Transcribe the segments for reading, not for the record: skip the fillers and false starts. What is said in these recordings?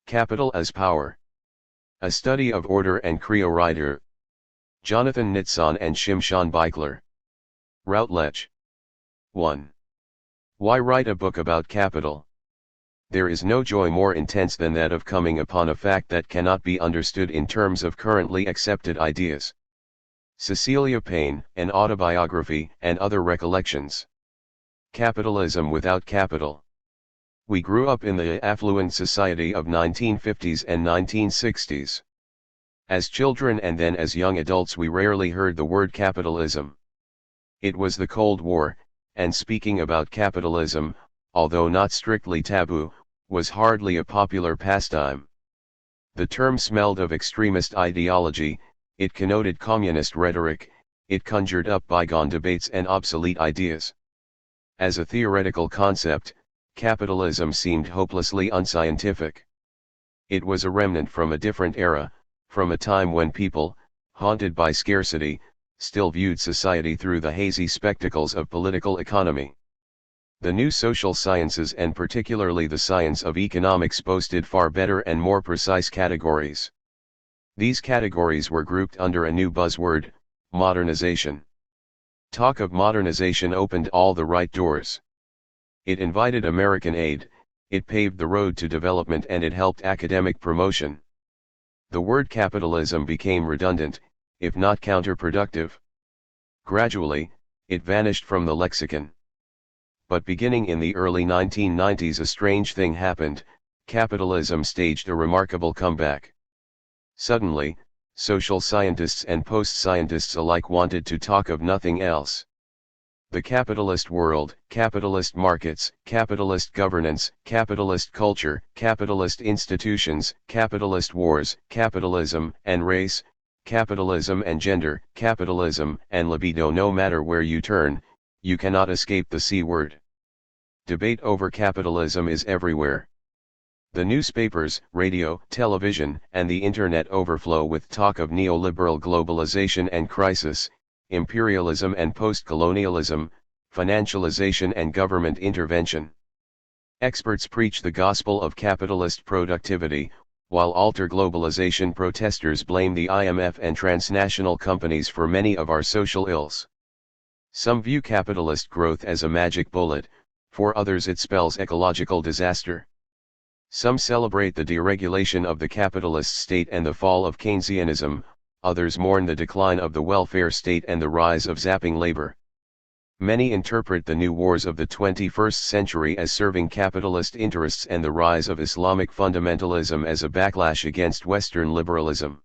Capital as Power. A Study of Order and Creo Writer. Jonathan Nitzan and Shimshon Bichler. Routledge. 1. Why write a book about capital? There is no joy more intense than that of coming upon a fact that cannot be understood in terms of currently accepted ideas. Cecilia Payne, An Autobiography, and Other Recollections. Capitalism Without Capital. We grew up in the affluent society of 1950s and 1960s. As children and then as young adults we rarely heard the word capitalism. It was the Cold War, and speaking about capitalism, although not strictly taboo, was hardly a popular pastime. The term smelled of extremist ideology, it connoted communist rhetoric, it conjured up bygone debates and obsolete ideas. As a theoretical concept, capitalism seemed hopelessly unscientific. It was a remnant from a different era, from a time when people, haunted by scarcity, still viewed society through the hazy spectacles of political economy. The new social sciences and particularly the science of economics boasted far better and more precise categories. These categories were grouped under a new buzzword, modernization. Talk of modernization opened all the right doors. It invited American aid, it paved the road to development and it helped academic promotion. The word capitalism became redundant, if not counterproductive. Gradually, it vanished from the lexicon. But beginning in the early 1990s a strange thing happened, capitalism staged a remarkable comeback. Suddenly, social scientists and post-scientists alike wanted to talk of nothing else. The capitalist world, capitalist markets, capitalist governance, capitalist culture, capitalist institutions, capitalist wars, capitalism and race, capitalism and gender, capitalism and libido. No matter where you turn, you cannot escape the C word. Debate over capitalism is everywhere. The newspapers, radio, television, and the internet overflow with talk of neoliberal globalization and crisis, imperialism and post-colonialism, financialization and government intervention. Experts preach the gospel of capitalist productivity, while alter-globalization protesters blame the IMF and transnational companies for many of our social ills. Some view capitalist growth as a magic bullet, for others it spells ecological disaster. Some celebrate the deregulation of the capitalist state and the fall of Keynesianism, others mourn the decline of the welfare state and the rise of zapping labor. Many interpret the new wars of the 21st century as serving capitalist interests and the rise of Islamic fundamentalism as a backlash against Western liberalism.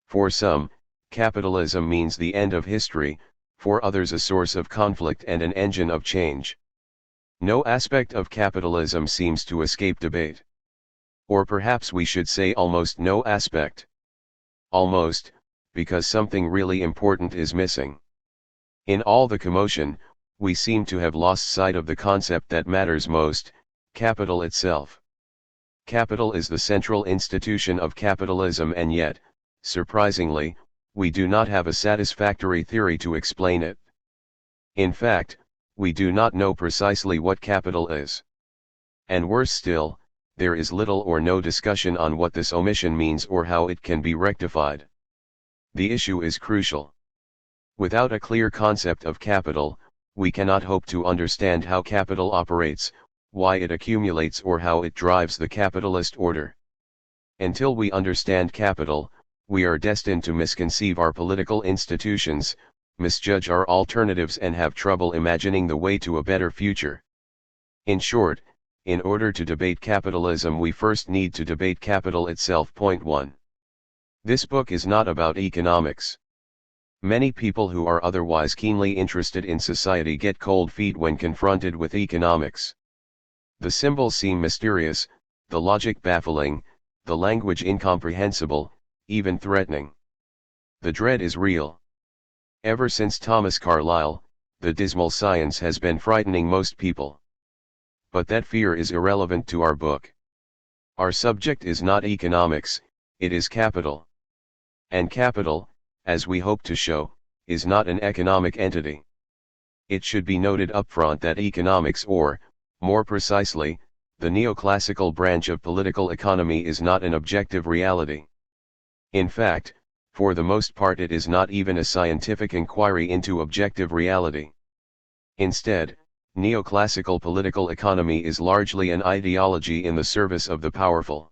For some, capitalism means the end of history, for others a source of conflict and an engine of change. No aspect of capitalism seems to escape debate. Or perhaps we should say almost no aspect. Almost, because something really important is missing. In all the commotion, we seem to have lost sight of the concept that matters most, capital itself. Capital is the central institution of capitalism and yet, surprisingly, we do not have a satisfactory theory to explain it. In fact, we do not know precisely what capital is. And worse still, there is little or no discussion on what this omission means or how it can be rectified. The issue is crucial. Without a clear concept of capital, we cannot hope to understand how capital operates, why it accumulates or how it drives the capitalist order. Until we understand capital, we are destined to misconceive our political institutions, misjudge our alternatives and have trouble imagining the way to a better future. In short, in order to debate capitalism we first need to debate capital itself. Point 1. This book is not about economics. Many people who are otherwise keenly interested in society get cold feet when confronted with economics. The symbols seem mysterious, the logic baffling, the language incomprehensible, even threatening. The dread is real. Ever since Thomas Carlyle, the dismal science has been frightening most people. But that fear is irrelevant to our book. Our subject is not economics, it is capital. And capital, as we hope to show, is not an economic entity. It should be noted upfront that economics or, more precisely, the neoclassical branch of political economy is not an objective reality. In fact, for the most part it is not even a scientific inquiry into objective reality. Instead, neoclassical political economy is largely an ideology in the service of the powerful.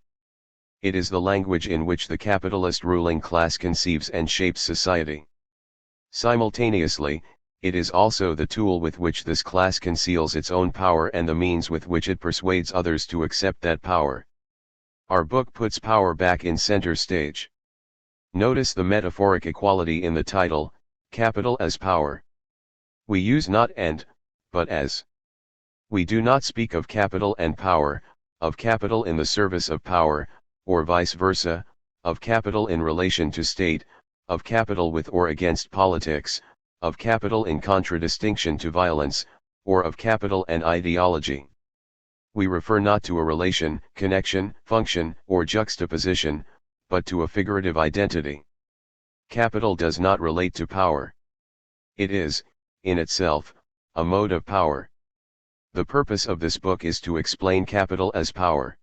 It is the language in which the capitalist ruling class conceives and shapes society. Simultaneously, it is also the tool with which this class conceals its own power and the means with which it persuades others to accept that power. Our book puts power back in center stage. Notice the metaphoric equality in the title, capital as power. We use not and, but as. We do not speak of capital and power, of capital in the service of power, or vice versa, of capital in relation to state, of capital with or against politics, of capital in contradistinction to violence, or of capital and ideology. We refer not to a relation, connection, function, or juxtaposition, but to a figurative identity. Capital does not relate to power. It is, in itself, a mode of power. The purpose of this book is to explain capital as power.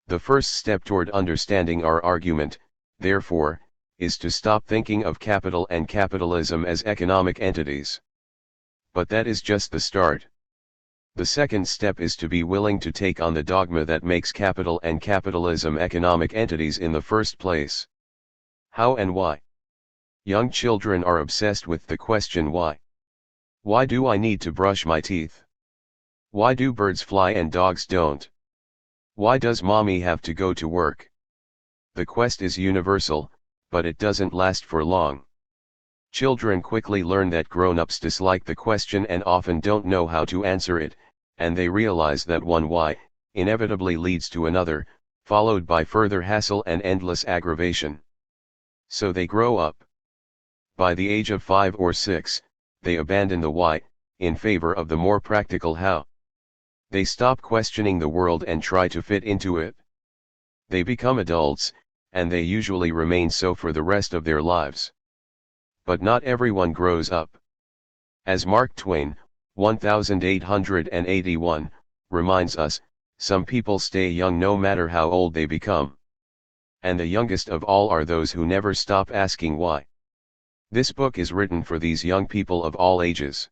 The first step toward understanding our argument, therefore, is to stop thinking of capital and capitalism as economic entities. But that is just the start. The second step is to be willing to take on the dogma that makes capital and capitalism economic entities in the first place. How and why? Young children are obsessed with the question why. Why do I need to brush my teeth? Why do birds fly and dogs don't? Why does mommy have to go to work? The quest is universal, but it doesn't last for long. Children quickly learn that grown-ups dislike the question and often don't know how to answer it, and they realize that one why inevitably leads to another, followed by further hassle and endless aggravation. So they grow up. By the age of 5 or 6, they abandon the why, in favor of the more practical how. They stop questioning the world and try to fit into it. They become adults, and they usually remain so for the rest of their lives. But not everyone grows up. As Mark Twain, 1881, reminds us, some people stay young no matter how old they become. And the youngest of all are those who never stop asking why. This book is written for these young people of all ages.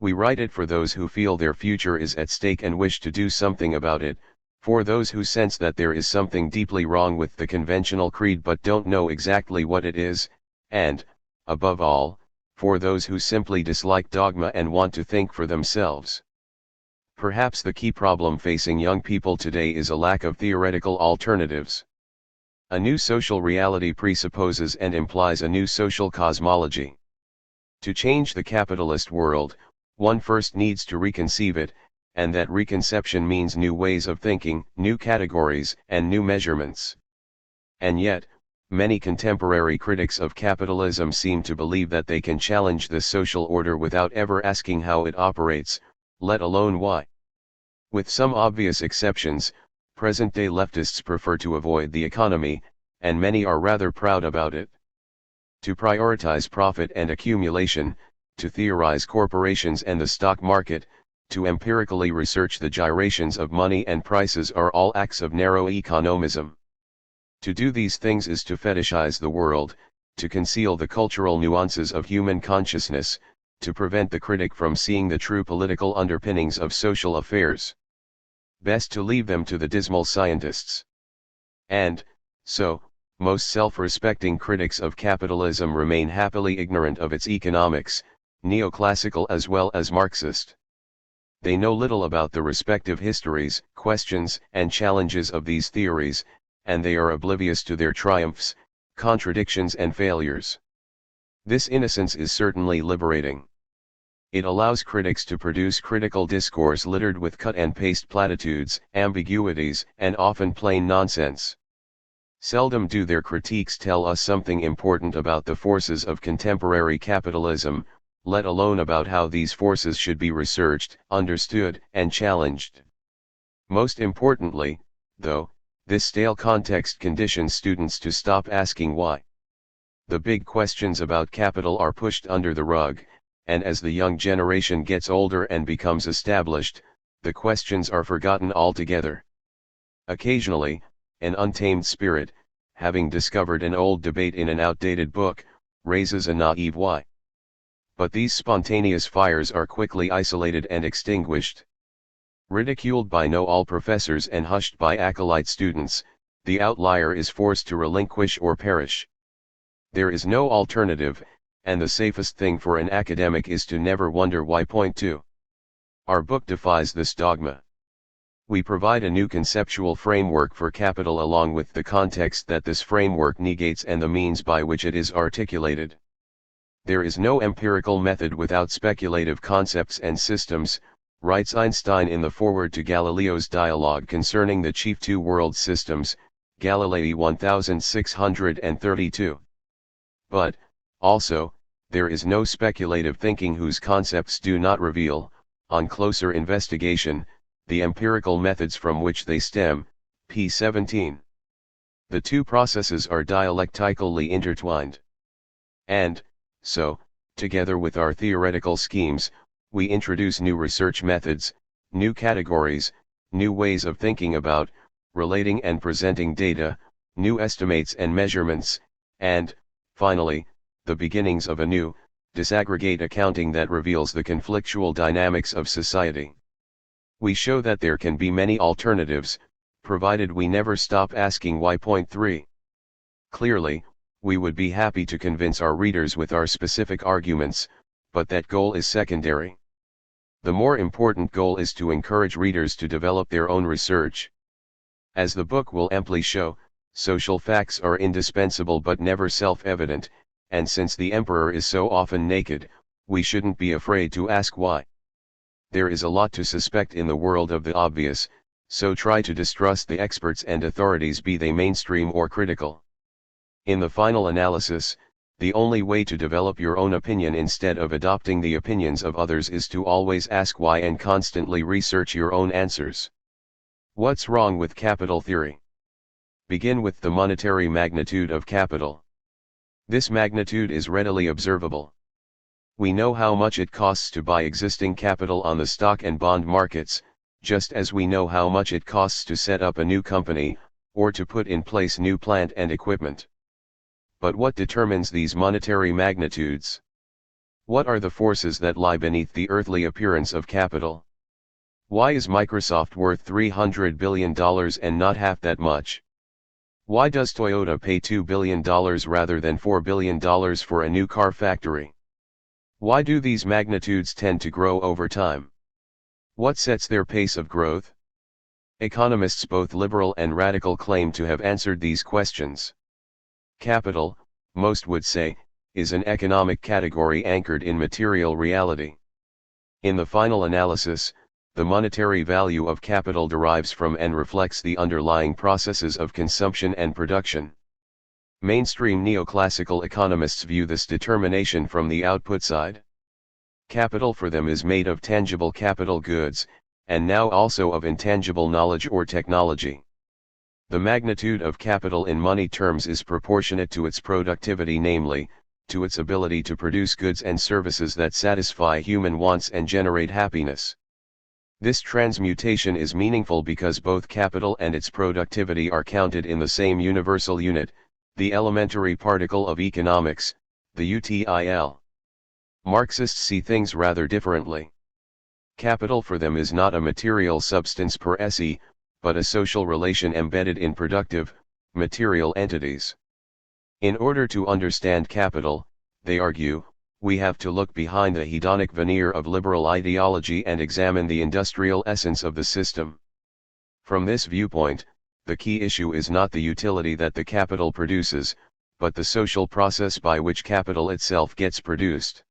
We write it for those who feel their future is at stake and wish to do something about it, for those who sense that there is something deeply wrong with the conventional creed but don't know exactly what it is, and, above all, for those who simply dislike dogma and want to think for themselves. Perhaps the key problem facing young people today is a lack of theoretical alternatives. A new social reality presupposes and implies a new social cosmology. To change the capitalist world, one first needs to reconceive it, and that reconception means new ways of thinking, new categories, and new measurements. And yet, many contemporary critics of capitalism seem to believe that they can challenge this social order without ever asking how it operates, let alone why. With some obvious exceptions, present-day leftists prefer to avoid the economy, and many are rather proud about it. To prioritize profit and accumulation, to theorize corporations and the stock market, to empirically research the gyrations of money and prices are all acts of narrow economism. To do these things is to fetishize the world, to conceal the cultural nuances of human consciousness, to prevent the critic from seeing the true political underpinnings of social affairs. Best to leave them to the dismal scientists. And, so, most self-respecting critics of capitalism remain happily ignorant of its economics, neoclassical as well as Marxist. They know little about the respective histories, questions, and challenges of these theories, and they are oblivious to their triumphs, contradictions and failures. This innocence is certainly liberating. It allows critics to produce critical discourse littered with cut-and-paste platitudes, ambiguities, and often plain nonsense. Seldom do their critiques tell us something important about the forces of contemporary capitalism, let alone about how these forces should be researched, understood, and challenged. Most importantly, though, this stale context conditions students to stop asking why. The big questions about capital are pushed under the rug, and as the young generation gets older and becomes established, the questions are forgotten altogether. Occasionally, an untamed spirit, having discovered an old debate in an outdated book, raises a naive why. But these spontaneous fires are quickly isolated and extinguished. Ridiculed by know-all professors and hushed by acolyte students, the outlier is forced to relinquish or perish. There is no alternative, and the safest thing for an academic is to never wonder why. Point 2. Our book defies this dogma. We provide a new conceptual framework for capital along with the context that this framework negates and the means by which it is articulated. There is no empirical method without speculative concepts and systems, writes Einstein in the foreword to Galileo's dialogue concerning the chief two world systems, Galilei 1632. But, also, there is no speculative thinking whose concepts do not reveal, on closer investigation, the empirical methods from which they stem, p. 17. The two processes are dialectically intertwined. And, so, together with our theoretical schemes, we introduce new research methods, new categories, new ways of thinking about, relating and presenting data, new estimates and measurements, and, finally, the beginnings of a new, disaggregate accounting that reveals the conflictual dynamics of society. We show that there can be many alternatives, provided we never stop asking why. Point 3. Clearly, we would be happy to convince our readers with our specific arguments, but that goal is secondary. The more important goal is to encourage readers to develop their own research. As the book will amply show, social facts are indispensable but never self-evident, and since the emperor is so often naked, we shouldn't be afraid to ask why. There is a lot to suspect in the world of the obvious, so try to distrust the experts and authorities, be they mainstream or critical. In the final analysis, the only way to develop your own opinion instead of adopting the opinions of others is to always ask why and constantly research your own answers. What's wrong with capital theory? Begin with the monetary magnitude of capital. This magnitude is readily observable. We know how much it costs to buy existing capital on the stock and bond markets, just as we know how much it costs to set up a new company, or to put in place new plant and equipment. But what determines these monetary magnitudes? What are the forces that lie beneath the earthly appearance of capital? Why is Microsoft worth $300 billion and not half that much? Why does Toyota pay $2 billion rather than $4 billion for a new car factory? Why do these magnitudes tend to grow over time? What sets their pace of growth? Economists both liberal and radical claim to have answered these questions. Capital, most would say, is an economic category anchored in material reality. In the final analysis, the monetary value of capital derives from and reflects the underlying processes of consumption and production. Mainstream neoclassical economists view this determination from the output side. Capital for them is made of tangible capital goods, and now also of intangible knowledge or technology. The magnitude of capital in money terms is proportionate to its productivity, namely, to its ability to produce goods and services that satisfy human wants and generate happiness. This transmutation is meaningful because both capital and its productivity are counted in the same universal unit, the elementary particle of economics, the UTIL. Marxists see things rather differently. Capital for them is not a material substance per se, but a social relation embedded in productive, material entities. In order to understand capital, they argue, we have to look behind the hedonic veneer of liberal ideology and examine the industrial essence of the system. From this viewpoint, the key issue is not the utility that the capital produces, but the social process by which capital itself gets produced.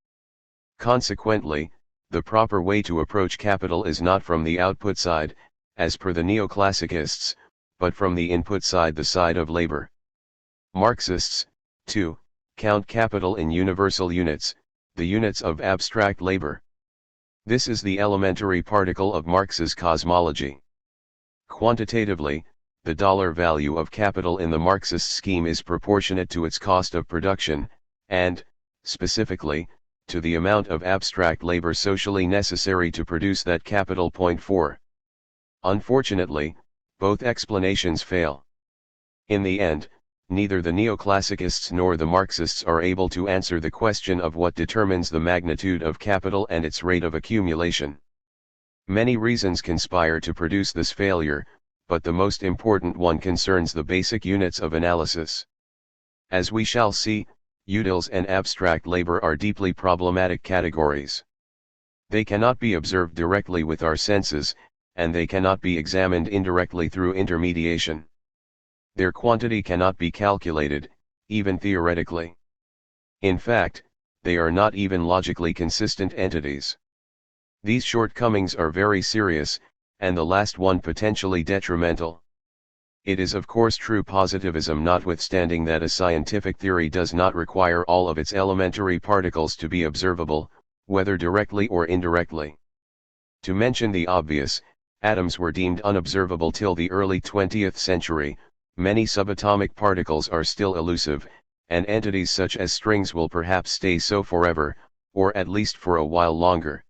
Consequently, the proper way to approach capital is not from the output side, as per the neoclassicists, but from the input side, the side of labor. Marxists, too, count capital in universal units, the units of abstract labor. This is the elementary particle of Marx's cosmology. Quantitatively, the dollar value of capital in the Marxist scheme is proportionate to its cost of production, and, specifically, to the amount of abstract labor socially necessary to produce that capital. Point 4. Unfortunately, both explanations fail. In the end, neither the neoclassicists nor the Marxists are able to answer the question of what determines the magnitude of capital and its rate of accumulation. Many reasons conspire to produce this failure, but the most important one concerns the basic units of analysis. As we shall see, utils and abstract labor are deeply problematic categories. They cannot be observed directly with our senses, and they cannot be examined indirectly through intermediation. Their quantity cannot be calculated, even theoretically. In fact, they are not even logically consistent entities. These shortcomings are very serious, and the last one potentially detrimental. It is of course true positivism notwithstanding that a scientific theory does not require all of its elementary particles to be observable, whether directly or indirectly. To mention the obvious, atoms were deemed unobservable till the early 20th century, many subatomic particles are still elusive, and entities such as strings will perhaps stay so forever, or at least for a while longer.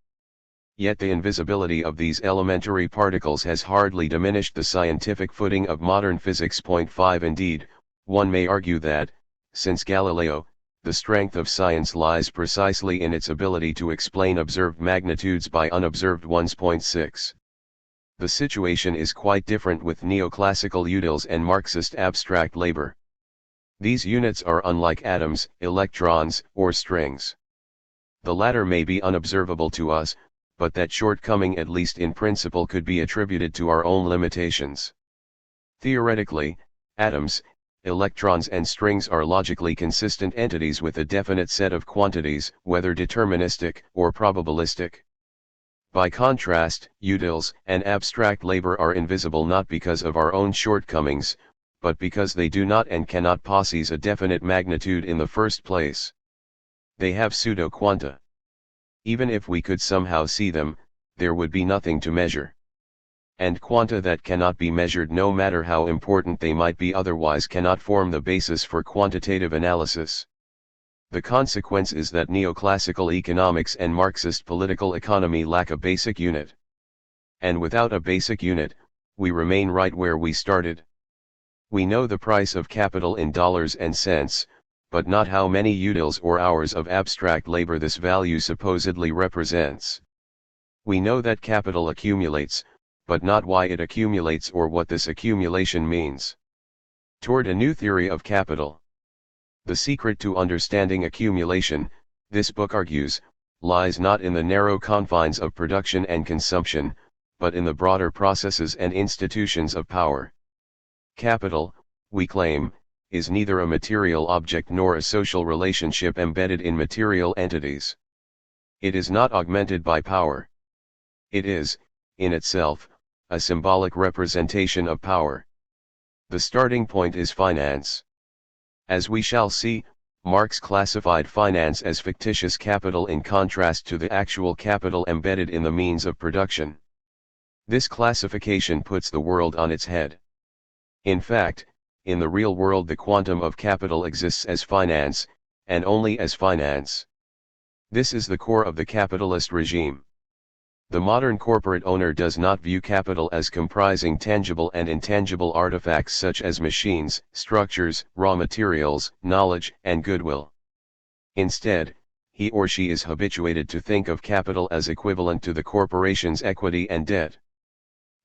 Yet the invisibility of these elementary particles has hardly diminished the scientific footing of modern physics. 5 Indeed, one may argue that, since Galileo, the strength of science lies precisely in its ability to explain observed magnitudes by unobserved ones. 6. The situation is quite different with neoclassical utils and Marxist abstract labor. These units are unlike atoms, electrons, or strings. The latter may be unobservable to us, but that shortcoming at least in principle could be attributed to our own limitations. Theoretically, atoms, electrons and strings are logically consistent entities with a definite set of quantities, whether deterministic or probabilistic. By contrast, utils and abstract labor are invisible not because of our own shortcomings, but because they do not and cannot possess a definite magnitude in the first place. They have pseudo-quanta. Even if we could somehow see them, there would be nothing to measure. And quanta that cannot be measured, no matter how important they might be otherwise, cannot form the basis for quantitative analysis. The consequence is that neoclassical economics and Marxist political economy lack a basic unit. And without a basic unit, we remain right where we started. We know the price of capital in dollars and cents, but not how many utils or hours of abstract labor this value supposedly represents. We know that capital accumulates, but not why it accumulates or what this accumulation means. Toward a new theory of capital. The secret to understanding accumulation, this book argues, lies not in the narrow confines of production and consumption, but in the broader processes and institutions of power. Capital, we claim, is neither a material object nor a social relationship embedded in material entities. It is not augmented by power. It is, in itself, a symbolic representation of power. The starting point is finance. As we shall see, Marx classified finance as fictitious capital in contrast to the actual capital embedded in the means of production. This classification puts the world on its head. In fact, in the real world the quantum of capital exists as finance, and only as finance. This is the core of the capitalist regime. The modern corporate owner does not view capital as comprising tangible and intangible artifacts such as machines, structures, raw materials, knowledge, and goodwill. Instead, he or she is habituated to think of capital as equivalent to the corporation's equity and debt.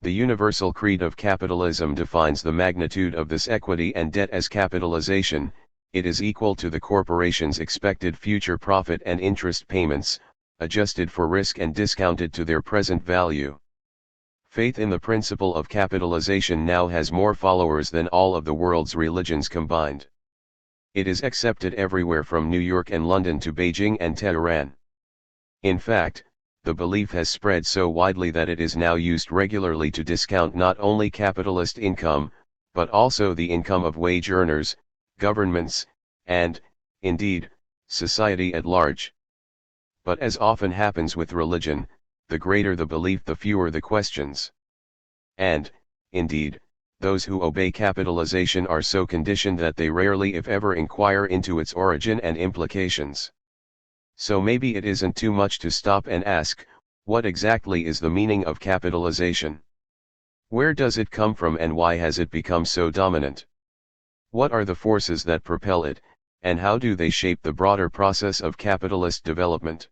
The universal creed of capitalism defines the magnitude of this equity and debt as capitalization. It is equal to the corporation's expected future profit and interest payments, adjusted for risk and discounted to their present value. Faith in the principle of capitalization now has more followers than all of the world's religions combined. It is accepted everywhere from New York and London to Beijing and Tehran. In fact, the belief has spread so widely that it is now used regularly to discount not only capitalist income, but also the income of wage earners, governments, and, indeed, society at large. But as often happens with religion, the greater the belief the fewer the questions. And, indeed, those who obey capitalization are so conditioned that they rarely if ever inquire into its origin and implications. So maybe it isn't too much to stop and ask, what exactly is the meaning of capitalization? Where does it come from and why has it become so dominant? What are the forces that propel it, and how do they shape the broader process of capitalist development?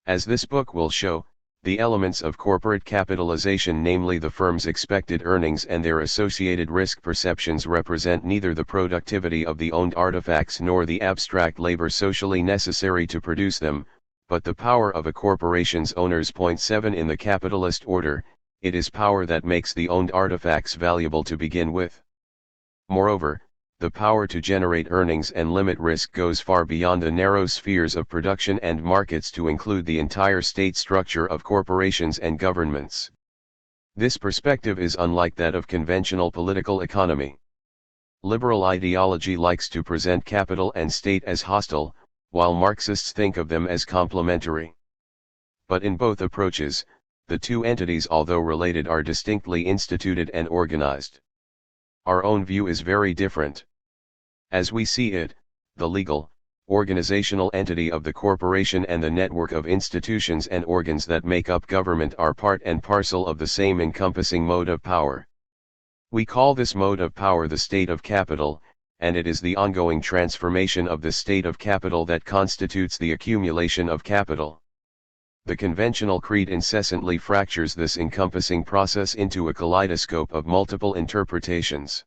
As this book will show, the elements of corporate capitalization, namely the firm's expected earnings and their associated risk perceptions, represent neither the productivity of the owned artifacts nor the abstract labor socially necessary to produce them, but the power of a corporation's owners. Point 7 In the capitalist order, it is power that makes the owned artifacts valuable to begin with. Moreover, the power to generate earnings and limit risk goes far beyond the narrow spheres of production and markets to include the entire state structure of corporations and governments. This perspective is unlike that of conventional political economy. Liberal ideology likes to present capital and state as hostile, while Marxists think of them as complementary. But in both approaches, the two entities, although related, are distinctly instituted and organized. Our own view is very different. As we see it, the legal, organizational entity of the corporation and the network of institutions and organs that make up government are part and parcel of the same encompassing mode of power. We call this mode of power the state of capital, and it is the ongoing transformation of this state of capital that constitutes the accumulation of capital. The conventional creed incessantly fractures this encompassing process into a kaleidoscope of multiple interpretations.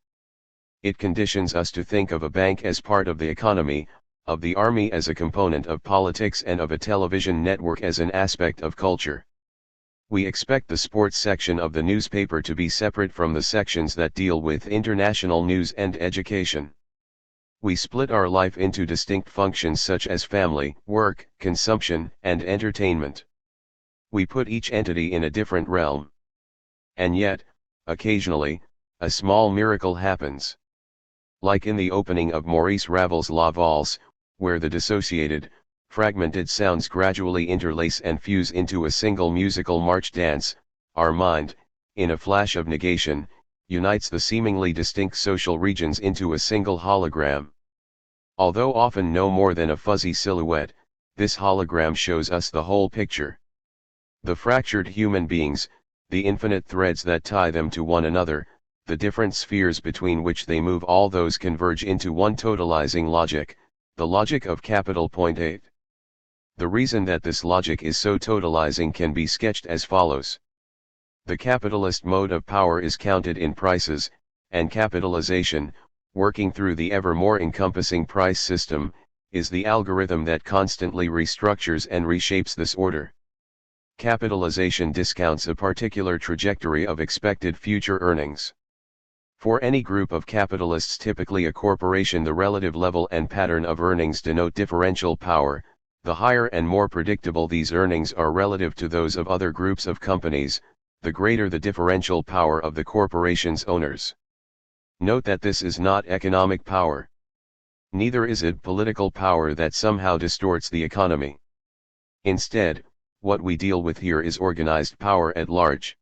It conditions us to think of a bank as part of the economy, of the army as a component of politics, and of a television network as an aspect of culture. We expect the sports section of the newspaper to be separate from the sections that deal with international news and education. We split our life into distinct functions such as family, work, consumption, and entertainment. We put each entity in a different realm. And yet, occasionally, a small miracle happens. Like in the opening of Maurice Ravel's La Valse, where the dissociated, fragmented sounds gradually interlace and fuse into a single musical march dance, our mind, in a flash of negation, unites the seemingly distinct social regions into a single hologram. Although often no more than a fuzzy silhouette, this hologram shows us the whole picture. The fractured human beings, the infinite threads that tie them to one another, the different spheres between which they move, all those converge into one totalizing logic, the logic of capital. Point 8. The reason that this logic is so totalizing can be sketched as follows. The capitalist mode of power is counted in prices, and capitalization, working through the ever more encompassing price system, is the algorithm that constantly restructures and reshapes this order. Capitalization discounts a particular trajectory of expected future earnings. For any group of capitalists, typically a corporation, the relative level and pattern of earnings denote differential power. The higher and more predictable these earnings are relative to those of other groups of companies, the greater the differential power of the corporation's owners. Note that this is not economic power. Neither is it political power that somehow distorts the economy. Instead, what we deal with here is organized power at large.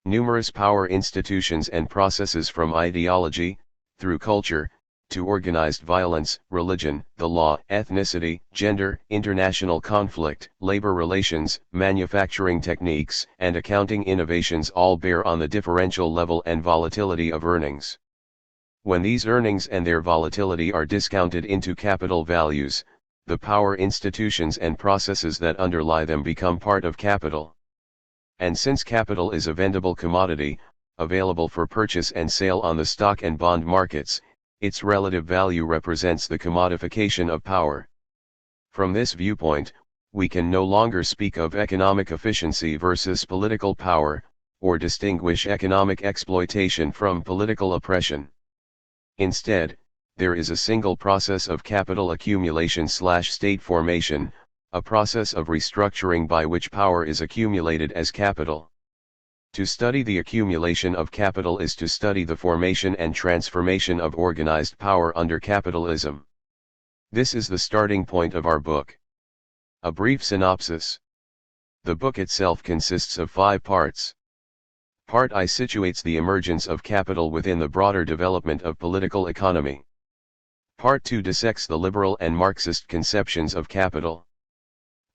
Numerous power institutions and processes, from ideology, through culture, to organized violence, religion, the law, ethnicity, gender, international conflict, labor relations, manufacturing techniques, and accounting innovations, all bear on the differential level and volatility of earnings. When these earnings and their volatility are discounted into capital values, the power institutions and processes that underlie them become part of capital. And since capital is a vendible commodity, available for purchase and sale on the stock and bond markets, its relative value represents the commodification of power. From this viewpoint, we can no longer speak of economic efficiency versus political power, or distinguish economic exploitation from political oppression. Instead, there is a single process of capital accumulation/state formation, a process of restructuring by which power is accumulated as capital. To study the accumulation of capital is to study the formation and transformation of organized power under capitalism. This is the starting point of our book. A brief synopsis. The book itself consists of 5 parts. Part I situates the emergence of capital within the broader development of political economy. Part 2 dissects the liberal and Marxist conceptions of capital.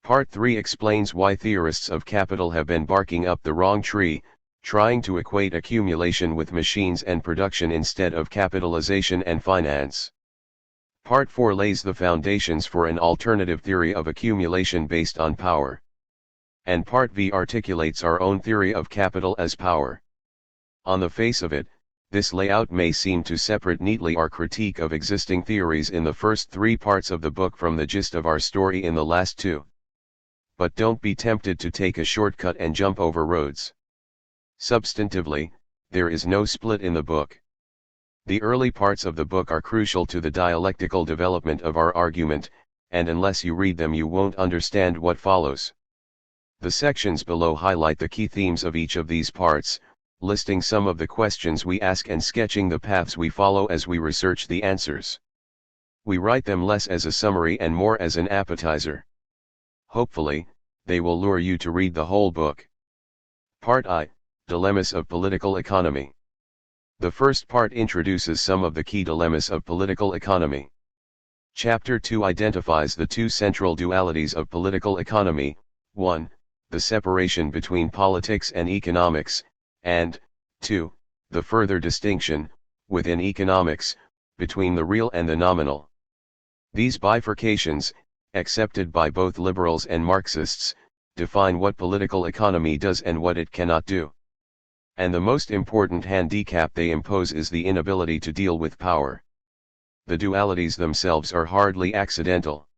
Part 3 explains why theorists of capital have been barking up the wrong tree, trying to equate accumulation with machines and production instead of capitalization and finance. Part 4 lays the foundations for an alternative theory of accumulation based on power. And Part V articulates our own theory of capital as power. On the face of it, this layout may seem to separate neatly our critique of existing theories in the first 3 parts of the book from the gist of our story in the last 2. But don't be tempted to take a shortcut and jump over roads. Substantively, there is no split in the book. The early parts of the book are crucial to the dialectical development of our argument, and unless you read them you won't understand what follows. The sections below highlight the key themes of each of these parts, listing some of the questions we ask and sketching the paths we follow as we research the answers. We write them less as a summary and more as an appetizer. Hopefully, they will lure you to read the whole book. Part I, Dilemmas of Political Economy. The first part introduces some of the key dilemmas of political economy. Chapter 2 identifies the 2 central dualities of political economy: 1, the separation between politics and economics, and 2, the further distinction, within economics, between the real and the nominal. These bifurcations, accepted by both liberals and Marxists, define what political economy does and what it cannot do. And the most important handicap they impose is the inability to deal with power. The dualities themselves are hardly accidental.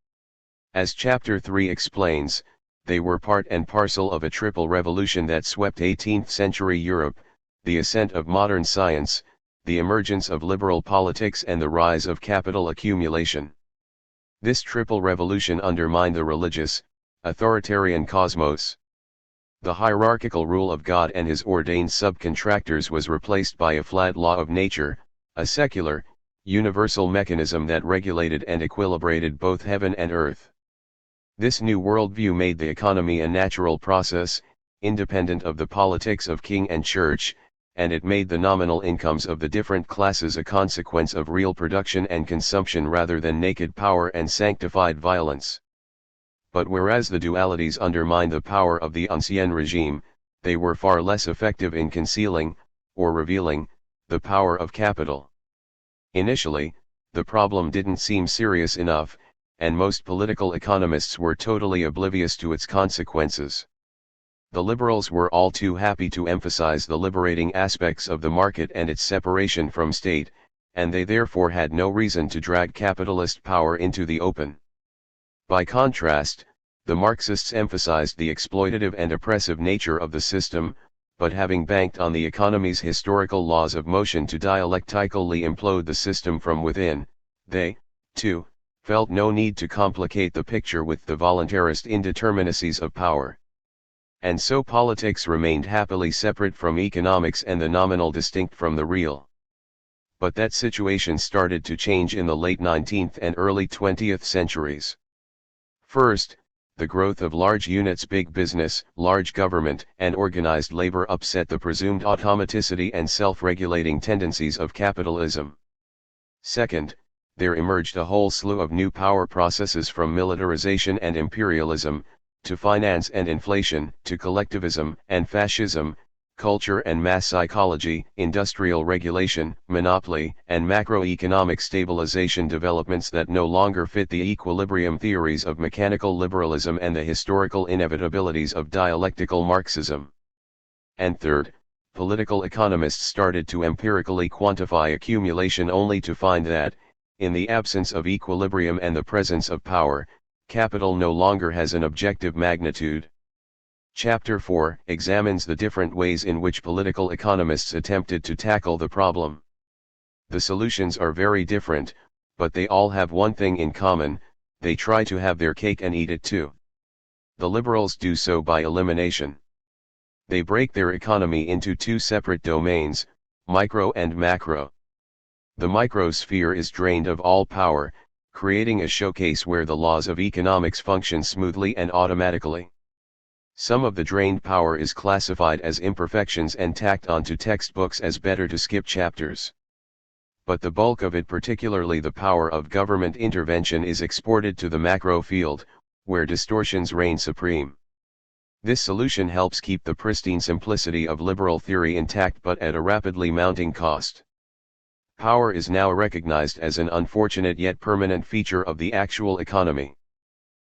As Chapter 3 explains, they were part and parcel of a triple revolution that swept 18th century Europe: the ascent of modern science, the emergence of liberal politics, and the rise of capital accumulation. This triple revolution undermined the religious, authoritarian cosmos. The hierarchical rule of God and his ordained subcontractors was replaced by a flat law of nature, a secular, universal mechanism that regulated and equilibrated both heaven and earth. This new worldview made the economy a natural process, independent of the politics of king and church, and it made the nominal incomes of the different classes a consequence of real production and consumption rather than naked power and sanctified violence. But whereas the dualities undermined the power of the ancien regime, they were far less effective in concealing, or revealing, the power of capital. Initially, the problem didn't seem serious enough, and most political economists were totally oblivious to its consequences. The liberals were all too happy to emphasize the liberating aspects of the market and its separation from state, and they therefore had no reason to drag capitalist power into the open. By contrast, the Marxists emphasized the exploitative and oppressive nature of the system, but having banked on the economy's historical laws of motion to dialectically implode the system from within, they, too, felt no need to complicate the picture with the voluntarist indeterminacies of power. And so politics remained happily separate from economics and the nominal distinct from the real. But that situation started to change in the late 19th and early 20th centuries. First, the growth of large units, big business, large government, and organized labor upset the presumed automaticity and self-regulating tendencies of capitalism. Second, there emerged a whole slew of new power processes, from militarization and imperialism, to finance and inflation, to collectivism and fascism, culture and mass psychology, industrial regulation, monopoly, and macroeconomic stabilization, developments that no longer fit the equilibrium theories of mechanical liberalism and the historical inevitabilities of dialectical Marxism. And third, political economists started to empirically quantify accumulation only to find that, in the absence of equilibrium and the presence of power, capital no longer has an objective magnitude. Chapter 4 examines the different ways in which political economists attempted to tackle the problem. The solutions are very different, but they all have one thing in common: they try to have their cake and eat it too. The liberals do so by elimination. They break their economy into 2 separate domains, micro and macro. The microsphere is drained of all power, creating a showcase where the laws of economics function smoothly and automatically. Some of the drained power is classified as imperfections and tacked onto textbooks as better to skip chapters. But the bulk of it, particularly the power of government intervention, is exported to the macro field, where distortions reign supreme. This solution helps keep the pristine simplicity of liberal theory intact but at a rapidly mounting cost. Power is now recognized as an unfortunate yet permanent feature of the actual economy.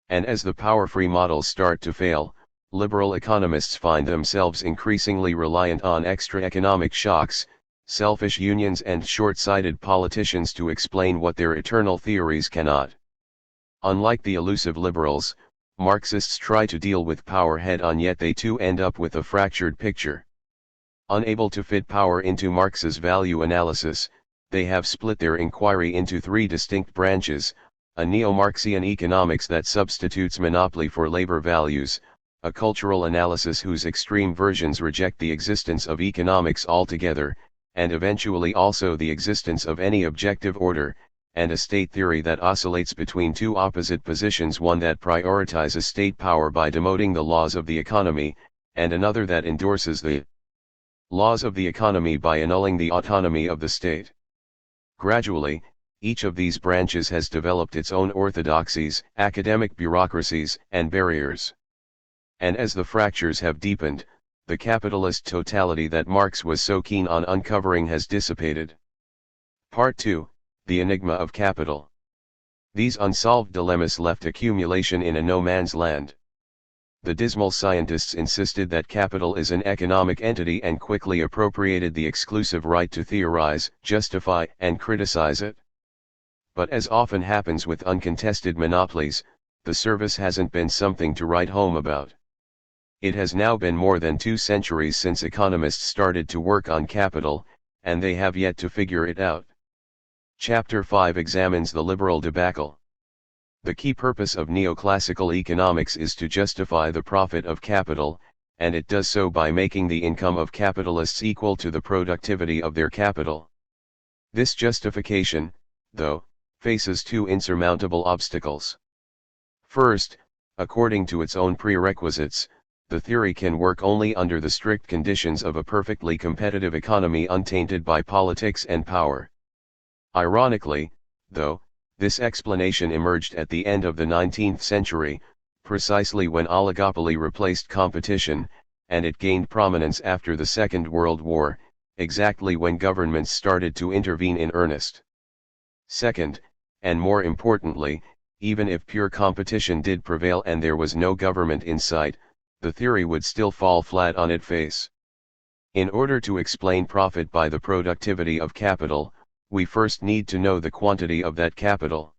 And as the power-free models start to fail, liberal economists find themselves increasingly reliant on extra economic shocks, selfish unions and short-sighted politicians to explain what their eternal theories cannot. Unlike the elusive liberals, Marxists try to deal with power head-on, yet they too end up with a fractured picture. Unable to fit power into Marx's value analysis, they have split their inquiry into three distinct branches: a neo-Marxian economics that substitutes monopoly for labor values, a cultural analysis whose extreme versions reject the existence of economics altogether, and eventually also the existence of any objective order, and a state theory that oscillates between two opposite positions: one that prioritizes state power by demoting the laws of the economy, and another that endorses the laws of the economy by annulling the autonomy of the state. Gradually, each of these branches has developed its own orthodoxies, academic bureaucracies, and barriers. And as the fractures have deepened, the capitalist totality that Marx was so keen on uncovering has dissipated. Part 2. The Enigma of Capital. These unsolved dilemmas left accumulation in a no-man's land. The dismal scientists insisted that capital is an economic entity and quickly appropriated the exclusive right to theorize, justify, and criticize it. But as often happens with uncontested monopolies, the service hasn't been something to write home about. It has now been more than 2 centuries since economists started to work on capital, and they have yet to figure it out. Chapter 5 examines the liberal debacle. The key purpose of neoclassical economics is to justify the profit of capital, and it does so by making the income of capitalists equal to the productivity of their capital. This justification, though, faces 2 insurmountable obstacles. First, according to its own prerequisites, the theory can work only under the strict conditions of a perfectly competitive economy untainted by politics and power. Ironically, though, this explanation emerged at the end of the 19th century, precisely when oligopoly replaced competition, and it gained prominence after the Second World War, exactly when governments started to intervene in earnest. Second, and more importantly, even if pure competition did prevail and there was no government in sight, the theory would still fall flat on its face. In order to explain profit by the productivity of capital, we first need to know the quantity of that capital.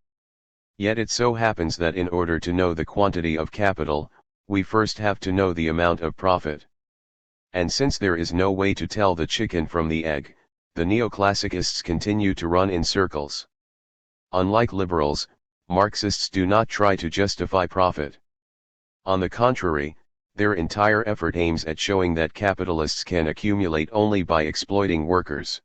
Yet it so happens that in order to know the quantity of capital, we first have to know the amount of profit. And since there is no way to tell the chicken from the egg, the neoclassicists continue to run in circles. Unlike liberals, Marxists do not try to justify profit. On the contrary, their entire effort aims at showing that capitalists can accumulate only by exploiting workers.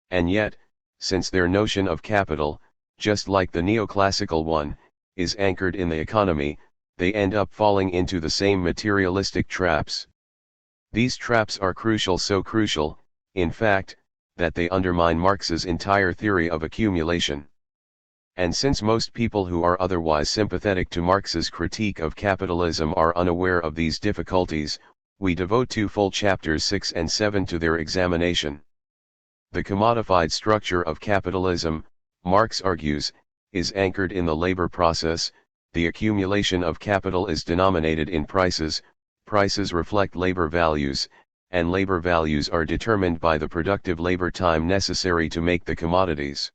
And yet, since their notion of capital, just like the neoclassical one, is anchored in the economy, they end up falling into the same materialistic traps. These traps are crucial, so crucial, in fact, that they undermine Marx's entire theory of accumulation. And since most people who are otherwise sympathetic to Marx's critique of capitalism are unaware of these difficulties, we devote 2 full chapters 6 and 7 to their examination. The commodified structure of capitalism, Marx argues, is anchored in the labor process. The accumulation of capital is denominated in prices, prices reflect labor values, and labor values are determined by the productive labor time necessary to make the commodities.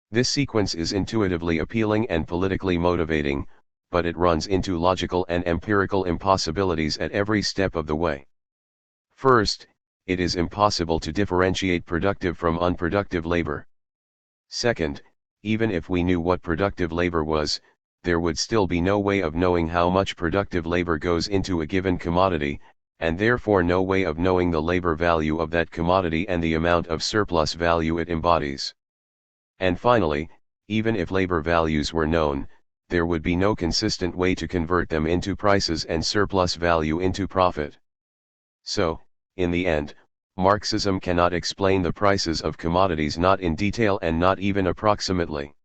This sequence is intuitively appealing and politically motivating, but it runs into logical and empirical impossibilities at every step of the way. First, it is impossible to differentiate productive from unproductive labor. Second, even if we knew what productive labor was, there would still be no way of knowing how much productive labor goes into a given commodity, and therefore no way of knowing the labor value of that commodity and the amount of surplus value it embodies. And finally, even if labor values were known, there would be no consistent way to convert them into prices and surplus value into profit. So, in the end, Marxism cannot explain the prices of commodities, not in detail and not even approximately.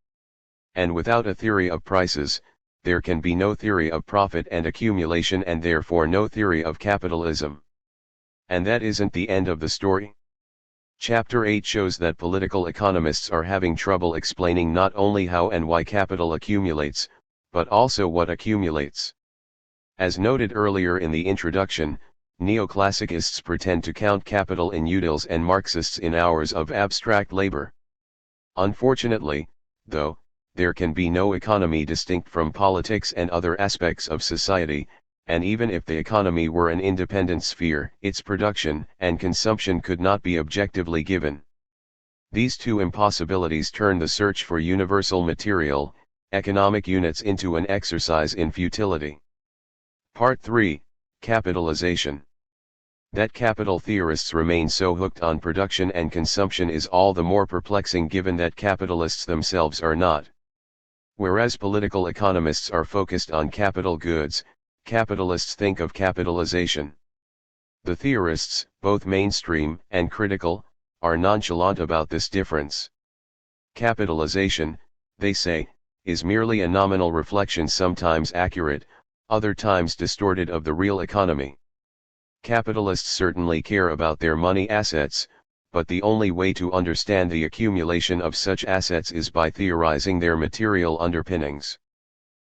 And without a theory of prices, there can be no theory of profit and accumulation and therefore no theory of capitalism. And that isn't the end of the story. Chapter 8 shows that political economists are having trouble explaining not only how and why capital accumulates, but also what accumulates. As noted earlier in the introduction, neoclassicists pretend to count capital in utils and Marxists in hours of abstract labor. Unfortunately, though, there can be no economy distinct from politics and other aspects of society, and even if the economy were an independent sphere, its production and consumption could not be objectively given. These two impossibilities turn the search for universal material, economic units into an exercise in futility. Part 3, Capitalization. That capital theorists remain so hooked on production and consumption is all the more perplexing given that capitalists themselves are not. Whereas political economists are focused on capital goods, capitalists think of capitalization. The theorists, both mainstream and critical, are nonchalant about this difference. Capitalization, they say, is merely a nominal reflection, sometimes accurate, other times distorted, of the real economy. Capitalists certainly care about their money assets, but the only way to understand the accumulation of such assets is by theorizing their material underpinnings.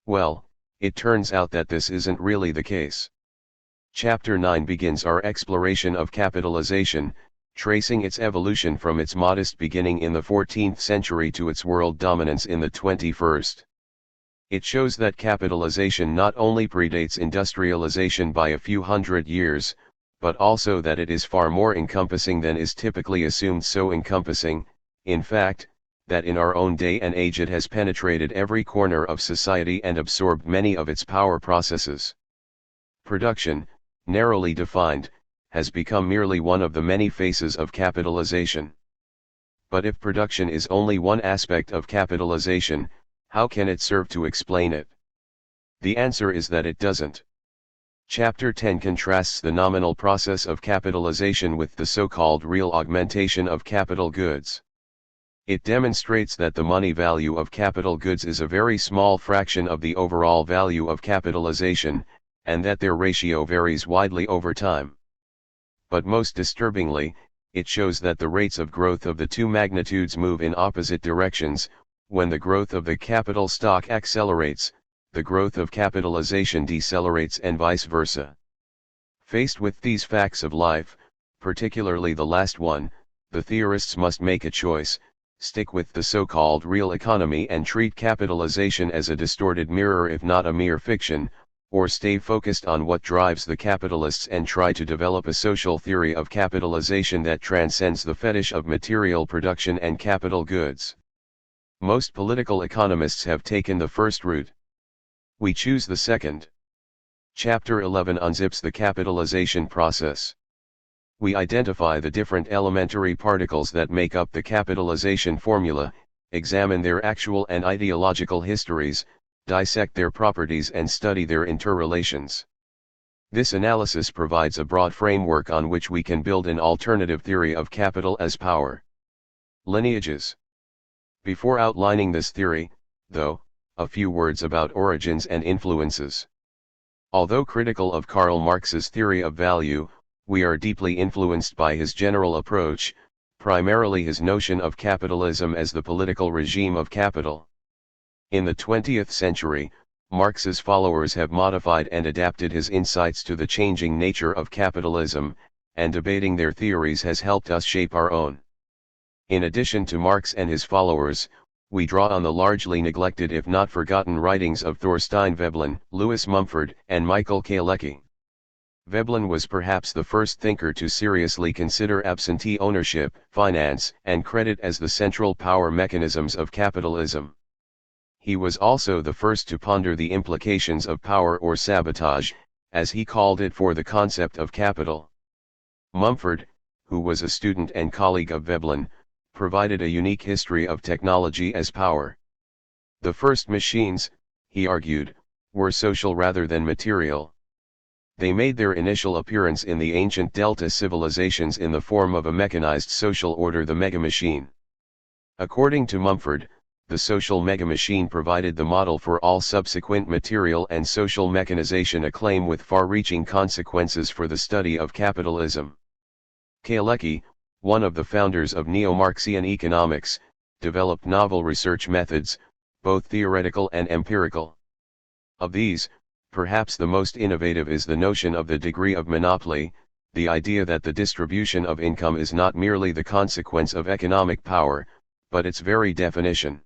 Well, it turns out that this isn't really the case. Chapter 9 begins our exploration of capitalization, tracing its evolution from its modest beginning in the 14th century to its world dominance in the 21st. It shows that capitalization not only predates industrialization by a few hundred years, but also that it is far more encompassing than is typically assumed. So encompassing, in fact, that in our own day and age it has penetrated every corner of society and absorbed many of its power processes. Production, narrowly defined, has become merely one of the many faces of capitalization. But if production is only one aspect of capitalization, how can it serve to explain it? The answer is that it doesn't. Chapter 10 contrasts the nominal process of capitalization with the so-called real augmentation of capital goods. It demonstrates that the money value of capital goods is a very small fraction of the overall value of capitalization, and that their ratio varies widely over time. But most disturbingly, it shows that the rates of growth of the two magnitudes move in opposite directions. When the growth of the capital stock accelerates, the growth of capitalization decelerates, and vice versa. Faced with these facts of life, particularly the last one, the theorists must make a choice: stick with the so-called real economy and treat capitalization as a distorted mirror if not a mere fiction, or stay focused on what drives the capitalists and try to develop a social theory of capitalization that transcends the fetish of material production and capital goods. Most political economists have taken the first route. We choose the second. Chapter 11 unzips the capitalization process. We identify the different elementary particles that make up the capitalization formula, examine their actual and ideological histories, dissect their properties and study their interrelations. This analysis provides a broad framework on which we can build an alternative theory of capital as power. Lineages. Before outlining this theory, though, a few words about origins and influences. Although critical of Karl Marx's theory of value, we are deeply influenced by his general approach, primarily his notion of capitalism as the political regime of capital. In the 20th century, Marx's followers have modified and adapted his insights to the changing nature of capitalism, and debating their theories has helped us shape our own. In addition to Marx and his followers, we draw on the largely neglected if not forgotten writings of Thorstein Veblen, Louis Mumford, and Michael Kalecki. Veblen was perhaps the first thinker to seriously consider absentee ownership, finance, and credit as the central power mechanisms of capitalism. He was also the first to ponder the implications of power or sabotage, as he called it, for the concept of capital. Mumford, who was a student and colleague of Veblen, provided a unique history of technology as power. The first machines, he argued, were social rather than material. They made their initial appearance in the ancient Delta civilizations in the form of a mechanized social order, the megamachine. According to Mumford, the social megamachine provided the model for all subsequent material and social mechanization, a claim with far-reaching consequences for the study of capitalism. Kalecki, one of the founders of neo-Marxian economics, developed novel research methods, both theoretical and empirical. Of these, perhaps the most innovative is the notion of the degree of monopoly, the idea that the distribution of income is not merely the consequence of economic power, but its very definition.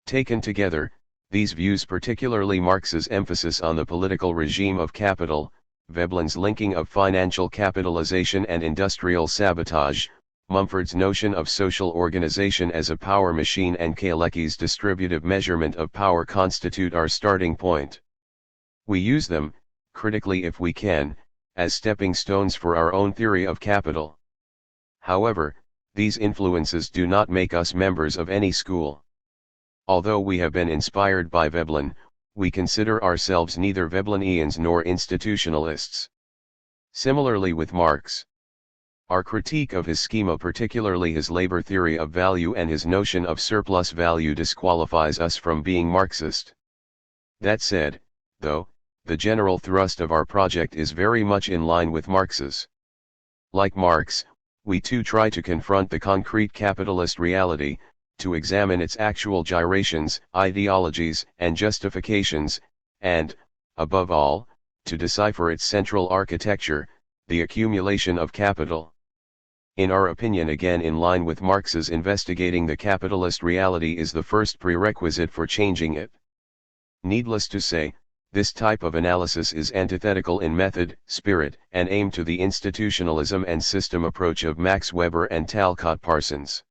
Taken together, these views, particularly Marx's emphasis on the political regime of capital, Veblen's linking of financial capitalization and industrial sabotage, Mumford's notion of social organization as a power machine, and Kalecki's distributive measurement of power constitute our starting point. We use them, critically if we can, as stepping stones for our own theory of capital. However, these influences do not make us members of any school. Although we have been inspired by Veblen, we consider ourselves neither Veblenians nor institutionalists. Similarly with Marx. Our critique of his schema, particularly his labor theory of value and his notion of surplus value, disqualifies us from being Marxist. That said, though, the general thrust of our project is very much in line with Marx's. Like Marx, we too try to confront the concrete capitalist reality, to examine its actual gyrations, ideologies, and justifications, and, above all, to decipher its central architecture, the accumulation of capital. In our opinion, again in line with Marx's, investigating the capitalist reality is the first prerequisite for changing it. Needless to say, this type of analysis is antithetical in method, spirit, and aim to the institutionalism and system approach of Max Weber and Talcott Parsons.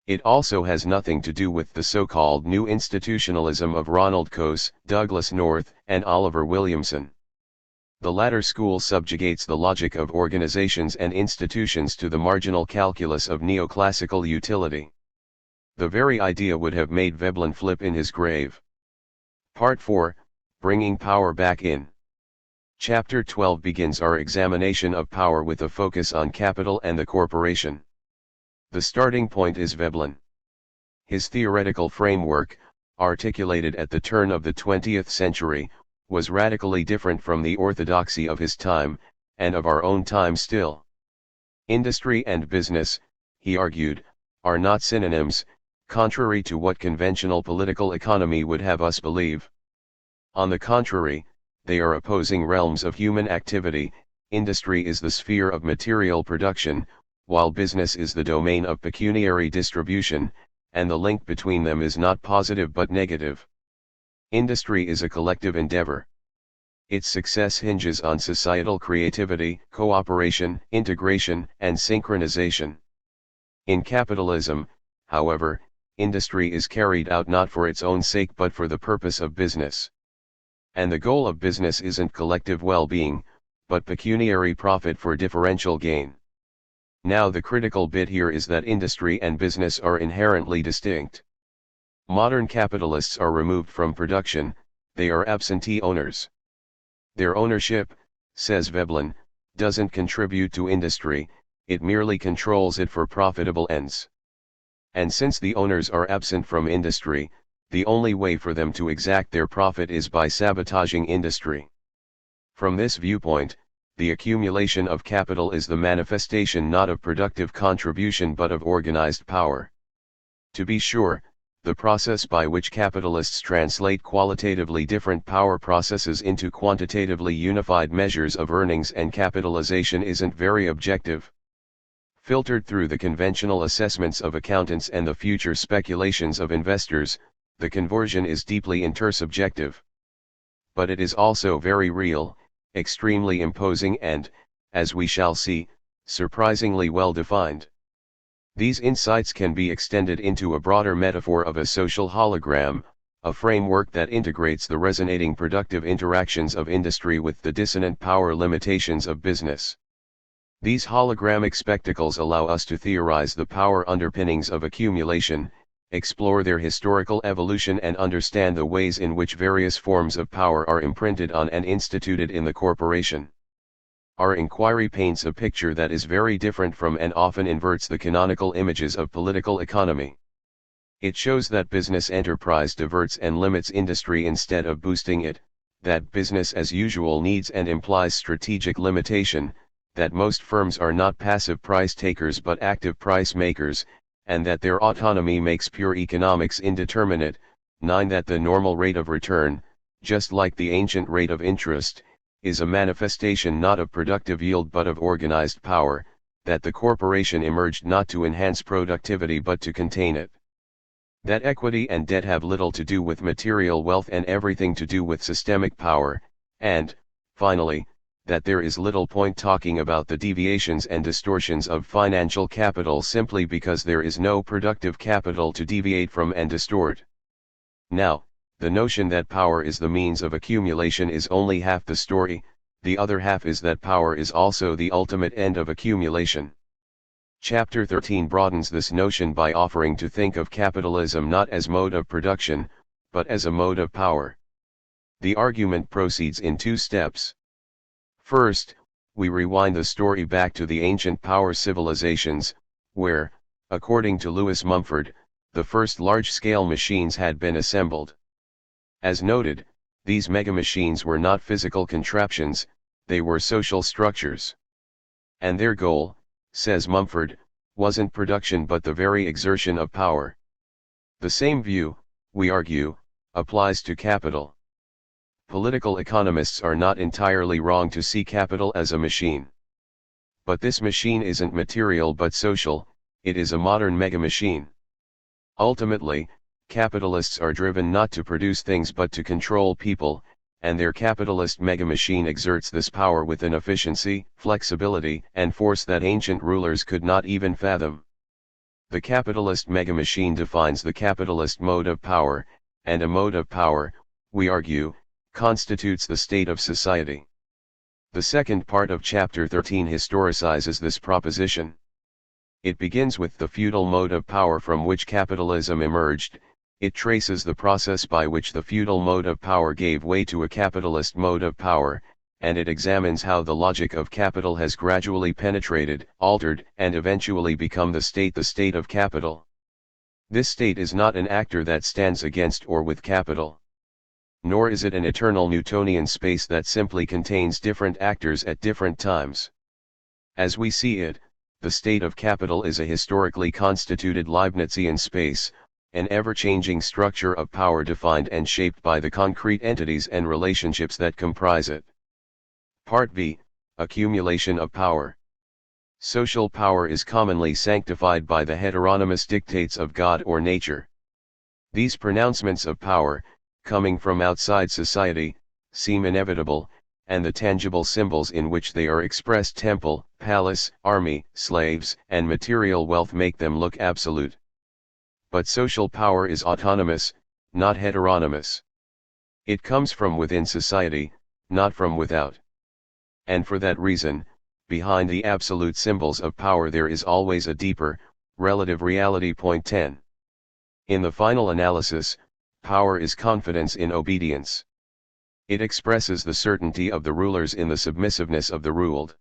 It also has nothing to do with the so-called new institutionalism of Ronald Coase, Douglas North, and Oliver Williamson. The latter school subjugates the logic of organizations and institutions to the marginal calculus of neoclassical utility. The very idea would have made Veblen flip in his grave. Part 4, Bringing Power Back In. Chapter 12 begins our examination of power with a focus on capital and the corporation. The starting point is Veblen. His theoretical framework, articulated at the turn of the 20th century, was radically different from the orthodoxy of his time, and of our own time still. Industry and business, he argued, are not synonyms, contrary to what conventional political economy would have us believe. On the contrary, they are opposing realms of human activity. Industry is the sphere of material production, while business is the domain of pecuniary distribution, and the link between them is not positive but negative. Industry is a collective endeavor. Its success hinges on societal creativity, cooperation, integration, and synchronization. In capitalism, however, industry is carried out not for its own sake but for the purpose of business. And the goal of business isn't collective well-being, but pecuniary profit for differential gain. Now the critical bit here is that industry and business are inherently distinct. Modern capitalists are removed from production, they are absentee owners. Their ownership, says Veblen, doesn't contribute to industry, it merely controls it for profitable ends. And since the owners are absent from industry, the only way for them to exact their profit is by sabotaging industry. From this viewpoint, the accumulation of capital is the manifestation not of productive contribution but of organized power. To be sure, the process by which capitalists translate qualitatively different power processes into quantitatively unified measures of earnings and capitalization isn't very objective. Filtered through the conventional assessments of accountants and the future speculations of investors, the conversion is deeply intersubjective. But it is also very real, extremely imposing and, as we shall see, surprisingly well defined. These insights can be extended into a broader metaphor of a social hologram, a framework that integrates the resonating productive interactions of industry with the dissonant power limitations of business. These hologrammic spectacles allow us to theorize the power underpinnings of accumulation, explore their historical evolution and understand the ways in which various forms of power are imprinted on and instituted in the corporation. Our inquiry paints a picture that is very different from and often inverts the canonical images of political economy. It shows that business enterprise diverts and limits industry instead of boosting it, that business as usual needs and implies strategic limitation, that most firms are not passive price takers but active price makers, and that their autonomy makes pure economics indeterminate. 9. That the normal rate of return, just like the ancient rate of interest, is a manifestation not of productive yield but of organized power, that the corporation emerged not to enhance productivity but to contain it. That equity and debt have little to do with material wealth and everything to do with systemic power, and, finally, that there is little point talking about the deviations and distortions of financial capital simply because there is no productive capital to deviate from and distort. Now, the notion that power is the means of accumulation is only half the story, the other half is that power is also the ultimate end of accumulation. Chapter 13 broadens this notion by offering to think of capitalism not as mode of production, but as a mode of power. The argument proceeds in two steps. First, we rewind the story back to the ancient power civilizations, where, according to Lewis Mumford, the first large-scale machines had been assembled. As noted, these megamachines were not physical contraptions, they were social structures. And their goal, says Mumford, wasn't production but the very exertion of power. The same view, we argue, applies to capital. Political economists are not entirely wrong to see capital as a machine. But this machine isn't material but social, it is a modern megamachine. Ultimately, capitalists are driven not to produce things but to control people, and their capitalist megamachine exerts this power with an efficiency, flexibility, and force that ancient rulers could not even fathom. The capitalist megamachine defines the capitalist mode of power, and a mode of power, we argue, constitutes the state of society. The second part of chapter 13 historicizes this proposition. It begins with the feudal mode of power from which capitalism emerged. It traces the process by which the feudal mode of power gave way to a capitalist mode of power, and it examines how the logic of capital has gradually penetrated, altered, and eventually become the state of capital. This state is not an actor that stands against or with capital. Nor is it an eternal Newtonian space that simply contains different actors at different times. As we see it, the state of capital is a historically constituted Leibnizian space, an ever-changing structure of power defined and shaped by the concrete entities and relationships that comprise it. Part B, Accumulation of Power. Social power is commonly sanctified by the heteronymous dictates of God or nature. These pronouncements of power, coming from outside society, seem inevitable, and the tangible symbols in which they are expressed, temple, palace, army, slaves, and material wealth, make them look absolute. But social power is autonomous, not heteronymous. It comes from within society, not from without. And for that reason, behind the absolute symbols of power there is always a deeper, relative reality. Point 10. In the final analysis, power is confidence in obedience. It expresses the certainty of the rulers in the submissiveness of the ruled.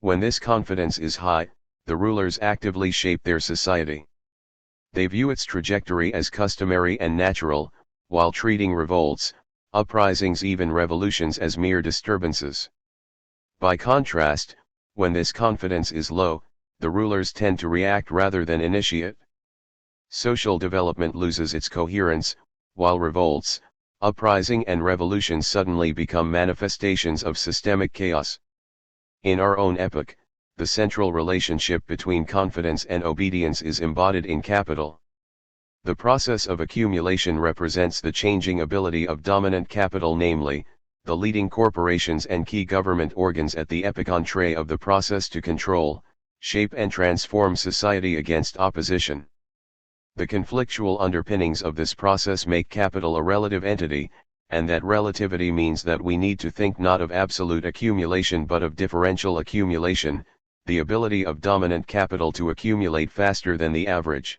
When this confidence is high, the rulers actively shape their society. They view its trajectory as customary and natural, while treating revolts, uprisings, even revolutions as mere disturbances. By contrast, when this confidence is low, the rulers tend to react rather than initiate. Social development loses its coherence, while revolts, uprising, and revolutions suddenly become manifestations of systemic chaos. In our own epoch, the central relationship between confidence and obedience is embodied in capital. The process of accumulation represents the changing ability of dominant capital, namely, the leading corporations and key government organs at the epicentre of the process, to control, shape, and transform society against opposition. The conflictual underpinnings of this process make capital a relative entity, and that relativity means that we need to think not of absolute accumulation but of differential accumulation, the ability of dominant capital to accumulate faster than the average.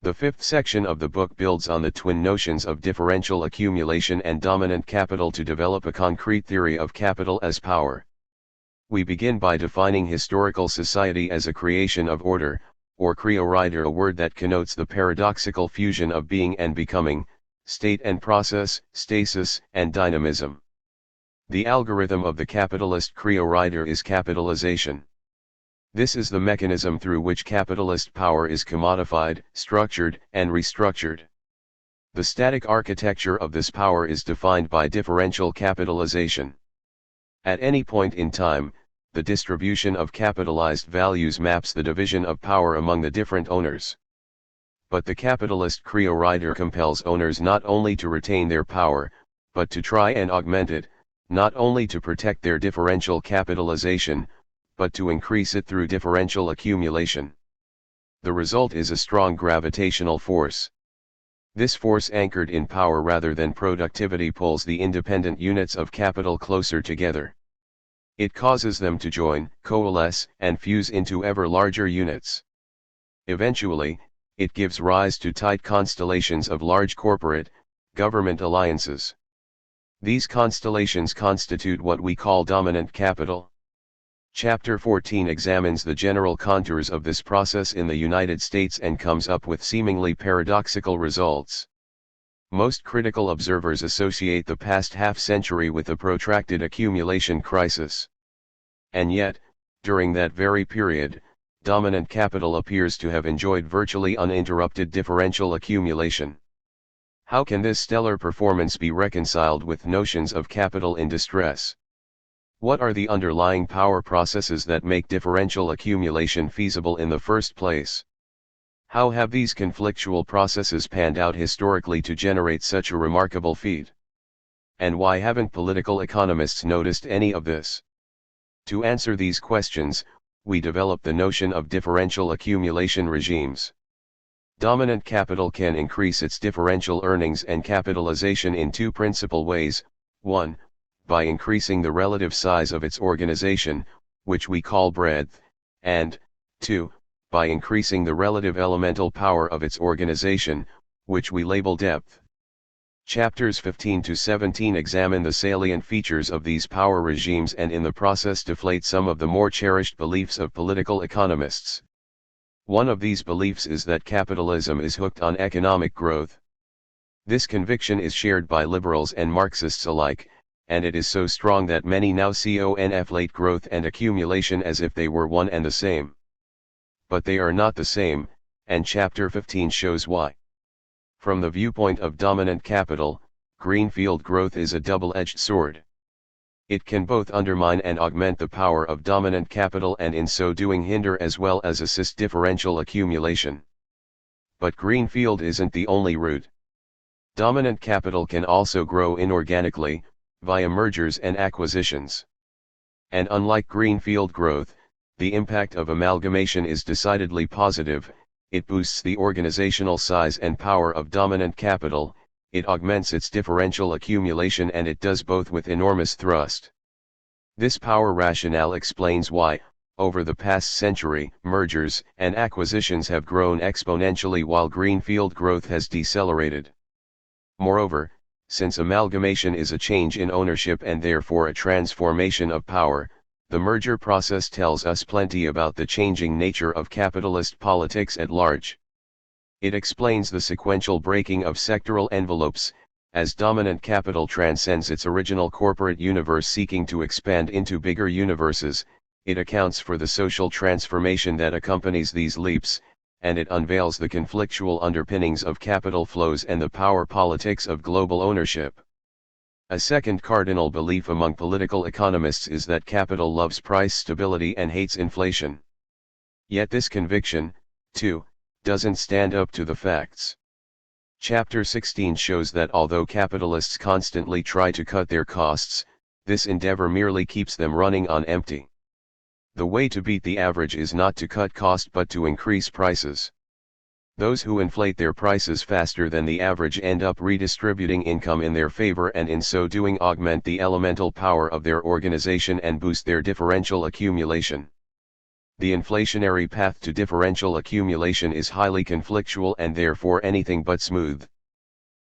The fifth section of the book builds on the twin notions of differential accumulation and dominant capital to develop a concrete theory of capital as power. We begin by defining historical society as a creation of order, or Kriya, a word that connotes the paradoxical fusion of being and becoming, state and process, stasis and dynamism. The algorithm of the capitalist Kriya is capitalization. This is the mechanism through which capitalist power is commodified, structured, and restructured. The static architecture of this power is defined by differential capitalization. At any point in time, the distribution of capitalized values maps the division of power among the different owners. But the capitalist Kriya compels owners not only to retain their power, but to try and augment it, not only to protect their differential capitalization, but to increase it through differential accumulation. The result is a strong gravitational force. This force anchored in power rather than productivity pulls the independent units of capital closer together. It causes them to join, coalesce, and fuse into ever larger units. Eventually, it gives rise to tight constellations of large corporate, government alliances. These constellations constitute what we call dominant capital. Chapter 14 examines the general contours of this process in the United States and comes up with seemingly paradoxical results. Most critical observers associate the past half-century with a protracted accumulation crisis. And yet, during that very period, dominant capital appears to have enjoyed virtually uninterrupted differential accumulation. How can this stellar performance be reconciled with notions of capital in distress? What are the underlying power processes that make differential accumulation feasible in the first place? How have these conflictual processes panned out historically to generate such a remarkable feat? And why haven't political economists noticed any of this? To answer these questions, we develop the notion of differential accumulation regimes. Dominant capital can increase its differential earnings and capitalization in two principal ways: 1, by increasing the relative size of its organization, which we call breadth, and 2, by increasing the relative elemental power of its organization, which we label depth. Chapters 15 to 17 examine the salient features of these power regimes and in the process deflate some of the more cherished beliefs of political economists. One of these beliefs is that capitalism is hooked on economic growth. This conviction is shared by liberals and Marxists alike, and it is so strong that many now conflate growth and accumulation as if they were one and the same. But they are not the same, and Chapter 15 shows why. From the viewpoint of dominant capital, greenfield growth is a double-edged sword. It can both undermine and augment the power of dominant capital and in so doing hinder as well as assist differential accumulation. But greenfield isn't the only route. Dominant capital can also grow inorganically, via mergers and acquisitions. And unlike greenfield growth, the impact of amalgamation is decidedly positive. It boosts the organizational size and power of dominant capital, it augments its differential accumulation, and it does both with enormous thrust. This power rationale explains why, over the past century, mergers and acquisitions have grown exponentially while greenfield growth has decelerated. Moreover, since amalgamation is a change in ownership and therefore a transformation of power, the merger process tells us plenty about the changing nature of capitalist politics at large. It explains the sequential breaking of sectoral envelopes, as dominant capital transcends its original corporate universe seeking to expand into bigger universes. It accounts for the social transformation that accompanies these leaps, and it unveils the conflictual underpinnings of capital flows and the power politics of global ownership. A second cardinal belief among political economists is that capital loves price stability and hates inflation. Yet this conviction, too, doesn't stand up to the facts. Chapter 16 shows that although capitalists constantly try to cut their costs, this endeavor merely keeps them running on empty. The way to beat the average is not to cut cost but to increase prices. Those who inflate their prices faster than the average end up redistributing income in their favor and in so doing augment the elemental power of their organization and boost their differential accumulation. The inflationary path to differential accumulation is highly conflictual and therefore anything but smooth.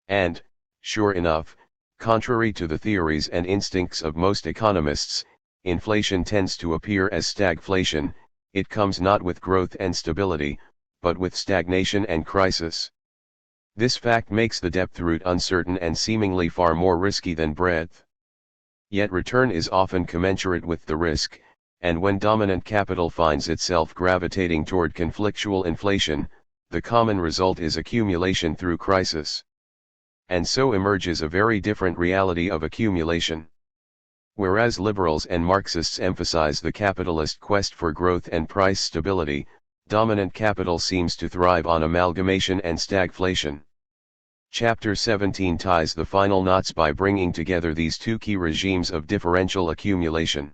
And, sure enough, contrary to the theories and instincts of most economists, inflation tends to appear as stagflation. It comes not with growth and stability, but with stagnation and crisis. This fact makes the depth route uncertain and seemingly far more risky than breadth. Yet return is often commensurate with the risk, and when dominant capital finds itself gravitating toward conflictual inflation, the common result is accumulation through crisis. And so emerges a very different reality of accumulation. Whereas liberals and Marxists emphasize the capitalist quest for growth and price stability, dominant capital seems to thrive on amalgamation and stagflation. Chapter 17 ties the final knots by bringing together these two key regimes of differential accumulation.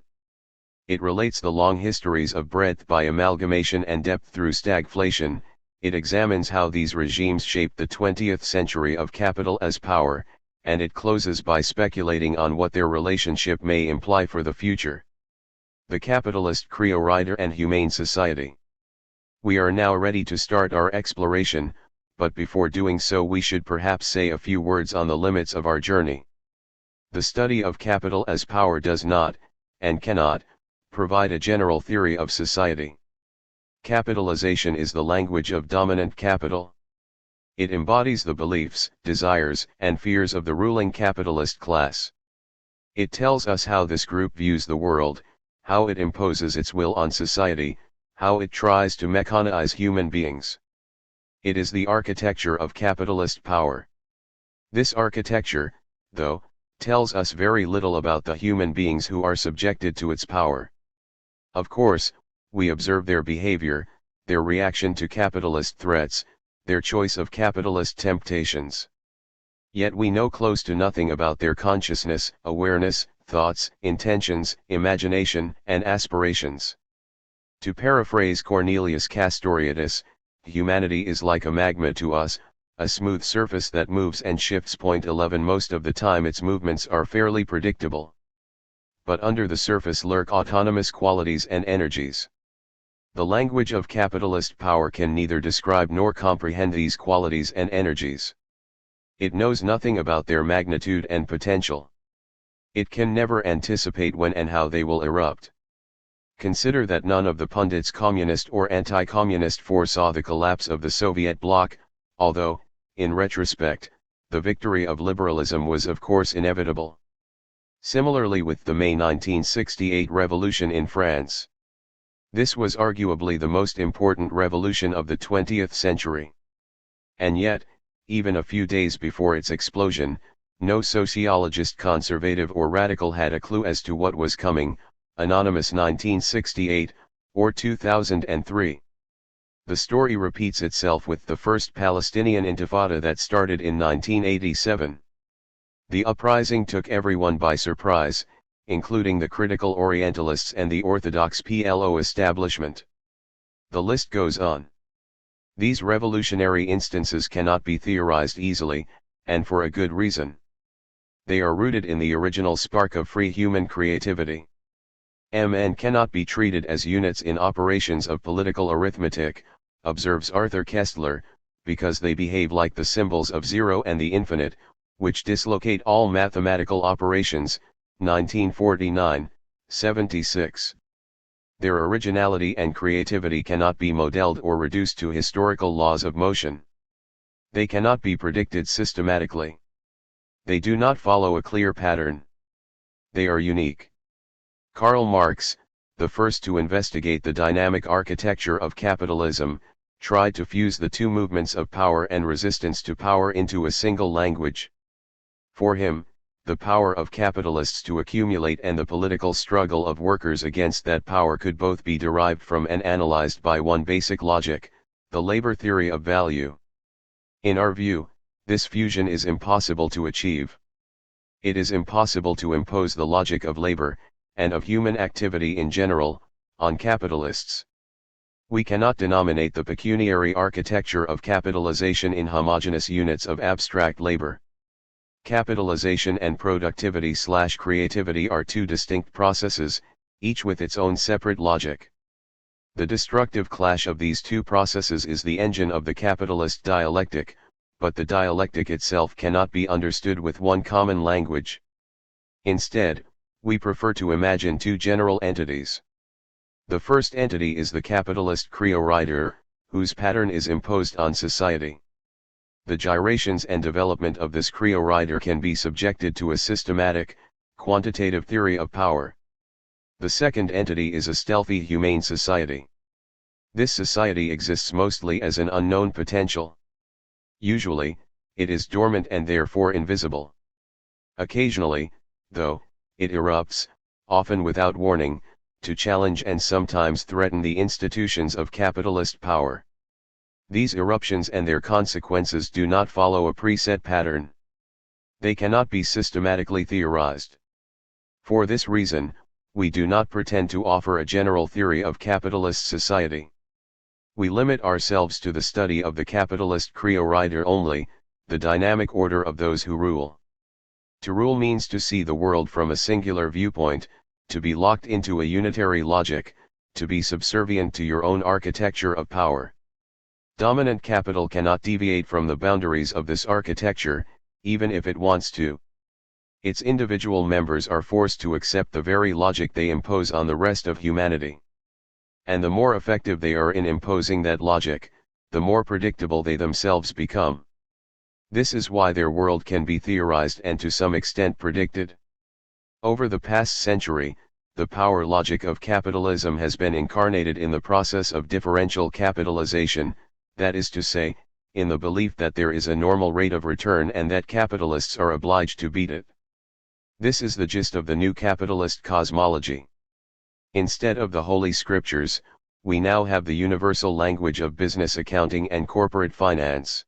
It relates the long histories of breadth by amalgamation and depth through stagflation. It examines how these regimes shaped the 20th century of capital as power, and it closes by speculating on what their relationship may imply for the future. The capitalist Creorider and humane society. We are now ready to start our exploration, but before doing so we should perhaps say a few words on the limits of our journey. The study of capital as power does not, and cannot, provide a general theory of society. Capitalization is the language of dominant capital. It embodies the beliefs, desires, and fears of the ruling capitalist class. It tells us how this group views the world, how it imposes its will on society, how it tries to mechanize human beings. It is the architecture of capitalist power. This architecture, though, tells us very little about the human beings who are subjected to its power. Of course, we observe their behavior, their reaction to capitalist threats, their choice of capitalist temptations. Yet we know close to nothing about their consciousness, awareness, thoughts, intentions, imagination, and aspirations. To paraphrase Cornelius Castoriadis, humanity is like a magma to us, a smooth surface that moves and shifts. 11 Most of the time its movements are fairly predictable. But under the surface lurk autonomous qualities and energies. The language of capitalist power can neither describe nor comprehend these qualities and energies. It knows nothing about their magnitude and potential. It can never anticipate when and how they will erupt. Consider that none of the pundits, communist or anti-communist, foresaw the collapse of the Soviet bloc, although, in retrospect, the victory of liberalism was of course inevitable. Similarly with the May 1968 revolution in France. This was arguably the most important revolution of the 20th century. And yet, even a few days before its explosion, no sociologist, conservative or radical had a clue as to what was coming, Anonymous 1968, or 2003. The story repeats itself with the first Palestinian Intifada that started in 1987. The uprising took everyone by surprise, including the critical Orientalists and the Orthodox PLO establishment. The list goes on. These revolutionary instances cannot be theorized easily, and for a good reason. They are rooted in the original spark of free human creativity. MN cannot be treated as units in operations of political arithmetic, observes Arthur Koestler, because they behave like the symbols of zero and the infinite, which dislocate all mathematical operations. 1949, 76. Their originality and creativity cannot be modeled or reduced to historical laws of motion. They cannot be predicted systematically. They do not follow a clear pattern. They are unique. Karl Marx, the first to investigate the dynamic architecture of capitalism, tried to fuse the two movements of power and resistance to power into a single language. For him, the power of capitalists to accumulate and the political struggle of workers against that power could both be derived from and analyzed by one basic logic, the labor theory of value. In our view, this fusion is impossible to achieve. It is impossible to impose the logic of labor, and of human activity in general, on capitalists. We cannot denominate the pecuniary architecture of capitalization in homogeneous units of abstract labor. Capitalization and productivity/creativity are two distinct processes, each with its own separate logic. The destructive clash of these two processes is the engine of the capitalist dialectic, but the dialectic itself cannot be understood with one common language. Instead, we prefer to imagine two general entities. The first entity is the capitalist Creorider, whose pattern is imposed on society. The gyrations and development of this creo-rider can be subjected to a systematic, quantitative theory of power. The second entity is a stealthy humane society. This society exists mostly as an unknown potential. Usually, it is dormant and therefore invisible. Occasionally, though, it erupts, often without warning, to challenge and sometimes threaten the institutions of capitalist power. These eruptions and their consequences do not follow a preset pattern. They cannot be systematically theorized. For this reason, we do not pretend to offer a general theory of capitalist society. We limit ourselves to the study of the capitalist creo-rider only, the dynamic order of those who rule. To rule means to see the world from a singular viewpoint, to be locked into a unitary logic, to be subservient to your own architecture of power. Dominant capital cannot deviate from the boundaries of this architecture, even if it wants to. Its individual members are forced to accept the very logic they impose on the rest of humanity. And the more effective they are in imposing that logic, the more predictable they themselves become. This is why their world can be theorized and to some extent predicted. Over the past century, the power logic of capitalism has been incarnated in the process of differential capitalization, that is to say, in the belief that there is a normal rate of return and that capitalists are obliged to beat it. This is the gist of the new capitalist cosmology. Instead of the Holy Scriptures, we now have the universal language of business accounting and corporate finance.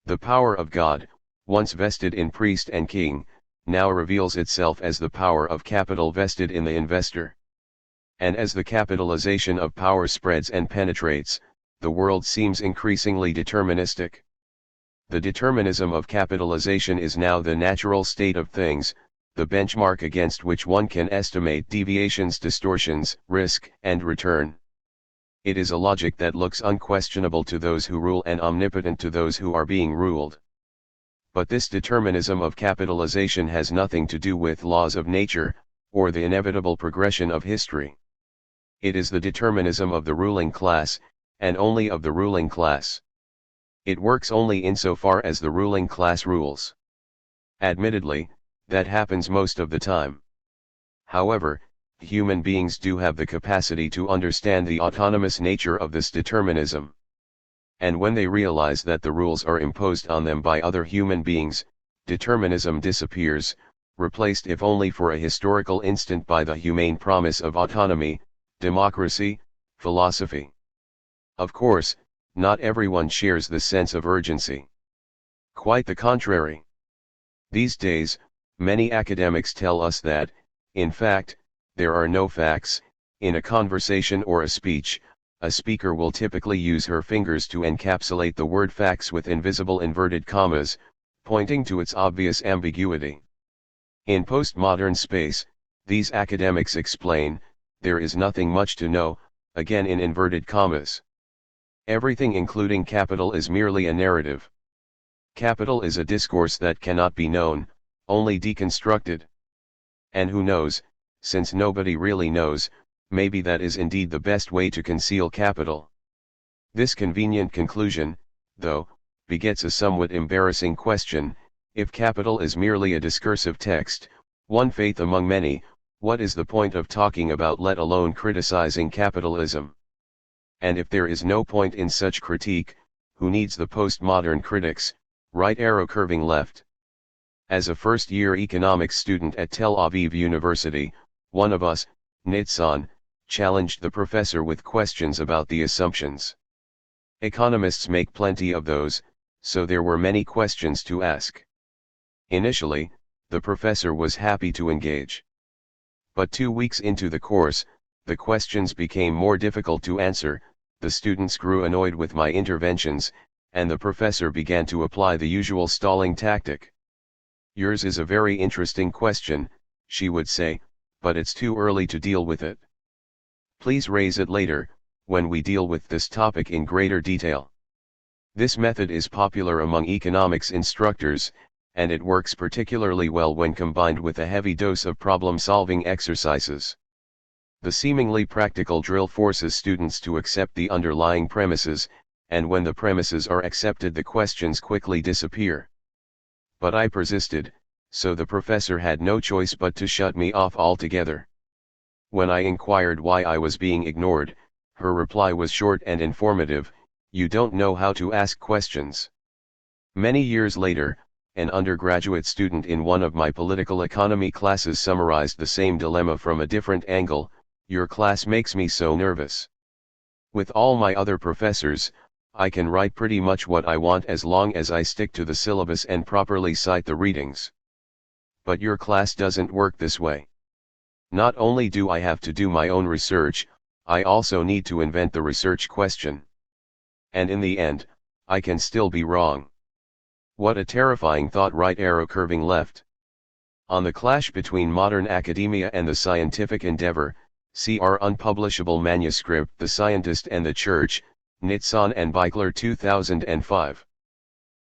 The power of God, once vested in priest and king, now reveals itself as the power of capital vested in the investor. And as the capitalization of power spreads and penetrates, the world seems increasingly deterministic. The determinism of capitalization is now the natural state of things, the benchmark against which one can estimate deviations, distortions, risk, and return. It is a logic that looks unquestionable to those who rule and omnipotent to those who are being ruled. But this determinism of capitalization has nothing to do with laws of nature, or the inevitable progression of history. It is the determinism of the ruling class, and only of the ruling class. It works only insofar as the ruling class rules. Admittedly, that happens most of the time. However, human beings do have the capacity to understand the autonomous nature of this determinism. And when they realize that the rules are imposed on them by other human beings, determinism disappears, replaced if only for a historical instant by the humane promise of autonomy, democracy, philosophy. Of course, not everyone shares this sense of urgency. Quite the contrary. These days, many academics tell us that, in fact, there are no facts. In a conversation or a speech, a speaker will typically use her fingers to encapsulate the word facts with invisible inverted commas, pointing to its obvious ambiguity. In postmodern space, these academics explain, there is nothing much to know, again in inverted commas. Everything including capital is merely a narrative. Capital is a discourse that cannot be known, only deconstructed. And who knows, since nobody really knows, maybe that is indeed the best way to conceal capital. This convenient conclusion, though, begets a somewhat embarrassing question: if capital is merely a discursive text, one faith among many, what is the point of talking about, let alone criticizing capitalism? And if there is no point in such critique, who needs the postmodern critics? Right arrow curving left. As a first-year economics student at Tel Aviv University, one of us, Nitzan, challenged the professor with questions about the assumptions. Economists make plenty of those, so there were many questions to ask. Initially, the professor was happy to engage. But 2 weeks into the course, the questions became more difficult to answer, the students grew annoyed with my interventions, and the professor began to apply the usual stalling tactic. "Yours is a very interesting question," she would say, "but it's too early to deal with it. Please raise it later, when we deal with this topic in greater detail." This method is popular among economics instructors, and it works particularly well when combined with a heavy dose of problem-solving exercises. The seemingly practical drill forces students to accept the underlying premises, and when the premises are accepted the questions quickly disappear. But I persisted, so the professor had no choice but to shut me off altogether. When I inquired why I was being ignored, her reply was short and informative: "You don't know how to ask questions." Many years later, an undergraduate student in one of my political economy classes summarized the same dilemma from a different angle: "Your class makes me so nervous. With all my other professors, I can write pretty much what I want as long as I stick to the syllabus and properly cite the readings. But your class doesn't work this way. Not only do I have to do my own research, I also need to invent the research question. And in the end, I can still be wrong." What a terrifying thought! Right arrow curving left. On the clash between modern academia and the scientific endeavor, see our unpublishable manuscript The Scientist and the Church, Nitzan and Bichler 2005.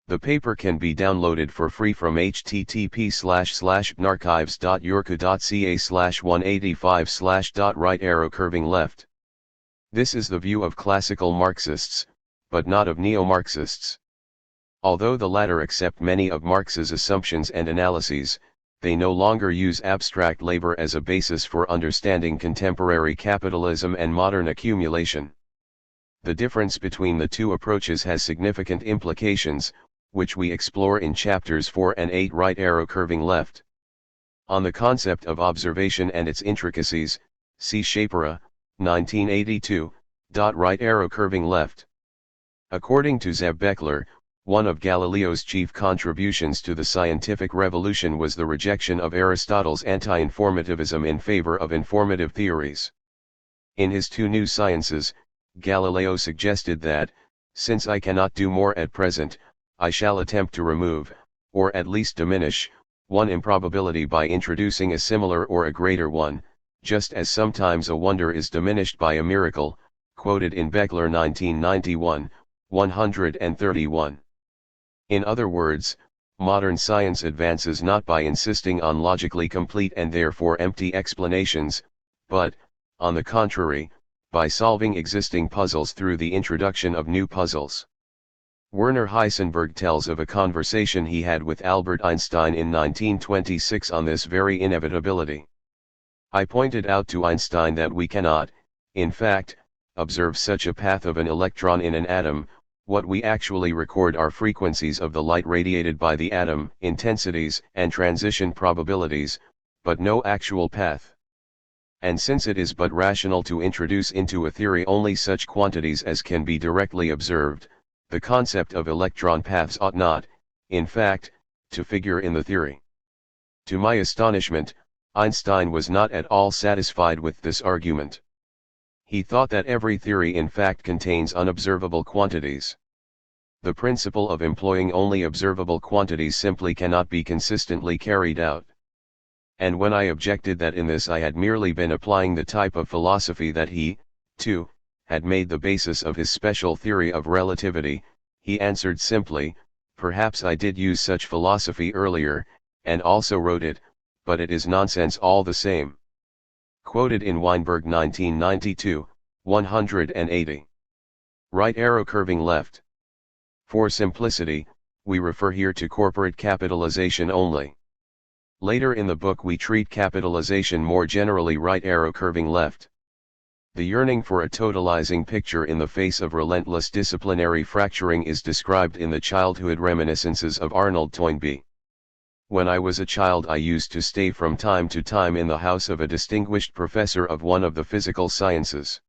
The paper can be downloaded for free from http://narchives.yorka.ca/185/ right arrow curving left. This is the view of classical Marxists, but not of neo-Marxists. Although the latter accept many of Marx's assumptions and analyses, they no longer use abstract labor as a basis for understanding contemporary capitalism and modern accumulation. The difference between the two approaches has significant implications, which we explore in chapters 4 and 8 right arrow curving left. On the concept of observation and its intricacies, see Shapira, 1982, right arrow curving left. According to Zeb Bichler, one of Galileo's chief contributions to the scientific revolution was the rejection of Aristotle's anti-informativism in favor of informative theories. In his two new sciences, Galileo suggested that, since I cannot do more at present, I shall attempt to remove, or at least diminish, one improbability by introducing a similar or a greater one, just as sometimes a wonder is diminished by a miracle, quoted in Bichler 1991, 131. In other words, modern science advances not by insisting on logically complete and therefore empty explanations, but, on the contrary, by solving existing puzzles through the introduction of new puzzles. Werner Heisenberg tells of a conversation he had with Albert Einstein in 1926 on this very inevitability. I pointed out to Einstein that we cannot, in fact, observe such a path of an electron in an atom. What we actually record are frequencies of the light radiated by the atom, intensities and transition probabilities, but no actual path. And since it is but rational to introduce into a theory only such quantities as can be directly observed, the concept of electron paths ought not, in fact, to figure in the theory. To my astonishment, Einstein was not at all satisfied with this argument. He thought that every theory in fact contains unobservable quantities. The principle of employing only observable quantities simply cannot be consistently carried out. And when I objected that in this I had merely been applying the type of philosophy that he, too, had made the basis of his special theory of relativity, he answered simply, "Perhaps I did use such philosophy earlier, and also wrote it, but it is nonsense all the same." Quoted in Weinberg 1992, 180. Right arrow curving left. For simplicity, we refer here to corporate capitalization only. Later in the book we treat capitalization more generally. Right arrow curving left. The yearning for a totalizing picture in the face of relentless disciplinary fracturing is described in the childhood reminiscences of Arnold Toynbee. When I was a child I used to stay from time to time in the house of a distinguished professor of one of the physical sciences.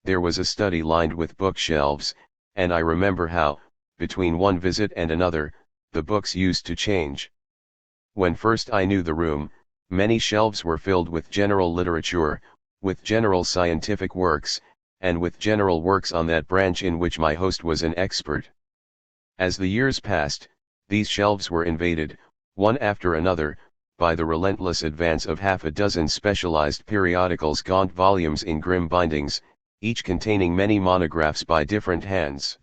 There was a study lined with bookshelves, and I remember how, between one visit and another, the books used to change. When first I knew the room, many shelves were filled with general literature, with general scientific works, and with general works on that branch in which my host was an expert. As the years passed, these shelves were invaded, one after another, by the relentless advance of half a dozen specialized periodicals, gaunt volumes in grim bindings, each containing many monographs by different hands.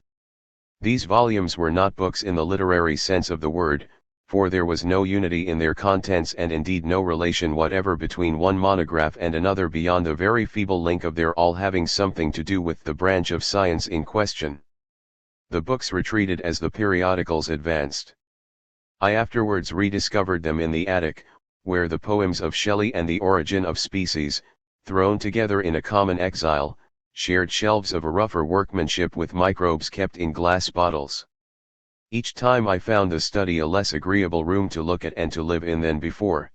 These volumes were not books in the literary sense of the word, for there was no unity in their contents and indeed no relation whatever between one monograph and another beyond the very feeble link of their all having something to do with the branch of science in question. The books retreated as the periodicals advanced. I afterwards rediscovered them in the attic, where the poems of Shelley and The Origin of Species, thrown together in a common exile, shared shelves of a rougher workmanship with microbes kept in glass bottles. Each time I found the study a less agreeable room to look at and to live in than before.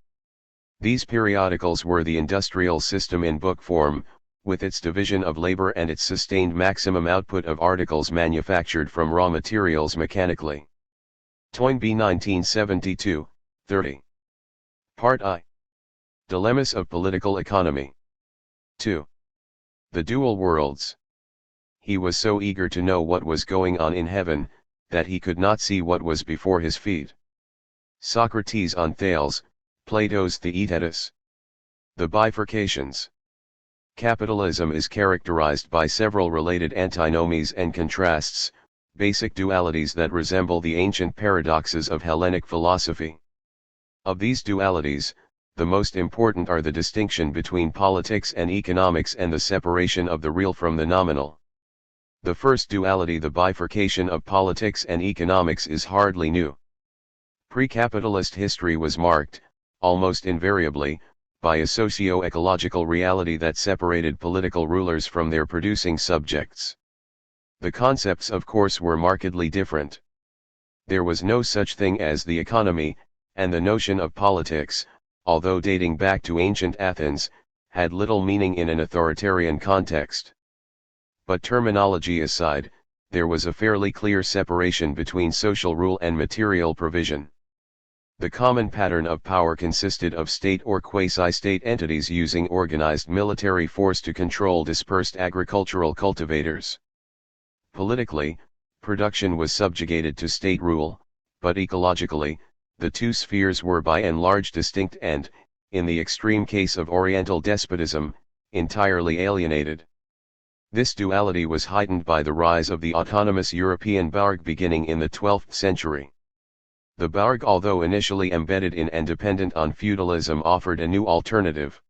These periodicals were the industrial system in book form, with its division of labor and its sustained maximum output of articles manufactured from raw materials mechanically. Toynbee 1972, 30. Part I. Dilemmas of Political Economy. 2. The Dual Worlds. He was so eager to know what was going on in heaven, that he could not see what was before his feet. Socrates on Thales, Plato's Theaetetus. The bifurcations. Capitalism is characterized by several related antinomies and contrasts, basic dualities that resemble the ancient paradoxes of Hellenic philosophy. Of these dualities, the most important are the distinction between politics and economics and the separation of the real from the nominal. The first duality, the bifurcation of politics and economics, is hardly new. Pre-capitalist history was marked, almost invariably, by a socio-ecological reality that separated political rulers from their producing subjects. The concepts, of course, were markedly different. There was no such thing as the economy, and the notion of politics, although dating back to ancient Athens, had little meaning in an authoritarian context. But terminology aside, there was a fairly clear separation between social rule and material provision. The common pattern of power consisted of state or quasi-state entities using organized military force to control dispersed agricultural cultivators. Politically, production was subjugated to state rule, but ecologically, the two spheres were by and large distinct and, in the extreme case of Oriental despotism, entirely alienated. This duality was heightened by the rise of the autonomous European Bürg beginning in the 12th century. The Bürg, although initially embedded in and dependent on feudalism, offered a new alternative.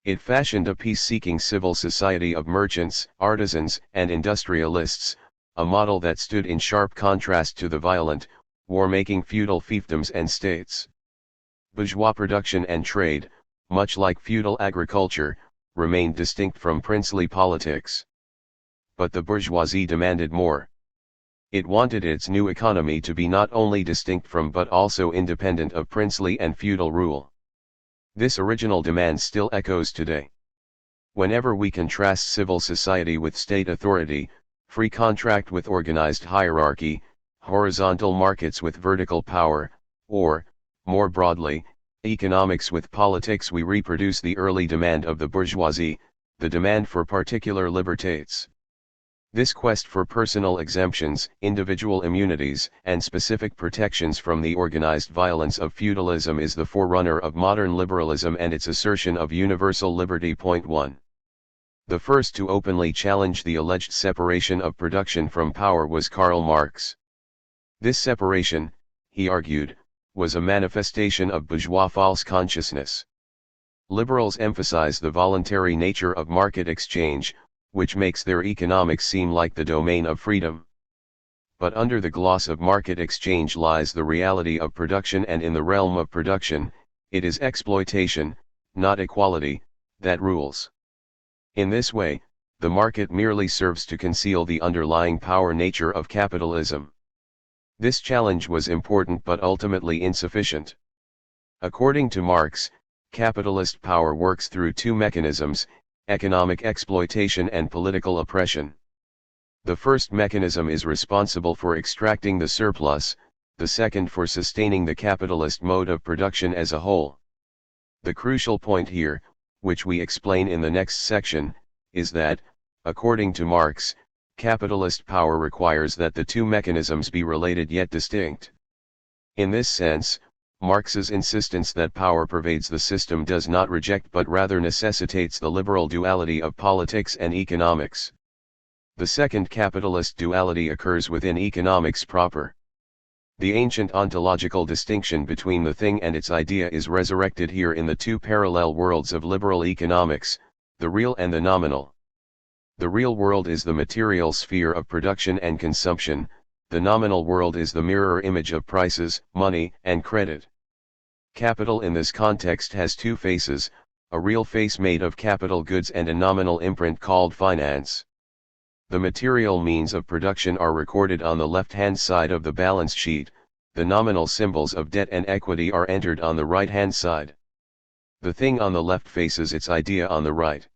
It fashioned a peace-seeking civil society of merchants, artisans, and industrialists, a model that stood in sharp contrast to the violent, war-making feudal fiefdoms and states. Bourgeois production and trade, much like feudal agriculture, remained distinct from princely politics. But the bourgeoisie demanded more. It wanted its new economy to be not only distinct from but also independent of princely and feudal rule. This original demand still echoes today. Whenever we contrast civil society with state authority, free contract with organized hierarchy, horizontal markets with vertical power, or, more broadly, economics with politics, we reproduce the early demand of the bourgeoisie, the demand for particular libertates. This quest for personal exemptions, individual immunities, and specific protections from the organized violence of feudalism is the forerunner of modern liberalism and its assertion of universal liberty. 1. The first to openly challenge the alleged separation of production from power was Karl Marx. This separation, he argued, was a manifestation of bourgeois false consciousness. Liberals emphasize the voluntary nature of market exchange, which makes their economics seem like the domain of freedom. But under the gloss of market exchange lies the reality of production, and in the realm of production, it is exploitation, not equality, that rules. In this way, the market merely serves to conceal the underlying power nature of capitalism. This challenge was important but ultimately insufficient. According to Marx, capitalist power works through two mechanisms: economic exploitation and political oppression. The first mechanism is responsible for extracting the surplus, the second for sustaining the capitalist mode of production as a whole. The crucial point here, which we explain in the next section, is that, according to Marx, capitalist power requires that the two mechanisms be related yet distinct. In this sense, Marx's insistence that power pervades the system does not reject but rather necessitates the liberal duality of politics and economics. The second capitalist duality occurs within economics proper. The ancient ontological distinction between the thing and its idea is resurrected here in the two parallel worlds of liberal economics, the real and the nominal. The real world is the material sphere of production and consumption, the nominal world is the mirror image of prices, money, and credit. Capital in this context has two faces, a real face made of capital goods and a nominal imprint called finance. The material means of production are recorded on the left-hand side of the balance sheet, the nominal symbols of debt and equity are entered on the right-hand side. The thing on the left faces its idea on the right.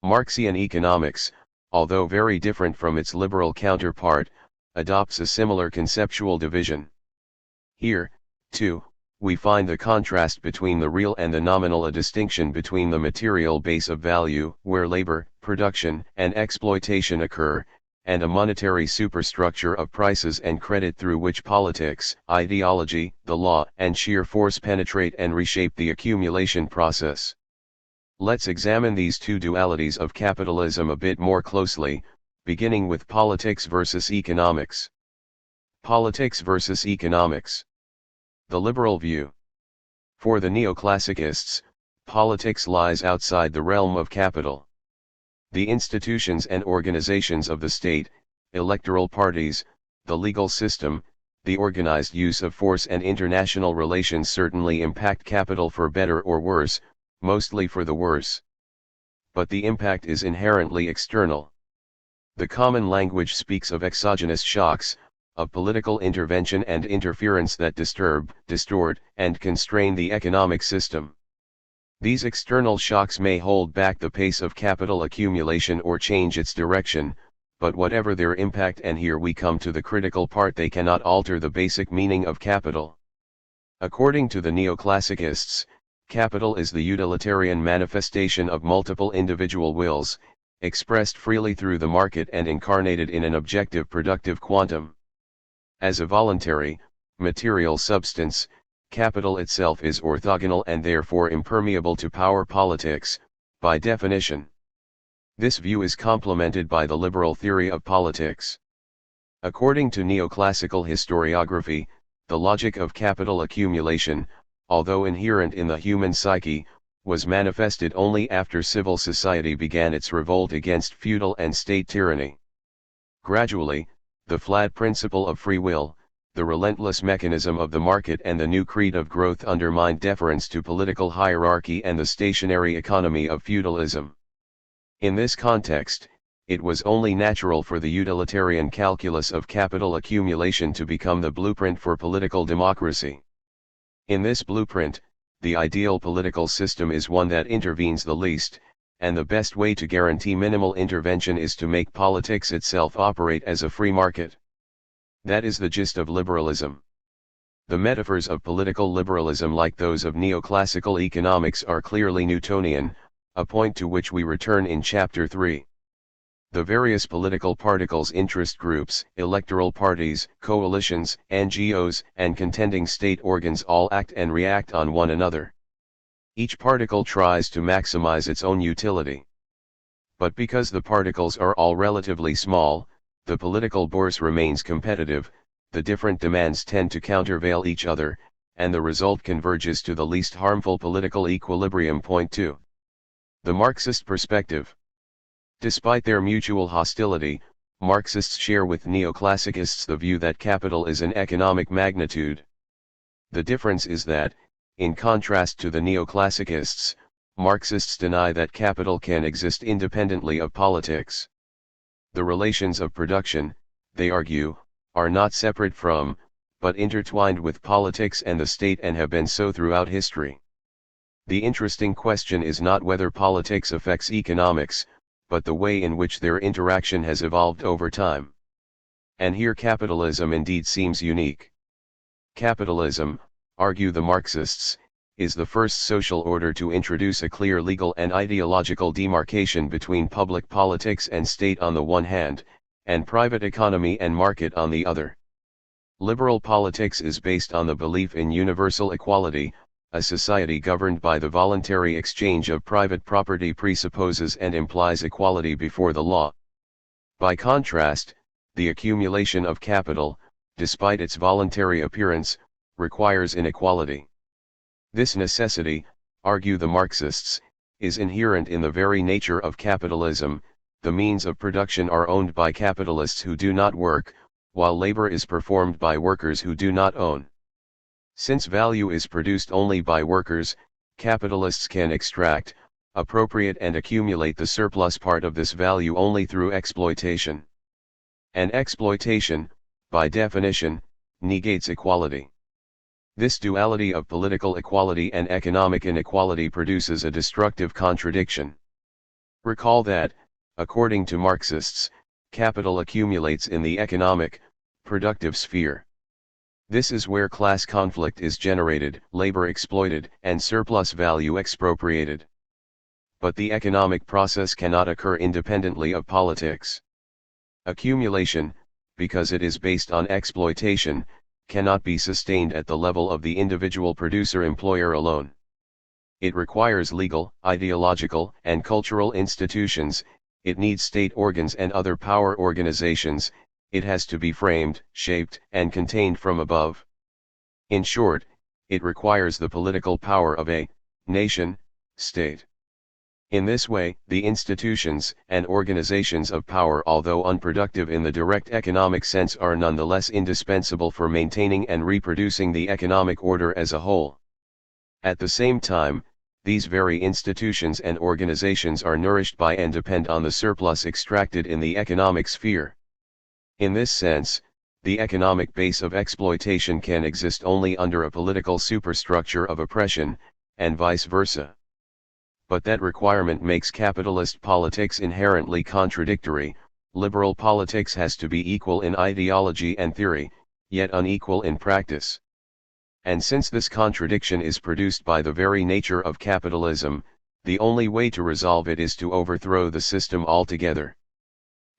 Marxian economics, although very different from its liberal counterpart, adopts a similar conceptual division. Here, too, we find the contrast between the real and the nominal, a distinction between the material base of value, where labor, production, and exploitation occur, and a monetary superstructure of prices and credit through which politics, ideology, the law, and sheer force penetrate and reshape the accumulation process. Let's examine these two dualities of capitalism a bit more closely, beginning with politics versus economics. Politics versus economics. The liberal view. For the neoclassicists, politics lies outside the realm of capital. The institutions and organizations of the state, electoral parties, the legal system, the organized use of force and international relations certainly impact capital for better or worse, mostly for the worse. But the impact is inherently external. The common language speaks of exogenous shocks, of political intervention and interference that disturb, distort, and constrain the economic system. These external shocks may hold back the pace of capital accumulation or change its direction, but whatever their impact, and here we come to the critical part, they cannot alter the basic meaning of capital. According to the neoclassicists, capital is the utilitarian manifestation of multiple individual wills, expressed freely through the market and incarnated in an objective productive quantum. As a voluntary, material substance, capital itself is orthogonal and therefore impermeable to power politics, by definition. This view is complemented by the liberal theory of politics. According to neoclassical historiography, the logic of capital accumulation, although inherent in the human psyche, was manifested only after civil society began its revolt against feudal and state tyranny. Gradually, the flat principle of free will, the relentless mechanism of the market and the new creed of growth undermined deference to political hierarchy and the stationary economy of feudalism. In this context, it was only natural for the utilitarian calculus of capital accumulation to become the blueprint for political democracy. In this blueprint, the ideal political system is one that intervenes the least, and the best way to guarantee minimal intervention is to make politics itself operate as a free market. That is the gist of liberalism. The metaphors of political liberalism, like those of neoclassical economics, are clearly Newtonian, a point to which we return in Chapter 3. The various political particles, interest groups, electoral parties, coalitions, NGOs, and contending state organs all act and react on one another. Each particle tries to maximize its own utility. But because the particles are all relatively small, the political bourse remains competitive, the different demands tend to countervail each other, and the result converges to the least harmful political equilibrium point 2. The Marxist perspective. Despite their mutual hostility, Marxists share with neoclassicists the view that capital is an economic magnitude. The difference is that, in contrast to the neoclassicists, Marxists deny that capital can exist independently of politics. The relations of production, they argue, are not separate from, but intertwined with politics and the state, and have been so throughout history. The interesting question is not whether politics affects economics, but the way in which their interaction has evolved over time. And here capitalism indeed seems unique. Capitalism, argue the Marxists, is the first social order to introduce a clear legal and ideological demarcation between public politics and state on the one hand, and private economy and market on the other. Liberal politics is based on the belief in universal equality. A society governed by the voluntary exchange of private property presupposes and implies equality before the law. By contrast, the accumulation of capital, despite its voluntary appearance, requires inequality. This necessity, argue the Marxists, is inherent in the very nature of capitalism. The means of production are owned by capitalists who do not work, while labor is performed by workers who do not own. Since value is produced only by workers, capitalists can extract, appropriate and accumulate the surplus part of this value only through exploitation. And exploitation, by definition, negates equality. This duality of political equality and economic inequality produces a destructive contradiction. Recall that, according to Marxists, capital accumulates in the economic, productive sphere. This is where class conflict is generated, labor exploited, and surplus value expropriated. But the economic process cannot occur independently of politics. Accumulation, because it is based on exploitation, cannot be sustained at the level of the individual producer-employer alone. It requires legal, ideological, and cultural institutions. It needs state organs and other power organizations. It has to be framed, shaped, and contained from above. In short, it requires the political power of a nation, state. In this way, the institutions and organizations of power, although unproductive in the direct economic sense, are nonetheless indispensable for maintaining and reproducing the economic order as a whole. At the same time, these very institutions and organizations are nourished by and depend on the surplus extracted in the economic sphere. In this sense, the economic base of exploitation can exist only under a political superstructure of oppression, and vice versa. But that requirement makes capitalist politics inherently contradictory. Liberal politics has to be equal in ideology and theory, yet unequal in practice. And since this contradiction is produced by the very nature of capitalism, the only way to resolve it is to overthrow the system altogether.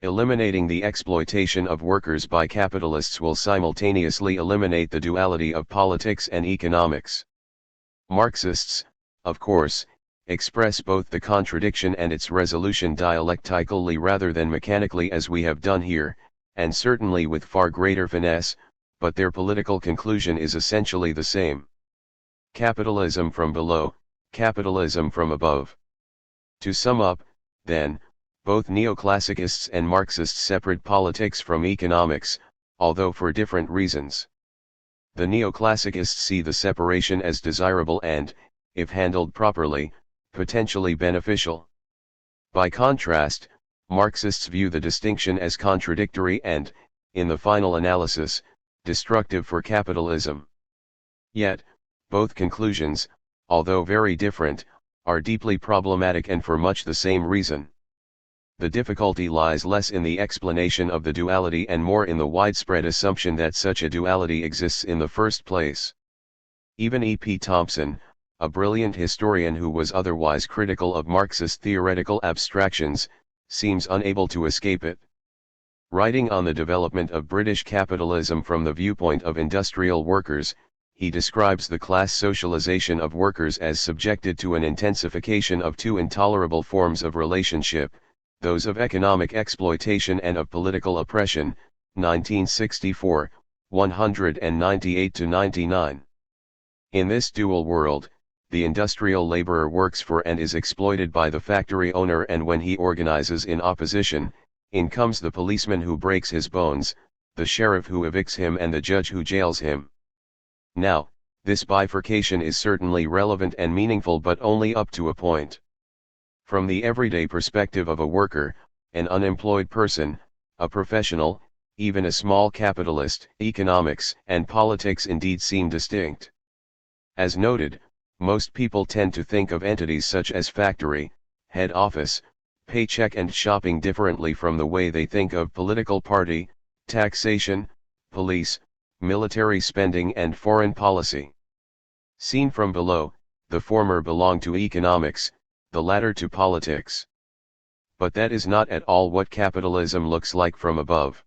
Eliminating the exploitation of workers by capitalists will simultaneously eliminate the duality of politics and economics. Marxists, of course, express both the contradiction and its resolution dialectically rather than mechanically as we have done here, and certainly with far greater finesse, but their political conclusion is essentially the same. Capitalism from below, capitalism from above. To sum up, then, both neoclassicists and Marxists separate politics from economics, although for different reasons. The neoclassicists see the separation as desirable and, if handled properly, potentially beneficial. By contrast, Marxists view the distinction as contradictory and, in the final analysis, destructive for capitalism. Yet, both conclusions, although very different, are deeply problematic and for much the same reason. The difficulty lies less in the explanation of the duality and more in the widespread assumption that such a duality exists in the first place. Even E.P. Thompson, a brilliant historian who was otherwise critical of Marxist theoretical abstractions, seems unable to escape it. Writing on the development of British capitalism from the viewpoint of industrial workers, he describes the class socialization of workers as subjected to an intensification of two intolerable forms of relationship, those of economic exploitation and of political oppression, 1964, 198-99. In this dual world, the industrial laborer works for and is exploited by the factory owner, and when he organizes in opposition, in comes the policeman who breaks his bones, the sheriff who evicts him, and the judge who jails him. Now, this bifurcation is certainly relevant and meaningful, but only up to a point. From the everyday perspective of a worker, an unemployed person, a professional, even a small capitalist, economics and politics indeed seem distinct. As noted, most people tend to think of entities such as factory, head office, paycheck and shopping differently from the way they think of political party, taxation, police, military spending and foreign policy. Seen from below, the former belong to economics, the latter to politics. But that is not at all what capitalism looks like from above.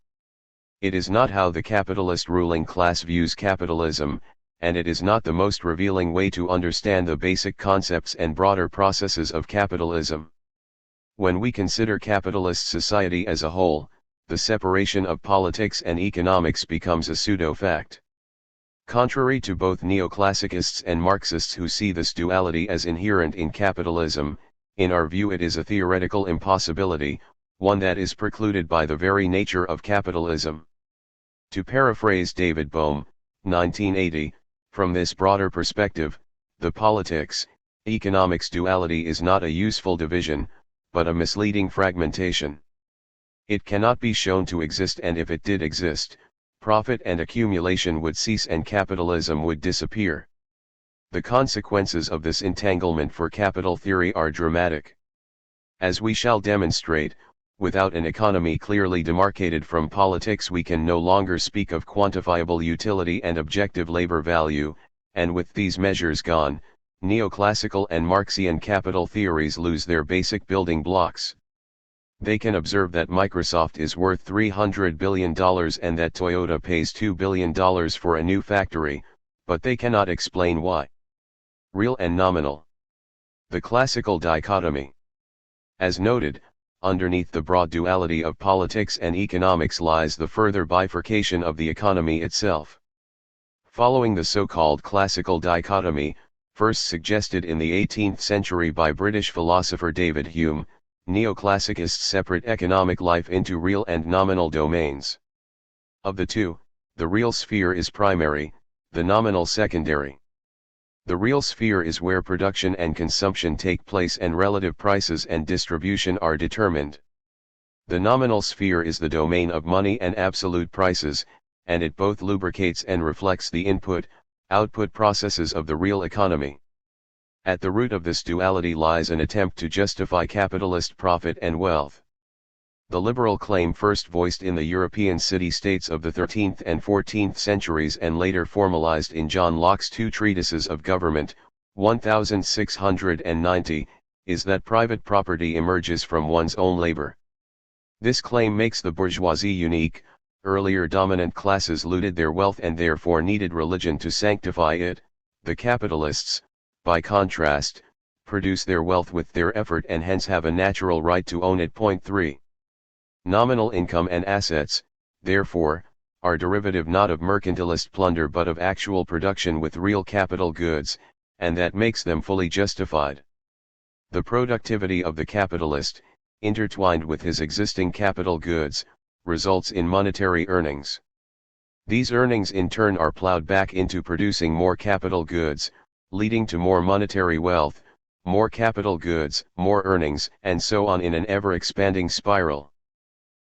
It is not how the capitalist ruling class views capitalism, and it is not the most revealing way to understand the basic concepts and broader processes of capitalism. When we consider capitalist society as a whole, the separation of politics and economics becomes a pseudo-fact. Contrary to both neoclassicists and Marxists who see this duality as inherent in capitalism, in our view it is a theoretical impossibility, one that is precluded by the very nature of capitalism. To paraphrase David Bohm, 1980, from this broader perspective, the politics-economics duality is not a useful division, but a misleading fragmentation. It cannot be shown to exist, and if it did exist, profit and accumulation would cease and capitalism would disappear. The consequences of this entanglement for capital theory are dramatic. As we shall demonstrate, without an economy clearly demarcated from politics we can no longer speak of quantifiable utility and objective labor value, and with these measures gone, neoclassical and Marxian capital theories lose their basic building blocks. They can observe that Microsoft is worth $300 billion and that Toyota pays $2 billion for a new factory, but they cannot explain why. Real and nominal. The classical dichotomy. As noted, underneath the broad duality of politics and economics lies the further bifurcation of the economy itself. Following the so-called classical dichotomy, first suggested in the 18th century by British philosopher David Hume, neoclassicists separate economic life into real and nominal domains. Of the two, the real sphere is primary, the nominal secondary. The real sphere is where production and consumption take place and relative prices and distribution are determined. The nominal sphere is the domain of money and absolute prices, and it both lubricates and reflects the input-output processes of the real economy. At the root of this duality lies an attempt to justify capitalist profit and wealth. The liberal claim first voiced in the European city-states of the 13th and 14th centuries and later formalized in John Locke's two treatises of government, 1690, is that private property emerges from one's own labor. This claim makes the bourgeoisie unique. Earlier dominant classes looted their wealth and therefore needed religion to sanctify it. The capitalists, by contrast, produce their wealth with their effort and hence have a natural right to own it. Point 3. Nominal income and assets, therefore, are derivative not of mercantilist plunder but of actual production with real capital goods, and that makes them fully justified. The productivity of the capitalist, intertwined with his existing capital goods, results in monetary earnings. These earnings in turn are plowed back into producing more capital goods, leading to more monetary wealth, more capital goods, more earnings, and so on in an ever-expanding spiral.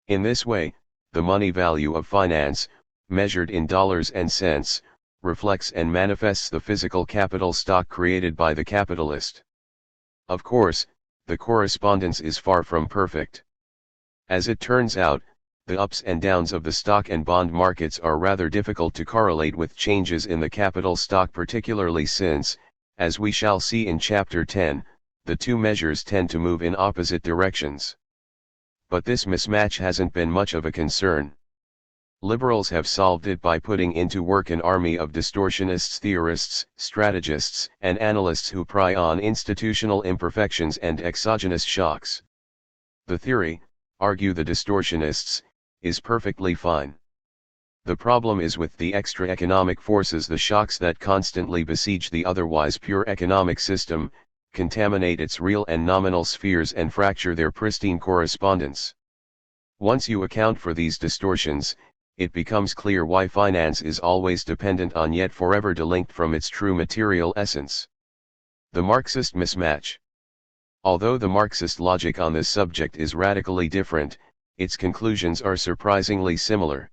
In this way, the money value of finance, measured in dollars and cents, reflects and manifests the physical capital stock created by the capitalist. Of course, the correspondence is far from perfect. As it turns out, the ups and downs of the stock and bond markets are rather difficult to correlate with changes in the capital stock, particularly since, as we shall see in Chapter 10, the two measures tend to move in opposite directions. But this mismatch hasn't been much of a concern. Liberals have solved it by putting into work an army of distortionists, theorists, strategists, and analysts who pry on institutional imperfections and exogenous shocks. The theory, argue the distortionists, is perfectly fine. The problem is with the extra economic forces, the shocks that constantly besiege the otherwise pure economic system, contaminate its real and nominal spheres and fracture their pristine correspondence. Once you account for these distortions, it becomes clear why finance is always dependent on yet forever delinked from its true material essence. The Marxist mismatch. Although the Marxist logic on this subject is radically different, its conclusions are surprisingly similar.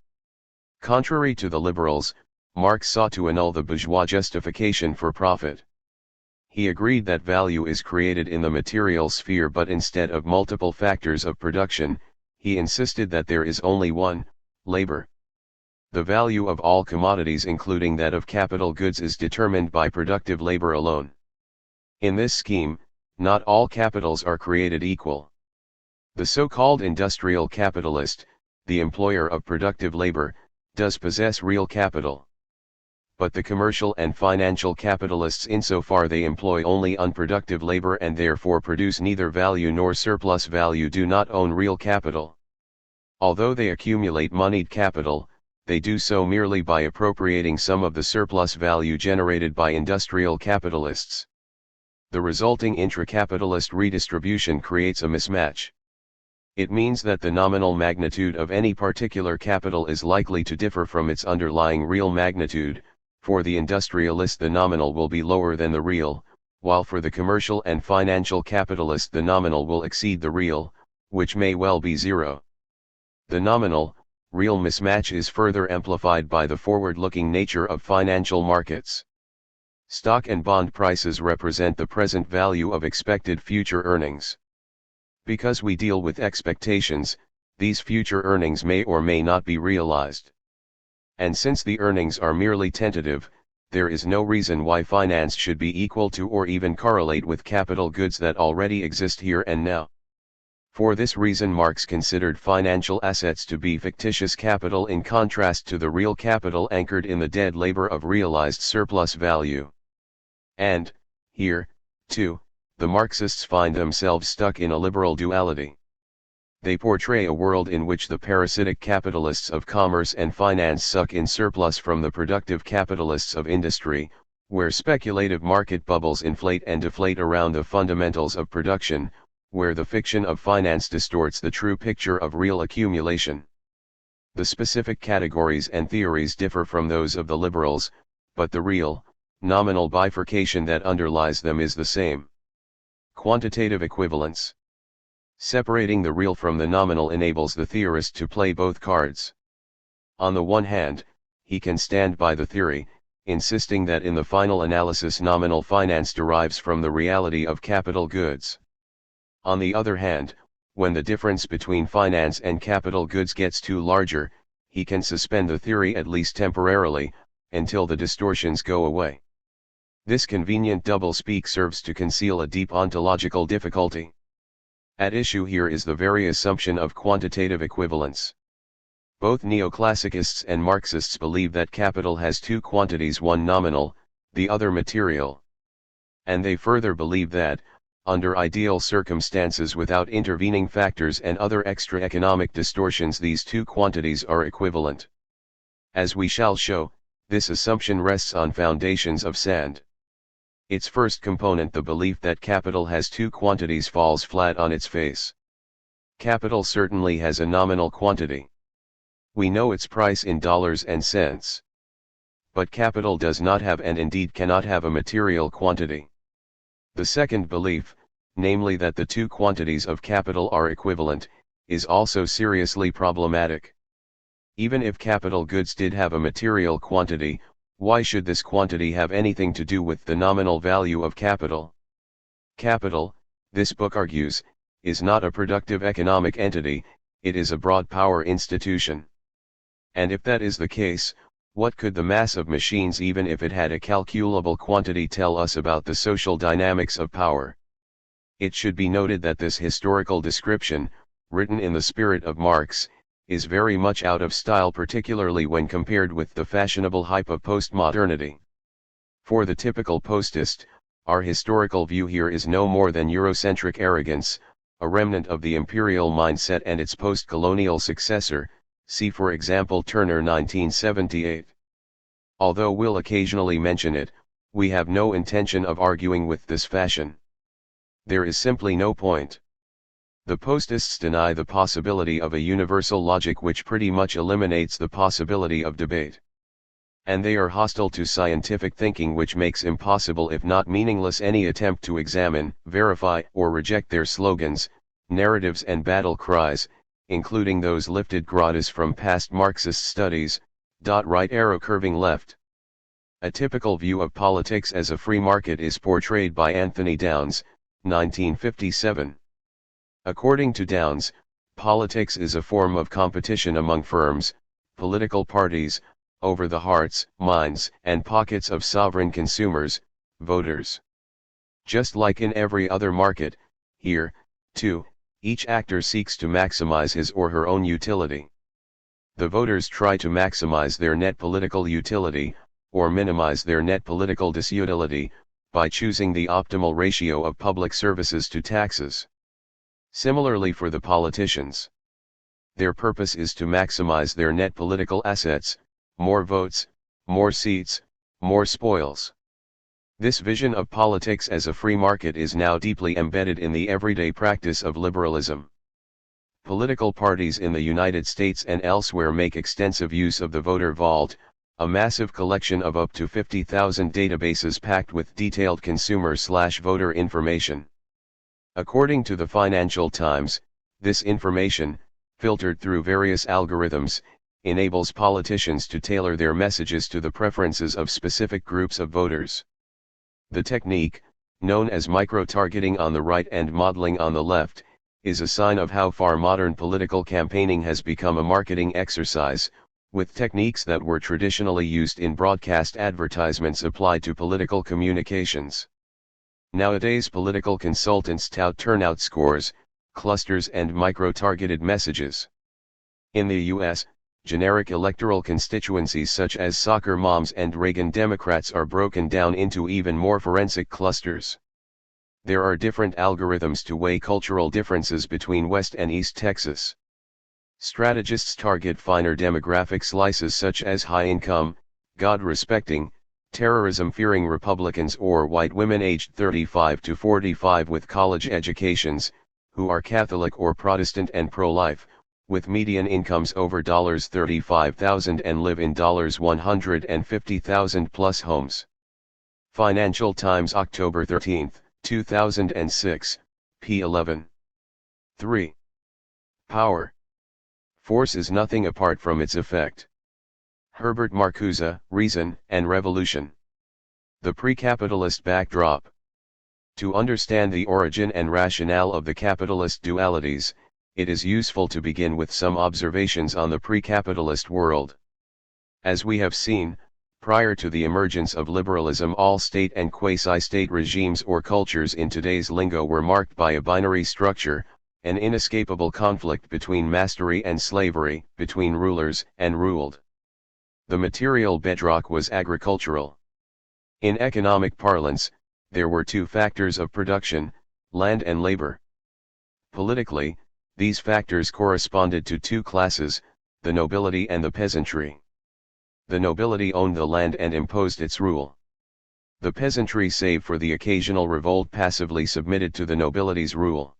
Contrary to the liberals, Marx sought to annul the bourgeois justification for profit. He agreed that value is created in the material sphere, but instead of multiple factors of production, he insisted that there is only one, labor. The value of all commodities, including that of capital goods, is determined by productive labor alone. In this scheme, not all capitals are created equal. The so-called industrial capitalist, the employer of productive labor, does possess real capital. But the commercial and financial capitalists, insofar they employ only unproductive labor and therefore produce neither value nor surplus value, do not own real capital. Although they accumulate moneyed capital, they do so merely by appropriating some of the surplus value generated by industrial capitalists. The resulting intra-capitalist redistribution creates a mismatch. It means that the nominal magnitude of any particular capital is likely to differ from its underlying real magnitude. For the industrialist the nominal will be lower than the real, while for the commercial and financial capitalist the nominal will exceed the real, which may well be zero. The nominal, real mismatch is further amplified by the forward-looking nature of financial markets. Stock and bond prices represent the present value of expected future earnings. Because we deal with expectations, these future earnings may or may not be realized. And since the earnings are merely tentative, there is no reason why finance should be equal to or even correlate with capital goods that already exist here and now. For this reason Marx considered financial assets to be fictitious capital in contrast to the real capital anchored in the dead labor of realized surplus value. And, here, too, the Marxists find themselves stuck in a liberal duality. They portray a world in which the parasitic capitalists of commerce and finance suck in surplus from the productive capitalists of industry, where speculative market bubbles inflate and deflate around the fundamentals of production, where the fiction of finance distorts the true picture of real accumulation. The specific categories and theories differ from those of the liberals, but the real, nominal bifurcation that underlies them is the same. Quantitative equivalence. Separating the real from the nominal enables the theorist to play both cards. On the one hand, he can stand by the theory, insisting that in the final analysis nominal finance derives from the reality of capital goods. On the other hand, when the difference between finance and capital goods gets too larger, he can suspend the theory at least temporarily, until the distortions go away. This convenient double-speak serves to conceal a deep ontological difficulty. At issue here is the very assumption of quantitative equivalence. Both neoclassicists and Marxists believe that capital has two quantities, one nominal, the other material. And they further believe that, under ideal circumstances without intervening factors and other extra-economic distortions, these two quantities are equivalent. As we shall show, this assumption rests on foundations of sand. Its first component, the belief that capital has two quantities, falls flat on its face. Capital certainly has a nominal quantity. We know its price in dollars and cents. But capital does not have, and indeed cannot have, a material quantity. The second belief, namely that the two quantities of capital are equivalent, is also seriously problematic. Even if capital goods did have a material quantity, why should this quantity have anything to do with the nominal value of capital? Capital, this book argues, is not a productive economic entity, it is a broad power institution. And if that is the case, what could the mass of machines, even if it had a calculable quantity, tell us about the social dynamics of power? It should be noted that this historical description, written in the spirit of Marx, is very much out of style, particularly when compared with the fashionable hype of postmodernity. For the typical postist, our historical view here is no more than Eurocentric arrogance, a remnant of the imperial mindset and its post-colonial successor, see for example Turner 1978. Although we'll occasionally mention it, we have no intention of arguing with this fashion. There is simply no point. The postists deny the possibility of a universal logic which pretty much eliminates the possibility of debate. And they are hostile to scientific thinking, which makes impossible, if not meaningless, any attempt to examine, verify, or reject their slogans, narratives and battle cries, including those lifted gratis from past Marxist studies. Right arrow curving left. A typical view of politics as a free market is portrayed by Anthony Downs, 1957. According to Downs, politics is a form of competition among firms, political parties, over the hearts, minds, and pockets of sovereign consumers, voters. Just like in every other market, here, too, each actor seeks to maximize his or her own utility. The voters try to maximize their net political utility, or minimize their net political disutility, by choosing the optimal ratio of public services to taxes. Similarly for the politicians. Their purpose is to maximize their net political assets, more votes, more seats, more spoils. This vision of politics as a free market is now deeply embedded in the everyday practice of liberalism. Political parties in the United States and elsewhere make extensive use of the voter vault, a massive collection of up to 50,000 databases packed with detailed consumer/voter information. According to the Financial Times, this information, filtered through various algorithms, enables politicians to tailor their messages to the preferences of specific groups of voters. The technique, known as micro-targeting on the right and modeling on the left, is a sign of how far modern political campaigning has become a marketing exercise, with techniques that were traditionally used in broadcast advertisements applied to political communications. Nowadays political consultants tout turnout scores, clusters and micro-targeted messages. In the U.S., generic electoral constituencies such as soccer moms and Reagan Democrats are broken down into even more forensic clusters. There are different algorithms to weigh cultural differences between West and East Texas. Strategists target finer demographic slices such as high-income, God-respecting, terrorism-fearing Republicans or white women aged 35 to 45 with college educations, who are Catholic or Protestant and pro-life, with median incomes over $35,000 and live in $150,000 plus homes. Financial Times, October 13, 2006, p. 11. 3. Power. Force is nothing apart from its effect. Herbert Marcuse, Reason and Revolution. The pre-capitalist backdrop. To understand the origin and rationale of the capitalist dualities, it is useful to begin with some observations on the pre-capitalist world. As we have seen, prior to the emergence of liberalism, all state and quasi-state regimes or cultures in today's lingo were marked by a binary structure, an inescapable conflict between mastery and slavery, between rulers and ruled. The material bedrock was agricultural. In economic parlance, there were two factors of production, land and labor. Politically, these factors corresponded to two classes, the nobility and the peasantry. The nobility owned the land and imposed its rule. The peasantry, save for the occasional revolt, passively submitted to the nobility's rule.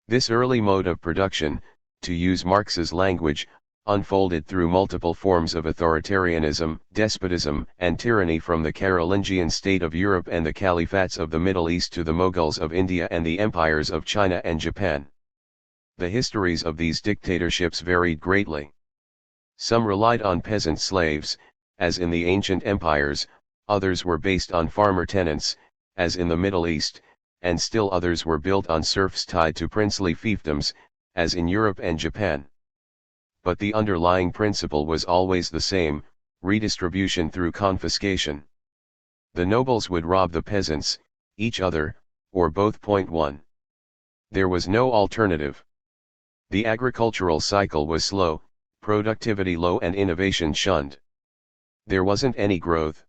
This early mode of production, to use Marx's language, unfolded through multiple forms of authoritarianism, despotism, and tyranny, from the Carolingian state of Europe and the caliphates of the Middle East to the Mughals of India and the empires of China and Japan. The histories of these dictatorships varied greatly. Some relied on peasant slaves, as in the ancient empires, others were based on farmer tenants, as in the Middle East, and still others were built on serfs tied to princely fiefdoms, as in Europe and Japan. But the underlying principle was always the same: redistribution through confiscation. The nobles would rob the peasants, each other, or both. 1. There was no alternative. The agricultural cycle was slow, productivity low and innovation shunned. There wasn't any growth.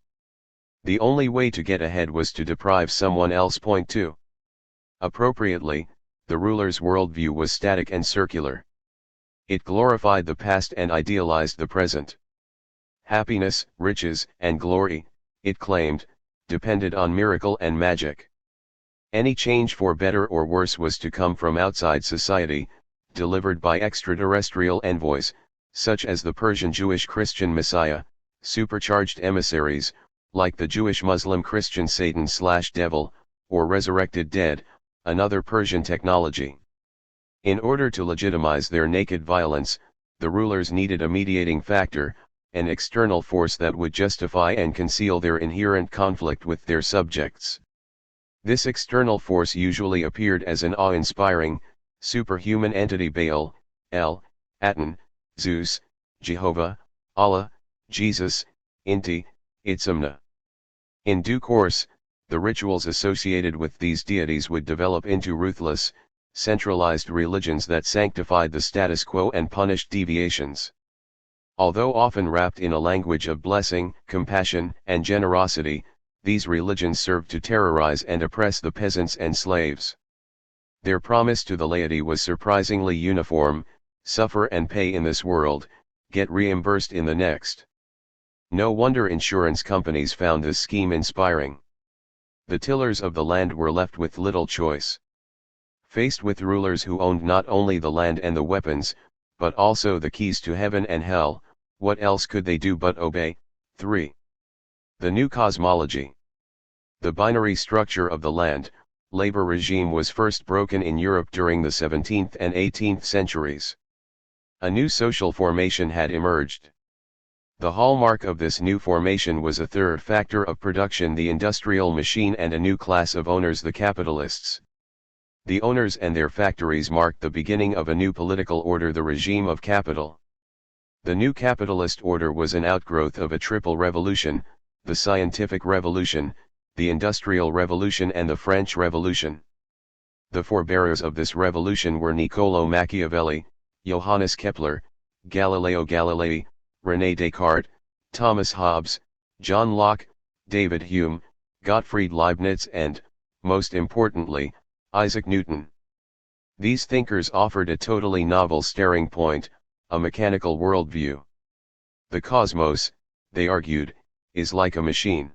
The only way to get ahead was to deprive someone else. 2. Appropriately, the ruler's worldview was static and circular. It glorified the past and idealized the present. Happiness, riches, and glory, it claimed, depended on miracle and magic. Any change for better or worse was to come from outside society, delivered by extraterrestrial envoys, such as the Persian Jewish Christian Messiah, supercharged emissaries, like the Jewish Muslim Christian Satan/Devil, or resurrected dead, another Persian technology. In order to legitimize their naked violence, the rulers needed a mediating factor, an external force that would justify and conceal their inherent conflict with their subjects. This external force usually appeared as an awe-inspiring, superhuman entity: Baal, El, Aten, Zeus, Jehovah, Allah, Jesus, Inti, Itzamna. In due course, the rituals associated with these deities would develop into ruthless, centralized religions that sanctified the status quo and punished deviations. Although often wrapped in a language of blessing, compassion, and generosity, these religions served to terrorize and oppress the peasants and slaves. Their promise to the laity was surprisingly uniform: Suffer and pay in this world, get reimbursed in the next. No wonder insurance companies found this scheme inspiring. The tillers of the land were left with little choice. Faced with rulers who owned not only the land and the weapons, but also the keys to heaven and hell, what else could they do but obey? 3. The new cosmology. The binary structure of the land-labor regime was first broken in Europe during the 17th and 18th centuries. A new social formation had emerged. The hallmark of this new formation was a third factor of production, the industrial machine, and a new class of owners, the capitalists. The owners and their factories marked the beginning of a new political order, the regime of capital. The new capitalist order was an outgrowth of a triple revolution: the scientific revolution, the industrial revolution, and the French Revolution. The forebearers of this revolution were Niccolò Machiavelli, Johannes Kepler, Galileo Galilei, René Descartes, Thomas Hobbes, John Locke, David Hume, Gottfried Leibniz, and, most importantly, Isaac Newton. These thinkers offered a totally novel starting point, a mechanical worldview. The cosmos, they argued, is like a machine.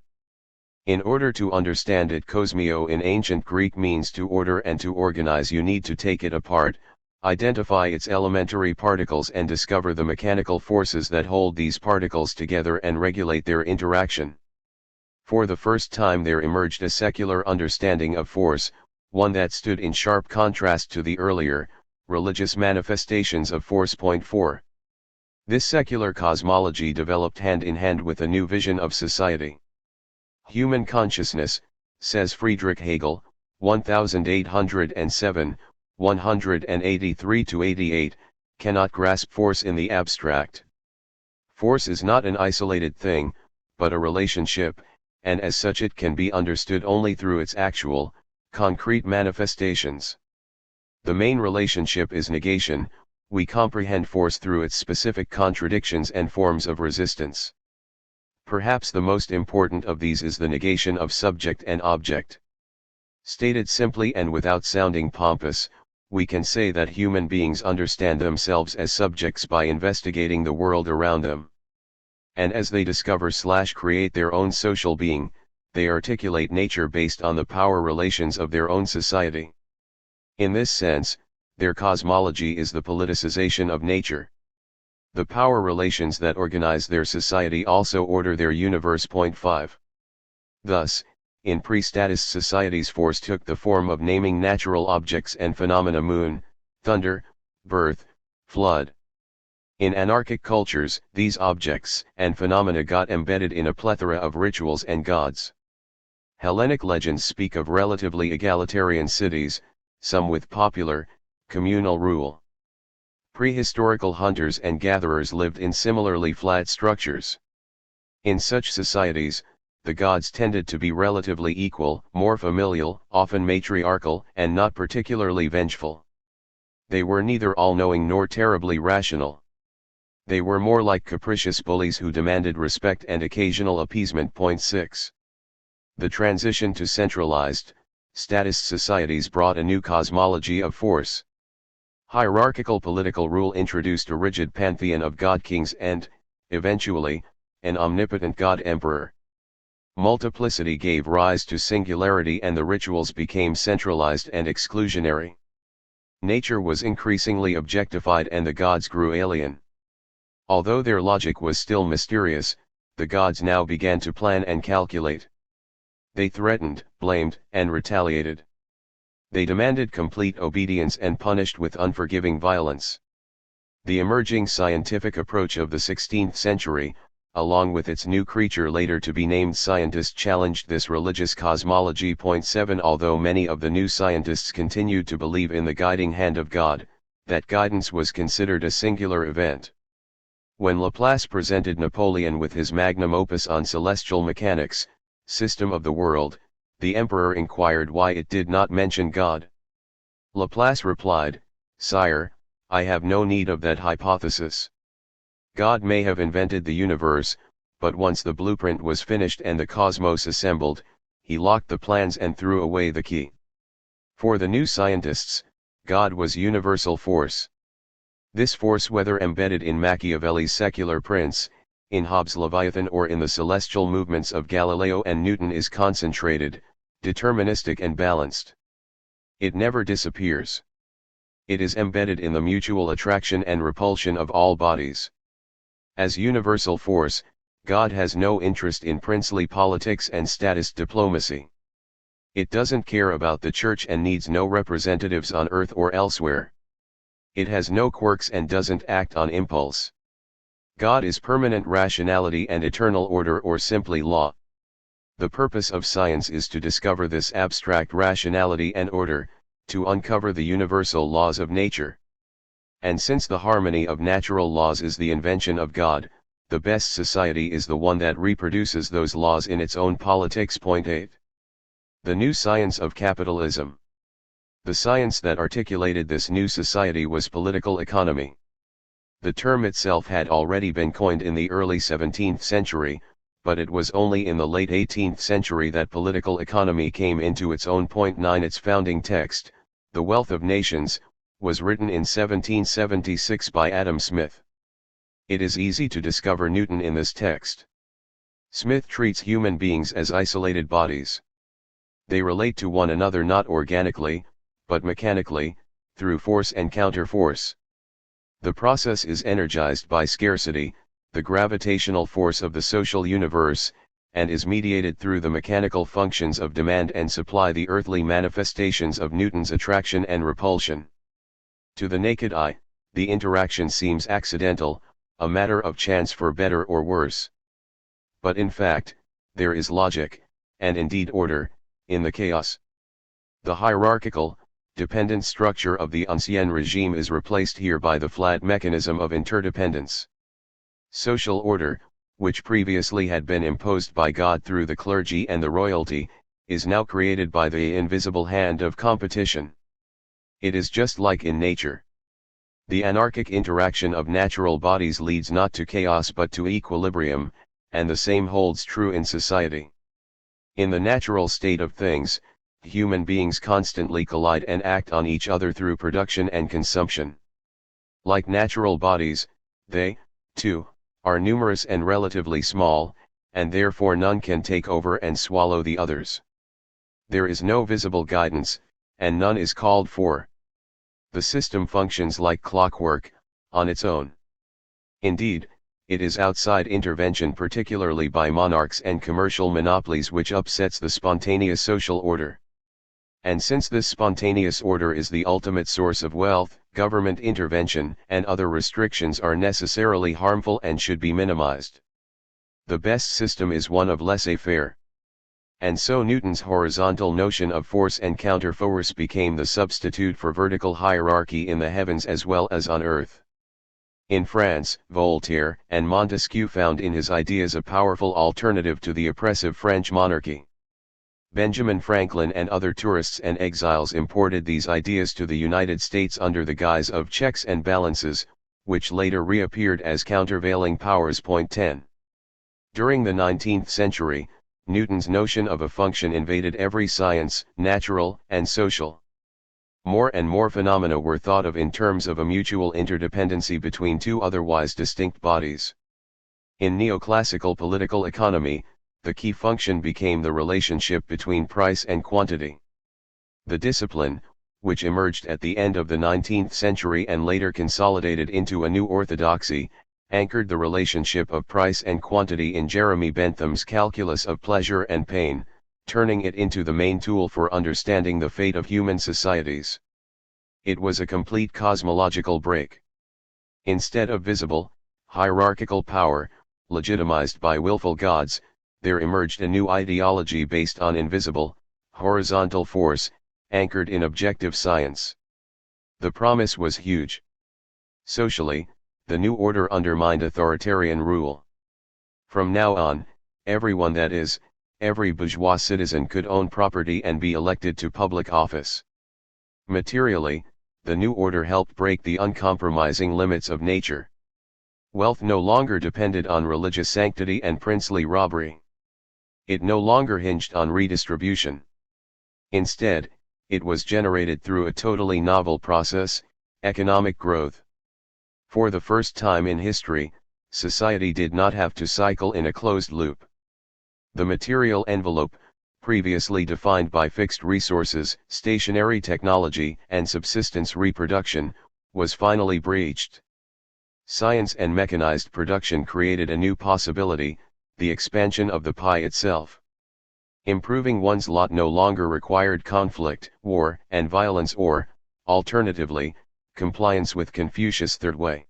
In order to understand it, kosmio in ancient Greek means to order and to organize. You need to take it apart, identify its elementary particles, and discover the mechanical forces that hold these particles together and regulate their interaction. For the first time there emerged a secular understanding of force, one that stood in sharp contrast to the earlier, religious manifestations of force. 4. This secular cosmology developed hand in hand with a new vision of society. Human consciousness, says Friedrich Hegel, 1807, 183-88, cannot grasp force in the abstract. Force is not an isolated thing, but a relationship, and as such it can be understood only through its actual, concrete manifestations. The main relationship is negation. We comprehend force through its specific contradictions and forms of resistance. Perhaps the most important of these is the negation of subject and object. Stated simply and without sounding pompous, we can say that human beings understand themselves as subjects by investigating the world around them. And as they discover/create their own social being, they articulate nature based on the power relations of their own society. In this sense, their cosmology is the politicization of nature. The power relations that organize their society also order their universe. 5. Thus, in pre-statist societies, force took the form of naming natural objects and phenomena: moon, thunder, birth, flood. In anarchic cultures, these objects and phenomena got embedded in a plethora of rituals and gods. Hellenic legends speak of relatively egalitarian cities, some with popular, communal rule. Prehistorical hunters and gatherers lived in similarly flat structures. In such societies, the gods tended to be relatively equal, more familial, often matriarchal, and not particularly vengeful. They were neither all-knowing nor terribly rational. They were more like capricious bullies who demanded respect and occasional appeasement. 6. The transition to centralized, statist societies brought a new cosmology of force. Hierarchical political rule introduced a rigid pantheon of god-kings and, eventually, an omnipotent god-emperor. Multiplicity gave rise to singularity, and the rituals became centralized and exclusionary. Nature was increasingly objectified and the gods grew alien. Although their logic was still mysterious, the gods now began to plan and calculate. They threatened, blamed, and retaliated. They demanded complete obedience and punished with unforgiving violence. The emerging scientific approach of the 16th century, along with its new creature later to be named scientist, challenged this religious cosmology. 7. Although many of the new scientists continued to believe in the guiding hand of God, that guidance was considered a singular event. When Laplace presented Napoleon with his magnum opus on celestial mechanics, System of the World, the emperor inquired why it did not mention God. Laplace replied, "Sire, I have no need of that hypothesis. God may have invented the universe, but once the blueprint was finished and the cosmos assembled, he locked the plans and threw away the key." For the new scientists, God was universal force. This force, whether embedded in Machiavelli's Secular Prince, in Hobbes' Leviathan, or in the celestial movements of Galileo and Newton, is concentrated, deterministic and balanced. It never disappears. It is embedded in the mutual attraction and repulsion of all bodies. As universal force, God has no interest in princely politics and status diplomacy. It doesn't care about the church and needs no representatives on earth or elsewhere. It has no quirks and doesn't act on impulse. God is permanent rationality and eternal order, or simply law. The purpose of science is to discover this abstract rationality and order, to uncover the universal laws of nature. And since the harmony of natural laws is the invention of God, the best society is the one that reproduces those laws in its own politics. Point 8. The new science of capitalism. The science that articulated this new society was political economy. The term itself had already been coined in the early 17th century, but it was only in the late 18th century that political economy came into its own. Point 9. Its founding text, The Wealth of Nations, was written in 1776 by Adam Smith. It is easy to discover Newton in this text. Smith treats human beings as isolated bodies. They relate to one another not organically, but mechanically, through force and counterforce. The process is energized by scarcity, the gravitational force of the social universe, and is mediated through the mechanical functions of demand and supply, the earthly manifestations of Newton's attraction and repulsion. To the naked eye, the interaction seems accidental, a matter of chance for better or worse. But in fact, there is logic, and indeed order, in the chaos. The hierarchical, dependent structure of the ancien regime is replaced here by the flat mechanism of interdependence. Social order, which previously had been imposed by God through the clergy and the royalty, is now created by the invisible hand of competition. It is just like in nature. The anarchic interaction of natural bodies leads not to chaos but to equilibrium, and the same holds true in society. In the natural state of things, human beings constantly collide and act on each other through production and consumption. Like natural bodies, they, too, are numerous and relatively small, and therefore none can take over and swallow the others. There is no visible guidance, and none is called for. The system functions like clockwork, on its own. Indeed, it is outside intervention, particularly by monarchs and commercial monopolies, which upsets the spontaneous social order. And since this spontaneous order is the ultimate source of wealth, government intervention and other restrictions are necessarily harmful and should be minimized. The best system is one of laissez-faire. And so Newton's horizontal notion of force and counterforce became the substitute for vertical hierarchy in the heavens as well as on earth. In France, Voltaire and Montesquieu found in his ideas a powerful alternative to the oppressive French monarchy. Benjamin Franklin and other tourists and exiles imported these ideas to the United States under the guise of checks and balances, which later reappeared as countervailing powers. Point 10. During the 19th century, Newton's notion of a function invaded every science, natural and social. More and more phenomena were thought of in terms of a mutual interdependency between two otherwise distinct bodies. In neoclassical political economy, the key function became the relationship between price and quantity. The discipline, which emerged at the end of the 19th century and later consolidated into a new orthodoxy, anchored the relationship of price and quantity in Jeremy Bentham's calculus of pleasure and pain, turning it into the main tool for understanding the fate of human societies. It was a complete cosmological break. Instead of visible, hierarchical power, legitimized by willful gods, there emerged a new ideology based on invisible, horizontal force, anchored in objective science. The promise was huge. Socially, the new order undermined authoritarian rule. From now on, everyone, that is, every bourgeois citizen, could own property and be elected to public office. Materially, the new order helped break the uncompromising limits of nature. Wealth no longer depended on religious sanctity and princely robbery. It no longer hinged on redistribution. Instead, it was generated through a totally novel process, economic growth. For the first time in history, society did not have to cycle in a closed loop. The material envelope, previously defined by fixed resources, stationary technology, and subsistence reproduction, was finally breached. Science and mechanized production created a new possibility, the expansion of the pie itself. Improving one's lot no longer required conflict, war, and violence or, alternatively, compliance with Confucius' third way.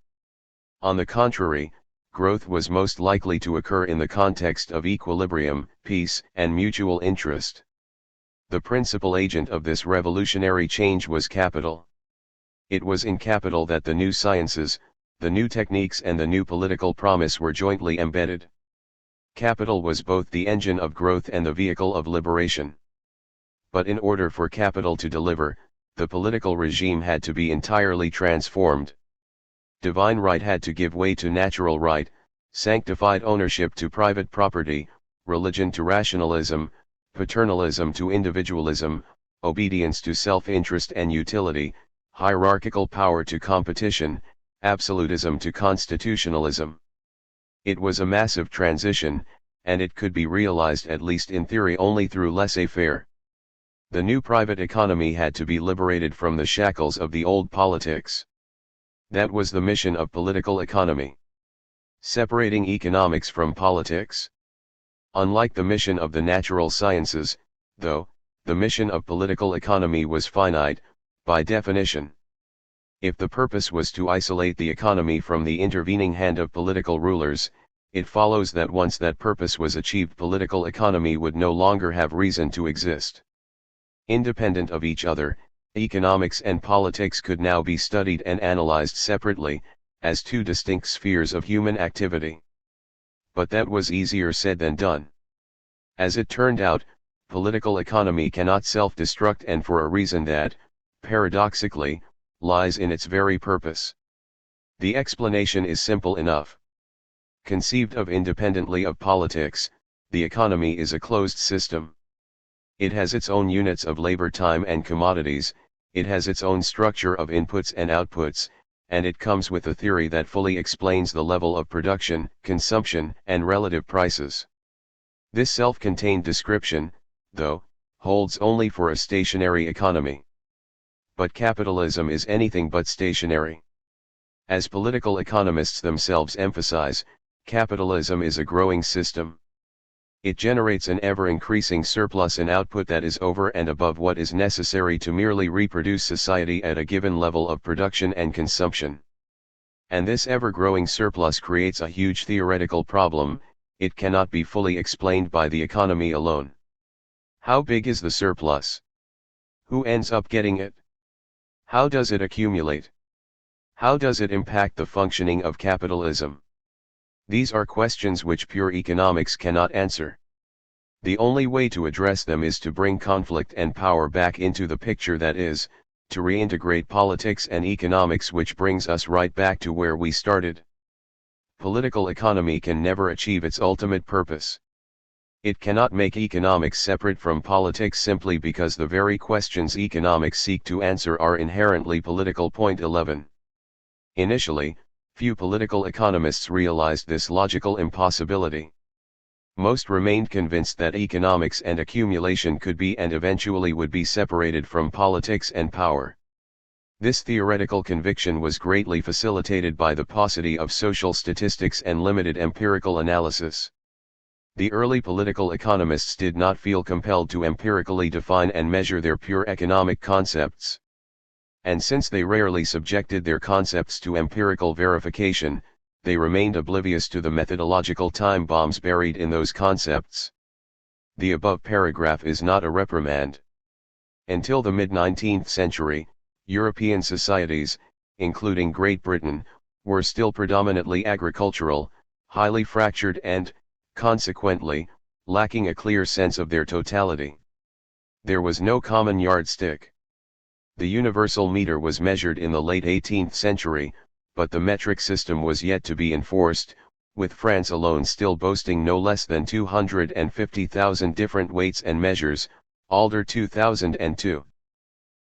On the contrary, growth was most likely to occur in the context of equilibrium, peace, and mutual interest. The principal agent of this revolutionary change was capital. It was in capital that the new sciences, the new techniques and the new political promise were jointly embedded. Capital was both the engine of growth and the vehicle of liberation. But in order for capital to deliver, the political regime had to be entirely transformed. Divine right had to give way to natural right, sanctified ownership to private property, religion to rationalism, paternalism to individualism, obedience to self-interest and utility, hierarchical power to competition, absolutism to constitutionalism. It was a massive transition, and it could be realized at least in theory only through laissez-faire. The new private economy had to be liberated from the shackles of the old politics. That was the mission of political economy. Separating economics from politics. Unlike the mission of the natural sciences, though, the mission of political economy was finite, by definition. If the purpose was to isolate the economy from the intervening hand of political rulers, it follows that once that purpose was achieved, political economy would no longer have reason to exist. Independent of each other, economics and politics could now be studied and analyzed separately, as two distinct spheres of human activity. But that was easier said than done. As it turned out, political economy cannot self-destruct, and for a reason that, paradoxically, lies in its very purpose. The explanation is simple enough. Conceived of independently of politics, the economy is a closed system. It has its own units of labor, time and commodities, it has its own structure of inputs and outputs, and it comes with a theory that fully explains the level of production, consumption, and relative prices. This self-contained description, though, holds only for a stationary economy. But capitalism is anything but stationary. As political economists themselves emphasize, capitalism is a growing system. It generates an ever-increasing surplus in output that is over and above what is necessary to merely reproduce society at a given level of production and consumption. And this ever-growing surplus creates a huge theoretical problem. It cannot be fully explained by the economy alone. How big is the surplus? Who ends up getting it? How does it accumulate? How does it impact the functioning of capitalism? These are questions which pure economics cannot answer. The only way to address them is to bring conflict and power back into the picture, that is, to reintegrate politics and economics, which brings us right back to where we started. Political economy can never achieve its ultimate purpose. It cannot make economics separate from politics simply because the very questions economics seek to answer are inherently political. Point 11. Initially, few political economists realized this logical impossibility. Most remained convinced that economics and accumulation could be and eventually would be separated from politics and power. This theoretical conviction was greatly facilitated by the paucity of social statistics and limited empirical analysis. The early political economists did not feel compelled to empirically define and measure their pure economic concepts. And since they rarely subjected their concepts to empirical verification, they remained oblivious to the methodological time bombs buried in those concepts. The above paragraph is not a reprimand. Until the mid-19th century, European societies, including Great Britain, were still predominantly agricultural, highly fractured and, consequently, lacking a clear sense of their totality. There was no common yardstick. The universal meter was measured in the late 18th century, but the metric system was yet to be enforced, with France alone still boasting no less than 250,000 different weights and measures, Alder 2002.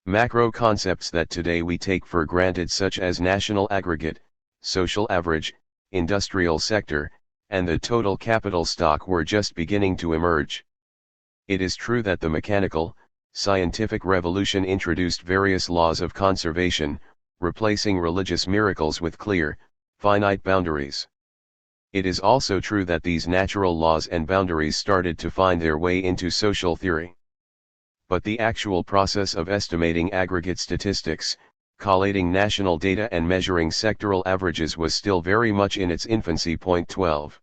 Macro concepts that today we take for granted, such as national aggregate, social average, industrial sector, and the total capital stock were just beginning to emerge. It is true that the mechanical, scientific revolution introduced various laws of conservation, replacing religious miracles with clear, finite boundaries. It is also true that these natural laws and boundaries started to find their way into social theory. But the actual process of estimating aggregate statistics, collating national data and measuring sectoral averages was still very much in its infancy. 12.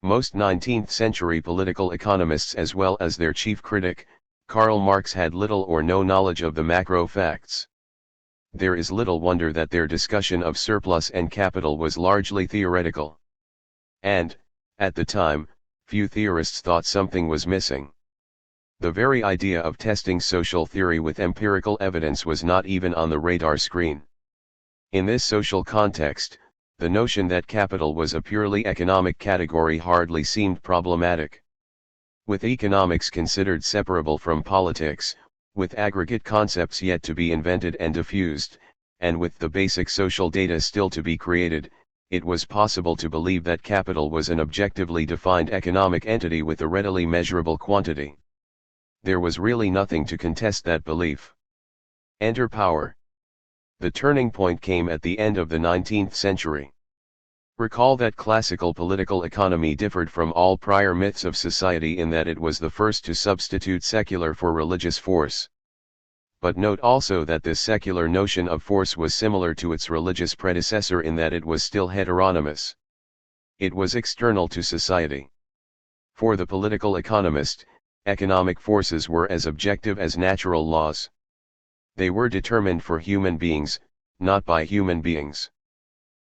Most 19th-century political economists as well as their chief critic, Karl Marx, had little or no knowledge of the macro facts. There is little wonder that their discussion of surplus and capital was largely theoretical. And, at the time, few theorists thought something was missing. The very idea of testing social theory with empirical evidence was not even on the radar screen. In this social context, the notion that capital was a purely economic category hardly seemed problematic. With economics considered separable from politics, with aggregate concepts yet to be invented and diffused, and with the basic social data still to be created, it was possible to believe that capital was an objectively defined economic entity with a readily measurable quantity. There was really nothing to contest that belief. Enter power. The turning point came at the end of the 19th century. Recall that classical political economy differed from all prior myths of society in that it was the first to substitute secular for religious force. But note also that this secular notion of force was similar to its religious predecessor in that it was still heteronymous. It was external to society. For the political economist, economic forces were as objective as natural laws. They were determined for human beings, not by human beings.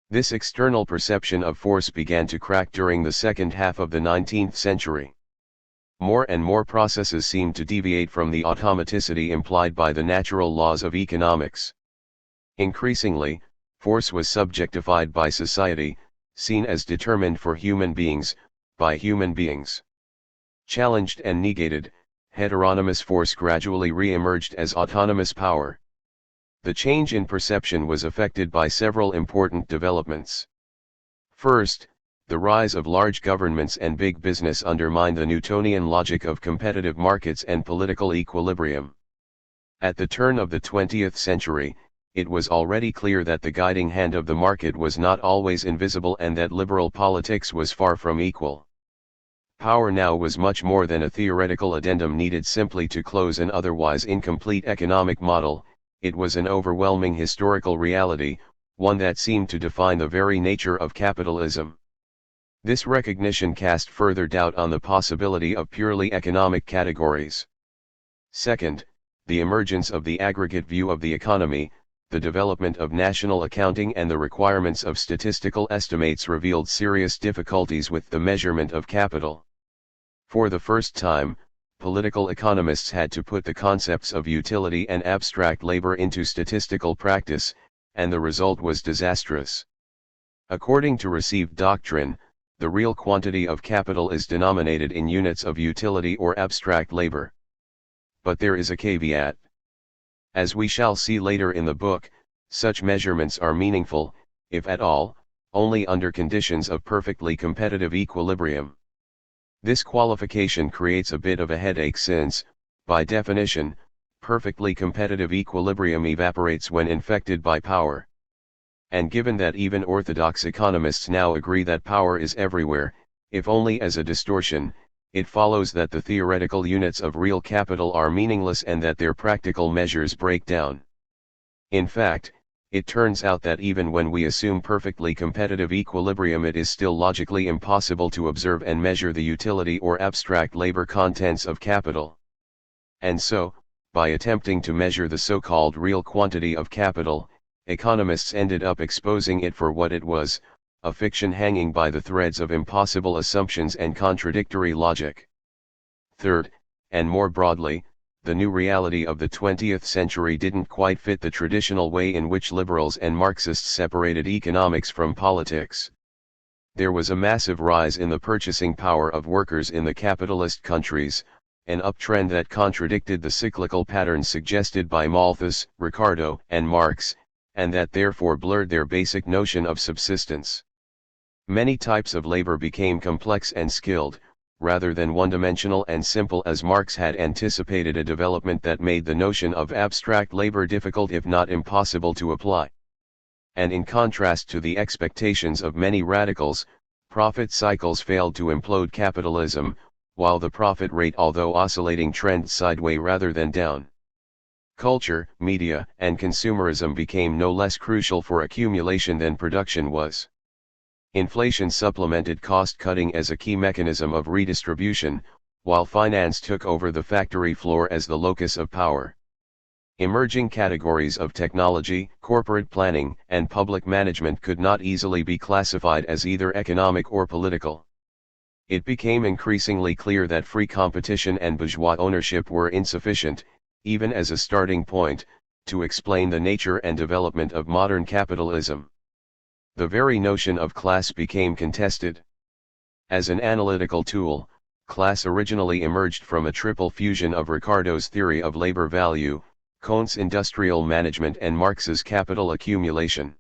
This external perception of force began to crack during the second half of the 19th century. More and more processes seemed to deviate from the automaticity implied by the natural laws of economics. Increasingly, force was subjectified by society, seen as determined for human beings, by human beings. Challenged and negated, heteronymous force gradually re-emerged as autonomous power. The change in perception was affected by several important developments. First, the rise of large governments and big business undermined the Newtonian logic of competitive markets and political equilibrium. At the turn of the 20th century, it was already clear that the guiding hand of the market was not always invisible and that liberal politics was far from equal. Power now was much more than a theoretical addendum needed simply to close an otherwise incomplete economic model. It was an overwhelming historical reality, one that seemed to define the very nature of capitalism. This recognition cast further doubt on the possibility of purely economic categories. Second, the emergence of the aggregate view of the economy, the development of national accounting and the requirements of statistical estimates revealed serious difficulties with the measurement of capital. For the first time, political economists had to put the concepts of utility and abstract labor into statistical practice, and the result was disastrous. According to received doctrine, the real quantity of capital is denominated in units of utility or abstract labor. But there is a caveat. As we shall see later in the book, such measurements are meaningful, if at all, only under conditions of perfectly competitive equilibrium. This qualification creates a bit of a headache since, by definition, perfectly competitive equilibrium evaporates when infected by power. And given that even orthodox economists now agree that power is everywhere, if only as a distortion, it follows that the theoretical units of real capital are meaningless and that their practical measures break down. In fact, it turns out that even when we assume perfectly competitive equilibrium, it is still logically impossible to observe and measure the utility or abstract labor contents of capital. And so, by attempting to measure the so-called real quantity of capital, economists ended up exposing it for what it was, a fiction hanging by the threads of impossible assumptions and contradictory logic. Third, and more broadly, the new reality of the 20th century didn't quite fit the traditional way in which liberals and Marxists separated economics from politics. There was a massive rise in the purchasing power of workers in the capitalist countries, an uptrend that contradicted the cyclical patterns suggested by Malthus, Ricardo, and Marx, and that therefore blurred their basic notion of subsistence. Many types of labor became complex and skilled, rather than one-dimensional and simple, as Marx had anticipated, a development that made the notion of abstract labor difficult if not impossible to apply. And in contrast to the expectations of many radicals, profit cycles failed to implode capitalism, while the profit rate, although oscillating, trended sideways rather than down. Culture, media, and consumerism became no less crucial for accumulation than production was. Inflation supplemented cost-cutting as a key mechanism of redistribution, while finance took over the factory floor as the locus of power. Emerging categories of technology, corporate planning, and public management could not easily be classified as either economic or political. It became increasingly clear that free competition and bourgeois ownership were insufficient, even as a starting point, to explain the nature and development of modern capitalism. The very notion of class became contested. As an analytical tool, class originally emerged from a triple fusion of Ricardo's theory of labor value, Comte's industrial management, and Marx's capital accumulation.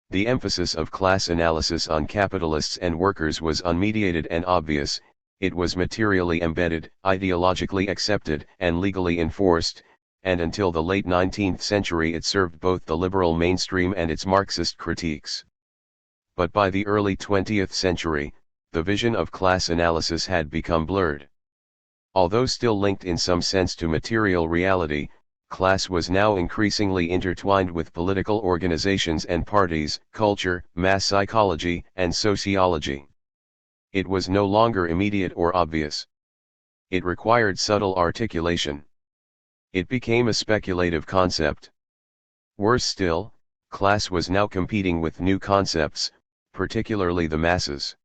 The emphasis of class analysis on capitalists and workers was unmediated and obvious. It was materially embedded, ideologically accepted, and legally enforced, and until the late 19th century it served both the liberal mainstream and its Marxist critiques. But by the early 20th century, the vision of class analysis had become blurred. Although still linked in some sense to material reality, class was now increasingly intertwined with political organizations and parties, culture, mass psychology, and sociology. It was no longer immediate or obvious. It required subtle articulation. It became a speculative concept. Worse still, class was now competing with new concepts, particularly the masses.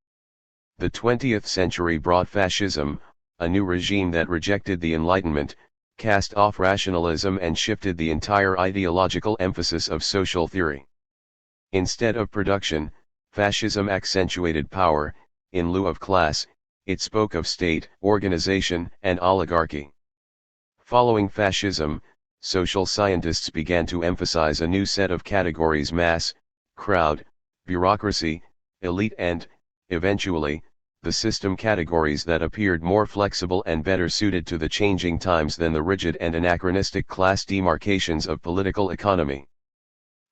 The 20th century brought fascism, a new regime that rejected the Enlightenment, cast off rationalism, and shifted the entire ideological emphasis of social theory. Instead of production, fascism accentuated power. In lieu of class, it spoke of state, organization, and oligarchy. Following fascism, social scientists began to emphasize a new set of categories: mass, crowd, bureaucracy, elite, and, eventually, the system categories that appeared more flexible and better suited to the changing times than the rigid and anachronistic class demarcations of political economy.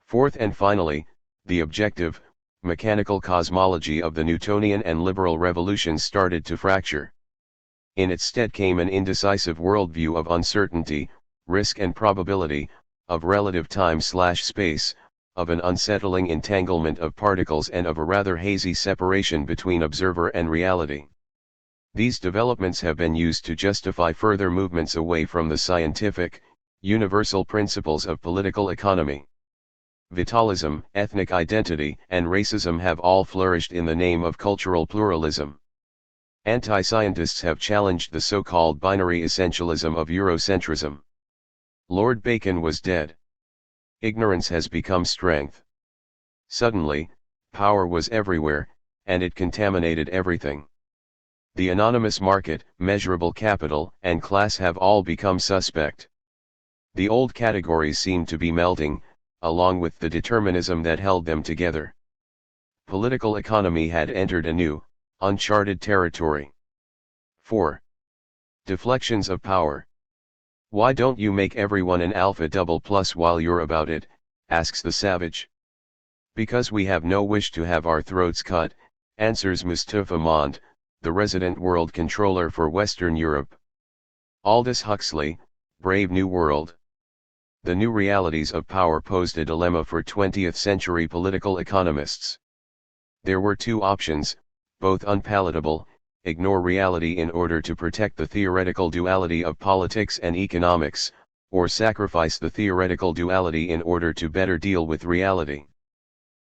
Fourth and finally, the objective, mechanical cosmology of the Newtonian and liberal revolutions started to fracture. In its stead came an indecisive worldview of uncertainty, risk and probability, of relative time/space, of an unsettling entanglement of particles, and of a rather hazy separation between observer and reality. These developments have been used to justify further movements away from the scientific, universal principles of political economy. Vitalism, ethnic identity, and racism have all flourished in the name of cultural pluralism. Anti-scientists have challenged the so-called binary essentialism of Eurocentrism. Lord Bacon was dead. Ignorance has become strength. Suddenly, power was everywhere, and it contaminated everything. The anonymous market, measurable capital, and class have all become suspect. The old categories seem to be melting, along with the determinism that held them together. Political economy had entered a new, uncharted territory. 4. Deflections of power. Why don't you make everyone an alpha double plus while you're about it, asks the savage. Because we have no wish to have our throats cut, answers Mustafa Mond, the resident world controller for Western Europe. Aldous Huxley, Brave New World. The new realities of power posed a dilemma for 20th century political economists. There were two options, both unpalatable: ignore reality in order to protect the theoretical duality of politics and economics, or sacrifice the theoretical duality in order to better deal with reality.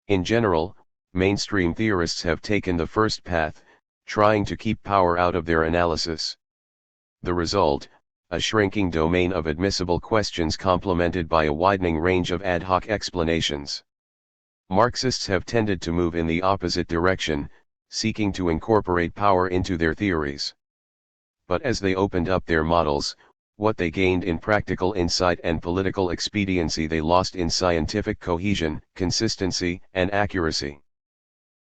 In general, mainstream theorists have taken the first path, trying to keep power out of their analysis. The result, a shrinking domain of admissible questions complemented by a widening range of ad hoc explanations. Marxists have tended to move in the opposite direction, seeking to incorporate power into their theories. But as they opened up their models, What they gained in practical insight and political expediency they lost in scientific cohesion, consistency, and accuracy.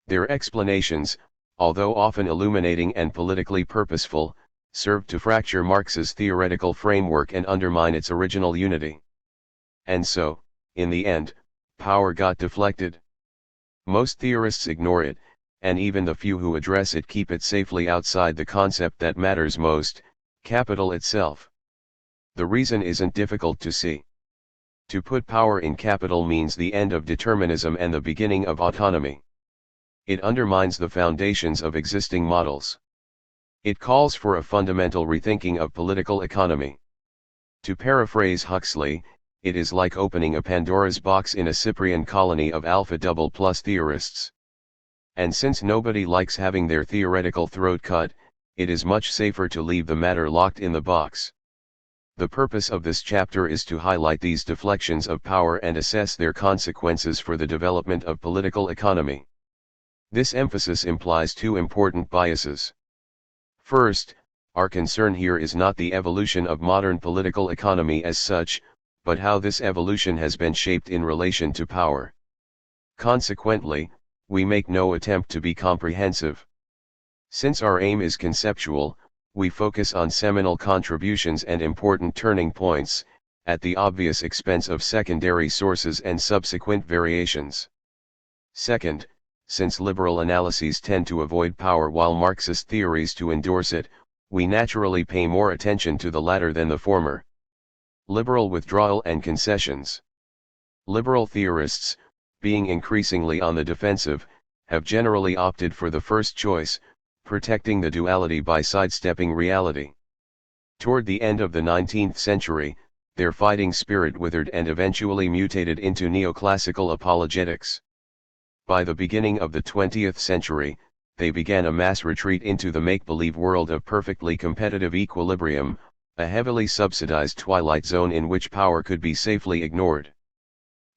Their explanations, although often illuminating and politically purposeful, served to fracture Marx's theoretical framework and undermine its original unity. And so, in the end, power got deflected. Most theorists ignore it, and even the few who address it keep it safely outside the concept that matters most, capital itself. The reason isn't difficult to see. To put power in capital means the end of determinism and the beginning of autonomy. It undermines the foundations of existing models. It calls for a fundamental rethinking of political economy. To paraphrase Huxley, it is like opening a Pandora's box in a Cyprian colony of alpha double plus theorists. And since nobody likes having their theoretical throat cut, it is much safer to leave the matter locked in the box. The purpose of this chapter is to highlight these deflections of power and assess their consequences for the development of political economy. This emphasis implies two important biases. First, our concern here is not the evolution of modern political economy as such, but how this evolution has been shaped in relation to power. Consequently, we make no attempt to be comprehensive. Since our aim is conceptual, we focus on seminal contributions and important turning points, at the obvious expense of secondary sources and subsequent variations. Second, since liberal analyses tend to avoid power while Marxist theories to endorse it, we naturally pay more attention to the latter than the former. Liberal withdrawal and concessions. Liberal theorists, being increasingly on the defensive, have generally opted for the first choice, protecting the duality by sidestepping reality. Toward the end of the 19th century, their fighting spirit withered and eventually mutated into neoclassical apologetics. By the beginning of the 20th century, they began a mass retreat into the make-believe world of perfectly competitive equilibrium, a heavily subsidized twilight zone in which power could be safely ignored.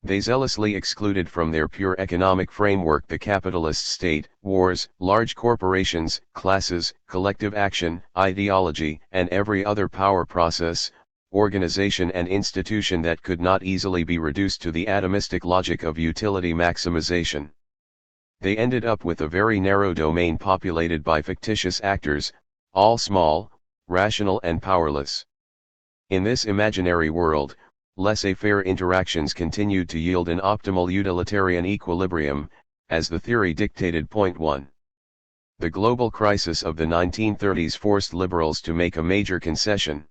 They zealously excluded from their pure economic framework the capitalist state, wars, large corporations, classes, collective action, ideology, and every other power process, organization and institution that could not easily be reduced to the atomistic logic of utility maximization. They ended up with a very narrow domain populated by fictitious actors, all small, rational and powerless. In this imaginary world, laissez-faire interactions continued to yield an optimal utilitarian equilibrium, as the theory dictated. Point 1. The global crisis of the 1930s forced liberals to make a major concession.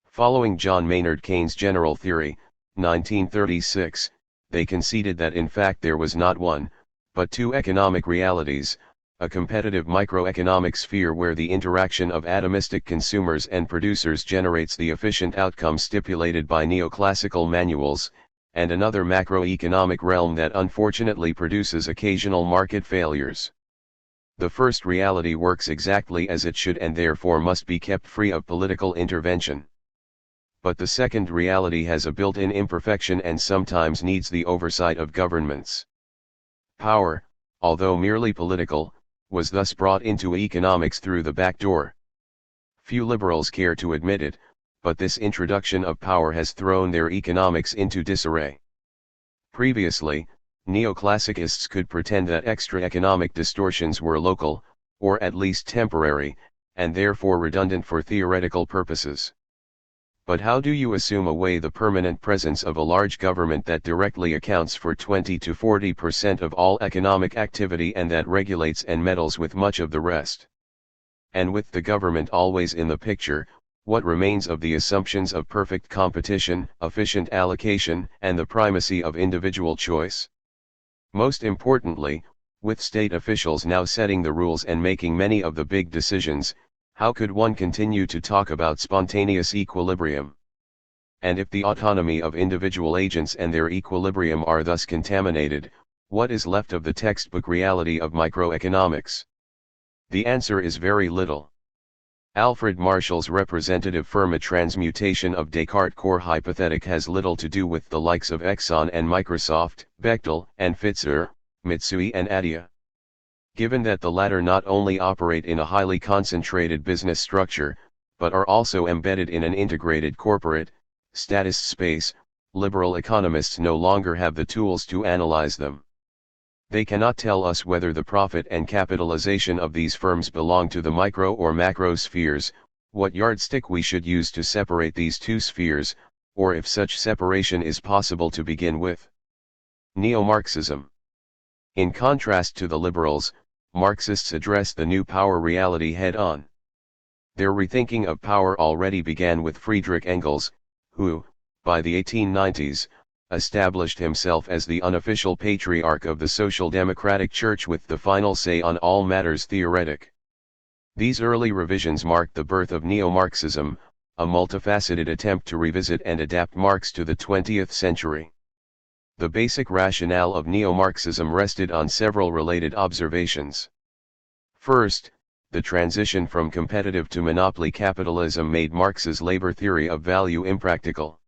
Following John Maynard Keynes' general theory, 1936, they conceded that in fact there was not one, but two economic realities, a competitive microeconomic sphere where the interaction of atomistic consumers and producers generates the efficient outcome stipulated by neoclassical manuals, and another macroeconomic realm that unfortunately produces occasional market failures. The first reality works exactly as it should and therefore must be kept free of political intervention. But the second reality has a built-in imperfection and sometimes needs the oversight of governments. Power, although merely political, was thus brought into economics through the back door. Few liberals care to admit it, but this introduction of power has thrown their economics into disarray. Previously, neoclassicists could pretend that extra economic distortions were local, or at least temporary, and therefore redundant for theoretical purposes. But how do you assume away the permanent presence of a large government that directly accounts for 20 to 40% of all economic activity and that regulates and meddles with much of the rest? And with the government always in the picture, what remains of the assumptions of perfect competition, efficient allocation, and the primacy of individual choice? Most importantly, with state officials now setting the rules and making many of the big decisions, how could one continue to talk about spontaneous equilibrium? And if the autonomy of individual agents and their equilibrium are thus contaminated, what is left of the textbook reality of microeconomics? The answer is very little. Alfred Marshall's representative firma transmutation of Descartes' core hypothetic has little to do with the likes of Exxon and Microsoft, Bechtel and Pfizer, Mitsui and Adia. Given that the latter not only operate in a highly concentrated business structure, but are also embedded in an integrated corporate, statist space. Liberal economists no longer have the tools to analyze them. They cannot tell us whether the profit and capitalization of these firms belong to the micro or macro spheres, what yardstick we should use to separate these two spheres, or if such separation is possible to begin with. Neo-Marxism. In contrast to the liberals, Marxists address the new power reality head-on. Their rethinking of power already began with Friedrich Engels, who, by the 1890s, established himself as the unofficial patriarch of the Social Democratic Church with the final say on all matters theoretic. These early revisions marked the birth of neo-Marxism, a multifaceted attempt to revisit and adapt Marx to the 20th century. The basic rationale of neo-Marxism rested on several related observations. First, the transition from competitive to monopoly capitalism made Marx's labor theory of value impractical.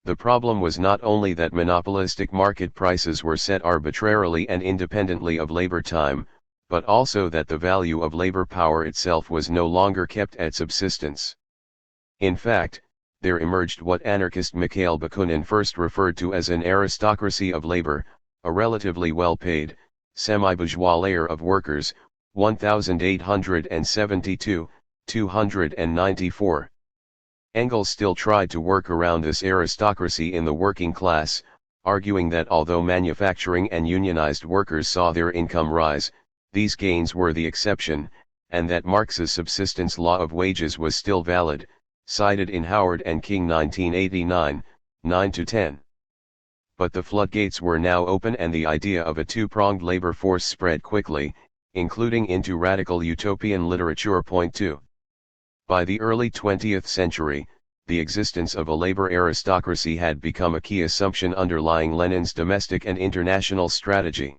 The problem was not only that monopolistic market prices were set arbitrarily and independently of labor time, but also that the value of labor power itself was no longer kept at subsistence. In fact, there emerged what anarchist Mikhail Bakunin first referred to as an aristocracy of labor, a relatively well-paid, semi-bourgeois layer of workers, 1872, 294. Engels still tried to work around this aristocracy in the working class, arguing that although manufacturing and unionized workers saw their income rise, these gains were the exception, and that Marx's subsistence law of wages was still valid, cited in Howard and King 1989, 9-10. But the floodgates were now open and the idea of a two-pronged labor force spread quickly, including into radical utopian literature. Point 2. By the early 20th century, the existence of a labor aristocracy had become a key assumption underlying Lenin's domestic and international strategy.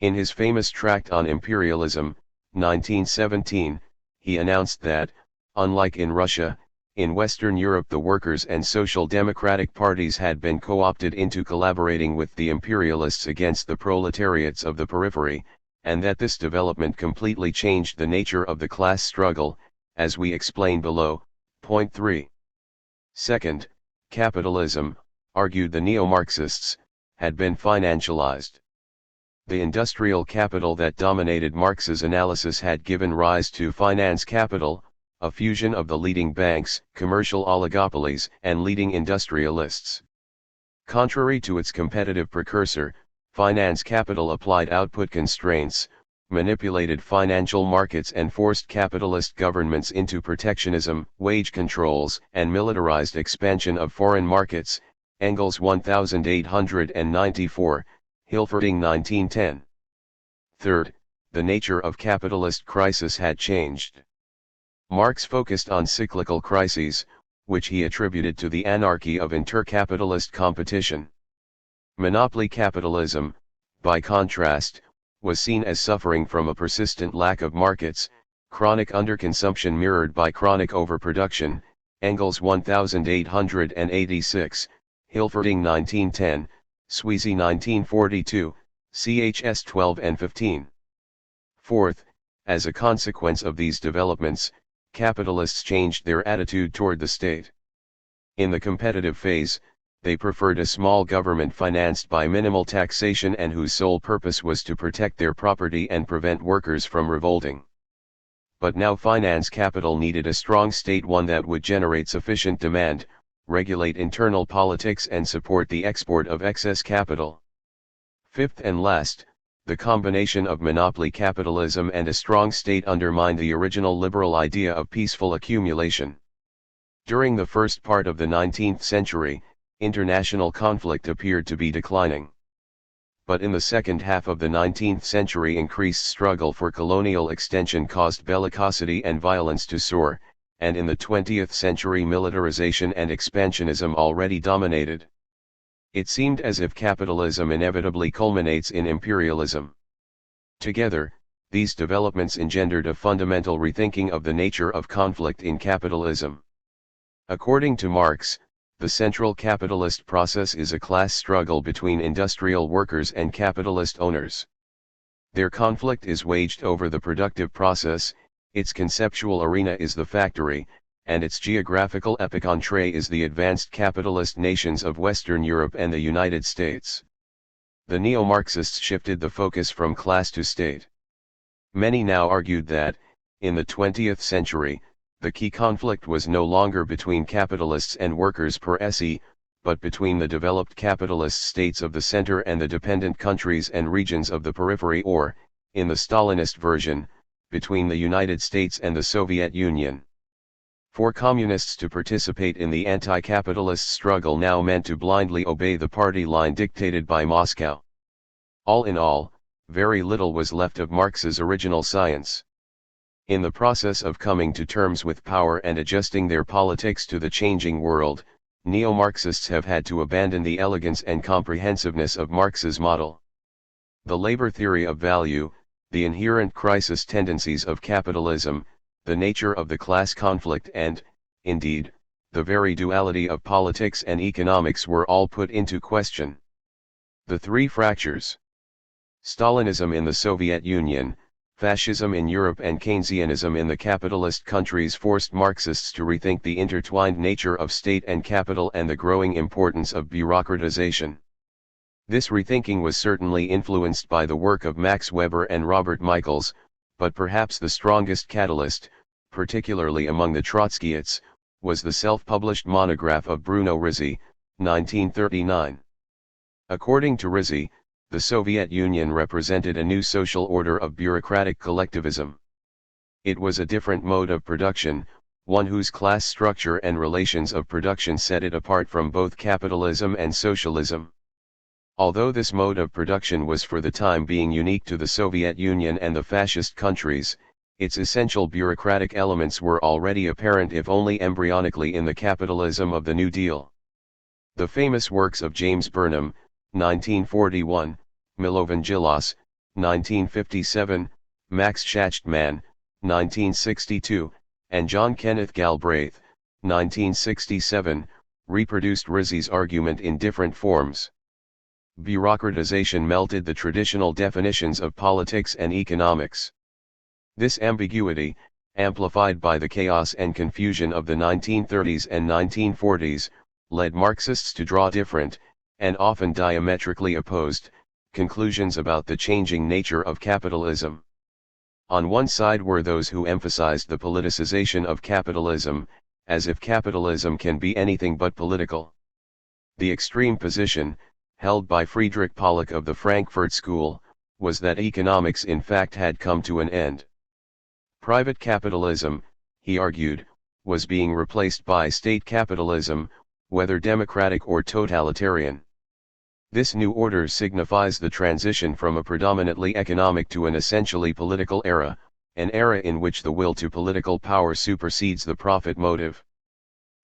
In his famous tract on imperialism, 1917, he announced that, unlike in Russia, in Western Europe the workers' and social democratic parties had been co-opted into collaborating with the imperialists against the proletariats of the periphery, and that this development completely changed the nature of the class struggle, as we explain below. Point 3. Second, capitalism, argued the neo-Marxists, had been financialized. The industrial capital that dominated Marx's analysis had given rise to finance capital, a fusion of the leading banks, commercial oligopolies, and leading industrialists. Contrary to its competitive precursor, finance capital applied output constraints, manipulated financial markets and forced capitalist governments into protectionism, wage controls, and militarized expansion of foreign markets. Engels 1894, Hilferding 1910. Third, the nature of capitalist crisis had changed. Marx focused on cyclical crises, which he attributed to the anarchy of inter-capitalist competition. Monopoly capitalism, by contrast, was seen as suffering from a persistent lack of markets, chronic underconsumption mirrored by chronic overproduction. Engels 1886, Hilferding 1910, Sweezy 1942, chs 12 and 15. Fourth, as a consequence of these developments, capitalists changed their attitude toward the state. In the competitive phase, they preferred a small government financed by minimal taxation and whose sole purpose was to protect their property and prevent workers from revolting. But now finance capital needed a strong state, one that would generate sufficient demand, regulate internal politics and support the export of excess capital. Fifth and last, the combination of monopoly capitalism and a strong state undermined the original liberal idea of peaceful accumulation. During the first part of the 19th century, international conflict appeared to be declining. But in the second half of the 19th century, increased struggle for colonial extension caused bellicosity and violence to soar, and in the 20th century militarization and expansionism already dominated. It seemed as if capitalism inevitably culminates in imperialism. Together, these developments engendered a fundamental rethinking of the nature of conflict in capitalism. According to Marx, the central capitalist process is a class struggle between industrial workers and capitalist owners. Their conflict is waged over the productive process, its conceptual arena is the factory, and its geographical epicentre is the advanced capitalist nations of Western Europe and the United States. The neo-Marxists shifted the focus from class to state. Many now argued that, in the 20th century, the key conflict was no longer between capitalists and workers per se, but between the developed capitalist states of the center and the dependent countries and regions of the periphery, or, in the Stalinist version, between the United States and the Soviet Union. For communists to participate in the anti-capitalist struggle now meant to blindly obey the party line dictated by Moscow. All in all, very little was left of Marx's original science. In the process of coming to terms with power and adjusting their politics to the changing world, neo-Marxists have had to abandon the elegance and comprehensiveness of Marx's model. The labor theory of value, the inherent crisis tendencies of capitalism, the nature of the class conflict and, indeed, the very duality of politics and economics were all put into question. The three fractures: Stalinism in the Soviet Union, Fascism in Europe and Keynesianism in the capitalist countries forced Marxists to rethink the intertwined nature of state and capital and the growing importance of bureaucratization. This rethinking was certainly influenced by the work of Max Weber and Robert Michels, but perhaps the strongest catalyst, particularly among the Trotskyists, was the self-published monograph of Bruno Rizzi, 1939. According to Rizzi, the Soviet Union represented a new social order of bureaucratic collectivism. It was a different mode of production, one whose class structure and relations of production set it apart from both capitalism and socialism. Although this mode of production was for the time being unique to the Soviet Union and the fascist countries, its essential bureaucratic elements were already apparent, if only embryonically, in the capitalism of the New Deal. The famous works of James Burnham, 1941, Milovangelos, 1957, Max Schachtman, 1962, and John Kenneth Galbraith, 1967, reproduced Rizzi's argument in different forms. Bureaucratization melted the traditional definitions of politics and economics. This ambiguity, amplified by the chaos and confusion of the 1930s and 1940s, led Marxists to draw different, and often diametrically opposed, conclusions about the changing nature of capitalism. On one side were those who emphasized the politicization of capitalism, as if capitalism can be anything but political. The extreme position, held by Friedrich Pollock of the Frankfurt School, was that economics in fact had come to an end. Private capitalism, he argued, was being replaced by state capitalism, whether democratic or totalitarian. This new order signifies the transition from a predominantly economic to an essentially political era, an era in which the will to political power supersedes the profit motive.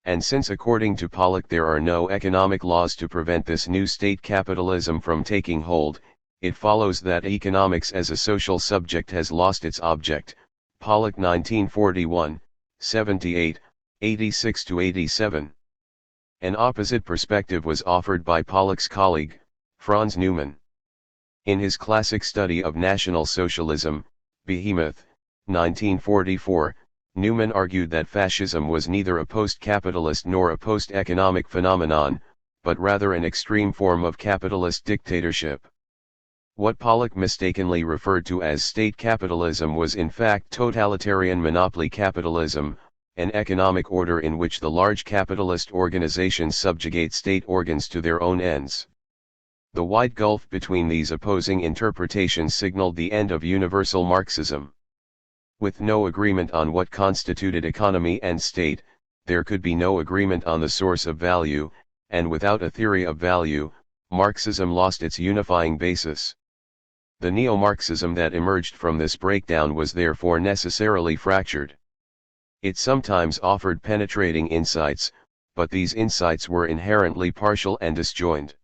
And since according to Pollock there are no economic laws to prevent this new state capitalism from taking hold, it follows that economics as a social subject has lost its object. Pollock 1941, 78, 86-87. An opposite perspective was offered by Pollock's colleague, Franz Neumann. In his classic study of National Socialism, Behemoth, 1944, Neumann argued that fascism was neither a post-capitalist nor a post-economic phenomenon, but rather an extreme form of capitalist dictatorship. What Pollock mistakenly referred to as state capitalism was in fact totalitarian monopoly capitalism, an economic order in which the large capitalist organizations subjugate state organs to their own ends. The wide gulf between these opposing interpretations signaled the end of universal Marxism. With no agreement on what constituted economy and state, there could be no agreement on the source of value, and without a theory of value, Marxism lost its unifying basis. The neo-Marxism that emerged from this breakdown was therefore necessarily fractured. It sometimes offered penetrating insights, but these insights were inherently partial and disjoined.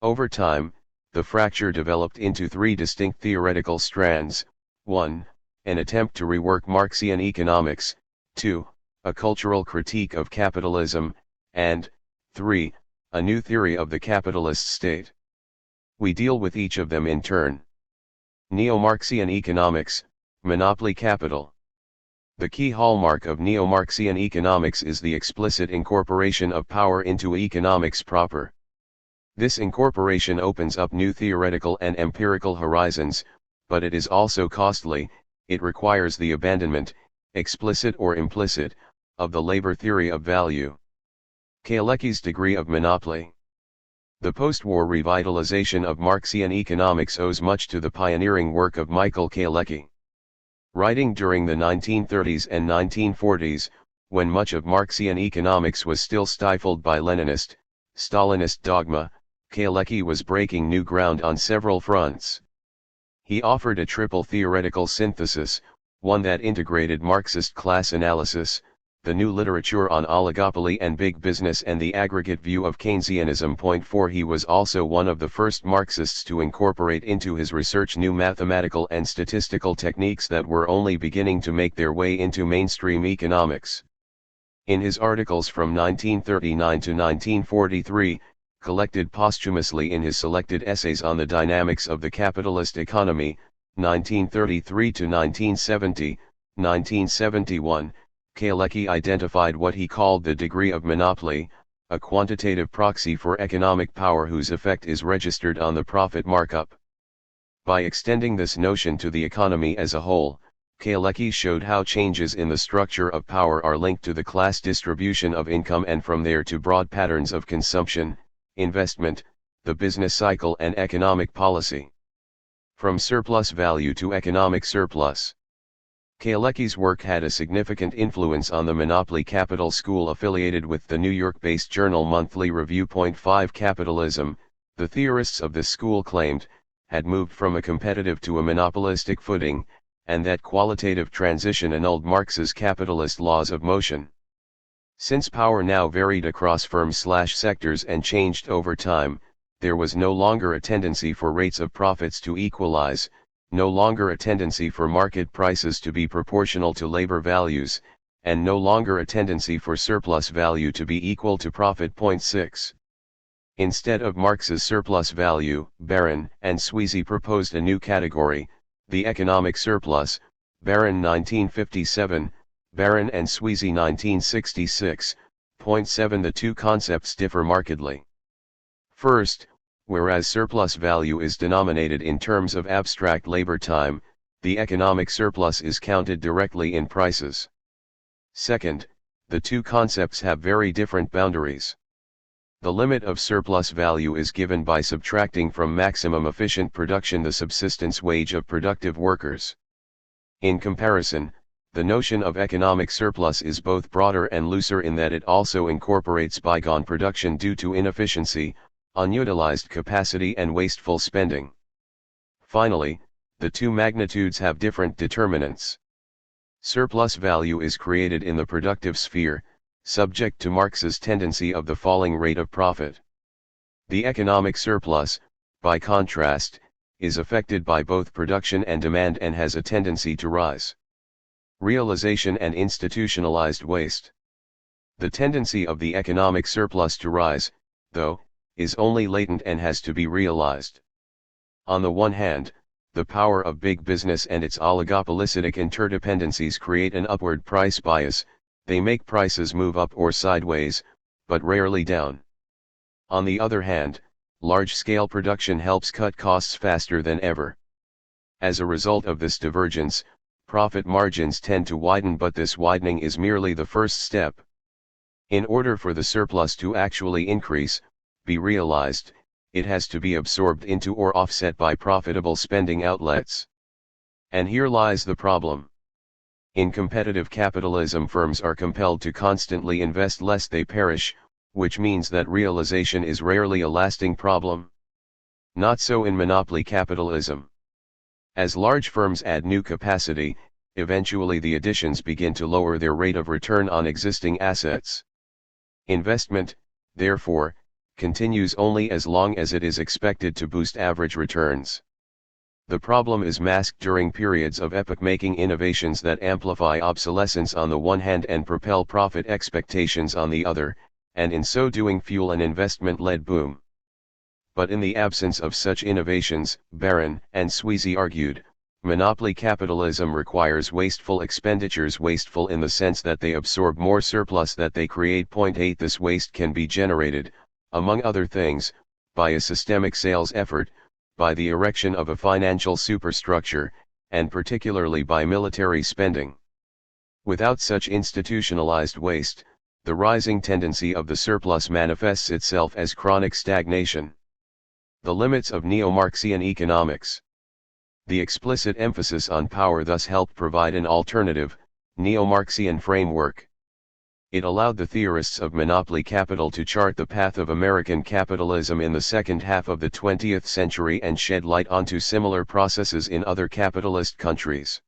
Over time, the fracture developed into three distinct theoretical strands: 1. An attempt to rework Marxian economics, 2. A cultural critique of capitalism, and 3. A new theory of the capitalist state. We deal with each of them in turn. Neo-Marxian economics, monopoly capital. The key hallmark of neo-Marxian economics is the explicit incorporation of power into economics proper. This incorporation opens up new theoretical and empirical horizons, but it is also costly. It requires the abandonment, explicit or implicit, of the labor theory of value. Kalecki's degree of monopoly. The post-war revitalization of Marxian economics owes much to the pioneering work of Michael Kalecki. Writing during the 1930s and 1940s, when much of Marxian economics was still stifled by Leninist, Stalinist dogma, Kalecki was breaking new ground on several fronts. He offered a triple theoretical synthesis, one that integrated Marxist class analysis, the new literature on oligopoly and big business, and the aggregate view of Keynesianism. 4 He was also one of the first Marxists to incorporate into his research new mathematical and statistical techniques that were only beginning to make their way into mainstream economics. In his articles from 1939 to 1943, collected posthumously in his selected essays on the dynamics of the capitalist economy, 1933 to 1970, 1971, Kalecki identified what he called the degree of monopoly, a quantitative proxy for economic power whose effect is registered on the profit markup. By extending this notion to the economy as a whole, Kalecki showed how changes in the structure of power are linked to the class distribution of income, and from there to broad patterns of consumption, investment, the business cycle, and economic policy. From surplus value to economic surplus. Kalecki's work had a significant influence on the monopoly capital school affiliated with the New York-based journal Monthly Review. 5 Capitalism, the theorists of this school claimed, had moved from a competitive to a monopolistic footing, and that qualitative transition annulled Marx's capitalist laws of motion. Since power now varied across firms/sectors and changed over time, there was no longer a tendency for rates of profits to equalize, no longer a tendency for market prices to be proportional to labor values, and no longer a tendency for surplus value to be equal to profit. 6. Instead of Marx's surplus value, Barron and Sweezy proposed a new category, the economic surplus, Barron 1957, Barron and Sweezy 1966. 7. The two concepts differ markedly. First, whereas surplus value is denominated in terms of abstract labor time, the economic surplus is counted directly in prices. Second, the two concepts have very different boundaries. The limit of surplus value is given by subtracting from maximum efficient production the subsistence wage of productive workers. In comparison, the notion of economic surplus is both broader and looser in that it also incorporates bygone production due to inefficiency, unutilized capacity, and wasteful spending. Finally, the two magnitudes have different determinants. Surplus value is created in the productive sphere, subject to Marx's tendency of the falling rate of profit. The economic surplus, by contrast, is affected by both production and demand and has a tendency to rise. Realization and institutionalized waste. The tendency of the economic surplus to rise, though, is only latent and has to be realized. On the one hand, the power of big business and its oligopolistic interdependencies create an upward price bias. They make prices move up or sideways, but rarely down. On the other hand, large-scale production helps cut costs faster than ever. As a result of this divergence, profit margins tend to widen, but this widening is merely the first step. In order for the surplus to actually increase, be realized, it has to be absorbed into or offset by profitable spending outlets. And here lies the problem. In competitive capitalism, firms are compelled to constantly invest lest they perish, which means that realization is rarely a lasting problem. Not so in monopoly capitalism. As large firms add new capacity, eventually the additions begin to lower their rate of return on existing assets. Investment, therefore, continues only as long as it is expected to boost average returns. The problem is masked during periods of epoch-making innovations that amplify obsolescence on the one hand and propel profit expectations on the other, and in so doing fuel an investment-led boom. But in the absence of such innovations, Barron and Sweezy argued, Monopoly capitalism requires wasteful expenditures, wasteful in the sense that they absorb more surplus that they create. 8 This waste can be generated, among other things, by a systemic sales effort, by the erection of a financial superstructure, and particularly by military spending. Without such institutionalized waste, the rising tendency of the surplus manifests itself as chronic stagnation. The limits of neo-Marxian economics. The explicit emphasis on power thus helped provide an alternative, neo-Marxian framework. It allowed the theorists of monopoly capital to chart the path of American capitalism in the second half of the 20th century and shed light onto similar processes in other capitalist countries.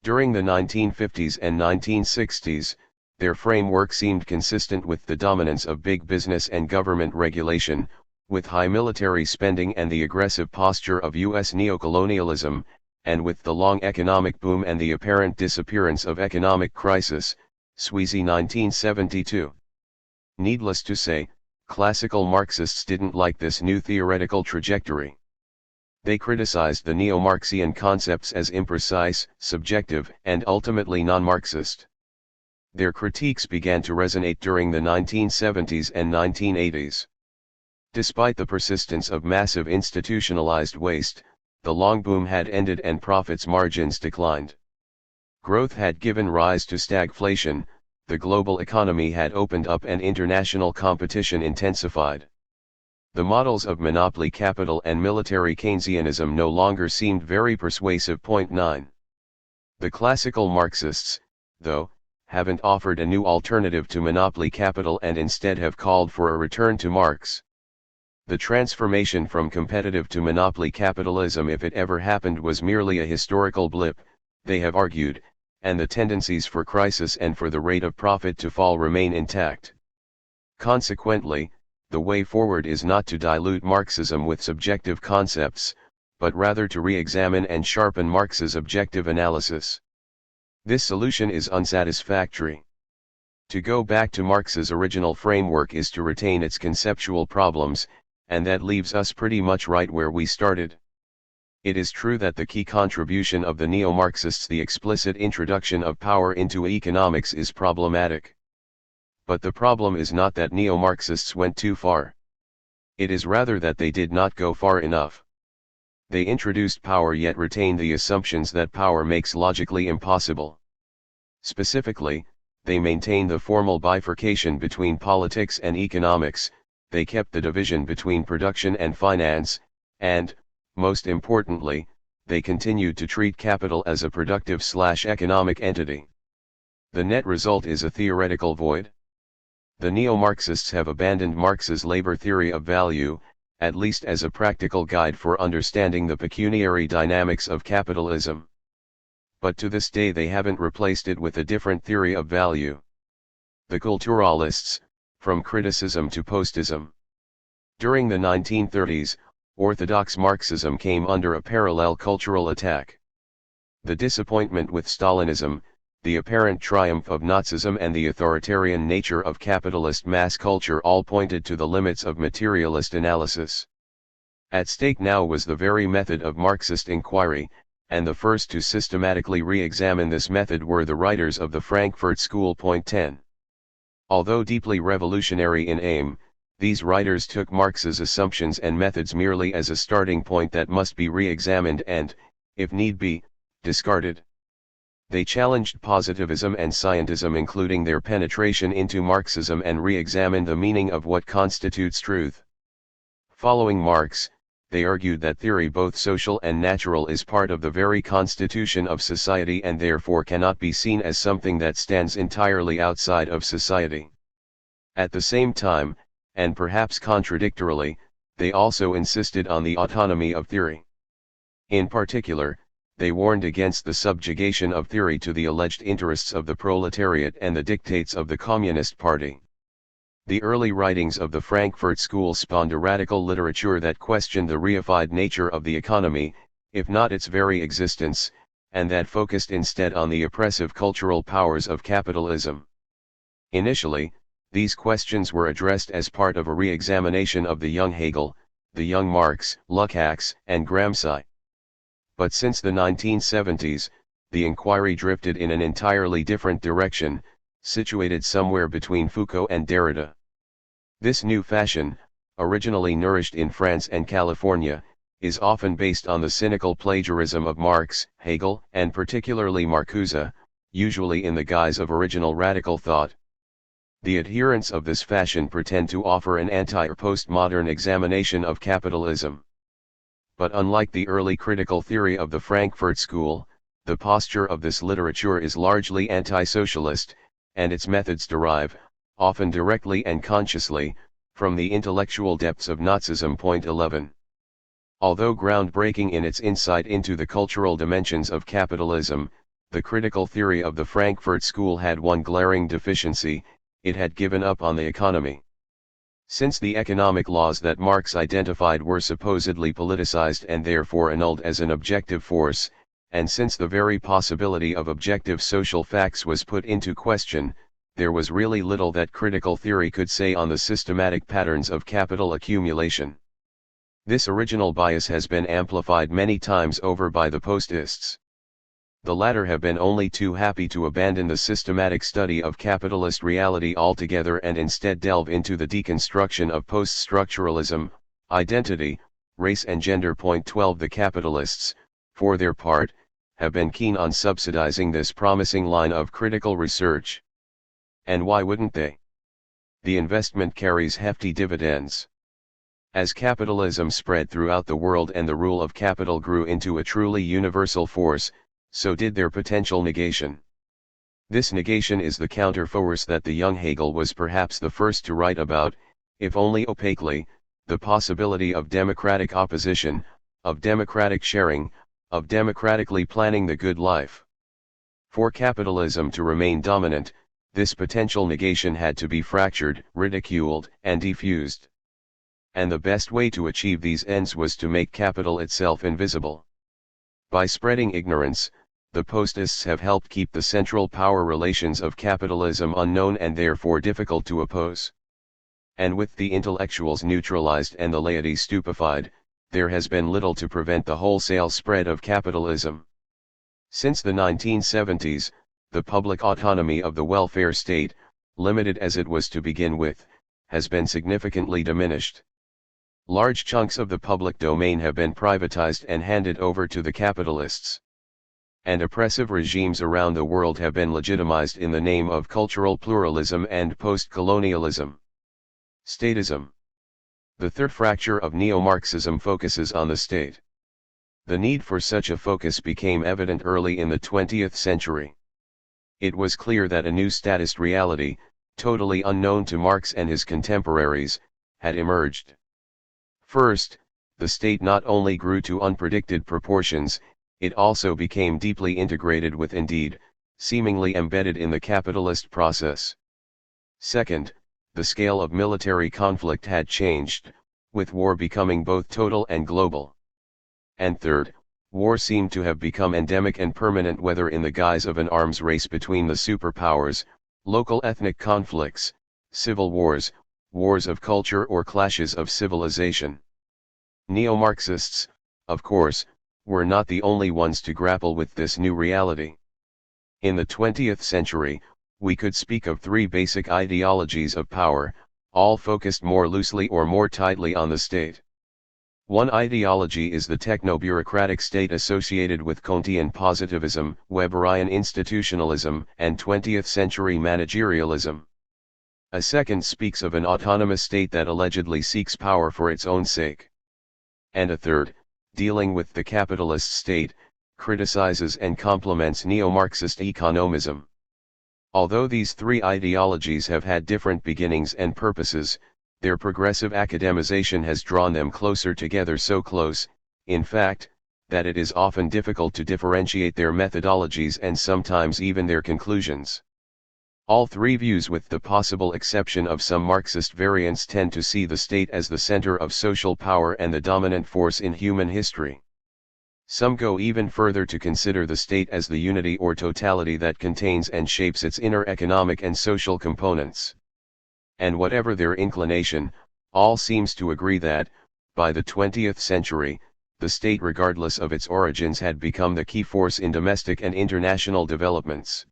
During the 1950s and 1960s, their framework seemed consistent with the dominance of big business and government regulation, with high military spending and the aggressive posture of U.S. neocolonialism, and with the long economic boom and the apparent disappearance of economic crisis, Sweezy 1972. Needless to say, classical Marxists didn't like this new theoretical trajectory. They criticized the neo-Marxian concepts as imprecise, subjective, and ultimately non-Marxist. Their critiques began to resonate during the 1970s and 1980s. Despite the persistence of massive institutionalized waste, the long boom had ended and profits margins declined. Growth had given rise to stagflation, the global economy had opened up and international competition intensified. The models of monopoly capital and military Keynesianism no longer seemed very persuasive. 9. The classical Marxists, though, haven't offered a new alternative to monopoly capital and instead have called for a return to Marx. The transformation from competitive to monopoly capitalism, if it ever happened, was merely a historical blip, they have argued, and the tendencies for crisis and for the rate of profit to fall remain intact. Consequently, the way forward is not to dilute Marxism with subjective concepts, but rather to re-examine and sharpen Marx's objective analysis. This solution is unsatisfactory. To go back to Marx's original framework is to retain its conceptual problems, and that leaves us pretty much right where we started. It is true that the key contribution of the neo-Marxists, the explicit introduction of power into economics, is problematic. But the problem is not that neo-Marxists went too far. It is rather that they did not go far enough. They introduced power yet retained the assumptions that power makes logically impossible. Specifically, they maintained the formal bifurcation between politics and economics, they kept the division between production and finance, and, most importantly, they continued to treat capital as a productive/economic entity. The net result is a theoretical void. The neo-Marxists have abandoned Marx's labor theory of value, at least as a practical guide for understanding the pecuniary dynamics of capitalism. But to this day they haven't replaced it with a different theory of value. The culturalists, from criticism to postism. During the 1930s, orthodox Marxism came under a parallel cultural attack. The disappointment with Stalinism, the apparent triumph of Nazism, and the authoritarian nature of capitalist mass culture all pointed to the limits of materialist analysis. At stake now was the very method of Marxist inquiry, and the first to systematically re-examine this method were the writers of the Frankfurt School. 10. Although deeply revolutionary in aim, these writers took Marx's assumptions and methods merely as a starting point that must be re-examined and, if need be, discarded. They challenged positivism and scientism, including their penetration into Marxism, and re-examined the meaning of what constitutes truth. Following Marx, they argued that theory, both social and natural, is part of the very constitution of society and therefore cannot be seen as something that stands entirely outside of society. At the same time, and perhaps contradictorily, they also insisted on the autonomy of theory. In particular, they warned against the subjugation of theory to the alleged interests of the proletariat and the dictates of the Communist Party. The early writings of the Frankfurt School spawned a radical literature that questioned the reified nature of the economy, if not its very existence, and that focused instead on the oppressive cultural powers of capitalism. Initially, these questions were addressed as part of a re-examination of the young Hegel, the young Marx, Lukács, and Gramsci. But since the 1970s, the inquiry drifted in an entirely different direction, situated somewhere between Foucault and Derrida. This new fashion, originally nourished in France and California, is often based on the cynical plagiarism of Marx, Hegel, and particularly Marcuse, usually in the guise of original radical thought. The adherents of this fashion pretend to offer an anti- or postmodern examination of capitalism. But unlike the early critical theory of the Frankfurt School, the posture of this literature is largely anti-socialist, and its methods derive, often directly and consciously, from the intellectual depths of Nazism. 11. Although groundbreaking in its insight into the cultural dimensions of capitalism, the critical theory of the Frankfurt School had one glaring deficiency: it had given up on the economy. Since the economic laws that Marx identified were supposedly politicized and therefore annulled as an objective force, and since the very possibility of objective social facts was put into question, there was really little that critical theory could say on the systematic patterns of capital accumulation. This original bias has been amplified many times over by the postists. The latter have been only too happy to abandon the systematic study of capitalist reality altogether and instead delve into the deconstruction of post-structuralism, identity, race and gender. 12. The capitalists, for their part, have been keen on subsidizing this promising line of critical research. And why wouldn't they? The investment carries hefty dividends. As capitalism spread throughout the world and the rule of capital grew into a truly universal force, so did their potential negation. This negation is the counterforce that the young Hegel was perhaps the first to write about, if only opaquely, the possibility of democratic opposition, of democratic sharing, of democratically planning the good life. For capitalism to remain dominant, this potential negation had to be fractured, ridiculed, and defused. And the best way to achieve these ends was to make capital itself invisible. By spreading ignorance, the postists have helped keep the central power relations of capitalism unknown and therefore difficult to oppose. And with the intellectuals neutralized and the laity stupefied, there has been little to prevent the wholesale spread of capitalism. Since the 1970s, the public autonomy of the welfare state, limited as it was to begin with, has been significantly diminished. Large chunks of the public domain have been privatized and handed over to the capitalists. And oppressive regimes around the world have been legitimized in the name of cultural pluralism and post-colonialism. Statism. The third fracture of neo-Marxism focuses on the state. The need for such a focus became evident early in the 20th century. It was clear that a new statist reality, totally unknown to Marx and his contemporaries, had emerged. First, the state not only grew to unpredicted proportions, it also became deeply integrated with, indeed, seemingly embedded in the capitalist process. Second, the scale of military conflict had changed, with war becoming both total and global. And third, war seemed to have become endemic and permanent, whether in the guise of an arms race between the superpowers, local ethnic conflicts, civil wars, wars of culture or clashes of civilization. Neo-Marxists, of course, were not the only ones to grapple with this new reality. In the 20th century, we could speak of three basic ideologies of power, all focused more loosely or more tightly on the state. One ideology is the techno-bureaucratic state associated with Kantian positivism, Weberian institutionalism, and 20th-century managerialism. A second speaks of an autonomous state that allegedly seeks power for its own sake. And a third, dealing with the capitalist state, criticizes and complements neo-Marxist economism. Although these three ideologies have had different beginnings and purposes, their progressive academization has drawn them closer together, so close, in fact, that it is often difficult to differentiate their methodologies and sometimes even their conclusions. All three views, with the possible exception of some Marxist variants, tend to see the state as the center of social power and the dominant force in human history. Some go even further to consider the state as the unity or totality that contains and shapes its inner economic and social components. And whatever their inclination, all seems to agree that, by the 20th century, the state regardless of its origins had become the key force in domestic and international developments.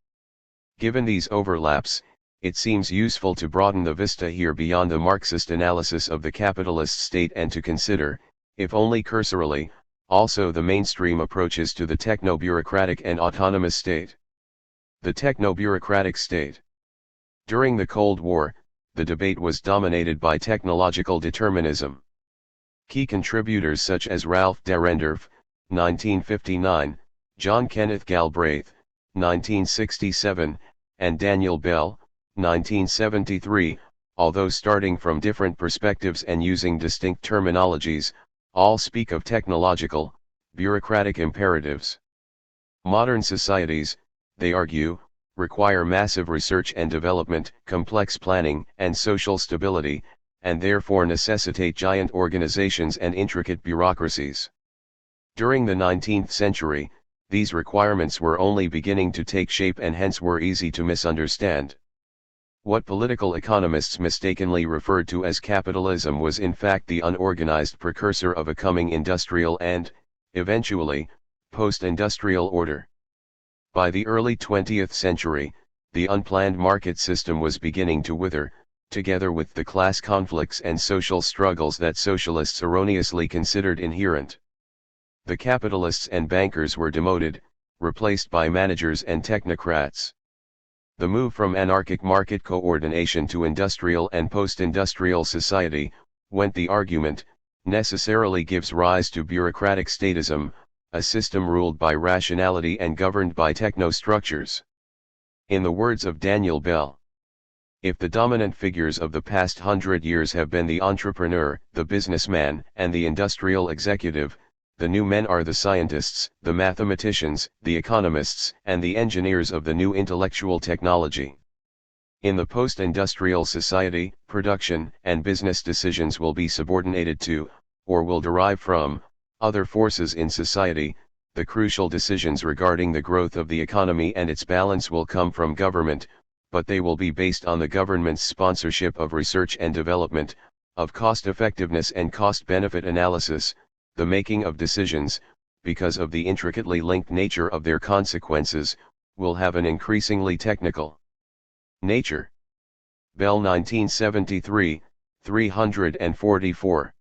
Given these overlaps, it seems useful to broaden the vista here beyond the Marxist analysis of the capitalist state and to consider, if only cursorily, also the mainstream approaches to the techno-bureaucratic and autonomous state. The techno-bureaucratic state. During the Cold War, the debate was dominated by technological determinism. Key contributors such as Ralph Dahrendorf, 1959, John Kenneth Galbraith, 1967, and Daniel Bell, 1973, although starting from different perspectives and using distinct terminologies, all speak of technological, bureaucratic imperatives. Modern societies, they argue, require massive research and development, complex planning, and social stability, and therefore necessitate giant organizations and intricate bureaucracies. During the 19th century, these requirements were only beginning to take shape and hence were easy to misunderstand. What political economists mistakenly referred to as capitalism was in fact the unorganized precursor of a coming industrial and, eventually, post-industrial order. By the early 20th century, the unplanned market system was beginning to wither, together with the class conflicts and social struggles that socialists erroneously considered inherent. The capitalists and bankers were demoted, replaced by managers and technocrats. The move from anarchic market coordination to industrial and post-industrial society, went the argument, necessarily gives rise to bureaucratic statism, a system ruled by rationality and governed by techno-structures. In the words of Daniel Bell, if the dominant figures of the past 100 years have been the entrepreneur, the businessman, and the industrial executive, the new men are the scientists, the mathematicians, the economists, and the engineers of the new intellectual technology. In the post-industrial society, production and business decisions will be subordinated to, or will derive from, other forces in society. The crucial decisions regarding the growth of the economy and its balance will come from government, but they will be based on the government's sponsorship of research and development, of cost-effectiveness and cost-benefit analysis. The making of decisions, because of the intricately linked nature of their consequences, will have an increasingly technical nature. Bell 1973, 344.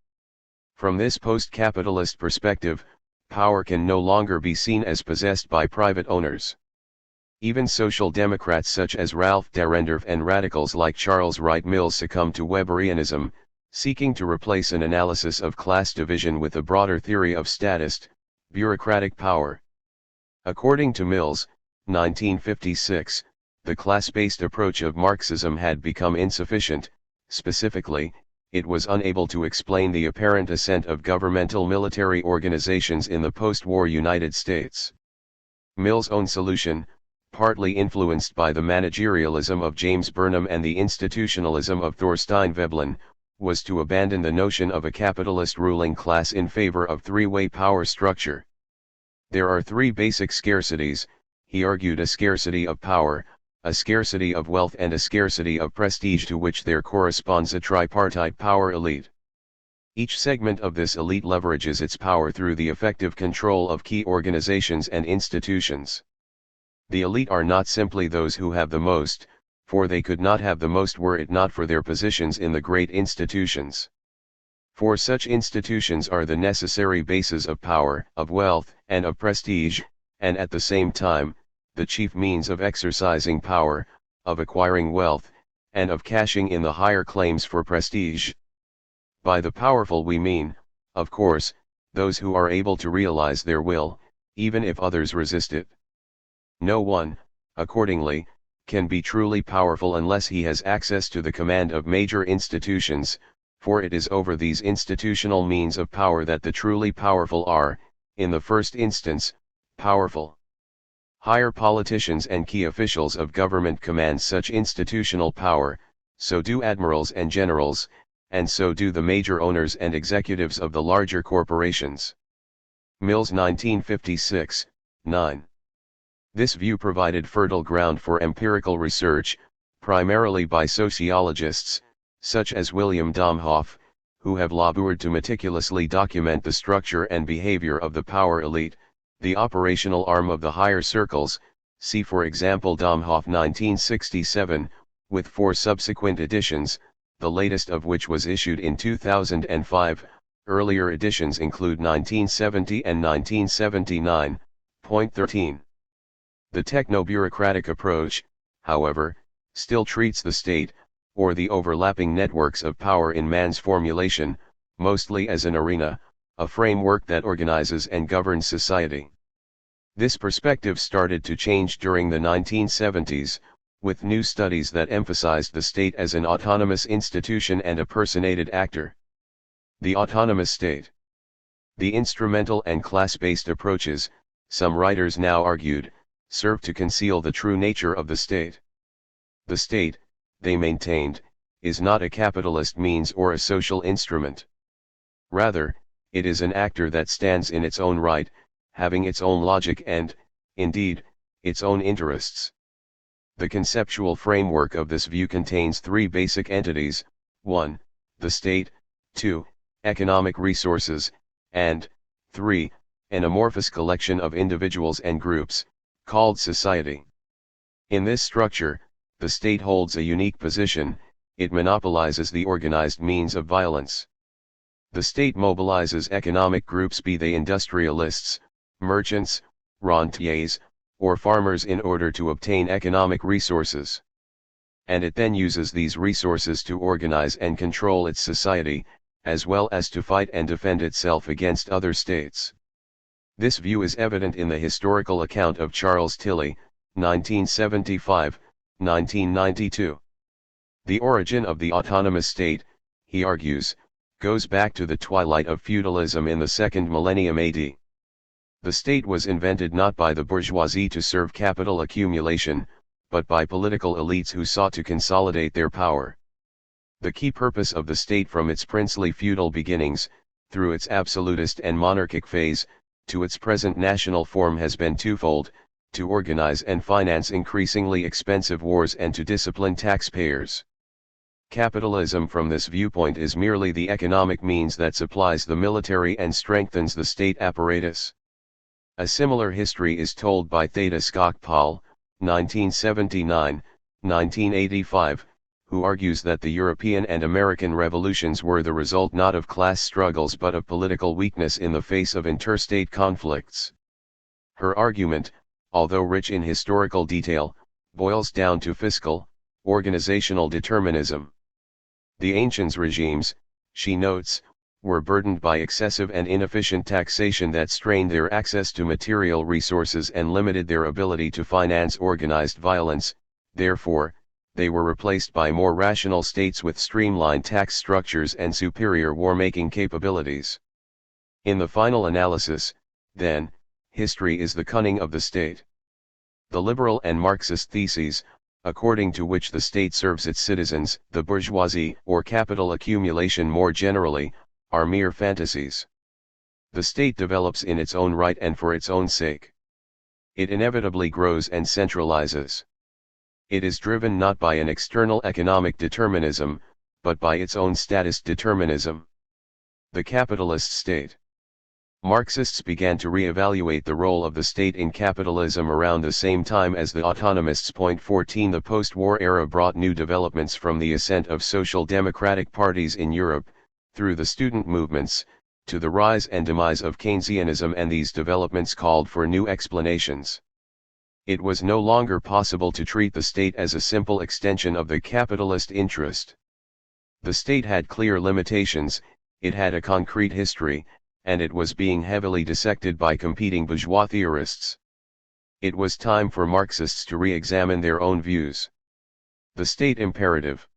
From this post-capitalist perspective, power can no longer be seen as possessed by private owners. Even social democrats such as Ralph Dahrendorf and radicals like Charles Wright Mills succumb to Weberianism, seeking to replace an analysis of class division with a broader theory of statist, bureaucratic power. According to Mills, 1956, the class-based approach of Marxism had become insufficient. Specifically, it was unable to explain the apparent ascent of governmental military organizations in the post-war United States. Mills' own solution, partly influenced by the managerialism of James Burnham and the institutionalism of Thorstein Veblen, was to abandon the notion of a capitalist ruling class in favor of three-way power structure. There are three basic scarcities, he argued: a scarcity of power, a scarcity of wealth, and a scarcity of prestige, to which there corresponds a tripartite power elite. Each segment of this elite leverages its power through the effective control of key organizations and institutions. The elite are not simply those who have the most, for they could not have the most were it not for their positions in the great institutions. For such institutions are the necessary bases of power, of wealth, and of prestige, and at the same time, the chief means of exercising power, of acquiring wealth, and of cashing in the higher claims for prestige. By the powerful we mean, of course, those who are able to realize their will, even if others resist it. No one, accordingly, can be truly powerful unless he has access to the command of major institutions, for it is over these institutional means of power that the truly powerful are, in the first instance, powerful. Higher politicians and key officials of government command such institutional power, so do admirals and generals, and so do the major owners and executives of the larger corporations. Mills 1956, 9. This view provided fertile ground for empirical research, primarily by sociologists, such as William Domhoff, who have labored to meticulously document the structure and behavior of the power elite, the operational arm of the higher circles, see for example Domhoff 1967, with 4 subsequent editions, the latest of which was issued in 2005, earlier editions include 1970 and 1979. Point 13. The techno-bureaucratic approach, however, still treats the state, or the overlapping networks of power in man's formulation, mostly as an arena, a framework that organizes and governs society. This perspective started to change during the 1970s, with new studies that emphasized the state as an autonomous institution and a personated actor. The autonomous state. The instrumental and class-based approaches, some writers now argued, serve to conceal the true nature of the state. The state, they maintained, is not a capitalist means or a social instrument. Rather, it is an actor that stands in its own right, having its own logic and, indeed, its own interests. The conceptual framework of this view contains 3 basic entities: 1. The state, 2. Economic resources, and 3. An amorphous collection of individuals and groups, called society. In this structure, the state holds a unique position. It monopolizes the organized means of violence. The state mobilizes economic groups, be they industrialists, merchants, rentiers, or farmers, in order to obtain economic resources. And it then uses these resources to organize and control its society, as well as to fight and defend itself against other states. This view is evident in the historical account of Charles Tilly, 1975-1992. The origin of the autonomous state, he argues, goes back to the twilight of feudalism in the 2nd millennium AD. The state was invented not by the bourgeoisie to serve capital accumulation, but by political elites who sought to consolidate their power. The key purpose of the state from its princely feudal beginnings, through its absolutist and monarchic phase, to its present national form has been twofold: to organize and finance increasingly expensive wars and to discipline taxpayers. Capitalism from this viewpoint is merely the economic means that supplies the military and strengthens the state apparatus. A similar history is told by Theda Skocpol, 1979-1985, who argues that the European and American revolutions were the result not of class struggles but of political weakness in the face of interstate conflicts. Her argument, although rich in historical detail, boils down to fiscal, organizational determinism. The ancient regimes, she notes, were burdened by excessive and inefficient taxation that strained their access to material resources and limited their ability to finance organized violence. Therefore, they were replaced by more rational states with streamlined tax structures and superior war-making capabilities. In the final analysis, then, history is the cunning of the state. The liberal and Marxist theses, according to which the state serves its citizens, the bourgeoisie, or capital accumulation more generally, are mere fantasies. The state develops in its own right and for its own sake. It inevitably grows and centralizes. It is driven not by an external economic determinism, but by its own status determinism. The capitalist state. Marxists began to re-evaluate the role of the state in capitalism around the same time as the autonomists. Point 14. The post-war era brought new developments, from the ascent of social democratic parties in Europe, through the student movements, to the rise and demise of Keynesianism, and these developments called for new explanations. It was no longer possible to treat the state as a simple extension of the capitalist interest. The state had clear limitations, it had a concrete history, and it was being heavily dissected by competing bourgeois theorists. It was time for Marxists to re-examine their own views. The state imperative.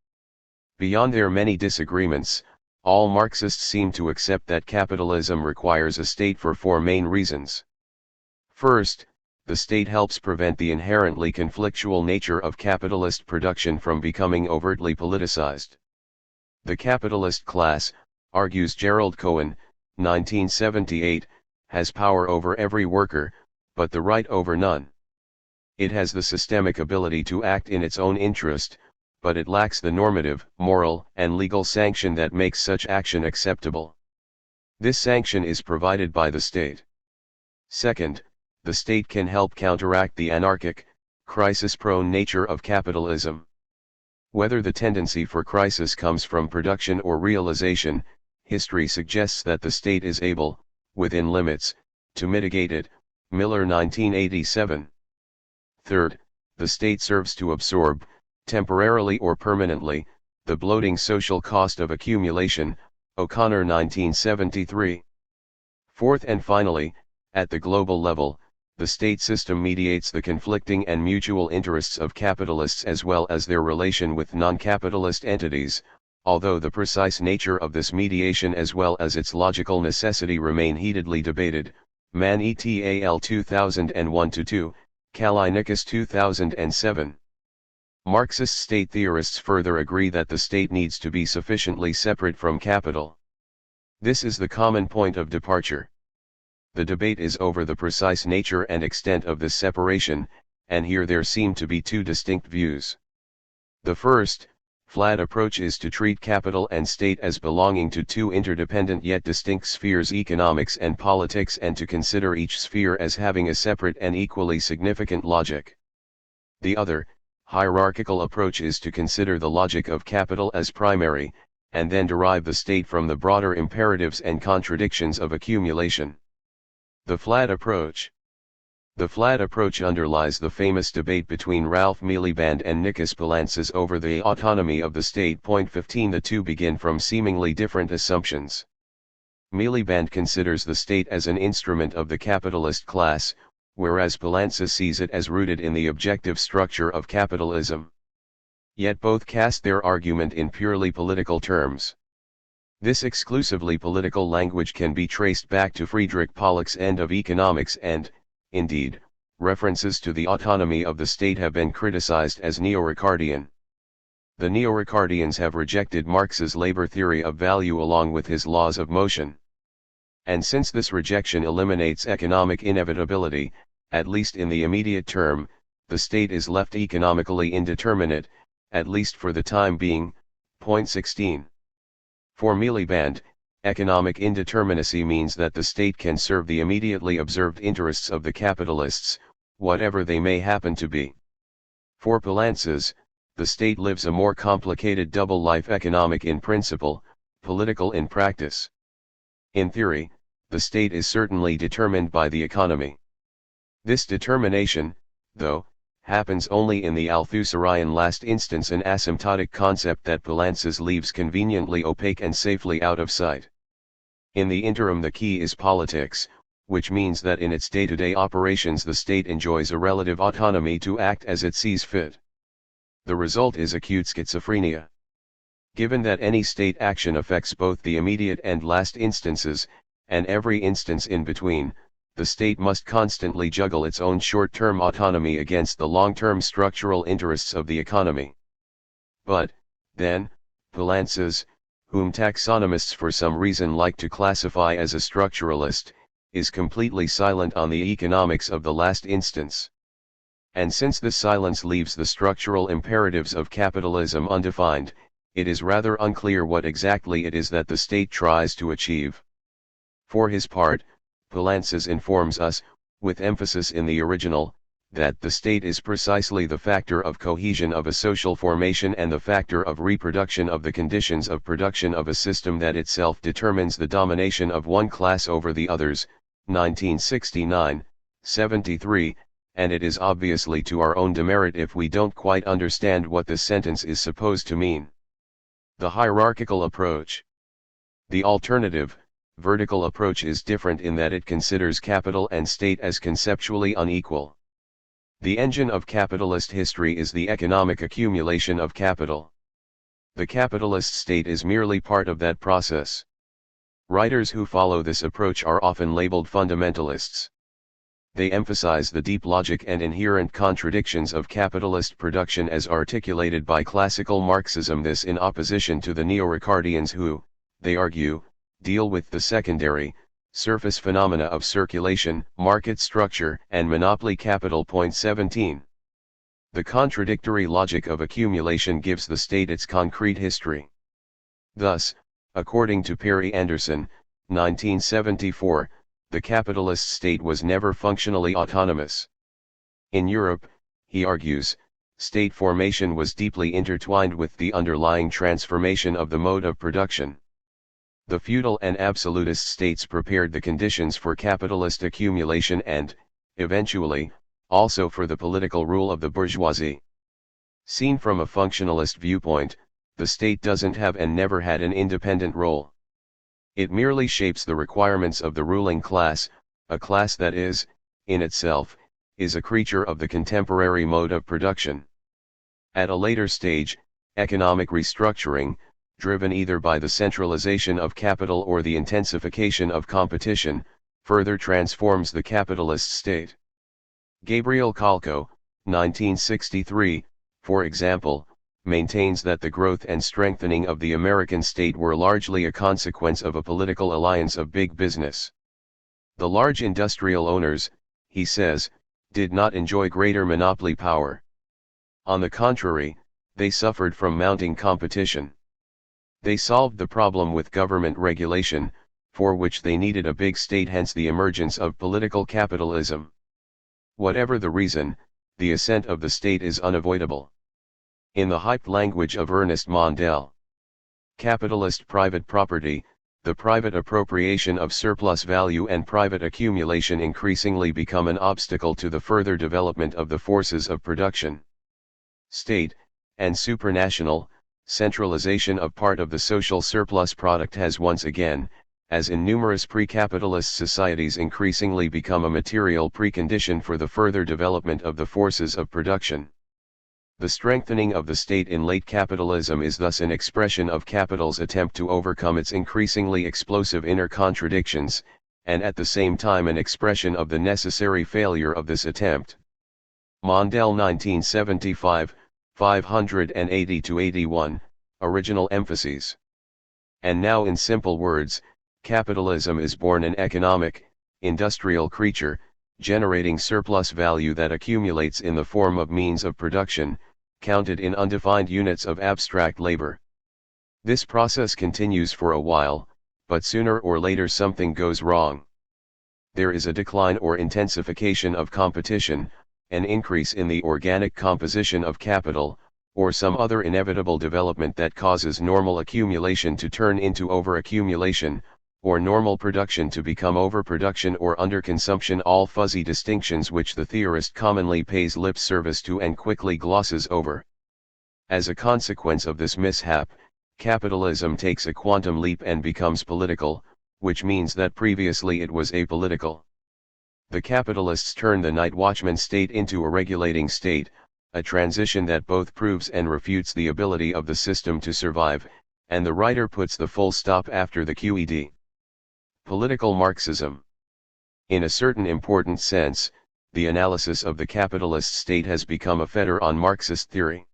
Beyond their many disagreements, all Marxists seem to accept that capitalism requires a state for 4 main reasons. First, the state helps prevent the inherently conflictual nature of capitalist production from becoming overtly politicized. The capitalist class, argues Gerald Cohen, 1978, has power over every worker, but the right over none. It has the systemic ability to act in its own interest, but it lacks the normative, moral, and legal sanction that makes such action acceptable. This sanction is provided by the state. Second, the state can help counteract the anarchic, crisis-prone nature of capitalism. Whether the tendency for crisis comes from production or realization, history suggests that the state is able, within limits, to mitigate it. Miller 1987. Third, the state serves to absorb, temporarily or permanently, the bloating social cost of accumulation. O'Connor 1973. Fourth and finally, at the global level, the state system mediates the conflicting and mutual interests of capitalists as well as their relation with non-capitalist entities, although the precise nature of this mediation as well as its logical necessity remain heatedly debated. Mann et al. 2001-2, Kallinicus 2007. Marxist state theorists further agree that the state needs to be sufficiently separate from capital. This is the common point of departure. The debate is over the precise nature and extent of this separation, and here there seem to be two distinct views. The first, flat approach is to treat capital and state as belonging to two interdependent yet distinct spheres, economics and politics, and to consider each sphere as having a separate and equally significant logic. The other, hierarchical approach is to consider the logic of capital as primary, and then derive the state from the broader imperatives and contradictions of accumulation. The flat approach. The flat approach underlies the famous debate between Ralph Miliband and Nikos Poulantzas over the autonomy of the state. 15. The two begin from seemingly different assumptions. Miliband considers the state as an instrument of the capitalist class, whereas Poulantzas sees it as rooted in the objective structure of capitalism. Yet both cast their argument in purely political terms. This exclusively political language can be traced back to Friedrich Pollock's End of Economics and, indeed, references to the autonomy of the state have been criticized as neo-Ricardian. The neo-Ricardians have rejected Marx's labor theory of value along with his laws of motion. And since this rejection eliminates economic inevitability, at least in the immediate term, the state is left economically indeterminate, at least for the time being. 16. For Miliband, economic indeterminacy means that the state can serve the immediately observed interests of the capitalists, whatever they may happen to be. For Poulantzas, the state lives a more complicated double life: economic in principle, political in practice. In theory, the state is certainly determined by the economy. This determination, though, happens only in the Althusserian last instance, an asymptotic concept that Poulantzas leaves conveniently opaque and safely out of sight. In the interim, the key is politics, which means that in its day-to-day operations the state enjoys a relative autonomy to act as it sees fit. The result is acute schizophrenia. Given that any state action affects both the immediate and last instances, and every instance in between, the state must constantly juggle its own short-term autonomy against the long-term structural interests of the economy. But, then, Poulantzas, whom taxonomists for some reason like to classify as a structuralist, is completely silent on the economics of the last instance. And since this silence leaves the structural imperatives of capitalism undefined, it is rather unclear what exactly it is that the state tries to achieve. For his part, Poulantzas informs us, with emphasis in the original, that the state is precisely the factor of cohesion of a social formation and the factor of reproduction of the conditions of production of a system that itself determines the domination of one class over the others. 1969, 73, and it is obviously to our own demerit if we don't quite understand what this sentence is supposed to mean. The hierarchical approach. The alternative, vertical approach is different in that it considers capital and state as conceptually unequal. The engine of capitalist history is the economic accumulation of capital. The capitalist state is merely part of that process. Writers who follow this approach are often labeled fundamentalists. They emphasize the deep logic and inherent contradictions of capitalist production as articulated by classical Marxism, this in opposition to the neo-Ricardians who, they argue, deal with the secondary, surface phenomena of circulation, market structure, and monopoly capital. 17. The contradictory logic of accumulation gives the state its concrete history. Thus, according to Perry Anderson, 1974, the capitalist state was never functionally autonomous. In Europe, he argues, state formation was deeply intertwined with the underlying transformation of the mode of production. The feudal and absolutist states prepared the conditions for capitalist accumulation and, eventually, also for the political rule of the bourgeoisie. Seen from a functionalist viewpoint, the state doesn't have and never had an independent role. It merely shapes the requirements of the ruling class, a class that is, in itself, is a creature of the contemporary mode of production. At a later stage, economic restructuring, driven either by the centralization of capital or the intensification of competition, further transforms the capitalist state. Gabriel Kalko, 1963, for example, maintains that the growth and strengthening of the American state were largely a consequence of a political alliance of big business. The large industrial owners, he says, did not enjoy greater monopoly power. On the contrary, they suffered from mounting competition. They solved the problem with government regulation, for which they needed a big state, hence the emergence of political capitalism. Whatever the reason, the ascent of the state is unavoidable. In the hyped language of Ernest Mondale, capitalist private property, the private appropriation of surplus value and private accumulation increasingly become an obstacle to the further development of the forces of production. State, and supranational, centralization of part of the social surplus product has once again, as in numerous pre-capitalist societies, increasingly become a material precondition for the further development of the forces of production. The strengthening of the state in late capitalism is thus an expression of capital's attempt to overcome its increasingly explosive inner contradictions, and at the same time an expression of the necessary failure of this attempt. Mondale, 1975, 580-81, original emphases. And now, in simple words, capitalism is born an economic, industrial creature, generating surplus value that accumulates in the form of means of production, counted in undefined units of abstract labor. This process continues for a while, but sooner or later something goes wrong. There is a decline or intensification of competition, an increase in the organic composition of capital, or some other inevitable development that causes normal accumulation to turn into overaccumulation, or normal production to become overproduction or underconsumption, all fuzzy distinctions which the theorist commonly pays lip service to and quickly glosses over. As a consequence of this mishap, capitalism takes a quantum leap and becomes political, which means that previously it was apolitical. The capitalists turn the night watchman state into a regulating state, a transition that both proves and refutes the ability of the system to survive, and the writer puts the full stop after the QED. Political Marxism. In a certain important sense, the analysis of the capitalist state has become a fetter on Marxist theory.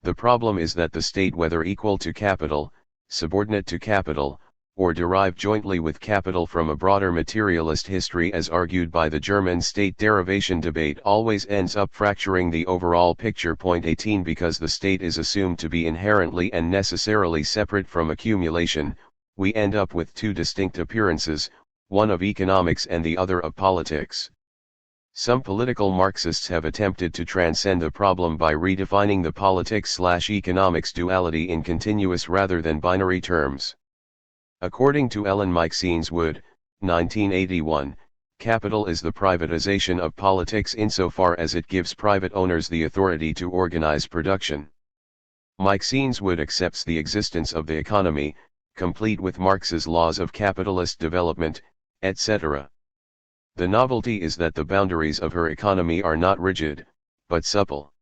The problem is that the state, whether equal to capital, subordinate to capital, or derived jointly with capital from a broader materialist history as argued by the German state derivation debate, always ends up fracturing the overall picture. Point 18. Because the state is assumed to be inherently and necessarily separate from accumulation, we end up with two distinct appearances, one of economics and the other of politics. Some political Marxists have attempted to transcend the problem by redefining the politics/economics duality in continuous rather than binary terms. According to Ellen Meixens Wood, 1981, capital is the privatization of politics insofar as it gives private owners the authority to organize production. Meixens Wood accepts the existence of the economy, complete with Marx's laws of capitalist development, etc. The novelty is that the boundaries of her economy are not rigid, but supple.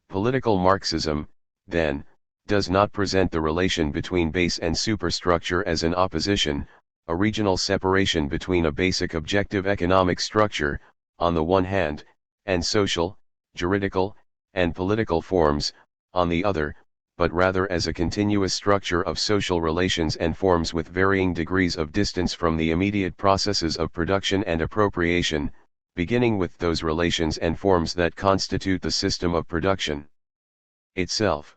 Political Marxism, then, does not present the relation between base and superstructure as an opposition, a regional separation between a basic objective economic structure, on the one hand, and social, juridical, and political forms, on the other, but rather as a continuous structure of social relations and forms with varying degrees of distance from the immediate processes of production and appropriation, beginning with those relations and forms that constitute the system of production itself.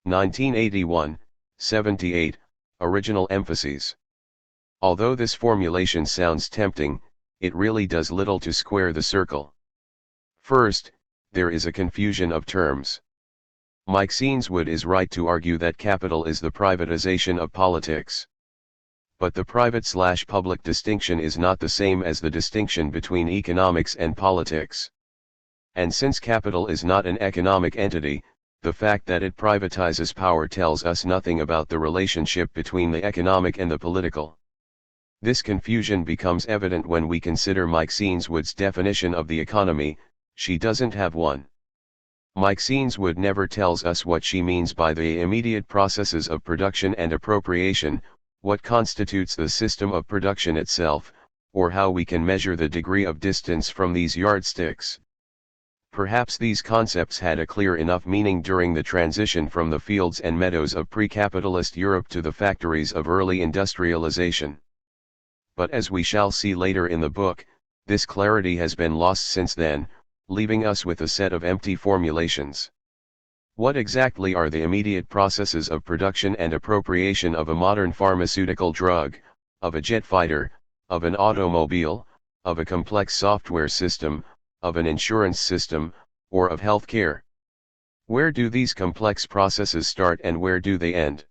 1981, 78, original emphases. Although this formulation sounds tempting, it really does little to square the circle. First, there is a confusion of terms. Mike Seenswood is right to argue that capital is the privatization of politics. But the private/public distinction is not the same as the distinction between economics and politics. And since capital is not an economic entity, the fact that it privatizes power tells us nothing about the relationship between the economic and the political. This confusion becomes evident when we consider Mike Seenswood's definition of the economy. She doesn't have one. Mike Seenswood never tells us what she means by the immediate processes of production and appropriation, what constitutes the system of production itself, or how we can measure the degree of distance from these yardsticks. Perhaps these concepts had a clear enough meaning during the transition from the fields and meadows of pre-capitalist Europe to the factories of early industrialization. But as we shall see later in the book, this clarity has been lost since then, leaving us with a set of empty formulations. What exactly are the immediate processes of production and appropriation of a modern pharmaceutical drug, of a jet fighter, of an automobile, of a complex software system, of an insurance system, or of health care? Where do these complex processes start and where do they end?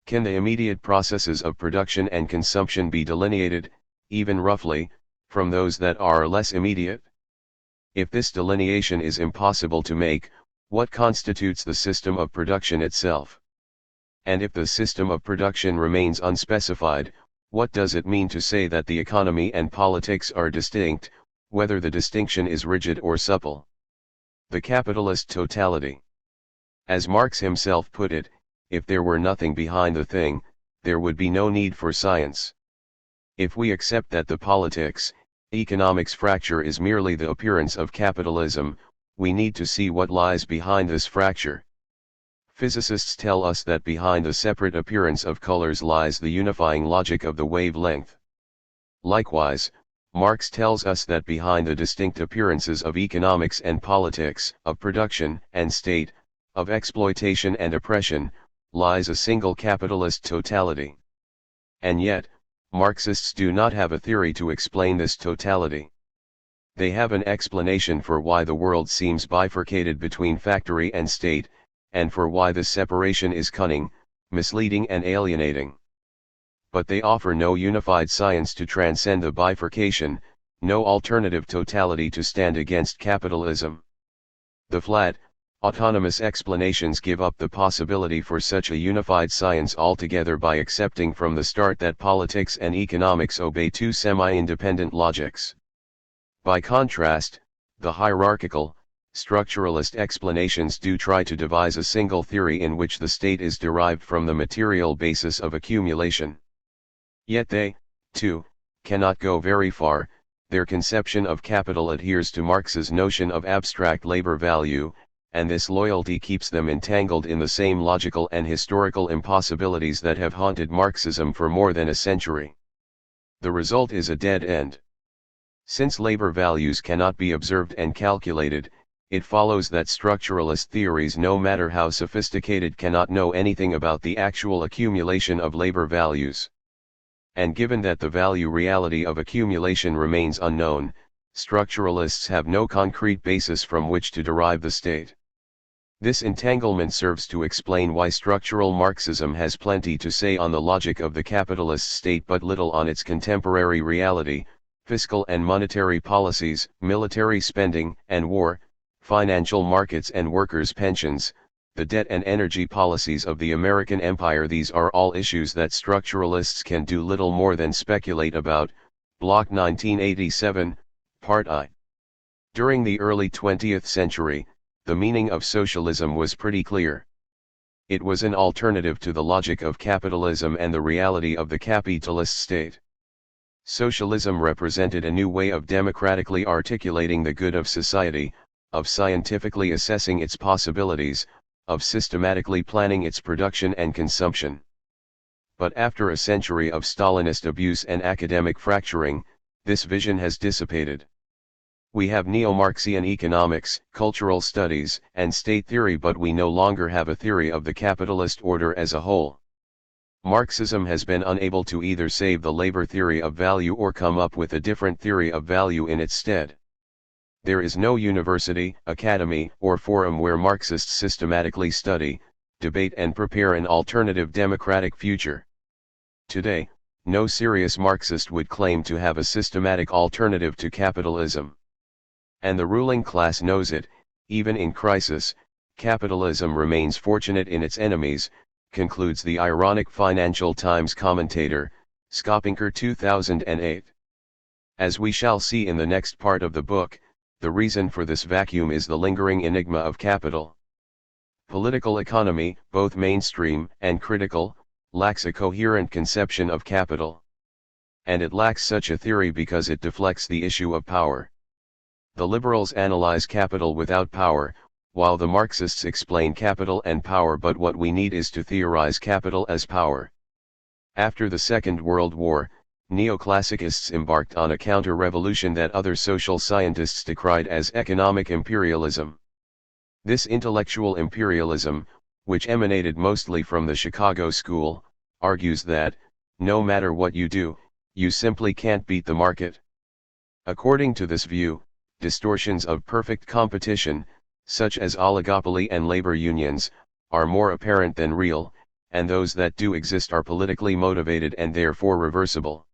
Can the immediate processes of production and consumption be delineated, even roughly, from those that are less immediate? If this delineation is impossible to make, what constitutes the system of production itself? And if the system of production remains unspecified, what does it mean to say that the economy and politics are distinct, whether the distinction is rigid or supple? The capitalist totality. As Marx himself put it, if there were nothing behind the thing, there would be no need for science. If we accept that the politics, economics fracture is merely the appearance of capitalism, we need to see what lies behind this fracture. Physicists tell us that behind the separate appearance of colors lies the unifying logic of the wavelength. Likewise, Marx tells us that behind the distinct appearances of economics and politics, of production and state, of exploitation and oppression, lies a single capitalist totality. And yet, Marxists do not have a theory to explain this totality. They have an explanation for why the world seems bifurcated between factory and state, and for why this separation is cunning, misleading and alienating. But they offer no unified science to transcend the bifurcation, no alternative totality to stand against capitalism. The flat, autonomous explanations give up the possibility for such a unified science altogether by accepting from the start that politics and economics obey two semi-independent logics. By contrast, the hierarchical, structuralist explanations do try to devise a single theory in which the state is derived from the material basis of accumulation. Yet they, too, cannot go very far. Their conception of capital adheres to Marx's notion of abstract labor value, and this loyalty keeps them entangled in the same logical and historical impossibilities that have haunted Marxism for more than a century. The result is a dead end. Since labor values cannot be observed and calculated, it follows that structuralist theories, no matter how sophisticated, cannot know anything about the actual accumulation of labor values. And given that the value reality of accumulation remains unknown, structuralists have no concrete basis from which to derive the state. This entanglement serves to explain why structural Marxism has plenty to say on the logic of the capitalist state but little on its contemporary reality, fiscal and monetary policies, military spending and war, financial markets and workers' pensions, the debt and energy policies of the American empire. These are all issues that structuralists can do little more than speculate about. Block 1987, Part I. During the early 20th century, the meaning of socialism was pretty clear. It was an alternative to the logic of capitalism and the reality of the capitalist state. Socialism represented a new way of democratically articulating the good of society, of scientifically assessing its possibilities, of systematically planning its production and consumption. But after a century of Stalinist abuse and academic fracturing, this vision has dissipated. We have neo-Marxian economics, cultural studies, and state theory, but we no longer have a theory of the capitalist order as a whole. Marxism has been unable to either save the labor theory of value or come up with a different theory of value in its stead. There is no university, academy, or forum where Marxists systematically study, debate and prepare an alternative democratic future. Today, no serious Marxist would claim to have a systematic alternative to capitalism. And the ruling class knows it. Even in crisis, capitalism remains fortunate in its enemies, concludes the ironic Financial Times commentator, Skopinker 2008. As we shall see in the next part of the book, the reason for this vacuum is the lingering enigma of capital. Political economy, both mainstream and critical, lacks a coherent conception of capital. And it lacks such a theory because it deflects the issue of power. The liberals analyze capital without power, while the Marxists explain capital and power, but what we need is to theorize capital as power. After the Second World War, neoclassicists embarked on a counter-revolution that other social scientists decried as economic imperialism. This intellectual imperialism, which emanated mostly from the Chicago School, argues that, no matter what you do, you simply can't beat the market. According to this view, distortions of perfect competition, such as oligopoly and labor unions, are more apparent than real, and those that do exist are politically motivated and therefore reversible.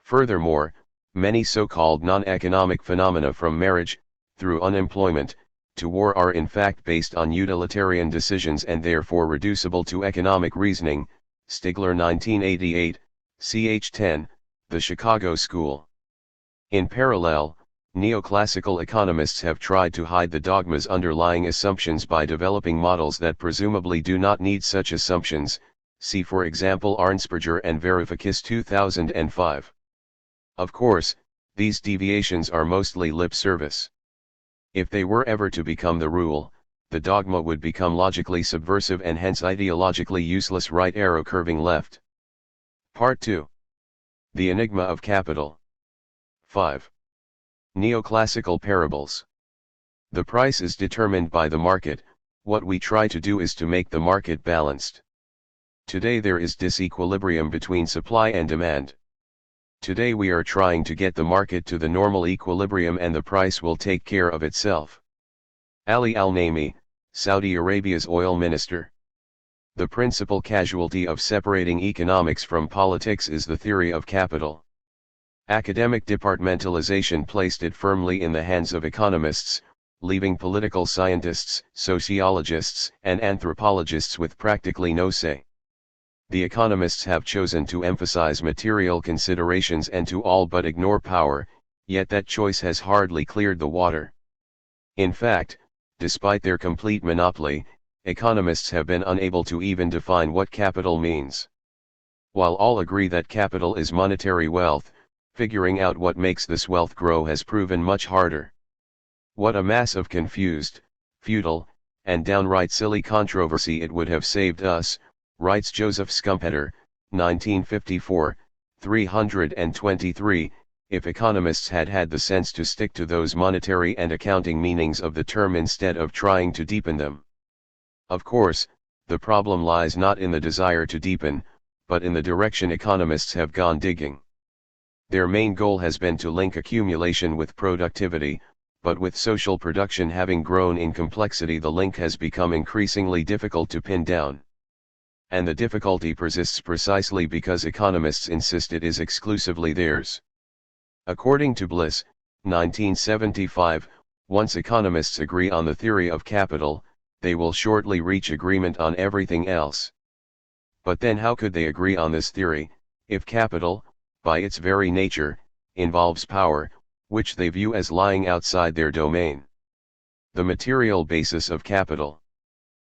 Furthermore, many so-called non-economic phenomena from marriage, through unemployment, to war are in fact based on utilitarian decisions and therefore reducible to economic reasoning. Stigler 1988, ch. 10, The Chicago School. In parallel, neoclassical economists have tried to hide the dogmas underlying assumptions by developing models that presumably do not need such assumptions, see for example Arnsperger and Varoufakis 2005. Of course, these deviations are mostly lip service. If they were ever to become the rule, the dogma would become logically subversive and hence ideologically useless. Right arrow curving left. Part 2. The Enigma of Capital. 5. Neoclassical Parables. The price is determined by the market. What we try to do is to make the market balanced. Today there is disequilibrium between supply and demand. Today we are trying to get the market to the normal equilibrium and the price will take care of itself. Ali Al-Naimi, Saudi Arabia's oil minister. The principal casualty of separating economics from politics is the theory of capital. Academic departmentalization placed it firmly in the hands of economists, leaving political scientists, sociologists, and anthropologists with practically no say. The economists have chosen to emphasize material considerations and to all but ignore power, yet that choice has hardly cleared the water. In fact, despite their complete monopoly, economists have been unable to even define what capital means. While all agree that capital is monetary wealth, figuring out what makes this wealth grow has proven much harder. What a mass of confused, futile, and downright silly controversy it would have saved us, writes Joseph Schumpeter, 1954, 323, if economists had had the sense to stick to those monetary and accounting meanings of the term instead of trying to deepen them. Of course, the problem lies not in the desire to deepen, but in the direction economists have gone digging. Their main goal has been to link accumulation with productivity, but with social production having grown in complexity, the link has become increasingly difficult to pin down. And the difficulty persists precisely because economists insist it is exclusively theirs. According to Bliss, 1975, once economists agree on the theory of capital, they will shortly reach agreement on everything else. But then how could they agree on this theory, if capital, by its very nature, involves power, which they view as lying outside their domain? The material basis of capital.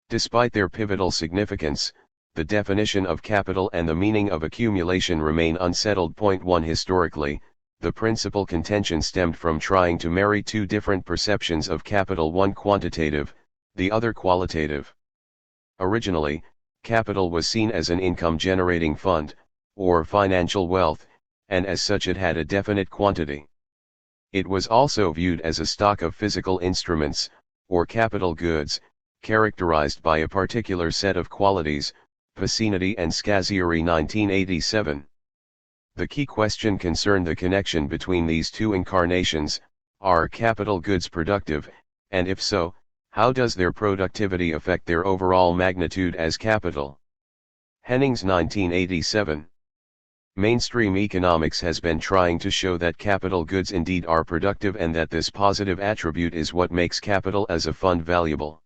Despite their pivotal significance, the definition of capital and the meaning of accumulation remain unsettled. Point 1. Historically, the principal contention stemmed from trying to marry two different perceptions of capital, one quantitative, the other qualitative. Originally, capital was seen as an income-generating fund, or financial wealth, and as such it had a definite quantity. It was also viewed as a stock of physical instruments, or capital goods, characterized by a particular set of qualities, Vicinity and Scazzeri 1987. The key question concerned the connection between these two incarnations: are capital goods productive, and if so, how does their productivity affect their overall magnitude as capital? Hennings 1987. Mainstream economics has been trying to show that capital goods indeed are productive and that this positive attribute is what makes capital as a fund valuable.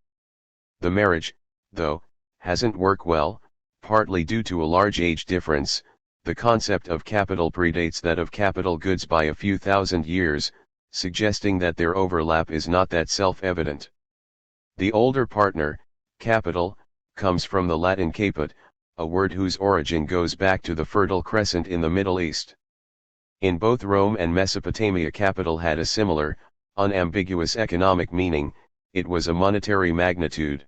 The marriage, though, hasn't worked well, partly due to a large age difference. The concept of capital predates that of capital goods by a few thousand years, suggesting that their overlap is not that self-evident. The older partner, capital, comes from the Latin caput, a word whose origin goes back to the Fertile Crescent in the Middle East. In both Rome and Mesopotamia, capital had a similar, unambiguous economic meaning. It was a monetary magnitude.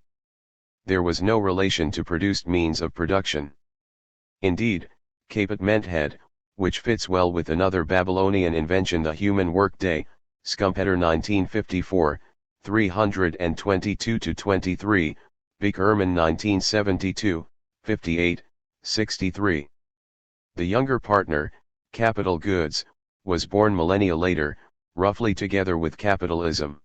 There was no relation to produced means of production. Indeed, caput meant head, which fits well with another Babylonian invention, the human workday, Schumpeter 1954, 322-23, Bichler 1972, 58, 63. The younger partner, capital goods, was born millennia later, roughly together with capitalism.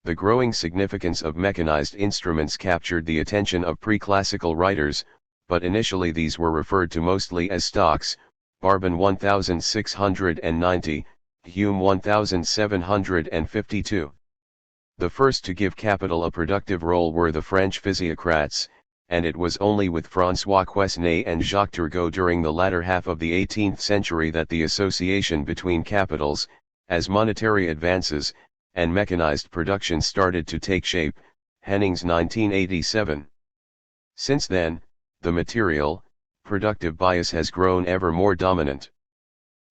The growing significance of mechanized instruments captured the attention of pre-classical writers, but initially these were referred to mostly as stocks, Barbin 1690, Hume 1752. The first to give capital a productive role were the French physiocrats, and it was only with François Quesnay and Jacques Turgot during the latter half of the 18th century that the association between capitals, as monetary advances, and mechanized production started to take shape. Hennings 1987. Since then, the material, productive bias has grown ever more dominant.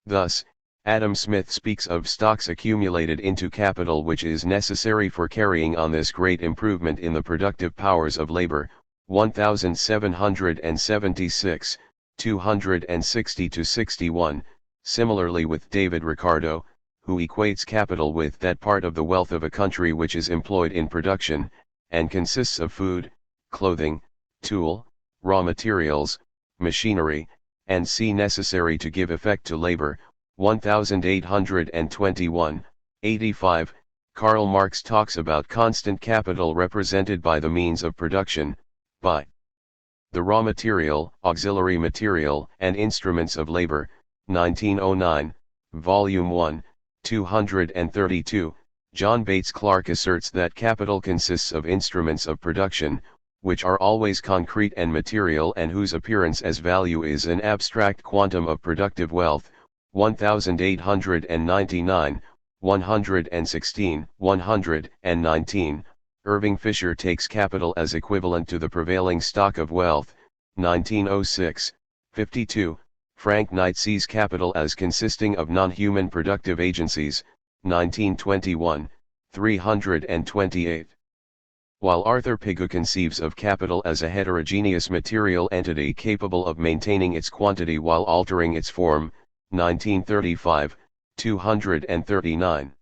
Thus, Adam Smith speaks of stocks accumulated into capital which is necessary for carrying on this great improvement in the productive powers of labor, 1776, 260-61, similarly with David Ricardo, who equates capital with that part of the wealth of a country which is employed in production, and consists of food, clothing, tool, raw materials, machinery, and sea necessary to give effect to labor, 1821, 85. Karl Marx talks about constant capital represented by the means of production, by the raw material, auxiliary material, and instruments of labor, 1909, Volume 1, 232. John Bates Clark asserts that capital consists of instruments of production, which are always concrete and material and whose appearance as value is an abstract quantum of productive wealth, 1899, 116, 119. Irving Fisher takes capital as equivalent to the prevailing stock of wealth, 1906, 52. Frank Knight sees capital as consisting of non-human productive agencies, 1921, 328. While Arthur Pigou conceives of capital as a heterogeneous material entity capable of maintaining its quantity while altering its form, 1935, 239.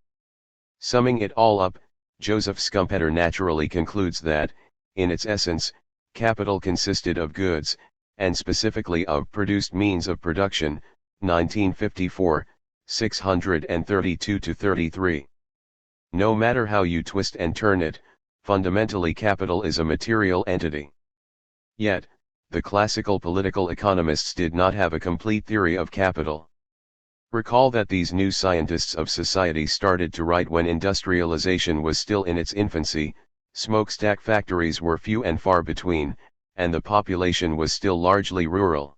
Summing it all up, Joseph Schumpeter naturally concludes that, in its essence, capital consisted of goods, and specifically of produced means of production, 1954, 632-33. No matter how you twist and turn it, fundamentally capital is a material entity. Yet, the classical political economists did not have a complete theory of capital. Recall that these new scientists of society started to write when industrialization was still in its infancy, smokestack factories were few and far between, and the population was still largely rural.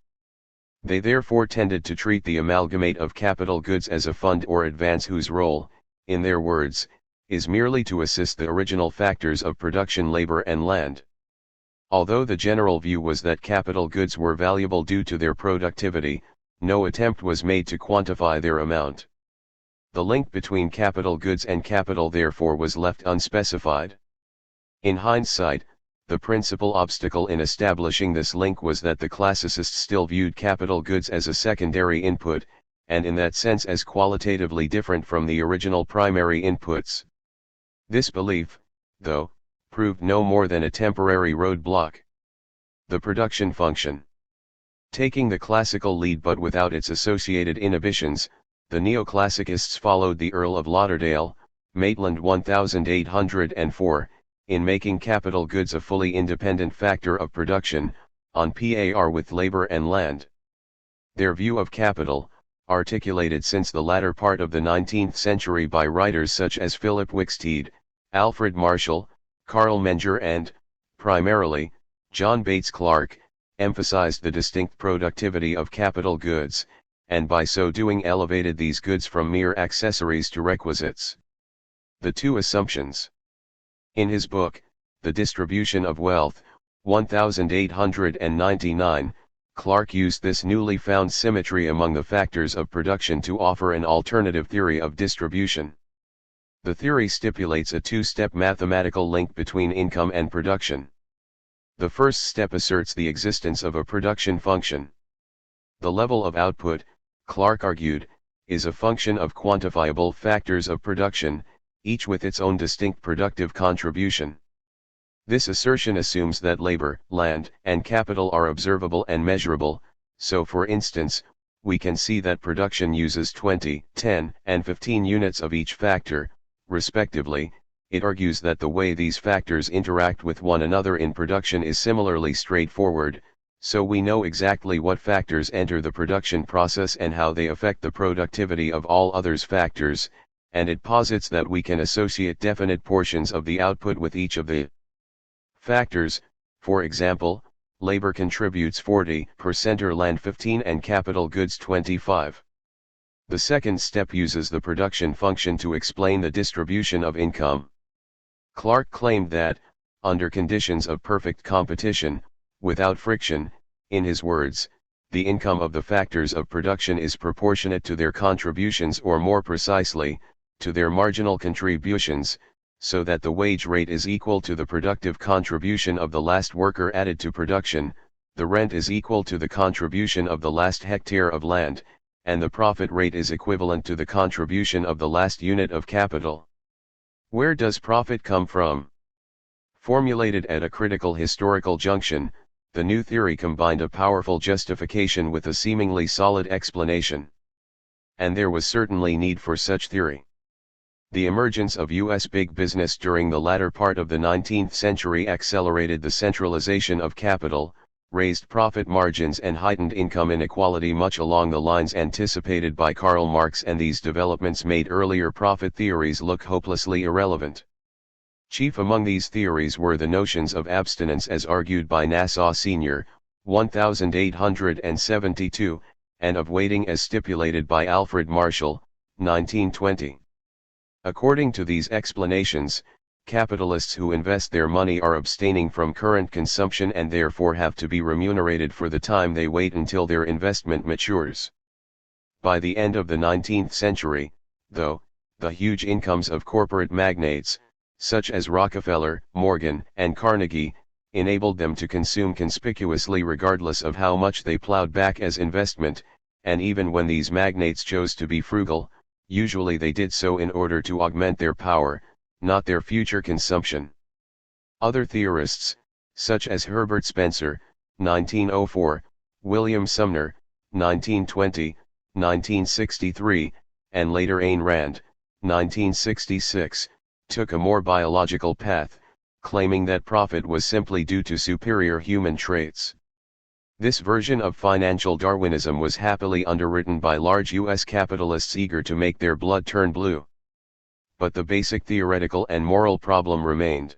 They therefore tended to treat the amalgamate of capital goods as a fund or advance whose role, in their words, is merely to assist the original factors of production, labor and land. Although the general view was that capital goods were valuable due to their productivity, no attempt was made to quantify their amount. The link between capital goods and capital therefore was left unspecified. In hindsight, the principal obstacle in establishing this link was that the classicists still viewed capital goods as a secondary input, and in that sense as qualitatively different from the original primary inputs. This belief, though, proved no more than a temporary roadblock. The production function. Taking the classical lead but without its associated inhibitions, the neoclassicists followed the Earl of Lauderdale, Maitland 1804, in making capital goods a fully independent factor of production, on par with labor and land. Their view of capital, articulated since the latter part of the 19th century by writers such as Philip Wicksteed, Alfred Marshall, Carl Menger and, primarily, John Bates Clark, emphasized the distinct productivity of capital goods, and by so doing elevated these goods from mere accessories to requisites. The two assumptions. In his book, The Distribution of Wealth, 1899, Clark used this newly found symmetry among the factors of production to offer an alternative theory of distribution. The theory stipulates a two-step mathematical link between income and production. The first step asserts the existence of a production function. The level of output, Clark argued, is a function of quantifiable factors of production, each with its own distinct productive contribution. This assertion assumes that labor, land, and capital are observable and measurable, so for instance, we can see that production uses 20, 10, and 15 units of each factor, respectively. It argues that the way these factors interact with one another in production is similarly straightforward, so we know exactly what factors enter the production process and how they affect the productivity of all others factors, and it posits that we can associate definite portions of the output with each of the factors. For example, labor contributes 40% or land 15 and capital goods 25. The second step uses the production function to explain the distribution of income. Clark claimed that, under conditions of perfect competition, without friction, in his words, the income of the factors of production is proportionate to their contributions, or more precisely, to their marginal contributions, so that the wage rate is equal to the productive contribution of the last worker added to production, the rent is equal to the contribution of the last hectare of land, and the profit rate is equivalent to the contribution of the last unit of capital. Where does profit come from? Formulated at a critical historical junction, the new theory combined a powerful justification with a seemingly solid explanation. And there was certainly need for such theory. The emergence of U.S. big business during the latter part of the 19th century accelerated the centralization of capital, raised profit margins and heightened income inequality much along the lines anticipated by Karl Marx, and these developments made earlier profit theories look hopelessly irrelevant. Chief among these theories were the notions of abstinence as argued by Nassau Sr., 1872, and of waiting as stipulated by Alfred Marshall, 1920. According to these explanations, capitalists who invest their money are abstaining from current consumption and therefore have to be remunerated for the time they wait until their investment matures. By the end of the 19th century, though, the huge incomes of corporate magnates, such as Rockefeller, Morgan, and Carnegie, enabled them to consume conspicuously regardless of how much they plowed back as investment, and even when these magnates chose to be frugal, usually they did so in order to augment their power, not their future consumption. Other theorists, such as Herbert Spencer, 1904, William Sumner, 1920, 1963, and later Ayn Rand, 1966, took a more biological path, claiming that profit was simply due to superior human traits. This version of financial Darwinism was happily underwritten by large U.S. capitalists eager to make their blood turn blue. But the basic theoretical and moral problem remained.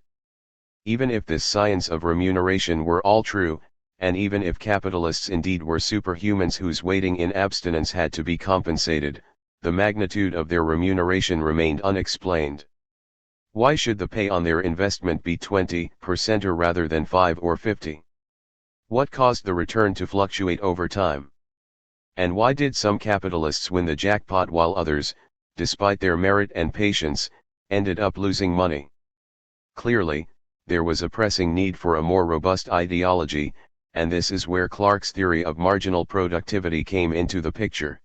Even if this science of remuneration were all true, and even if capitalists indeed were superhumans whose waiting in abstinence had to be compensated, the magnitude of their remuneration remained unexplained. Why should the pay on their investment be 20% or rather than 5 or 50? What caused the return to fluctuate over time? And why did some capitalists win the jackpot while others, despite their merit and patience, ended up losing money? Clearly, there was a pressing need for a more robust ideology, and this is where Clark's theory of marginal productivity came into the picture.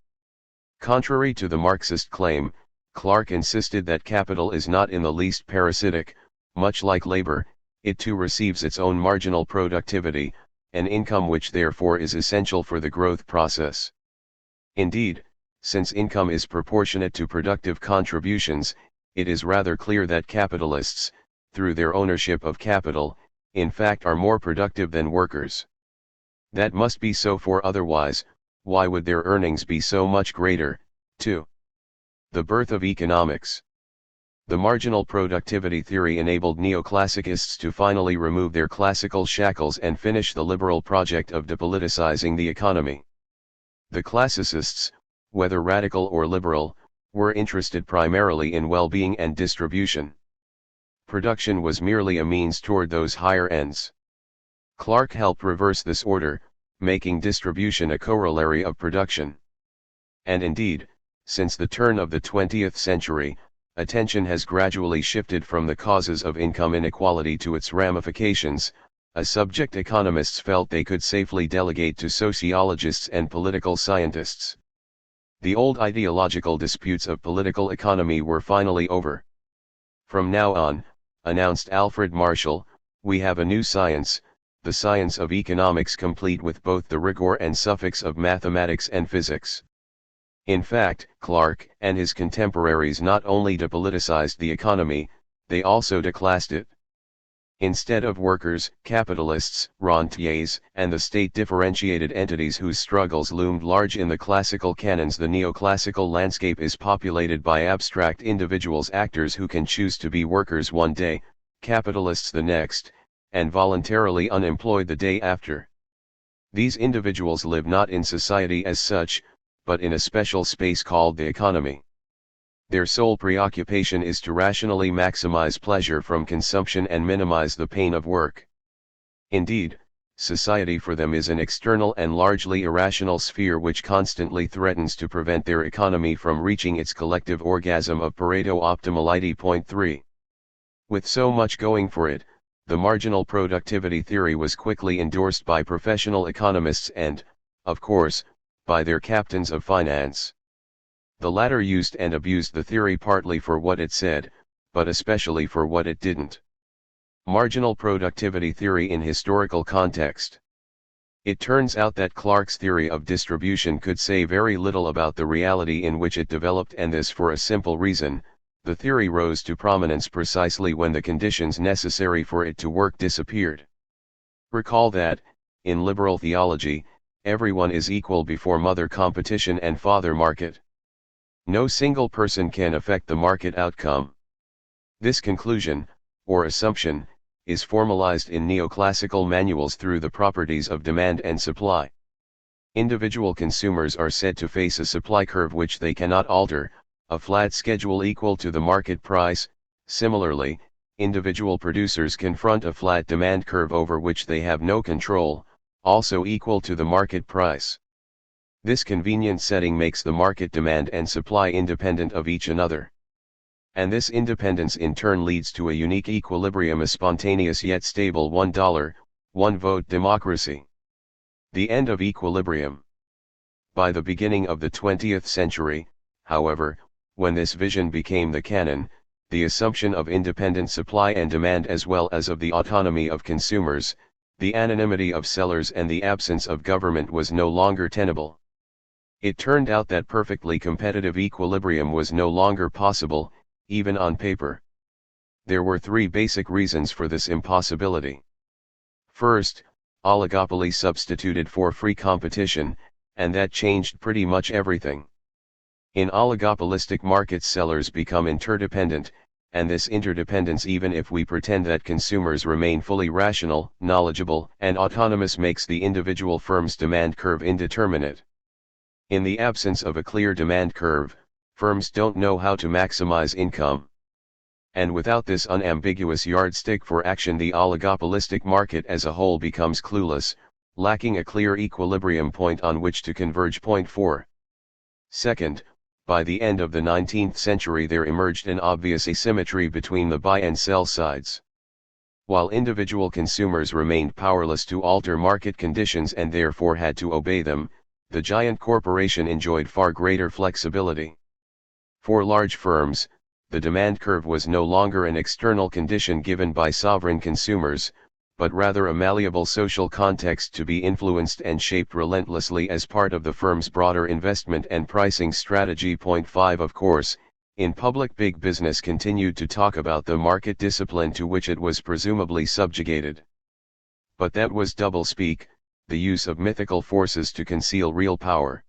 Contrary to the Marxist claim, Clark insisted that capital is not in the least parasitic. Much like labor, it too receives its own marginal productivity, an income which therefore is essential for the growth process. Indeed, since income is proportionate to productive contributions, it is rather clear that capitalists, through their ownership of capital, in fact are more productive than workers. That must be so, for otherwise, why would their earnings be so much greater? 2. The birth of economics. The marginal productivity theory enabled neoclassicists to finally remove their classical shackles and finish the liberal project of depoliticizing the economy. The classicists, whether radical or liberal, were interested primarily in well-being and distribution. Production was merely a means toward those higher ends. Clark helped reverse this order, making distribution a corollary of production. And indeed, since the turn of the 20th century, attention has gradually shifted from the causes of income inequality to its ramifications, a subject economists felt they could safely delegate to sociologists and political scientists. The old ideological disputes of political economy were finally over. From now on, announced Alfred Marshall, we have a new science, the science of economics, complete with both the rigor and suffix of mathematics and physics. In fact, Clark and his contemporaries not only depoliticized the economy, they also declassed it. Instead of workers, capitalists, rentiers, and the state differentiated entities whose struggles loomed large in the classical canons, the neoclassical landscape is populated by abstract individuals, actors who can choose to be workers one day, capitalists the next, and voluntarily unemployed the day after. These individuals live not in society as such, but in a special space called the economy. Their sole preoccupation is to rationally maximize pleasure from consumption and minimize the pain of work. Indeed, society for them is an external and largely irrational sphere which constantly threatens to prevent their economy from reaching its collective orgasm of Pareto optimality. 3. With so much going for it, the marginal productivity theory was quickly endorsed by professional economists and, of course, by their captains of finance. The latter used and abused the theory partly for what it said, but especially for what it didn't. Marginal productivity theory in historical context. It turns out that Clark's theory of distribution could say very little about the reality in which it developed, and this for a simple reason: the theory rose to prominence precisely when the conditions necessary for it to work disappeared. Recall that, in liberal theology, everyone is equal before mother competition and father market. No single person can affect the market outcome. This conclusion, or assumption, is formalized in neoclassical manuals through the properties of demand and supply. Individual consumers are said to face a supply curve which they cannot alter, a flat schedule equal to the market price. Similarly, individual producers confront a flat demand curve over which they have no control, also equal to the market price. This convenient setting makes the market demand and supply independent of each another. And this independence in turn leads to a unique equilibrium, a spontaneous yet stable $1, one vote democracy. The end of equilibrium. By the beginning of the 20th century, however, when this vision became the canon, the assumption of independent supply and demand as well as of the autonomy of consumers, the anonymity of sellers and the absence of government was no longer tenable. It turned out that perfectly competitive equilibrium was no longer possible, even on paper. There were three basic reasons for this impossibility. First, oligopoly substituted for free competition, and that changed pretty much everything. In oligopolistic markets, sellers become interdependent, and this interdependence, even if we pretend that consumers remain fully rational, knowledgeable, and autonomous, makes the individual firm's demand curve indeterminate. In the absence of a clear demand curve, firms don't know how to maximize income. And without this unambiguous yardstick for action, the oligopolistic market as a whole becomes clueless, lacking a clear equilibrium point on which to converge. 4. Second, by the end of the 19th century there emerged an obvious asymmetry between the buy and sell sides. While individual consumers remained powerless to alter market conditions and therefore had to obey them, the giant corporation enjoyed far greater flexibility. For large firms, the demand curve was no longer an external condition given by sovereign consumers, but rather a malleable social context to be influenced and shaped relentlessly as part of the firm's broader investment and pricing strategy. Point 5 Of course, in public big business continued to talk about the market discipline to which it was presumably subjugated. But that was doublespeak, the use of mythical forces to conceal real power.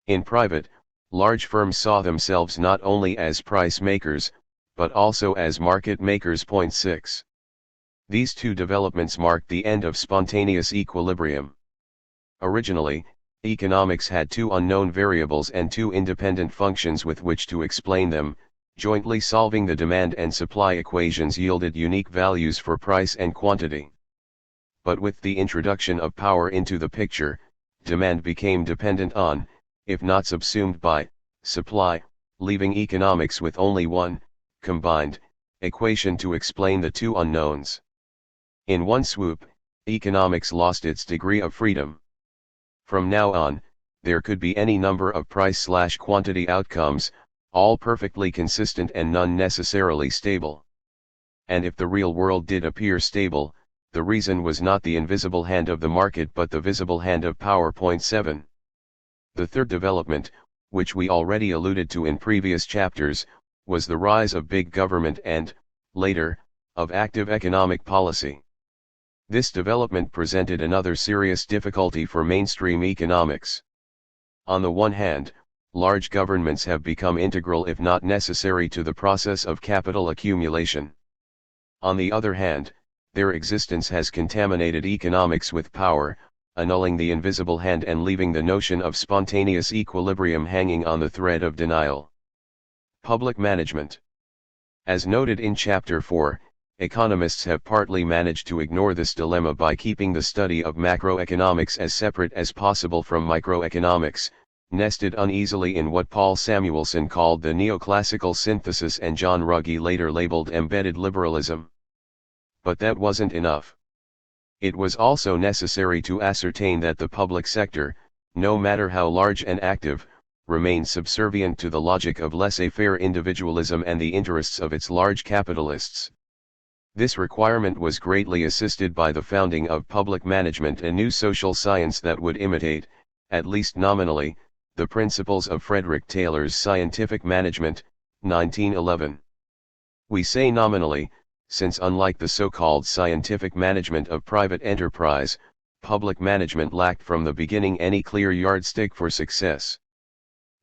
In private, large firms saw themselves not only as price makers, but also as market makers. Point 6. These two developments marked the end of spontaneous equilibrium. Originally, economics had two unknown variables and two independent functions with which to explain them. Jointly solving the demand and supply equations yielded unique values for price and quantity. But with the introduction of power into the picture, demand became dependent on, if not subsumed by, supply, leaving economics with only one, combined, equation to explain the two unknowns. In one swoop, economics lost its degree of freedom. From now on, there could be any number of price/quantity outcomes, all perfectly consistent and none necessarily stable. And if the real world did appear stable, the reason was not the invisible hand of the market but the visible hand of power. Point 7. The third development, which we already alluded to in previous chapters, was the rise of big government and, later, of active economic policy. This development presented another serious difficulty for mainstream economics. On the one hand, large governments have become integral if not necessary to the process of capital accumulation. On the other hand, their existence has contaminated economics with power, annulling the invisible hand and leaving the notion of spontaneous equilibrium hanging on the thread of denial. Public management. As noted in Chapter 4, economists have partly managed to ignore this dilemma by keeping the study of macroeconomics as separate as possible from microeconomics, nested uneasily in what Paul Samuelson called the neoclassical synthesis and John Ruggie later labeled embedded liberalism. But that wasn't enough. It was also necessary to ascertain that the public sector, no matter how large and active, remained subservient to the logic of laissez-faire individualism and the interests of its large capitalists. This requirement was greatly assisted by the founding of public management, a new social science that would imitate, at least nominally, the principles of Frederick Taylor's scientific management, 1911. We say nominally, since unlike the so-called scientific management of private enterprise, public management lacked from the beginning any clear yardstick for success.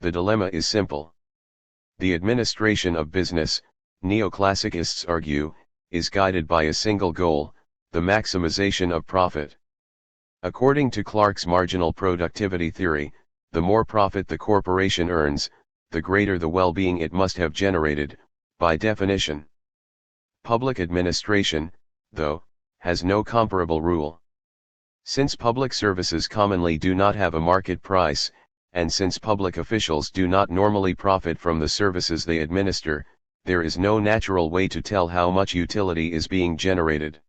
The dilemma is simple. The administration of business, neoclassicists argue, is guided by a single goal, the maximization of profit. According to Clark's marginal productivity theory, the more profit the corporation earns, the greater the well-being it must have generated, by definition. Public administration, though, has no comparable rule. Since public services commonly do not have a market price, and since public officials do not normally profit from the services they administer, there is no natural way to tell how much utility is being generated.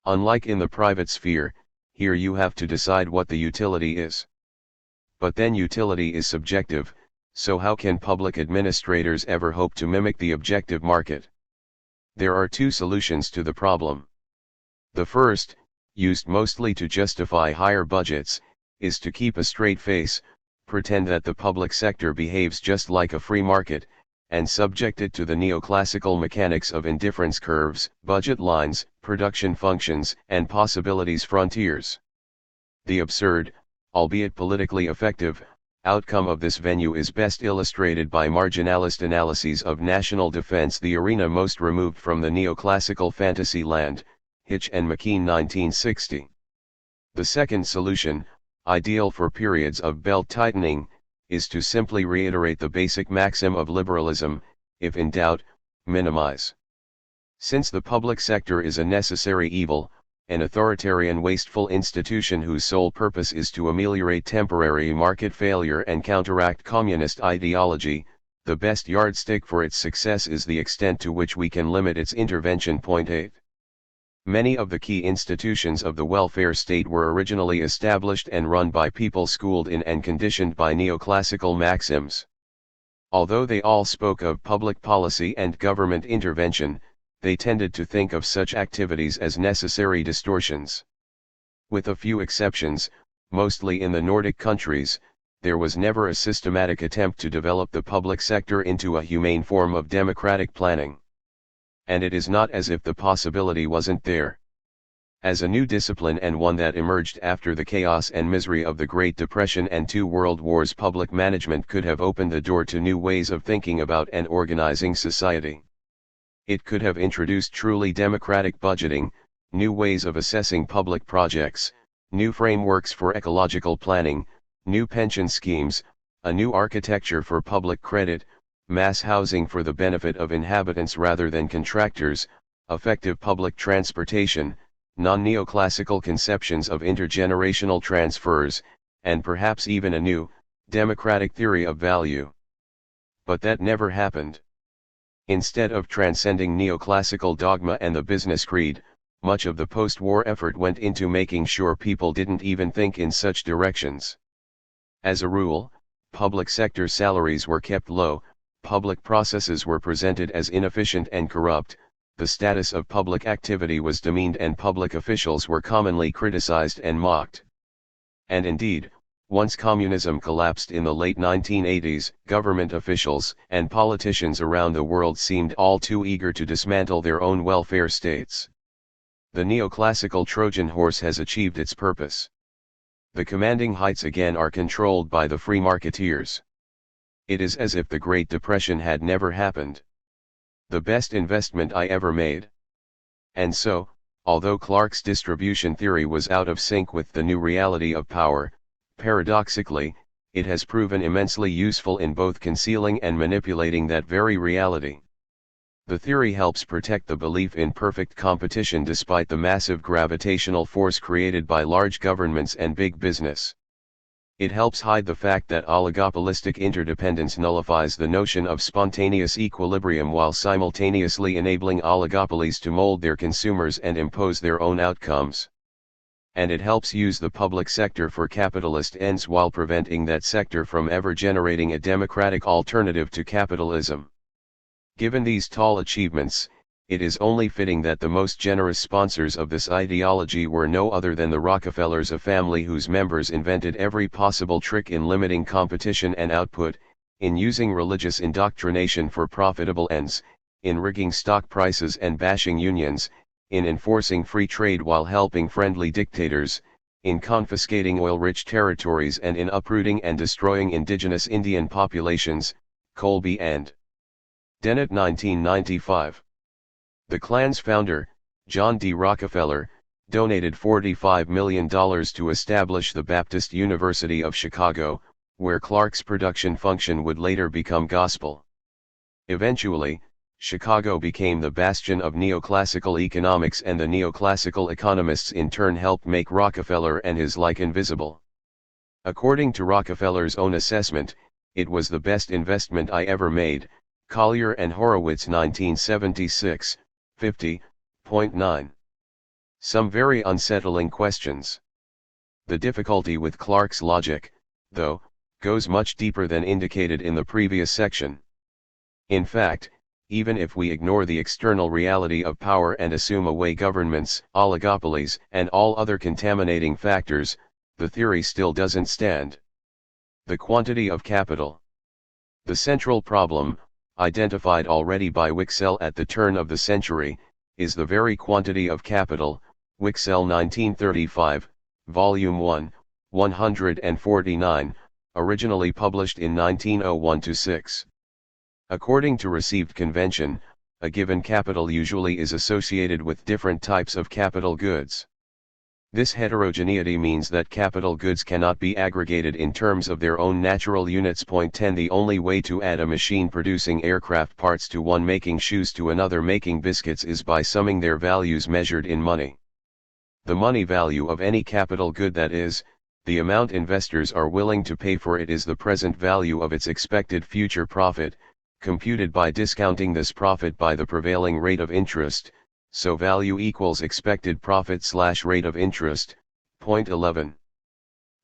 Unlike in the private sphere, here you have to decide what the utility is. But then utility is subjective, so how can public administrators ever hope to mimic the objective market? There are two solutions to the problem. The first, used mostly to justify higher budgets, is to keep a straight face, pretend that the public sector behaves just like a free market, and subject it to the neoclassical mechanics of indifference curves, budget lines, production functions, and possibilities frontiers. The absurd, albeit politically effective, outcome of this venue is best illustrated by marginalist analyses of national defense, the arena most removed from the neoclassical fantasy land, Hitch and McKean 1960. The second solution, ideal for periods of belt-tightening, is to simply reiterate the basic maxim of liberalism, if in doubt, minimize. Since the public sector is a necessary evil, an authoritarian wasteful institution whose sole purpose is to ameliorate temporary market failure and counteract communist ideology, the best yardstick for its success is the extent to which we can limit its intervention. Point 8. Many of the key institutions of the welfare state were originally established and run by people schooled in and conditioned by neoclassical maxims. Although they all spoke of public policy and government intervention, they tended to think of such activities as necessary distortions. With a few exceptions, mostly in the Nordic countries, there was never a systematic attempt to develop the public sector into a humane form of democratic planning. And it is not as if the possibility wasn't there. As a new discipline and one that emerged after the chaos and misery of the Great Depression and 2 World Wars, public management could have opened the door to new ways of thinking about and organizing society. It could have introduced truly democratic budgeting, new ways of assessing public projects, new frameworks for ecological planning, new pension schemes, a new architecture for public credit, mass housing for the benefit of inhabitants rather than contractors, effective public transportation, non-neoclassical conceptions of intergenerational transfers, and perhaps even a new, democratic theory of value. But that never happened. Instead of transcending neoclassical dogma and the business creed, much of the post-war effort went into making sure people didn't even think in such directions. As a rule, public sector salaries were kept low, public processes were presented as inefficient and corrupt, the status of public activity was demeaned and public officials were commonly criticized and mocked. And indeed, once communism collapsed in the late 1980s, government officials and politicians around the world seemed all too eager to dismantle their own welfare states. The neoclassical Trojan horse has achieved its purpose. The commanding heights again are controlled by the free marketeers. It is as if the Great Depression had never happened. The best investment I ever made. And so, although Clark's distribution theory was out of sync with the new reality of power, paradoxically, it has proven immensely useful in both concealing and manipulating that very reality. The theory helps protect the belief in perfect competition despite the massive gravitational force created by large governments and big business. It helps hide the fact that oligopolistic interdependence nullifies the notion of spontaneous equilibrium while simultaneously enabling oligopolies to mold their consumers and impose their own outcomes. And it helps use the public sector for capitalist ends while preventing that sector from ever generating a democratic alternative to capitalism. Given these tall achievements, it is only fitting that the most generous sponsors of this ideology were no other than the Rockefellers, a family whose members invented every possible trick in limiting competition and output, in using religious indoctrination for profitable ends, in rigging stock prices and bashing unions, in enforcing free trade while helping friendly dictators, in confiscating oil-rich territories and in uprooting and destroying indigenous Indian populations. Colby and Dennett, 1995. The Klan's founder, John D. Rockefeller, donated $45 million to establish the Baptist University of Chicago, where Clark's production function would later become gospel. Eventually, Chicago became the bastion of neoclassical economics, and the neoclassical economists in turn helped make Rockefeller and his like invisible. According to Rockefeller's own assessment, it was the best investment I ever made. Collier and Horowitz, 1976, 50.9. Some very unsettling questions. The difficulty with Clark's logic, though, goes much deeper than indicated in the previous section. In fact, even if we ignore the external reality of power and assume away governments, oligopolies, and all other contaminating factors, the theory still doesn't stand. The quantity of capital. The central problem, identified already by Wicksell at the turn of the century, is the very quantity of capital. Wicksell, 1935, Volume 1, 149, originally published in 1901-6. According to received convention, a given capital usually is associated with different types of capital goods. This heterogeneity means that capital goods cannot be aggregated in terms of their own natural units. Point 10. The only way to add a machine producing aircraft parts to one making shoes to another making biscuits is by summing their values measured in money. The money value of any capital good, that is, the amount investors are willing to pay for it, is the present value of its expected future profit, computed by discounting this profit by the prevailing rate of interest, so value equals expected profit / rate of interest. Point 11.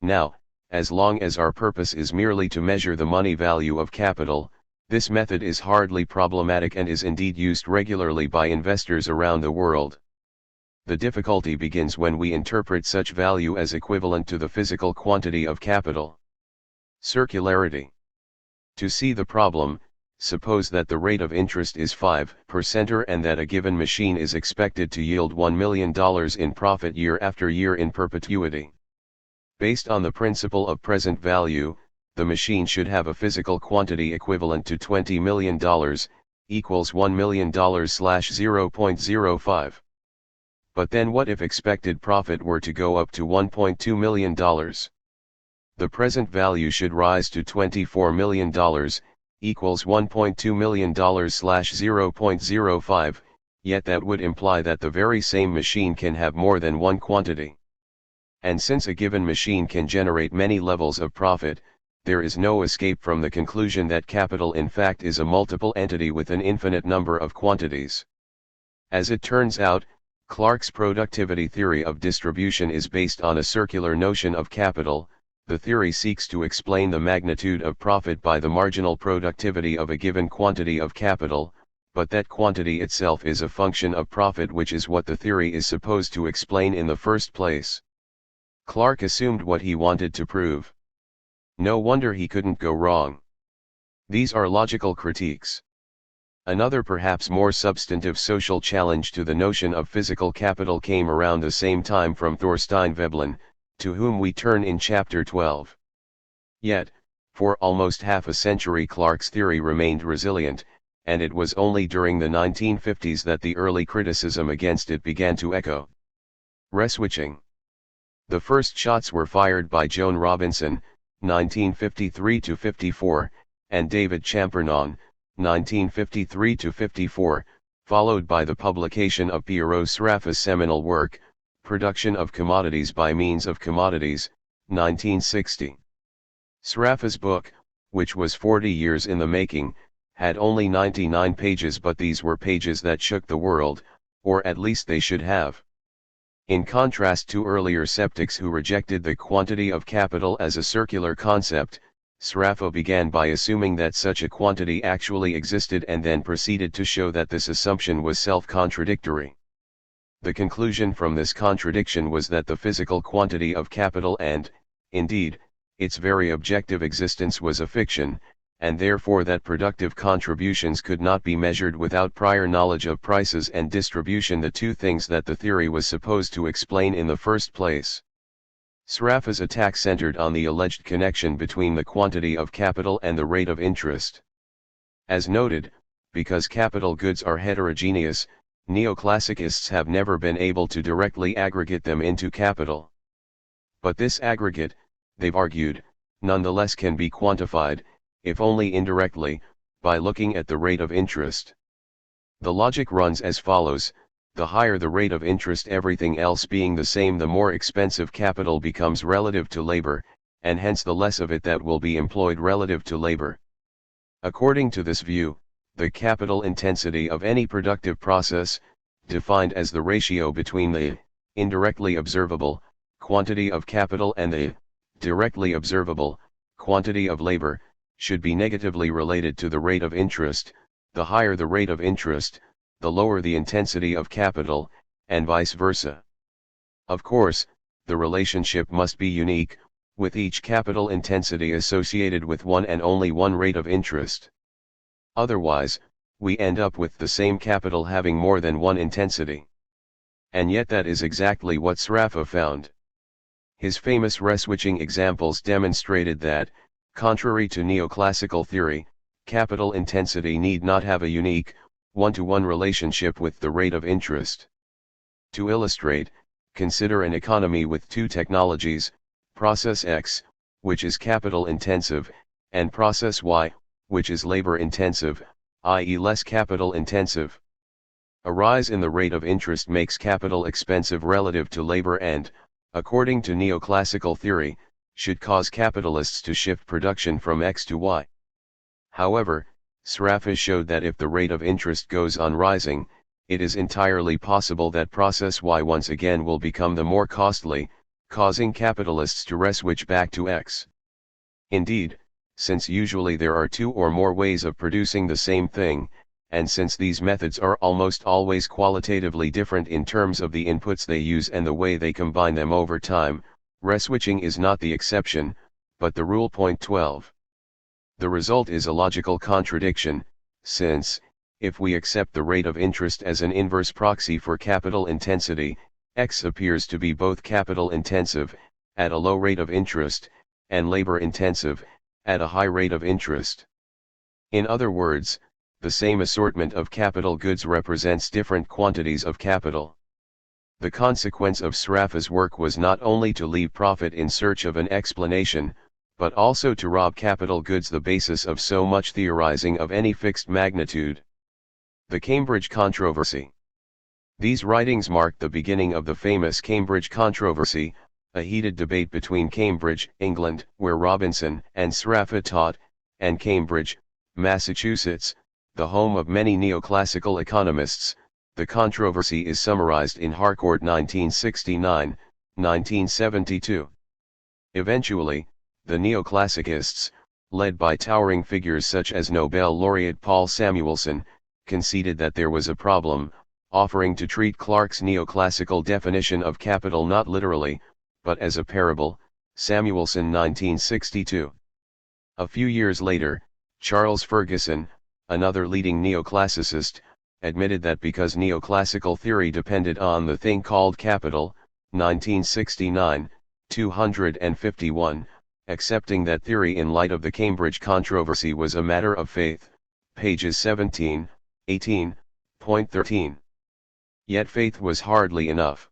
Now, as long as our purpose is merely to measure the money value of capital, this method is hardly problematic and is indeed used regularly by investors around the world. The difficulty begins when we interpret such value as equivalent to the physical quantity of capital. Circularity. To see the problem, suppose that the rate of interest is 5% and that a given machine is expected to yield $1 million in profit year after year in perpetuity. Based on the principle of present value, the machine should have a physical quantity equivalent to $20 million, equals $1 million / 0.05. But then what if expected profit were to go up to $1.2 million? The present value should rise to $24 million, equals $1.2 million / 0.05, yet that would imply that the very same machine can have more than one quantity. And since a given machine can generate many levels of profit, there is no escape from the conclusion that capital in fact is a multiple entity with an infinite number of quantities. As it turns out, Clark's productivity theory of distribution is based on a circular notion of capital. The theory seeks to explain the magnitude of profit by the marginal productivity of a given quantity of capital, but that quantity itself is a function of profit, which is what the theory is supposed to explain in the first place. Clark assumed what he wanted to prove. No wonder he couldn't go wrong. These are logical critiques. Another perhaps more substantive social challenge to the notion of physical capital came around the same time from Thorstein Veblen, to whom we turn in Chapter 12. Yet, for almost half a century Clark's theory remained resilient, and it was only during the 1950s that the early criticism against it began to echo. Reswitching. The first shots were fired by Joan Robinson, 1953-54, and David Champernowne, 1953-54, followed by the publication of Pierrot Sraffa's seminal work, Production of Commodities by Means of Commodities, 1960. Sraffa's book, which was 40 years in the making, had only 99 pages, but these were pages that shook the world, or at least they should have. In contrast to earlier skeptics who rejected the quantity of capital as a circular concept, Sraffa began by assuming that such a quantity actually existed and then proceeded to show that this assumption was self-contradictory. The conclusion from this contradiction was that the physical quantity of capital and, indeed, its very objective existence was a fiction, and therefore that productive contributions could not be measured without prior knowledge of prices and distribution, the two things that the theory was supposed to explain in the first place. Sraffa's attack centered on the alleged connection between the quantity of capital and the rate of interest. As noted, because capital goods are heterogeneous, neoclassicists have never been able to directly aggregate them into capital. But this aggregate, they've argued, nonetheless can be quantified, if only indirectly, by looking at the rate of interest. The logic runs as follows: the higher the rate of interest, everything else being the same, the more expensive capital becomes relative to labor, and hence the less of it that will be employed relative to labor. According to this view, the capital intensity of any productive process, defined as the ratio between the indirectly observable quantity of capital and the directly observable quantity of labor, should be negatively related to the rate of interest. The higher the rate of interest, the lower the intensity of capital, and vice versa. Of course, the relationship must be unique, with each capital intensity associated with one and only one rate of interest. Otherwise, we end up with the same capital having more than one intensity. And yet that is exactly what Sraffa found. His famous reswitching examples demonstrated that, contrary to neoclassical theory, capital intensity need not have a unique, one-to-one relationship with the rate of interest. To illustrate, consider an economy with two technologies, process X, which is capital intensive, and process Y, which is labor intensive, i.e. less capital intensive. A rise in the rate of interest makes capital expensive relative to labor and, according to neoclassical theory, should cause capitalists to shift production from X to Y. However, Sraffa showed that if the rate of interest goes on rising, it is entirely possible that process Y once again will become the more costly, causing capitalists to re-switch back to X. Indeed, since usually there are two or more ways of producing the same thing, and since these methods are almost always qualitatively different in terms of the inputs they use and the way they combine them over time, re-switching is not the exception, but the rule. Point 12. The result is a logical contradiction, since, if we accept the rate of interest as an inverse proxy for capital intensity, X appears to be both capital intensive, at a low rate of interest, and labor intensive, at a high rate of interest. In other words, the same assortment of capital goods represents different quantities of capital. The consequence of Sraffa's work was not only to leave profit in search of an explanation, but also to rob capital goods the basis of so much theorizing of any fixed magnitude. The Cambridge Controversy. These writings marked the beginning of the famous Cambridge Controversy, a heated debate between Cambridge, England, where Robinson and Sraffa taught, and Cambridge, Massachusetts, the home of many neoclassical economists. The controversy is summarized in Harcourt 1969, 1972. Eventually, the neoclassicists, led by towering figures such as Nobel laureate Paul Samuelson, conceded that there was a problem, offering to treat Clarke's neoclassical definition of capital not literally, but as a parable. Samuelson 1962. A few years later, Charles Ferguson, another leading neoclassicist, admitted that because neoclassical theory depended on the thing called capital, 1969, 251, accepting that theory in light of the Cambridge controversy was a matter of faith, pages 17, 18, point 13. Yet faith was hardly enough.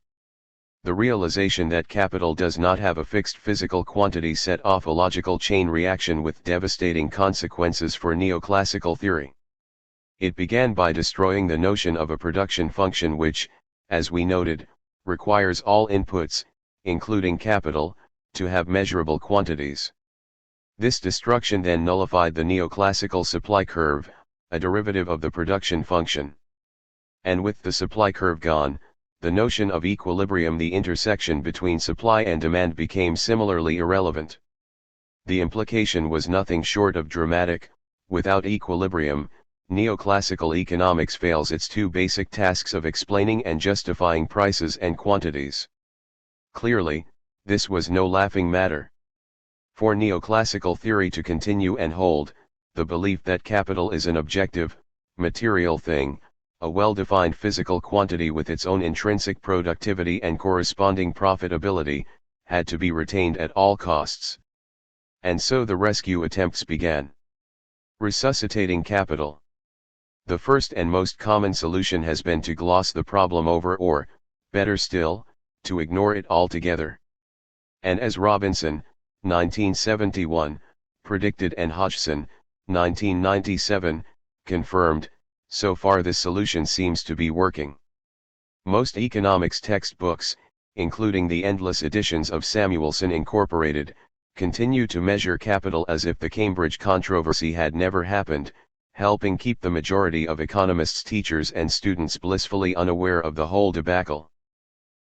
The realization that capital does not have a fixed physical quantity set off a logical chain reaction with devastating consequences for neoclassical theory. It began by destroying the notion of a production function which, as we noted, requires all inputs, including capital, to have measurable quantities. This destruction then nullified the neoclassical supply curve, a derivative of the production function. And with the supply curve gone, the notion of equilibrium, the intersection between supply and demand, became similarly irrelevant. The implication was nothing short of dramatic. Without equilibrium, neoclassical economics fails its two basic tasks of explaining and justifying prices and quantities. Clearly, this was no laughing matter. For neoclassical theory to continue and hold, the belief that capital is an objective, material thing, a well-defined physical quantity with its own intrinsic productivity and corresponding profitability, had to be retained at all costs. And so the rescue attempts began. Resuscitating capital. The first and most common solution has been to gloss the problem over, or, better still, to ignore it altogether. And as Robinson, 1971, predicted and Hodgson, 1997, confirmed, so far this solution seems to be working. Most economics textbooks, including the endless editions of Samuelson Incorporated, continue to measure capital as if the Cambridge controversy had never happened, helping keep the majority of economists, teachers and students blissfully unaware of the whole debacle.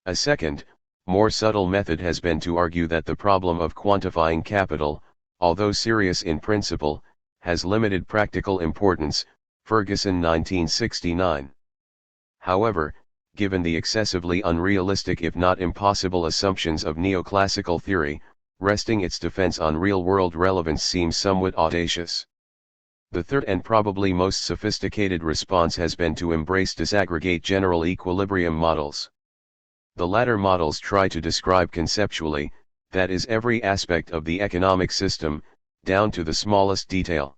A second, more subtle method has been to argue that the problem of quantifying capital, although serious in principle, has limited practical importance. Ferguson 1969. However, given the excessively unrealistic if not impossible assumptions of neoclassical theory, resting its defense on real-world relevance seems somewhat audacious. The third and probably most sophisticated response has been to embrace disaggregate general equilibrium models. The latter models try to describe conceptually, that is, every aspect of the economic system, down to the smallest detail.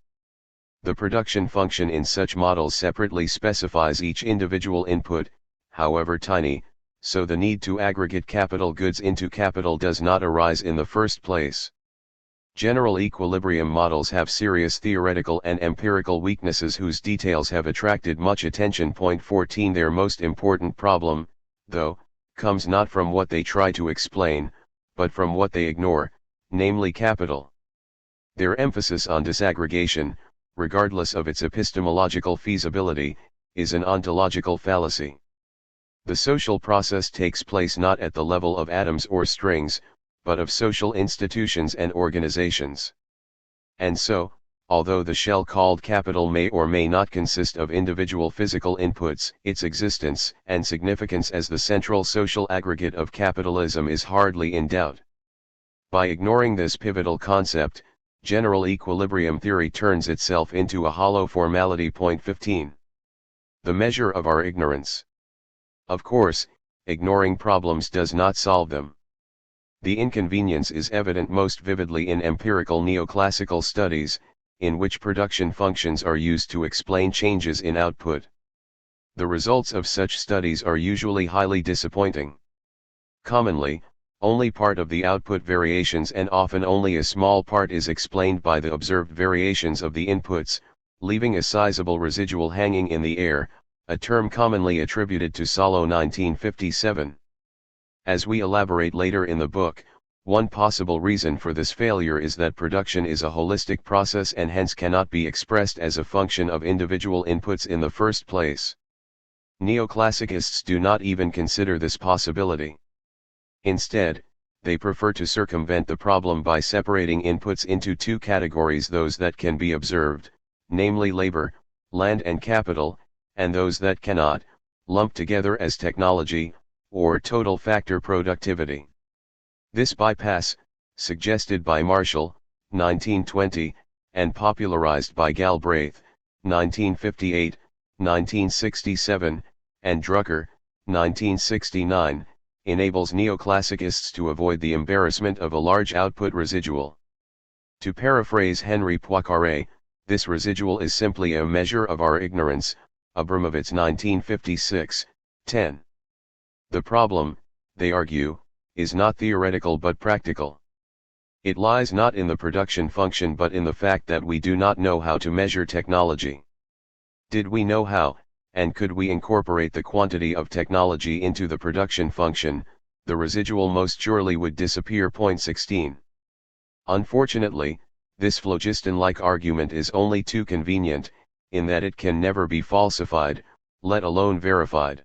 The production function in such models separately specifies each individual input, however tiny, so the need to aggregate capital goods into capital does not arise in the first place. General equilibrium models have serious theoretical and empirical weaknesses whose details have attracted much attention. Point 14. Their most important problem, though, comes not from what they try to explain, but from what they ignore, namely capital. Their emphasis on disaggregation, regardless of its epistemological feasibility, is an ontological fallacy. The social process takes place not at the level of atoms or strings, but of social institutions and organizations. And so, although the shell called capital may or may not consist of individual physical inputs, its existence and significance as the central social aggregate of capitalism is hardly in doubt. By ignoring this pivotal concept, general equilibrium theory turns itself into a hollow formality. Point 15. The measure of our ignorance. Of course, ignoring problems does not solve them. The inconvenience is evident most vividly in empirical neoclassical studies, in which production functions are used to explain changes in output. The results of such studies are usually highly disappointing. Commonly, only part of the output variations and often only a small part is explained by the observed variations of the inputs, leaving a sizable residual hanging in the air, a term commonly attributed to Solow 1957. As we elaborate later in the book, one possible reason for this failure is that production is a holistic process and hence cannot be expressed as a function of individual inputs in the first place. Neoclassicists do not even consider this possibility. Instead, they prefer to circumvent the problem by separating inputs into two categories: those that can be observed, namely labor, land and capital, and those that cannot, lumped together as technology, or total factor productivity. This bypass, suggested by Marshall, 1920, and popularized by Galbraith, 1958, 1967, and Drucker, 1969, enables neoclassicists to avoid the embarrassment of a large output residual. To paraphrase Henri Poincaré, this residual is simply a measure of our ignorance, Abramovitz 1956, 10. The problem, they argue, is not theoretical but practical. It lies not in the production function but in the fact that we do not know how to measure technology. Did we know how, and could we incorporate the quantity of technology into the production function, the residual most surely would disappear. Point 16. Unfortunately, this phlogiston-like argument is only too convenient, in that it can never be falsified, let alone verified.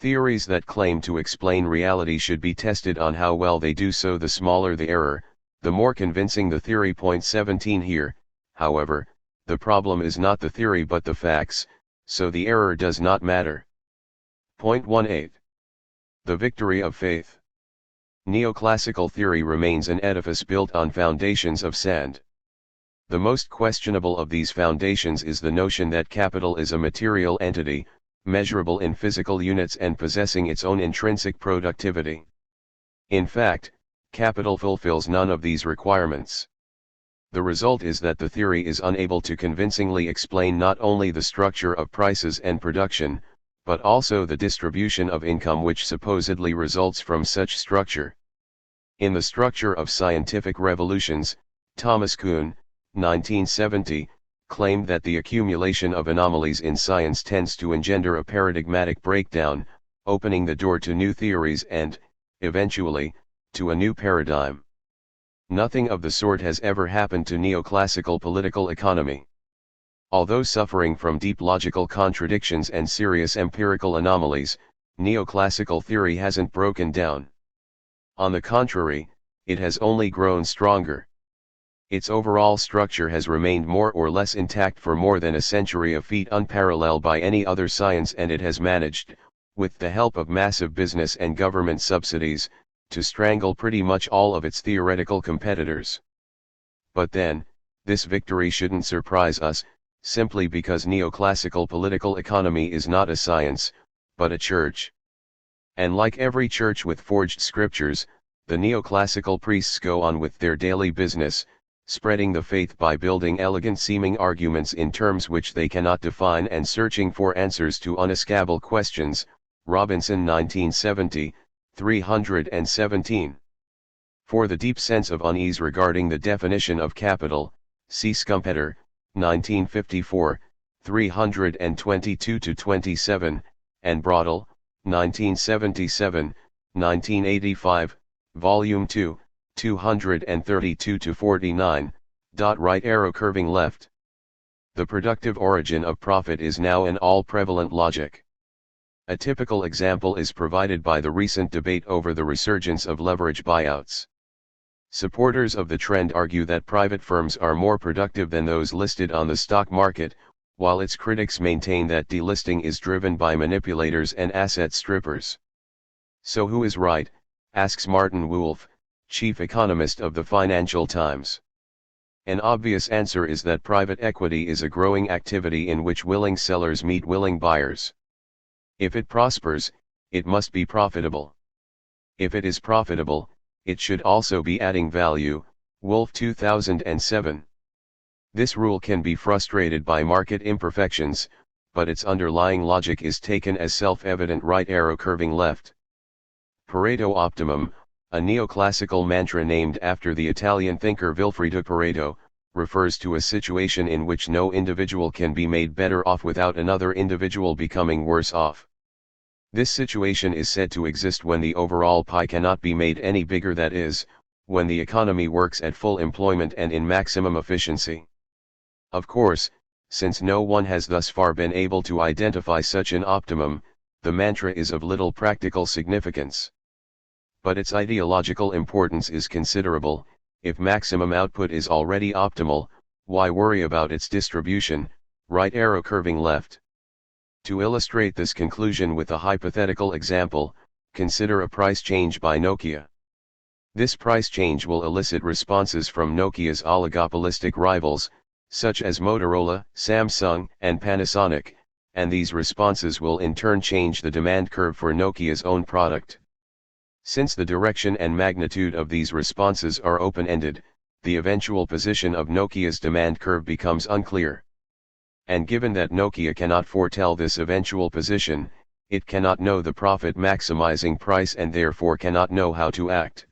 Theories that claim to explain reality should be tested on how well they do so. The smaller the error, the more convincing the theory. Point 17. Here, however, the problem is not the theory but the facts, so the error does not matter. Point 18. The victory of faith. Neoclassical theory remains an edifice built on foundations of sand. The most questionable of these foundations is the notion that capital is a material entity, measurable in physical units and possessing its own intrinsic productivity. In fact, capital fulfills none of these requirements. The result is that the theory is unable to convincingly explain not only the structure of prices and production, but also the distribution of income which supposedly results from such structure. In The Structure of Scientific Revolutions, Thomas Kuhn, 1970, claimed that the accumulation of anomalies in science tends to engender a paradigmatic breakdown, opening the door to new theories and, eventually, to a new paradigm. Nothing of the sort has ever happened to neoclassical political economy. Although suffering from deep logical contradictions and serious empirical anomalies, neoclassical theory hasn't broken down. On the contrary, it has only grown stronger. Its overall structure has remained more or less intact for more than a century, a feat unparalleled by any other science, and it has managed, with the help of massive business and government subsidies, to strangle pretty much all of its theoretical competitors. But then, this victory shouldn't surprise us, simply because neoclassical political economy is not a science, but a church. And like every church with forged scriptures, the neoclassical priests go on with their daily business, spreading the faith by building elegant-seeming arguments in terms which they cannot define and searching for answers to unescapable questions. Robinson 1970, 317. For the deep sense of unease regarding the definition of capital, see Schumpeter, 1954, 322-27, and Brodel, 1977, 1985, Volume 2, 232-49, right arrow curving left. The productive origin of profit is now an all-prevalent logic. A typical example is provided by the recent debate over the resurgence of leverage buyouts. Supporters of the trend argue that private firms are more productive than those listed on the stock market, while its critics maintain that delisting is driven by manipulators and asset strippers. So who is right? Asks Martin Wolf, chief economist of the Financial Times. An obvious answer is that private equity is a growing activity in which willing sellers meet willing buyers. If it prospers, it must be profitable. If it is profitable, it should also be adding value. Wolf 2007. This rule can be frustrated by market imperfections, but its underlying logic is taken as self-evident. Right arrow curving left. Pareto optimum, a neoclassical mantra named after the Italian thinker Vilfredo Pareto, refers to a situation in which no individual can be made better off without another individual becoming worse off. This situation is said to exist when the overall pie cannot be made any bigger, that is, when the economy works at full employment and in maximum efficiency. Of course, since no one has thus far been able to identify such an optimum, the mantra is of little practical significance. But its ideological importance is considerable. If maximum output is already optimal, why worry about its distribution? Right arrow curving left. To illustrate this conclusion with a hypothetical example, consider a price change by Nokia. This price change will elicit responses from Nokia's oligopolistic rivals, such as Motorola, Samsung, and Panasonic, and these responses will in turn change the demand curve for Nokia's own product. Since the direction and magnitude of these responses are open-ended, the eventual position of Nokia's demand curve becomes unclear. And given that Nokia cannot foretell this eventual position, it cannot know the profit-maximizing price and therefore cannot know how to act.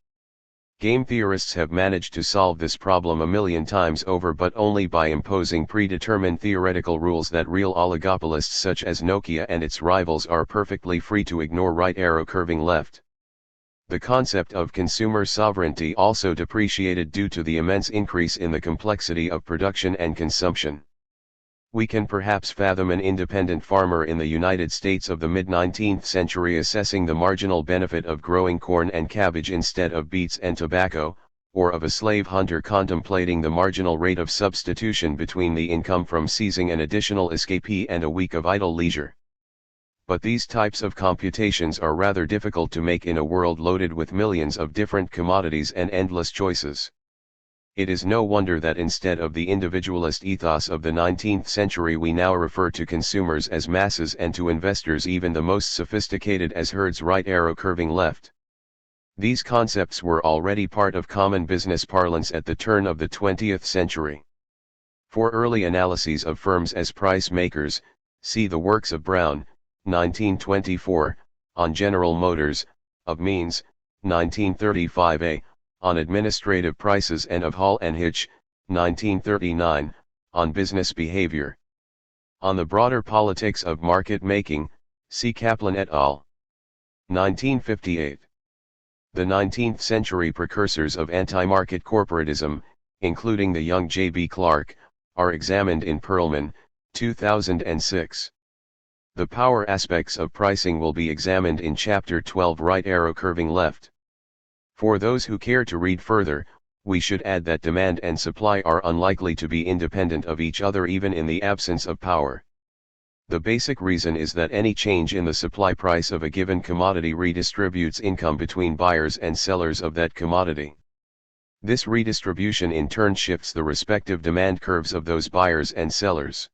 Game theorists have managed to solve this problem a million times over, but only by imposing predetermined theoretical rules that real oligopolists such as Nokia and its rivals are perfectly free to ignore. Right arrow curving left. The concept of consumer sovereignty also depreciated due to the immense increase in the complexity of production and consumption. We can perhaps fathom an independent farmer in the United States of the mid-19th century assessing the marginal benefit of growing corn and cabbage instead of beets and tobacco, or of a slave hunter contemplating the marginal rate of substitution between the income from seizing an additional escapee and a week of idle leisure. But these types of computations are rather difficult to make in a world loaded with millions of different commodities and endless choices. It is no wonder that instead of the individualist ethos of the 19th century we now refer to consumers as masses and to investors, even the most sophisticated, as herds. Right arrow curving left. These concepts were already part of common business parlance at the turn of the 20th century. For early analyses of firms as price makers, see the works of Brown, 1924, on General Motors, of Means, 1935a, on administrative prices, and of Hall and Hitch, 1939, on business behavior. On the broader politics of market making, see Kaplan et al. 1958. The 19th century precursors of anti-market corporatism, including the young J.B. Clark, are examined in Perlman, 2006. The power aspects of pricing will be examined in Chapter 12. Right arrow curving left. For those who care to read further, we should add that demand and supply are unlikely to be independent of each other even in the absence of power. The basic reason is that any change in the supply price of a given commodity redistributes income between buyers and sellers of that commodity. This redistribution in turn shifts the respective demand curves of those buyers and sellers.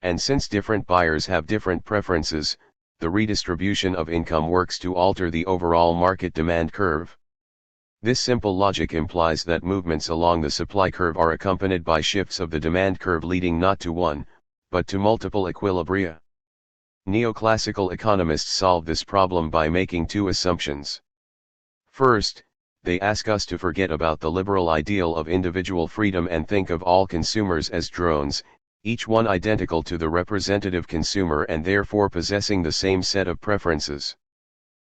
And since different buyers have different preferences, the redistribution of income works to alter the overall market demand curve. This simple logic implies that movements along the supply curve are accompanied by shifts of the demand curve leading not to one, but to multiple equilibria. Neoclassical economists solve this problem by making two assumptions. First, they ask us to forget about the liberal ideal of individual freedom and think of all consumers as drones, each one identical to the representative consumer and therefore possessing the same set of preferences.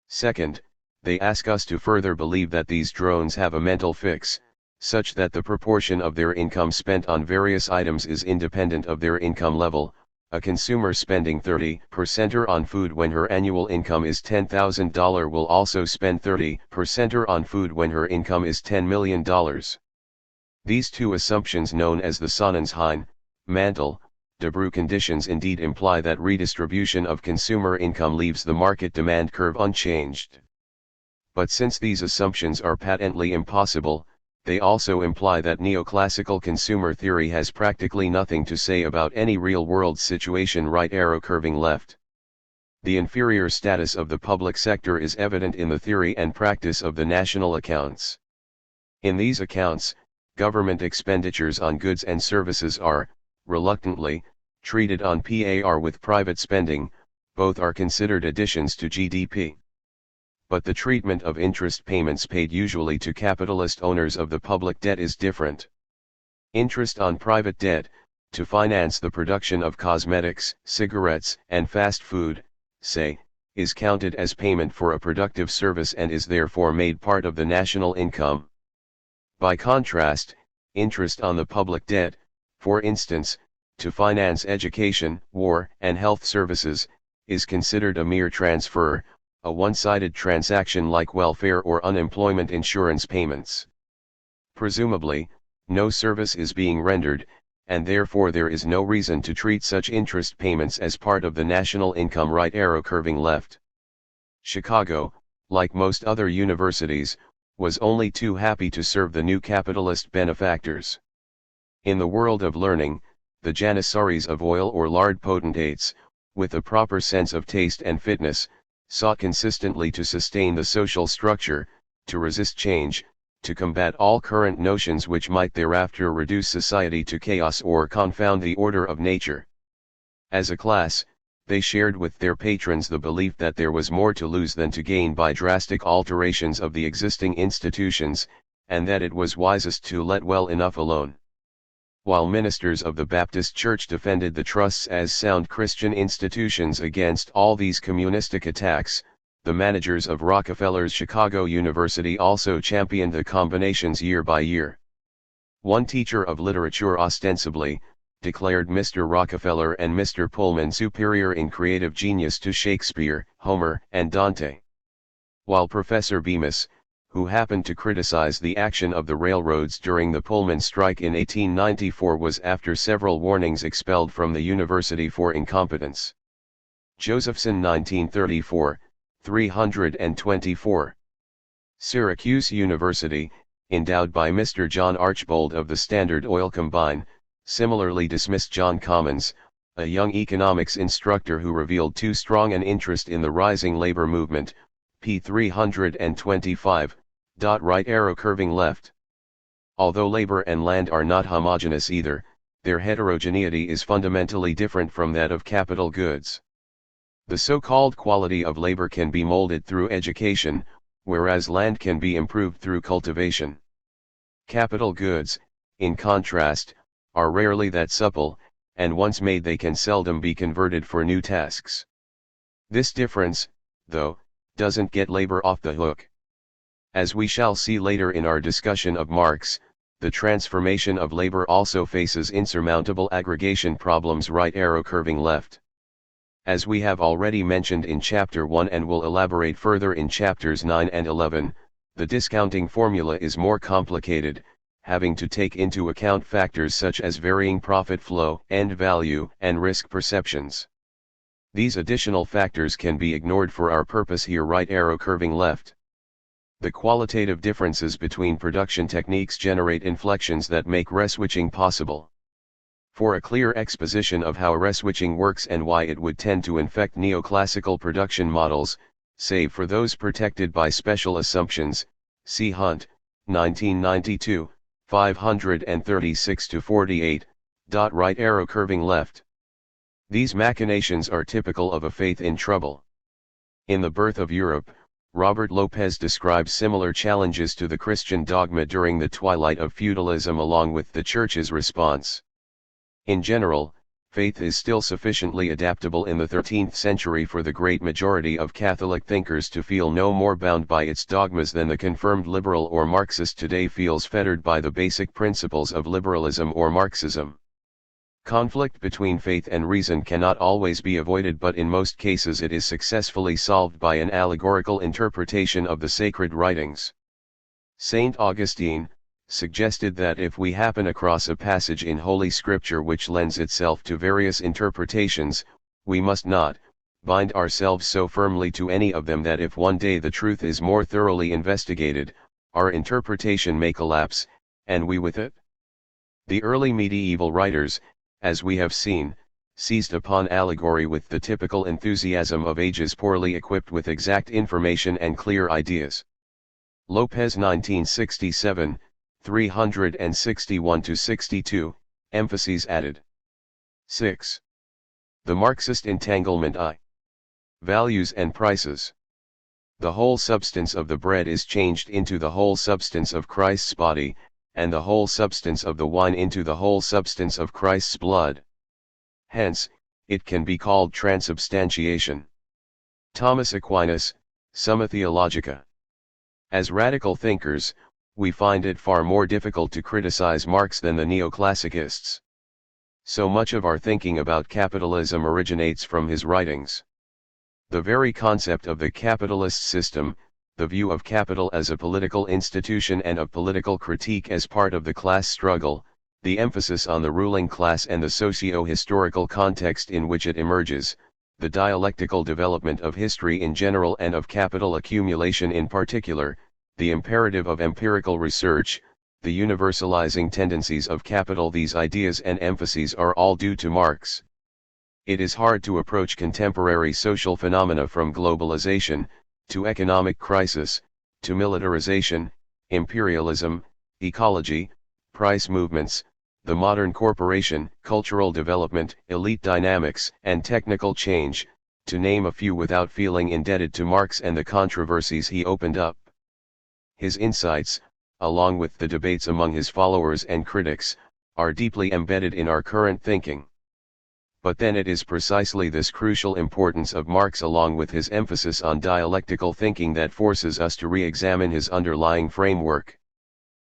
Second, they ask us to further believe that these drones have a mental fix, such that the proportion of their income spent on various items is independent of their income level. A consumer spending 30% on food when her annual income is $10,000 will also spend 30% on food when her income is $10 million. These two assumptions, known as the Sonnenschein, Mantel, Debreu conditions, indeed imply that redistribution of consumer income leaves the market demand curve unchanged. But since these assumptions are patently impossible, they also imply that neoclassical consumer theory has practically nothing to say about any real-world situation. Right arrow curving left. The inferior status of the public sector is evident in the theory and practice of the national accounts. In these accounts, government expenditures on goods and services are, reluctantly, treated on par with private spending. Both are considered additions to GDP. But the treatment of interest payments paid usually to capitalist owners of the public debt is different. Interest on private debt, to finance the production of cosmetics, cigarettes, and fast food, say, is counted as payment for a productive service and is therefore made part of the national income. By contrast, interest on the public debt, for instance, to finance education, war, and health services, is considered a mere transfer, a one-sided transaction like welfare or unemployment insurance payments. Presumably, no service is being rendered, and therefore there is no reason to treat such interest payments as part of the national income. Right arrow curving left. Chicago, like most other universities, was only too happy to serve the new capitalist benefactors. In the world of learning, the janissaries of oil or lard potentates, with a proper sense of taste and fitness, sought consistently to sustain the social structure, to resist change, to combat all current notions which might thereafter reduce society to chaos or confound the order of nature. As a class, they shared with their patrons the belief that there was more to lose than to gain by drastic alterations of the existing institutions, and that it was wisest to let well enough alone. While ministers of the Baptist Church defended the trusts as sound Christian institutions against all these communistic attacks, the managers of Rockefeller's Chicago University also championed the combinations year by year. One teacher of literature ostensibly declared Mr. Rockefeller and Mr. Pullman superior in creative genius to Shakespeare, Homer, and Dante. While Professor Bemis, who happened to criticize the action of the railroads during the Pullman strike in 1894, was after several warnings expelled from the university for incompetence. Josephson 1934, 324. Syracuse University, endowed by Mr. John Archbold of the Standard Oil Combine, similarly dismissed John Commons, a young economics instructor who revealed too strong an interest in the rising labor movement, p. 325. Right arrow curving left. Although labor and land are not homogeneous either, their heterogeneity is fundamentally different from that of capital goods. The so-called quality of labor can be molded through education, whereas land can be improved through cultivation. Capital goods, in contrast, are rarely that supple, and once made they can seldom be converted for new tasks. This difference, though, doesn't get labor off the hook. As we shall see later in our discussion of Marx, the transformation of labor also faces insurmountable aggregation problems. Right arrow curving left. As we have already mentioned in Chapter 1 and will elaborate further in Chapters 9 and 11, the discounting formula is more complicated, having to take into account factors such as varying profit flow, end value, and risk perceptions. These additional factors can be ignored for our purpose here. Right arrow curving left. The qualitative differences between production techniques generate inflections that make reswitching possible. For a clear exposition of how reswitching works and why it would tend to infect neoclassical production models, save for those protected by special assumptions, see Hunt, 1992, 536-48. Right arrow curving left. These machinations are typical of a faith in trouble. In The Birth of Europe, Robert Lopez describes similar challenges to the Christian dogma during the twilight of feudalism along with the Church's response. In general, faith is still sufficiently adaptable in the 13th century for the great majority of Catholic thinkers to feel no more bound by its dogmas than the confirmed liberal or Marxist today feels fettered by the basic principles of liberalism or Marxism. Conflict between faith and reason cannot always be avoided, but in most cases it is successfully solved by an allegorical interpretation of the sacred writings. Saint Augustine suggested that if we happen across a passage in Holy Scripture which lends itself to various interpretations, we must not bind ourselves so firmly to any of them that if one day the truth is more thoroughly investigated, our interpretation may collapse, and we with it. The early medieval writers, as we have seen, seized upon allegory with the typical enthusiasm of ages poorly equipped with exact information and clear ideas. Lopez 1967, 361-62, emphases added. 6. The Marxist entanglement I. Values and prices. The whole substance of the bread is changed into the whole substance of Christ's body, and the whole substance of the wine into the whole substance of Christ's blood. Hence, it can be called transubstantiation. Thomas Aquinas, Summa Theologica. As radical thinkers, we find it far more difficult to criticize Marx than the neoclassicists. So much of our thinking about capitalism originates from his writings. The very concept of the capitalist system, the view of capital as a political institution and of political critique as part of the class struggle, the emphasis on the ruling class and the socio-historical context in which it emerges, the dialectical development of history in general and of capital accumulation in particular, the imperative of empirical research, the universalizing tendencies of capital. These ideas and emphases are all due to Marx. It is hard to approach contemporary social phenomena from globalization, to economic crisis, to militarization, imperialism, ecology, price movements, the modern corporation, cultural development, elite dynamics, and technical change, to name a few, without feeling indebted to Marx and the controversies he opened up. His insights, along with the debates among his followers and critics, are deeply embedded in our current thinking. But then it is precisely this crucial importance of Marx along with his emphasis on dialectical thinking that forces us to re-examine his underlying framework.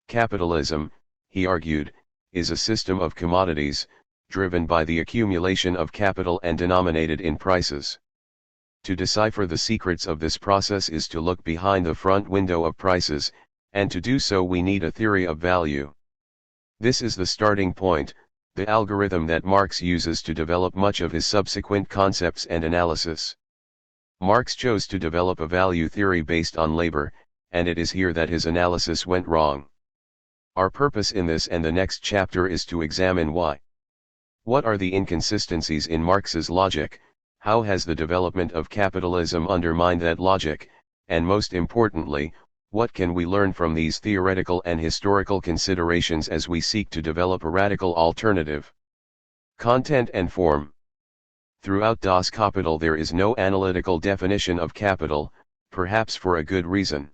Capitalism, he argued, is a system of commodities, driven by the accumulation of capital and denominated in prices. To decipher the secrets of this process is to look behind the front window of prices, and to do so we need a theory of value. This is the starting point, the algorithm that Marx uses to develop much of his subsequent concepts and analysis. Marx chose to develop a value theory based on labor, and it is here that his analysis went wrong. Our purpose in this and the next chapter is to examine why. What are the inconsistencies in Marx's logic, how has the development of capitalism undermined that logic, and most importantly, what can we learn from these theoretical and historical considerations as we seek to develop a radical alternative? Content and form. Throughout Das Kapital there is no analytical definition of capital, perhaps for a good reason.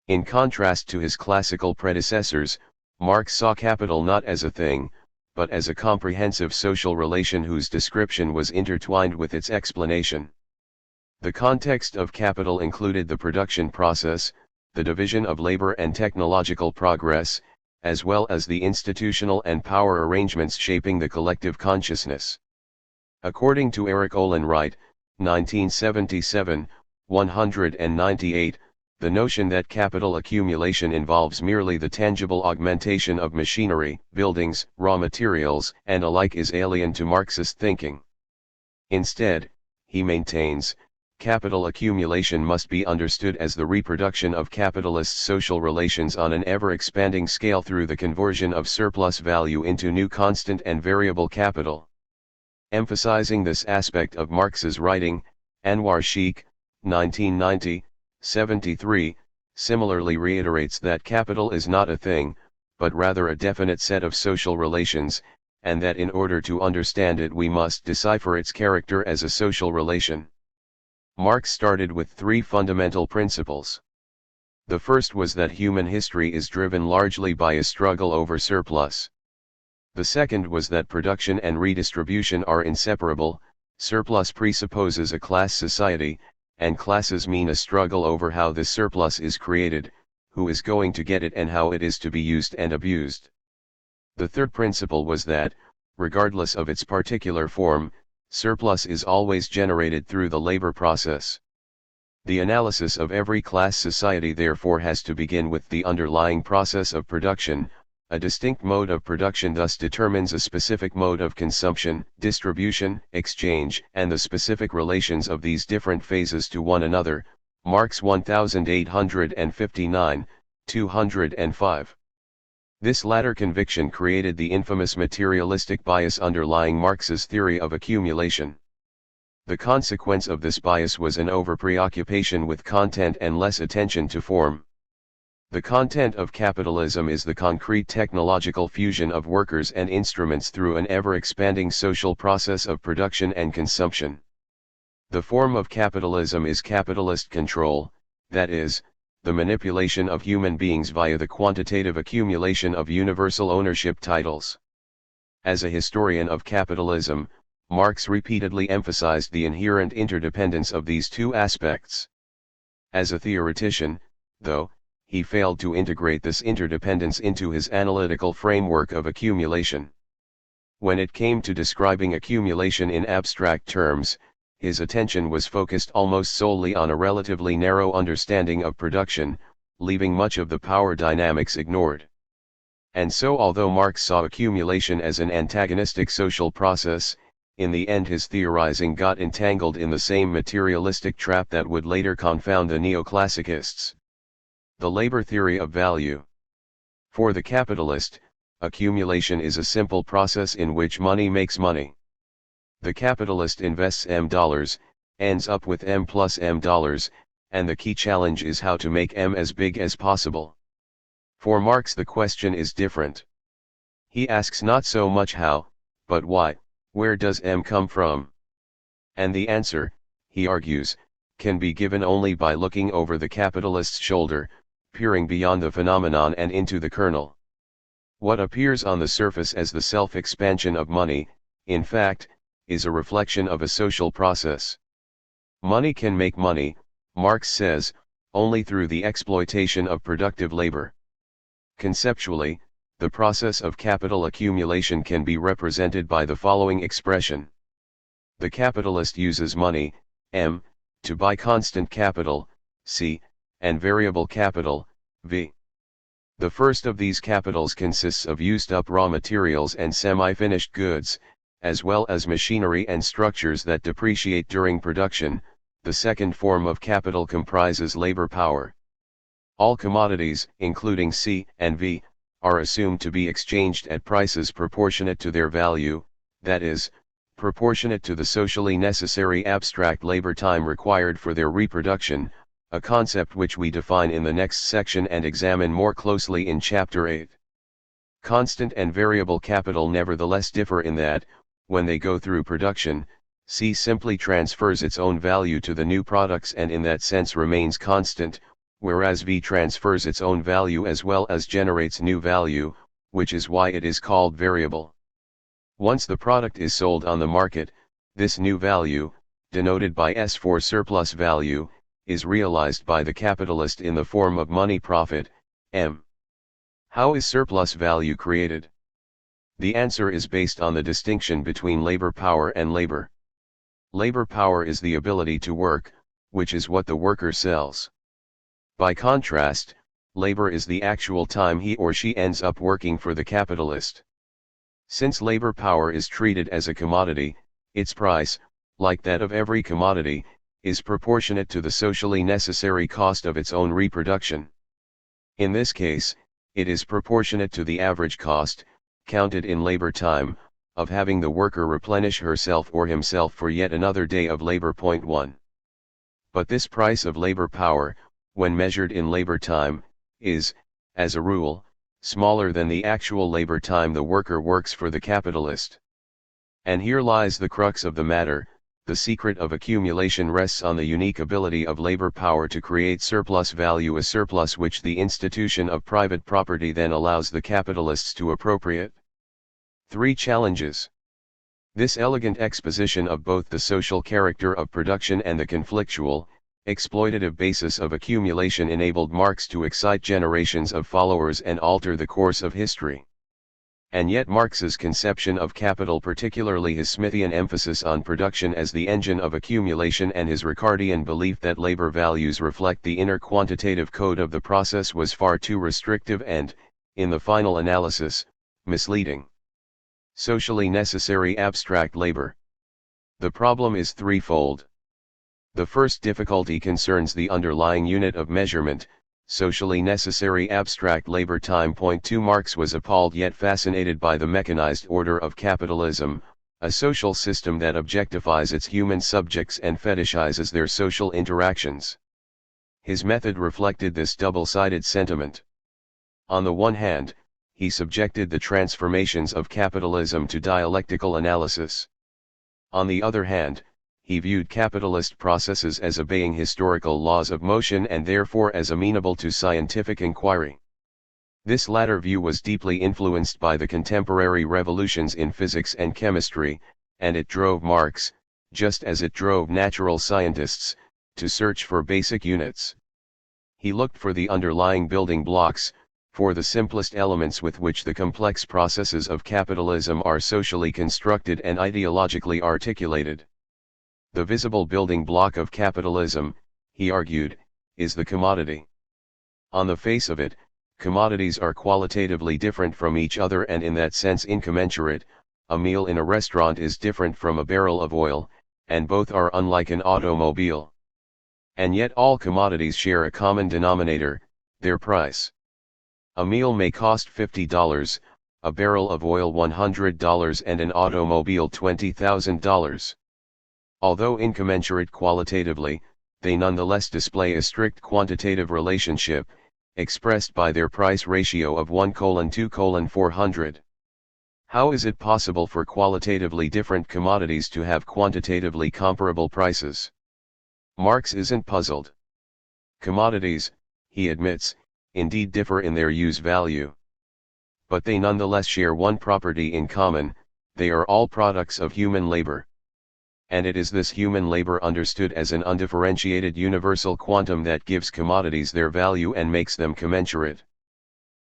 In contrast to his classical predecessors, Marx saw capital not as a thing, but as a comprehensive social relation whose description was intertwined with its explanation. The context of capital included the production process, the division of labor and technological progress, as well as the institutional and power arrangements shaping the collective consciousness. According to Eric Olin Wright, 1977, 198, the notion that capital accumulation involves merely the tangible augmentation of machinery, buildings, raw materials, and alike is alien to Marxist thinking. Instead, he maintains, capital accumulation must be understood as the reproduction of capitalist social relations on an ever-expanding scale through the conversion of surplus value into new constant and variable capital. Emphasizing this aspect of Marx's writing, Anwar Sheikh, 1990, 73, similarly reiterates that capital is not a thing, but rather a definite set of social relations, and that in order to understand it we must decipher its character as a social relation. Marx started with three fundamental principles. The first was that human history is driven largely by a struggle over surplus. The second was that production and redistribution are inseparable. Surplus presupposes a class society, and classes mean a struggle over how this surplus is created, who is going to get it and how it is to be used and abused. The third principle was that, regardless of its particular form, surplus is always generated through the labor process. The analysis of every class society therefore has to begin with the underlying process of production. A distinct mode of production thus determines a specific mode of consumption, distribution, exchange, and the specific relations of these different phases to one another. Marx 1859, 205. This latter conviction created the infamous materialistic bias underlying Marx's theory of accumulation. The consequence of this bias was an over-preoccupation with content and less attention to form. The content of capitalism is the concrete technological fusion of workers and instruments through an ever-expanding social process of production and consumption. The form of capitalism is capitalist control, that is, the manipulation of human beings via the quantitative accumulation of universal ownership titles. As a historian of capitalism, Marx repeatedly emphasized the inherent interdependence of these two aspects. As a theoretician, though, he failed to integrate this interdependence into his analytical framework of accumulation. When it came to describing accumulation in abstract terms, his attention was focused almost solely on a relatively narrow understanding of production, leaving much of the power dynamics ignored. And so although Marx saw accumulation as an antagonistic social process, in the end his theorizing got entangled in the same materialistic trap that would later confound the neoclassicists. The labor theory of value. For the capitalist, accumulation is a simple process in which money makes money. The capitalist invests M dollars, ends up with M plus M dollars, and the key challenge is how to make M as big as possible. For Marx the question is different. He asks not so much how, but why, where does M come from? And the answer, he argues, can be given only by looking over the capitalist's shoulder, peering beyond the phenomenon and into the kernel. What appears on the surface as the self-expansion of money, in fact, is a reflection of a social process. Money can make money, Marx says, only through the exploitation of productive labor. Conceptually, the process of capital accumulation can be represented by the following expression. The capitalist uses money, M, to buy constant capital, C, and variable capital, V. The first of these capitals consists of used-up raw materials and semi-finished goods, as well as machinery and structures that depreciate during production. The second form of capital comprises labor power. All commodities, including C and V, are assumed to be exchanged at prices proportionate to their value, that is, proportionate to the socially necessary abstract labor time required for their reproduction, a concept which we define in the next section and examine more closely in Chapter 8. Constant and variable capital nevertheless differ in that, when they go through production, C simply transfers its own value to the new products and in that sense remains constant, whereas V transfers its own value as well as generates new value, which is why it is called variable. Once the product is sold on the market, this new value, denoted by S for surplus value, is realized by the capitalist in the form of money profit, M. How is surplus value created? The answer is based on the distinction between labor power and labor. Labor power is the ability to work, which is what the worker sells. By contrast, labor is the actual time he or she ends up working for the capitalist. Since labor power is treated as a commodity, its price, like that of every commodity, is proportionate to the socially necessary cost of its own reproduction. In this case, it is proportionate to the average cost, counted in labor time, of having the worker replenish herself or himself for yet another day of labor. 1. But this price of labor power, when measured in labor time, is, as a rule, smaller than the actual labor time the worker works for the capitalist. And here lies the crux of the matter. The secret of accumulation rests on the unique ability of labor power to create surplus value, a surplus which the institution of private property then allows the capitalists to appropriate. 3 challenges. This elegant exposition of both the social character of production and the conflictual, exploitative basis of accumulation enabled Marx to excite generations of followers and alter the course of history. And yet Marx's conception of capital, particularly his Smithian emphasis on production as the engine of accumulation and his Ricardian belief that labor values reflect the inner quantitative code of the process, was far too restrictive and, in the final analysis, misleading. Socially necessary abstract labor. The problem is threefold. The first difficulty concerns the underlying unit of measurement, socially necessary abstract labor time. Point 2. Marx was appalled yet fascinated by the mechanized order of capitalism, a social system that objectifies its human subjects and fetishizes their social interactions. His method reflected this double-sided sentiment. On the one hand, he subjected the transformations of capitalism to dialectical analysis. On the other hand, he viewed capitalist processes as obeying historical laws of motion and therefore as amenable to scientific inquiry. This latter view was deeply influenced by the contemporary revolutions in physics and chemistry, and it drove Marx, just as it drove natural scientists, to search for basic units. He looked for the underlying building blocks, for the simplest elements with which the complex processes of capitalism are socially constructed and ideologically articulated. The visible building block of capitalism, he argued, is the commodity. On the face of it, commodities are qualitatively different from each other and in that sense incommensurate. A meal in a restaurant is different from a barrel of oil, and both are unlike an automobile. And yet all commodities share a common denominator, their price. A meal may cost $50, a barrel of oil $100 and an automobile $20,000. Although incommensurate qualitatively, they nonetheless display a strict quantitative relationship, expressed by their price ratio of 1:2:400. How is it possible for qualitatively different commodities to have quantitatively comparable prices? Marx isn't puzzled. Commodities, he admits, indeed differ in their use value. But they nonetheless share one property in common: they are all products of human labor. And it is this human labor understood as an undifferentiated universal quantum that gives commodities their value and makes them commensurate.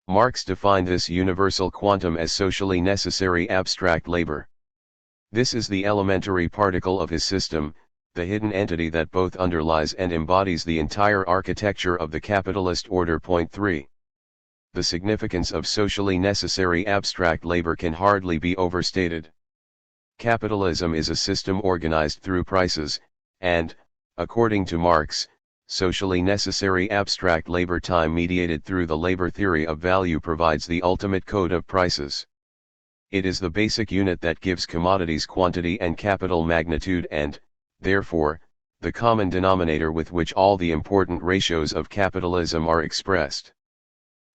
Marx defined this universal quantum as socially necessary abstract labor. This is the elementary particle of his system, the hidden entity that both underlies and embodies the entire architecture of the capitalist order. Point 3. The significance of socially necessary abstract labor can hardly be overstated. Capitalism is a system organized through prices, and, according to Marx, socially necessary abstract labor time mediated through the labor theory of value provides the ultimate code of prices. It is the basic unit that gives commodities quantity and capital magnitude and, therefore, the common denominator with which all the important ratios of capitalism are expressed.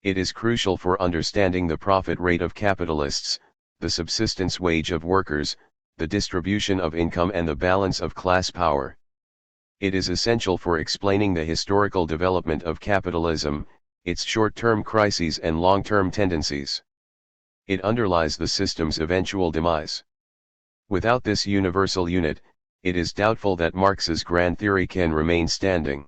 It is crucial for understanding the profit rate of capitalists, the subsistence wage of workers, the distribution of income and the balance of class power. It is essential for explaining the historical development of capitalism, its short-term crises and long-term tendencies. It underlies the system's eventual demise. Without this universal unit, it is doubtful that Marx's grand theory can remain standing.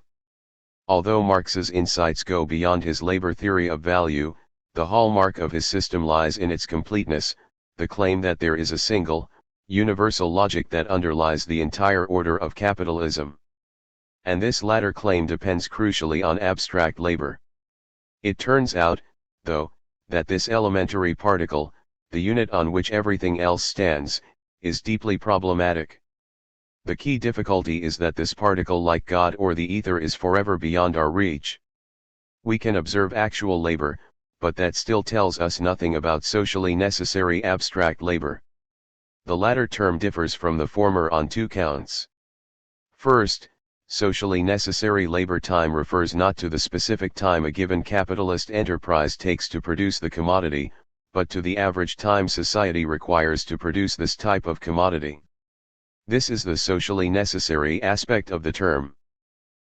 Although Marx's insights go beyond his labor theory of value, the hallmark of his system lies in its completeness, the claim that there is a single, universal logic that underlies the entire order of capitalism. And this latter claim depends crucially on abstract labor. It turns out, though, that this elementary particle, the unit on which everything else stands, is deeply problematic. The key difficulty is that this particle, like God or the ether, is forever beyond our reach. We can observe actual labor, but that still tells us nothing about socially necessary abstract labor. The latter term differs from the former on two counts. First, socially necessary labor time refers not to the specific time a given capitalist enterprise takes to produce the commodity, but to the average time society requires to produce this type of commodity. This is the socially necessary aspect of the term.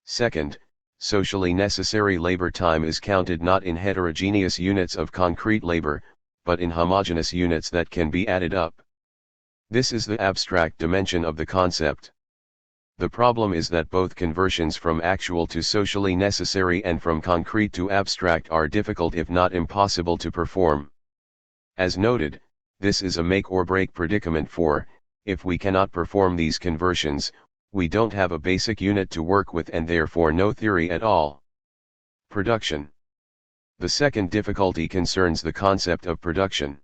Second, socially necessary labor time is counted not in heterogeneous units of concrete labor, but in homogeneous units that can be added up. This is the abstract dimension of the concept. The problem is that both conversions from actual to socially necessary and from concrete to abstract are difficult if not impossible to perform. As noted, this is a make or break predicament for, if we cannot perform these conversions, we don't have a basic unit to work with and therefore no theory at all. Production. The second difficulty concerns the concept of production.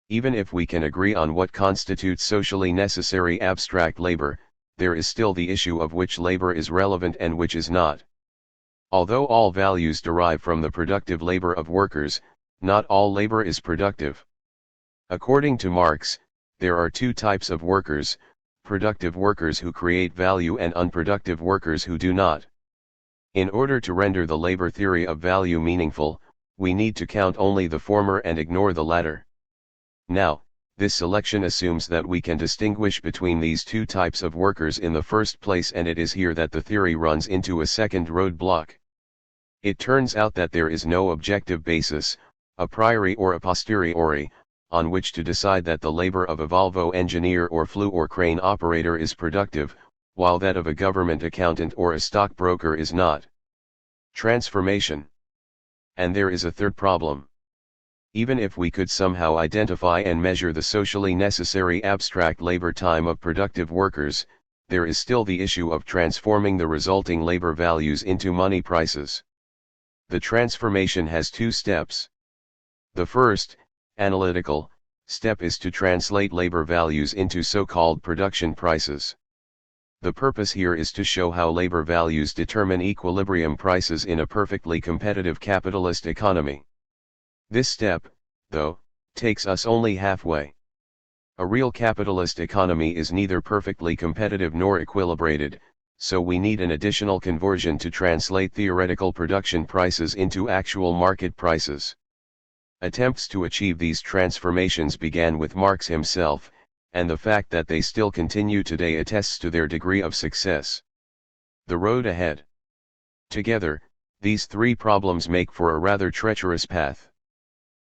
Even if we can agree on what constitutes socially necessary abstract labor, there is still the issue of which labor is relevant and which is not. Although all values derive from the productive labor of workers, not all labor is productive. According to Marx, there are two types of workers: productive workers who create value and unproductive workers who do not. In order to render the labor theory of value meaningful, we need to count only the former and ignore the latter. Now, this selection assumes that we can distinguish between these two types of workers in the first place, and it is here that the theory runs into a second roadblock. It turns out that there is no objective basis, a priori or a posteriori, on which to decide that the labor of a Volvo engineer or flue or crane operator is productive, while that of a government accountant or a stockbroker is not. Transformation. And there is a third problem. Even if we could somehow identify and measure the socially necessary abstract labor time of productive workers, there is still the issue of transforming the resulting labor values into money prices. The transformation has two steps. The first, analytical, step is to translate labor values into so-called production prices. The purpose here is to show how labor values determine equilibrium prices in a perfectly competitive capitalist economy. This step, though, takes us only halfway. A real capitalist economy is neither perfectly competitive nor equilibrated, so we need an additional conversion to translate theoretical production prices into actual market prices. Attempts to achieve these transformations began with Marx himself, and the fact that they still continue today attests to their degree of success. The road ahead. Together, these three problems make for a rather treacherous path.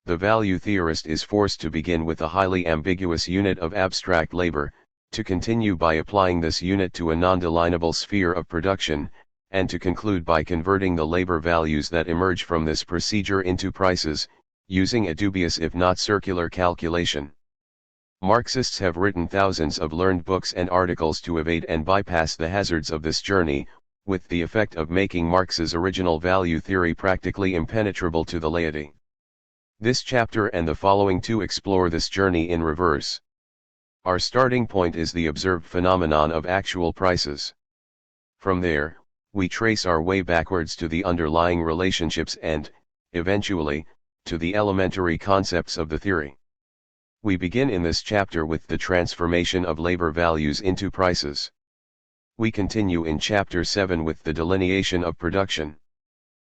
The value theorist is forced to begin with a highly ambiguous unit of abstract labor, to continue by applying this unit to a non-delineable sphere of production, and to conclude by converting the labor values that emerge from this procedure into prices, using a dubious if not circular calculation. Marxists have written thousands of learned books and articles to evade and bypass the hazards of this journey, with the effect of making Marx's original value theory practically impenetrable to the laity. This chapter and the following two explore this journey in reverse. Our starting point is the observed phenomenon of actual prices. From there, we trace our way backwards to the underlying relationships and, eventually, to the elementary concepts of the theory. We begin in this chapter with the transformation of labor values into prices. We continue in chapter 7 with the delineation of production.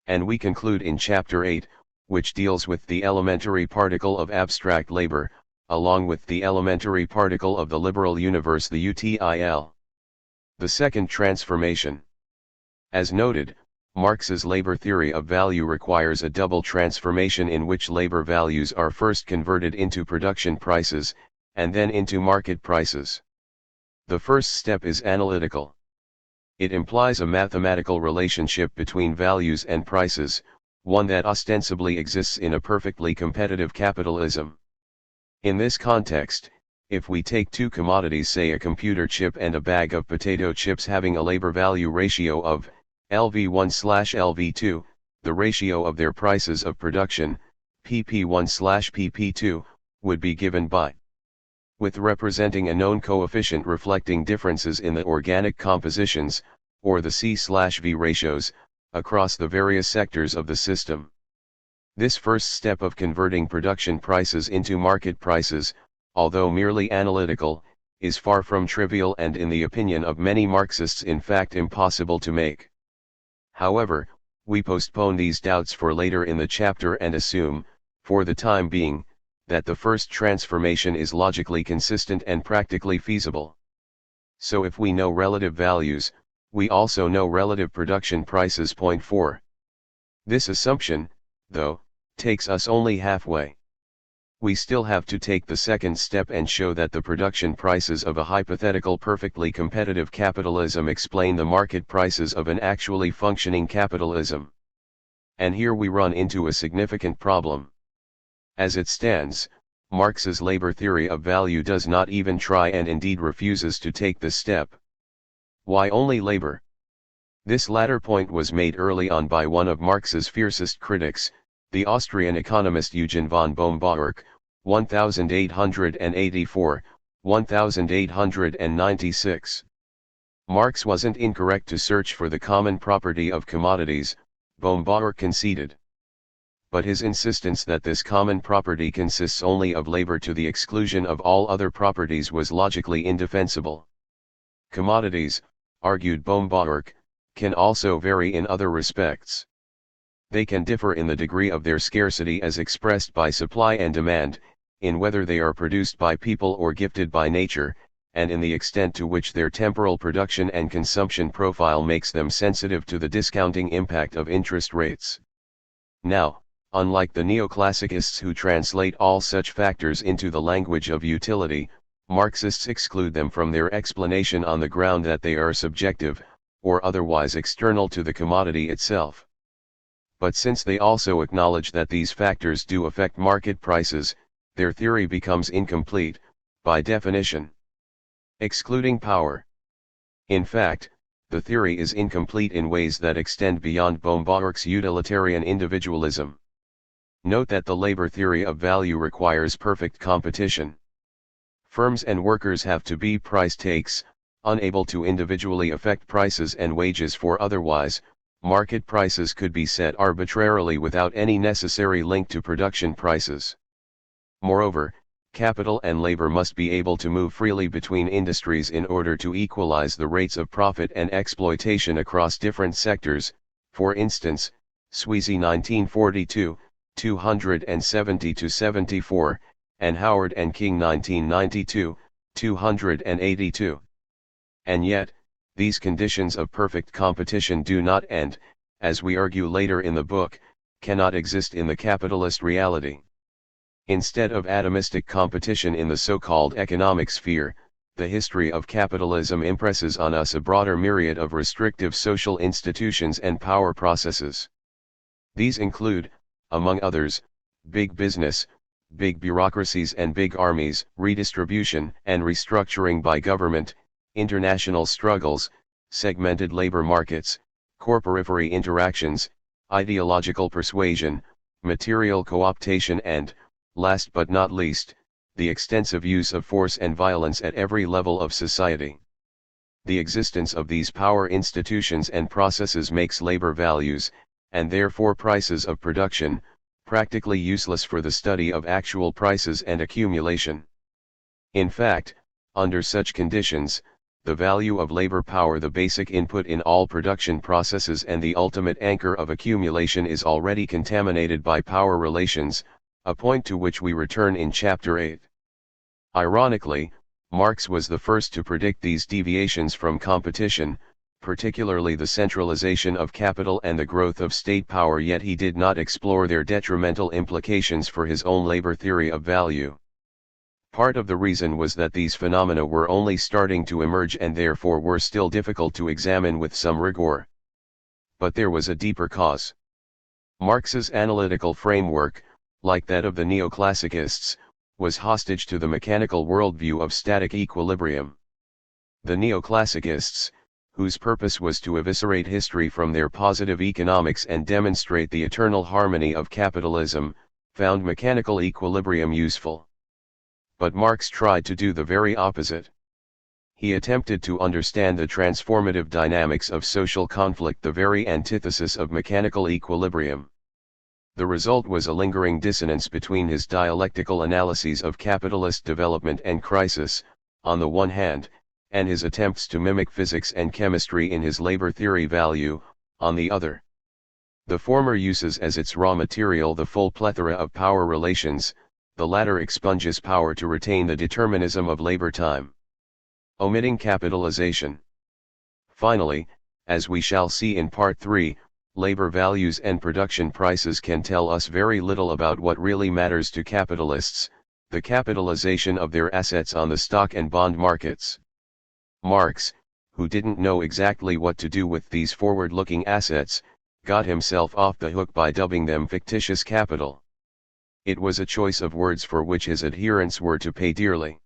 And we conclude in chapter 8, which deals with the elementary particle of abstract labor, along with the elementary particle of the liberal universe, the UTIL. The second transformation. As noted, Marx's labor theory of value requires a double transformation in which labor values are first converted into production prices, and then into market prices. The first step is analytical. It implies a mathematical relationship between values and prices, one that ostensibly exists in a perfectly competitive capitalism. In this context, if we take two commodities, say a computer chip and a bag of potato chips, having a labor value ratio of LV1/LV2, the ratio of their prices of production, PP1/PP2, would be given by, with representing a known coefficient reflecting differences in the organic compositions, or the C/V ratios, across the various sectors of the system. This first step of converting production prices into market prices, although merely analytical, is far from trivial and, in the opinion of many Marxists, in fact impossible to make. However, we postpone these doubts for later in the chapter and assume, for the time being, that the first transformation is logically consistent and practically feasible. So if we know relative values, we also know relative production prices. Point 4. This assumption, though, takes us only halfway. We still have to take the second step and show that the production prices of a hypothetical perfectly competitive capitalism explain the market prices of an actually functioning capitalism. And here we run into a significant problem. As it stands, Marx's labor theory of value does not even try and indeed refuses to take this step. Why only labor? This latter point was made early on by one of Marx's fiercest critics, the Austrian economist Eugen von Bohm-Bawerk, 1884-1896. Marx wasn't incorrect to search for the common property of commodities, Bohm-Bawerk conceded. But his insistence that this common property consists only of labor to the exclusion of all other properties was logically indefensible. Commodities, argued Bohm-Bawerk, can also vary in other respects. They can differ in the degree of their scarcity as expressed by supply and demand, in whether they are produced by people or gifted by nature, and in the extent to which their temporal production and consumption profile makes them sensitive to the discounting impact of interest rates. Now, unlike the neoclassicists who translate all such factors into the language of utility, Marxists exclude them from their explanation on the ground that they are subjective, or otherwise external to the commodity itself. But since they also acknowledge that these factors do affect market prices, their theory becomes incomplete, by definition. Excluding power. In fact, the theory is incomplete in ways that extend beyond Bohm-Bawerk's utilitarian individualism. Note that the labor theory of value requires perfect competition. Firms and workers have to be price takes, unable to individually affect prices and wages, for otherwise, market prices could be set arbitrarily without any necessary link to production prices. Moreover, capital and labor must be able to move freely between industries in order to equalize the rates of profit and exploitation across different sectors. For instance, Sweezy 1942, 270-74, and Howard and King 1992, 282. And yet, these conditions of perfect competition do not and, as we argue later in the book, cannot exist in the capitalist reality. Instead of atomistic competition in the so-called economic sphere, the history of capitalism impresses on us a broader myriad of restrictive social institutions and power processes. These include, among others, big business, big bureaucracies and big armies, redistribution and restructuring by government, international struggles, segmented labor markets, corporifery interactions, ideological persuasion, material co-optation and, last but not least, the extensive use of force and violence at every level of society. The existence of these power institutions and processes makes labor values, and therefore prices of production, practically useless for the study of actual prices and accumulation. In fact, under such conditions, the value of labor power, the basic input in all production processes and the ultimate anchor of accumulation, is already contaminated by power relations, a point to which we return in Chapter 8. Ironically, Marx was the first to predict these deviations from competition, particularly the centralization of capital and the growth of state power, yet he did not explore their detrimental implications for his own labor theory of value. Part of the reason was that these phenomena were only starting to emerge and therefore were still difficult to examine with some rigor. But there was a deeper cause. Marx's analytical framework, like that of the neoclassicists, was hostage to the mechanical worldview of static equilibrium. The neoclassicists, whose purpose was to eviscerate history from their positive economics and demonstrate the eternal harmony of capitalism, found mechanical equilibrium useful. But Marx tried to do the very opposite. He attempted to understand the transformative dynamics of social conflict, the very antithesis of mechanical equilibrium. The result was a lingering dissonance between his dialectical analyses of capitalist development and crisis, on the one hand, and his attempts to mimic physics and chemistry in his labor theory value, on the other. The former uses as its raw material the full plethora of power relations, the latter expunges power to retain the determinism of labor time. Omitting capitalization. Finally, as we shall see in Part 3, labor values and production prices can tell us very little about what really matters to capitalists, the capitalization of their assets on the stock and bond markets. Marx, who didn't know exactly what to do with these forward-looking assets, got himself off the hook by dubbing them fictitious capital. It was a choice of words for which his adherents were to pay dearly.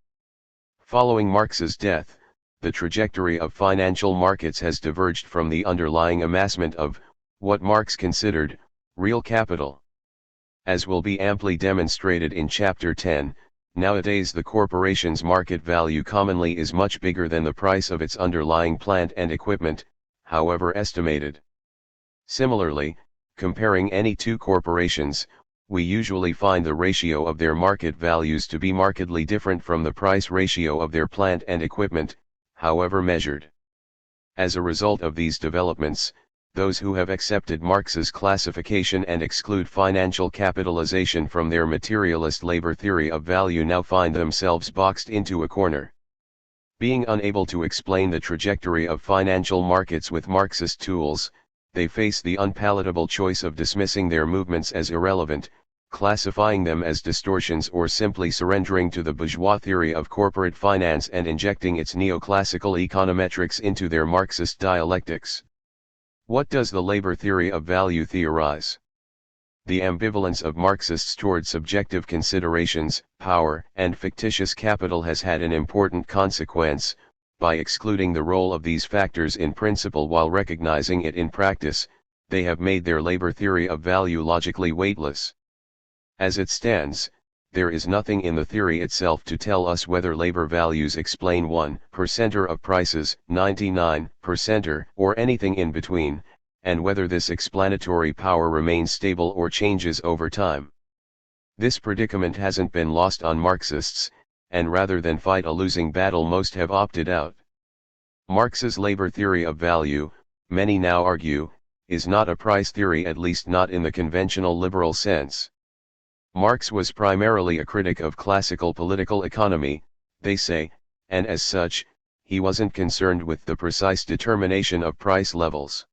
Following Marx's death, the trajectory of financial markets has diverged from the underlying amassment of, what Marx considered, real capital. As will be amply demonstrated in Chapter 10, nowadays the corporation's market value commonly is much bigger than the price of its underlying plant and equipment, however estimated. Similarly, comparing any two corporations, we usually find the ratio of their market values to be markedly different from the price ratio of their plant and equipment, however measured. As a result of these developments, those who have accepted Marx's classification and exclude financial capitalization from their materialist labor theory of value now find themselves boxed into a corner. Being unable to explain the trajectory of financial markets with Marxist tools, they face the unpalatable choice of dismissing their movements as irrelevant, classifying them as distortions, or simply surrendering to the bourgeois theory of corporate finance and injecting its neoclassical econometrics into their Marxist dialectics. What does the labor theory of value theorize? The ambivalence of Marxists toward subjective considerations, power, and fictitious capital has had an important consequence. By excluding the role of these factors in principle while recognizing it in practice, they have made their labor theory of value logically weightless. As it stands, there is nothing in the theory itself to tell us whether labor values explain 1% of prices, 99%, or anything in between, and whether this explanatory power remains stable or changes over time. This predicament hasn't been lost on Marxists, and rather than fight a losing battle, most have opted out. Marx's labor theory of value, many now argue, is not a price theory, at least not in the conventional liberal sense. Marx was primarily a critic of classical political economy, they say, and as such, he wasn't concerned with the precise determination of price levels.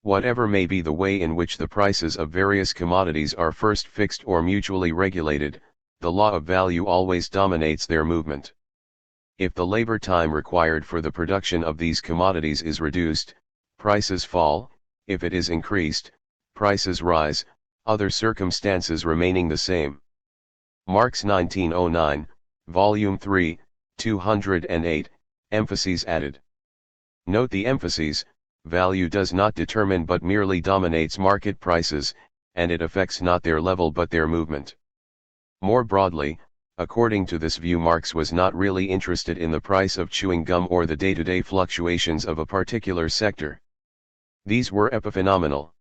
Whatever may be the way in which the prices of various commodities are first fixed or mutually regulated, the law of value always dominates their movement. If the labor time required for the production of these commodities is reduced, prices fall; if it is increased, prices rise, other circumstances remaining the same. Marx 1909, Volume 3, 208, emphases added. Note the emphases: value does not determine but merely dominates market prices, and it affects not their level but their movement. More broadly, according to this view, Marx was not really interested in the price of chewing gum or the day-to-day fluctuations of a particular sector. These were epiphenomenal.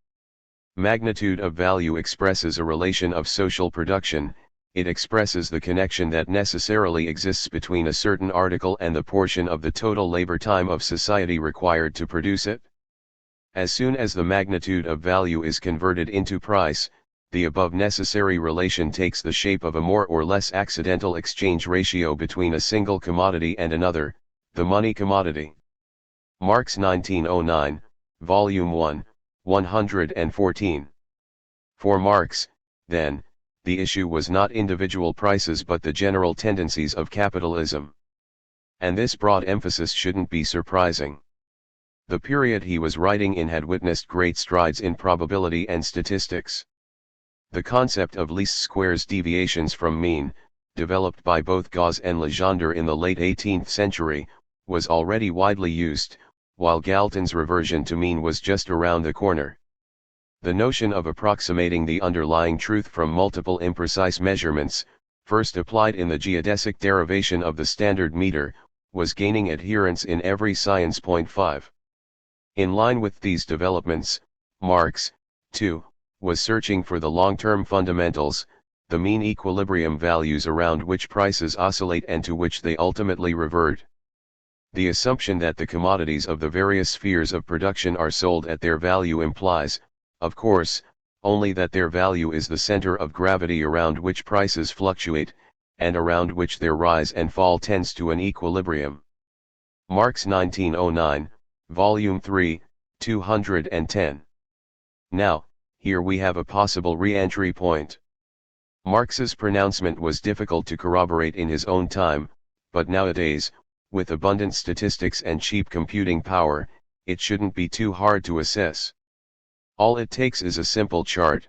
Magnitude of value expresses a relation of social production, it expresses the connection that necessarily exists between a certain article and the portion of the total labor time of society required to produce it. As soon as the magnitude of value is converted into price, the above necessary relation takes the shape of a more or less accidental exchange ratio between a single commodity and another, the money commodity. Marx 1909, Volume 1, 114. For Marx, then, the issue was not individual prices but the general tendencies of capitalism. And this broad emphasis shouldn't be surprising. The period he was writing in had witnessed great strides in probability and statistics. The concept of least squares deviations from mean, developed by both Gauss and Legendre in the late 18th century, was already widely used, while Galton's reversion to mean was just around the corner. The notion of approximating the underlying truth from multiple imprecise measurements, first applied in the geodesic derivation of the standard meter, was gaining adherents in every science. 5. In line with these developments, Marx, too, was searching for the long-term fundamentals, the mean equilibrium values around which prices oscillate and to which they ultimately revert. The assumption that the commodities of the various spheres of production are sold at their value implies, of course, only that their value is the center of gravity around which prices fluctuate, and around which their rise and fall tends to an equilibrium. Marx 1909, Volume 3, 210. Now, here we have a possible re-entry point. Marx's pronouncement was difficult to corroborate in his own time, but nowadays, with abundant statistics and cheap computing power, it shouldn't be too hard to assess. All it takes is a simple chart.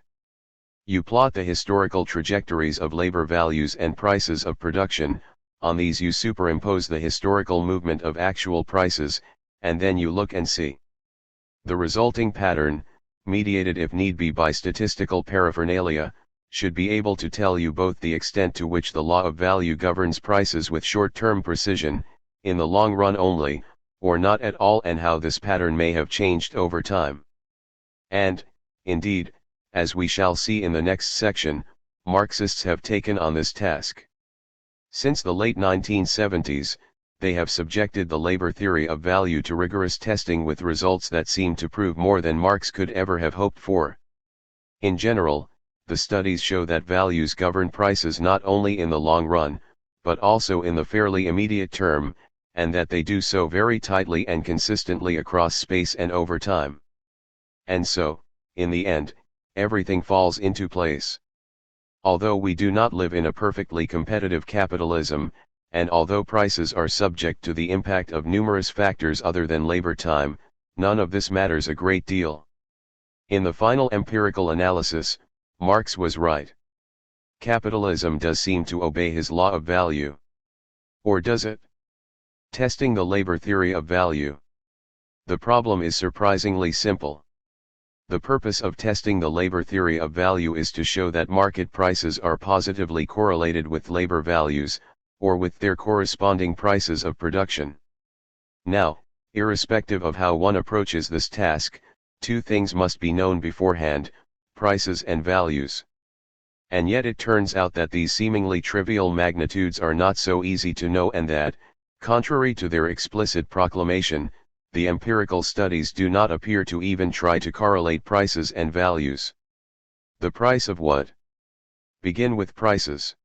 You plot the historical trajectories of labor values and prices of production, on these you superimpose the historical movement of actual prices, and then you look and see. The resulting pattern, mediated if need be by statistical paraphernalia, should be able to tell you both the extent to which the law of value governs prices with short-term precision, in the long run only, or not at all, and how this pattern may have changed over time. And, indeed, as we shall see in the next section, Marxists have taken on this task. Since the late 1970s, they have subjected the labor theory of value to rigorous testing with results that seem to prove more than Marx could ever have hoped for. In general, the studies show that values govern prices not only in the long run, but also in the fairly immediate term, and that they do so very tightly and consistently across space and over time. And so, in the end, everything falls into place. Although we do not live in a perfectly competitive capitalism, and although prices are subject to the impact of numerous factors other than labor time, none of this matters a great deal. In the final empirical analysis, Marx was right. Capitalism does seem to obey his law of value. Or does it? Testing the labor theory of value. The problem is surprisingly simple. The purpose of testing the labor theory of value is to show that market prices are positively correlated with labor values, or with their corresponding prices of production. Now, irrespective of how one approaches this task, two things must be known beforehand: prices and values. And yet it turns out that these seemingly trivial magnitudes are not so easy to know, and that, contrary to their explicit proclamation, the empirical studies do not appear to even try to correlate prices and values. The price of what? Begin with prices.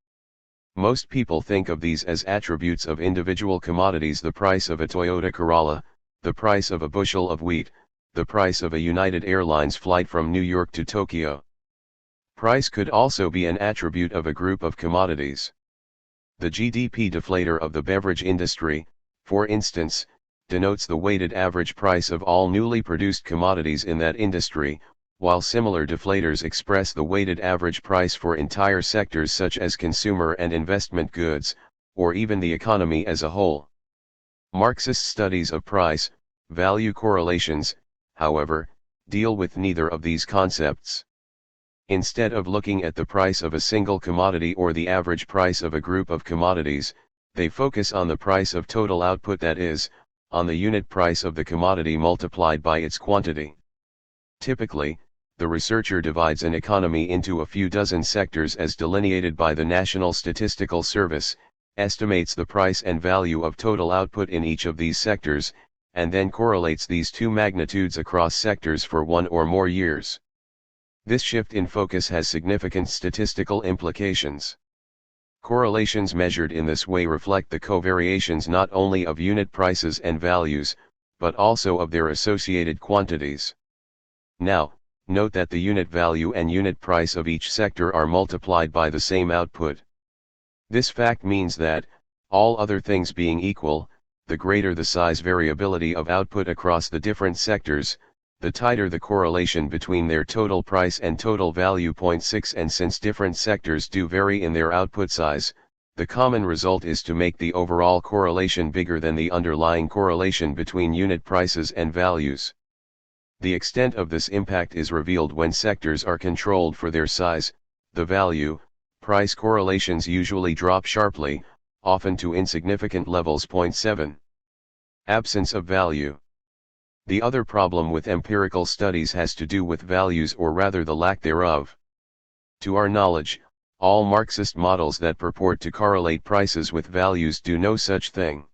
Most people think of these as attributes of individual commodities: the price of a Toyota Corolla, the price of a bushel of wheat, the price of a United Airlines flight from New York to Tokyo. Price could also be an attribute of a group of commodities. The GDP deflator of the beverage industry, for instance, denotes the weighted average price of all newly produced commodities in that industry, while similar deflators express the weighted average price for entire sectors such as consumer and investment goods, or even the economy as a whole. Marxist studies of price-value correlations, however, deal with neither of these concepts. Instead of looking at the price of a single commodity or the average price of a group of commodities, they focus on the price of total output, that is, on the unit price of the commodity multiplied by its quantity. Typically, the researcher divides an economy into a few dozen sectors as delineated by the National Statistical Service, estimates the price and value of total output in each of these sectors, and then correlates these two magnitudes across sectors for 1 or more years. This shift in focus has significant statistical implications. Correlations measured in this way reflect the covariations not only of unit prices and values, but also of their associated quantities. Now, note that the unit value and unit price of each sector are multiplied by the same output. This fact means that, all other things being equal, the greater the size variability of output across the different sectors, the tighter the correlation between their total price and total value. 6. And since different sectors do vary in their output size, the common result is to make the overall correlation bigger than the underlying correlation between unit prices and values. The extent of this impact is revealed when sectors are controlled for their size. The value-price correlations usually drop sharply, often to insignificant levels. 7. Absence of value. The other problem with empirical studies has to do with values, or rather the lack thereof. To our knowledge, all Marxist models that purport to correlate prices with values do no such thing.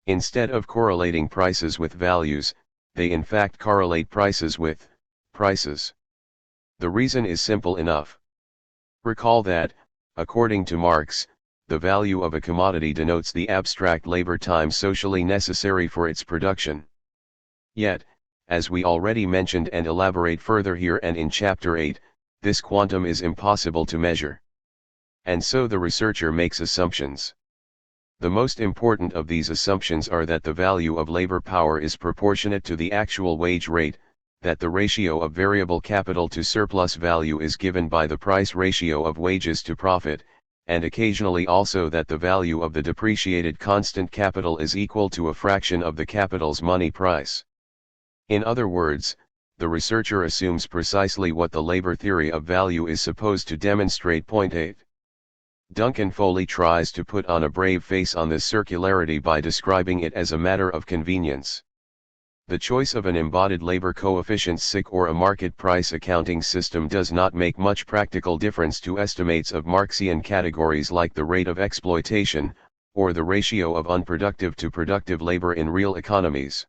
Instead of correlating prices with values, they in fact correlate prices with prices. The reason is simple enough. Recall that, according to Marx, the value of a commodity denotes the abstract labor time socially necessary for its production. Yet, As we already mentioned and elaborate further here and in Chapter 8, this quantum is impossible to measure. And so the researcher makes assumptions. The most important of these assumptions are that the value of labor power is proportionate to the actual wage rate, that the ratio of variable capital to surplus value is given by the price ratio of wages to profit, and occasionally also that the value of the depreciated constant capital is equal to a fraction of the capital's money price. In other words, the researcher assumes precisely what the labor theory of value is supposed to demonstrate. Point 8. Duncan Foley tries to put on a brave face on this circularity by describing it as a matter of convenience. The choice of an embodied labor coefficient SIC or a market price accounting system does not make much practical difference to estimates of Marxian categories like the rate of exploitation, or the ratio of unproductive to productive labor in real economies.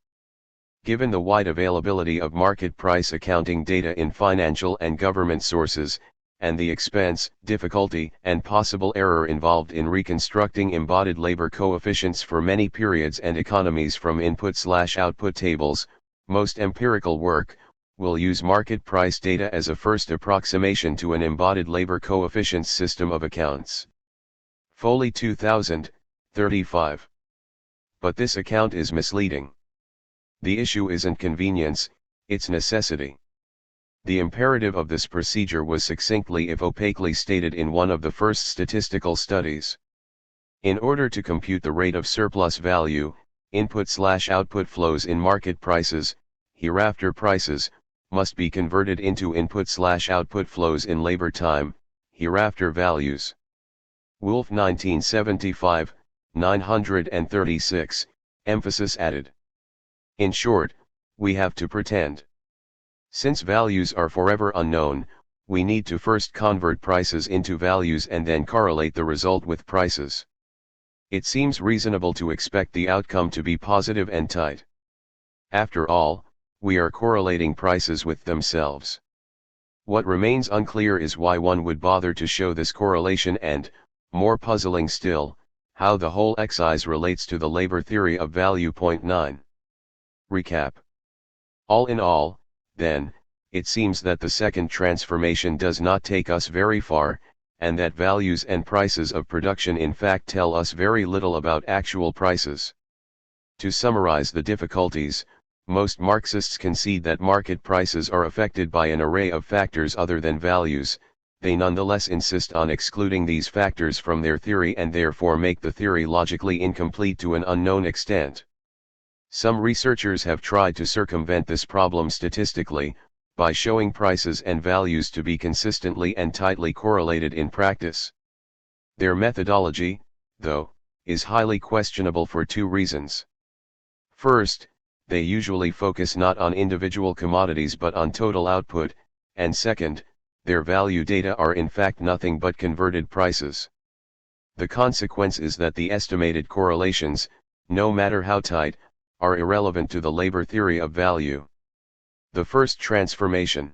Given the wide availability of market price accounting data in financial and government sources, and the expense, difficulty, and possible error involved in reconstructing embodied labor coefficients for many periods and economies from input/output tables, most empirical work will use market price data as a first approximation to an embodied labor coefficients system of accounts. Foley 2000, 35. But this account is misleading. The issue isn't convenience, it's necessity. The imperative of this procedure was succinctly if opaquely stated in one of the first statistical studies. In order to compute the rate of surplus value, input/output flows in market prices, hereafter prices, must be converted into input/output flows in labor time, hereafter values. Wolf 1975, 936, emphasis added. In short, we have to pretend. Since values are forever unknown, we need to first convert prices into values and then correlate the result with prices. It seems reasonable to expect the outcome to be positive and tight. After all, we are correlating prices with themselves. What remains unclear is why one would bother to show this correlation and, more puzzling still, how the whole exercise relates to the labor theory of value. Point 9. Recap. All in all, then, it seems that the second transformation does not take us very far, and that values and prices of production in fact tell us very little about actual prices. To summarize the difficulties, most Marxists concede that market prices are affected by an array of factors other than values. They nonetheless insist on excluding these factors from their theory and therefore make the theory logically incomplete to an unknown extent. Some researchers have tried to circumvent this problem statistically, by showing prices and values to be consistently and tightly correlated in practice. Their methodology, though, is highly questionable for two reasons. First, they usually focus not on individual commodities but on total output, and second, their value data are in fact nothing but converted prices. The consequence is that the estimated correlations, no matter how tight, are irrelevant to the labor theory of value. The first transformation.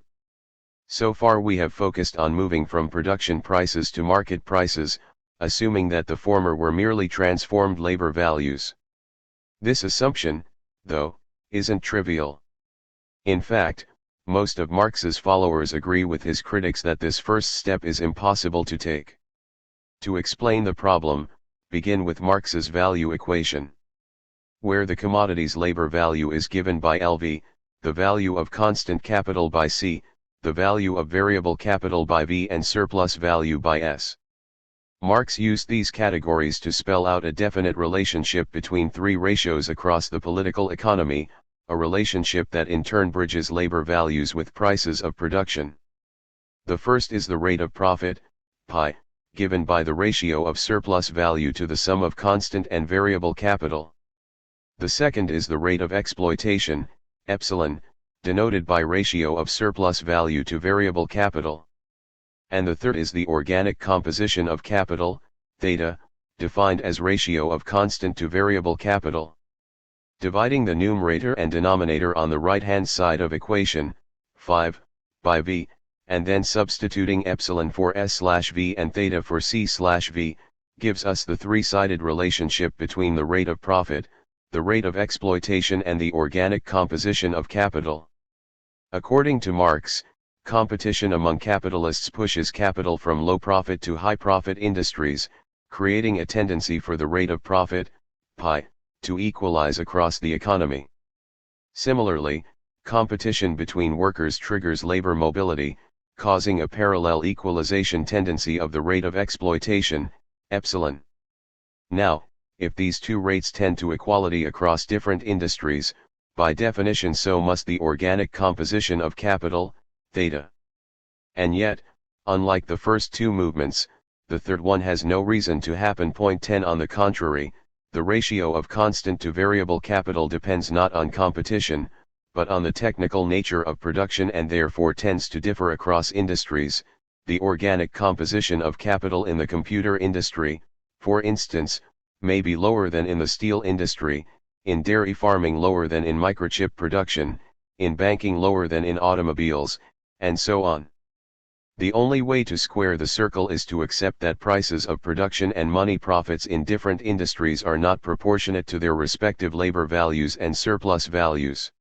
So far we have focused on moving from production prices to market prices, assuming that the former were merely transformed labor values. This assumption, though, isn't trivial. In fact, most of Marx's followers agree with his critics that this first step is impossible to take. To explain the problem, begin with Marx's value equation, where the commodity's labor value is given by LV, the value of constant capital by C, the value of variable capital by V and surplus value by S. Marx used these categories to spell out a definite relationship between three ratios across the political economy, a relationship that in turn bridges labor values with prices of production. The first is the rate of profit, pi, given by the ratio of surplus value to the sum of constant and variable capital. The second is the rate of exploitation, epsilon, denoted by ratio of surplus value to variable capital. And the third is the organic composition of capital, theta, defined as ratio of constant to variable capital. Dividing the numerator and denominator on the right-hand side of equation, 5, by V, and then substituting epsilon for S/V and theta for C/V, gives us the three-sided relationship between the rate of profit, the rate of exploitation and the organic composition of capital. According to Marx, competition among capitalists pushes capital from low-profit to high-profit industries, creating a tendency for the rate of profit, pi, to equalize across the economy. Similarly, competition between workers triggers labor mobility, causing a parallel equalization tendency of the rate of exploitation, epsilon. Now, if these two rates tend to equality across different industries, by definition so must the organic composition of capital, theta. And yet, unlike the first two movements, the third one has no reason to happen. Point 10. On the contrary, the ratio of constant to variable capital depends not on competition, but on the technical nature of production and therefore tends to differ across industries. The organic composition of capital in the computer industry, for instance, may be lower than in the steel industry, in dairy farming lower than in microchip production, in banking lower than in automobiles, and so on. The only way to square the circle is to accept that prices of production and money profits in different industries are not proportionate to their respective labor values and surplus values.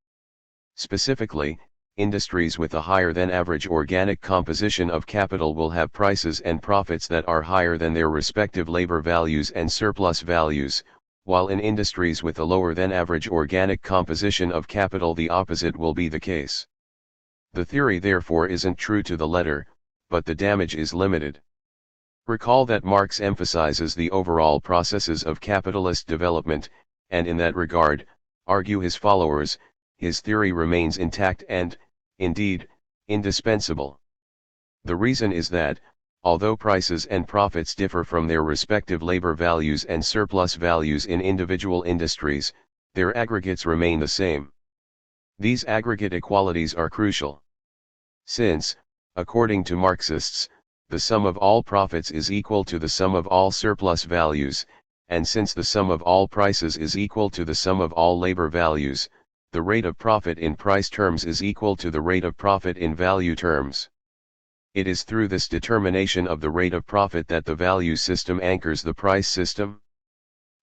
Specifically, industries with a higher than average organic composition of capital will have prices and profits that are higher than their respective labor values and surplus values, while in industries with a lower than average organic composition of capital the opposite will be the case. The theory therefore isn't true to the letter, but the damage is limited. Recall that Marx emphasizes the overall processes of capitalist development, and in that regard, argue his followers, his theory remains intact and, indeed, indispensable. The reason is that, although prices and profits differ from their respective labor values and surplus values in individual industries, their aggregates remain the same. These aggregate equalities are crucial. Since, according to Marxists, the sum of all profits is equal to the sum of all surplus values, and since the sum of all prices is equal to the sum of all labor values, the rate of profit in price terms is equal to the rate of profit in value terms. It is through this determination of the rate of profit that the value system anchors the price system.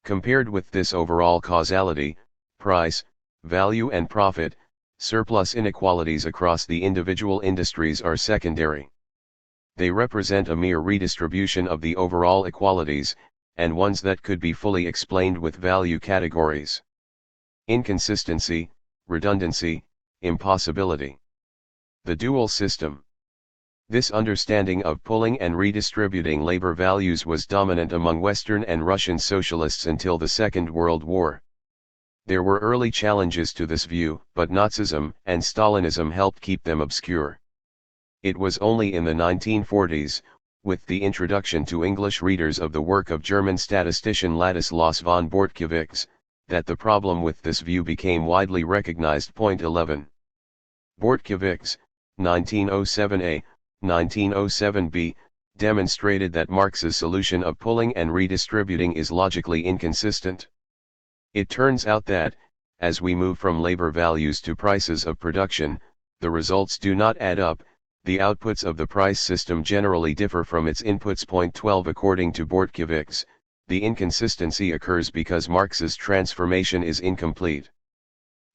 Compared with this overall causality, price, value and profit, surplus inequalities across the individual industries are secondary. They represent a mere redistribution of the overall equalities, and ones that could be fully explained with value categories: inconsistency, redundancy, impossibility. The dual system. This understanding of pulling and redistributing labor values was dominant among Western and Russian socialists until the Second World War. There were early challenges to this view, but Nazism and Stalinism helped keep them obscure. It was only in the 1940s, with the introduction to English readers of the work of German statistician Ladislaus von Bortkiewicz, that the problem with this view became widely recognized. Point 11. Bortkiewicz, 1907a, 1907b, demonstrated that Marx's solution of pulling and redistributing is logically inconsistent. It turns out that, as we move from labor values to prices of production, the results do not add up, the outputs of the price system generally differ from its inputs. Point 12. According to Bortkiewicz, the inconsistency occurs because Marx's transformation is incomplete.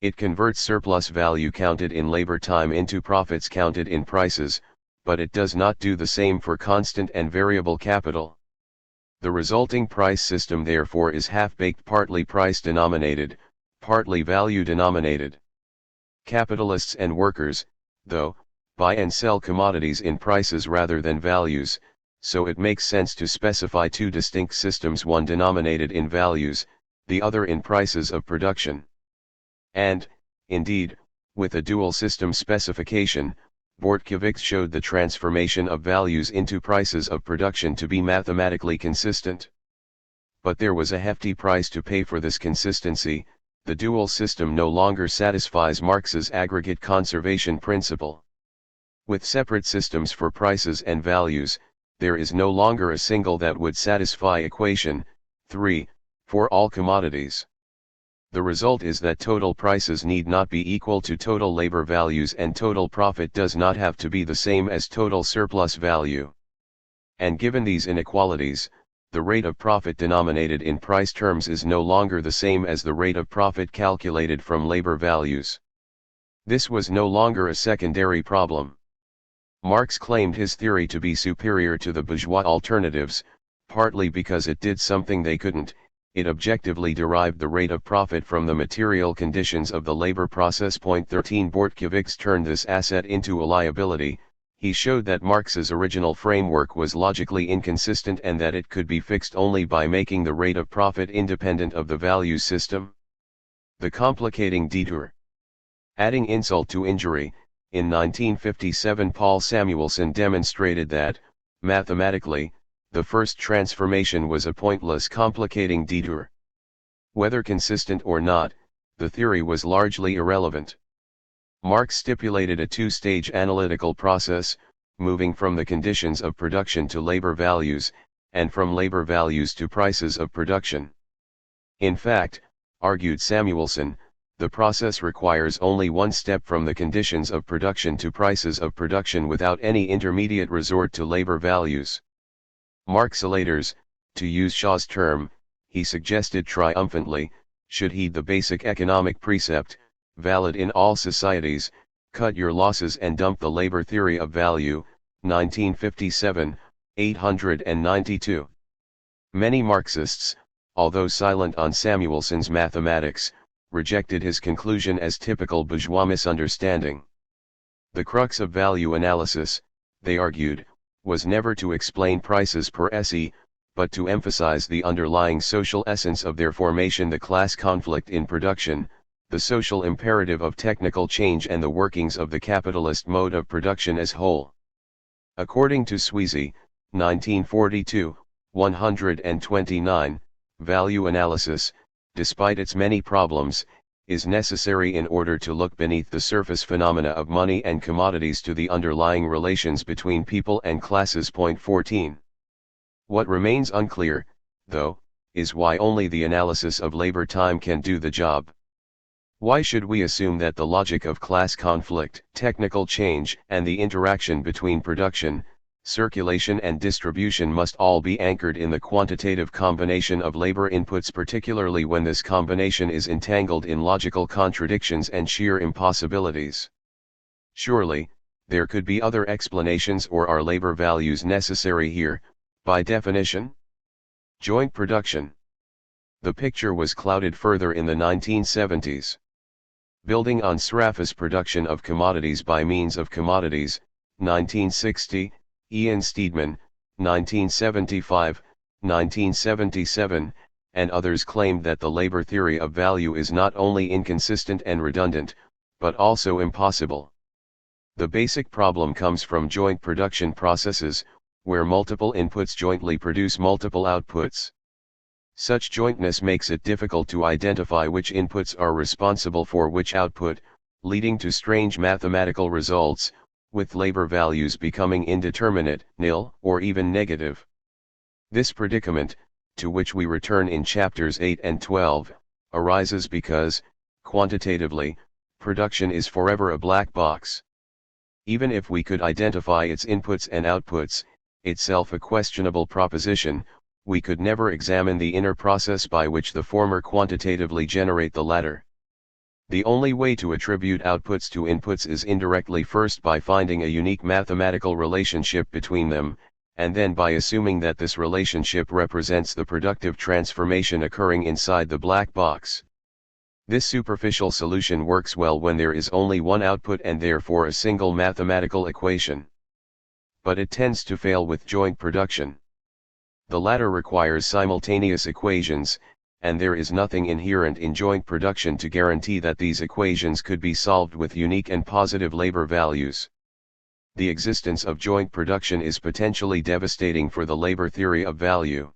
It converts surplus value counted in labor time into profits counted in prices, but it does not do the same for constant and variable capital. The resulting price system therefore is half-baked, partly price-denominated, partly value-denominated. Capitalists and workers, though, buy and sell commodities in prices rather than values, so it makes sense to specify two distinct systems, one denominated in values, the other in prices of production. And, indeed, with a dual system specification, Bortkiewicz showed the transformation of values into prices of production to be mathematically consistent. But there was a hefty price to pay for this consistency. The dual system no longer satisfies Marx's aggregate conservation principle. With separate systems for prices and values, there is no longer a single that would satisfy equation 3 for all commodities. The result is that total prices need not be equal to total labor values and total profit does not have to be the same as total surplus value. And given these inequalities, the rate of profit denominated in price terms is no longer the same as the rate of profit calculated from labor values. This was no longer a secondary problem. Marx claimed his theory to be superior to the bourgeois alternatives, partly because it did something they couldn't. It objectively derived the rate of profit from the material conditions of the labor process. 13 Bortkiewicz turned this asset into a liability. He showed that Marx's original framework was logically inconsistent and that it could be fixed only by making the rate of profit independent of the value system. The complicating detour. Adding insult to injury, in 1957 Paul Samuelson demonstrated that, mathematically, the first transformation was a pointless complicating detour. Whether consistent or not, the theory was largely irrelevant. Marx stipulated a two-stage analytical process, moving from the conditions of production to labor values, and from labor values to prices of production. In fact, argued Samuelson, the process requires only one step from the conditions of production to prices of production without any intermediate resort to labor values. Marxilators, to use Shaw's term, he suggested triumphantly, should heed the basic economic precept, valid in all societies, cut your losses and dump the labor theory of value, 1957, 892. Many Marxists, although silent on Samuelson's mathematics, rejected his conclusion as typical bourgeois misunderstanding. The crux of value analysis, they argued, was never to explain prices per se, but to emphasize the underlying social essence of their formation, the class conflict in production, the social imperative of technical change and the workings of the capitalist mode of production as whole. According to Sweezy, 1942, 129, value analysis, despite its many problems, is necessary in order to look beneath the surface phenomena of money and commodities to the underlying relations between people and classes. 14. What remains unclear, though, is why only the analysis of labor time can do the job. Why should we assume that the logic of class conflict, technical change, and the interaction between production, circulation and distribution must all be anchored in the quantitative combination of labor inputs, particularly when this combination is entangled in logical contradictions and sheer impossibilities? Surely, there could be other explanations, or are labor values necessary here, by definition? Joint production. The picture was clouded further in the 1970s. Building on Sraffa's production of commodities by means of commodities, 1960, Ian Steedman, 1975, 1977, and others claimed that the labor theory of value is not only inconsistent and redundant, but also impossible. The basic problem comes from joint production processes, where multiple inputs jointly produce multiple outputs. Such jointness makes it difficult to identify which inputs are responsible for which output, leading to strange mathematical results, with labor values becoming indeterminate, nil, or even negative. This predicament, to which we return in chapters 8 and 12, arises because, quantitatively, production is forever a black box. Even if we could identify its inputs and outputs, itself a questionable proposition, we could never examine the inner process by which the former quantitatively generate the latter. The only way to attribute outputs to inputs is indirectly, first by finding a unique mathematical relationship between them, and then by assuming that this relationship represents the productive transformation occurring inside the black box. This superficial solution works well when there is only one output and therefore a single mathematical equation. But it tends to fail with joint production. The latter requires simultaneous equations, and there is nothing inherent in joint production to guarantee that these equations could be solved with unique and positive labor values. The existence of joint production is potentially devastating for the labor theory of value.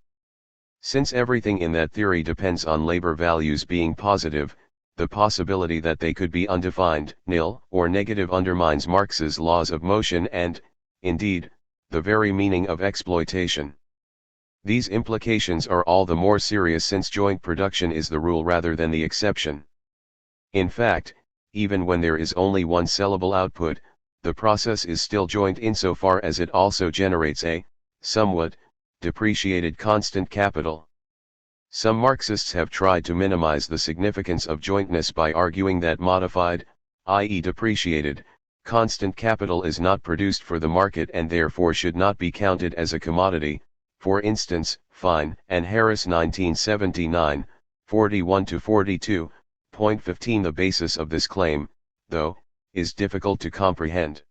Since everything in that theory depends on labor values being positive, the possibility that they could be undefined, nil, or negative undermines Marx's laws of motion and, indeed, the very meaning of exploitation. These implications are all the more serious since joint production is the rule rather than the exception. In fact, even when there is only one sellable output, the process is still joint insofar as it also generates a, somewhat, depreciated constant capital. Some Marxists have tried to minimize the significance of jointness by arguing that modified, i.e. depreciated, constant capital is not produced for the market and therefore should not be counted as a commodity. For instance, Fine and Harris 1979, 41-42, point 15. The basis of this claim, though, is difficult to comprehend.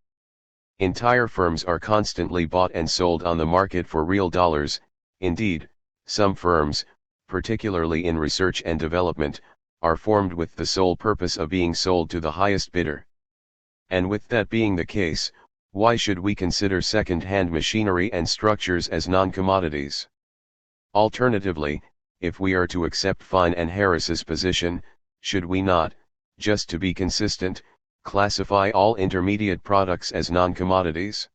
Entire firms are constantly bought and sold on the market for real dollars. Indeed, some firms, particularly in research and development, are formed with the sole purpose of being sold to the highest bidder. And with that being the case, why should we consider second-hand machinery and structures as non-commodities? Alternatively, if we are to accept Fine and Harris's position, should we not, just to be consistent, classify all intermediate products as non-commodities?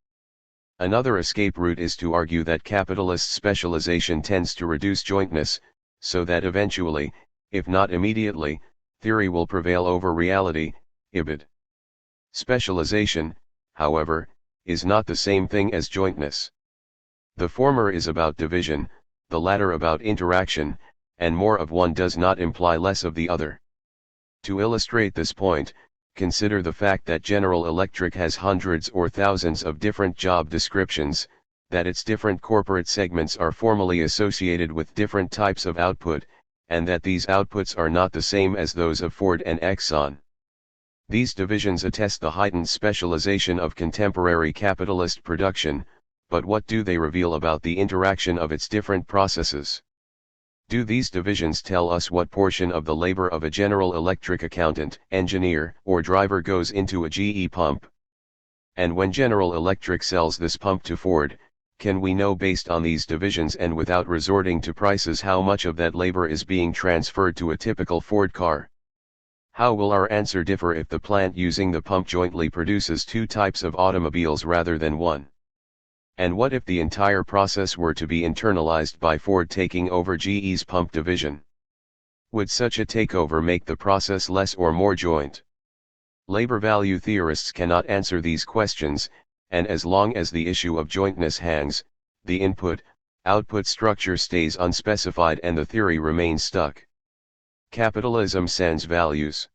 Another escape route is to argue that capitalist specialization tends to reduce jointness, so that eventually, if not immediately, theory will prevail over reality, ibid. Specialization, however, is not the same thing as jointness. The former is about division, the latter about interaction, and more of one does not imply less of the other. To illustrate this point, consider the fact that General Electric has hundreds or thousands of different job descriptions, that its different corporate segments are formally associated with different types of output, and that these outputs are not the same as those of Ford and Exxon. These divisions attest the heightened specialization of contemporary capitalist production, but what do they reveal about the interaction of its different processes? Do these divisions tell us what portion of the labor of a General Electric accountant, engineer, or driver goes into a GE pump? And when General Electric sells this pump to Ford, can we know based on these divisions and without resorting to prices how much of that labor is being transferred to a typical Ford car? How will our answer differ if the plant using the pump jointly produces two types of automobiles rather than one? And what if the entire process were to be internalized by Ford taking over GE's pump division? Would such a takeover make the process less or more joint? Labor value theorists cannot answer these questions, and as long as the issue of jointness hangs, the input-output structure stays unspecified and the theory remains stuck. Capitalism sans values.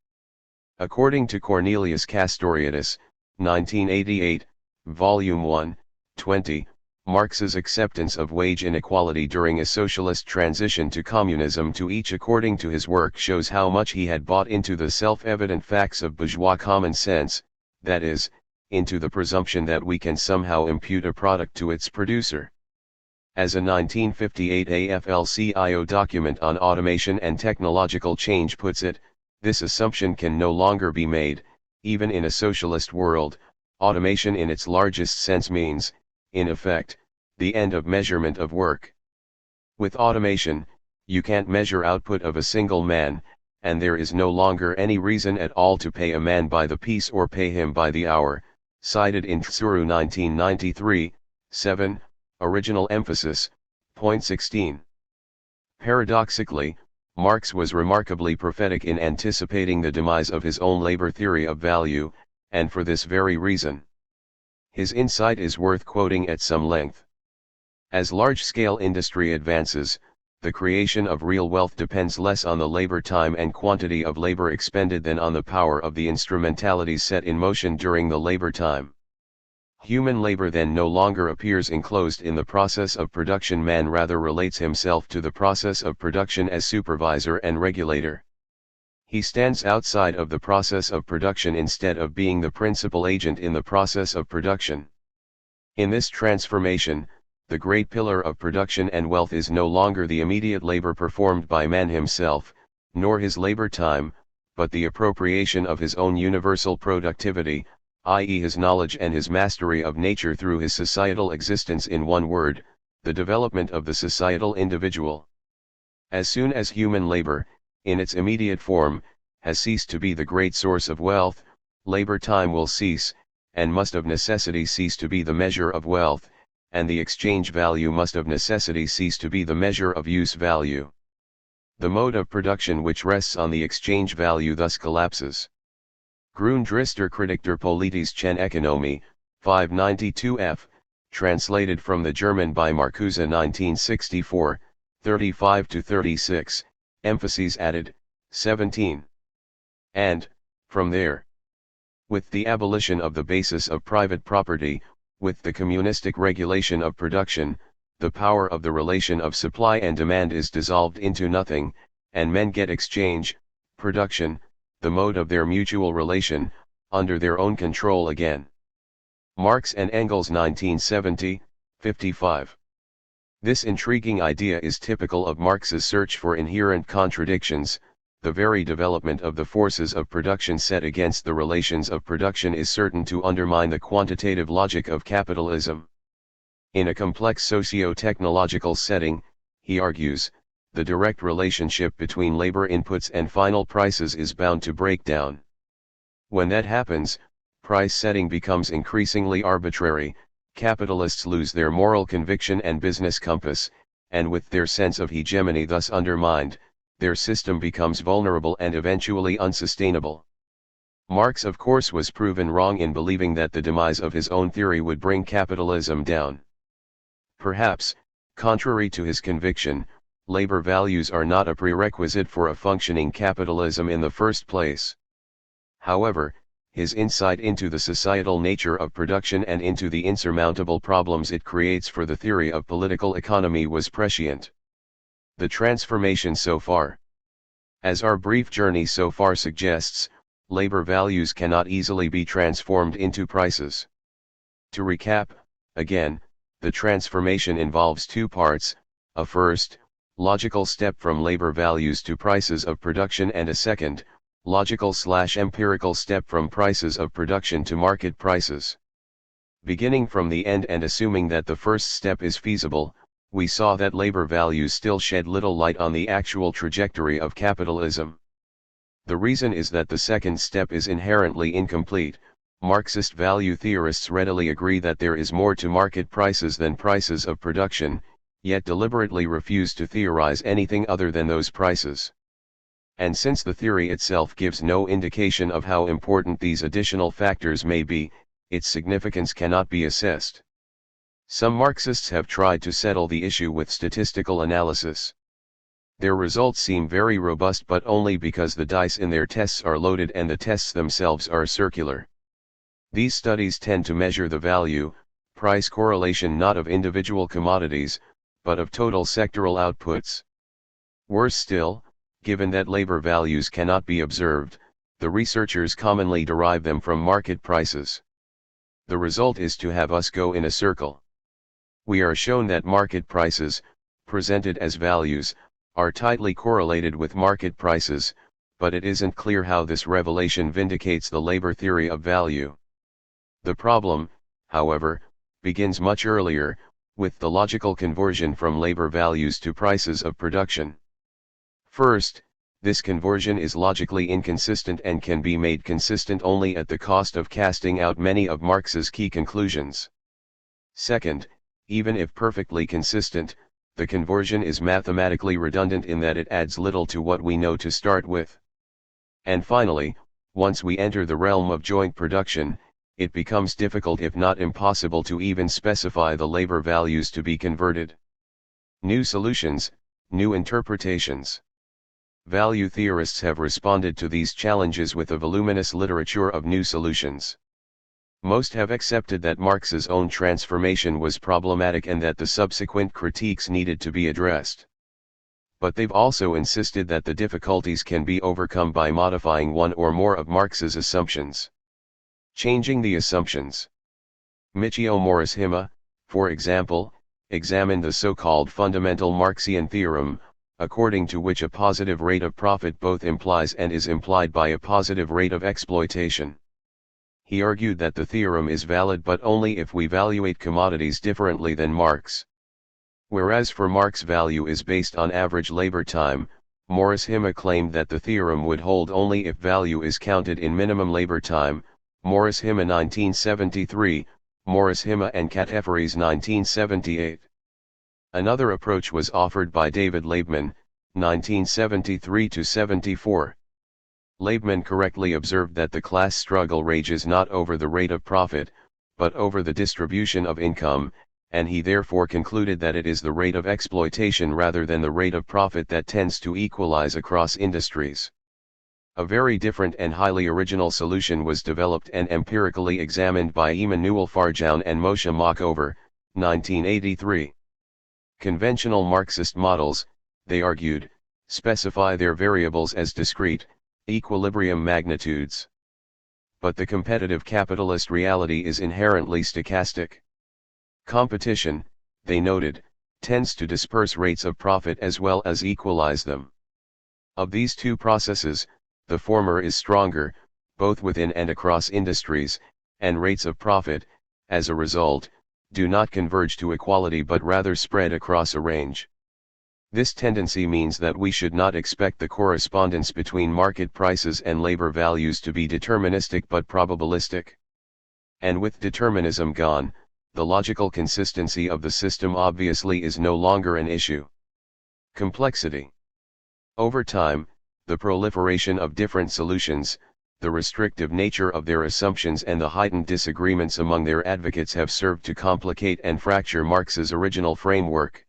According to Cornelius Castoriadis, 1988, Volume 1, 20, Marx's acceptance of wage inequality during a socialist transition to communism to each according to his work shows how much he had bought into the self-evident facts of bourgeois common sense, that is, into the presumption that we can somehow impute a product to its producer. As a 1958 AFL-CIO document on automation and technological change puts it, this assumption can no longer be made. Even in a socialist world, automation in its largest sense means, in effect, the end of measurement of work. With automation, you can't measure output of a single man, and there is no longer any reason at all to pay a man by the piece or pay him by the hour, cited in Tsuru 1993, 7, original emphasis, point 16. Paradoxically, Marx was remarkably prophetic in anticipating the demise of his own labor theory of value, and for this very reason. His insight is worth quoting at some length. As large-scale industry advances, the creation of real wealth depends less on the labor time and quantity of labor expended than on the power of the instrumentalities set in motion during the labor time. Human labor then no longer appears enclosed in the process of production. Man rather relates himself to the process of production as supervisor and regulator. He stands outside of the process of production instead of being the principal agent in the process of production. In this transformation, the great pillar of production and wealth is no longer the immediate labor performed by man himself, nor his labor time, but the appropriation of his own universal productivity, i.e. his knowledge and his mastery of nature through his societal existence. In one word, the development of the societal individual. As soon as human labor, in its immediate form, has ceased to be the great source of wealth, labor time will cease, and must of necessity cease to be the measure of wealth, and the exchange value must of necessity cease to be the measure of use value. The mode of production which rests on the exchange value thus collapses. Grundrister Kritik der Politische Ökonomie, 592 f. translated from the German by Marcuse 1964, 35-36, emphases added, 17. And, from there, with the abolition of the basis of private property, with the communistic regulation of production, the power of the relation of supply and demand is dissolved into nothing, and men get exchange, production, the mode of their mutual relation, under their own control again. Marx and Engels 1970, 55. This intriguing idea is typical of Marx's search for inherent contradictions. The very development of the forces of production set against the relations of production is certain to undermine the quantitative logic of capitalism. In a complex socio-technological setting, he argues, the direct relationship between labor inputs and final prices is bound to break down. When that happens, price setting becomes increasingly arbitrary, capitalists lose their moral conviction and business compass, and with their sense of hegemony thus undermined, their system becomes vulnerable and eventually unsustainable. Marx of course was proven wrong in believing that the demise of his own theory would bring capitalism down. Perhaps, contrary to his conviction, labor values are not a prerequisite for a functioning capitalism in the first place. However, his insight into the societal nature of production and into the insurmountable problems it creates for the theory of political economy was prescient. The transformation so far. As our brief journey so far suggests, labor values cannot easily be transformed into prices. To recap, again, the transformation involves two parts, a first, logical step from labor values to prices of production, and a second, logical/empirical step from prices of production to market prices. Beginning from the end and assuming that the first step is feasible, we saw that labor values still shed little light on the actual trajectory of capitalism. The reason is that the second step is inherently incomplete. Marxist value theorists readily agree that there is more to market prices than prices of production, yet deliberately refuse to theorize anything other than those prices. And since the theory itself gives no indication of how important these additional factors may be, its significance cannot be assessed. Some Marxists have tried to settle the issue with statistical analysis. Their results seem very robust, but only because the dice in their tests are loaded and the tests themselves are circular. These studies tend to measure the value-price correlation not of individual commodities, but of total sectoral outputs. Worse still, given that labor values cannot be observed, the researchers commonly derive them from market prices. The result is to have us go in a circle. We are shown that market prices, presented as values, are tightly correlated with market prices, but it isn't clear how this revelation vindicates the labor theory of value. The problem, however, begins much earlier, with the logical conversion from labor values to prices of production. First, this conversion is logically inconsistent and can be made consistent only at the cost of casting out many of Marx's key conclusions. Second, even if perfectly consistent, the conversion is mathematically redundant in that it adds little to what we know to start with. And finally, once we enter the realm of joint production, it becomes difficult if not impossible to even specify the labor values to be converted. New solutions, new interpretations. Value theorists have responded to these challenges with a voluminous literature of new solutions. Most have accepted that Marx's own transformation was problematic and that the subsequent critiques needed to be addressed. But they've also insisted that the difficulties can be overcome by modifying one or more of Marx's assumptions. Changing the assumptions. Michio Morishima, for example, examined the so-called fundamental Marxian theorem, according to which a positive rate of profit both implies and is implied by a positive rate of exploitation. He argued that the theorem is valid but only if we evaluate commodities differently than Marx. Whereas for Marx value is based on average labor time, Morishima claimed that the theorem would hold only if value is counted in minimum labor time, Morishima 1973, Morishima and Kateferis 1978. Another approach was offered by David Laibman, 1973-74. Laibman correctly observed that the class struggle rages not over the rate of profit, but over the distribution of income, and he therefore concluded that it is the rate of exploitation rather than the rate of profit that tends to equalize across industries. A very different and highly original solution was developed and empirically examined by Emanuel Farjoun and Moshe Machover, 1983. Conventional Marxist models, they argued, specify their variables as discrete, equilibrium magnitudes. But the competitive capitalist reality is inherently stochastic. Competition, they noted, tends to disperse rates of profit as well as equalize them. Of these two processes, the former is stronger, both within and across industries, and rates of profit, as a result, do not converge to equality but rather spread across a range. This tendency means that we should not expect the correspondence between market prices and labor values to be deterministic but probabilistic. And with determinism gone, the logical consistency of the system obviously is no longer an issue. Complexity. Over time, the proliferation of different solutions, the restrictive nature of their assumptions and the heightened disagreements among their advocates have served to complicate and fracture Marx's original framework.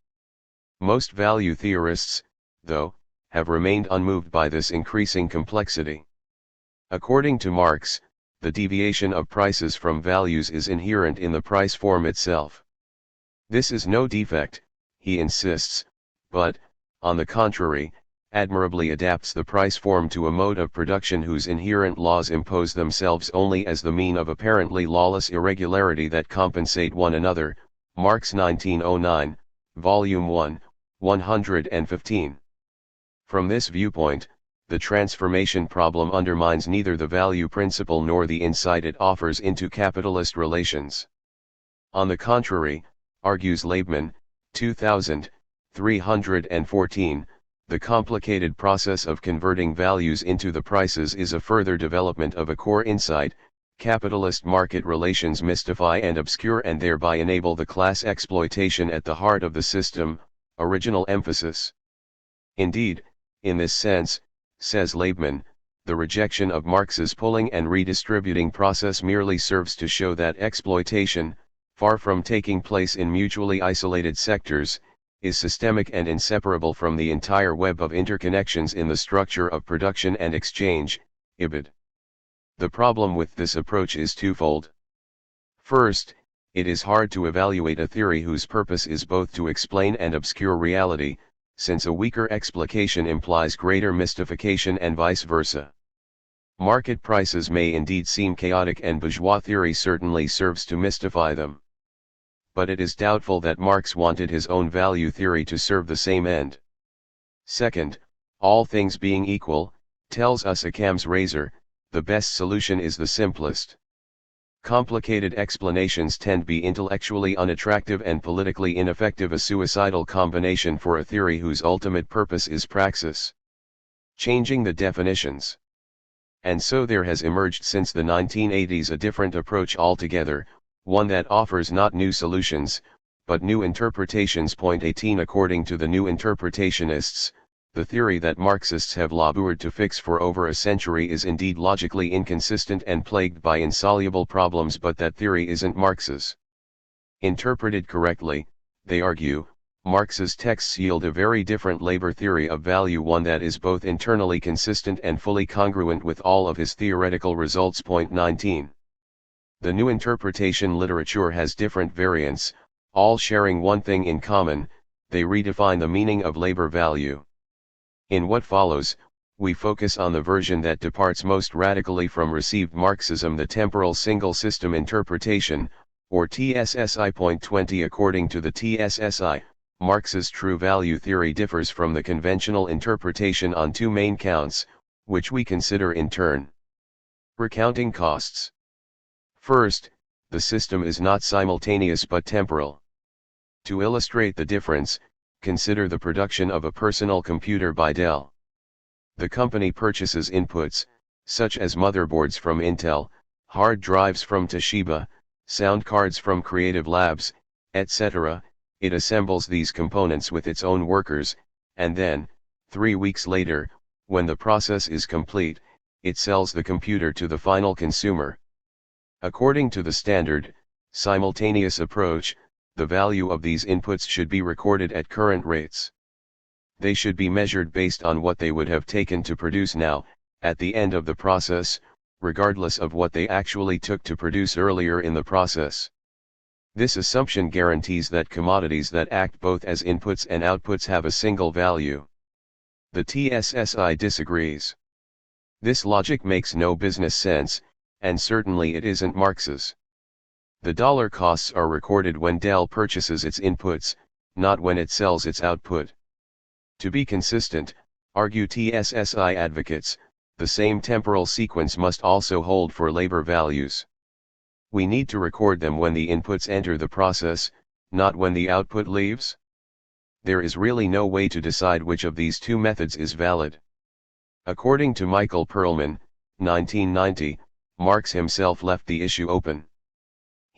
Most value theorists, though, have remained unmoved by this increasing complexity. According to Marx, the deviation of prices from values is inherent in the price form itself. This is no defect, he insists, but, on the contrary, admirably adapts the price form to a mode of production whose inherent laws impose themselves only as the mean of apparently lawless irregularity that compensate one another. Marx 1909, Volume 1, 115. From this viewpoint, the transformation problem undermines neither the value principle nor the insight it offers into capitalist relations. On the contrary, argues Leibman, 2000, 314, the complicated process of converting values into the prices is a further development of a core insight: capitalist market relations mystify and obscure and thereby enable the class exploitation at the heart of the system. Original emphasis. Indeed, in this sense, says Leibman, the rejection of Marx's pulling and redistributing process merely serves to show that exploitation, far from taking place in mutually isolated sectors, is systemic and inseparable from the entire web of interconnections in the structure of production and exchange, IBID. The problem with this approach is twofold. First, it is hard to evaluate a theory whose purpose is both to explain and obscure reality, since a weaker explication implies greater mystification and vice versa. Market prices may indeed seem chaotic and bourgeois theory certainly serves to mystify them. But it is doubtful that Marx wanted his own value theory to serve the same end. Second, all things being equal, tells us Occam's razor, the best solution is the simplest. Complicated explanations tend to be intellectually unattractive and politically ineffective, a suicidal combination for a theory whose ultimate purpose is praxis. Changing the definitions. And so there has emerged since the 1980s a different approach altogether, one that offers not new solutions, but new interpretations. Point 18. According to the new interpretationists, the theory that Marxists have labored to fix for over a century is indeed logically inconsistent and plagued by insoluble problems, but that theory isn't Marx's. Interpreted correctly, they argue, Marx's texts yield a very different labor theory of value, one that is both internally consistent and fully congruent with all of his theoretical results. Point 19. The new interpretation literature has different variants, all sharing one thing in common: they redefine the meaning of labor value. In what follows, we focus on the version that departs most radically from received Marxism, the temporal single system interpretation, or TSSI. Point 20. According to the TSSI, Marx's true value theory differs from the conventional interpretation on two main counts, which we consider in turn. Recounting costs. First, the system is not simultaneous but temporal. To illustrate the difference, consider the production of a personal computer by Dell. The company purchases inputs, such as motherboards from Intel, hard drives from Toshiba, sound cards from Creative Labs, etc. It assembles these components with its own workers, and then, 3 weeks later, when the process is complete, it sells the computer to the final consumer. According to the standard, simultaneous approach, the value of these inputs should be recorded at current rates. They should be measured based on what they would have taken to produce now, at the end of the process, regardless of what they actually took to produce earlier in the process. This assumption guarantees that commodities that act both as inputs and outputs have a single value. The TSSI disagrees. This logic makes no business sense, and certainly it isn't Marx's. The dollar costs are recorded when Dell purchases its inputs, not when it sells its output. To be consistent, argue TSSI advocates, the same temporal sequence must also hold for labor values. We need to record them when the inputs enter the process, not when the output leaves. There is really no way to decide which of these two methods is valid. According to Michael Perlman, 1990, Marx himself left the issue open.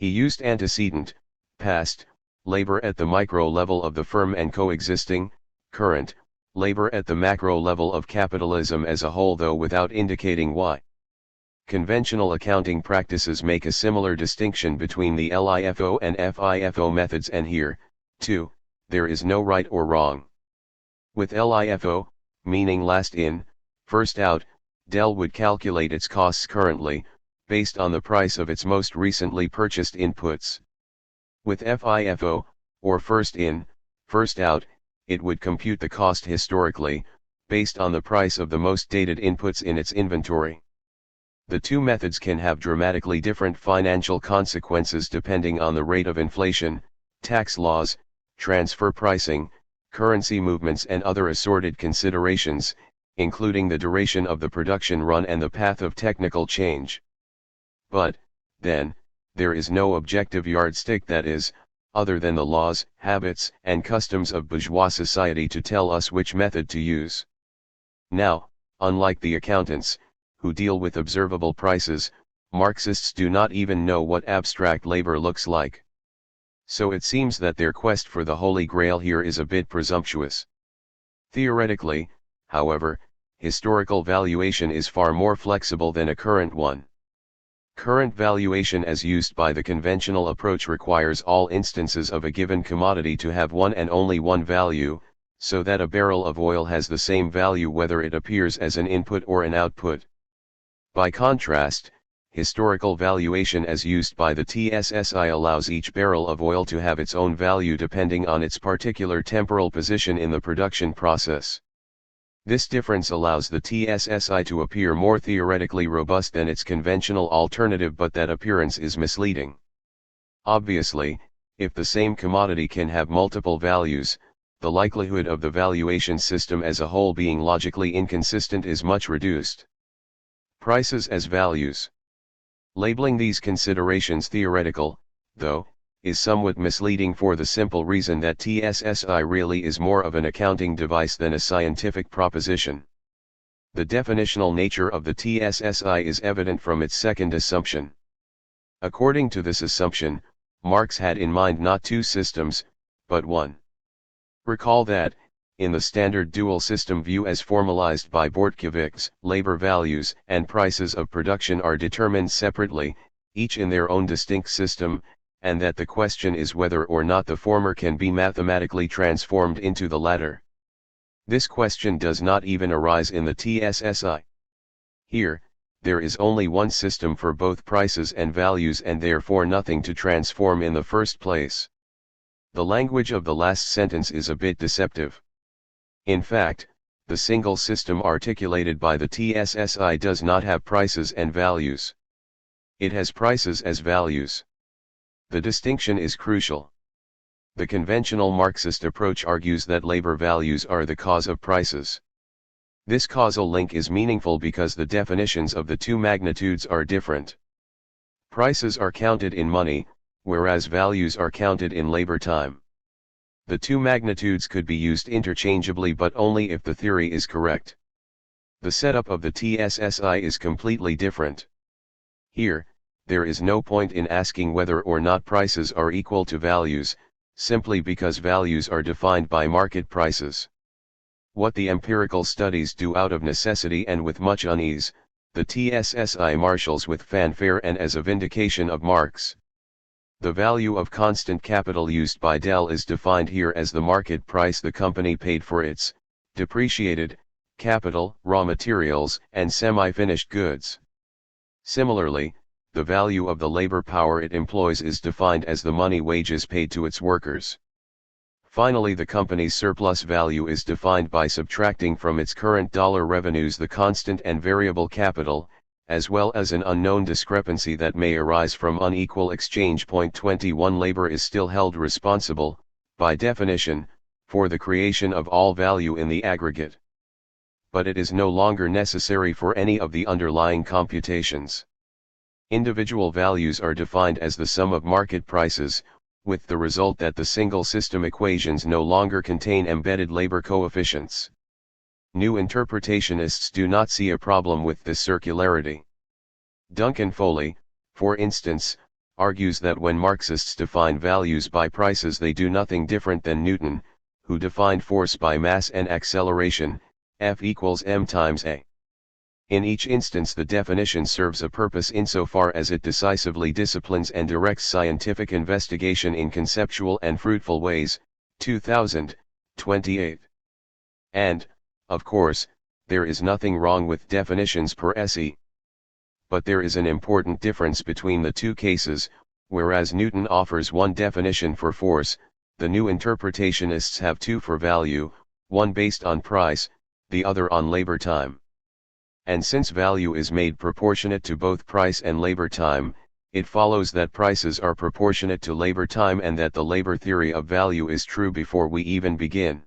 He used antecedent, past, labor at the micro level of the firm and coexisting, current, labor at the macro level of capitalism as a whole, though without indicating why. Conventional accounting practices make a similar distinction between the LIFO and FIFO methods, and here, too, there is no right or wrong. With LIFO, meaning last in, first out, Dell would calculate its costs currently, based on the price of its most recently purchased inputs. With FIFO, or first in, first out, it would compute the cost historically, based on the price of the most dated inputs in its inventory. The two methods can have dramatically different financial consequences depending on the rate of inflation, tax laws, transfer pricing, currency movements, and other assorted considerations, including the duration of the production run and the path of technical change. But, then, there is no objective yardstick, that is, other than the laws, habits, and customs of bourgeois society, to tell us which method to use. Now, unlike the accountants, who deal with observable prices, Marxists do not even know what abstract labor looks like. So it seems that their quest for the Holy Grail here is a bit presumptuous. Theoretically, however, historical valuation is far more flexible than a current one. Current valuation as used by the conventional approach requires all instances of a given commodity to have one and only one value, so that a barrel of oil has the same value whether it appears as an input or an output. By contrast, historical valuation as used by the TSSI allows each barrel of oil to have its own value depending on its particular temporal position in the production process. This difference allows the TSSI to appear more theoretically robust than its conventional alternative, but that appearance is misleading. Obviously, if the same commodity can have multiple values, the likelihood of the valuation system as a whole being logically inconsistent is much reduced. Prices as values. Labeling these considerations theoretical, though, is somewhat misleading for the simple reason that TSSI really is more of an accounting device than a scientific proposition. The definitional nature of the TSSI is evident from its second assumption. According to this assumption, Marx had in mind not two systems, but one. Recall that, in the standard dual system view as formalized by Bortkiewicz, labor values and prices of production are determined separately, each in their own distinct system, and that the question is whether or not the former can be mathematically transformed into the latter. This question does not even arise in the TSSI. Here, there is only one system for both prices and values, and therefore nothing to transform in the first place. The language of the last sentence is a bit deceptive. In fact, the single system articulated by the TSSI does not have prices and values. It has prices as values. The distinction is crucial. The conventional Marxist approach argues that labor values are the cause of prices. This causal link is meaningful because the definitions of the two magnitudes are different. Prices are counted in money, whereas values are counted in labor time. The two magnitudes could be used interchangeably, but only if the theory is correct. The setup of the TSSI is completely different. Here, there is no point in asking whether or not prices are equal to values, simply because values are defined by market prices. What the empirical studies do out of necessity and with much unease, the TSSI marshals with fanfare and as a vindication of Marx. The value of constant capital used by Dell is defined here as the market price the company paid for its depreciated capital, raw materials, and semi-finished goods. Similarly, the value of the labor power it employs is defined as the money wages paid to its workers. Finally, the company's surplus value is defined by subtracting from its current dollar revenues the constant and variable capital, as well as an unknown discrepancy that may arise from unequal exchange. 21 Labor is still held responsible, by definition, for the creation of all value in the aggregate. But it is no longer necessary for any of the underlying computations. Individual values are defined as the sum of market prices, with the result that the single system equations no longer contain embedded labor coefficients. New interpretationists do not see a problem with this circularity. Duncan Foley, for instance, argues that when Marxists define values by prices they do nothing different than Newton, who defined force by mass and acceleration, F equals m times a. In each instance the definition serves a purpose insofar as it decisively disciplines and directs scientific investigation in conceptual and fruitful ways. 2000, 28. And, of course, there is nothing wrong with definitions per se. But there is an important difference between the two cases. Whereas Newton offers one definition for force, the new interpretationists have two for value, one based on price, the other on labor time. And since value is made proportionate to both price and labor time, it follows that prices are proportionate to labor time and that the labor theory of value is true before we even begin.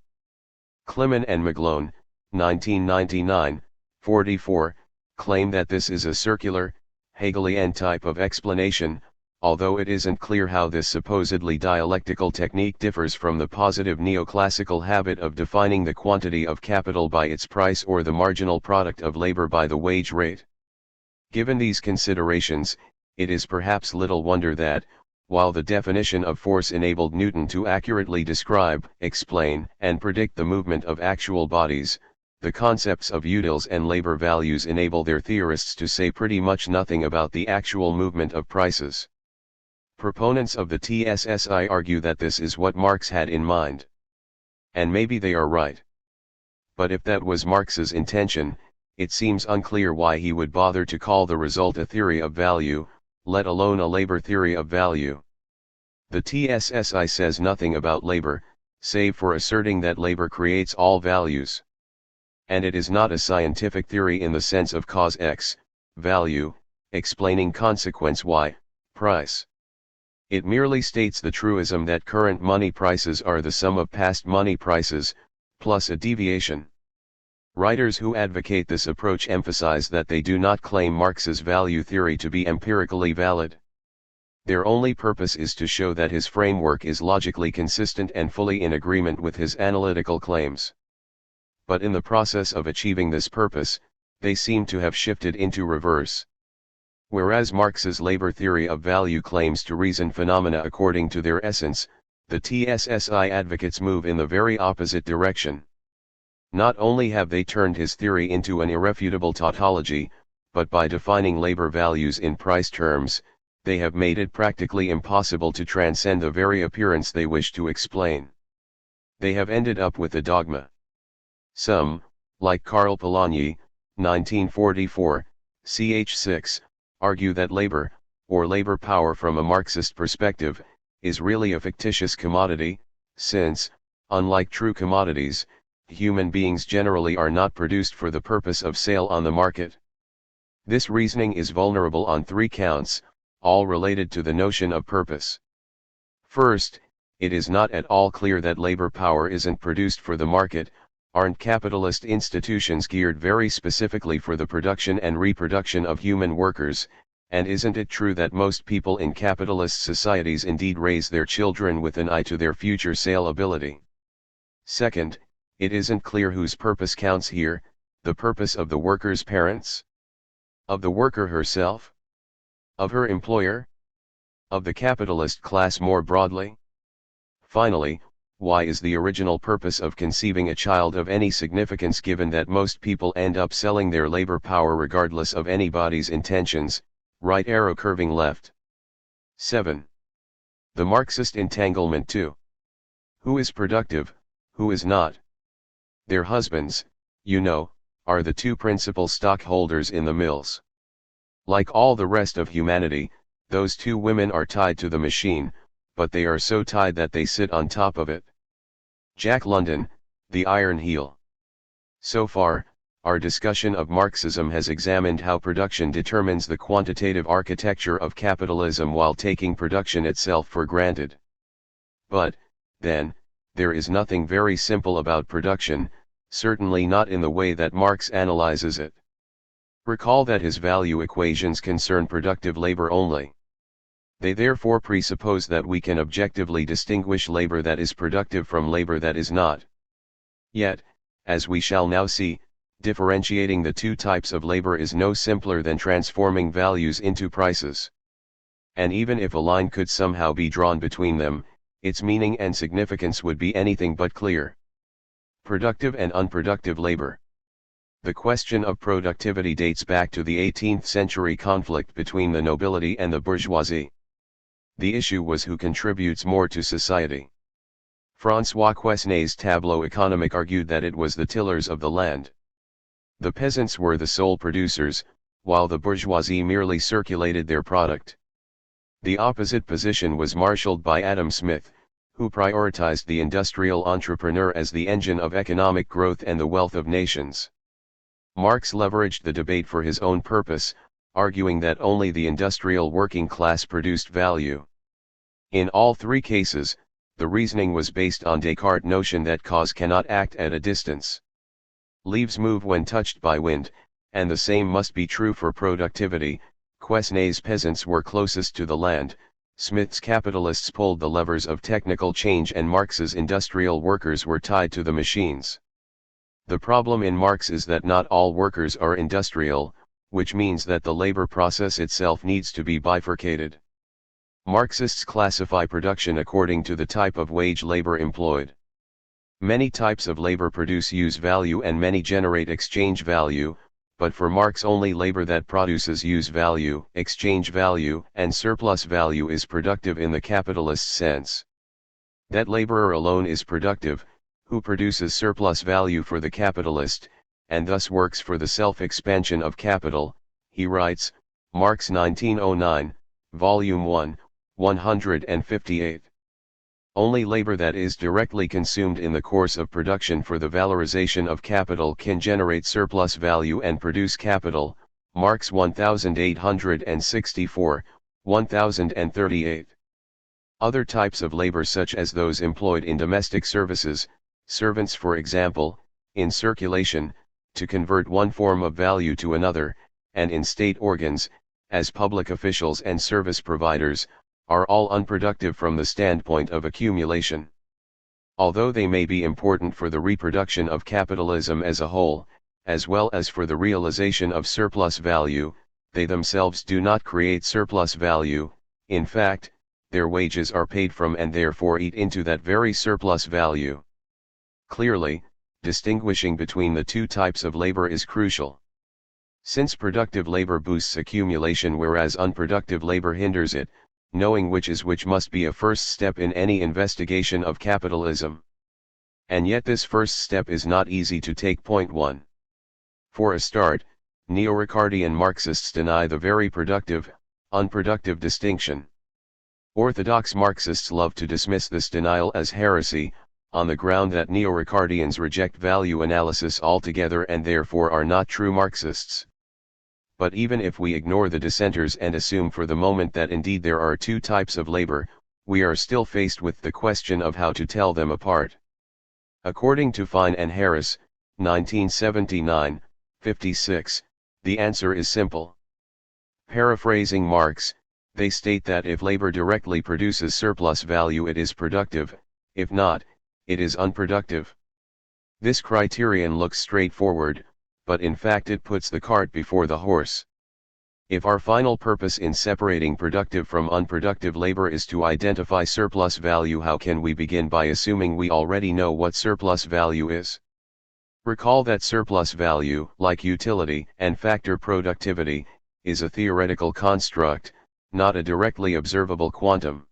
Kliman and McGlone, 1999, 44, claim that this is a circular, Hegelian type of explanation, although it isn't clear how this supposedly dialectical technique differs from the positive neoclassical habit of defining the quantity of capital by its price or the marginal product of labor by the wage rate. Given these considerations, it is perhaps little wonder that, while the definition of force enabled Newton to accurately describe, explain, and predict the movement of actual bodies, the concepts of utils and labor values enable their theorists to say pretty much nothing about the actual movement of prices. Proponents of the TSSI argue that this is what Marx had in mind. And maybe they are right. But if that was Marx's intention, it seems unclear why he would bother to call the result a theory of value, let alone a labor theory of value. The TSSI says nothing about labor, save for asserting that labor creates all values. And it is not a scientific theory in the sense of cause X, value, explaining consequence Y, price. It merely states the truism that current money prices are the sum of past money prices, plus a deviation. Writers who advocate this approach emphasize that they do not claim Marx's value theory to be empirically valid. Their only purpose is to show that his framework is logically consistent and fully in agreement with his analytical claims. But in the process of achieving this purpose, they seem to have shifted into reverse. Whereas Marx's labor theory of value claims to reason phenomena according to their essence, the TSSI advocates move in the very opposite direction. Not only have they turned his theory into an irrefutable tautology, but by defining labor values in price terms, they have made it practically impossible to transcend the very appearance they wish to explain. They have ended up with a dogma. Some, like Karl Polanyi, 1944, ch. 6, argue that labor, or labor power from a Marxist perspective, is really a fictitious commodity, since, unlike true commodities, human beings generally are not produced for the purpose of sale on the market. This reasoning is vulnerable on three counts, all related to the notion of purpose. First, it is not at all clear that labor power isn't produced for the market. Aren't capitalist institutions geared very specifically for the production and reproduction of human workers, and isn't it true that most people in capitalist societies indeed raise their children with an eye to their future saleability? Second, it isn't clear whose purpose counts here, the purpose of the worker's parents? Of the worker herself? Of her employer? Of the capitalist class more broadly? Finally, why is the original purpose of conceiving a child of any significance given that most people end up selling their labor power regardless of anybody's intentions? Right arrow curving left. 7. The Marxist entanglement 2. Who is productive, who is not? Their husbands, you know, are the two principal stockholders in the mills. Like all the rest of humanity, those two women are tied to the machine, but they are so tied that they sit on top of it. Jack London, The Iron Heel. So far, our discussion of Marxism has examined how production determines the quantitative architecture of capitalism while taking production itself for granted. But, then, there is nothing very simple about production, certainly not in the way that Marx analyzes it. Recall that his value equations concern productive labor only. They therefore presuppose that we can objectively distinguish labor that is productive from labor that is not. Yet, as we shall now see, differentiating the two types of labor is no simpler than transforming values into prices. And even if a line could somehow be drawn between them, its meaning and significance would be anything but clear. Productive and unproductive labor. The question of productivity dates back to the 18th century conflict between the nobility and the bourgeoisie. The issue was who contributes more to society. François Quesnay's tableau économique argued that it was the tillers of the land. The peasants were the sole producers, while the bourgeoisie merely circulated their product. The opposite position was marshaled by Adam Smith, who prioritized the industrial entrepreneur as the engine of economic growth and the wealth of nations. Marx leveraged the debate for his own purpose, arguing that only the industrial working class produced value. In all three cases, the reasoning was based on Descartes' notion that cause cannot act at a distance. Leaves move when touched by wind, and the same must be true for productivity. Quesnay's peasants were closest to the land, Smith's capitalists pulled the levers of technical change, and Marx's industrial workers were tied to the machines. The problem in Marx is that not all workers are industrial, which means that the labor process itself needs to be bifurcated. Marxists classify production according to the type of wage labor employed. Many types of labor produce use value and many generate exchange value, but for Marx only labor that produces use value, exchange value, and surplus value is productive in the capitalist sense. That laborer alone is productive, who produces surplus value for the capitalist, and thus works for the self-expansion of capital, he writes, Marx 1909, Volume 1, 158. Only labor that is directly consumed in the course of production for the valorization of capital can generate surplus value and produce capital, Marx 1864, 1038. Other types of labor, such as those employed in domestic services, servants for example, in circulation, to convert one form of value to another, and in state organs, as public officials and service providers, are all unproductive from the standpoint of accumulation. Although they may be important for the reproduction of capitalism as a whole, as well as for the realization of surplus value, they themselves do not create surplus value. In fact, their wages are paid from and therefore eat into that very surplus value. Clearly, distinguishing between the two types of labor is crucial. Since productive labor boosts accumulation whereas unproductive labor hinders it, knowing which is which must be a first step in any investigation of capitalism. And yet this first step is not easy to take. Point 1. For a start, neo-Ricardian Marxists deny the very productive-unproductive distinction. Orthodox Marxists love to dismiss this denial as heresy, on the ground that neo-Ricardians reject value analysis altogether and therefore are not true Marxists. But even if we ignore the dissenters and assume for the moment that indeed there are two types of labor, we are still faced with the question of how to tell them apart. According to Fine and Harris, 1979, 56, the answer is simple. Paraphrasing Marx, they state that if labor directly produces surplus value it is productive, if not, it is unproductive. This criterion looks straightforward, but in fact it puts the cart before the horse. If our final purpose in separating productive from unproductive labor is to identify surplus value, how can we begin by assuming we already know what surplus value is? Recall that surplus value, like utility and factor productivity, is a theoretical construct, not a directly observable quantum.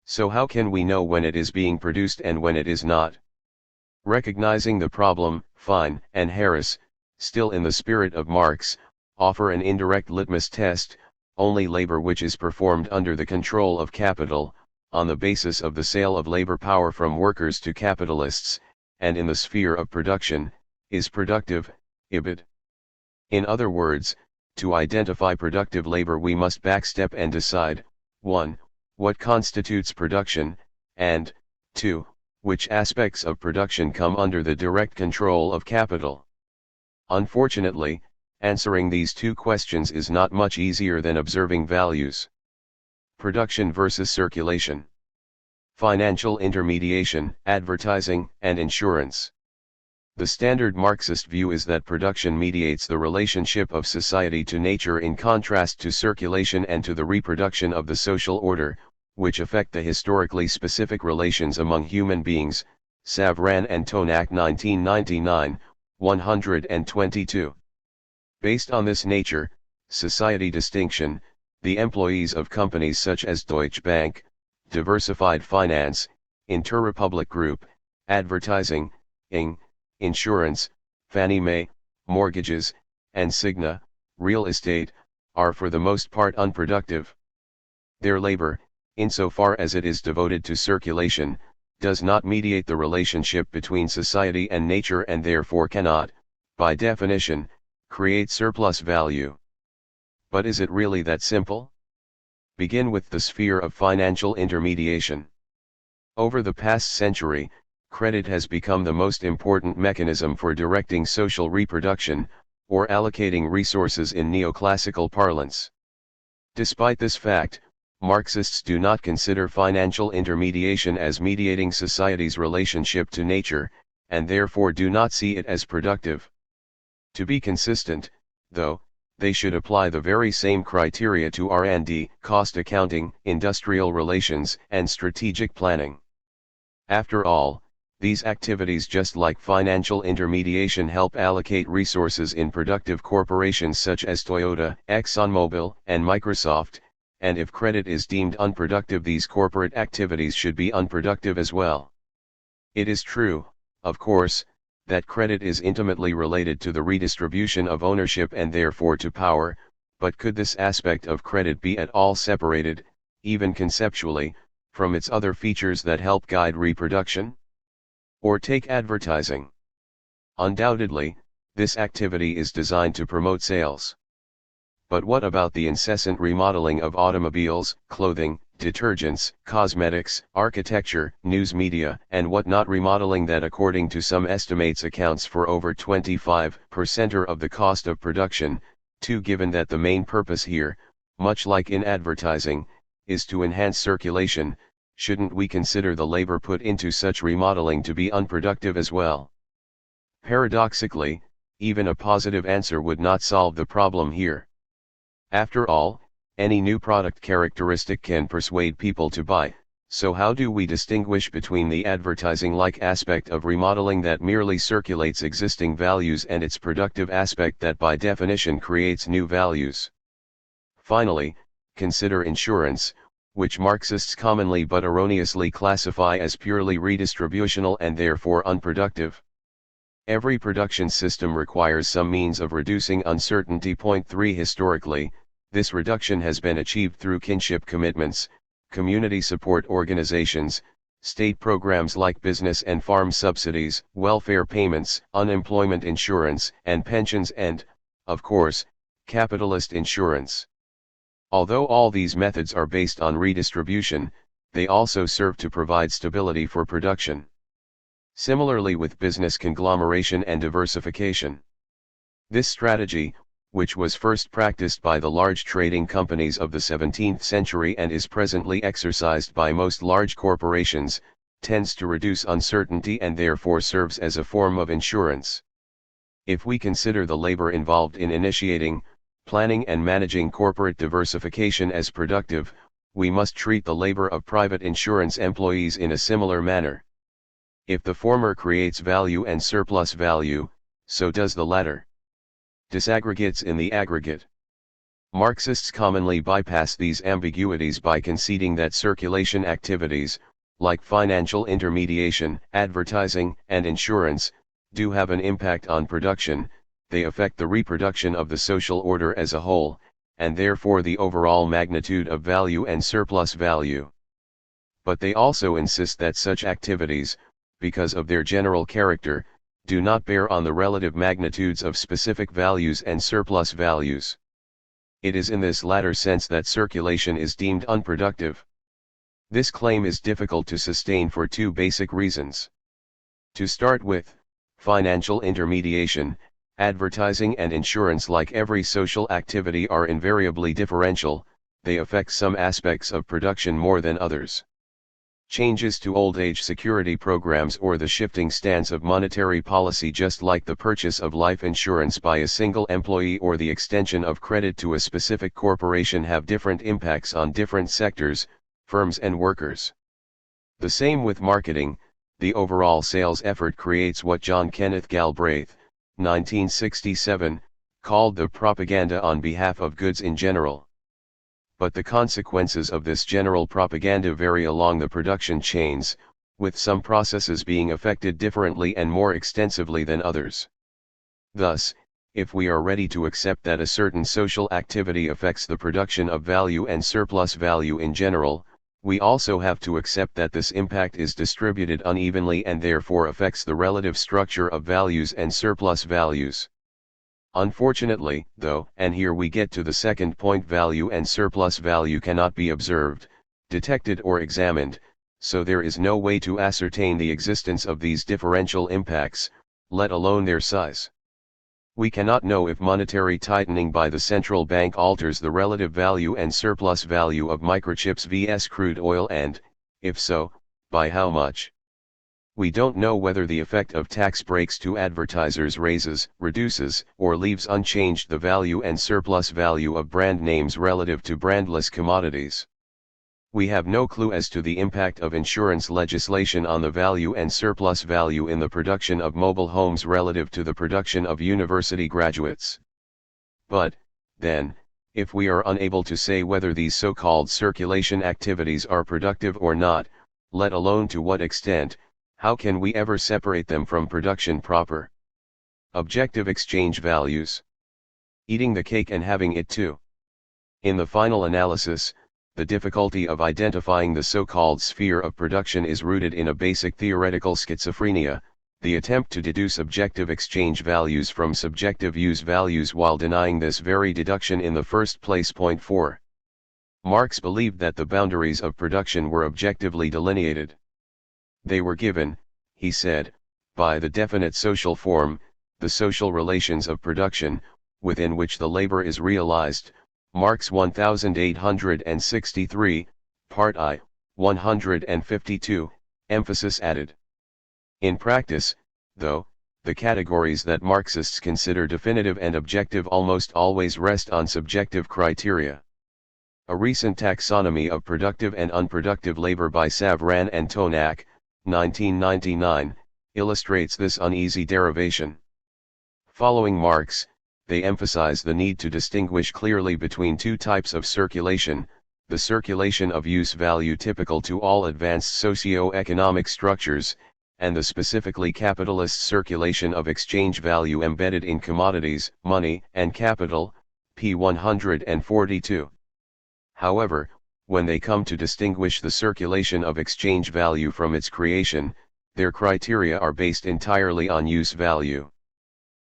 So how can we know when it is being produced and when it is not? Recognizing the problem, Fine and Harris, still in the spirit of Marx, offer an indirect litmus test: only labor which is performed under the control of capital, on the basis of the sale of labor power from workers to capitalists, and in the sphere of production, is productive, ibid. In other words, to identify productive labor we must backstep and decide, 1. What constitutes production, and, 2. Which aspects of production come under the direct control of capital. Unfortunately, answering these two questions is not much easier than observing values. Production versus circulation. Financial intermediation, advertising, and insurance. The standard Marxist view is that production mediates the relationship of society to nature in contrast to circulation and to the reproduction of the social order, which affect the historically specific relations among human beings. Savran and Tonak 1999, 122. Based on this nature, society distinction, the employees of companies such as Deutsche Bank, Diversified Finance, Interrepublic Group, Advertising, Ing, Insurance, Fannie Mae, Mortgages, and Cigna, Real Estate, are for the most part unproductive. Their labor, insofar as it is devoted to circulation, does not mediate the relationship between society and nature and therefore cannot, by definition, create surplus value. But is it really that simple? Begin with the sphere of financial intermediation. Over the past century, credit has become the most important mechanism for directing social reproduction, or allocating resources in neoclassical parlance. Despite this fact, Marxists do not consider financial intermediation as mediating society's relationship to nature, and therefore do not see it as productive. To be consistent, though, they should apply the very same criteria to R&D, cost accounting, industrial relations, and strategic planning. After all, these activities, just like financial intermediation, help allocate resources in productive corporations such as Toyota, ExxonMobil, and Microsoft, and if credit is deemed unproductive, these corporate activities should be unproductive as well. It is true, of course, that credit is intimately related to the redistribution of ownership and therefore to power, but could this aspect of credit be at all separated, even conceptually, from its other features that help guide reproduction? Or take advertising. Undoubtedly, this activity is designed to promote sales. But what about the incessant remodeling of automobiles, clothing, detergents, cosmetics, architecture, news media, and whatnot, remodeling that according to some estimates accounts for over 25% of the cost of production, too, given that the main purpose here, much like in advertising, is to enhance circulation, shouldn't we consider the labor put into such remodeling to be unproductive as well? Paradoxically, even a positive answer would not solve the problem here. After all, any new product characteristic can persuade people to buy, so how do we distinguish between the advertising-like aspect of remodeling that merely circulates existing values and its productive aspect that by definition creates new values? Finally, consider insurance, which Marxists commonly but erroneously classify as purely redistributional and therefore unproductive. Every production system requires some means of reducing uncertainty. Point 3. Historically, this reduction has been achieved through kinship commitments, community support organizations, state programs like business and farm subsidies, welfare payments, unemployment insurance, and pensions, and, of course, capitalist insurance. Although all these methods are based on redistribution, they also serve to provide stability for production. Similarly with business conglomeration and diversification. This strategy, which was first practiced by the large trading companies of the 17th century and is presently exercised by most large corporations, tends to reduce uncertainty and therefore serves as a form of insurance. If we consider the labor involved in initiating, planning and managing corporate diversification as productive, we must treat the labor of private insurance employees in a similar manner. If the former creates value and surplus value, so does the latter. Disaggregates in the aggregate. Marxists commonly bypass these ambiguities by conceding that circulation activities, like financial intermediation, advertising, and insurance, do have an impact on production. They affect the reproduction of the social order as a whole, and therefore the overall magnitude of value and surplus value. But they also insist that such activities, because of their general character, do not bear on the relative magnitudes of specific values and surplus values. It is in this latter sense that circulation is deemed unproductive. This claim is difficult to sustain for two basic reasons. To start with, financial intermediation, advertising and insurance, like every social activity, are invariably differential. They affect some aspects of production more than others. Changes to old age security programs or the shifting stance of monetary policy, just like the purchase of life insurance by a single employee or the extension of credit to a specific corporation, have different impacts on different sectors, firms and workers. The same with marketing. The overall sales effort creates what John Kenneth Galbraith, 1967, called the propaganda on behalf of goods in general. But the consequences of this general propaganda vary along the production chains, with some processes being affected differently and more extensively than others. Thus, if we are ready to accept that a certain social activity affects the production of value and surplus value in general, we also have to accept that this impact is distributed unevenly and therefore affects the relative structure of values and surplus values. Unfortunately, though, and here we get to the second point, value and surplus value cannot be observed, detected or examined, so there is no way to ascertain the existence of these differential impacts, let alone their size. We cannot know if monetary tightening by the central bank alters the relative value and surplus value of microchips vs crude oil, and, if so, by how much. We don't know whether the effect of tax breaks to advertisers raises, reduces, or leaves unchanged the value and surplus value of brand names relative to brandless commodities. We have no clue as to the impact of insurance legislation on the value and surplus value in the production of mobile homes relative to the production of university graduates. But, then, if we are unable to say whether these so-called circulation activities are productive or not, let alone to what extent, how can we ever separate them from production proper? Objective exchange values. Eating the cake and having it too. In the final analysis, the difficulty of identifying the so-called sphere of production is rooted in a basic theoretical schizophrenia, the attempt to deduce objective exchange values from subjective use values while denying this very deduction in the first place. Point 4. Marx believed that the boundaries of production were objectively delineated. They were given, he said, by the definite social form, the social relations of production, within which the labor is realized. Marx 1863, Part I, 152, emphasis added. In practice, though, the categories that Marxists consider definitive and objective almost always rest on subjective criteria. A recent taxonomy of productive and unproductive labor by Savran and Tonak, 1999, illustrates this uneasy derivation. Following Marx, they emphasize the need to distinguish clearly between two types of circulation: the circulation of use value typical to all advanced socio-economic structures, and the specifically capitalist circulation of exchange value embedded in commodities, money, and capital, p. 142. However, when they come to distinguish the circulation of exchange value from its creation, their criteria are based entirely on use value.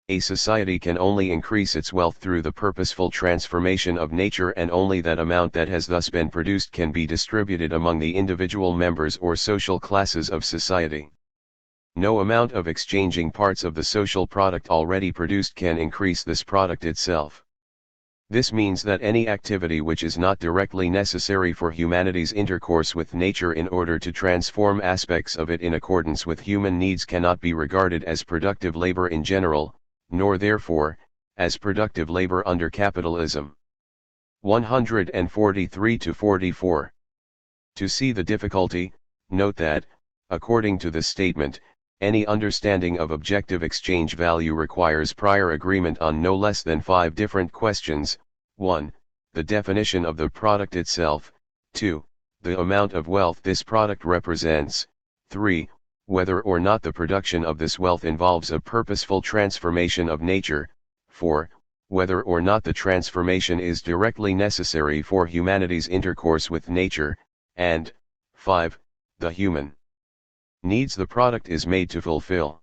A society can only increase its wealth through the purposeful transformation of nature, and only that amount that has thus been produced can be distributed among the individual members or social classes of society. No amount of exchanging parts of the social product already produced can increase this product itself. This means that any activity which is not directly necessary for humanity's intercourse with nature in order to transform aspects of it in accordance with human needs cannot be regarded as productive labor in general, nor therefore, as productive labor under capitalism. 143-44. To see the difficulty, note that, according to this statement, any understanding of objective exchange value requires prior agreement on no less than 5 different questions. 1. the definition of the product itself, 2. The amount of wealth this product represents, 3. Whether or not the production of this wealth involves a purposeful transformation of nature, 4. Whether or not the transformation is directly necessary for humanity's intercourse with nature, and 5. The human needs the product is made to fulfill.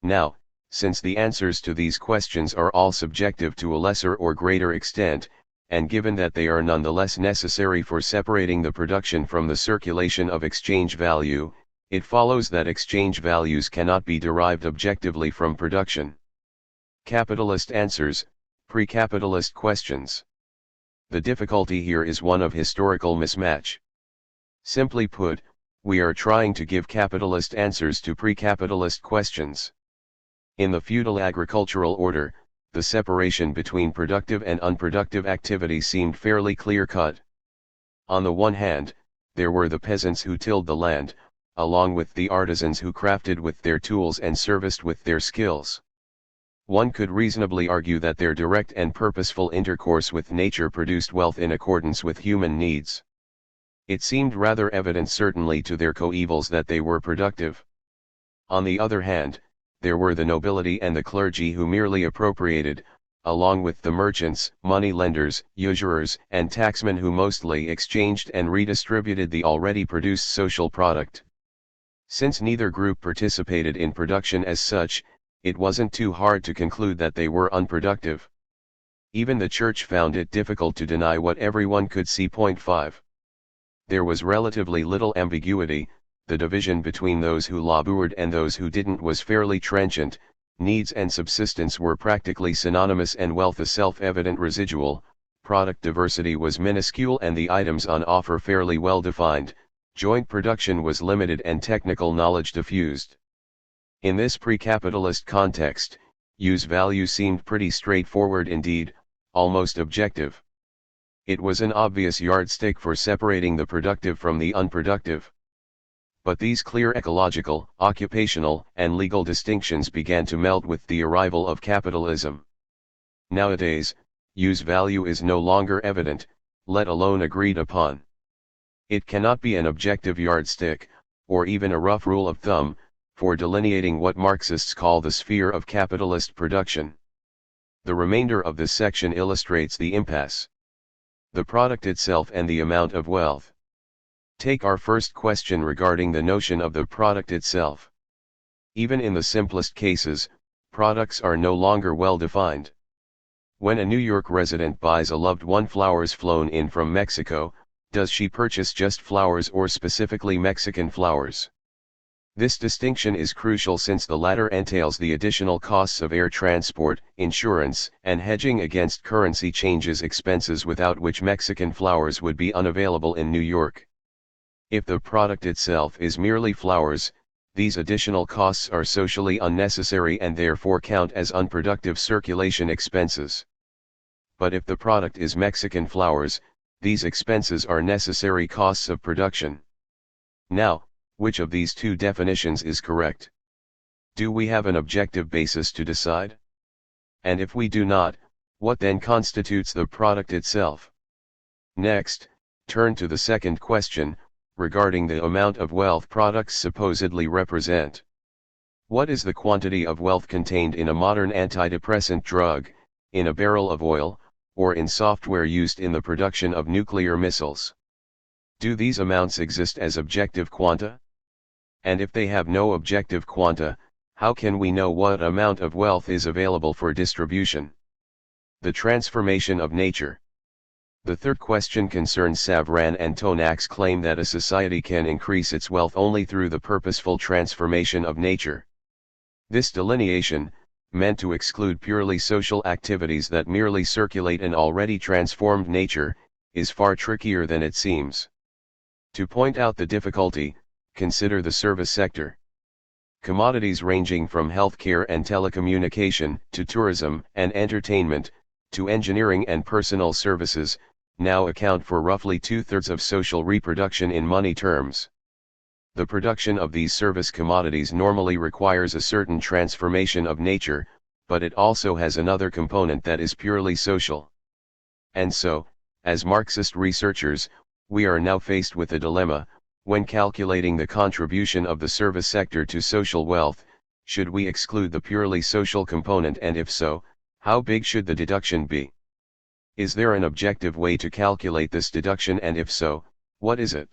Now, since the answers to these questions are all subjective to a lesser or greater extent, and given that they are nonetheless necessary for separating the production from the circulation of exchange value, it follows that exchange values cannot be derived objectively from production. Capitalist answers, pre-capitalist questions. The difficulty here is one of historical mismatch. Simply put, we are trying to give capitalist answers to pre-capitalist questions. In the feudal agricultural order, the separation between productive and unproductive activity seemed fairly clear-cut. On the one hand, there were the peasants who tilled the land, along with the artisans who crafted with their tools and serviced with their skills. One could reasonably argue that their direct and purposeful intercourse with nature produced wealth in accordance with human needs. It seemed rather evident certainly to their coevals that they were productive. On the other hand, there were the nobility and the clergy who merely appropriated, along with the merchants, money lenders, usurers, and taxmen who mostly exchanged and redistributed the already produced social product. Since neither group participated in production as such, it wasn't too hard to conclude that they were unproductive. Even the church found it difficult to deny what everyone could see. 5. There was relatively little ambiguity. The division between those who labored and those who didn't was fairly trenchant. Needs and subsistence were practically synonymous and wealth a self-evident residual. Product diversity was minuscule and the items on offer fairly well defined. Joint production was limited and technical knowledge diffused. In this pre-capitalist context, use value seemed pretty straightforward indeed, almost objective. It was an obvious yardstick for separating the productive from the unproductive. But these clear ecological, occupational, and legal distinctions began to melt with the arrival of capitalism. Nowadays, use value is no longer evident, let alone agreed upon. It cannot be an objective yardstick, or even a rough rule of thumb, for delineating what Marxists call the sphere of capitalist production. The remainder of this section illustrates the impasse. The product itself and the amount of wealth. Take our first question regarding the notion of the product itself. Even in the simplest cases, products are no longer well defined. When a New York resident buys a loved one flowers flown in from Mexico, does she purchase just flowers or specifically Mexican flowers? This distinction is crucial since the latter entails the additional costs of air transport, insurance, and hedging against currency changes, expenses without which Mexican flowers would be unavailable in New York. If the product itself is merely flowers, these additional costs are socially unnecessary and therefore count as unproductive circulation expenses. But if the product is Mexican flowers, these expenses are necessary costs of production. Now, which of these two definitions is correct? Do we have an objective basis to decide? And if we do not, what then constitutes the product itself? Next, turn to the second question, regarding the amount of wealth products supposedly represent. What is the quantity of wealth contained in a modern antidepressant drug, in a barrel of oil, or in software used in the production of nuclear missiles? Do these amounts exist as objective quanta? And if they have no objective quanta, how can we know what amount of wealth is available for distribution? The transformation of nature. The third question concerns Savran and Tonak's claim that a society can increase its wealth only through the purposeful transformation of nature. This delineation, meant to exclude purely social activities that merely circulate an already transformed nature, is far trickier than it seems. To point out the difficulty, consider the service sector. Commodities ranging from healthcare and telecommunication, to tourism and entertainment, to engineering and personal services, now account for roughly 2/3 of social reproduction in money terms. The production of these service commodities normally requires a certain transformation of nature, but it also has another component that is purely social. And so, As Marxist researchers, we are now faced with a dilemma. When calculating the contribution of the service sector to social wealth, should we exclude the purely social component, and if so, how big should the deduction be? Is there an objective way to calculate this deduction, and if so, what is it?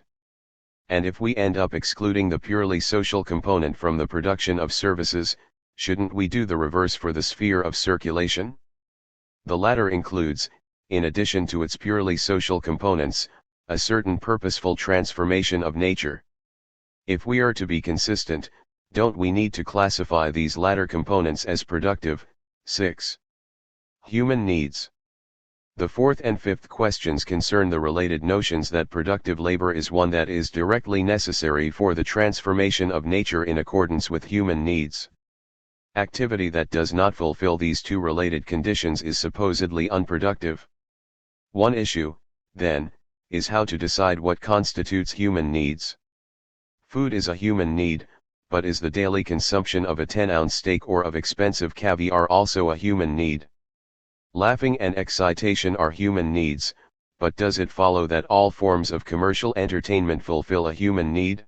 And if we end up excluding the purely social component from the production of services, shouldn't we do the reverse for the sphere of circulation? The latter includes, in addition to its purely social components, a certain purposeful transformation of nature. If we are to be consistent, don't we need to classify these latter components as productive? 6. Human needs. The fourth and fifth questions concern the related notions that productive labor is one that is directly necessary for the transformation of nature in accordance with human needs. Activity that does not fulfill these two related conditions is supposedly unproductive. One issue, then, is how to decide what constitutes human needs. Food is a human need, but is the daily consumption of a 10-ounce steak or of expensive caviar also a human need? Laughing and excitation are human needs, but does it follow that all forms of commercial entertainment fulfill a human need?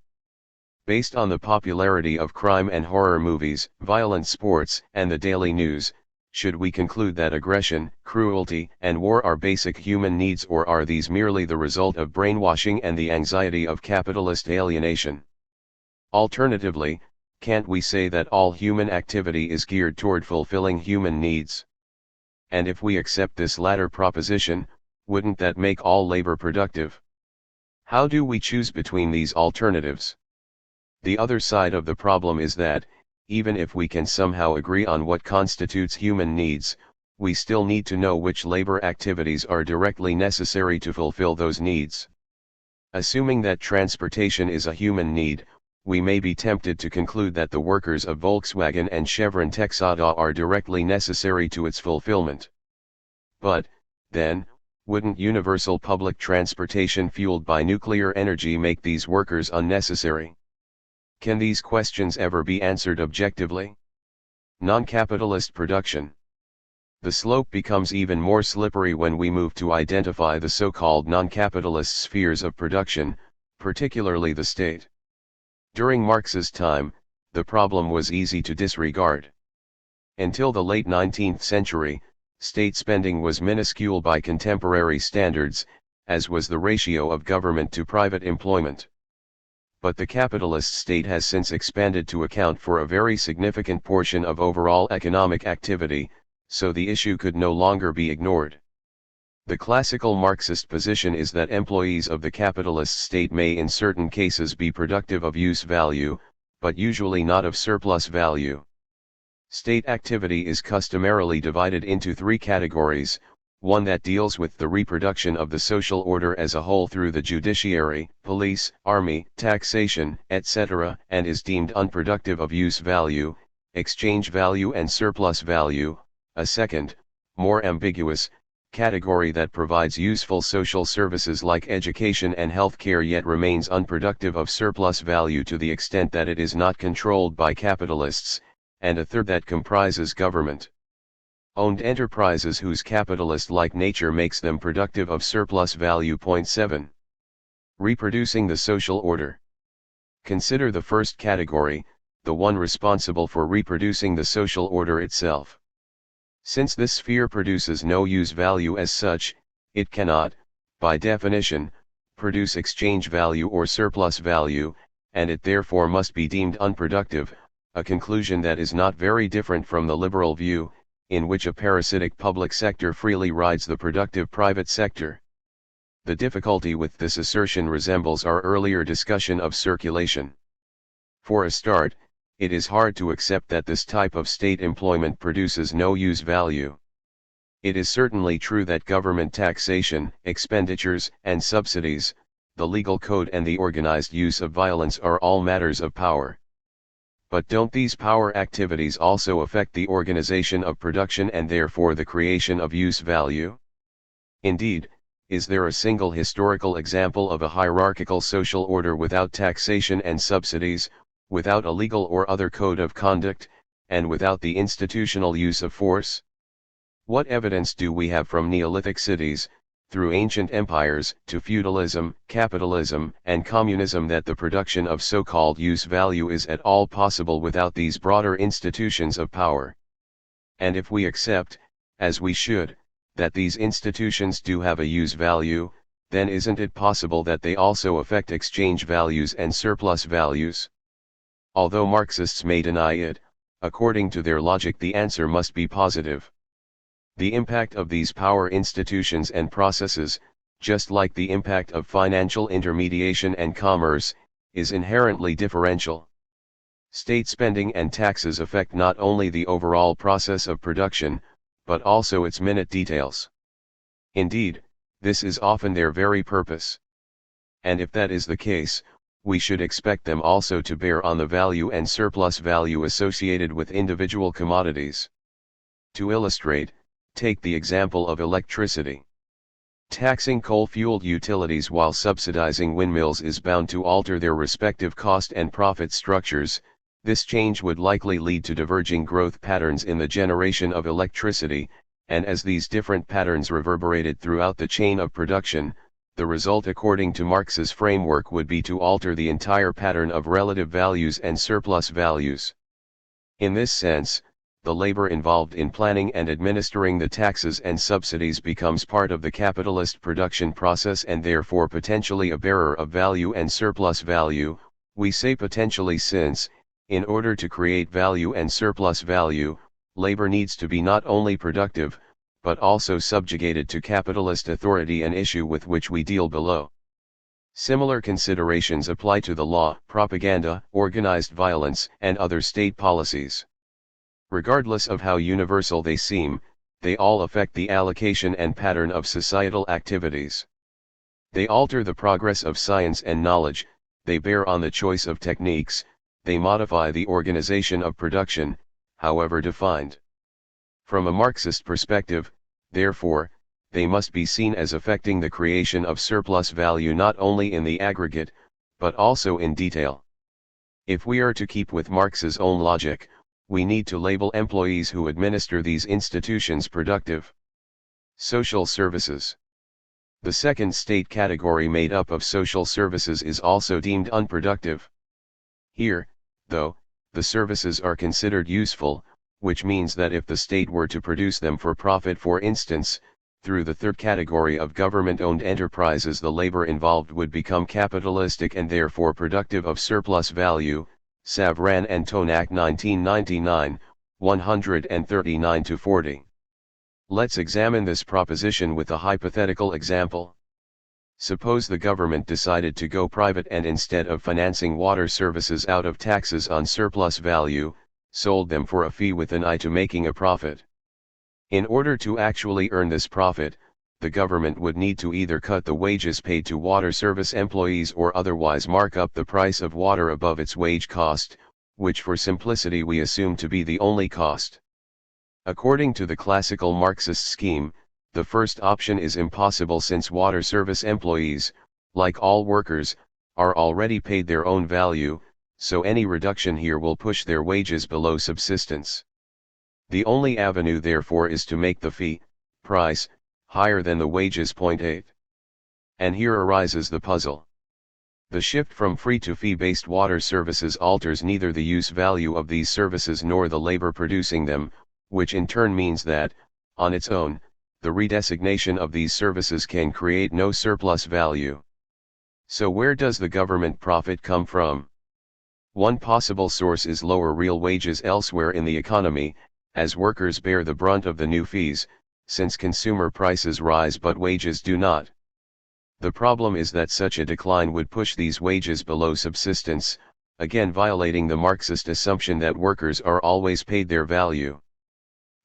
Based on the popularity of crime and horror movies, violent sports, and the daily news, should we conclude that aggression, cruelty, and war are basic human needs, or are these merely the result of brainwashing and the anxiety of capitalist alienation? Alternatively, can't we say that all human activity is geared toward fulfilling human needs? And if we accept this latter proposition, wouldn't that make all labor productive? How do we choose between these alternatives? The other side of the problem is that, even if we can somehow agree on what constitutes human needs, we still need to know which labor activities are directly necessary to fulfill those needs. Assuming that transportation is a human need, we may be tempted to conclude that the workers of Volkswagen and Chevron Texada are directly necessary to its fulfillment. But, then, wouldn't universal public transportation fueled by nuclear energy make these workers unnecessary? Can these questions ever be answered objectively? Non-capitalist production. The slope becomes even more slippery when we move to identify the so-called non-capitalist spheres of production, particularly the state. During Marx's time, the problem was easy to disregard. Until the late 19th century, state spending was minuscule by contemporary standards, as was the ratio of government to private employment. But the capitalist state has since expanded to account for a very significant portion of overall economic activity, so the issue could no longer be ignored. The classical Marxist position is that employees of the capitalist state may in certain cases be productive of use value, but usually not of surplus value. State activity is customarily divided into three categories: one that deals with the reproduction of the social order as a whole through the judiciary, police, army, taxation, etc., and is deemed unproductive of use value, exchange value and surplus value; a second, more ambiguous, category that provides useful social services like education and health care yet remains unproductive of surplus value to the extent that it is not controlled by capitalists; and a third that comprises government-owned enterprises whose capitalist-like nature makes them productive of surplus value. 7. Reproducing the social order. Consider the first category, the one responsible for reproducing the social order itself. Since this sphere produces no use value as such, it cannot, by definition, produce exchange value or surplus value, and it therefore must be deemed unproductive, a conclusion that is not very different from the liberal view, in which a parasitic public sector freely rides the productive private sector. The difficulty with this assertion resembles our earlier discussion of circulation. For a start, it is hard to accept that this type of state employment produces no use value. It is certainly true that government taxation, expenditures, and subsidies, the legal code and the organized use of violence are all matters of power. But don't these power activities also affect the organization of production and therefore the creation of use value? Indeed, is there a single historical example of a hierarchical social order without taxation and subsidies, without a legal or other code of conduct, and without the institutional use of force? What evidence do we have from Neolithic cities, through ancient empires, to feudalism, capitalism, and communism, that the production of so-called use value is at all possible without these broader institutions of power. And if we accept, as we should, that these institutions do have a use value, then isn't it possible that they also affect exchange values and surplus values? Although Marxists may deny it, according to their logic the answer must be positive. The impact of these power institutions and processes, just like the impact of financial intermediation and commerce, is inherently differential. State spending and taxes affect not only the overall process of production, but also its minute details. Indeed, this is often their very purpose. And if that is the case, we should expect them also to bear on the value and surplus value associated with individual commodities. To illustrate, take the example of electricity. Taxing coal-fueled utilities while subsidizing windmills is bound to alter their respective cost and profit structures. This change would likely lead to diverging growth patterns in the generation of electricity, and as these different patterns reverberated throughout the chain of production, the result according to Marx's framework would be to alter the entire pattern of relative values and surplus values. In this sense, the labor involved in planning and administering the taxes and subsidies becomes part of the capitalist production process and therefore potentially a bearer of value and surplus value. We say potentially since, in order to create value and surplus value, labor needs to be not only productive, but also subjugated to capitalist authority, an issue with which we deal below. Similar considerations apply to the law, propaganda, organized violence, and other state policies. Regardless of how universal they seem, they all affect the allocation and pattern of societal activities. They alter the progress of science and knowledge, they bear on the choice of techniques, they modify the organization of production, however defined. From a Marxist perspective, therefore, they must be seen as affecting the creation of surplus value not only in the aggregate, but also in detail. If we are to keep with Marx's own logic, we need to label employees who administer these institutions productive. Social services. The second state category, made up of social services, is also deemed unproductive. Here, though, the services are considered useful, which means that if the state were to produce them for profit, for instance, through the third category of government-owned enterprises, the labor involved would become capitalistic and therefore productive of surplus value. Savran and Tonak, 1999, 139-40. Let's examine this proposition with a hypothetical example. Suppose the government decided to go private and instead of financing water services out of taxes on surplus value, sold them for a fee with an eye to making a profit. In order to actually earn this profit, the government would need to either cut the wages paid to water service employees or otherwise mark up the price of water above its wage cost, which for simplicity we assume to be the only cost. According to the classical Marxist scheme, the first option is impossible since water service employees, like all workers, are already paid their own value, so any reduction here will push their wages below subsistence. The only avenue therefore is to make the fee, price, higher than the wages. 8. And here arises the puzzle. The shift from free to fee-based water services alters neither the use value of these services nor the labor producing them, which in turn means that, on its own, the redesignation of these services can create no surplus value. So where does the government profit come from? One possible source is lower real wages elsewhere in the economy, as workers bear the brunt of the new fees, since consumer prices rise but wages do not. The problem is that such a decline would push these wages below subsistence, again violating the Marxist assumption that workers are always paid their value.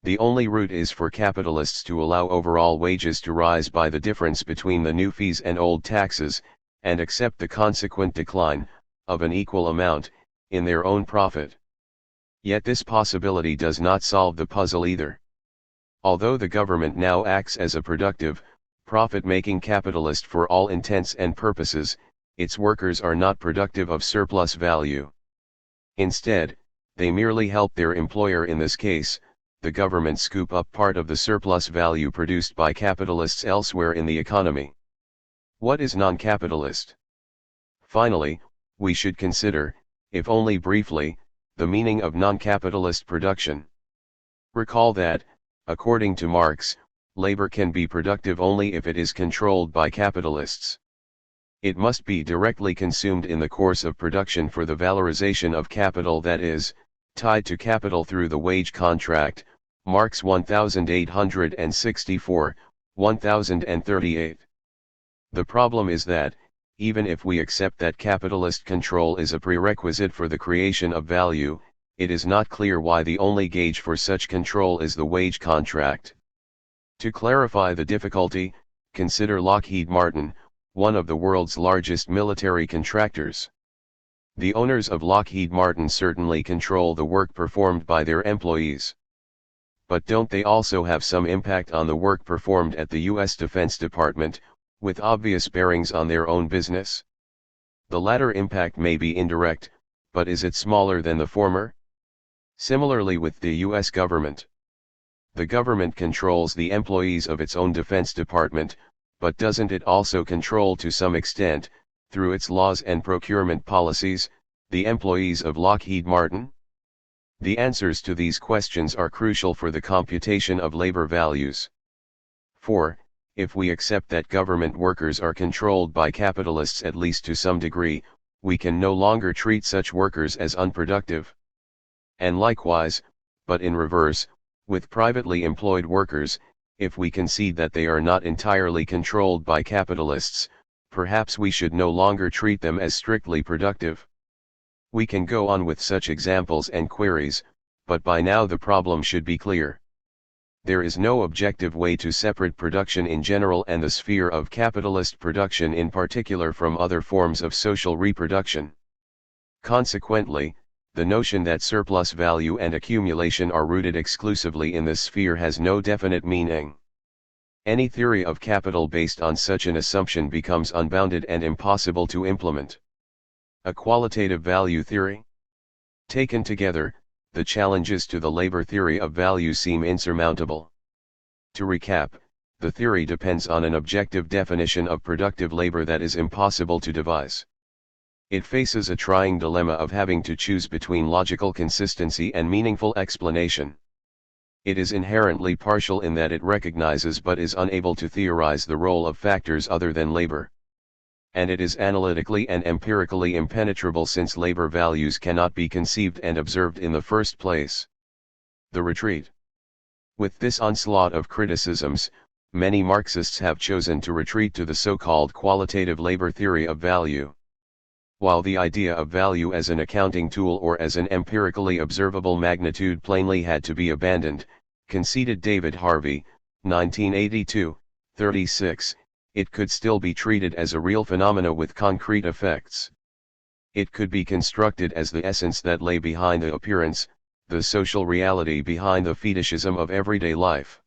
The only route is for capitalists to allow overall wages to rise by the difference between the new fees and old taxes, and accept the consequent decline, of an equal amount, in their own profit. Yet this possibility does not solve the puzzle either. Although the government now acts as a productive, profit-making capitalist for all intents and purposes, its workers are not productive of surplus value. Instead, they merely help their employer, in this case, the government scoop up part of the surplus value produced by capitalists elsewhere in the economy. What is non-capitalist? Finally, we should consider, if only briefly, the meaning of non-capitalist production. Recall that, according to Marx, labor can be productive only if it is controlled by capitalists. It must be directly consumed in the course of production for the valorization of capital, that is, tied to capital through the wage contract, Marx 1864, 1038. The problem is that, even if we accept that capitalist control is a prerequisite for the creation of value, it is not clear why the only gauge for such control is the wage contract. To clarify the difficulty, consider Lockheed Martin, one of the world's largest military contractors. The owners of Lockheed Martin certainly control the work performed by their employees. But don't they also have some impact on the work performed at the U.S. Defense Department, with obvious bearings on their own business? The latter impact may be indirect, but is it smaller than the former? Similarly with the U.S. government. The government controls the employees of its own Defense Department, but doesn't it also control to some extent, through its laws and procurement policies, the employees of Lockheed Martin? The answers to these questions are crucial for the computation of labor values. For, if we accept that government workers are controlled by capitalists at least to some degree, we can no longer treat such workers as unproductive. And likewise, but in reverse, with privately employed workers, if we concede that they are not entirely controlled by capitalists, perhaps we should no longer treat them as strictly productive. We can go on with such examples and queries, but by now the problem should be clear. There is no objective way to separate production in general and the sphere of capitalist production in particular from other forms of social reproduction. Consequently, the notion that surplus value and accumulation are rooted exclusively in this sphere has no definite meaning. Any theory of capital based on such an assumption becomes unbounded and impossible to implement. A qualitative value theory? Taken together, the challenges to the labor theory of value seem insurmountable. To recap, the theory depends on an objective definition of productive labor that is impossible to devise. It faces a trying dilemma of having to choose between logical consistency and meaningful explanation. It is inherently partial in that it recognizes but is unable to theorize the role of factors other than labor. And it is analytically and empirically impenetrable since labor values cannot be conceived and observed in the first place. The retreat. With this onslaught of criticisms, many Marxists have chosen to retreat to the so-called qualitative labor theory of value. While the idea of value as an accounting tool or as an empirically observable magnitude plainly had to be abandoned, conceded David Harvey, 1982, 36, it could still be treated as a real phenomena with concrete effects. It could be constructed as the essence that lay behind the appearance, the social reality behind the fetishism of everyday life.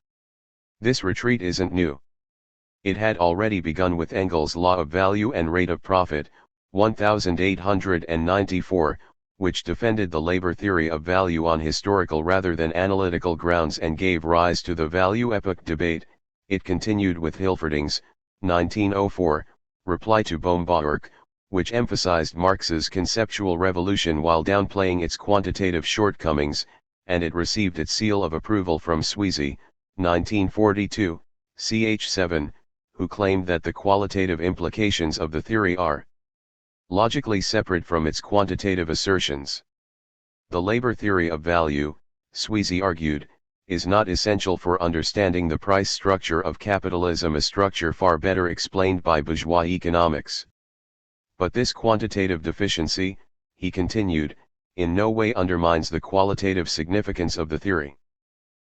This retreat isn't new. It had already begun with Engels' law of value and rate of profit, 1894, which defended the labor theory of value on historical rather than analytical grounds and gave rise to the value epoch debate. It continued with Hilferding's, 1904, reply to Bohm-Bawerk, which emphasized Marx's conceptual revolution while downplaying its quantitative shortcomings, and it received its seal of approval from Sweezy, 1942, ch. 7, who claimed that the qualitative implications of the theory are logically separate from its quantitative assertions. The labor theory of value, Sweezy argued, is not essential for understanding the price structure of capitalism, a structure far better explained by bourgeois economics. But this quantitative deficiency, he continued, in no way undermines the qualitative significance of the theory.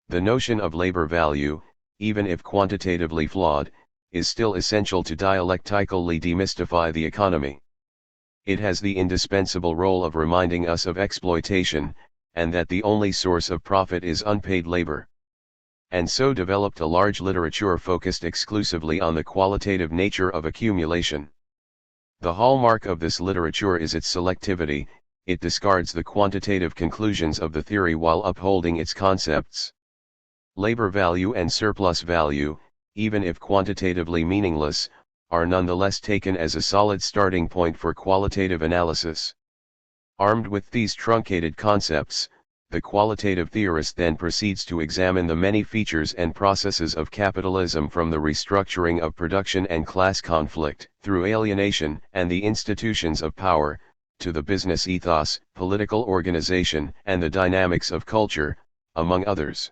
The notion of labor value, even if quantitatively flawed, is still essential to dialectically demystify the economy. It has the indispensable role of reminding us of exploitation, and that the only source of profit is unpaid labor. And so developed a large literature focused exclusively on the qualitative nature of accumulation. The hallmark of this literature is its selectivity. It discards the quantitative conclusions of the theory while upholding its concepts. Labor value and surplus value, even if quantitatively meaningless, are nonetheless taken as a solid starting point for qualitative analysis. Armed with these truncated concepts, the qualitative theorist then proceeds to examine the many features and processes of capitalism from the restructuring of production and class conflict, through alienation and the institutions of power, to the business ethos, political organization, and the dynamics of culture, among others.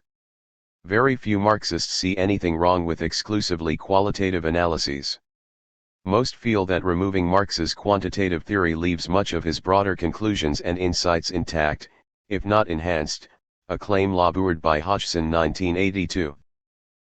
Very few Marxists see anything wrong with exclusively qualitative analyses. Most feel that removing Marx's quantitative theory leaves much of his broader conclusions and insights intact, if not enhanced, a claim labored by Hodgson 1982.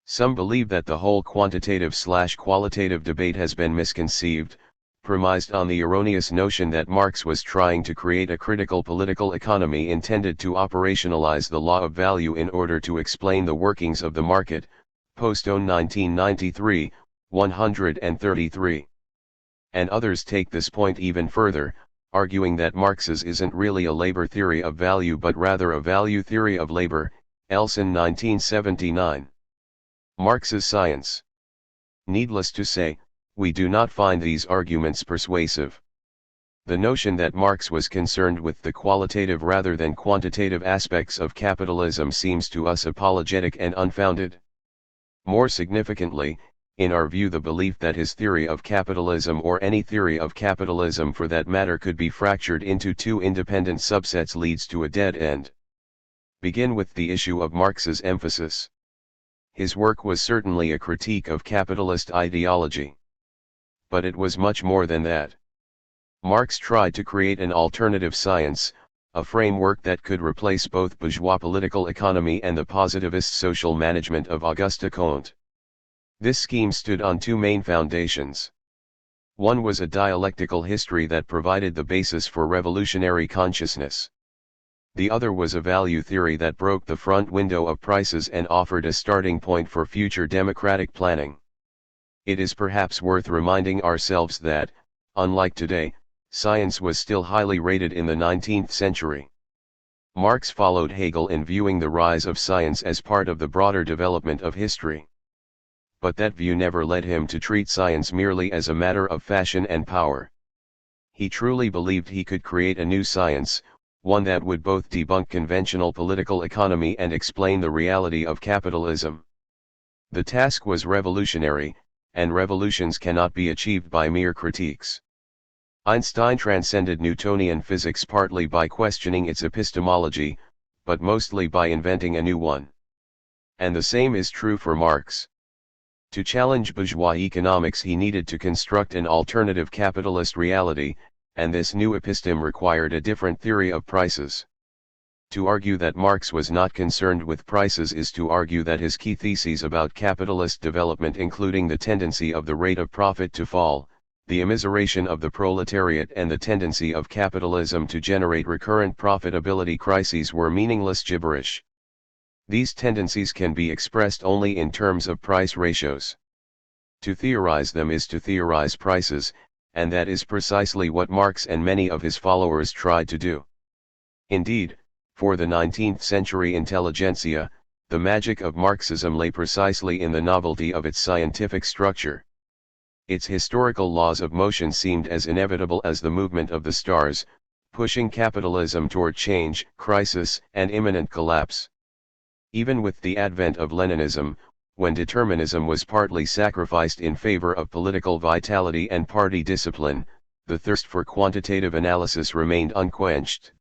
Some believe that the whole quantitative/qualitative debate has been misconceived, premised on the erroneous notion that Marx was trying to create a critical political economy intended to operationalize the law of value in order to explain the workings of the market, Postone 1993, 133. And others take this point even further, arguing that Marx's isn't really a labor theory of value but rather a value theory of labor, Elson 1979. Marx's science. Needless to say, we do not find these arguments persuasive. The notion that Marx was concerned with the qualitative rather than quantitative aspects of capitalism seems to us apologetic and unfounded. More significantly, in our view, the belief that his theory of capitalism, or any theory of capitalism for that matter, could be fractured into two independent subsets leads to a dead end. Begin with the issue of Marx's emphasis. His work was certainly a critique of capitalist ideology. But it was much more than that. Marx tried to create an alternative science, a framework that could replace both bourgeois political economy and the positivist social management of Auguste Comte. This scheme stood on two main foundations. One was a dialectical history that provided the basis for revolutionary consciousness. The other was a value theory that broke the front window of prices and offered a starting point for future democratic planning. It is perhaps worth reminding ourselves that, unlike today, science was still highly rated in the 19th century. Marx followed Hegel in viewing the rise of science as part of the broader development of history. But that view never led him to treat science merely as a matter of fashion and power. He truly believed he could create a new science, one that would both debunk conventional political economy and explain the reality of capitalism. The task was revolutionary, and revolutions cannot be achieved by mere critiques. Einstein transcended Newtonian physics partly by questioning its epistemology, but mostly by inventing a new one. And the same is true for Marx. To challenge bourgeois economics, he needed to construct an alternative capitalist reality, and this new episteme required a different theory of prices. To argue that Marx was not concerned with prices is to argue that his key theses about capitalist development, including the tendency of the rate of profit to fall, the immiseration of the proletariat, and the tendency of capitalism to generate recurrent profitability crises, were meaningless gibberish. These tendencies can be expressed only in terms of price ratios. To theorize them is to theorize prices, and that is precisely what Marx and many of his followers tried to do. Indeed, for the 19th century intelligentsia, the magic of Marxism lay precisely in the novelty of its scientific structure. Its historical laws of motion seemed as inevitable as the movement of the stars, pushing capitalism toward change, crisis, and imminent collapse. Even with the advent of Leninism, when determinism was partly sacrificed in favor of political vitality and party discipline, the thirst for quantitative analysis remained unquenched.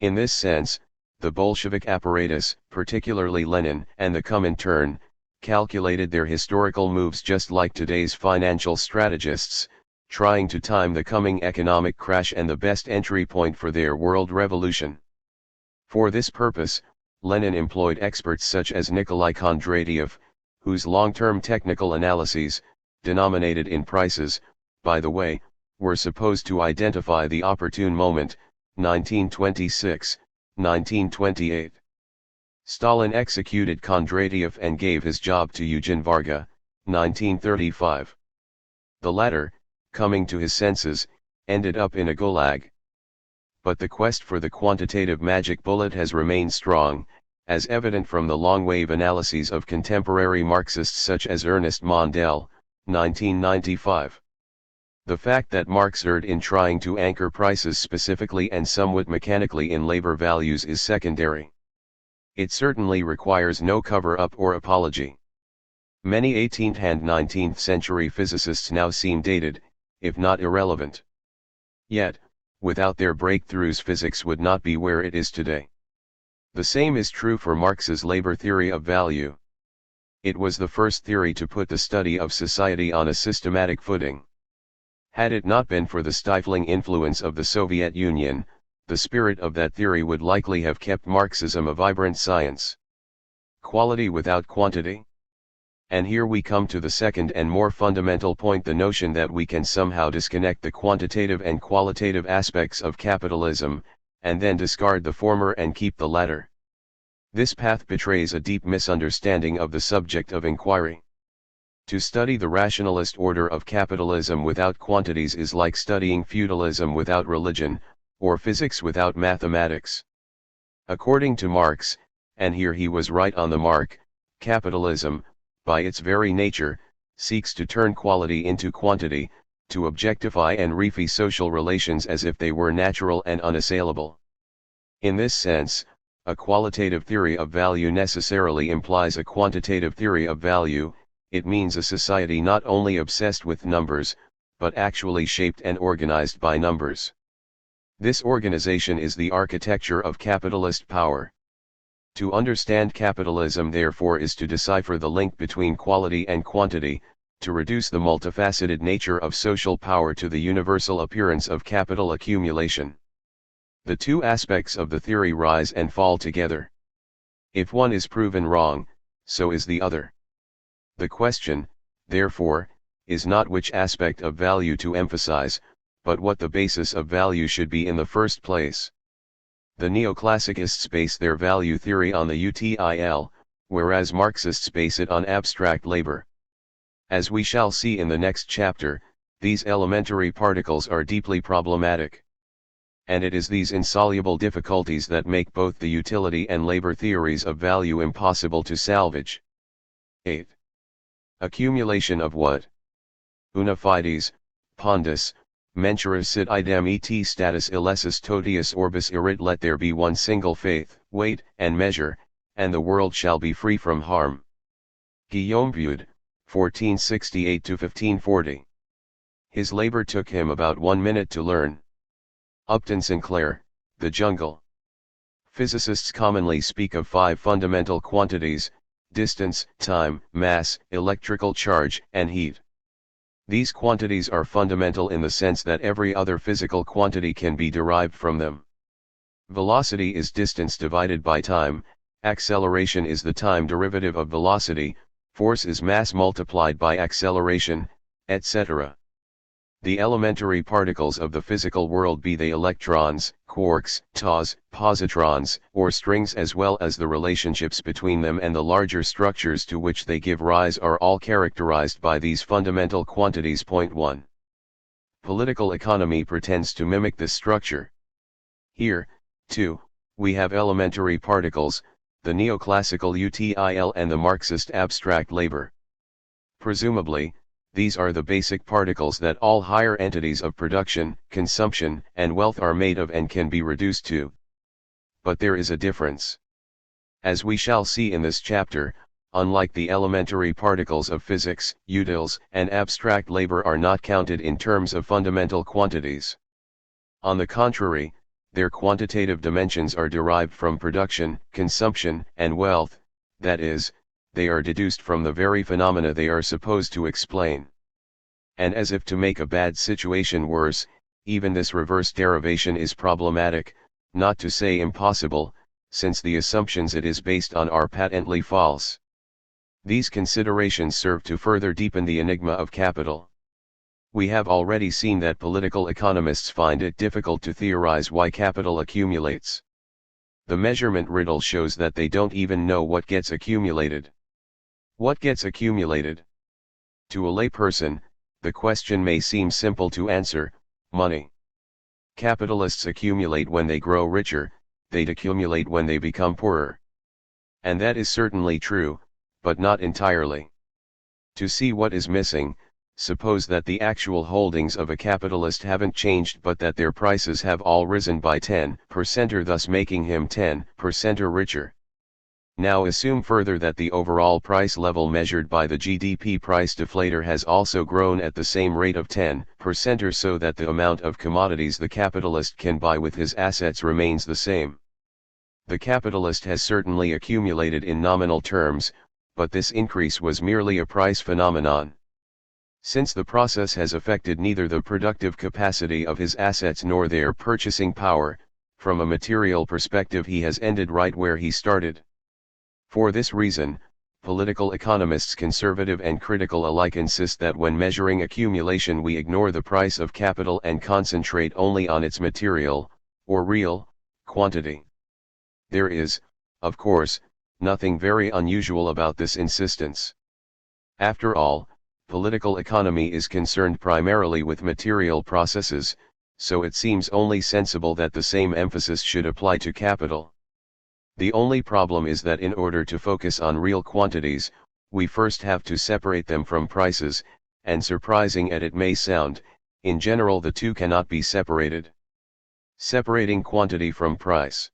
In this sense, the Bolshevik apparatus, particularly Lenin and the Comintern, calculated their historical moves just like today's financial strategists, trying to time the coming economic crash and the best entry point for their world revolution. For this purpose, Lenin employed experts such as Nikolai Kondratiev, whose long-term technical analyses, denominated in prices, by the way, were supposed to identify the opportune moment, 1926, 1928. Stalin executed Kondratiev and gave his job to Eugen Varga, 1935. The latter, coming to his senses, ended up in a gulag. But the quest for the quantitative magic bullet has remained strong, as evident from the long-wave analyses of contemporary Marxists such as Ernest Mondale, 1995. The fact that Marx erred in trying to anchor prices specifically and somewhat mechanically in labor values is secondary. It certainly requires no cover-up or apology. Many 18th and 19th century physicists now seem dated, if not irrelevant. Yet, without their breakthroughs, physics would not be where it is today. The same is true for Marx's labor theory of value. It was the first theory to put the study of society on a systematic footing. Had it not been for the stifling influence of the Soviet Union, the spirit of that theory would likely have kept Marxism a vibrant science. Quality without quantity? And here we come to the second and more fundamental point, the notion that we can somehow disconnect the quantitative and qualitative aspects of capitalism, and then discard the former and keep the latter. This path betrays a deep misunderstanding of the subject of inquiry. To study the rationalist order of capitalism without quantities is like studying feudalism without religion, or physics without mathematics. According to Marx, and here he was right on the mark, capitalism, by its very nature, seeks to turn quality into quantity, to objectify and refy social relations as if they were natural and unassailable. In this sense, a qualitative theory of value necessarily implies a quantitative theory of value. It means a society not only obsessed with numbers, but actually shaped and organized by numbers. This organization is the architecture of capitalist power. To understand capitalism, therefore, is to decipher the link between quality and quantity, to reduce the multifaceted nature of social power to the universal appearance of capital accumulation. The two aspects of the theory rise and fall together. If one is proven wrong, so is the other. The question, therefore, is not which aspect of value to emphasize, but what the basis of value should be in the first place. The neoclassicists base their value theory on the UTIL, whereas Marxists base it on abstract labor. As we shall see in the next chapter, these elementary particles are deeply problematic. And it is these insoluble difficulties that make both the utility and labor theories of value impossible to salvage. 8. Accumulation of what? Una fides, pondus, mentura sit idem et status illessus totius orbis erit. Let there be one single faith, weight, and measure, and the world shall be free from harm. Guillaume Bude, 1468–1540. His labor took him about 1 minute to learn. Upton Sinclair, The Jungle. Physicists commonly speak of 5 fundamental quantities: distance, time, mass, electrical charge, and heat. These quantities are fundamental in the sense that every other physical quantity can be derived from them. Velocity is distance divided by time, acceleration is the time derivative of velocity, force is mass multiplied by acceleration, etc. The elementary particles of the physical world, be they electrons, quarks, tau, positrons, or strings, as well as the relationships between them and the larger structures to which they give rise, are all characterized by these fundamental quantities. Point 1. Political economy pretends to mimic this structure. Here, too, we have elementary particles, the neoclassical UTIL and the Marxist abstract labor. Presumably, these are the basic particles that all higher entities of production, consumption, and wealth are made of and can be reduced to. But there is a difference. As we shall see in this chapter, unlike the elementary particles of physics, utils and abstract labor are not counted in terms of fundamental quantities. On the contrary, their quantitative dimensions are derived from production, consumption, and wealth, that is, they are deduced from the very phenomena they are supposed to explain. And as if to make a bad situation worse, even this reverse derivation is problematic, not to say impossible, since the assumptions it is based on are patently false. These considerations serve to further deepen the enigma of capital. We have already seen that political economists find it difficult to theorize why capital accumulates. The measurement riddle shows that they don't even know what gets accumulated. What gets accumulated? To a layperson, the question may seem simple to answer: money. Capitalists accumulate when they grow richer, they decumulate when they become poorer. And that is certainly true, but not entirely. To see what is missing, suppose that the actual holdings of a capitalist haven't changed but that their prices have all risen by 10%, thus making him 10% richer. Now assume further that the overall price level measured by the GDP price deflator has also grown at the same rate of 10% or so that the amount of commodities the capitalist can buy with his assets remains the same. The capitalist has certainly accumulated in nominal terms, but this increase was merely a price phenomenon. Since the process has affected neither the productive capacity of his assets nor their purchasing power, from a material perspective he has ended right where he started. For this reason, political economists, conservative and critical alike, insist that when measuring accumulation we ignore the price of capital and concentrate only on its material, or real, quantity. There is, of course, nothing very unusual about this insistence. After all, political economy is concerned primarily with material processes, so it seems only sensible that the same emphasis should apply to capital. The only problem is that in order to focus on real quantities, we first have to separate them from prices, and surprising as it may sound, in general the two cannot be separated. Separating quantity from price.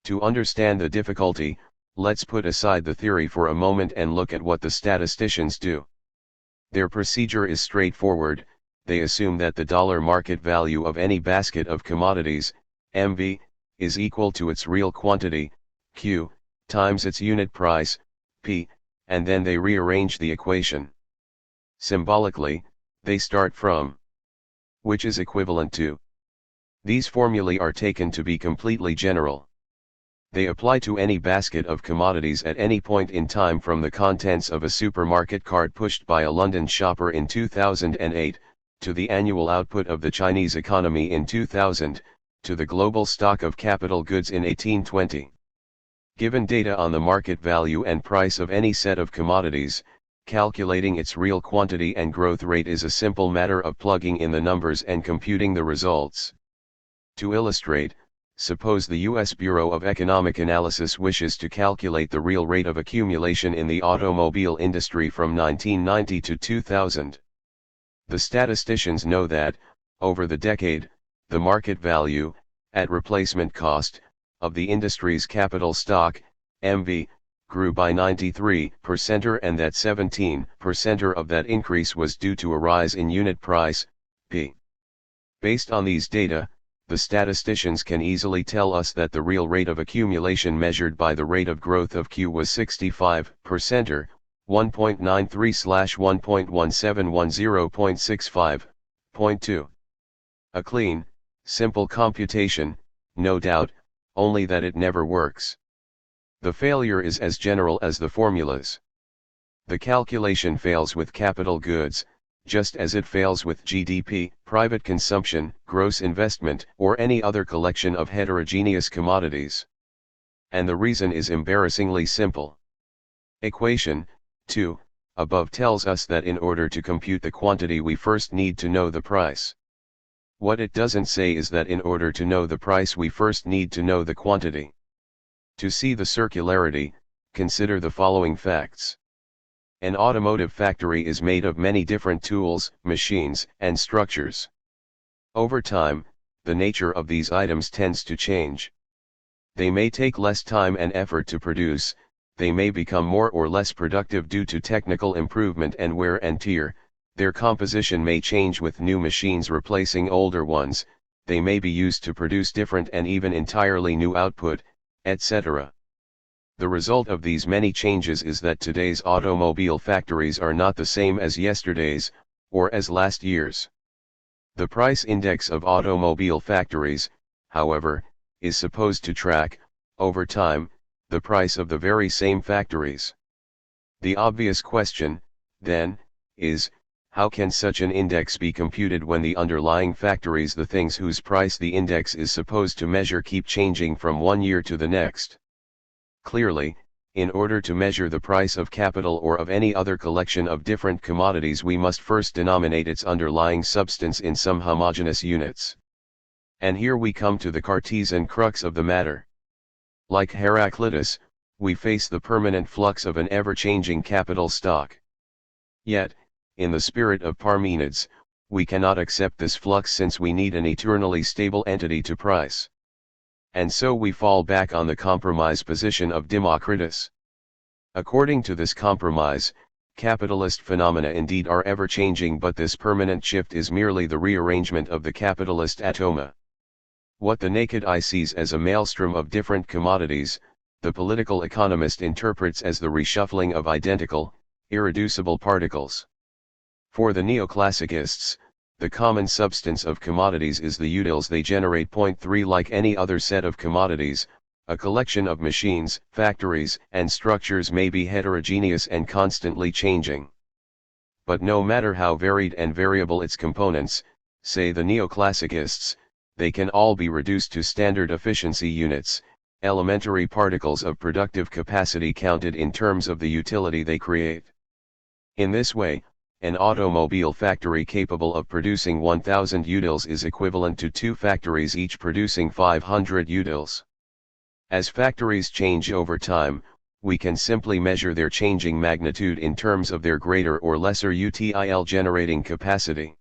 To understand the difficulty, let's put aside the theory for a moment and look at what the statisticians do. Their procedure is straightforward. They assume that the dollar market value of any basket of commodities, MV, is equal to its real quantity, Q, times its unit price, P, and then they rearrange the equation. Symbolically, they start from, which is equivalent to. These formulae are taken to be completely general. They apply to any basket of commodities at any point in time, from the contents of a supermarket cart pushed by a London shopper in 2008, to the annual output of the Chinese economy in 2000, to the global stock of capital goods in 1820. Given data on the market value and price of any set of commodities, calculating its real quantity and growth rate is a simple matter of plugging in the numbers and computing the results. To illustrate, suppose the U.S. Bureau of Economic Analysis wishes to calculate the real rate of accumulation in the automobile industry from 1990 to 2000. The statisticians know that, over the decade, the market value, at replacement cost, of the industry's capital stock, MV, grew by 93%, and that 17% of that increase was due to a rise in unit price, P. Based on these data, the statisticians can easily tell us that the real rate of accumulation measured by the rate of growth of Q was 65%, or 1.93/1.1710.65.2. A clean, simple computation, no doubt, only that it never works. The failure is as general as the formulas. The calculation fails with capital goods, just as it fails with GDP, private consumption, gross investment, or any other collection of heterogeneous commodities. And the reason is embarrassingly simple. Equation 2, above tells us that in order to compute the quantity we first need to know the price. What it doesn't say is that in order to know the price we first need to know the quantity. To see the circularity, consider the following facts. An automotive factory is made of many different tools, machines, and structures. Over time, the nature of these items tends to change. They may take less time and effort to produce, they may become more or less productive due to technical improvement and wear and tear, their composition may change with new machines replacing older ones, they may be used to produce different and even entirely new output, etc. The result of these many changes is that today's automobile factories are not the same as yesterday's, or as last year's. The price index of automobile factories, however, is supposed to track, over time, the price of the very same factories. The obvious question, then, is, how can such an index be computed when the underlying factories, the things whose price the index is supposed to measure, keep changing from one year to the next? Clearly, in order to measure the price of capital or of any other collection of different commodities, we must first denominate its underlying substance in some homogeneous units. And here we come to the Cartesian crux of the matter. Like Heraclitus, we face the permanent flux of an ever-changing capital stock. Yet, in the spirit of Parmenides, we cannot accept this flux since we need an eternally stable entity to price. And so we fall back on the compromise position of Democritus. According to this compromise, capitalist phenomena indeed are ever-changing, but this permanent shift is merely the rearrangement of the capitalist atoma. What the naked eye sees as a maelstrom of different commodities, the political economist interprets as the reshuffling of identical, irreducible particles. For the neoclassicists, the common substance of commodities is the utils they generate. 3 Like any other set of commodities, a collection of machines, factories, and structures may be heterogeneous and constantly changing. But no matter how varied and variable its components, say the neoclassicists, they can all be reduced to standard efficiency units, elementary particles of productive capacity counted in terms of the utility they create. In this way, an automobile factory capable of producing 1,000 utils is equivalent to 2 factories each producing 500 utils. As factories change over time, we can simply measure their changing magnitude in terms of their greater or lesser util generating capacity.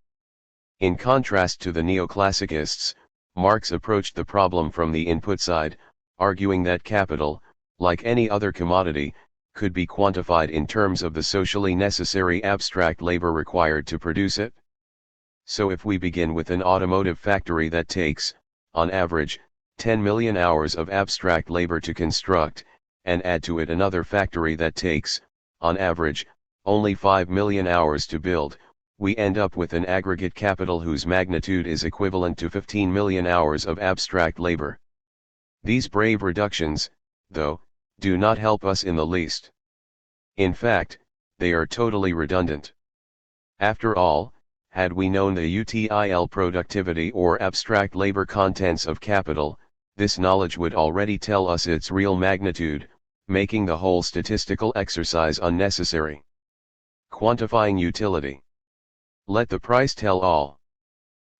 In contrast to the neoclassicists, Marx approached the problem from the input side, arguing that capital, like any other commodity, could be quantified in terms of the socially necessary abstract labor required to produce it. So if we begin with an automotive factory that takes, on average, 10 million hours of abstract labor to construct, and add to it another factory that takes, on average, only 5 million hours to build, we end up with an aggregate capital whose magnitude is equivalent to 15 million hours of abstract labor. These brave reductions, though, do not help us in the least. In fact, they are totally redundant. After all, had we known the util productivity or abstract labor contents of capital, this knowledge would already tell us its real magnitude, making the whole statistical exercise unnecessary. Quantifying utility. Let the price tell all.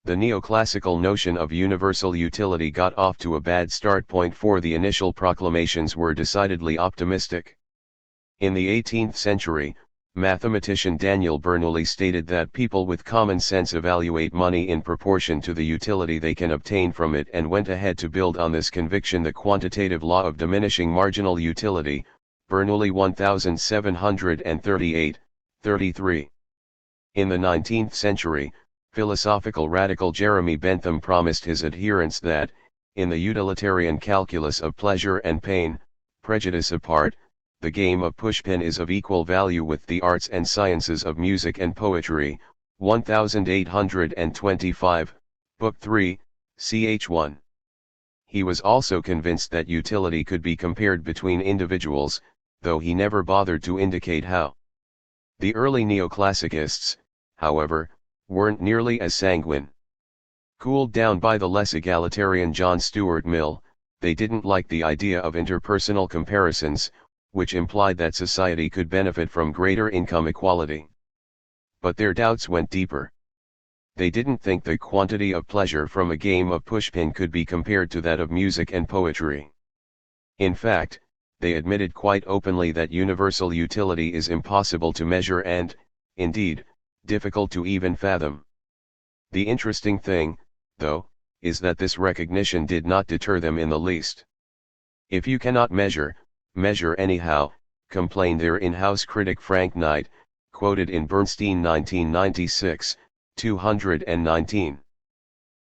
The neoclassical notion of universal utility got off to a bad start. For the initial proclamations were decidedly optimistic. In the 18th century, mathematician Daniel Bernoulli stated that people with common sense evaluate money in proportion to the utility they can obtain from it, and went ahead to build on this conviction the quantitative law of diminishing marginal utility, Bernoulli 1738-33. In the 19th century, philosophical radical Jeremy Bentham promised his adherents that, in the utilitarian calculus of pleasure and pain, prejudice apart, the game of pushpin is of equal value with the arts and sciences of music and poetry. 1825, Book 3, ch. 1. He was also convinced that utility could be compared between individuals, though he never bothered to indicate how. The early neoclassicists, however, weren't nearly as sanguine. Cooled down by the less egalitarian John Stuart Mill, they didn't like the idea of interpersonal comparisons, which implied that society could benefit from greater income equality. But their doubts went deeper. They didn't think the quantity of pleasure from a game of pushpin could be compared to that of music and poetry. In fact, they admitted quite openly that universal utility is impossible to measure and, indeed, difficult to even fathom. The interesting thing, though, is that this recognition did not deter them in the least. If you cannot measure, measure anyhow, complained their in-house critic Frank Knight, quoted in Bernstein 1996, 219.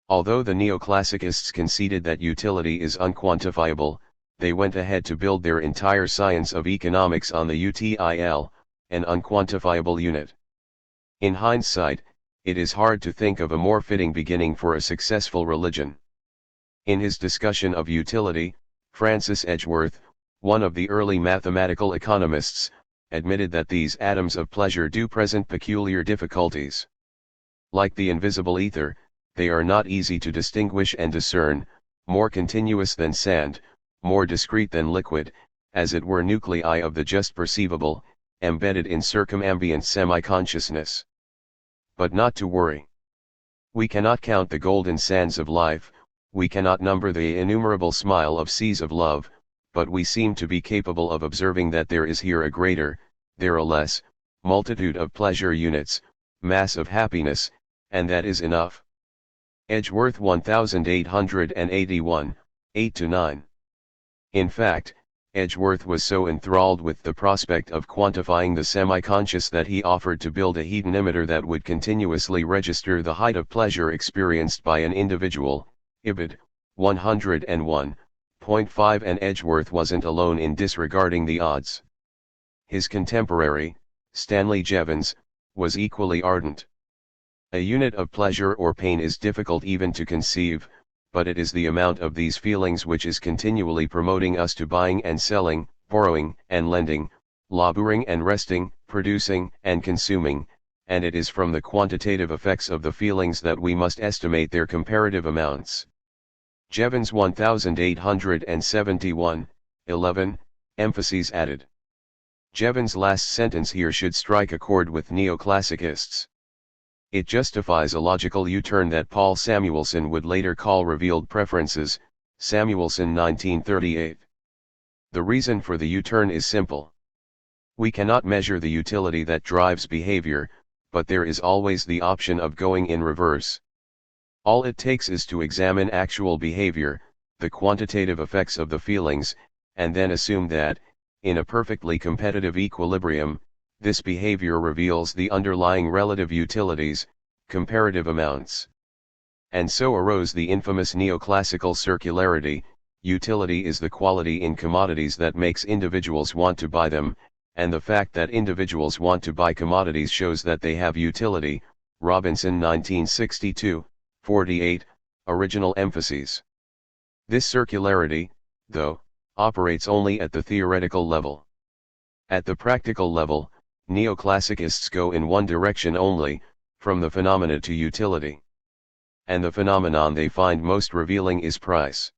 Although the neoclassicists conceded that utility is unquantifiable, they went ahead to build their entire science of economics on the util, an unquantifiable unit. In hindsight, it is hard to think of a more fitting beginning for a successful religion. In his discussion of utility, Francis Edgeworth, one of the early mathematical economists, admitted that these atoms of pleasure do present peculiar difficulties. Like the invisible ether, they are not easy to distinguish and discern, more continuous than sand, more discrete than liquid, as it were nuclei of the just perceivable, embedded in circumambient semi-consciousness. But not to worry. We cannot count the golden sands of life, we cannot number the innumerable smile of seas of love, but we seem to be capable of observing that there is here a greater, there a less, multitude of pleasure units, mass of happiness, and that is enough. Edgeworth 1881, 8-9. In fact, Edgeworth was so enthralled with the prospect of quantifying the semi-conscious that he offered to build a hedonimeter that would continuously register the height of pleasure experienced by an individual, Ibid. 101.5, and Edgeworth wasn't alone in disregarding the odds. His contemporary, Stanley Jevons, was equally ardent. A unit of pleasure or pain is difficult even to conceive, but it is the amount of these feelings which is continually promoting us to buying and selling, borrowing and lending, laboring and resting, producing and consuming, and it is from the quantitative effects of the feelings that we must estimate their comparative amounts. Jevons 1871, 11, emphases added. Jevons' last sentence here should strike a chord with neoclassicists. It justifies a logical U-turn that Paul Samuelson would later call revealed preferences, Samuelson 1938. The reason for the U-turn is simple. We cannot measure the utility that drives behavior, but there is always the option of going in reverse. All it takes is to examine actual behavior, the quantitative effects of the feelings, and then assume that, in a perfectly competitive equilibrium, this behavior reveals the underlying relative utilities, comparative amounts. And so arose the infamous neoclassical circularity. Utility is the quality in commodities that makes individuals want to buy them, and the fact that individuals want to buy commodities shows that they have utility. Robinson 1962, 48, original emphases. This circularity, though, operates only at the theoretical level. At the practical level, neoclassicists go in one direction only, from the phenomena to utility. And the phenomenon they find most revealing is price.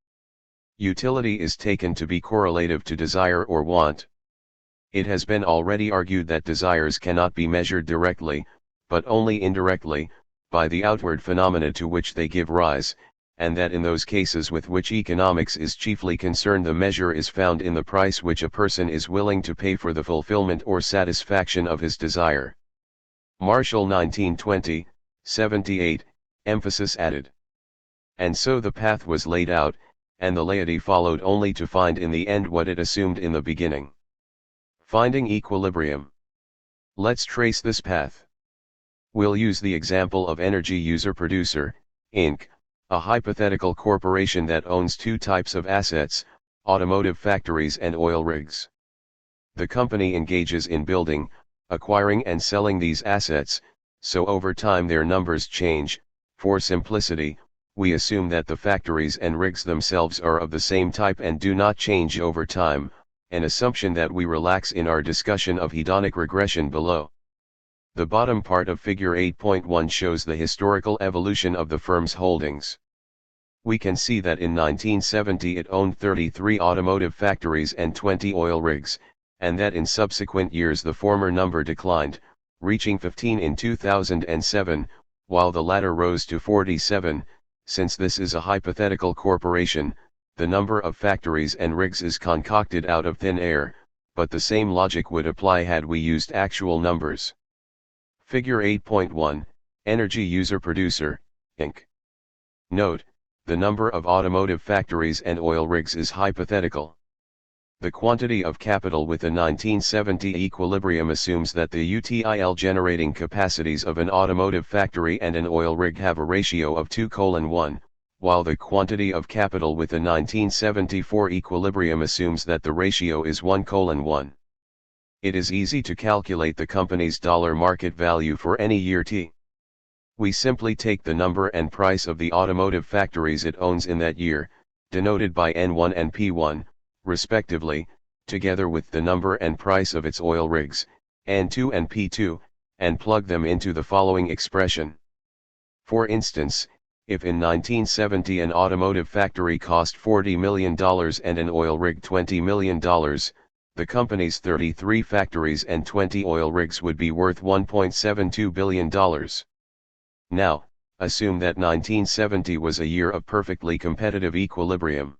Utility is taken to be correlative to desire or want. It has been already argued that desires cannot be measured directly, but only indirectly, by the outward phenomena to which they give rise, and that in those cases with which economics is chiefly concerned the measure is found in the price which a person is willing to pay for the fulfillment or satisfaction of his desire. Marshall 1920, 78, emphasis added. And so the path was laid out, and the laity followed only to find in the end what it assumed in the beginning. Finding equilibrium. Let's trace this path. We'll use the example of Energy User Producer, Inc., a hypothetical corporation that owns two types of assets, automotive factories and oil rigs. The company engages in building, acquiring and selling these assets, so over time their numbers change. For simplicity, we assume that the factories and rigs themselves are of the same type and do not change over time, an assumption that we relax in our discussion of hedonic regression below. The bottom part of figure 8.1 shows the historical evolution of the firm's holdings. We can see that in 1970 it owned 33 automotive factories and 20 oil rigs, and that in subsequent years the former number declined, reaching 15 in 2007, while the latter rose to 47. Since this is a hypothetical corporation, the number of factories and rigs is concocted out of thin air, but the same logic would apply had we used actual numbers. Figure 8.1, Energy User Producer, Inc. Note, the number of automotive factories and oil rigs is hypothetical. The quantity of capital with a 1970 equilibrium assumes that the UTIL generating capacities of an automotive factory and an oil rig have a ratio of 2:1, while the quantity of capital with a 1974 equilibrium assumes that the ratio is 1:1. It is easy to calculate the company's dollar market value for any year T. We simply take the number and price of the automotive factories it owns in that year, denoted by N1 and P1, respectively, together with the number and price of its oil rigs, N2 and P2, and plug them into the following expression. For instance, if in 1970 an automotive factory cost $40 million and an oil rig $20 million, the company's 33 factories and 20 oil rigs would be worth $1.72 billion. Now, assume that 1970 was a year of perfectly competitive equilibrium.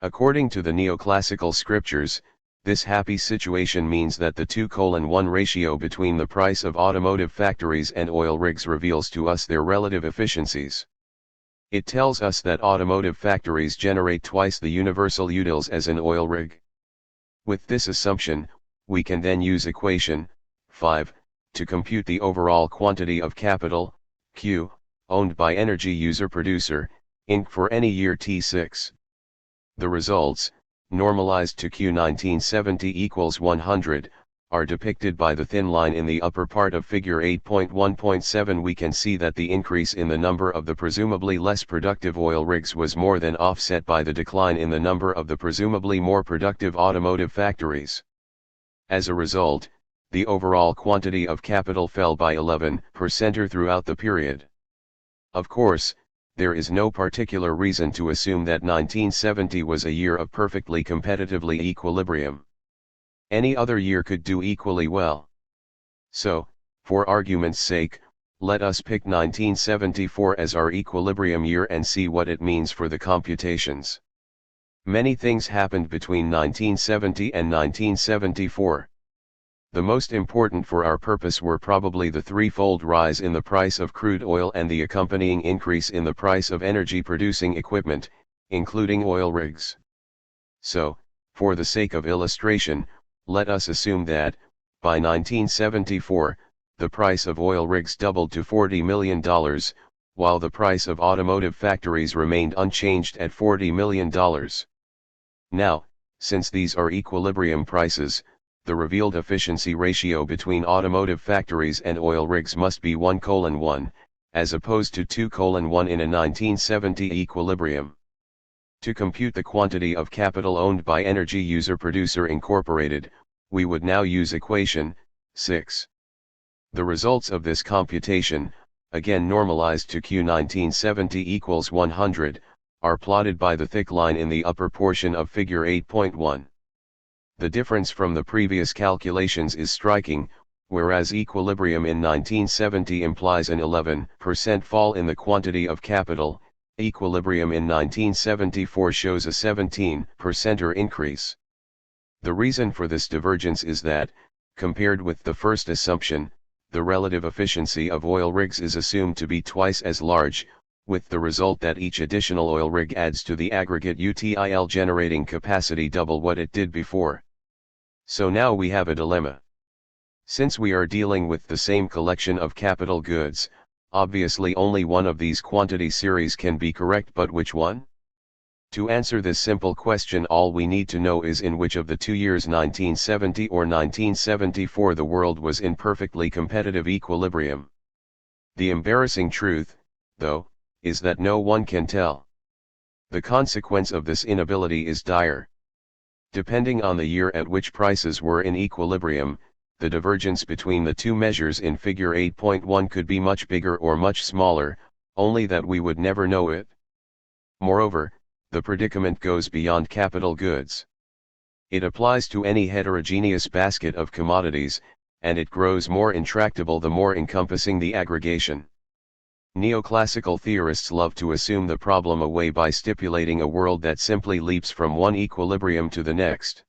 According to the neoclassical scriptures, this happy situation means that the 2:1 ratio between the price of automotive factories and oil rigs reveals to us their relative efficiencies. It tells us that automotive factories generate twice the universal utils as an oil rig. With this assumption, we can then use equation 5 to compute the overall quantity of capital, Q, owned by energy user producer, Inc. for any year T6. The results, normalized to Q 1970 equals 100, are depicted by the thin line in the upper part of figure 8.1.7. We can see that the increase in the number of the presumably less productive oil rigs was more than offset by the decline in the number of the presumably more productive automotive factories. As a result, the overall quantity of capital fell by 11% throughout the period. Of course, there is no particular reason to assume that 1970 was a year of perfectly competitively equilibrium. Any other year could do equally well. So, for argument's sake, let us pick 1974 as our equilibrium year and see what it means for the computations. Many things happened between 1970 and 1974. The most important for our purpose were probably the threefold rise in the price of crude oil and the accompanying increase in the price of energy-producing equipment, including oil rigs. So, for the sake of illustration, let us assume that, by 1974, the price of oil rigs doubled to $40 million, while the price of automotive factories remained unchanged at $40 million. Now, since these are equilibrium prices, the revealed efficiency ratio between automotive factories and oil rigs must be 1:1, as opposed to 2:1 in a 1970 equilibrium. To compute the quantity of capital owned by Energy User Producer Incorporated, we would now use equation 6. The results of this computation, again normalized to Q 1970 equals 100, are plotted by the thick line in the upper portion of figure 8.1. The difference from the previous calculations is striking, whereas equilibrium in 1970 implies an 11% fall in the quantity of capital, equilibrium in 1974 shows a 17% increase. The reason for this divergence is that, compared with the first assumption, the relative efficiency of oil rigs is assumed to be twice as large, with the result that each additional oil rig adds to the aggregate util generating capacity double what it did before. So now we have a dilemma. Since we are dealing with the same collection of capital goods, obviously only one of these quantity series can be correct, but which one? To answer this simple question, all we need to know is in which of the 2 years 1970 or 1974 the world was in perfectly competitive equilibrium. The embarrassing truth, though, is that no one can tell. The consequence of this inability is dire. Depending on the year at which prices were in equilibrium, the divergence between the two measures in figure 8.1 could be much bigger or much smaller, only that we would never know it. Moreover, the predicament goes beyond capital goods. It applies to any heterogeneous basket of commodities, and it grows more intractable the more encompassing the aggregation. Neoclassical theorists love to assume the problem away by stipulating a world that simply leaps from one equilibrium to the next.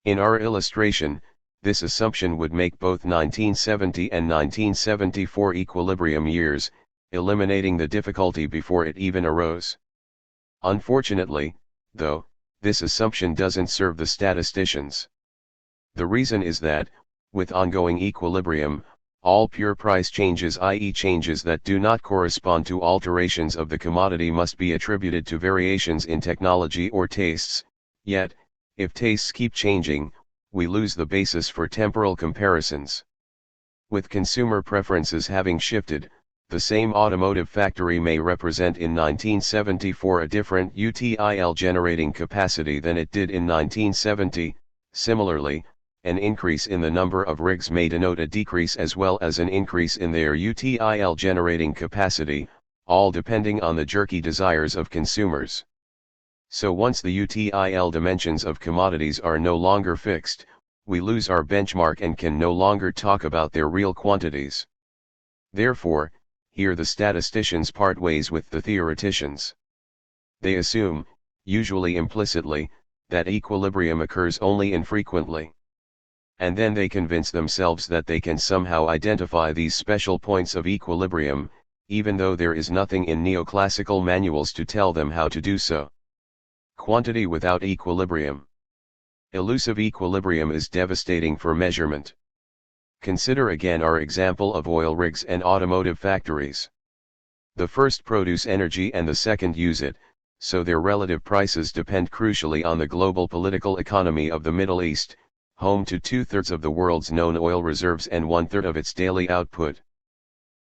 In our illustration, this assumption would make both 1970 and 1974 equilibrium years, eliminating the difficulty before it even arose. Unfortunately, though, this assumption doesn't serve the statisticians. The reason is that, with ongoing equilibrium, all pure price changes, i.e. changes that do not correspond to alterations of the commodity, must be attributed to variations in technology or tastes, yet, if tastes keep changing, we lose the basis for temporal comparisons. With consumer preferences having shifted, the same automotive factory may represent in 1974 a different util generating capacity than it did in 1970, similarly, an increase in the number of rigs may denote a decrease as well as an increase in their util generating capacity, all depending on the jerky desires of consumers. So once the util dimensions of commodities are no longer fixed, we lose our benchmark and can no longer talk about their real quantities. Therefore, here the statisticians part ways with the theoreticians. They assume, usually implicitly, that equilibrium occurs only infrequently. And then they convince themselves that they can somehow identify these special points of equilibrium, even though there is nothing in neoclassical manuals to tell them how to do so. Quantity without equilibrium. Elusive equilibrium is devastating for measurement. Consider again our example of oil rigs and automotive factories. The first produce energy and the second use it, so their relative prices depend crucially on the global political economy of the Middle East, home to 2/3 of the world's known oil reserves and 1/3 of its daily output.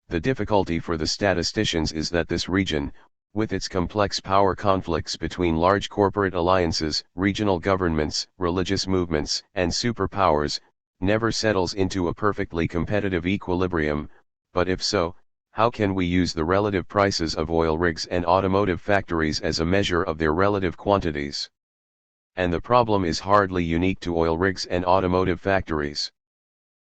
The difficulty for the statisticians is that this region, with its complex power conflicts between large corporate alliances, regional governments, religious movements, and superpowers, never settles into a perfectly competitive equilibrium, but if so, how can we use the relative prices of oil rigs and automotive factories as a measure of their relative quantities? And the problem is hardly unique to oil rigs and automotive factories.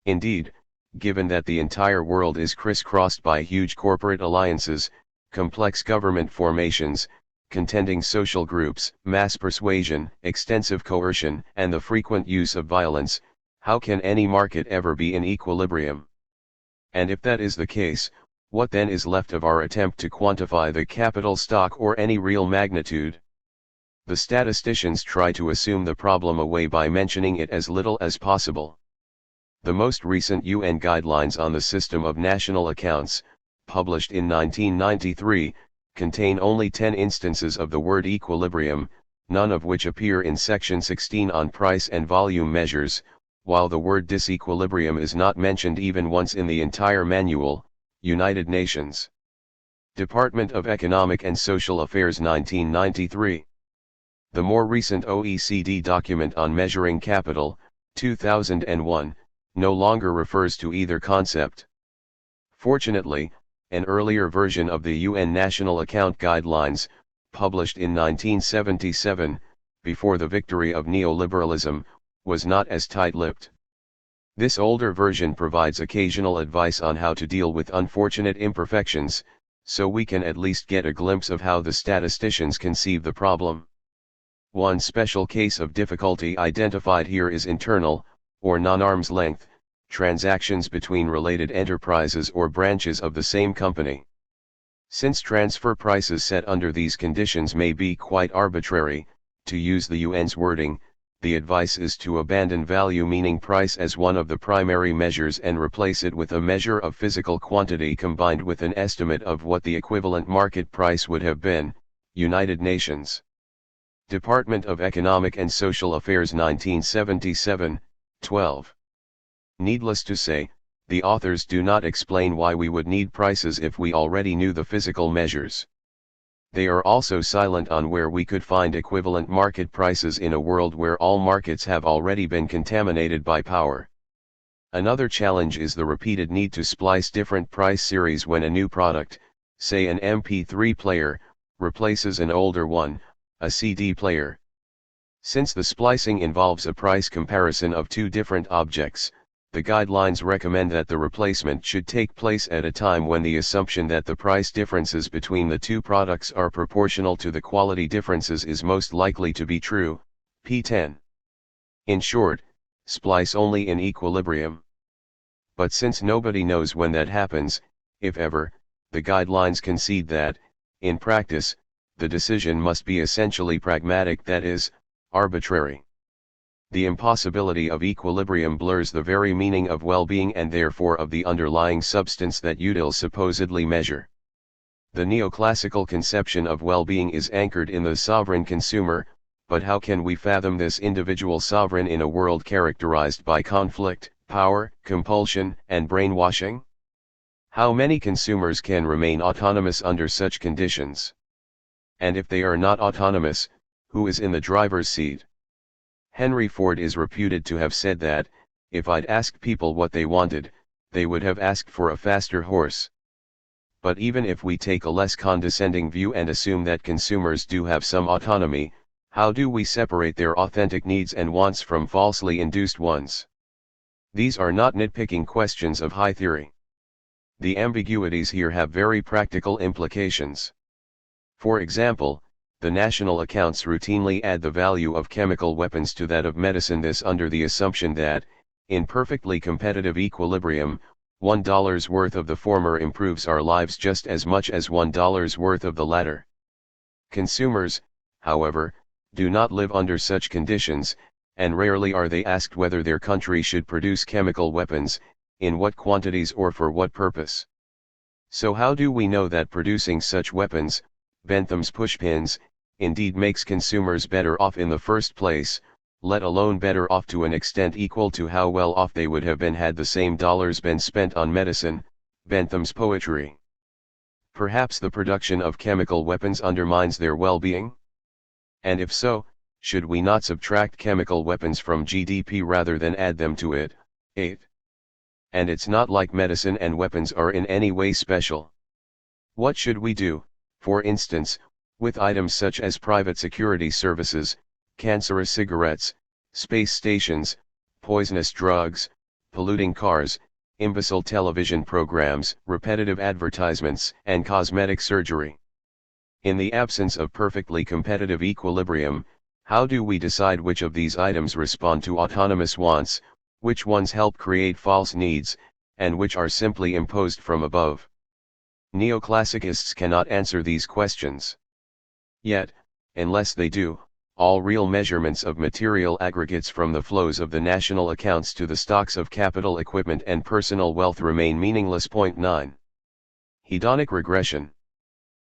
Indeed, given that the entire world is crisscrossed by huge corporate alliances, complex government formations, contending social groups, mass persuasion, extensive coercion, and the frequent use of violence, how can any market ever be in equilibrium? And if that is the case, what then is left of our attempt to quantify the capital stock or any real magnitude? The statisticians try to assume the problem away by mentioning it as little as possible. The most recent UN guidelines on the system of national accounts, published in 1993, contain only 10 instances of the word equilibrium, none of which appear in section 16 on price and volume measures, while the word disequilibrium is not mentioned even once in the entire manual. United Nations Department of Economic and Social Affairs 1993. The more recent OECD document on measuring capital, 2001, no longer refers to either concept. Fortunately, an earlier version of the UN National Account Guidelines, published in 1977, before the victory of neoliberalism, was not as tight-lipped. This older version provides occasional advice on how to deal with unfortunate imperfections, so we can at least get a glimpse of how the statisticians conceive the problem. One special case of difficulty identified here is internal, or non-arm's length, transactions between related enterprises or branches of the same company. Since transfer prices set under these conditions may be quite arbitrary, to use the UN's wording, the advice is to abandon value meaning price as one of the primary measures and replace it with a measure of physical quantity combined with an estimate of what the equivalent market price would have been. United Nations Department of Economic and Social Affairs 1977, 12. Needless to say, the authors do not explain why we would need prices if we already knew the physical measures. They are also silent on where we could find equivalent market prices in a world where all markets have already been contaminated by power. Another challenge is the repeated need to splice different price series when a new product, say an MP3 player, replaces an older one, a CD player. Since the splicing involves a price comparison of two different objects, the guidelines recommend that the replacement should take place at a time when the assumption that the price differences between the two products are proportional to the quality differences is most likely to be true. P10. In short, splice only in equilibrium. But since nobody knows when that happens, if ever, the guidelines concede that, in practice, the decision must be essentially pragmatic, that is, arbitrary. The impossibility of equilibrium blurs the very meaning of well-being and therefore of the underlying substance that UDIL supposedly measure. The neoclassical conception of well-being is anchored in the sovereign consumer, but how can we fathom this individual sovereign in a world characterized by conflict, power, compulsion, and brainwashing? How many consumers can remain autonomous under such conditions? And if they are not autonomous, who is in the driver's seat? Henry Ford is reputed to have said that, if I'd asked people what they wanted, they would have asked for a faster horse. But even if we take a less condescending view and assume that consumers do have some autonomy, how do we separate their authentic needs and wants from falsely induced ones? These are not nitpicking questions of high theory. The ambiguities here have very practical implications. For example, the national accounts routinely add the value of chemical weapons to that of medicine, this under the assumption that, in perfectly competitive equilibrium, $1 worth of the former improves our lives just as much as $1 worth of the latter. Consumers, however, do not live under such conditions, and rarely are they asked whether their country should produce chemical weapons, in what quantities or for what purpose. So how do we know that producing such weapons, Bentham's pushpins, indeed makes consumers better off in the first place, let alone better off to an extent equal to how well off they would have been had the same dollars been spent on medicine, Bentham's poetry? Perhaps the production of chemical weapons undermines their well-being? And if so, should we not subtract chemical weapons from GDP rather than add them to it? 8. And it's not like medicine and weapons are in any way special. What should we do, for instance, with items such as private security services, cancerous cigarettes, space stations, poisonous drugs, polluting cars, imbecile television programs, repetitive advertisements, and cosmetic surgery? In the absence of perfectly competitive equilibrium, how do we decide which of these items respond to autonomous wants, which ones help create false needs, and which are simply imposed from above? Neoclassicists cannot answer these questions. Yet, unless they do, all real measurements of material aggregates from the flows of the national accounts to the stocks of capital, equipment and personal wealth remain meaningless. 9. Hedonic regression.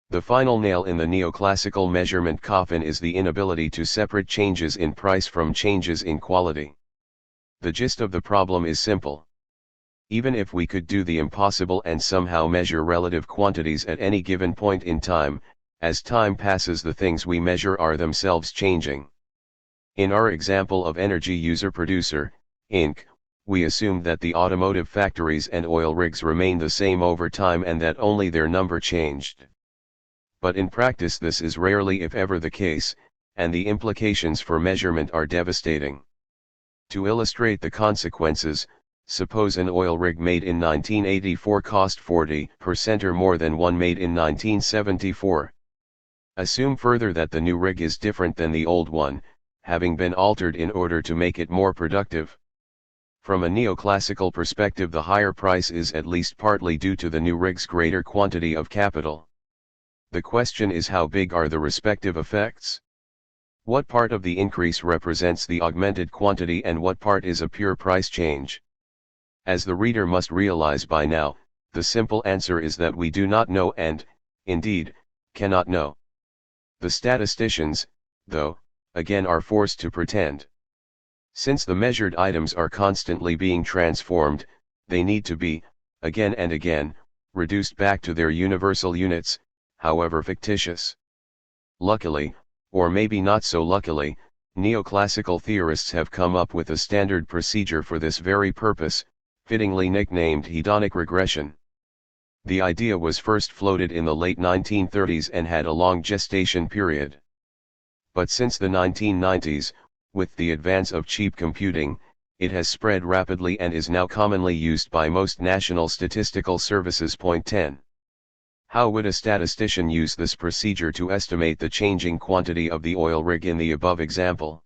The final nail in the neoclassical measurement coffin is the inability to separate changes in price from changes in quality. The gist of the problem is simple. Even if we could do the impossible and somehow measure relative quantities at any given point in time, as time passes the things we measure are themselves changing. In our example of energy user-producer, Inc., we assumed that the automotive factories and oil rigs remained the same over time and that only their number changed. But in practice this is rarely if ever the case, and the implications for measurement are devastating. To illustrate the consequences, suppose an oil rig made in 1984 cost 40% or more than one made in 1974. Assume further that the new rig is different than the old one, having been altered in order to make it more productive. From a neoclassical perspective, the higher price is at least partly due to the new rig's greater quantity of capital. The question is, how big are the respective effects? What part of the increase represents the augmented quantity and what part is a pure price change? As the reader must realize by now, the simple answer is that we do not know and, indeed, cannot know. The statisticians, though, again are forced to pretend. Since the measured items are constantly being transformed, they need to be, again and again, reduced back to their universal units, however fictitious. Luckily, or maybe not so luckily, neoclassical theorists have come up with a standard procedure for this very purpose, fittingly nicknamed hedonic regression. The idea was first floated in the late 1930s and had a long gestation period. But since the 1990s, with the advance of cheap computing, it has spread rapidly and is now commonly used by most national statistical services. 10. How would a statistician use this procedure to estimate the changing quantity of the oil rig in the above example?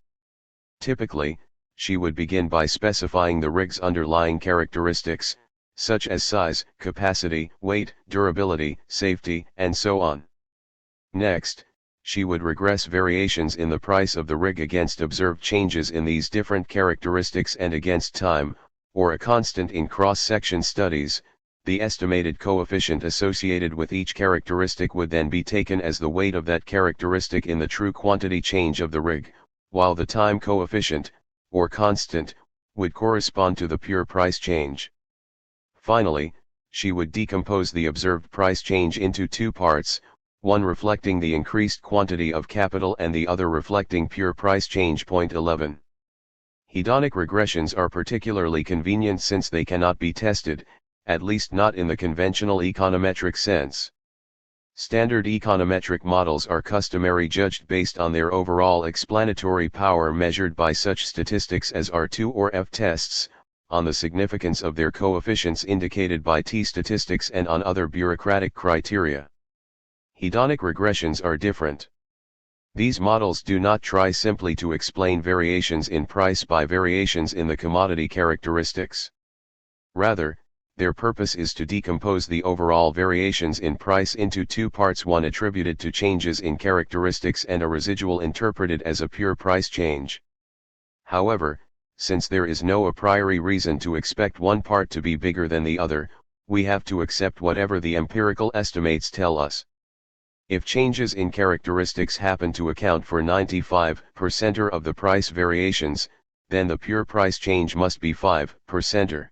Typically, she would begin by specifying the rig's underlying characteristics, such as size, capacity, weight, durability, safety, and so on. Next, she would regress variations in the price of the rig against observed changes in these different characteristics and against time, or a constant in cross-section studies. The estimated coefficient associated with each characteristic would then be taken as the weight of that characteristic in the true quantity change of the rig, while the time coefficient, or constant, would correspond to the pure price change. Finally, she would decompose the observed price change into two parts, one reflecting the increased quantity of capital and the other reflecting pure price change. 11. Hedonic regressions are particularly convenient since they cannot be tested, at least not in the conventional econometric sense. Standard econometric models are customarily judged based on their overall explanatory power measured by such statistics as R2 or F tests, on the significance of their coefficients indicated by t-statistics and on other bureaucratic criteria. Hedonic regressions are different. These models do not try simply to explain variations in price by variations in the commodity characteristics. Rather, their purpose is to decompose the overall variations in price into two parts, one attributed to changes in characteristics and a residual interpreted as a pure price change. However, since there is no a priori reason to expect one part to be bigger than the other, we have to accept whatever the empirical estimates tell us. If changes in characteristics happen to account for 95% of the price variations, then the pure price change must be 5%.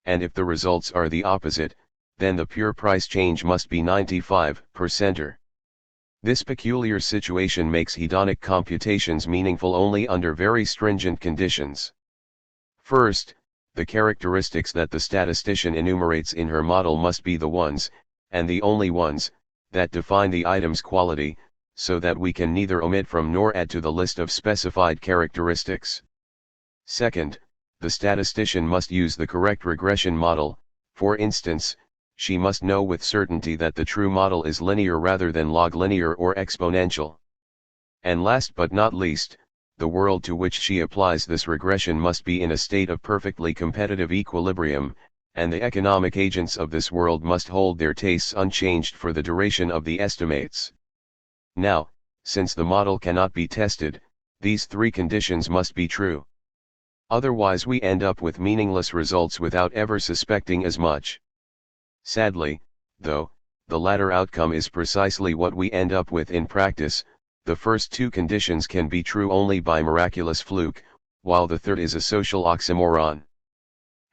And if the results are the opposite, then the pure price change must be 95%. This peculiar situation makes hedonic computations meaningful only under very stringent conditions. First, the characteristics that the statistician enumerates in her model must be the ones, and the only ones, that define the item's quality, so that we can neither omit from nor add to the list of specified characteristics. Second, the statistician must use the correct regression model. For instance, she must know with certainty that the true model is linear rather than log linear or exponential. And last but not least, the world to which she applies this regression must be in a state of perfectly competitive equilibrium, and the economic agents of this world must hold their tastes unchanged for the duration of the estimates. Now, since the model cannot be tested, these three conditions must be true. Otherwise we end up with meaningless results without ever suspecting as much. Sadly, though, the latter outcome is precisely what we end up with in practice. The first two conditions can be true only by miraculous fluke, while the third is a social oxymoron.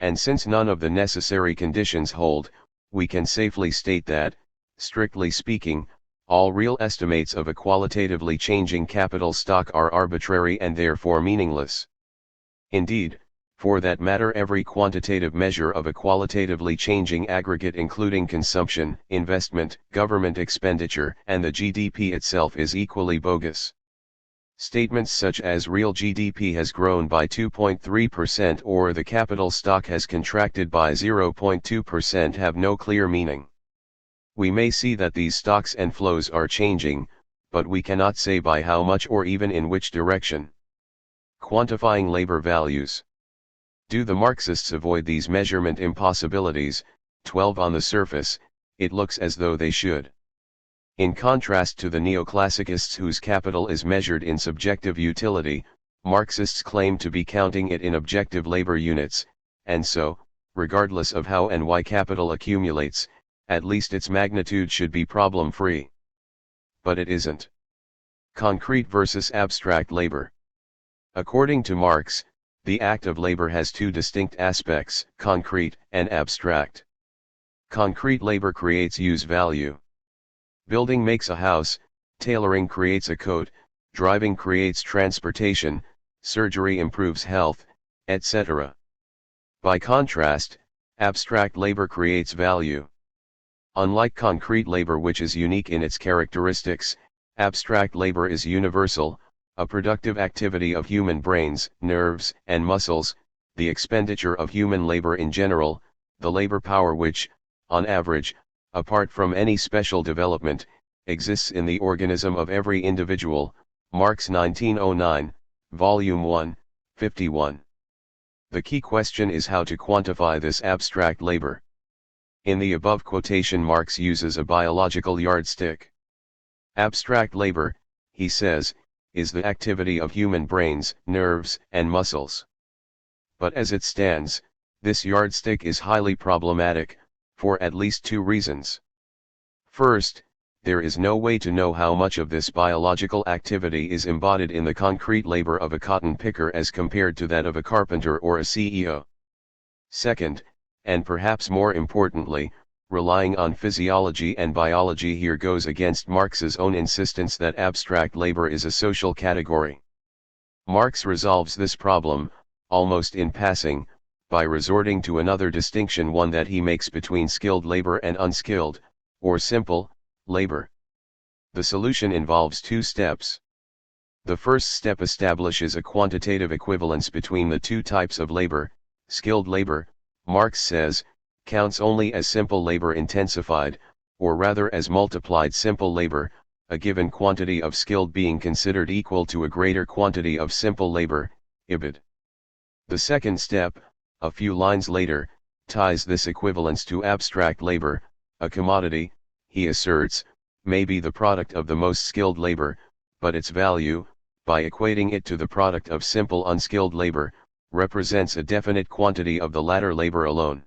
And since none of the necessary conditions hold, we can safely state that, strictly speaking, all real estimates of a qualitatively changing capital stock are arbitrary and therefore meaningless. Indeed, for that matter, every quantitative measure of a qualitatively changing aggregate including consumption, investment, government expenditure, and the GDP itself is equally bogus. Statements such as real GDP has grown by 2.3% or the capital stock has contracted by 0.2% have no clear meaning. We may see that these stocks and flows are changing, but we cannot say by how much or even in which direction. Quantifying labor values. Do the Marxists avoid these measurement impossibilities? 12 On the surface, it looks as though they should. In contrast to the neoclassicists whose capital is measured in subjective utility, Marxists claim to be counting it in objective labor units, and so, regardless of how and why capital accumulates, at least its magnitude should be problem-free. But it isn't. Concrete versus abstract labor. According to Marx, the act of labor has two distinct aspects, concrete and abstract. Concrete labor creates use value. Building makes a house, tailoring creates a coat, driving creates transportation, surgery improves health, etc. By contrast, abstract labor creates value. Unlike concrete labor, which is unique in its characteristics, abstract labor is universal, a productive activity of human brains, nerves, and muscles, the expenditure of human labor in general, the labor power which, on average, apart from any special development, exists in the organism of every individual. Marx 1909, Volume 1, 51. The key question is how to quantify this abstract labor. In the above quotation, Marx uses a biological yardstick. Abstract labor, he says, is the activity of human brains, nerves, and muscles. But as it stands, this yardstick is highly problematic, for at least two reasons. First, there is no way to know how much of this biological activity is embodied in the concrete labor of a cotton picker as compared to that of a carpenter or a CEO. Second, and perhaps more importantly, relying on physiology and biology here goes against Marx's own insistence that abstract labor is a social category. Marx resolves this problem, almost in passing, by resorting to another distinction, one that he makes between skilled labor and unskilled, or simple, labor. The solution involves two steps. The first step establishes a quantitative equivalence between the two types of labor. Skilled labor, Marx says, counts only as simple labor intensified, or rather as multiplied simple labor, a given quantity of skilled being considered equal to a greater quantity of simple labor, ibid. The second step, a few lines later, ties this equivalence to abstract labor. A commodity, he asserts, may be the product of the most skilled labor, but its value, by equating it to the product of simple unskilled labor, represents a definite quantity of the latter labor alone.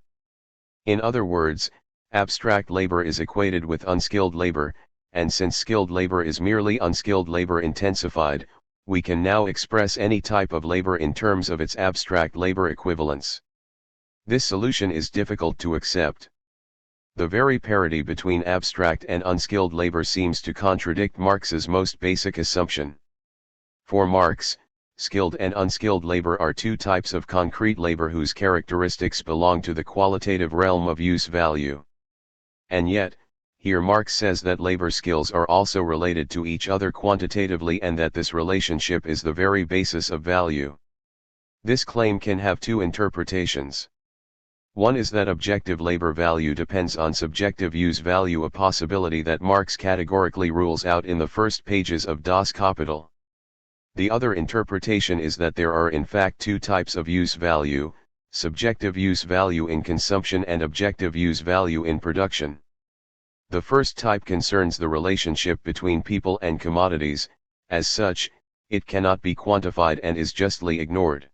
In other words, abstract labor is equated with unskilled labor, and since skilled labor is merely unskilled labor intensified, we can now express any type of labor in terms of its abstract labor equivalence. This solution is difficult to accept. The very parity between abstract and unskilled labor seems to contradict Marx's most basic assumption. For Marx, skilled and unskilled labor are two types of concrete labor whose characteristics belong to the qualitative realm of use value. And yet, here Marx says that labor skills are also related to each other quantitatively and that this relationship is the very basis of value. This claim can have two interpretations. One is that objective labor value depends on subjective use value, a possibility that Marx categorically rules out in the first pages of Das Kapital. The other interpretation is that there are in fact two types of use value, subjective use value in consumption and objective use value in production. The first type concerns the relationship between people and commodities. As such, it cannot be quantified and is justly ignored.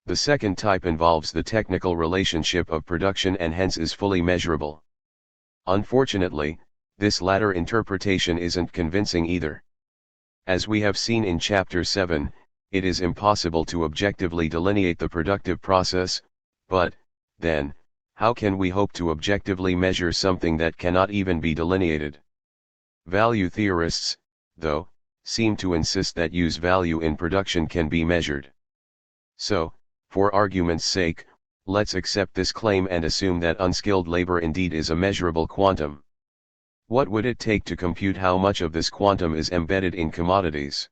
The second type involves the technical relationship of production and hence is fully measurable. Unfortunately, this latter interpretation isn't convincing either. As we have seen in Chapter 7, it is impossible to objectively delineate the productive process, but, then, how can we hope to objectively measure something that cannot even be delineated? Value theorists, though, seem to insist that use value in production can be measured. So, for argument's sake, let's accept this claim and assume that unskilled labor indeed is a measurable quantum. What would it take to compute how much of this quantum is embedded in commodities?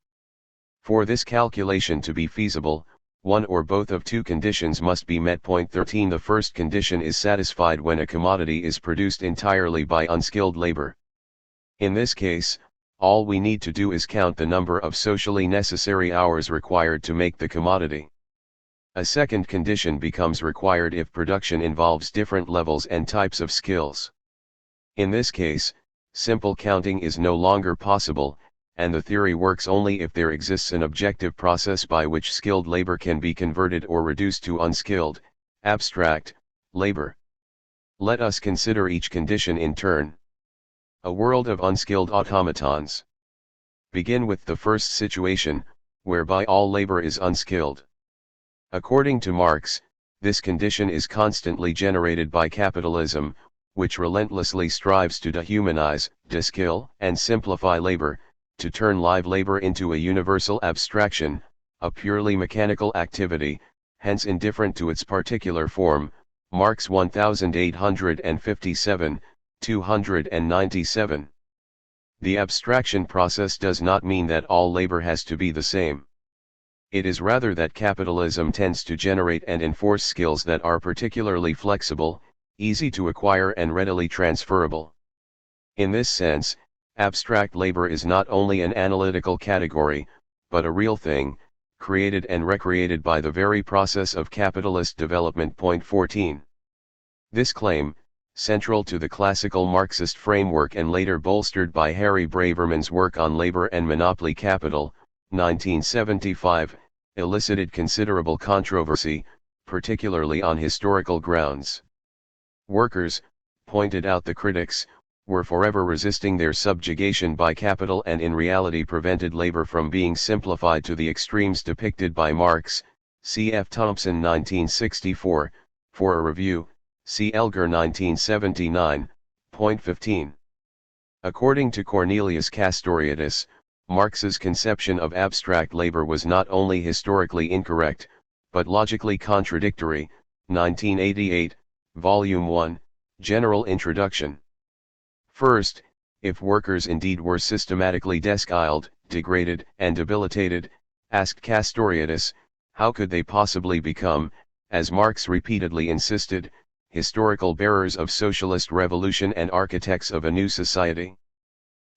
For this calculation to be feasible, one or both of two conditions must be met. Point 13. The first condition is satisfied when a commodity is produced entirely by unskilled labor. In this case, all we need to do is count the number of socially necessary hours required to make the commodity. A second condition becomes required if production involves different levels and types of skills. In this case, simple counting is no longer possible, and the theory works only if there exists an objective process by which skilled labor can be converted or reduced to unskilled, abstract, labor. Let us consider each condition in turn. A world of unskilled automatons. Begin with the first situation, whereby all labor is unskilled. According to Marx, this condition is constantly generated by capitalism, which relentlessly strives to dehumanize, deskill, and simplify labor, to turn live labor into a universal abstraction, a purely mechanical activity, hence indifferent to its particular form. Marx 1857, 297. The abstraction process does not mean that all labor has to be the same. It is rather that capitalism tends to generate and enforce skills that are particularly flexible, easy to acquire and readily transferable. In this sense, abstract labor is not only an analytical category, but a real thing, created and recreated by the very process of capitalist development. Point 14. This claim, central to the classical Marxist framework and later bolstered by Harry Braverman's work on labor and monopoly capital, 1975, elicited considerable controversy, particularly on historical grounds. Workers, pointed out the critics, were forever resisting their subjugation by capital and in reality prevented labor from being simplified to the extremes depicted by Marx. C. F. Thompson 1964, for a review, see Elgar 1979, point 15. According to Cornelius Castoriadis, Marx's conception of abstract labor was not only historically incorrect, but logically contradictory. 1988, Volume 1, General Introduction. First, if workers indeed were systematically deskilled, degraded, and debilitated, asked Castoriadis, how could they possibly become, as Marx repeatedly insisted, historical bearers of socialist revolution and architects of a new society?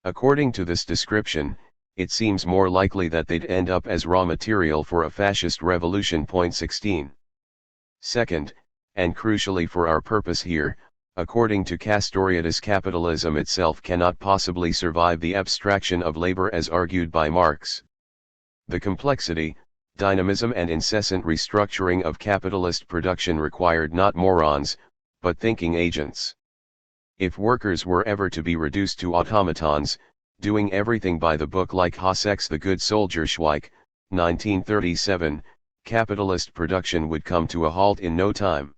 According to this description, it seems more likely that they'd end up as raw material for a fascist revolution. 16. Second, and crucially for our purpose here, according to Castoriadis, capitalism itself cannot possibly survive the abstraction of labor as argued by Marx. The complexity, dynamism and incessant restructuring of capitalist production required not morons, but thinking agents. If workers were ever to be reduced to automatons, doing everything by the book like Hassek's The Good Soldier Schweik, 1937, capitalist production would come to a halt in no time.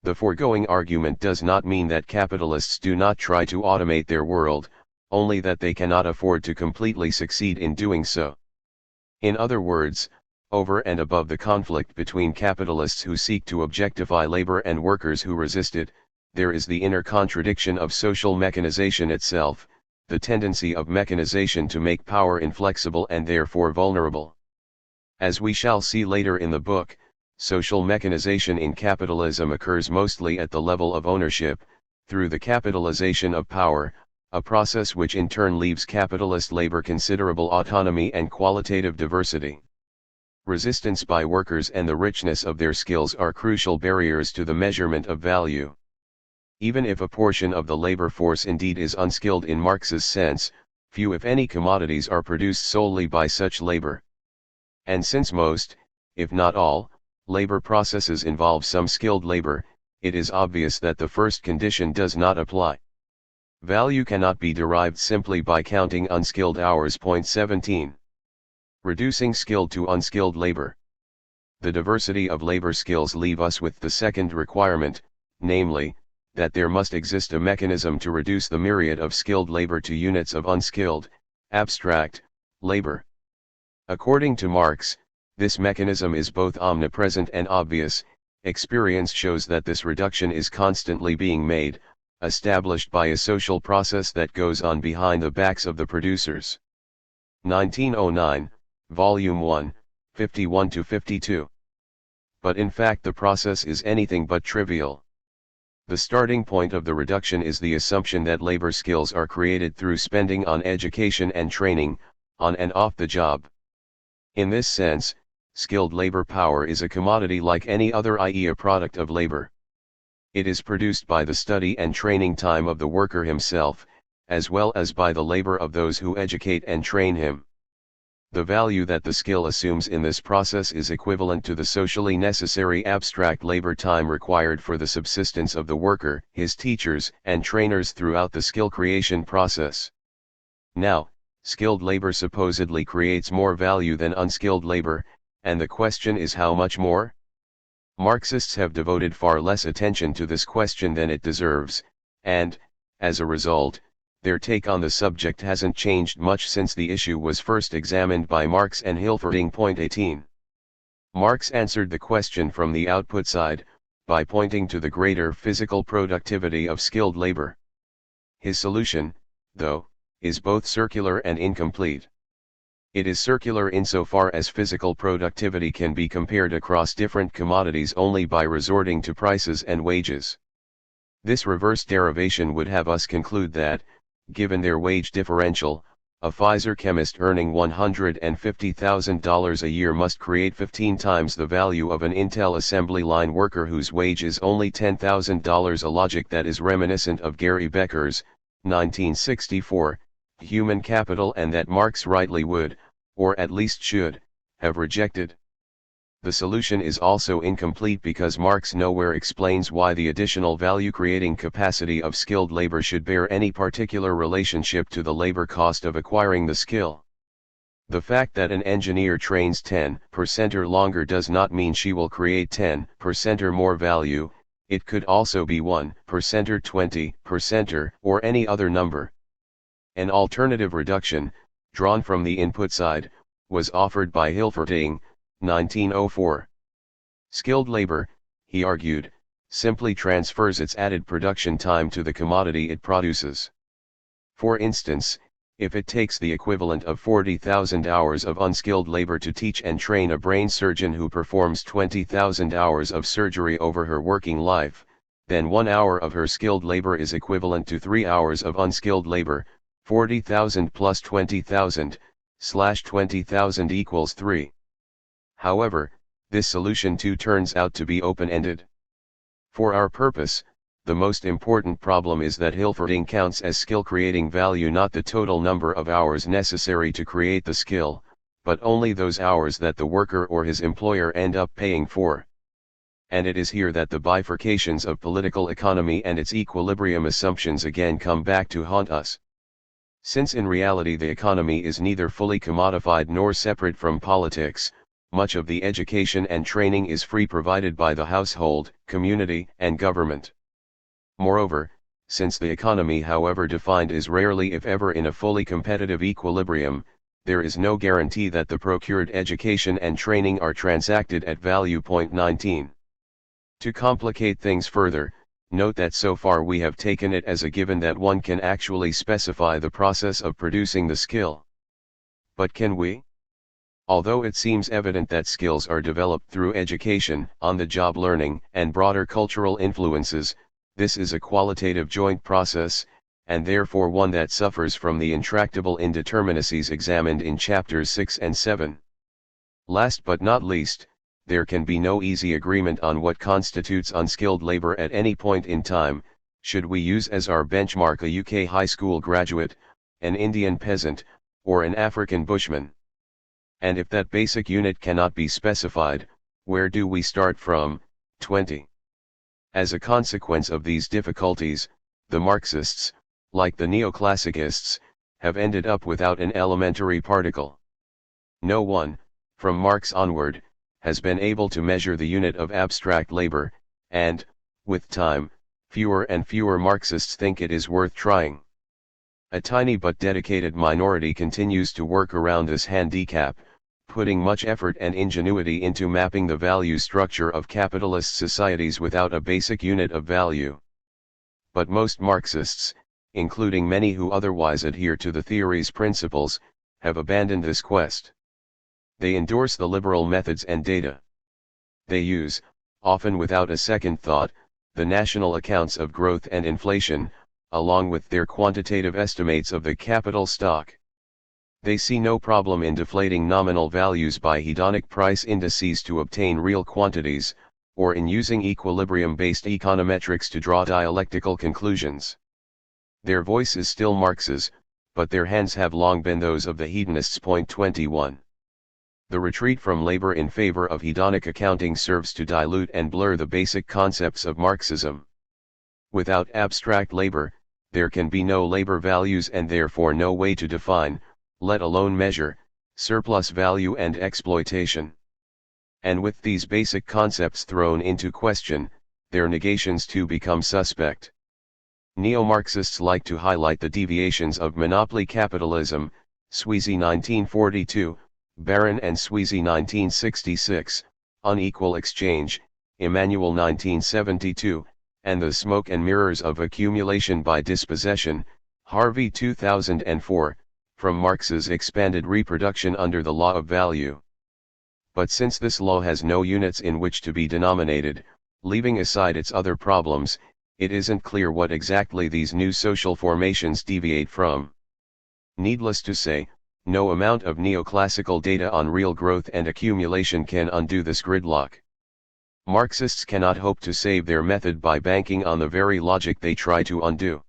The foregoing argument does not mean that capitalists do not try to automate their world, only that they cannot afford to completely succeed in doing so. In other words, over and above the conflict between capitalists who seek to objectify labor and workers who resist it, there is the inner contradiction of social mechanization itself, the tendency of mechanization to make power inflexible and therefore vulnerable. As we shall see later in the book, social mechanization in capitalism occurs mostly at the level of ownership, through the capitalization of power, a process which in turn leaves capitalist labor considerable autonomy and qualitative diversity. Resistance by workers and the richness of their skills are crucial barriers to the measurement of value. Even if a portion of the labor force indeed is unskilled in Marx's sense, few if any commodities are produced solely by such labor. And since most, if not all, labor processes involve some skilled labor, it is obvious that the first condition does not apply. Value cannot be derived simply by counting unskilled hours. 17. Reducing skilled to unskilled labor. The diversity of labor skills leave us with the second requirement, namely, that there must exist a mechanism to reduce the myriad of skilled labor to units of unskilled, abstract, labor. According to Marx, this mechanism is both omnipresent and obvious. Experience shows that this reduction is constantly being made, established by a social process that goes on behind the backs of the producers. 1909, Volume 1, 51-52. But in fact the process is anything but trivial. The starting point of the reduction is the assumption that labor skills are created through spending on education and training, on and off the job. In this sense, skilled labor power is a commodity like any other, i.e. a product of labor. It is produced by the study and training time of the worker himself, as well as by the labor of those who educate and train him. The value that the skill assumes in this process is equivalent to the socially necessary abstract labor time required for the subsistence of the worker, his teachers, and trainers throughout the skill creation process. Now, skilled labor supposedly creates more value than unskilled labor, and the question is how much more? Marxists have devoted far less attention to this question than it deserves, and, as a result, their take on the subject hasn't changed much since the issue was first examined by Marx and Hilferding. 18. Marx answered the question from the output side, by pointing to the greater physical productivity of skilled labor. His solution, though, is both circular and incomplete. It is circular insofar as physical productivity can be compared across different commodities only by resorting to prices and wages. This reverse derivation would have us conclude that, given their wage differential, a Pfizer chemist earning $150,000 a year must create 15 times the value of an Intel assembly line worker whose wage is only $10,000, a logic that is reminiscent of Gary Becker's, 1964, Human Capital, and that Marx rightly would, or at least should, have rejected. The solution is also incomplete because Marx nowhere explains why the additional value-creating capacity of skilled labor should bear any particular relationship to the labor cost of acquiring the skill. The fact that an engineer trains 10% or longer does not mean she will create 10% or more value, it could also be 1% or 20% or any other number. An alternative reduction, drawn from the input side, was offered by Hilferding, 1904. Skilled labor, he argued, simply transfers its added production time to the commodity it produces. For instance, if it takes the equivalent of 40,000 hours of unskilled labor to teach and train a brain surgeon who performs 20,000 hours of surgery over her working life, then 1 hour of her skilled labor is equivalent to 3 hours of unskilled labor, 40,000 plus 20,000, slash 20,000 equals 3. However, this solution too turns out to be open-ended. For our purpose, the most important problem is that Hilferding counts as skill creating value not the total number of hours necessary to create the skill, but only those hours that the worker or his employer end up paying for. And it is here that the bifurcations of political economy and its equilibrium assumptions again come back to haunt us. Since in reality the economy is neither fully commodified nor separate from politics, much of the education and training is free provided by the household, community, and government. Moreover, since the economy however defined is rarely if ever in a fully competitive equilibrium, there is no guarantee that the procured education and training are transacted at value. Point 19. To complicate things further, note that so far we have taken it as a given that one can actually specify the process of producing the skill. But can we? Although it seems evident that skills are developed through education, on-the-job learning, and broader cultural influences, this is a qualitative joint process, and therefore one that suffers from the intractable indeterminacies examined in chapters 6 and 7. Last but not least, there can be no easy agreement on what constitutes unskilled labor at any point in time. Should we use as our benchmark a UK high school graduate, an Indian peasant, or an African bushman? And if that basic unit cannot be specified, where do we start from? 20. As a consequence of these difficulties, the Marxists, like the neoclassicists, have ended up without an elementary particle. No one, from Marx onward, has been able to measure the unit of abstract labor, and, with time, fewer and fewer Marxists think it is worth trying. A tiny but dedicated minority continues to work around this handicap, putting much effort and ingenuity into mapping the value structure of capitalist societies without a basic unit of value. But most Marxists, including many who otherwise adhere to the theory's principles, have abandoned this quest. They endorse the liberal methods and data. They use, often without a second thought, the national accounts of growth and inflation, along with their quantitative estimates of the capital stock. They see no problem in deflating nominal values by hedonic price indices to obtain real quantities, or in using equilibrium-based econometrics to draw dialectical conclusions. Their voice is still Marx's, but their hands have long been those of the hedonists. Point 21. The retreat from labor in favor of hedonic accounting serves to dilute and blur the basic concepts of Marxism. Without abstract labor, there can be no labor values and therefore no way to define, let alone measure, surplus value and exploitation. And with these basic concepts thrown into question, their negations too become suspect. Neo-Marxists like to highlight the deviations of monopoly capitalism, Sweezy 1942, Baron and Sweezy 1966, unequal exchange, Emmanuel 1972, and the smoke and mirrors of accumulation by dispossession, Harvey 2004, from Marx's expanded reproduction under the law of value. But since this law has no units in which to be denominated, leaving aside its other problems, it isn't clear what exactly these new social formations deviate from. Needless to say, no amount of neoclassical data on real growth and accumulation can undo this gridlock. Marxists cannot hope to save their method by banking on the very logic they try to undo.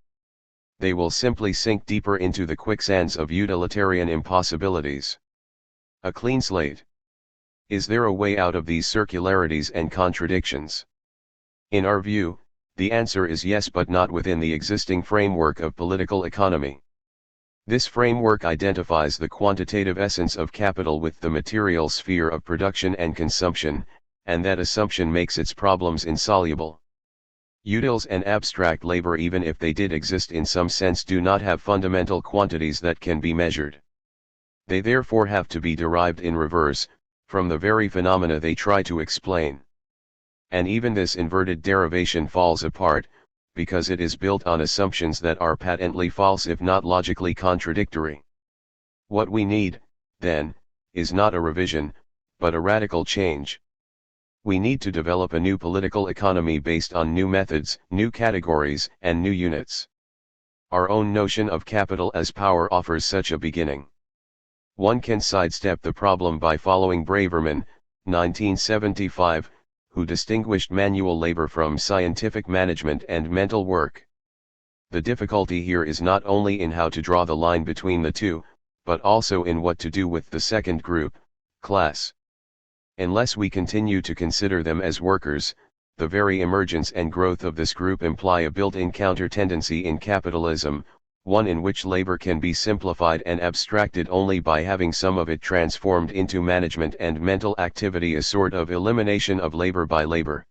They will simply sink deeper into the quicksands of utilitarian impossibilities. A clean slate. Is there a way out of these circularities and contradictions? In our view, the answer is yes, but not within the existing framework of political economy. This framework identifies the quantitative essence of capital with the material sphere of production and consumption, and that assumption makes its problems insoluble. Utils and abstract labor, even if they did exist in some sense, do not have fundamental quantities that can be measured. They therefore have to be derived in reverse, from the very phenomena they try to explain. And even this inverted derivation falls apart, because it is built on assumptions that are patently false if not logically contradictory. What we need, then, is not a revision, but a radical change. We need to develop a new political economy based on new methods, new categories, and new units. Our own notion of capital as power offers such a beginning. One can sidestep the problem by following Braverman, 1975, who distinguished manual labor from scientific management and mental work. The difficulty here is not only in how to draw the line between the two, but also in what to do with the second group, class. Unless we continue to consider them as workers, the very emergence and growth of this group imply a built-in counter-tendency in capitalism, one in which labor can be simplified and abstracted only by having some of it transformed into management and mental activity, a sort of elimination of labor by labor.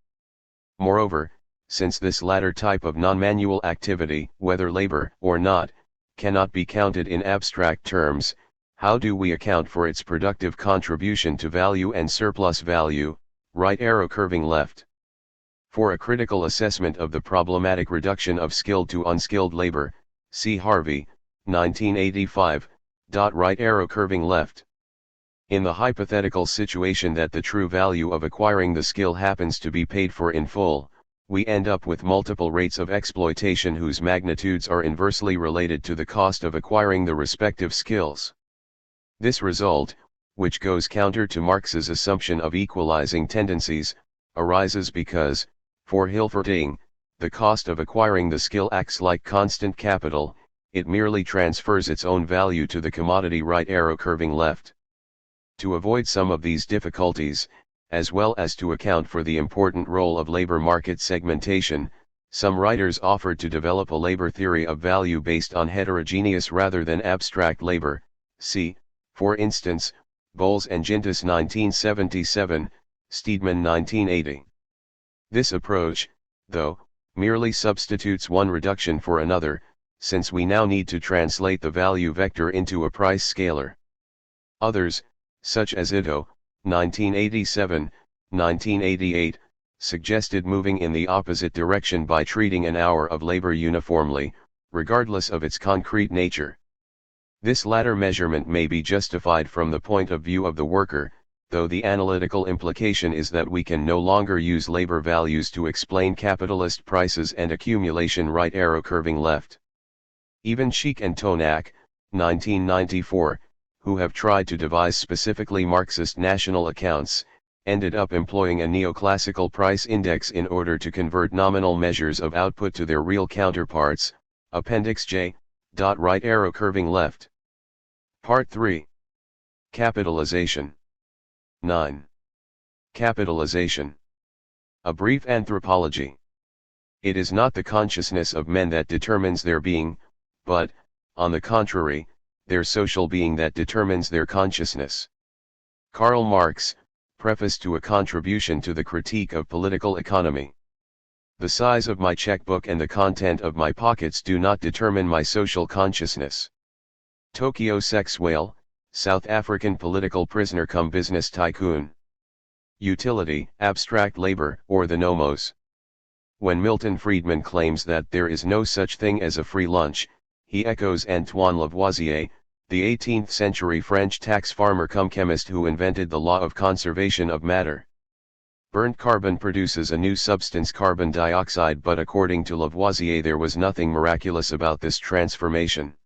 Moreover, since this latter type of non-manual activity, whether labor or not, cannot be counted in abstract terms, how do we account for its productive contribution to value and surplus value, right arrow curving left? For a critical assessment of the problematic reduction of skilled to unskilled labor, see Harvey, 1985, right arrow curving left. In the hypothetical situation that the true value of acquiring the skill happens to be paid for in full, we end up with multiple rates of exploitation whose magnitudes are inversely related to the cost of acquiring the respective skills. This result, which goes counter to Marx's assumption of equalizing tendencies, arises because, for Hilferting, the cost of acquiring the skill acts like constant capital, it merely transfers its own value to the commodity right arrow curving left. To avoid some of these difficulties, as well as to account for the important role of labor market segmentation, some writers offered to develop a labor theory of value based on heterogeneous rather than abstract labor, see, for instance, Bowles and Gintis 1977, Steedman 1980. This approach, though, merely substitutes one reduction for another, since we now need to translate the value vector into a price scalar. Others, such as Ito, 1987, 1988, suggested moving in the opposite direction by treating an hour of labor uniformly, regardless of its concrete nature. This latter measurement may be justified from the point of view of the worker, though the analytical implication is that we can no longer use labor values to explain capitalist prices and accumulation right arrow curving left. Even Sheikh and Tonak, 1994, who have tried to devise specifically Marxist national accounts, ended up employing a neoclassical price index in order to convert nominal measures of output to their real counterparts, Appendix J, right arrow curving left. Part 3. Capitalization. 9. Capitalization. A brief anthropology. It is not the consciousness of men that determines their being, but, on the contrary, their social being that determines their consciousness. Karl Marx, Preface to a Contribution to the Critique of Political Economy. The size of my checkbook and the content of my pockets do not determine my social consciousness. Tokyo sex whale, South African political prisoner cum business tycoon. Utility, abstract labor, or the nomos. When Milton Friedman claims that there is no such thing as a free lunch, he echoes Antoine Lavoisier, the 18th century French tax farmer cum chemist who invented the law of conservation of matter. Burnt carbon produces a new substance, carbon dioxide, but according to Lavoisier there was nothing miraculous about this transformation.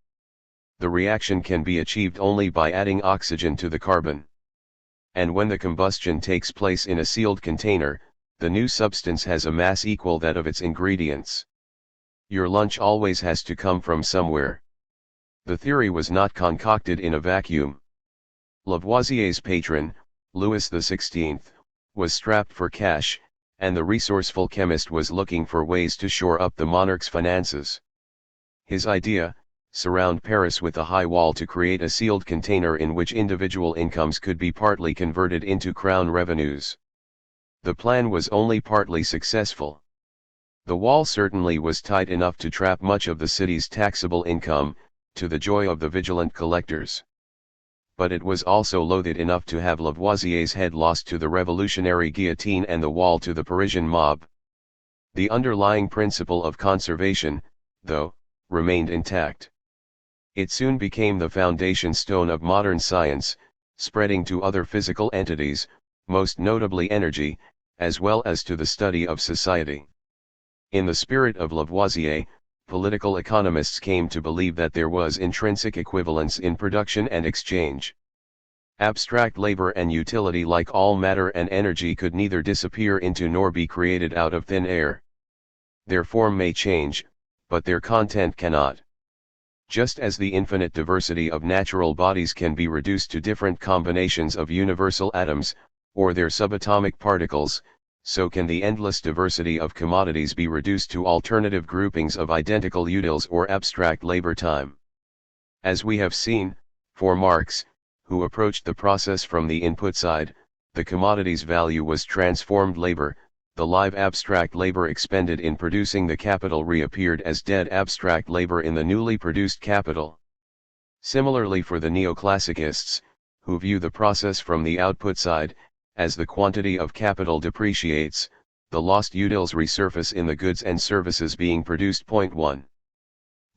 The reaction can be achieved only by adding oxygen to the carbon. And when the combustion takes place in a sealed container, the new substance has a mass equal that of its ingredients. Your lunch always has to come from somewhere. The theory was not concocted in a vacuum. Lavoisier's patron, Louis XVI, was strapped for cash, and the resourceful chemist was looking for ways to shore up the monarch's finances. His idea, surround Paris with a high wall to create a sealed container in which individual incomes could be partly converted into crown revenues. The plan was only partly successful. The wall certainly was tight enough to trap much of the city's taxable income, to the joy of the vigilant collectors. But it was also loaded enough to have Lavoisier's head lost to the revolutionary guillotine and the wall to the Parisian mob. The underlying principle of conservation, though, remained intact. It soon became the foundation stone of modern science, spreading to other physical entities, most notably energy, as well as to the study of society. In the spirit of Lavoisier, political economists came to believe that there was intrinsic equivalence in production and exchange. Abstract labor and utility, like all matter and energy, could neither disappear into nor be created out of thin air. Their form may change, but their content cannot. Just as the infinite diversity of natural bodies can be reduced to different combinations of universal atoms, or their subatomic particles, so can the endless diversity of commodities be reduced to alternative groupings of identical utils or abstract labor time. As we have seen, for Marx, who approached the process from the input side, the commodity's value was transformed labor. The live abstract labor expended in producing the capital reappeared as dead abstract labor in the newly produced capital. Similarly for the neoclassicists, who view the process from the output side, as the quantity of capital depreciates, the lost utils resurface in the goods and services being produced. 1.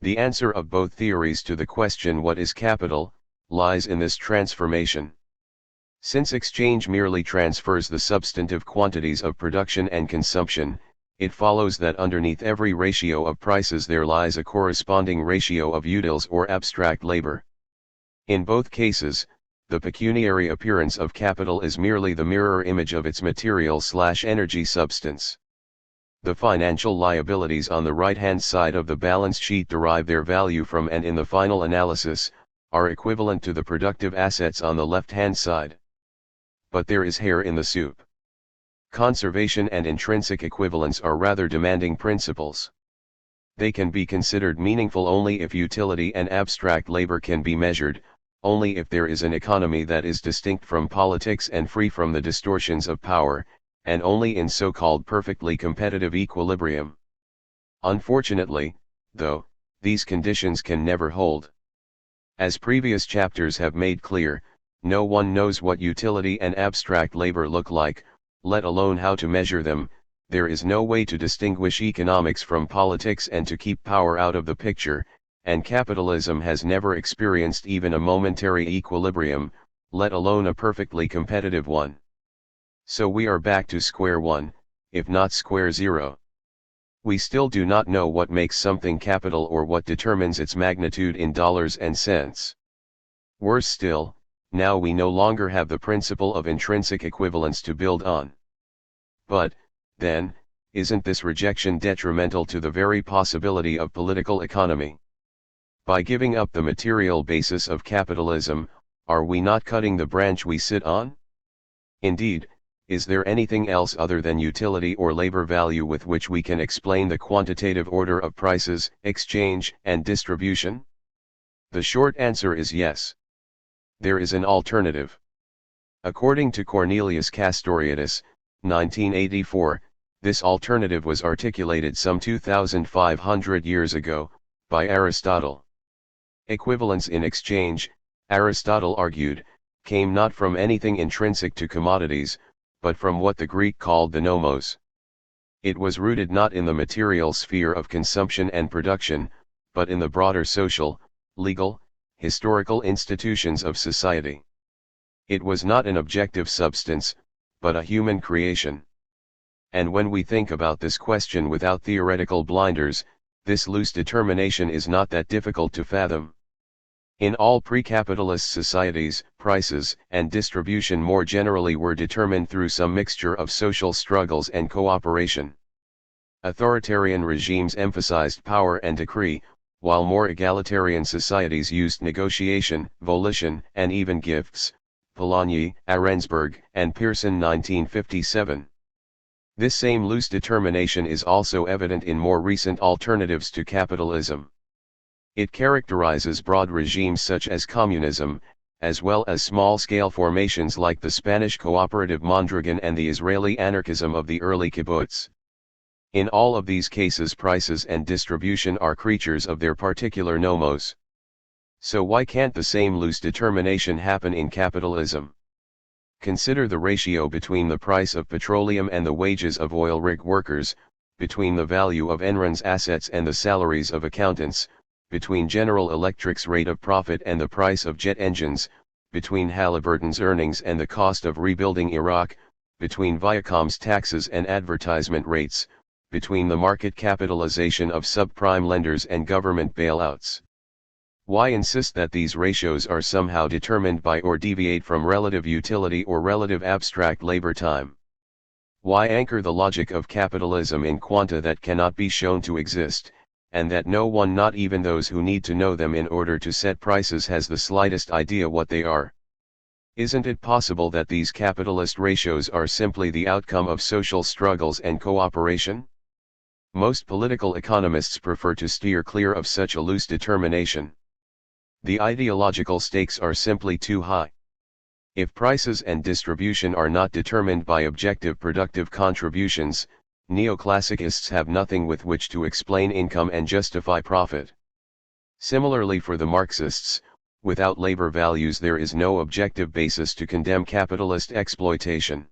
The answer of both theories to the question what is capital, lies in this transformation. Since exchange merely transfers the substantive quantities of production and consumption, it follows that underneath every ratio of prices there lies a corresponding ratio of utils or abstract labor. In both cases, the pecuniary appearance of capital is merely the mirror image of its material/energy substance. The financial liabilities on the right-hand side of the balance sheet derive their value from, and in the final analysis, are equivalent to the productive assets on the left-hand side. But there is hair in the soup. Conservation and intrinsic equivalence are rather demanding principles. They can be considered meaningful only if utility and abstract labor can be measured, only if there is an economy that is distinct from politics and free from the distortions of power, and only in so-called perfectly competitive equilibrium. Unfortunately, though, these conditions can never hold. As previous chapters have made clear, no one knows what utility and abstract labor look like, let alone how to measure them. There is no way to distinguish economics from politics and to keep power out of the picture, and capitalism has never experienced even a momentary equilibrium, let alone a perfectly competitive one. So we are back to square one, if not square zero. We still do not know what makes something capital or what determines its magnitude in dollars and cents. Worse still, now we no longer have the principle of intrinsic equivalence to build on. But, then, isn't this rejection detrimental to the very possibility of political economy? By giving up the material basis of capitalism, are we not cutting the branch we sit on? Indeed, is there anything else other than utility or labor value with which we can explain the quantitative order of prices, exchange, and distribution? The short answer is yes. There is an alternative. According to Cornelius Castoriadis, 1984, this alternative was articulated some 2,500 years ago, by Aristotle. Equivalence in exchange, Aristotle argued, came not from anything intrinsic to commodities, but from what the Greek called the nomos. It was rooted not in the material sphere of consumption and production, but in the broader social, legal, historical institutions of society. It was not an objective substance, but a human creation. And when we think about this question without theoretical blinders, this loose determination is not that difficult to fathom. In all pre-capitalist societies, prices and distribution more generally were determined through some mixture of social struggles and cooperation. Authoritarian regimes emphasized power and decree, while more egalitarian societies used negotiation, volition, and even gifts. Polanyi, Arensberg, and Pearson 1957. This same loose determination is also evident in more recent alternatives to capitalism. It characterizes broad regimes such as communism, as well as small-scale formations like the Spanish cooperative Mondragon and the Israeli anarchism of the early kibbutz. In all of these cases prices and distribution are creatures of their particular nomos. So why can't the same loose determination happen in capitalism? Consider the ratio between the price of petroleum and the wages of oil rig workers, between the value of Enron's assets and the salaries of accountants, between General Electric's rate of profit and the price of jet engines, between Halliburton's earnings and the cost of rebuilding Iraq, between Viacom's taxes and advertisement rates, between the market capitalization of subprime lenders and government bailouts? Why insist that these ratios are somehow determined by or deviate from relative utility or relative abstract labor time? Why anchor the logic of capitalism in quanta that cannot be shown to exist, and that no one, not even those who need to know them in order to set prices, has the slightest idea what they are? Isn't it possible that these capitalist ratios are simply the outcome of social struggles and cooperation? Most political economists prefer to steer clear of such a loose determination. The ideological stakes are simply too high. If prices and distribution are not determined by objective productive contributions, neoclassicists have nothing with which to explain income and justify profit. Similarly for the Marxists, without labor values there is no objective basis to condemn capitalist exploitation.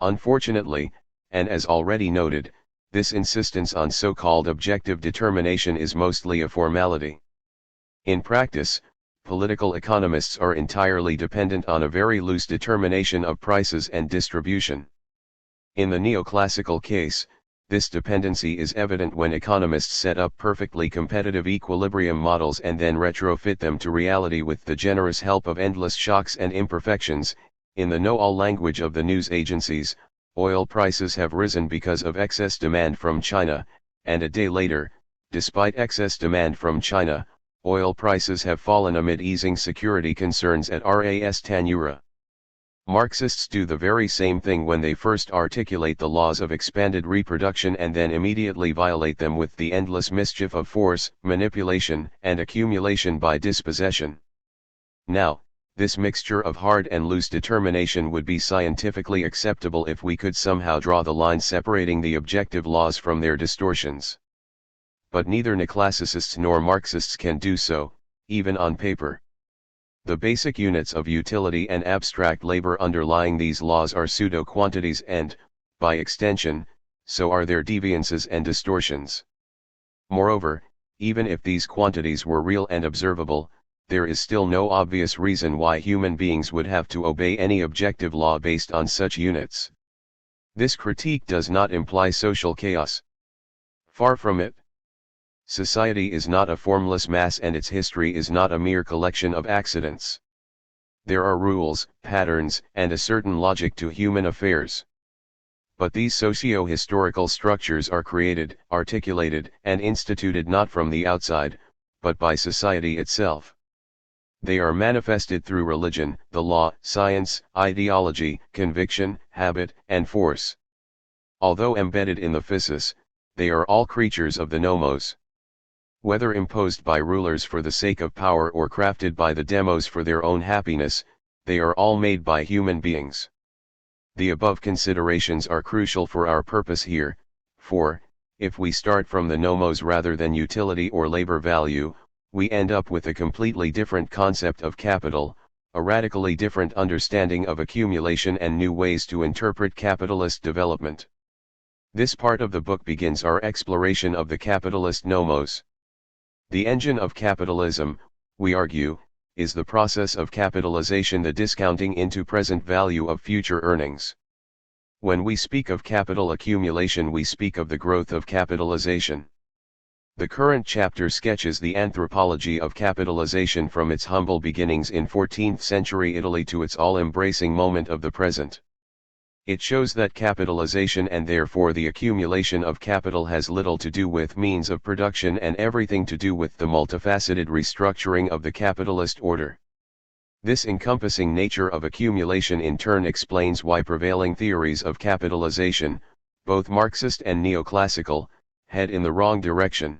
Unfortunately, and as already noted, this insistence on so-called objective determination is mostly a formality. In practice, political economists are entirely dependent on a very loose determination of prices and distribution. In the neoclassical case, this dependency is evident when economists set up perfectly competitive equilibrium models and then retrofit them to reality with the generous help of endless shocks and imperfections. In the know-all language of the news agencies, oil prices have risen because of excess demand from China, and a day later, despite excess demand from China, oil prices have fallen amid easing security concerns at Ras Tanura. Marxists do the very same thing when they first articulate the laws of expanded reproduction and then immediately violate them with the endless mischief of force, manipulation, and accumulation by dispossession. Now, this mixture of hard and loose determination would be scientifically acceptable if we could somehow draw the line separating the objective laws from their distortions. But neither neoclassicists nor Marxists can do so, even on paper. The basic units of utility and abstract labor underlying these laws are pseudo-quantities and, by extension, so are their deviances and distortions. Moreover, even if these quantities were real and observable, there is still no obvious reason why human beings would have to obey any objective law based on such units. This critique does not imply social chaos. Far from it. Society is not a formless mass and its history is not a mere collection of accidents. There are rules, patterns, and a certain logic to human affairs. But these socio-historical structures are created, articulated, and instituted not from the outside, but by society itself. They are manifested through religion, the law, science, ideology, conviction, habit, and force. Although embedded in the physis, they are all creatures of the nomos. Whether imposed by rulers for the sake of power or crafted by the demos for their own happiness, they are all made by human beings. The above considerations are crucial for our purpose here, for, if we start from the nomos rather than utility or labor value, we end up with a completely different concept of capital, a radically different understanding of accumulation and new ways to interpret capitalist development. This part of the book begins our exploration of the capitalist nomos. The engine of capitalism, we argue, is the process of capitalization, the discounting into present value of future earnings. When we speak of capital accumulation, we speak of the growth of capitalization. The current chapter sketches the anthropology of capitalization from its humble beginnings in 14th century Italy to its all-embracing moment of the present. It shows that capitalization and therefore the accumulation of capital has little to do with means of production and everything to do with the multifaceted restructuring of the capitalist order. This encompassing nature of accumulation in turn explains why prevailing theories of capitalization, both Marxist and neoclassical, head in the wrong direction.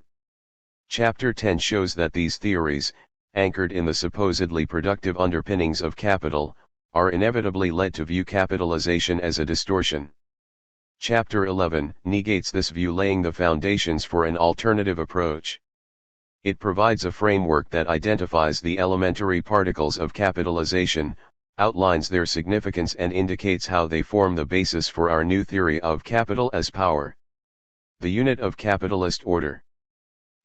Chapter 10 shows that these theories, anchored in the supposedly productive underpinnings of capital, are inevitably led to view capitalization as a distortion. Chapter 11 negates this view, laying the foundations for an alternative approach. It provides a framework that identifies the elementary particles of capitalization, outlines their significance and indicates how they form the basis for our new theory of capital as power. The unit of capitalist order.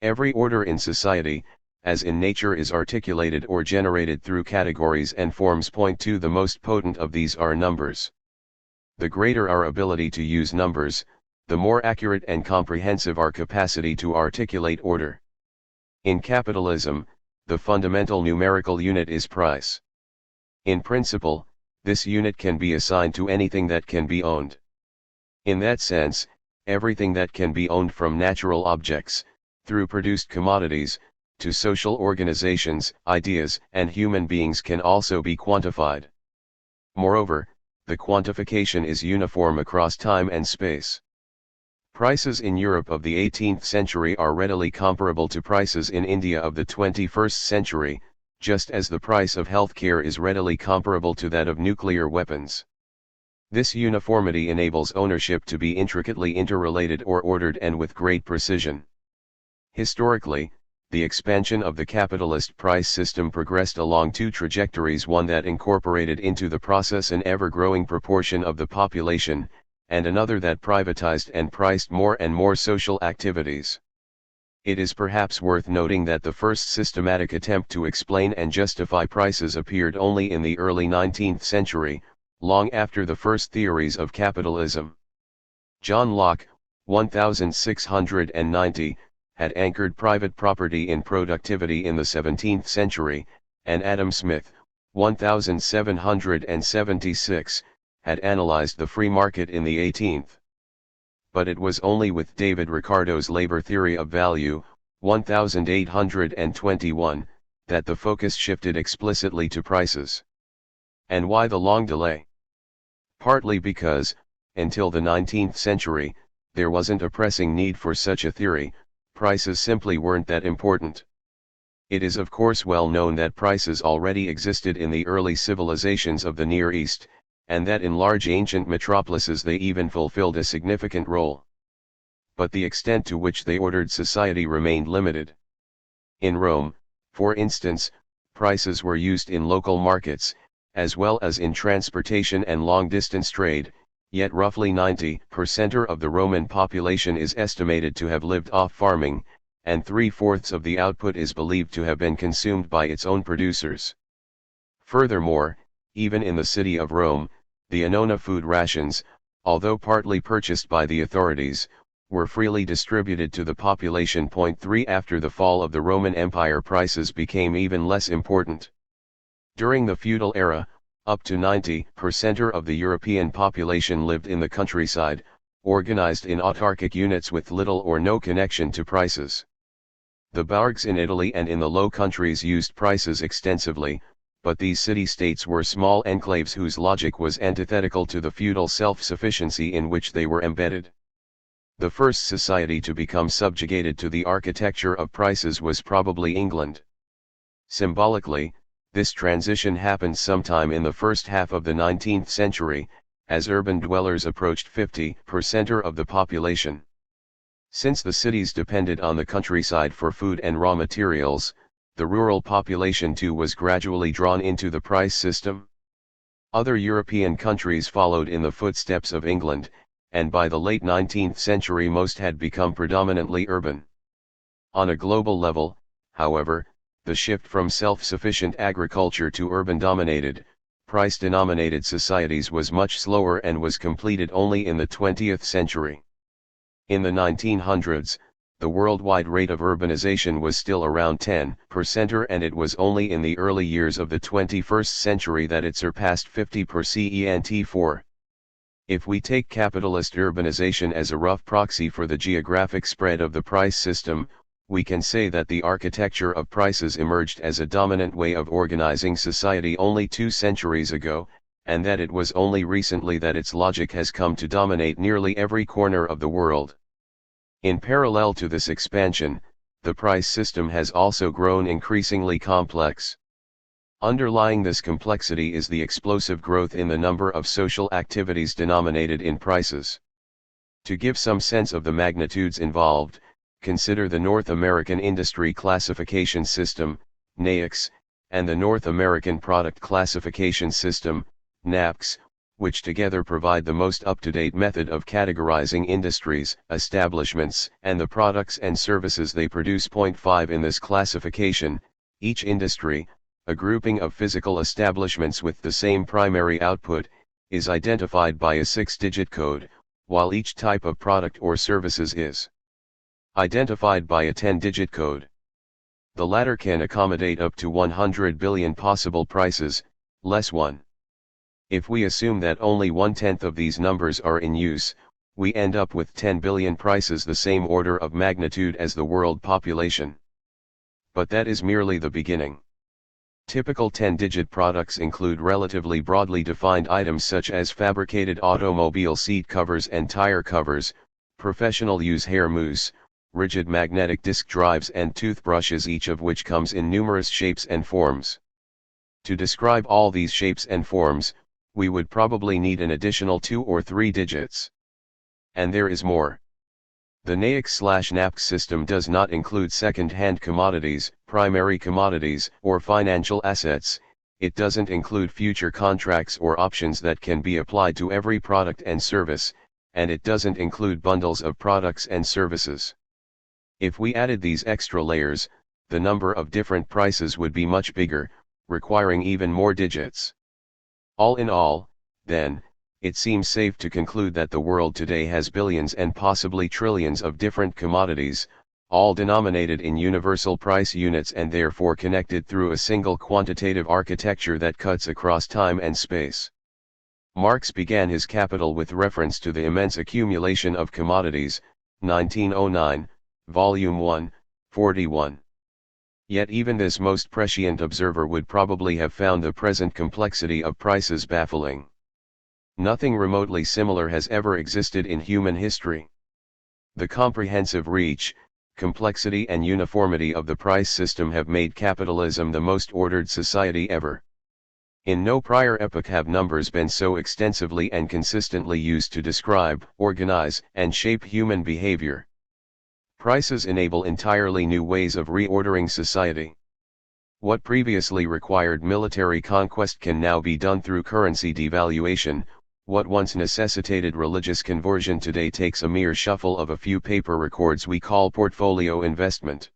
Every order in society, as in nature, is articulated or generated through categories and forms. Point to the most potent of these are numbers. The greater our ability to use numbers, the more accurate and comprehensive our capacity to articulate order. In capitalism, the fundamental numerical unit is price. In principle, this unit can be assigned to anything that can be owned. In that sense, everything that can be owned from natural objects, through produced commodities, to social organizations, ideas, and human beings can also be quantified. Moreover, the quantification is uniform across time and space. Prices in Europe of the 18th century are readily comparable to prices in India of the 21st century, just as the price of healthcare is readily comparable to that of nuclear weapons. This uniformity enables ownership to be intricately interrelated or ordered and with great precision. Historically, the expansion of the capitalist price system progressed along two trajectories: one that incorporated into the process an ever-growing proportion of the population, and another that privatized and priced more and more social activities. It is perhaps worth noting that the first systematic attempt to explain and justify prices appeared only in the early 19th century, long after the first theories of capitalism. John Locke, 1690, had anchored private property in productivity in the 17th century, and Adam Smith, 1776, had analyzed the free market in the 18th. But it was only with David Ricardo's labor theory of value, 1821, that the focus shifted explicitly to prices. And why the long delay? Partly because, until the 19th century, there wasn't a pressing need for such a theory. Prices simply weren't that important. It is of course well known that prices already existed in the early civilizations of the Near East, and that in large ancient metropolises they even fulfilled a significant role. But the extent to which they ordered society remained limited. In Rome, for instance, prices were used in local markets, as well as in transportation and long-distance trade, yet roughly 90% of the Roman population is estimated to have lived off farming, and 3/4 of the output is believed to have been consumed by its own producers. Furthermore, even in the city of Rome, the annona food rations, although partly purchased by the authorities, were freely distributed to the population. 3 After the fall of the Roman Empire, prices became even less important. During the feudal era, up to 90% of the European population lived in the countryside, organized in autarkic units with little or no connection to prices. The bourgs in Italy and in the Low Countries used prices extensively, but these city-states were small enclaves whose logic was antithetical to the feudal self-sufficiency in which they were embedded. The first society to become subjugated to the architecture of prices was probably England. Symbolically, this transition happened sometime in the first half of the 19th century, as urban dwellers approached 50% of the population. Since the cities depended on the countryside for food and raw materials, the rural population too was gradually drawn into the price system. Other European countries followed in the footsteps of England, and by the late 19th century most had become predominantly urban. On a global level, however, the shift from self-sufficient agriculture to urban-dominated, price-denominated societies was much slower and was completed only in the 20th century. In the 1900s, the worldwide rate of urbanization was still around 10%, and it was only in the early years of the 21st century that it surpassed 50%. If we take capitalist urbanization as a rough proxy for the geographic spread of the price system, we can say that the architecture of prices emerged as a dominant way of organizing society only 2 centuries ago, and that it was only recently that its logic has come to dominate nearly every corner of the world. In parallel to this expansion, the price system has also grown increasingly complex. Underlying this complexity is the explosive growth in the number of social activities denominated in prices. To give some sense of the magnitudes involved, consider the North American Industry Classification System, NAICS, and the North American Product Classification System, NAPCS, which together provide the most up-to-date method of categorizing industries, establishments, and the products and services they produce. 5 In this classification, each industry, a grouping of physical establishments with the same primary output, is identified by a 6-digit code, while each type of product or services is identified by a 10-digit code. The latter can accommodate up to 100 billion possible prices, less 1. If we assume that only 1/10 of these numbers are in use, we end up with 10 billion prices, the same order of magnitude as the world population. But that is merely the beginning. Typical 10-digit products include relatively broadly defined items such as fabricated automobile seat covers and tire covers, professional use hair mousse, rigid magnetic disk drives and toothbrushes, each of which comes in numerous shapes and forms. To describe all these shapes and forms, we would probably need an additional 2 or 3 digits. And there is more. The NAICS/NAPS system does not include second-hand commodities, primary commodities, or financial assets. It doesn't include future contracts or options that can be applied to every product and service, and it doesn't include bundles of products and services. If we added these extra layers, the number of different prices would be much bigger, requiring even more digits. All in all, then, it seems safe to conclude that the world today has billions and possibly trillions of different commodities, all denominated in universal price units and therefore connected through a single quantitative architecture that cuts across time and space. Marx began his Capital with reference to the immense accumulation of commodities, 1909, Volume 1, 41. Yet even this most prescient observer would probably have found the present complexity of prices baffling. Nothing remotely similar has ever existed in human history. The comprehensive reach, complexity and uniformity of the price system have made capitalism the most ordered society ever. In no prior epoch have numbers been so extensively and consistently used to describe, organize, and shape human behavior. Prices enable entirely new ways of reordering society. What previously required military conquest can now be done through currency devaluation. What once necessitated religious conversion today takes a mere shuffle of a few paper records we call portfolio investment.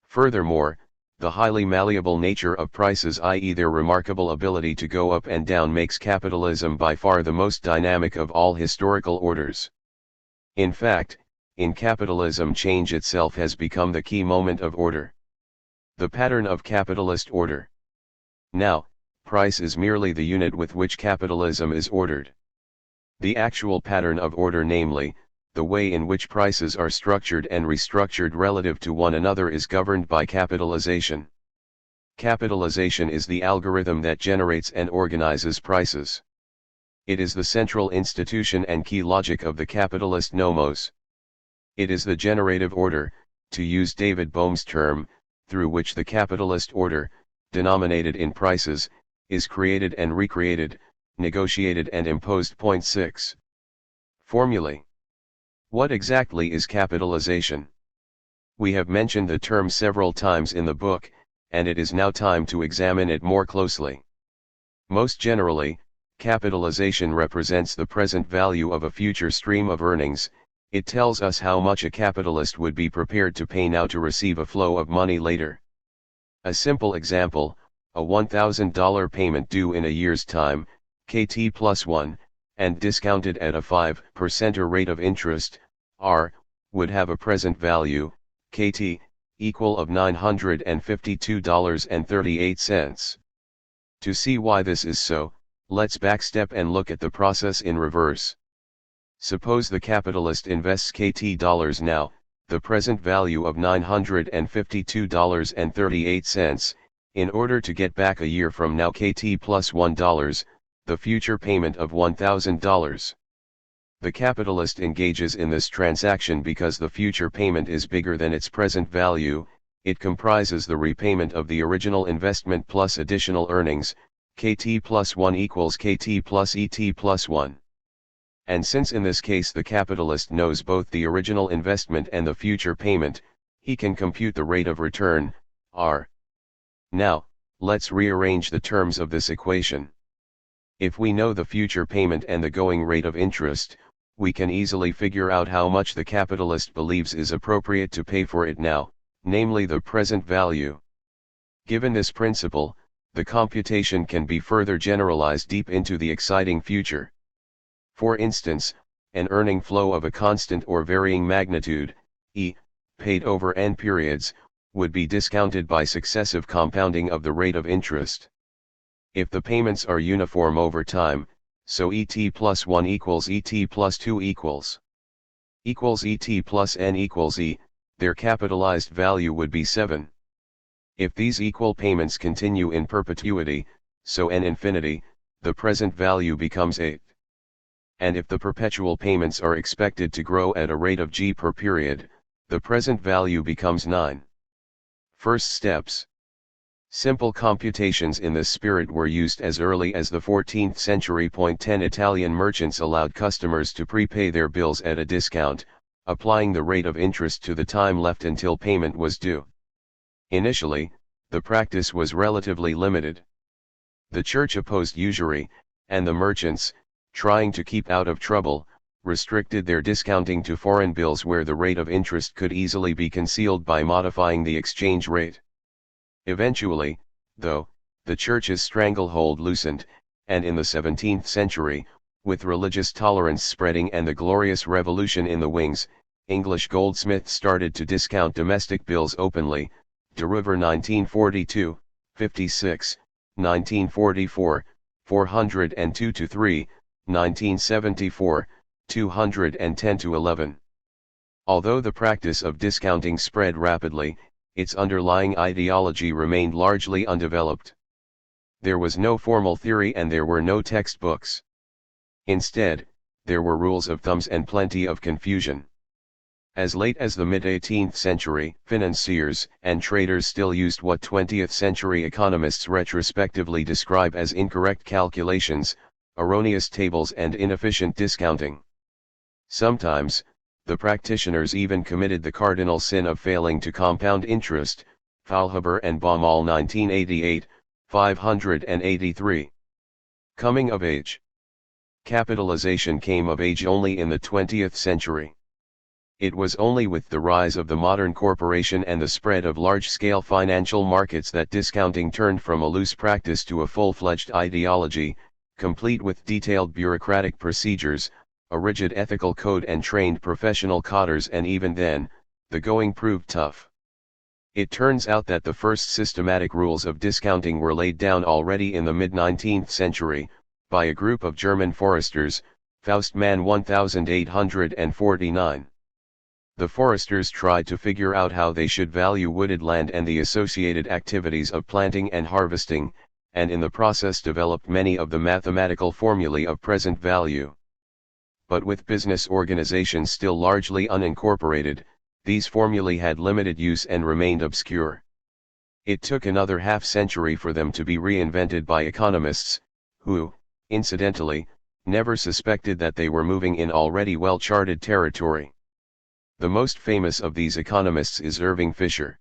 Furthermore, the highly malleable nature of prices, i.e. their remarkable ability to go up and down, makes capitalism by far the most dynamic of all historical orders. In fact, in capitalism, change itself has become the key moment of order. The pattern of capitalist order. Now, price is merely the unit with which capitalism is ordered. The actual pattern of order, namely, the way in which prices are structured and restructured relative to one another, is governed by capitalization. Capitalization is the algorithm that generates and organizes prices. It is the central institution and key logic of the capitalist nomos. It is the generative order, to use David Bohm's term, through which the capitalist order, denominated in prices, is created and recreated, negotiated and imposed. Point 6. Formulae. What exactly is capitalization? We have mentioned the term several times in the book, and it is now time to examine it more closely. Most generally, capitalization represents the present value of a future stream of earnings. It tells us how much a capitalist would be prepared to pay now to receive a flow of money later. A simple example, a $1,000 payment due in a year's time, KT plus 1, and discounted at a 5% rate of interest, R, would have a present value, KT, equal of $952.38. To see why this is so, let's backstep and look at the process in reverse. Suppose the capitalist invests KT dollars now, the present value of $952.38, in order to get back a year from now KT plus $1, the future payment of $1,000. The capitalist engages in this transaction because the future payment is bigger than its present value. It comprises the repayment of the original investment plus additional earnings. KT plus 1 equals KT plus ET plus 1. And since in this case the capitalist knows both the original investment and the future payment, he can compute the rate of return, R. Now, let's rearrange the terms of this equation. If we know the future payment and the going rate of interest, we can easily figure out how much the capitalist believes is appropriate to pay for it now, namely the present value. Given this principle, the computation can be further generalized deep into the exciting future. For instance, an earning flow of a constant or varying magnitude, e, paid over n periods, would be discounted by successive compounding of the rate of interest. If the payments are uniform over time, so ET plus 1 equals ET plus 2 equals ET plus n equals E, their capitalized value would be 7. If these equal payments continue in perpetuity, so n infinity, the present value becomes 8. And if the perpetual payments are expected to grow at a rate of g per period, the present value becomes 9. First steps. Simple computations in this spirit were used as early as the 14th century. 10 Italian merchants allowed customers to prepay their bills at a discount, applying the rate of interest to the time left until payment was due. Initially, the practice was relatively limited. The church opposed usury, and the merchants, trying to keep out of trouble, restricted their discounting to foreign bills where the rate of interest could easily be concealed by modifying the exchange rate. Eventually, though, the church's stranglehold loosened, and in the 17th century, with religious tolerance spreading and the Glorious Revolution in the wings, English goldsmiths started to discount domestic bills openly. De River 1942, 56, 1944, 402-3, 1974, 210-11. Although the practice of discounting spread rapidly, its underlying ideology remained largely undeveloped. There was no formal theory and there were no textbooks. Instead, there were rules of thumbs and plenty of confusion. As late as the mid-18th century, financiers and traders still used what 20th century economists retrospectively describe as incorrect calculations, erroneous tables and inefficient discounting. Sometimes, the practitioners even committed the cardinal sin of failing to compound interest. Faulhaber and Baumol 1988, 583. Coming of age. Capitalization came of age only in the 20th century. It was only with the rise of the modern corporation and the spread of large-scale financial markets that discounting turned from a loose practice to a full-fledged ideology, complete with detailed bureaucratic procedures, a rigid ethical code and trained professional cotters, and even then, the going proved tough. It turns out that the first systematic rules of discounting were laid down already in the mid-19th century, by a group of German foresters, Faustmann 1849. The foresters tried to figure out how they should value wooded land and the associated activities of planting and harvesting, and in the process developed many of the mathematical formulae of present value. But with business organizations still largely unincorporated, these formulae had limited use and remained obscure. It took another half-century for them to be reinvented by economists, who, incidentally, never suspected that they were moving in already well-charted territory. The most famous of these economists is Irving Fisher.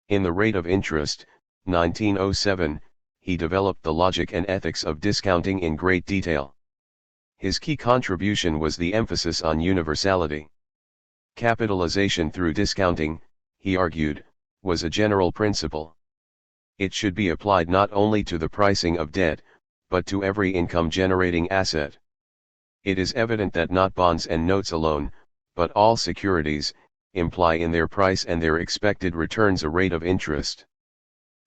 In The Rate of Interest, 1907, he developed the logic and ethics of discounting in great detail. His key contribution was the emphasis on universality. Capitalization through discounting, he argued, was a general principle. It should be applied not only to the pricing of debt, but to every income-generating asset. It is evident that not bonds and notes alone, but all securities, imply in their price and their expected returns a rate of interest.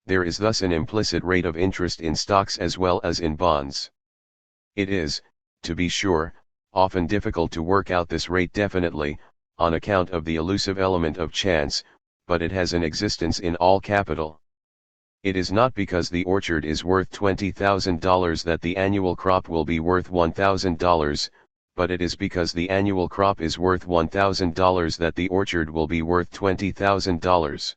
There is thus an implicit rate of interest in stocks as well as in bonds. It is, to be sure, often difficult to work out this rate definitely, on account of the elusive element of chance, but it has an existence in all capital. It is not because the orchard is worth $20,000 that the annual crop will be worth $1,000, but it is because the annual crop is worth $1,000 that the orchard will be worth $20,000.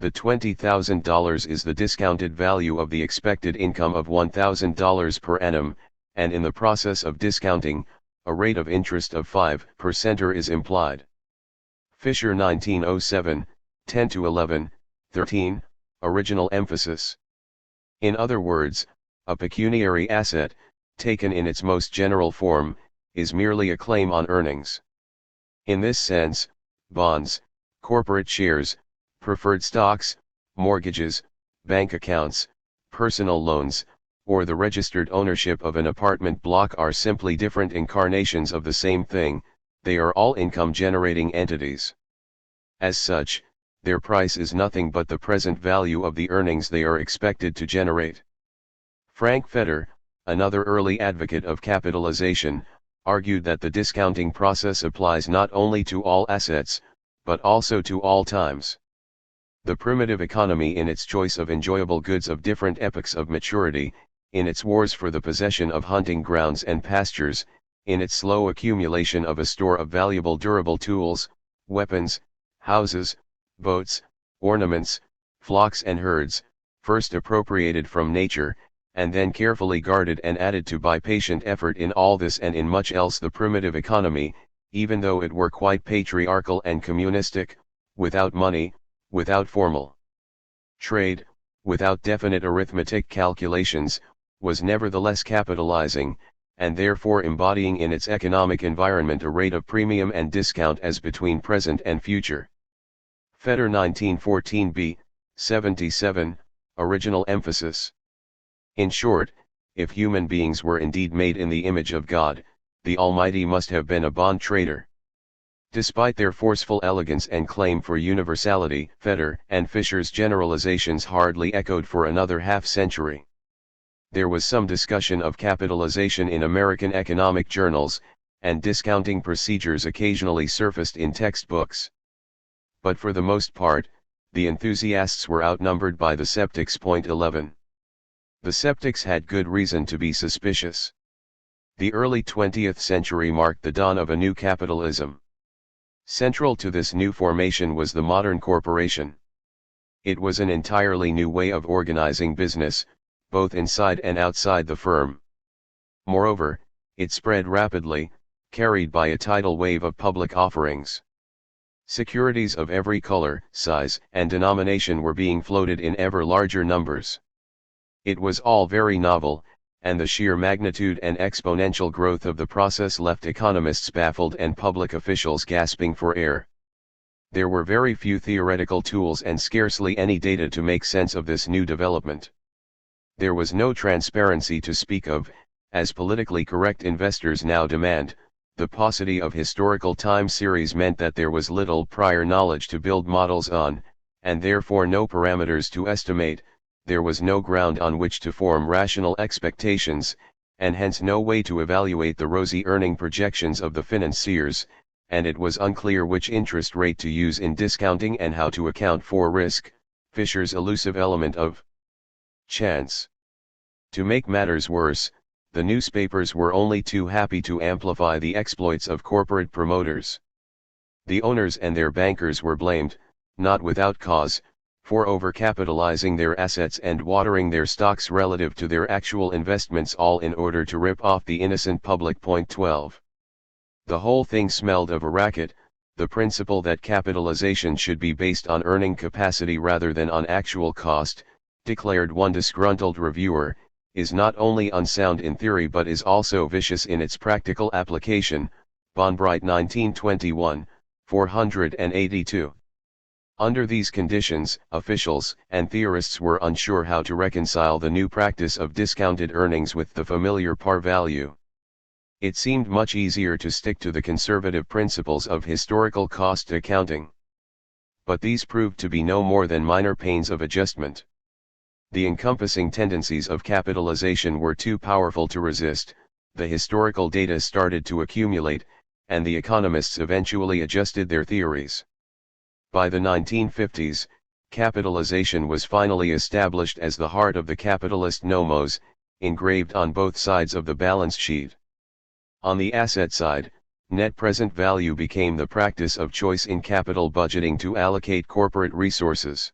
The $20,000 is the discounted value of the expected income of $1,000 per annum, and in the process of discounting, a rate of interest of 5% is implied. Fisher 1907, 10-11, 13, original emphasis. In other words, a pecuniary asset, taken in its most general form, is merely a claim on earnings. In this sense, bonds, corporate shares, preferred stocks, mortgages, bank accounts, personal loans, or the registered ownership of an apartment block are simply different incarnations of the same thing. They are all income-generating entities. As such, their price is nothing but the present value of the earnings they are expected to generate. Frank Fetter, another early advocate of capitalization, argued that the discounting process applies not only to all assets, but also to all times. The primitive economy, in its choice of enjoyable goods of different epochs of maturity, in its wars for the possession of hunting grounds and pastures, in its slow accumulation of a store of valuable durable tools, weapons, houses, boats, ornaments, flocks and herds, first appropriated from nature, and then carefully guarded and added to by patient effort, in all this and in much else the primitive economy, even though it were quite patriarchal and communistic, without money, without formal trade, without definite arithmetic calculations, was nevertheless capitalizing, and therefore embodying in its economic environment a rate of premium and discount as between present and future. Fetter 1914b, 77, original emphasis. In short, if human beings were indeed made in the image of God, the Almighty must have been a bond trader. Despite their forceful elegance and claim for universality, Fetter and Fisher's generalizations hardly echoed for another half-century. There was some discussion of capitalization in American economic journals, and discounting procedures occasionally surfaced in textbooks. But for the most part, the enthusiasts were outnumbered by the skeptics. 11. The skeptics had good reason to be suspicious. The early 20th century marked the dawn of a new capitalism. Central to this new formation was the modern corporation. It was an entirely new way of organizing business, both inside and outside the firm. Moreover, it spread rapidly, carried by a tidal wave of public offerings. Securities of every color, size, and denomination were being floated in ever larger numbers. It was all very novel, and the sheer magnitude and exponential growth of the process left economists baffled and public officials gasping for air. There were very few theoretical tools and scarcely any data to make sense of this new development. There was no transparency to speak of, as politically correct investors now demand. The paucity of historical time series meant that there was little prior knowledge to build models on, and therefore no parameters to estimate. There was no ground on which to form rational expectations, and hence no way to evaluate the rosy earning projections of the financiers, and it was unclear which interest rate to use in discounting and how to account for risk, Fisher's elusive element of chance. To make matters worse, the newspapers were only too happy to amplify the exploits of corporate promoters. The owners and their bankers were blamed, not without cause, for overcapitalizing their assets and watering their stocks relative to their actual investments, all in order to rip off the innocent public. 12. The whole thing smelled of a racket. The principle that capitalization should be based on earning capacity rather than on actual cost, declared one disgruntled reviewer, is not only unsound in theory but is also vicious in its practical application. Bonbright 1921, 482. Under these conditions, officials and theorists were unsure how to reconcile the new practice of discounted earnings with the familiar par value. It seemed much easier to stick to the conservative principles of historical cost accounting. But these proved to be no more than minor pains of adjustment. The encompassing tendencies of capitalization were too powerful to resist, the historical data started to accumulate, and the economists eventually adjusted their theories. By the 1950s, capitalization was finally established as the heart of the capitalist nomos, engraved on both sides of the balance sheet. On the asset side, net present value became the practice of choice in capital budgeting to allocate corporate resources.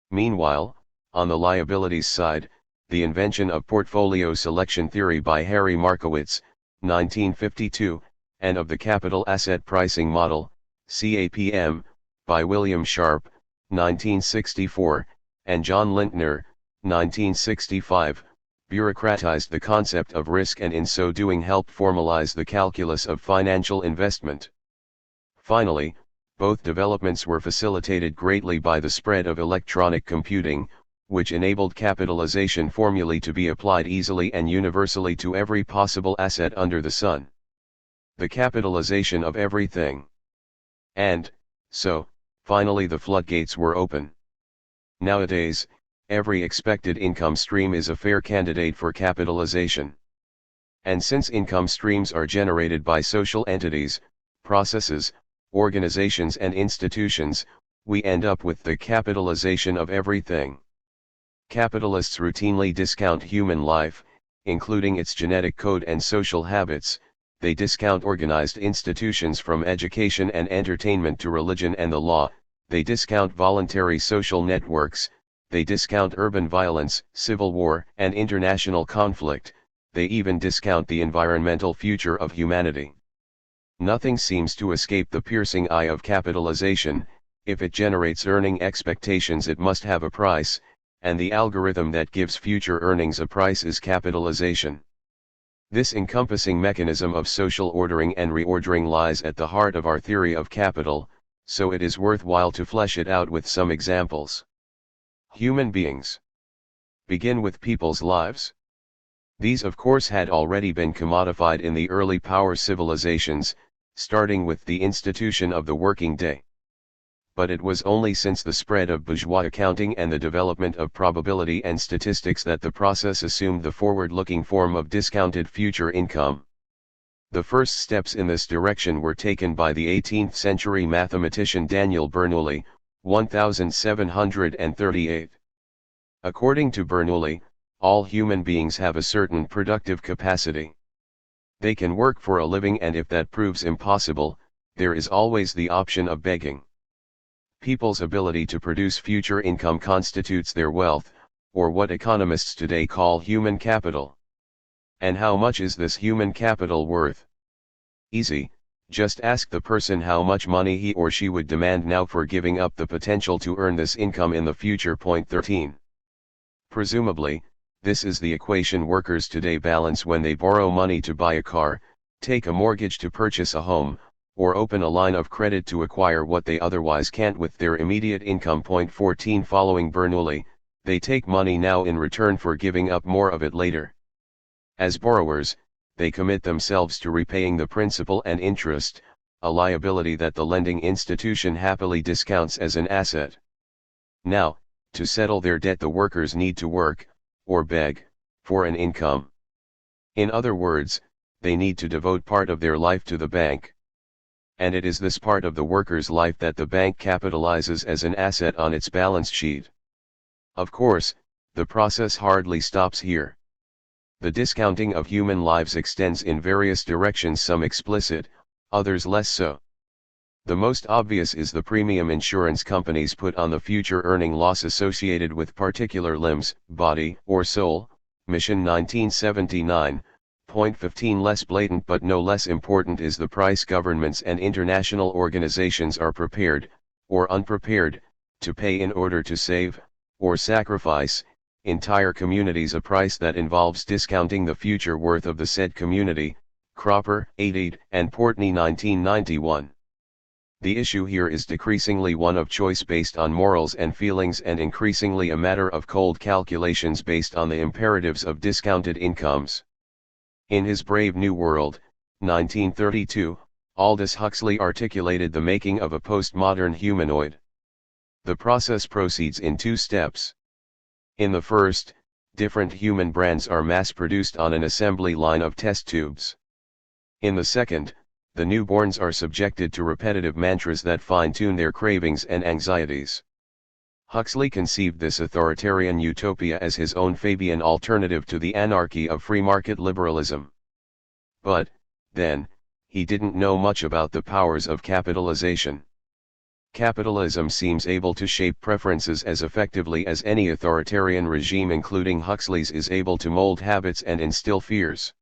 Meanwhile, on the liabilities side, the invention of portfolio selection theory by Harry Markowitz, 1952, and of the capital asset pricing model, CAPM, by William Sharpe, 1964, and John Lintner, 1965, bureaucratized the concept of risk and in so doing helped formalize the calculus of financial investment. Finally, both developments were facilitated greatly by the spread of electronic computing, which enabled capitalization formulae to be applied easily and universally to every possible asset under the sun. The capitalization of everything. And, so, finally the floodgates were open. Nowadays, every expected income stream is a fair candidate for capitalization. And since income streams are generated by social entities, processes, organizations and institutions, we end up with the capitalization of everything. Capitalists routinely discount human life, including its genetic code and social habits. They discount organized institutions from education and entertainment to religion and the law. They discount voluntary social networks. They discount urban violence, civil war, and international conflict. They even discount the environmental future of humanity. Nothing seems to escape the piercing eye of capitalization. If it generates earning expectations, it must have a price, and the algorithm that gives future earnings a price is capitalization. This encompassing mechanism of social ordering and reordering lies at the heart of our theory of capital, so it is worthwhile to flesh it out with some examples. Human beings. Begin with people's lives. These of course had already been commodified in the early power civilizations, starting with the institution of the working day. But it was only since the spread of bourgeois accounting and the development of probability and statistics that the process assumed the forward-looking form of discounted future income. The first steps in this direction were taken by the 18th century mathematician Daniel Bernoulli, 1738. According to Bernoulli, all human beings have a certain productive capacity. They can work for a living, and if that proves impossible, there is always the option of begging. People's ability to produce future income constitutes their wealth, or what economists today call human capital. And how much is this human capital worth? Easy, just ask the person how much money he or she would demand now for giving up the potential to earn this income in the future. Point 13. Presumably, this is the equation workers today balance when they borrow money to buy a car, take a mortgage to purchase a home, or open a line of credit to acquire what they otherwise can't with their immediate income. Point 14. Following Bernoulli, they take money now in return for giving up more of it later. As borrowers, they commit themselves to repaying the principal and interest, a liability that the lending institution happily discounts as an asset. Now, to settle their debt, the workers need to work, or beg, for an income. In other words, they need to devote part of their life to the bank. And it is this part of the worker's life that the bank capitalizes as an asset on its balance sheet. Of course, the process hardly stops here. The discounting of human lives extends in various directions, some explicit, others less so. The most obvious is the premium insurance companies put on the future earning loss associated with particular limbs, body, or soul. Mission 1979. Point 15. Less blatant but no less important is the price governments and international organizations are prepared, or unprepared, to pay in order to save, or sacrifice, entire communities, a price that involves discounting the future worth of the said community. Cropper, 80, and Portney, 1991. The issue here is decreasingly one of choice based on morals and feelings, and increasingly a matter of cold calculations based on the imperatives of discounted incomes. In his Brave New World, 1932, Aldous Huxley articulated the making of a postmodern humanoid. The process proceeds in two steps. In the first, different human brands are mass-produced on an assembly line of test tubes. In the second, the newborns are subjected to repetitive mantras that fine-tune their cravings and anxieties. Huxley conceived this authoritarian utopia as his own Fabian alternative to the anarchy of free market liberalism. But, then, he didn't know much about the powers of capitalization. Capitalism seems able to shape preferences as effectively as any authoritarian regime, including Huxley's, is able to mold habits and instill fears.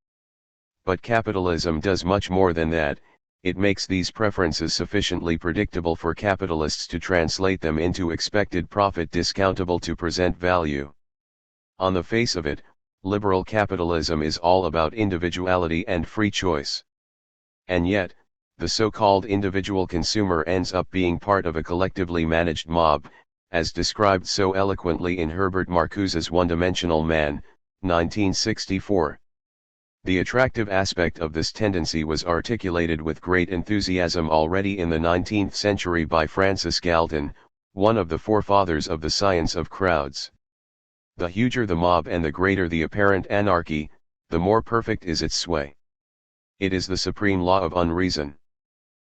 But capitalism does much more than that. It makes these preferences sufficiently predictable for capitalists to translate them into expected profit discountable to present value. On the face of it, liberal capitalism is all about individuality and free choice. And yet, the so-called individual consumer ends up being part of a collectively managed mob, as described so eloquently in Herbert Marcuse's One-Dimensional Man, 1964. The attractive aspect of this tendency was articulated with great enthusiasm already in the 19th century by Francis Galton, one of the forefathers of the science of crowds. The huger the mob and the greater the apparent anarchy, the more perfect is its sway. It is the supreme law of unreason.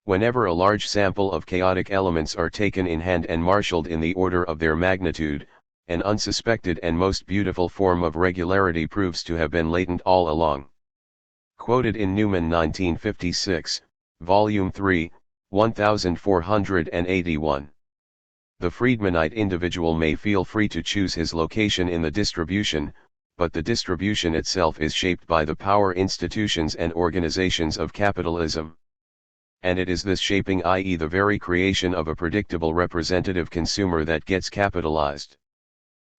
Whenever a large sample of chaotic elements are taken in hand and marshaled in the order of their magnitude, an unsuspected and most beautiful form of regularity proves to have been latent all along. Quoted in Newman 1956, Volume 3, 1481. The Friedmanite individual may feel free to choose his location in the distribution, but the distribution itself is shaped by the power institutions and organizations of capitalism. And it is this shaping, i.e., the very creation of a predictable representative consumer, that gets capitalized.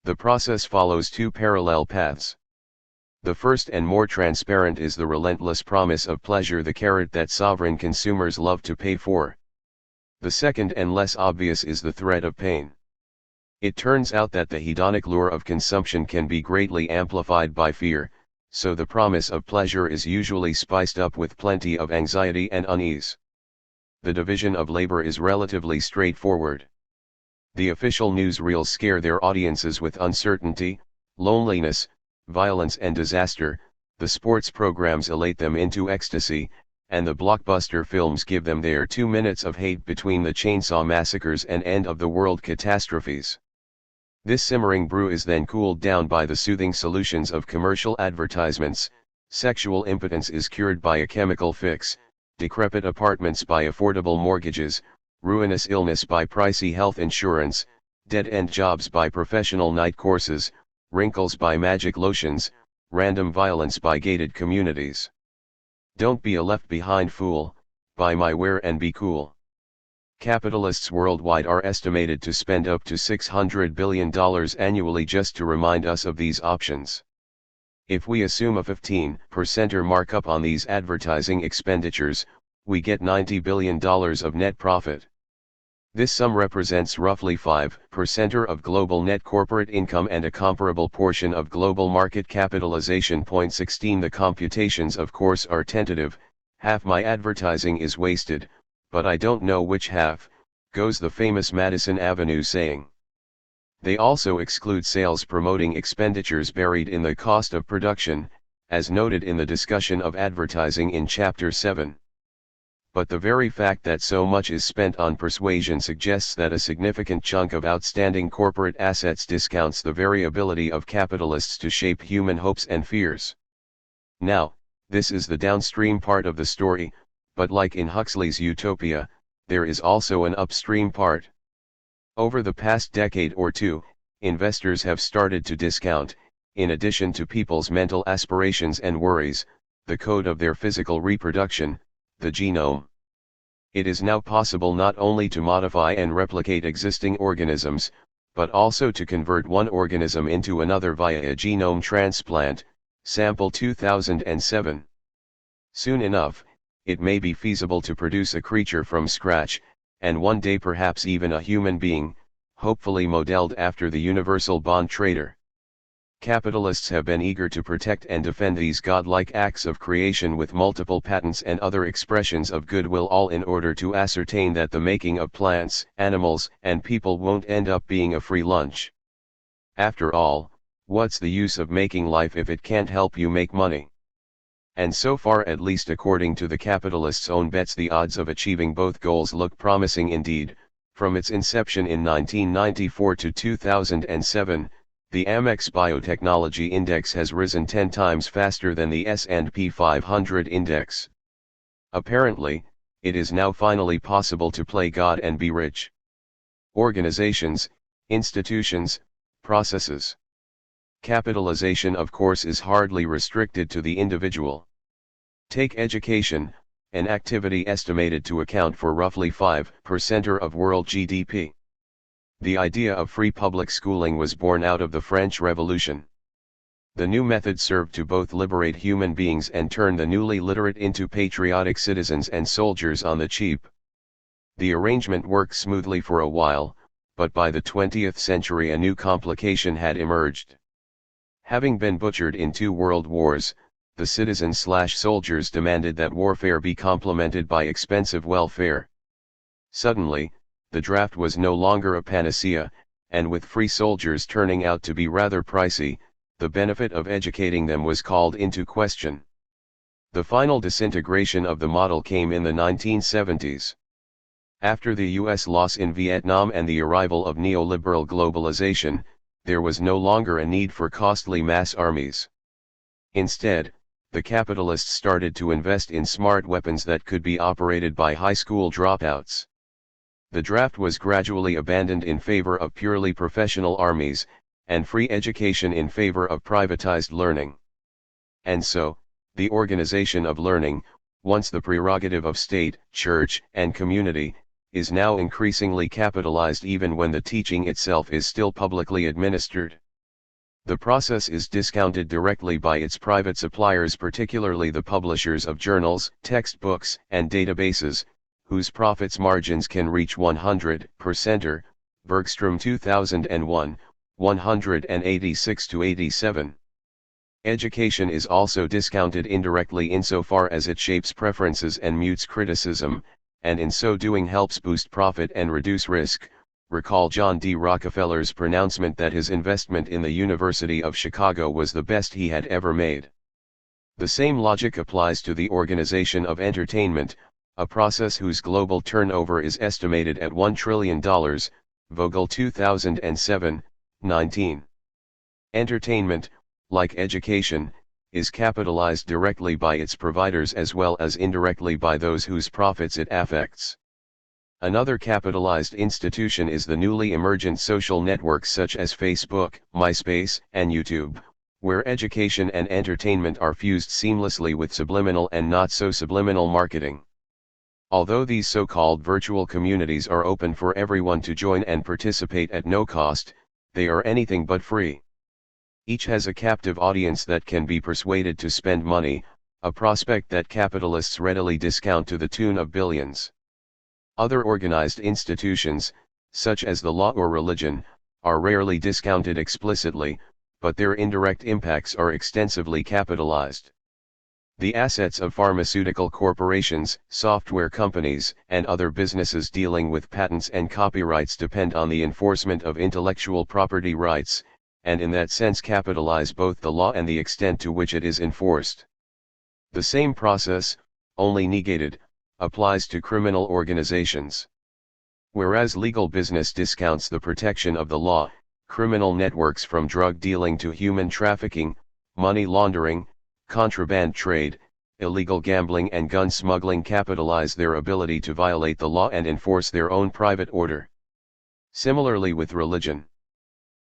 The process follows two parallel paths. The first and more transparent is the relentless promise of pleasure, the carrot that sovereign consumers love to pay for. The second and less obvious is the threat of pain. It turns out that the hedonic lure of consumption can be greatly amplified by fear, so the promise of pleasure is usually spiced up with plenty of anxiety and unease. The division of labor is relatively straightforward. The official newsreels scare their audiences with uncertainty, loneliness, violence and disaster, the sports programs elate them into ecstasy, and the blockbuster films give them their 2 minutes of hate between the chainsaw massacres and end-of-the-world catastrophes. This simmering brew is then cooled down by the soothing solutions of commercial advertisements. Sexual impotence is cured by a chemical fix, decrepit apartments by affordable mortgages, ruinous illness by pricey health insurance, dead-end jobs by professional night courses, wrinkles by magic lotions, random violence by gated communities. Don't be a left-behind fool, buy my ware and be cool. Capitalists worldwide are estimated to spend up to $600 billion annually just to remind us of these options. If we assume a 15% markup on these advertising expenditures, we get $90 billion of net profit. This sum represents roughly 5% of global net corporate income and a comparable portion of global market capitalization. 16 The computations, of course, are tentative. Half my advertising is wasted, but I don't know which half, goes the famous Madison Avenue saying. They also exclude sales promoting expenditures buried in the cost of production, as noted in the discussion of advertising in Chapter 7. But the very fact that so much is spent on persuasion suggests that a significant chunk of outstanding corporate assets discounts the very ability of capitalists to shape human hopes and fears. Now, this is the downstream part of the story, but like in Huxley's Utopia, there is also an upstream part. Over the past decade or two, investors have started to discount, in addition to people's mental aspirations and worries, the code of their physical reproduction, the genome. It is now possible not only to modify and replicate existing organisms, but also to convert one organism into another via a genome transplant, sample 2007. Soon enough, it may be feasible to produce a creature from scratch, and one day perhaps even a human being, hopefully modeled after the universal bond trader. Capitalists have been eager to protect and defend these godlike acts of creation with multiple patents and other expressions of goodwill, all in order to ascertain that the making of plants, animals, and people won't end up being a free lunch. After all, what's the use of making life if it can't help you make money? And so far, at least according to the capitalists' own bets, the odds of achieving both goals look promising indeed. From its inception in 1994 to 2007, the Amex Biotechnology Index has risen 10 times faster than the S&P 500 index. Apparently, it is now finally possible to play God and be rich. Organizations, institutions, processes. Capitalization, of course, is hardly restricted to the individual. Take education, an activity estimated to account for roughly 5% of world GDP. The idea of free public schooling was born out of the French Revolution. The new method served to both liberate human beings and turn the newly literate into patriotic citizens and soldiers on the cheap. The arrangement worked smoothly for a while, but by the 20th century a new complication had emerged. Having been butchered in 2 world wars, the citizens/soldiers demanded that warfare be complemented by expensive welfare. Suddenly, the draft was no longer a panacea, and with free soldiers turning out to be rather pricey, the benefit of educating them was called into question. The final disintegration of the model came in the 1970s. After the US loss in Vietnam and the arrival of neoliberal globalization, there was no longer a need for costly mass armies. Instead, the capitalists started to invest in smart weapons that could be operated by high school dropouts. The draft was gradually abandoned in favor of purely professional armies, and free education in favor of privatized learning. And so, the organization of learning, once the prerogative of state, church, and community, is now increasingly capitalized even when the teaching itself is still publicly administered. The process is discounted directly by its private suppliers, particularly the publishers of journals, textbooks, and databases, whose profits margins can reach 100%. Bergstrom 2001, 186-87. Education is also discounted indirectly insofar as it shapes preferences and mutes criticism, and in so doing helps boost profit and reduce risk. Recall John D. Rockefeller's pronouncement that his investment in the University of Chicago was the best he had ever made. The same logic applies to the organization of entertainment, a process whose global turnover is estimated at $1 trillion, Vogel 2007, 19. Entertainment, like education, is capitalized directly by its providers as well as indirectly by those whose profits it affects. Another capitalized institution is the newly emergent social networks such as Facebook, MySpace, and YouTube, where education and entertainment are fused seamlessly with subliminal and not so subliminal marketing. Although these so-called virtual communities are open for everyone to join and participate at no cost, they are anything but free. Each has a captive audience that can be persuaded to spend money, a prospect that capitalists readily discount to the tune of billions. Other organized institutions, such as the law or religion, are rarely discounted explicitly, but their indirect impacts are extensively capitalized. The assets of pharmaceutical corporations, software companies, and other businesses dealing with patents and copyrights depend on the enforcement of intellectual property rights, and in that sense capitalize both the law and the extent to which it is enforced. The same process, only negated, applies to criminal organizations. Whereas legal business discounts the protection of the law, criminal networks from drug dealing to human trafficking, money laundering, contraband trade, illegal gambling and gun smuggling capitalize their ability to violate the law and enforce their own private order. Similarly with religion.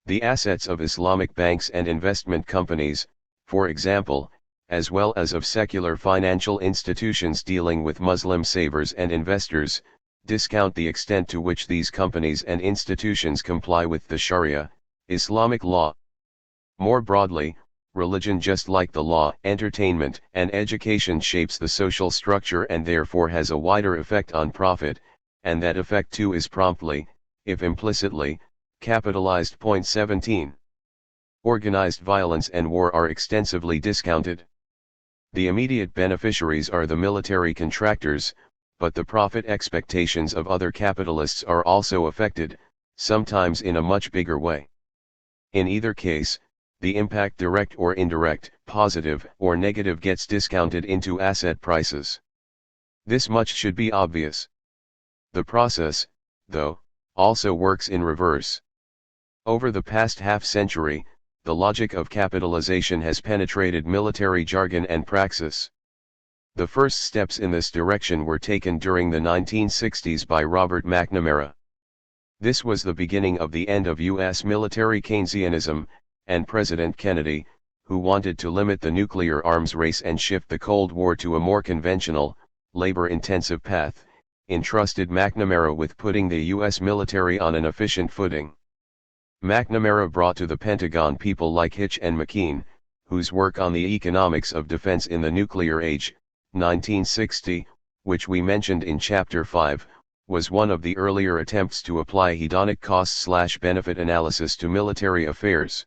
The assets of Islamic banks and investment companies, for example, as well as of secular financial institutions dealing with Muslim savers and investors, discount the extent to which these companies and institutions comply with the Sharia, Islamic law. More broadly, religion, just like the law, entertainment, and education, shapes the social structure and therefore has a wider effect on profit, and that effect too is promptly, if implicitly, capitalized. Point 17. Organized violence and war are extensively discounted. The immediate beneficiaries are the military contractors, but the profit expectations of other capitalists are also affected, sometimes in a much bigger way. In either case, the impact, direct or indirect, positive or negative, gets discounted into asset prices. This much should be obvious. The process, though, also works in reverse. Over the past half-century, the logic of capitalization has penetrated military jargon and praxis. The first steps in this direction were taken during the 1960s by Robert McNamara. This was the beginning of the end of U.S. military Keynesianism, and President Kennedy, who wanted to limit the nuclear arms race and shift the Cold War to a more conventional, labor-intensive path, entrusted McNamara with putting the U.S. military on an efficient footing. McNamara brought to the Pentagon people like Hitch and McKean, whose work on the economics of defense in the nuclear age, 1960, which we mentioned in Chapter 5, was one of the earlier attempts to apply hedonic cost/benefit analysis to military affairs.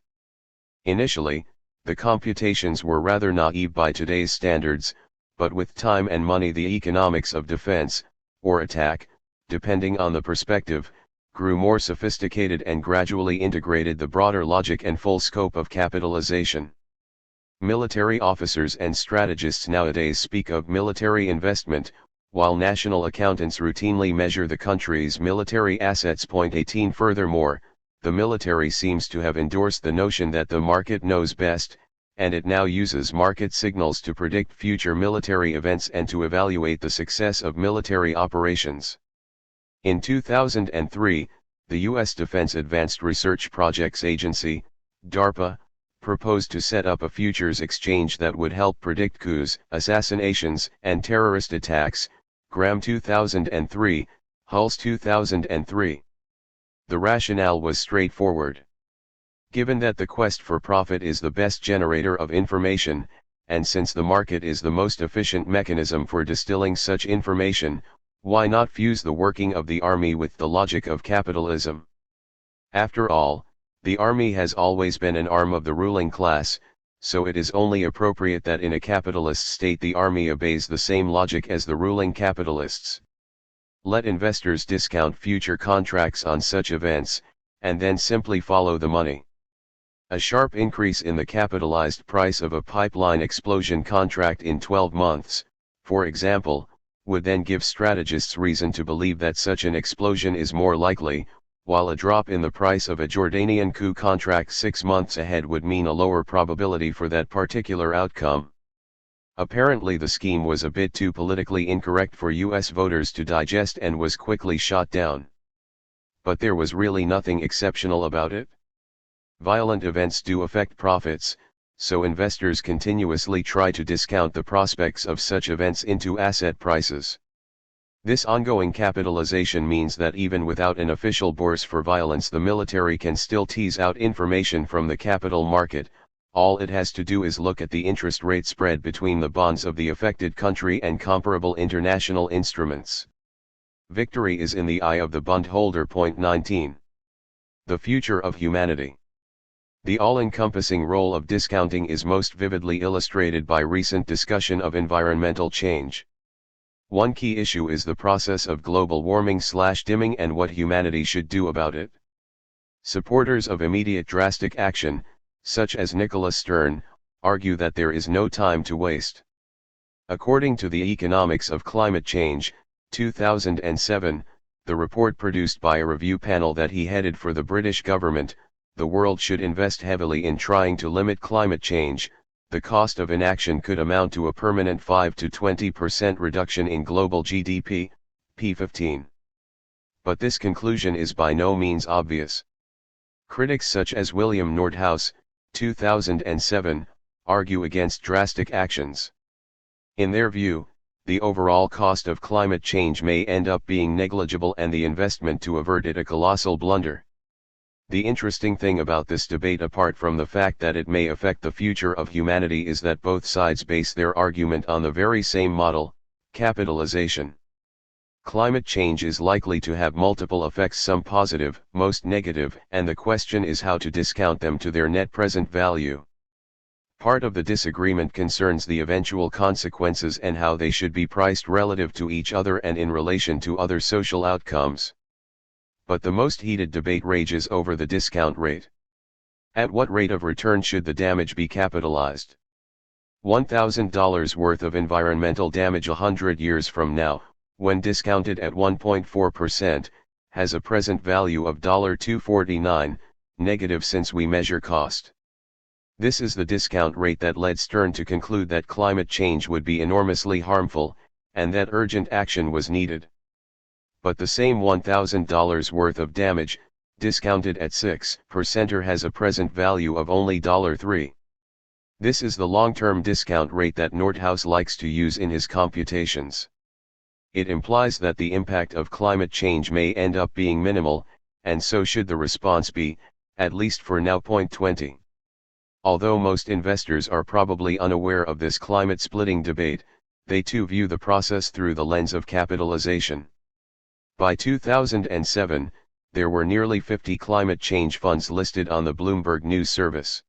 Initially, the computations were rather naive by today's standards, but with time and money the economics of defense, or attack, depending on the perspective, grew more sophisticated and gradually integrated the broader logic and full scope of capitalization. Military officers and strategists nowadays speak of military investment, while national accountants routinely measure the country's military assets. 18 Furthermore, the military seems to have endorsed the notion that the market knows best, and it now uses market signals to predict future military events and to evaluate the success of military operations. In 2003, the U.S. Defense Advanced Research Projects Agency, DARPA, proposed to set up a futures exchange that would help predict coups, assassinations, and terrorist attacks. Graham 2003, Hulse 2003. The rationale was straightforward. Given that the quest for profit is the best generator of information, and since the market is the most efficient mechanism for distilling such information, why not fuse the working of the army with the logic of capitalism? After all, the army has always been an arm of the ruling class, so it is only appropriate that in a capitalist state the army obeys the same logic as the ruling capitalists. Let investors discount future contracts on such events, and then simply follow the money. A sharp increase in the capitalized price of a pipeline explosion contract in 12 months, for example, would then give strategists reason to believe that such an explosion is more likely, while a drop in the price of a Jordanian coup contract 6 months ahead would mean a lower probability for that particular outcome. Apparently the scheme was a bit too politically incorrect for US voters to digest and was quickly shot down. But there was really nothing exceptional about it. Violent events do affect profits, so investors continuously try to discount the prospects of such events into asset prices. This ongoing capitalization means that even without an official bourse for violence the military can still tease out information from the capital market. All it has to do is look at the interest rate spread between the bonds of the affected country and comparable international instruments. Victory is in the eye of the bondholder. 19. The future of humanity. The all-encompassing role of discounting is most vividly illustrated by recent discussion of environmental change. One key issue is the process of global warming/dimming and what humanity should do about it. Supporters of immediate drastic action, such as Nicholas Stern, argue that there is no time to waste. According to the Economics of Climate Change, 2007, the report produced by a review panel that he headed for the British government, the world should invest heavily in trying to limit climate change. The cost of inaction could amount to a permanent 5 to 20% reduction in global GDP, p15. But this conclusion is by no means obvious. Critics such as William Nordhaus, 2007, argue against drastic actions. In their view, the overall cost of climate change may end up being negligible and the investment to avert it a colossal blunder. The interesting thing about this debate, apart from the fact that it may affect the future of humanity, is that both sides base their argument on the very same model, capitalization. Climate change is likely to have multiple effects, some positive, most negative, and the question is how to discount them to their net present value. Part of the disagreement concerns the eventual consequences and how they should be priced relative to each other and in relation to other social outcomes. But the most heated debate rages over the discount rate. At what rate of return should the damage be capitalized? $1,000 worth of environmental damage 100 years from now, when discounted at 1.4%, has a present value of $249, negative since we measure cost. This is the discount rate that led Stern to conclude that climate change would be enormously harmful, and that urgent action was needed. But the same $1,000 worth of damage, discounted at 6%, has a present value of only $3. This is the long-term discount rate that Nordhaus likes to use in his computations. It implies that the impact of climate change may end up being minimal, and so should the response be, at least for now. 20. Although most investors are probably unaware of this climate-splitting debate, they too view the process through the lens of capitalization. By 2007, there were nearly 50 climate change funds listed on the Bloomberg News Service.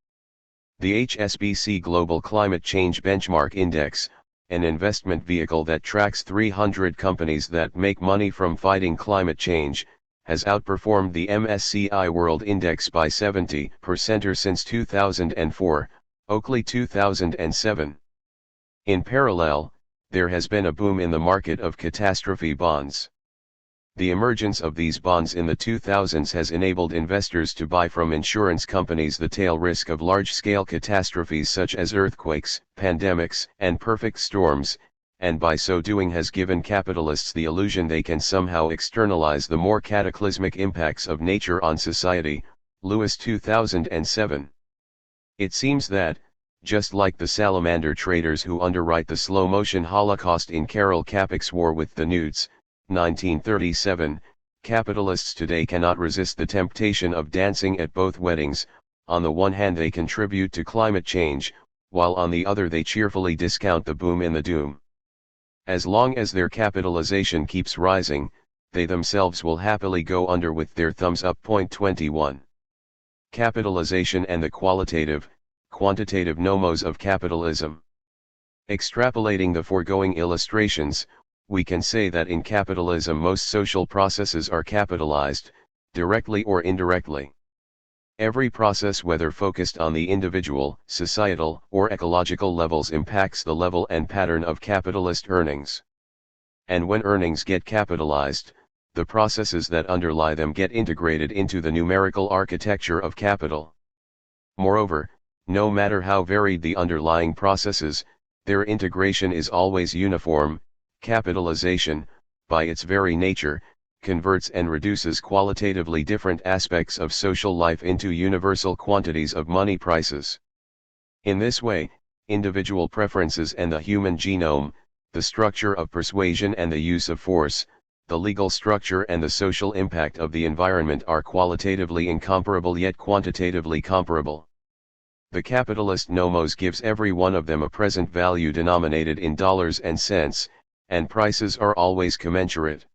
The HSBC Global Climate Change Benchmark Index, an investment vehicle that tracks 300 companies that make money from fighting climate change, has outperformed the MSCI World Index by 70% since 2004, Oakley 2007. In parallel, there has been a boom in the market of catastrophe bonds. The emergence of these bonds in the 2000s has enabled investors to buy from insurance companies the tail risk of large-scale catastrophes such as earthquakes, pandemics, and perfect storms, and by so doing has given capitalists the illusion they can somehow externalize the more cataclysmic impacts of nature on society. Lewis 2007. It seems that, just like the salamander traders who underwrite the slow-motion Holocaust in Karel Čapek's War with the Nudes, 1937, capitalists today cannot resist the temptation of dancing at both weddings. On the one hand they contribute to climate change, while on the other they cheerfully discount the boom in the doom. As long as their capitalization keeps rising, they themselves will happily go under with their thumbs up. 21. Capitalization and the quantitative nomos of capitalism. Extrapolating the foregoing illustrations, we can say that in capitalism most social processes are capitalized, directly or indirectly. Every process, whether focused on the individual, societal, or ecological levels, impacts the level and pattern of capitalist earnings. And when earnings get capitalized, the processes that underlie them get integrated into the numerical architecture of capital. Moreover, no matter how varied the underlying processes, their integration is always uniform. Capitalization, by its very nature, converts and reduces qualitatively different aspects of social life into universal quantities of money prices. In this way, individual preferences and the human genome, the structure of persuasion and the use of force, the legal structure and the social impact of the environment are qualitatively incomparable yet quantitatively comparable. The capitalist nomos gives every one of them a present value denominated in dollars and cents, and prices are always commensurate.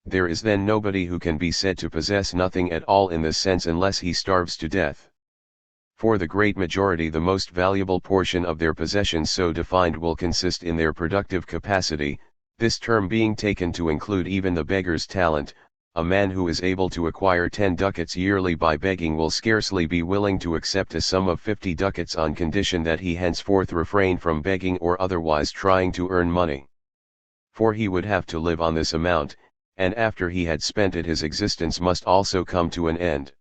There is then nobody who can be said to possess nothing at all in this sense unless he starves to death. For the great majority, the most valuable portion of their possessions so defined will consist in their productive capacity, this term being taken to include even the beggar's talent. A man who is able to acquire 10 ducats yearly by begging will scarcely be willing to accept a sum of 50 ducats on condition that he henceforth refrain from begging or otherwise trying to earn money. For he would have to live on this amount, and after he had spent it his existence must also come to an end.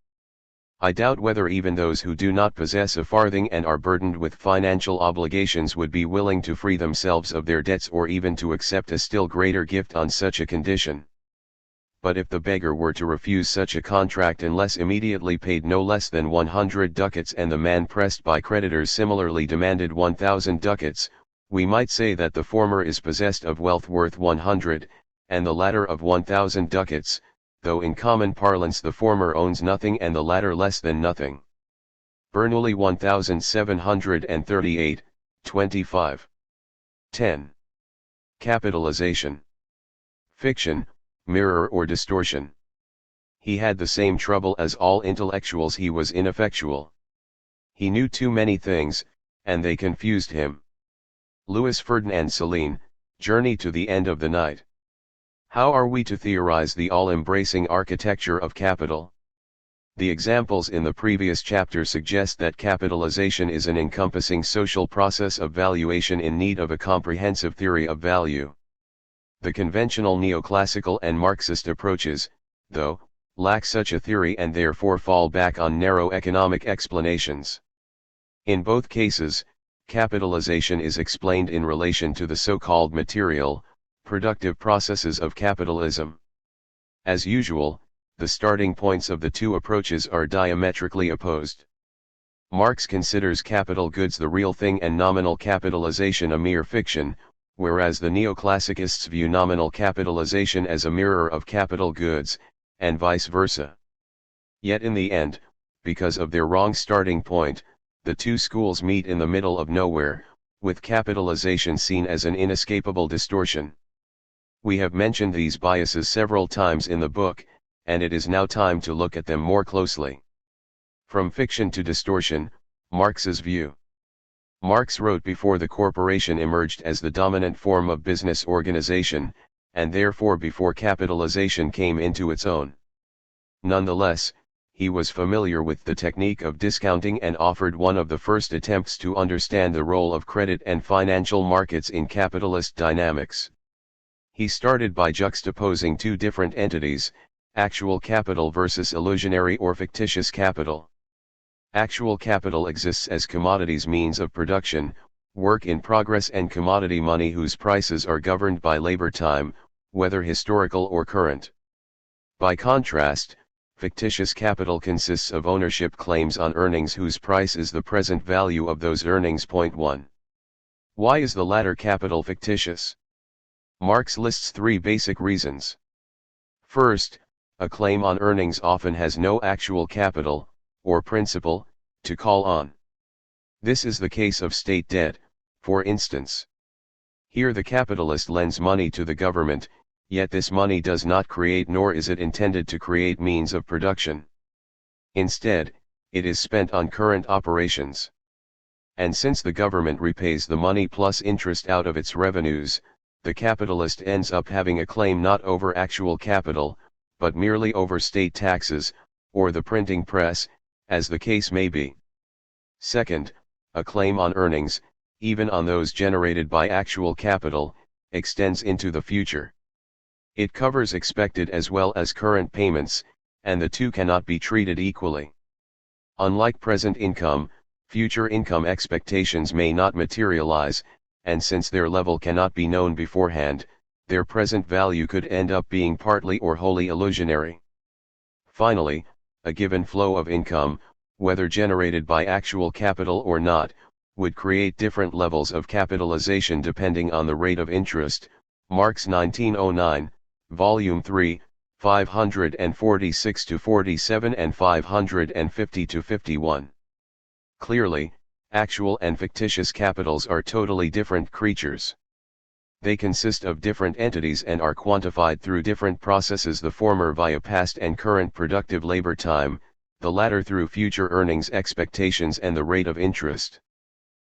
I doubt whether even those who do not possess a farthing and are burdened with financial obligations would be willing to free themselves of their debts or even to accept a still greater gift on such a condition. But if the beggar were to refuse such a contract unless immediately paid no less than 100 ducats and the man pressed by creditors similarly demanded 1,000 ducats, we might say that the former is possessed of wealth worth 100, and the latter of 1,000 ducats, though in common parlance the former owns nothing and the latter less than nothing. Bernoulli 1738, 25. 10. Capitalization. Fiction, mirror or distortion. He had the same trouble as all intellectuals, he was ineffectual. He knew too many things, and they confused him. Louis Ferdinand Céline, Journey to the End of the Night. How are we to theorize the all-embracing architecture of capital? The examples in the previous chapter suggest that capitalization is an encompassing social process of valuation in need of a comprehensive theory of value. The conventional neoclassical and Marxist approaches, though, lack such a theory and therefore fall back on narrow economic explanations. In both cases, capitalization is explained in relation to the so-called material, productive processes of capitalism. As usual, the starting points of the two approaches are diametrically opposed. Marx considers capital goods the real thing and nominal capitalization a mere fiction, whereas the neoclassicists view nominal capitalization as a mirror of capital goods, and vice versa. Yet in the end, because of their wrong starting point, the two schools meet in the middle of nowhere, with capitalization seen as an inescapable distortion. We have mentioned these biases several times in the book, and it is now time to look at them more closely. From fiction to distortion, Marx's view. Marx wrote before the corporation emerged as the dominant form of business organization, and therefore before capitalization came into its own. Nonetheless, he was familiar with the technique of discounting and offered one of the first attempts to understand the role of credit and financial markets in capitalist dynamics. He started by juxtaposing two different entities, actual capital versus illusionary or fictitious capital. Actual capital exists as commodities means of production, work in progress and commodity money whose prices are governed by labor time, whether historical or current. By contrast, fictitious capital consists of ownership claims on earnings whose price is the present value of those earnings. 1. Why is the latter capital fictitious? Marx lists three basic reasons. First, a claim on earnings often has no actual capital, or principal, to call on. This is the case of state debt, for instance. Here the capitalist lends money to the government, yet this money does not create nor is it intended to create means of production. Instead, it is spent on current operations. And since the government repays the money plus interest out of its revenues, the capitalist ends up having a claim not over actual capital, but merely over state taxes, or the printing press, as the case may be. Second, a claim on earnings, even on those generated by actual capital, extends into the future. It covers expected as well as current payments, and the two cannot be treated equally. Unlike present income, future income expectations may not materialize, and since their level cannot be known beforehand, their present value could end up being partly or wholly illusionary. Finally, a given flow of income, whether generated by actual capital or not, would create different levels of capitalization depending on the rate of interest. Marx 1909, Volume 3, 546-47 and 550-51. Clearly, actual and fictitious capitals are totally different creatures. They consist of different entities and are quantified through different processes, the former via past and current productive labor time, the latter through future earnings expectations and the rate of interest.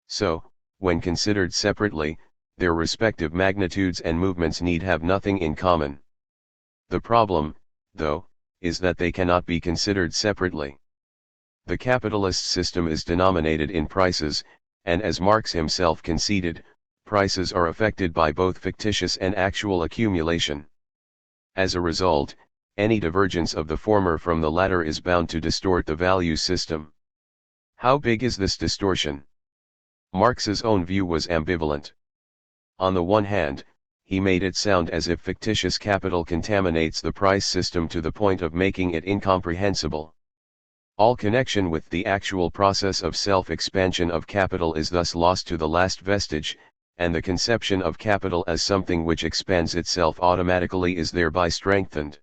So, when considered separately, their respective magnitudes and movements need have nothing in common. The problem, though, is that they cannot be considered separately. The capitalist system is denominated in prices, and as Marx himself conceded, prices are affected by both fictitious and actual accumulation. As a result, any divergence of the former from the latter is bound to distort the value system. How big is this distortion? Marx's own view was ambivalent. On the one hand, he made it sound as if fictitious capital contaminates the price system to the point of making it incomprehensible. All connection with the actual process of self-expansion of capital is thus lost to the last vestige, and the conception of capital as something which expands itself automatically is thereby strengthened.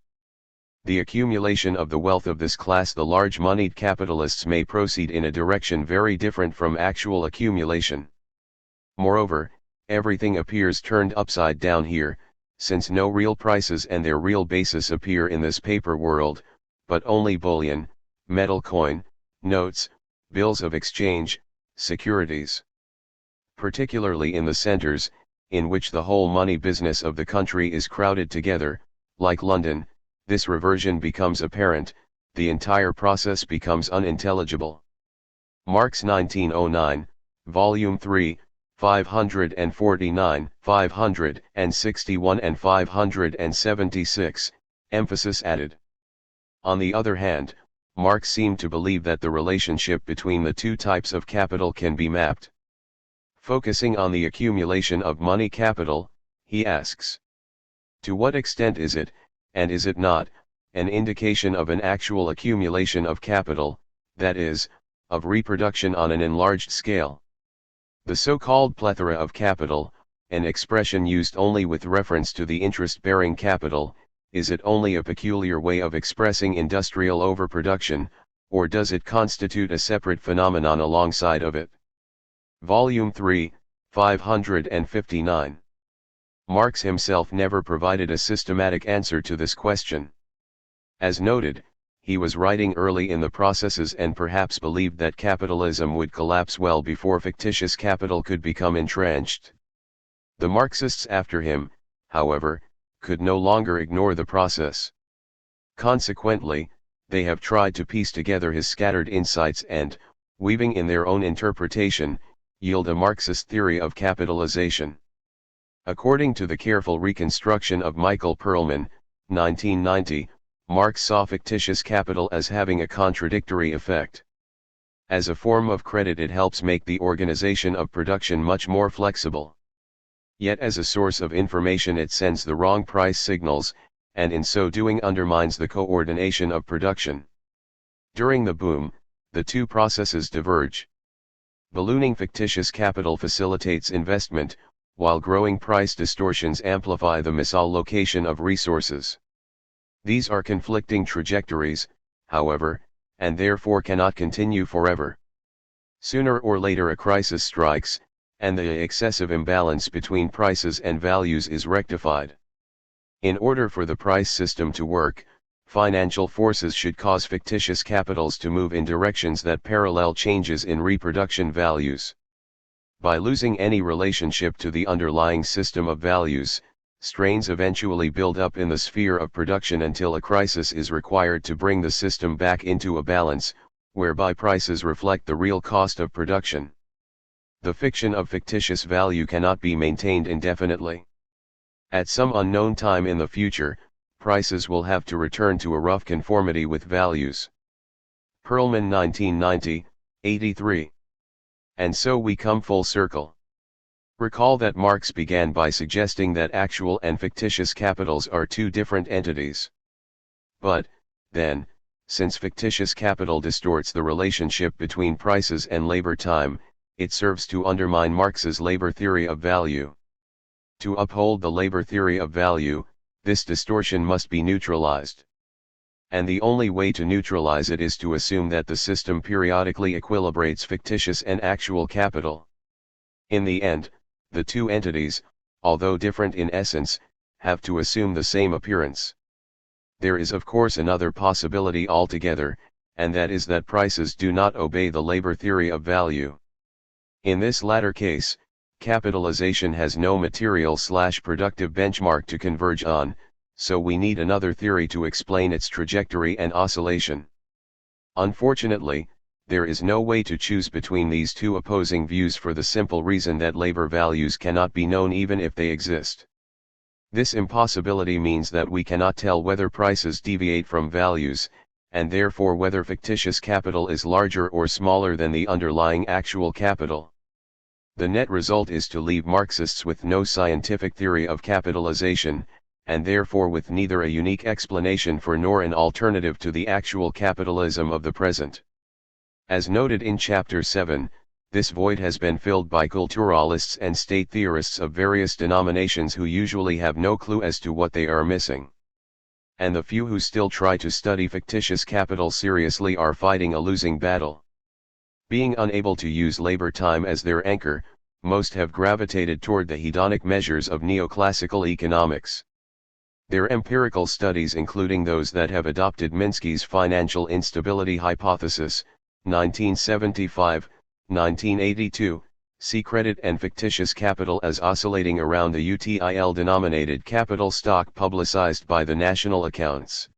The accumulation of the wealth of this class, the large moneyed capitalists, may proceed in a direction very different from actual accumulation. Moreover, everything appears turned upside down here, since no real prices and their real basis appear in this paper world, but only bullion, metal coin, notes, bills of exchange, securities. Particularly in the centers, in which the whole money business of the country is crowded together, like London, this reversion becomes apparent, the entire process becomes unintelligible. Marx 1909, Volume 3, 549, 561 and 576, emphasis added. On the other hand, Marx seemed to believe that the relationship between the two types of capital can be mapped. Focusing on the accumulation of money capital, he asks, to what extent is it, and is it not, an indication of an actual accumulation of capital, that is, of reproduction on an enlarged scale? The so-called plethora of capital, an expression used only with reference to the interest-bearing capital, is it only a peculiar way of expressing industrial overproduction, or does it constitute a separate phenomenon alongside of it? Volume 3, 559. Marx himself never provided a systematic answer to this question. As noted, he was writing early in the processes and perhaps believed that capitalism would collapse well before fictitious capital could become entrenched. The Marxists after him, however, could no longer ignore the process. Consequently, they have tried to piece together his scattered insights and, weaving in their own interpretation, yield a Marxist theory of capitalization. According to the careful reconstruction of Michael Perlman, 1990, Marx saw fictitious capital as having a contradictory effect. As a form of credit, it helps make the organization of production much more flexible. Yet as a source of information it sends the wrong price signals, and in so doing undermines the coordination of production. During the boom, the two processes diverge. Ballooning fictitious capital facilitates investment, while growing price distortions amplify the misallocation of resources. These are conflicting trajectories, however, and therefore cannot continue forever. Sooner or later a crisis strikes, and the excessive imbalance between prices and values is rectified. In order for the price system to work, financial forces should cause fictitious capitals to move in directions that parallel changes in reproduction values. By losing any relationship to the underlying system of values, strains eventually build up in the sphere of production until a crisis is required to bring the system back into a balance, whereby prices reflect the real cost of production. The fiction of fictitious value cannot be maintained indefinitely. At some unknown time in the future, prices will have to return to a rough conformity with values. Perlman, 1990, 83. And so we come full circle. Recall that Marx began by suggesting that actual and fictitious capitals are two different entities. But, then, since fictitious capital distorts the relationship between prices and labor time, it serves to undermine Marx's labor theory of value. To uphold the labor theory of value, this distortion must be neutralized. And the only way to neutralize it is to assume that the system periodically equilibrates fictitious and actual capital. In the end, the two entities, although different in essence, have to assume the same appearance. There is of course another possibility altogether, and that is that prices do not obey the labor theory of value. In this latter case, capitalization has no material/productive benchmark to converge on, so we need another theory to explain its trajectory and oscillation. Unfortunately, there is no way to choose between these two opposing views for the simple reason that labor values cannot be known even if they exist. This impossibility means that we cannot tell whether prices deviate from values, and therefore whether fictitious capital is larger or smaller than the underlying actual capital. The net result is to leave Marxists with no scientific theory of capitalization, and therefore with neither a unique explanation for nor an alternative to the actual capitalism of the present. As noted in Chapter 7, this void has been filled by culturalists and state theorists of various denominations who usually have no clue as to what they are missing. And the few who still try to study fictitious capital seriously are fighting a losing battle. Being unable to use labor time as their anchor, most have gravitated toward the hedonic measures of neoclassical economics. Their empirical studies, including those that have adopted Minsky's financial instability hypothesis, 1975, 1982, see credit and fictitious capital as oscillating around the UTIL-denominated capital stock publicized by the national accounts.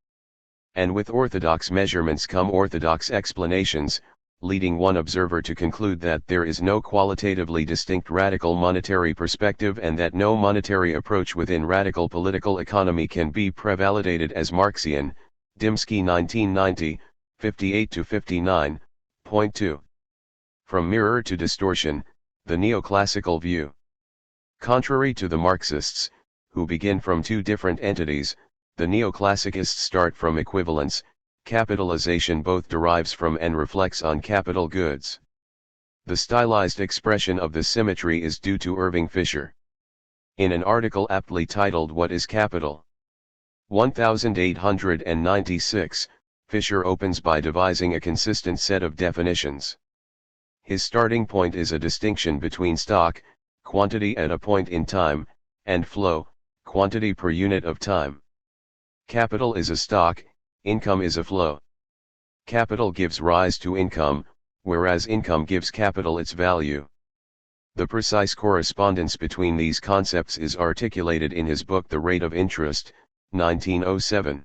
And with orthodox measurements come orthodox explanations, leading one observer to conclude that there is no qualitatively distinct radical monetary perspective and that no monetary approach within radical political economy can be prevalidated as Marxian. Dymski, 1990, 58-59, point 2. From mirror to distortion, the neoclassical view. Contrary to the Marxists, who begin from two different entities, the neoclassicists start from equivalence. Capitalization both derives from and reflects on capital goods. The stylized expression of this symmetry is due to Irving Fisher. In an article aptly titled "What is Capital?" 1896, Fisher opens by devising a consistent set of definitions. His starting point is a distinction between stock, quantity at a point in time, and flow, quantity per unit of time. Capital is a stock, income is a flow. Capital gives rise to income, whereas income gives capital its value. The precise correspondence between these concepts is articulated in his book The Rate of Interest, 1907.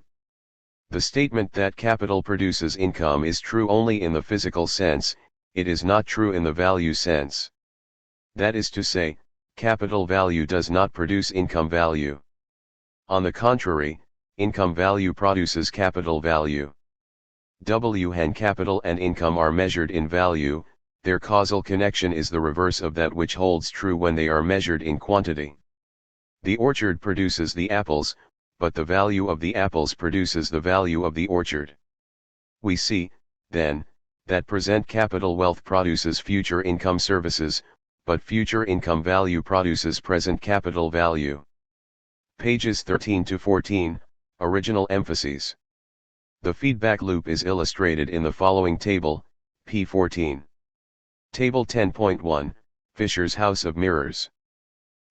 The statement that capital produces income is true only in the physical sense, it is not true in the value sense. That is to say, capital value does not produce income value. On the contrary, income value produces capital value. When capital and income are measured in value, their causal connection is the reverse of that which holds true when they are measured in quantity. The orchard produces the apples, but the value of the apples produces the value of the orchard. We see, then, that present capital wealth produces future income services, but future income value produces present capital value. Pages 13 to 14, original emphases. The feedback loop is illustrated in the following table, p14. Table 10.1, Fisher's House of Mirrors.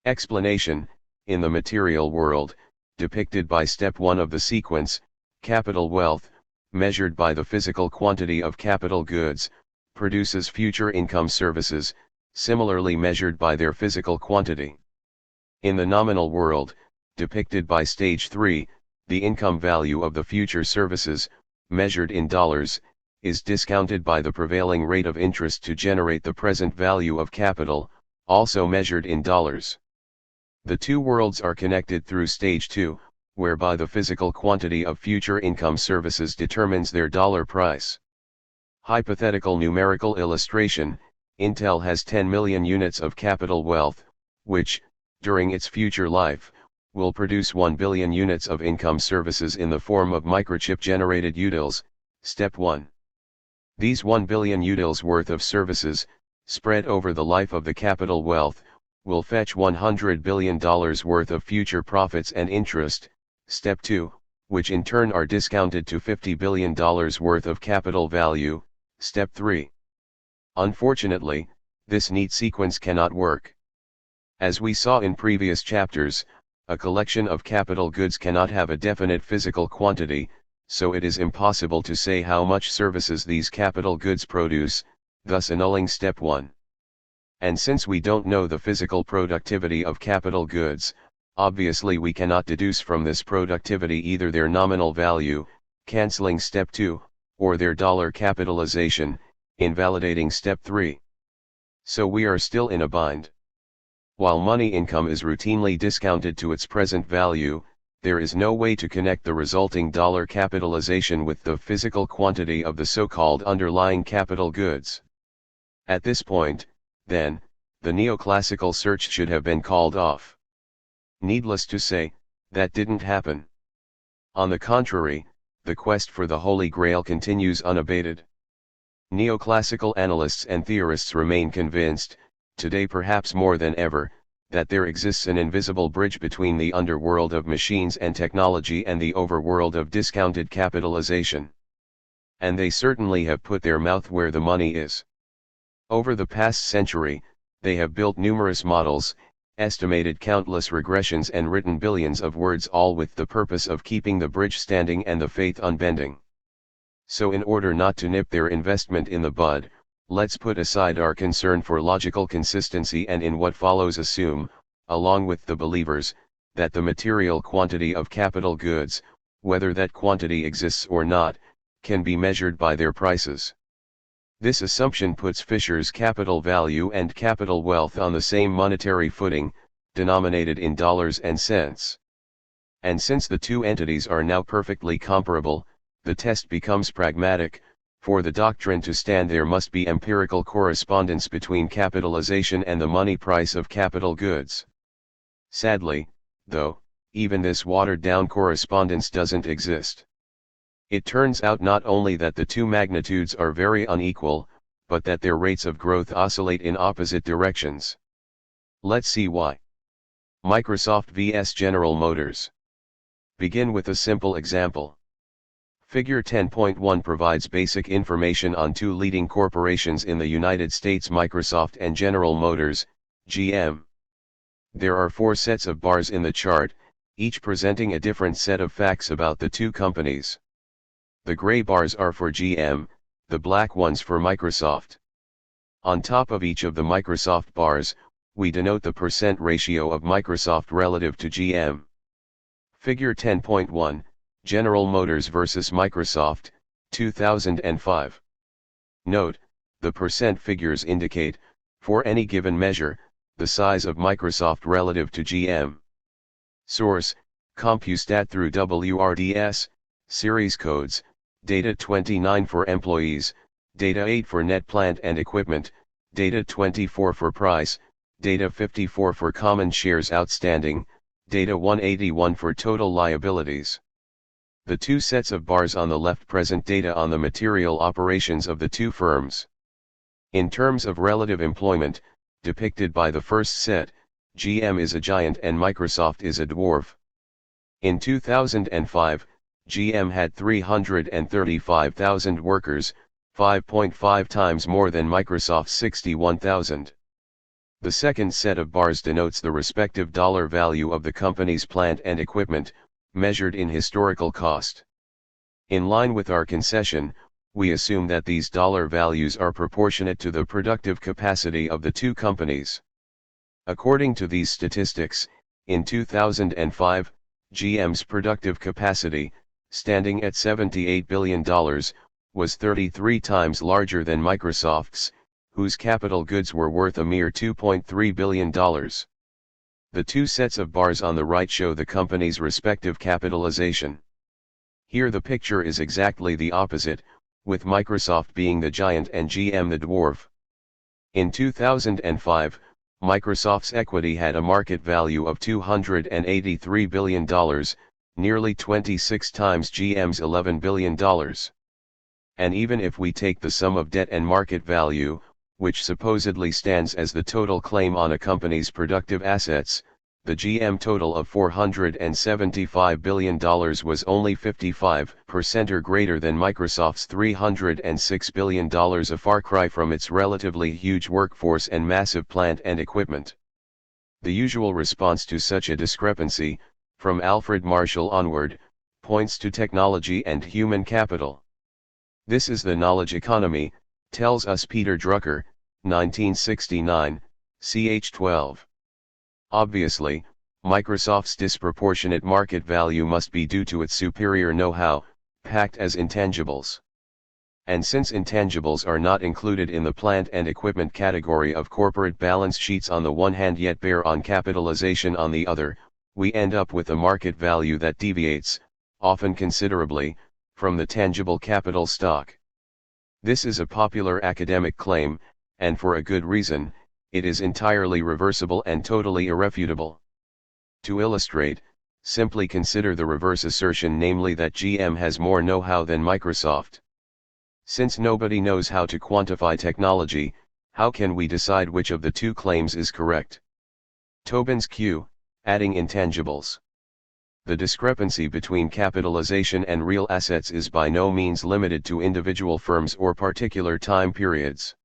Explanation: in the material world, depicted by step 1 of the sequence, capital wealth, measured by the physical quantity of capital goods, produces future income services, similarly measured by their physical quantity. In the nominal world, depicted by stage 3, the income value of the future services, measured in dollars, is discounted by the prevailing rate of interest to generate the present value of capital, also measured in dollars. The two worlds are connected through stage 2, whereby the physical quantity of future income services determines their dollar price. Hypothetical numerical illustration: Intel has 10 million units of capital wealth, which, during its future life, will produce 1 billion units of income services in the form of microchip-generated utils, step 1. These 1 billion utils worth of services, spread over the life of the capital wealth, will fetch $100 billion worth of future profits and interest, step 2, which in turn are discounted to $50 billion worth of capital value, step 3. Unfortunately, this neat sequence cannot work. As we saw in previous chapters, a collection of capital goods cannot have a definite physical quantity, so it is impossible to say how much services these capital goods produce, thus annulling step 1. And since we don't know the physical productivity of capital goods, obviously we cannot deduce from this productivity either their nominal value, cancelling step 2, or their dollar capitalization, invalidating step 3. So we are still in a bind. While money income is routinely discounted to its present value, there is no way to connect the resulting dollar capitalization with the physical quantity of the so-called underlying capital goods. At this point, then, the neoclassical search should have been called off. Needless to say, that didn't happen. On the contrary, the quest for the Holy Grail continues unabated. Neoclassical analysts and theorists remain convinced, today perhaps more than ever, that there exists an invisible bridge between the underworld of machines and technology and the overworld of discounted capitalization. And they certainly have put their mouth where the money is. Over the past century, they have built numerous models, estimated countless regressions and written billions of words, all with the purpose of keeping the bridge standing and the faith unbending. So in order not to nip their investment in the bud, let's put aside our concern for logical consistency and in what follows assume, along with the believers, that the material quantity of capital goods, whether that quantity exists or not, can be measured by their prices. This assumption puts Fisher's capital value and capital wealth on the same monetary footing, denominated in dollars and cents. And since the two entities are now perfectly comparable, the test becomes pragmatic. For the doctrine to stand, there must be empirical correspondence between capitalization and the money price of capital goods. Sadly, though, even this watered-down correspondence doesn't exist. It turns out not only that the two magnitudes are very unequal, but that their rates of growth oscillate in opposite directions. Let's see why. Microsoft vs General Motors. Begin with a simple example. Figure 10.1 provides basic information on two leading corporations in the United States, Microsoft and General Motors, GM. There are 4 sets of bars in the chart, each presenting a different set of facts about the two companies. The gray bars are for GM, the black ones for Microsoft. On top of each of the Microsoft bars, we denote the percent ratio of Microsoft relative to GM. Figure 10.1, General Motors versus Microsoft, 2005. Note, the percent figures indicate, for any given measure, the size of Microsoft relative to GM. Source, Compustat through WRDS, series codes, data 29 for employees, data 8 for net plant and equipment, data 24 for price, data 54 for common shares outstanding, data 181 for total liabilities. The 2 sets of bars on the left present data on the material operations of the 2 firms. In terms of relative employment, depicted by the first set, GM is a giant and Microsoft is a dwarf. In 2005, GM had 335,000 workers, 5.5 times more than Microsoft's 61,000. The second set of bars denotes the respective dollar value of the company's plant and equipment, measured in historical cost. In line with our concession, we assume that these dollar values are proportionate to the productive capacity of the two companies. According to these statistics, in 2005, GM's productive capacity, standing at $78 billion, was 33 times larger than Microsoft's, whose capital goods were worth a mere $2.3 billion. The 2 sets of bars on the right show the company's respective capitalization. Here the picture is exactly the opposite, with Microsoft being the giant and GM the dwarf. In 2005, Microsoft's equity had a market value of $283 billion, nearly 26 times GM's $11 billion. And even if we take the sum of debt and market value, which supposedly stands as the total claim on a company's productive assets, the GM total of $475 billion was only 55% or greater than Microsoft's $306 billion, a far cry from its relatively huge workforce and massive plant and equipment. The usual response to such a discrepancy, from Alfred Marshall onward, points to technology and human capital. This is the knowledge economy, tells us Peter Drucker, 1969, ch. 12. Obviously, Microsoft's disproportionate market value must be due to its superior know-how, packed as intangibles. And since intangibles are not included in the plant and equipment category of corporate balance sheets on the one hand yet bear on capitalization on the other, we end up with a market value that deviates, often considerably, from the tangible capital stock. This is a popular academic claim, and for a good reason. It is entirely reversible and totally irrefutable. To illustrate, simply consider the reverse assertion, namely that GM has more know-how than Microsoft. Since nobody knows how to quantify technology, how can we decide which of the 2 claims is correct? Tobin's Q, adding intangibles. The discrepancy between capitalization and real assets is by no means limited to individual firms or particular time periods.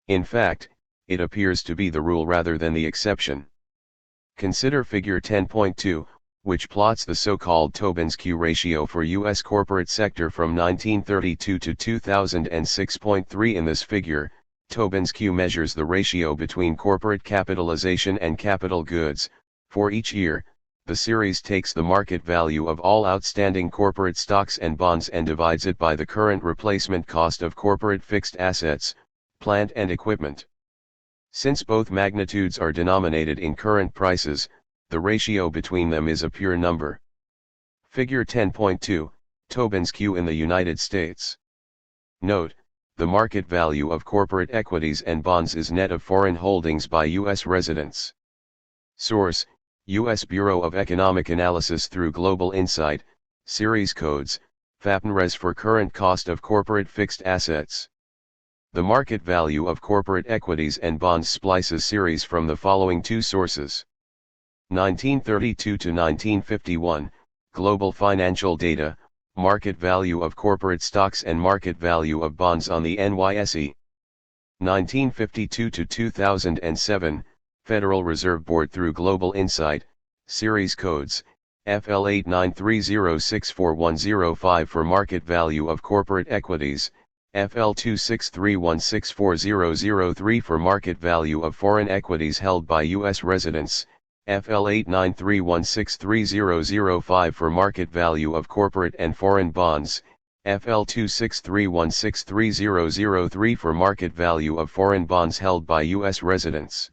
In fact, it appears to be the rule rather than the exception. Consider figure 10.2, which plots the so-called Tobin's Q ratio for U.S. corporate sector from 1932 to 2006.3. In this figure, Tobin's Q measures the ratio between corporate capitalization and capital goods. For each year, the series takes the market value of all outstanding corporate stocks and bonds and divides it by the current replacement cost of corporate fixed assets, plant and equipment. Since both magnitudes are denominated in current prices, the ratio between them is a pure number. Figure 10.2, Tobin's Q in the United States. Note, the market value of corporate equities and bonds is net of foreign holdings by U.S. residents. Source, U.S. Bureau of Economic Analysis through Global Insight, series codes, FAPNRES for current cost of corporate fixed assets. The market value of corporate equities and bonds splices series from the following 2 sources. 1932 to 1951, Global Financial Data, Market Value of Corporate Stocks and Market Value of Bonds on the NYSE. 1952 to 2007, Federal Reserve Board through Global Insight, Series Codes, FL8930641005 for market value of corporate equities, FL263164003 for market value of foreign equities held by U.S. residents, FL8931630005 for market value of corporate and foreign bonds, FL263163003 for market value of foreign bonds held by U.S. residents.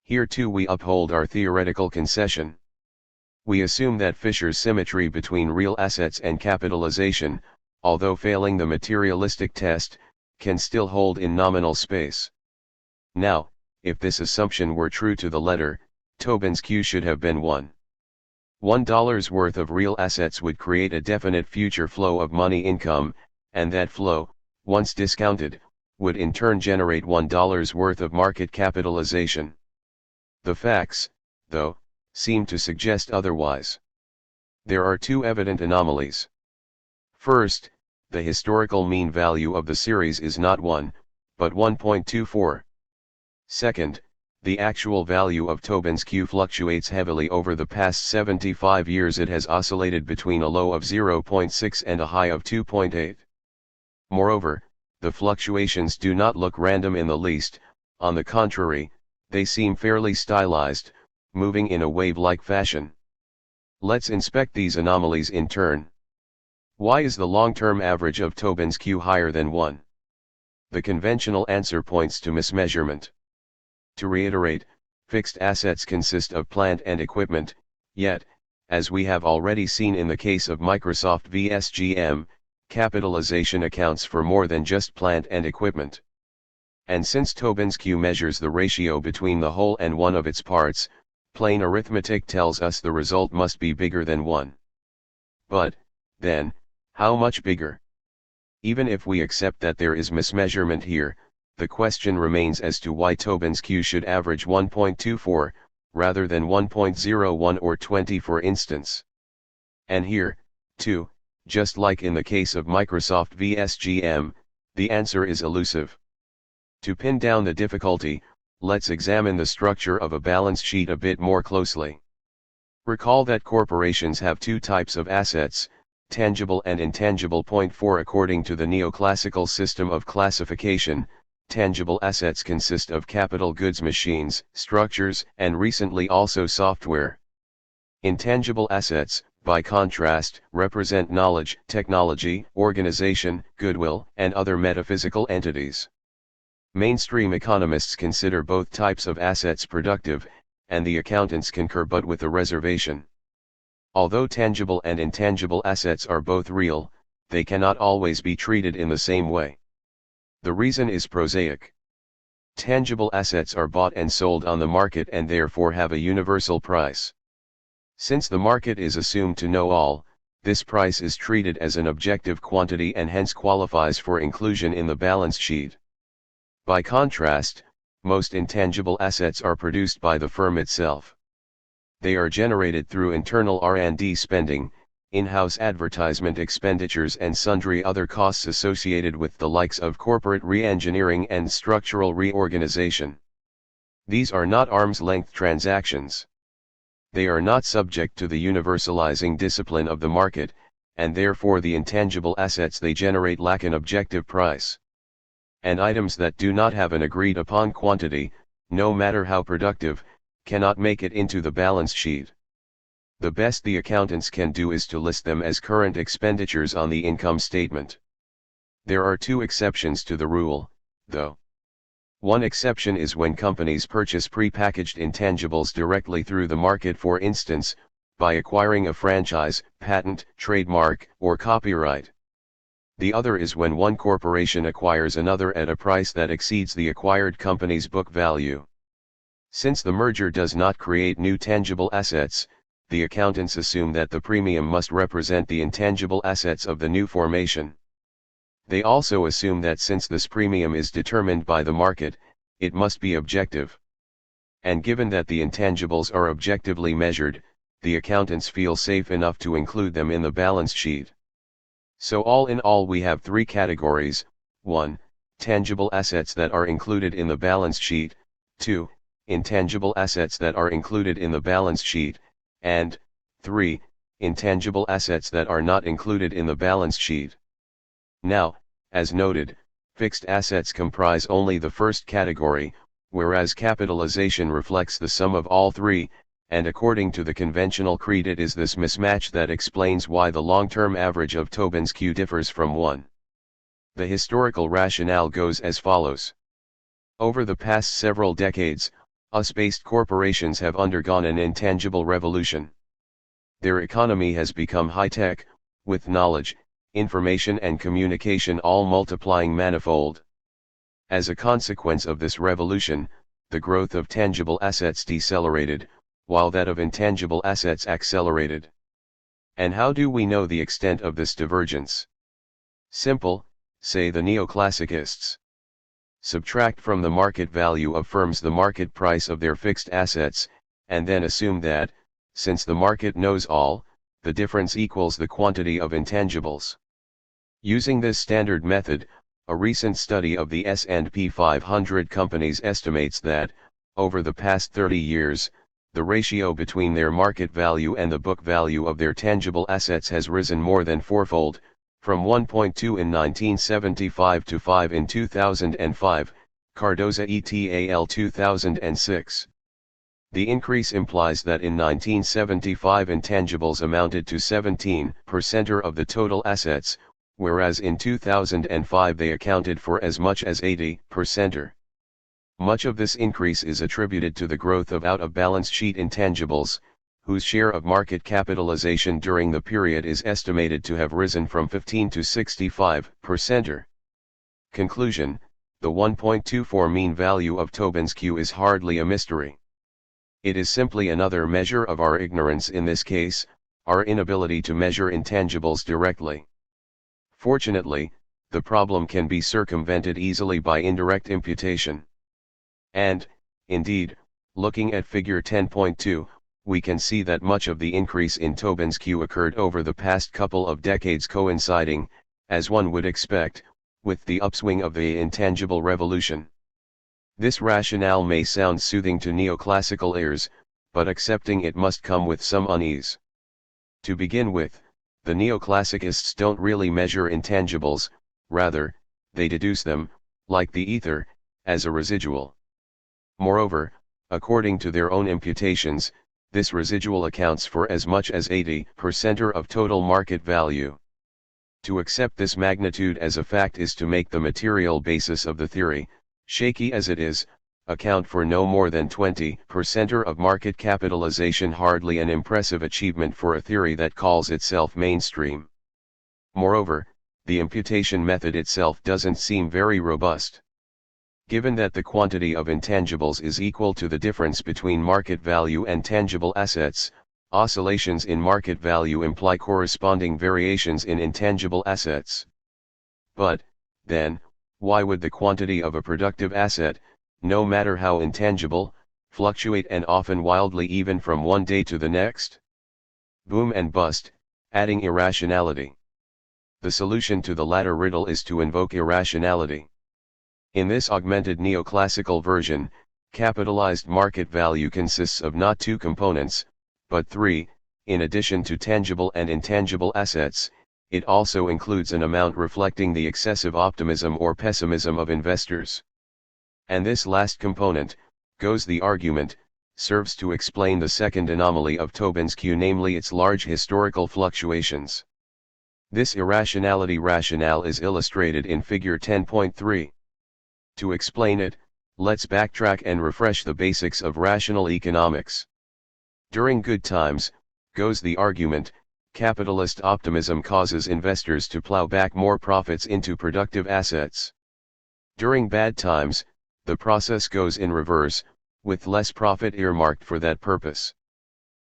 Here too we uphold our theoretical concession. We assume that Fisher's symmetry between real assets and capitalization, although failing the materialistic test, can still hold in nominal space. Now, if this assumption were true to the letter, Tobin's Q should have been $1 worth of real assets would create a definite future flow of money income, and that flow, once discounted, would in turn generate $1 worth of market capitalization. The facts, though, seem to suggest otherwise. There are two evident anomalies. First, the historical mean value of the series is not 1, but 1.24. Second, the actual value of Tobin's Q fluctuates heavily over the past 75 years. It has oscillated between a low of 0.6 and a high of 2.8. Moreover, the fluctuations do not look random in the least, on the contrary, they seem fairly stylized, moving in a wave-like fashion. Let's inspect these anomalies in turn. Why is the long-term average of Tobin's Q higher than 1? The conventional answer points to mismeasurement. To reiterate, fixed assets consist of plant and equipment, yet, as we have already seen in the case of Microsoft vs GM, capitalization accounts for more than just plant and equipment. And since Tobin's Q measures the ratio between the whole and one of its parts, plain arithmetic tells us the result must be bigger than 1. But, then, how much bigger? Even if we accept that there is mismeasurement here, the question remains as to why Tobin's Q should average 1.24, rather than 1.01 or 20 for instance. And here, too, just like in the case of Microsoft vs GM, the answer is elusive. To pin down the difficulty, let's examine the structure of a balance sheet a bit more closely. Recall that corporations have two types of assets, tangible and intangible. Point 4 According to the neoclassical system of classification, tangible assets consist of capital goods, machines, structures, and recently also software. Intangible assets, by contrast, represent knowledge, technology, organization, goodwill, and other metaphysical entities. Mainstream economists consider both types of assets productive, and the accountants concur but with a reservation. Although tangible and intangible assets are both real, they cannot always be treated in the same way. The reason is prosaic. Tangible assets are bought and sold on the market and therefore have a universal price. Since the market is assumed to know all, this price is treated as an objective quantity and hence qualifies for inclusion in the balance sheet. By contrast, most intangible assets are produced by the firm itself. They are generated through internal R&D spending, in-house advertisement expenditures and sundry other costs associated with the likes of corporate re-engineering and structural reorganization. These are not arm's-length transactions. They are not subject to the universalizing discipline of the market, and therefore the intangible assets they generate lack an objective price. And items that do not have an agreed-upon quantity, no matter how productive, cannot make it into the balance sheet. The best the accountants can do is to list them as current expenditures on the income statement. There are two exceptions to the rule, though. One exception is when companies purchase prepackaged intangibles directly through the market, for instance, by acquiring a franchise, patent, trademark, or copyright. The other is when one corporation acquires another at a price that exceeds the acquired company's book value. Since the merger does not create new tangible assets, the accountants assume that the premium must represent the intangible assets of the new formation. They also assume that since this premium is determined by the market, it must be objective. And given that the intangibles are objectively measured, the accountants feel safe enough to include them in the balance sheet. So all in all we have three categories: 1. Tangible assets that are included in the balance sheet, 2. intangible assets that are included in the balance sheet, and 3. Intangible assets that are not included in the balance sheet. Now, as noted, fixed assets comprise only the first category, whereas capitalization reflects the sum of all three, and according to the conventional creed it is this mismatch that explains why the long-term average of Tobin's Q differs from 1. The historical rationale goes as follows. Over the past several decades, US-based corporations have undergone an intangible revolution. Their economy has become high-tech, with knowledge, information and communication all multiplying manifold. As a consequence of this revolution, the growth of tangible assets decelerated, while that of intangible assets accelerated. And how do we know the extent of this divergence? Simple, say the neoclassicists. Subtract from the market value of firms the market price of their fixed assets, and then assume that, since the market knows all, the difference equals the quantity of intangibles. Using this standard method, a recent study of the S&P 500 companies estimates that, over the past 30 years, the ratio between their market value and the book value of their tangible assets has risen more than fourfold, from 1.2 in 1975 to 5 in 2005, Cardoza et al. 2006. The increase implies that in 1975 intangibles amounted to 17% of the total assets, whereas in 2005 they accounted for as much as 80%. Much of this increase is attributed to the growth of out-of-balance sheet intangibles, whose share of market capitalization during the period is estimated to have risen from 15 to 65%. Conclusion: the 1.24 mean value of Tobin's Q is hardly a mystery. It is simply another measure of our ignorance, in this case, our inability to measure intangibles directly. Fortunately, the problem can be circumvented easily by indirect imputation. And, indeed, looking at figure 10.2, we can see that much of the increase in Tobin's Q occurred over the past couple of decades, coinciding, as one would expect, with the upswing of the intangible revolution. This rationale may sound soothing to neoclassical ears, but accepting it must come with some unease. To begin with, the neoclassicists don't really measure intangibles, rather, they deduce them, like the ether, as a residual. Moreover, according to their own imputations, this residual accounts for as much as 80% of total market value. To accept this magnitude as a fact is to make the material basis of the theory, shaky as it is, account for no more than 20% of market capitalization, hardly an impressive achievement for a theory that calls itself mainstream. Moreover, the imputation method itself doesn't seem very robust. Given that the quantity of intangibles is equal to the difference between market value and tangible assets, oscillations in market value imply corresponding variations in intangible assets. But, then, why would the quantity of a productive asset, no matter how intangible, fluctuate and often wildly even from one day to the next? Boom and bust, adding irrationality. The solution to the latter riddle is to invoke irrationality. In this augmented neoclassical version, capitalized market value consists of not two components, but three. In addition to tangible and intangible assets, it also includes an amount reflecting the excessive optimism or pessimism of investors. And this last component, goes the argument, serves to explain the second anomaly of Tobin's Q, namely its large historical fluctuations. This irrationality rationale is illustrated in figure 10.3. To explain it, let's backtrack and refresh the basics of rational economics. During good times, goes the argument, capitalist optimism causes investors to plow back more profits into productive assets. During bad times, the process goes in reverse, with less profit earmarked for that purpose.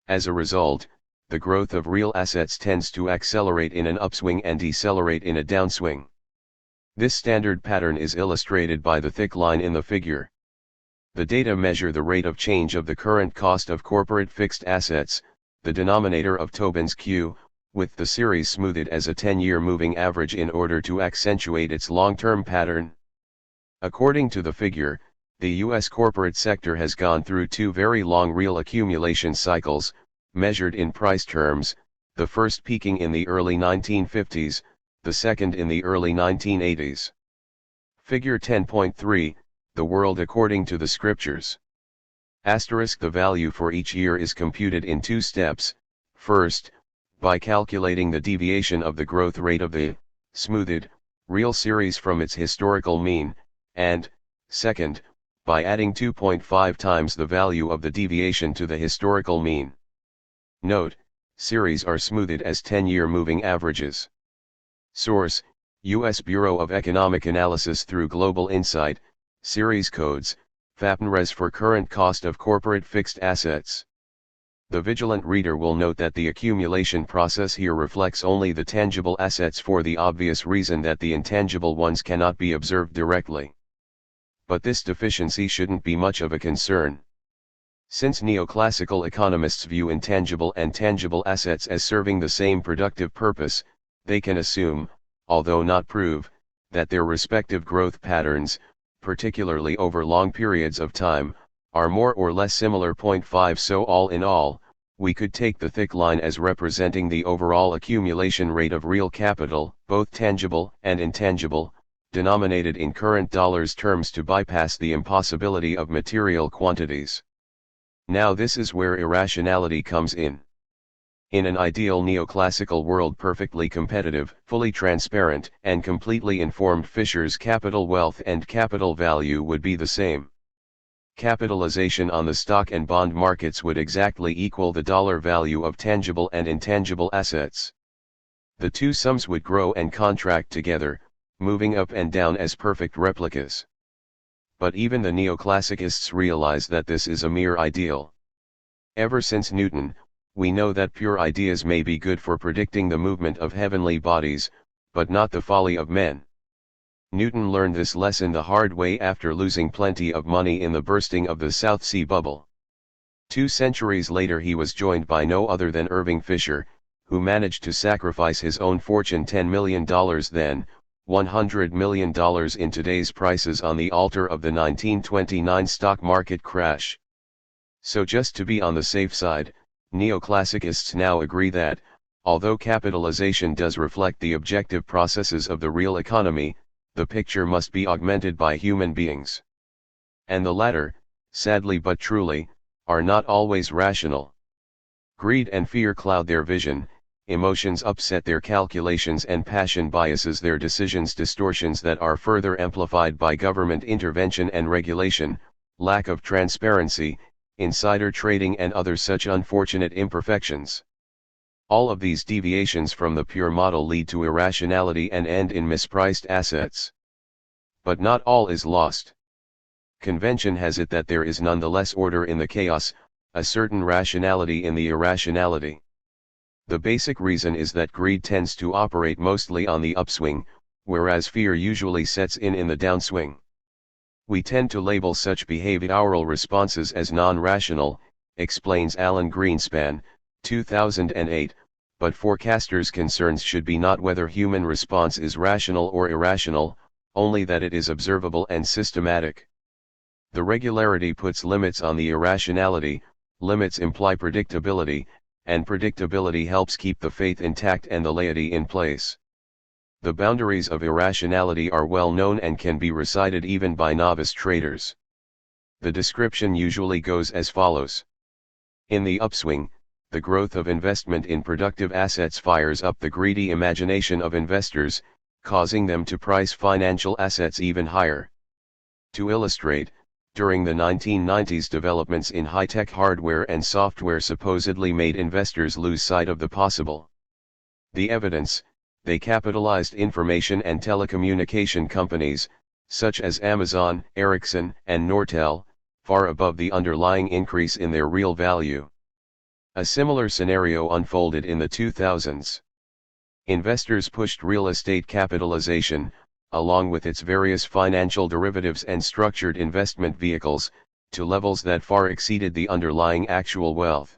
As a result, the growth of real assets tends to accelerate in an upswing and decelerate in a downswing. This standard pattern is illustrated by the thick line in the figure. The data measure the rate of change of the current cost of corporate fixed assets, the denominator of Tobin's Q, with the series smoothed as a 10-year moving average in order to accentuate its long-term pattern. According to the figure, The U.S. corporate sector has gone through two very long real accumulation cycles, measured in price terms, the first peaking in the early 1950s, the second in the early 1980s. Figure 10.3, the world according to the scriptures. Asterisk the value for each year is computed in two steps. First, by calculating the deviation of the growth rate of the smoothed real series from its historical mean, and, second, by adding 2.5 times the value of the deviation to the historical mean. Note, series are smoothed as 10-year moving averages. Source, U.S. Bureau of Economic Analysis through Global Insight, series codes, FAPNRES for current cost of corporate fixed assets. The vigilant reader will note that the accumulation process here reflects only the tangible assets for the obvious reason that the intangible ones cannot be observed directly. But this deficiency shouldn't be much of a concern. Since neoclassical economists view intangible and tangible assets as serving the same productive purpose, they can assume, although not prove, that their respective growth patterns, particularly over long periods of time, are more or less similar. 5 So all in all, we could take the thick line as representing the overall accumulation rate of real capital, both tangible and intangible, denominated in current dollars terms to bypass the impossibility of material quantities. Now this is where irrationality comes in. In an ideal neoclassical world, perfectly competitive, fully transparent, and completely informed, Fisher's capital wealth and capital value would be the same. Capitalization on the stock and bond markets would exactly equal the dollar value of tangible and intangible assets. The two sums would grow and contract together, moving up and down as perfect replicas. But even the neoclassicists realize that this is a mere ideal. Ever since Newton, we know that pure ideas may be good for predicting the movement of heavenly bodies, but not the folly of men. Newton learned this lesson the hard way after losing plenty of money in the bursting of the South Sea bubble. 2 centuries later he was joined by no other than Irving Fisher, who managed to sacrifice his own fortune, $10 million then, $100 million in today's prices, on the altar of the 1929 stock market crash. So just to be on the safe side, neoclassicists now agree that, although capitalization does reflect the objective processes of the real economy, the picture must be augmented by human beings. And the latter, sadly but truly, are not always rational. Greed and fear cloud their vision, emotions upset their calculations, and passion biases their decisions, distortions that are further amplified by government intervention and regulation, lack of transparency, insider trading, and other such unfortunate imperfections. All of these deviations from the pure model lead to irrationality and end in mispriced assets. But not all is lost. Convention has it that there is nonetheless order in the chaos, a certain rationality in the irrationality. The basic reason is that greed tends to operate mostly on the upswing, whereas fear usually sets in the downswing. We tend to label such behavioral responses as non-rational, explains Alan Greenspan, 2008, but forecasters' concerns should be not whether human response is rational or irrational, only that it is observable and systematic. The regularity puts limits on the irrationality, limits imply predictability, and predictability helps keep the faith intact and the laity in place. The boundaries of irrationality are well known and can be recited even by novice traders. The description usually goes as follows. In the upswing, the growth of investment in productive assets fires up the greedy imagination of investors, causing them to price financial assets even higher. To illustrate, during the 1990s, developments in high-tech hardware and software supposedly made investors lose sight of the possible. The evidence: they capitalized information and telecommunication companies, such as Amazon, Ericsson, and Nortel, far above the underlying increase in their real value. A similar scenario unfolded in the 2000s. Investors pushed real estate capitalization, along with its various financial derivatives and structured investment vehicles, to levels that far exceeded the underlying actual wealth.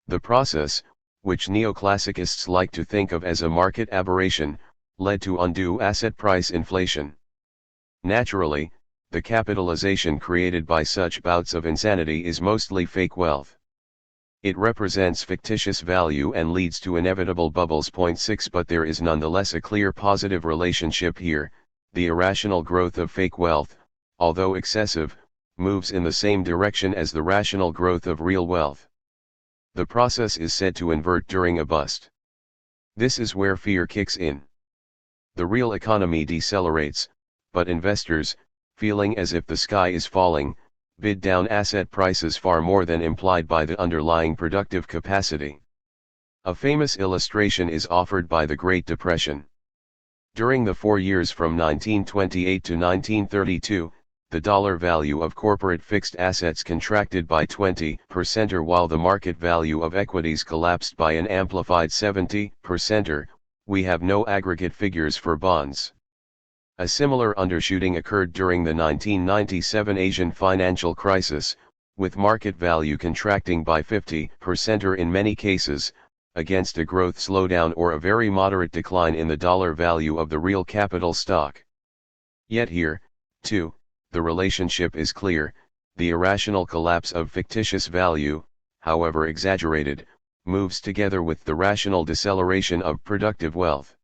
The process, which neoclassicists like to think of as a market aberration, led to undue asset price inflation. Naturally, The capitalization created by such bouts of insanity is mostly fake wealth. It represents fictitious value and leads to inevitable bubbles. Point 6 But there is nonetheless a clear positive relationship here. The irrational growth of fake wealth, although excessive, moves in the same direction as the rational growth of real wealth. The process is said to invert during a bust. This is where fear kicks in. The real economy decelerates, but investors, feeling as if the sky is falling, bid down asset prices far more than implied by the underlying productive capacity. A famous illustration is offered by the Great Depression. During the 4 years from 1928 to 1932, the dollar value of corporate fixed assets contracted by 20%, while the market value of equities collapsed by an amplified 70%. We have no aggregate figures for bonds. A similar undershooting occurred during the 1997 Asian financial crisis, with market value contracting by 50% or in many cases, against a growth slowdown or a very moderate decline in the dollar value of the real capital stock. Yet here, too, the relationship is clear. The irrational collapse of fictitious value, however exaggerated, moves together with the rational deceleration of productive wealth.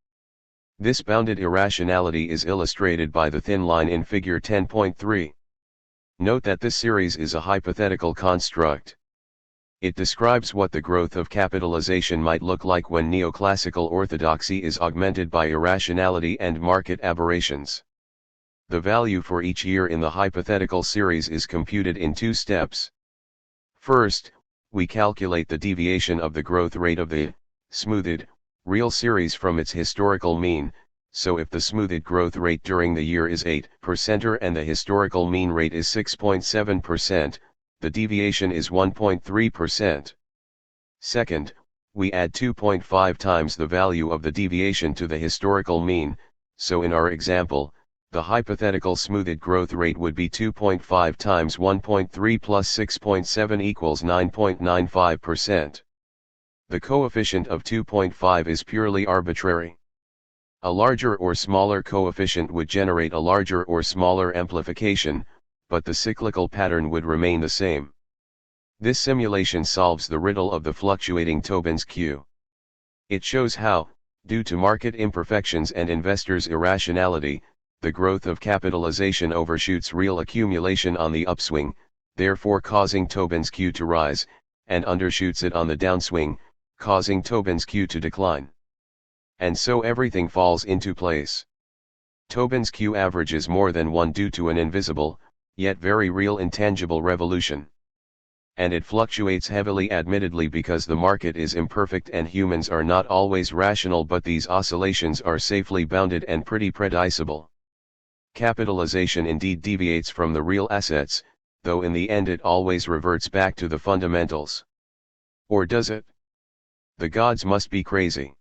This bounded irrationality is illustrated by the thin line in figure 10.3. Note that this series is a hypothetical construct. It describes what the growth of capitalization might look like when neoclassical orthodoxy is augmented by irrationality and market aberrations. The value for each year in the hypothetical series is computed in 2 steps. First, we calculate the deviation of the growth rate of the smoothed real series from its historical mean. So if the smoothed growth rate during the year is 8% and the historical mean rate is 6.7%, the deviation is 1.3%. Second, we add 2.5 times the value of the deviation to the historical mean. So in our example, the hypothetical smoothed growth rate would be 2.5 times 1.3 plus 6.7 equals 9.95%. The coefficient of 2.5 is purely arbitrary. A larger or smaller coefficient would generate a larger or smaller amplification, but the cyclical pattern would remain the same. This simulation solves the riddle of the fluctuating Tobin's Q. It shows how, due to market imperfections and investors' irrationality, the growth of capitalization overshoots real accumulation on the upswing, therefore causing Tobin's Q to rise, and undershoots it on the downswing, causing Tobin's Q to decline. And so everything falls into place. Tobin's Q averages more than 1 due to an invisible, yet very real intangible revolution. And it fluctuates heavily, admittedly, because the market is imperfect and humans are not always rational, but these oscillations are safely bounded and pretty predictable. Capitalization indeed deviates from the real assets, though in the end it always reverts back to the fundamentals. Or does it? The gods must be crazy.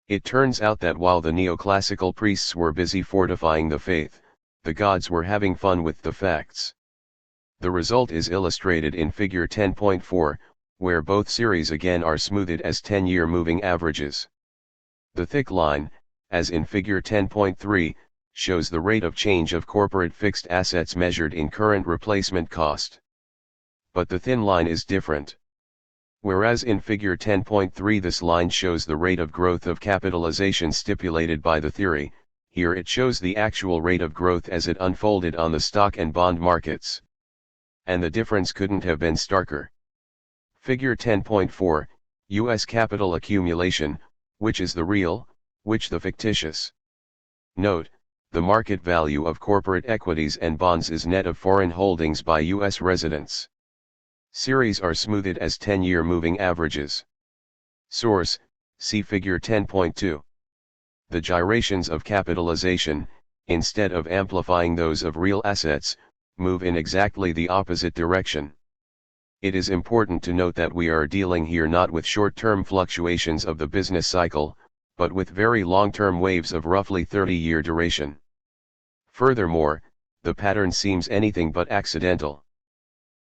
It turns out that while the neoclassical priests were busy fortifying the faith, the gods were having fun with the facts. The result is illustrated in figure 10.4, where both series again are smoothed as 10-year moving averages. The thick line, as in figure 10.3, shows the rate of change of corporate fixed assets measured in current replacement cost. But the thin line is different. Whereas in figure 10.3 this line shows the rate of growth of capitalization stipulated by the theory, here it shows the actual rate of growth as it unfolded on the stock and bond markets. And the difference couldn't have been starker. Figure 10.4, U.S. capital accumulation, which is the real, which the fictitious. Note, the market value of corporate equities and bonds is net of foreign holdings by U.S. residents. Series are smoothed as 10-year moving averages. Source, see figure 10.2. The gyrations of capitalization, instead of amplifying those of real assets, move in exactly the opposite direction. It is important to note that we are dealing here not with short-term fluctuations of the business cycle, but with very long-term waves of roughly 30-year duration. Furthermore, the pattern seems anything but accidental.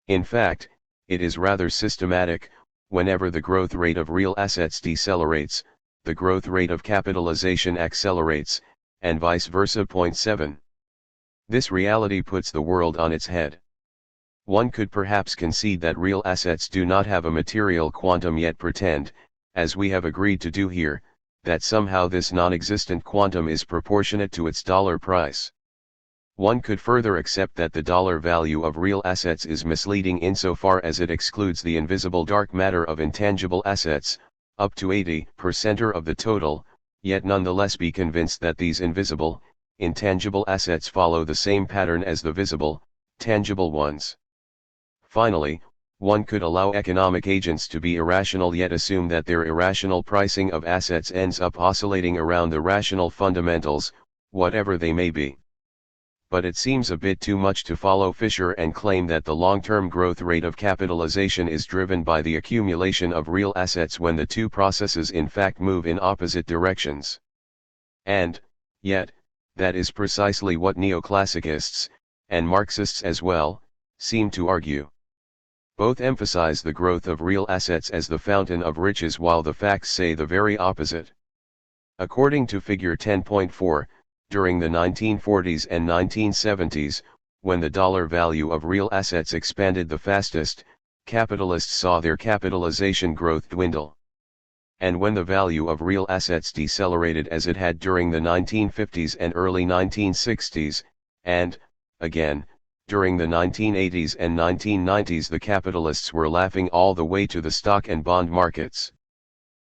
In fact, it is rather systematic. Whenever the growth rate of real assets decelerates, the growth rate of capitalization accelerates, and vice versa. Point 7. This reality puts the world on its head. One could perhaps concede that real assets do not have a material quantum, yet pretend, as we have agreed to do here, that somehow this non-existent quantum is proportionate to its dollar price. One could further accept that the dollar value of real assets is misleading insofar as it excludes the invisible dark matter of intangible assets, up to 80% of the total, yet nonetheless be convinced that these invisible, intangible assets follow the same pattern as the visible, tangible ones. Finally, one could allow economic agents to be irrational, yet assume that their irrational pricing of assets ends up oscillating around the rational fundamentals, whatever they may be. But it seems a bit too much to follow Fisher and claim that the long-term growth rate of capitalization is driven by the accumulation of real assets when the two processes in fact move in opposite directions. And, yet, that is precisely what neoclassicists, and Marxists as well, seem to argue. Both emphasize the growth of real assets as the fountain of riches, while the facts say the very opposite. According to Figure 10.4, during the 1940s and 1970s, when the dollar value of real assets expanded the fastest, capitalists saw their capitalization growth dwindle. And when the value of real assets decelerated as it had during the 1950s and early 1960s, and, again, during the 1980s and 1990s, the capitalists were laughing all the way to the stock and bond markets.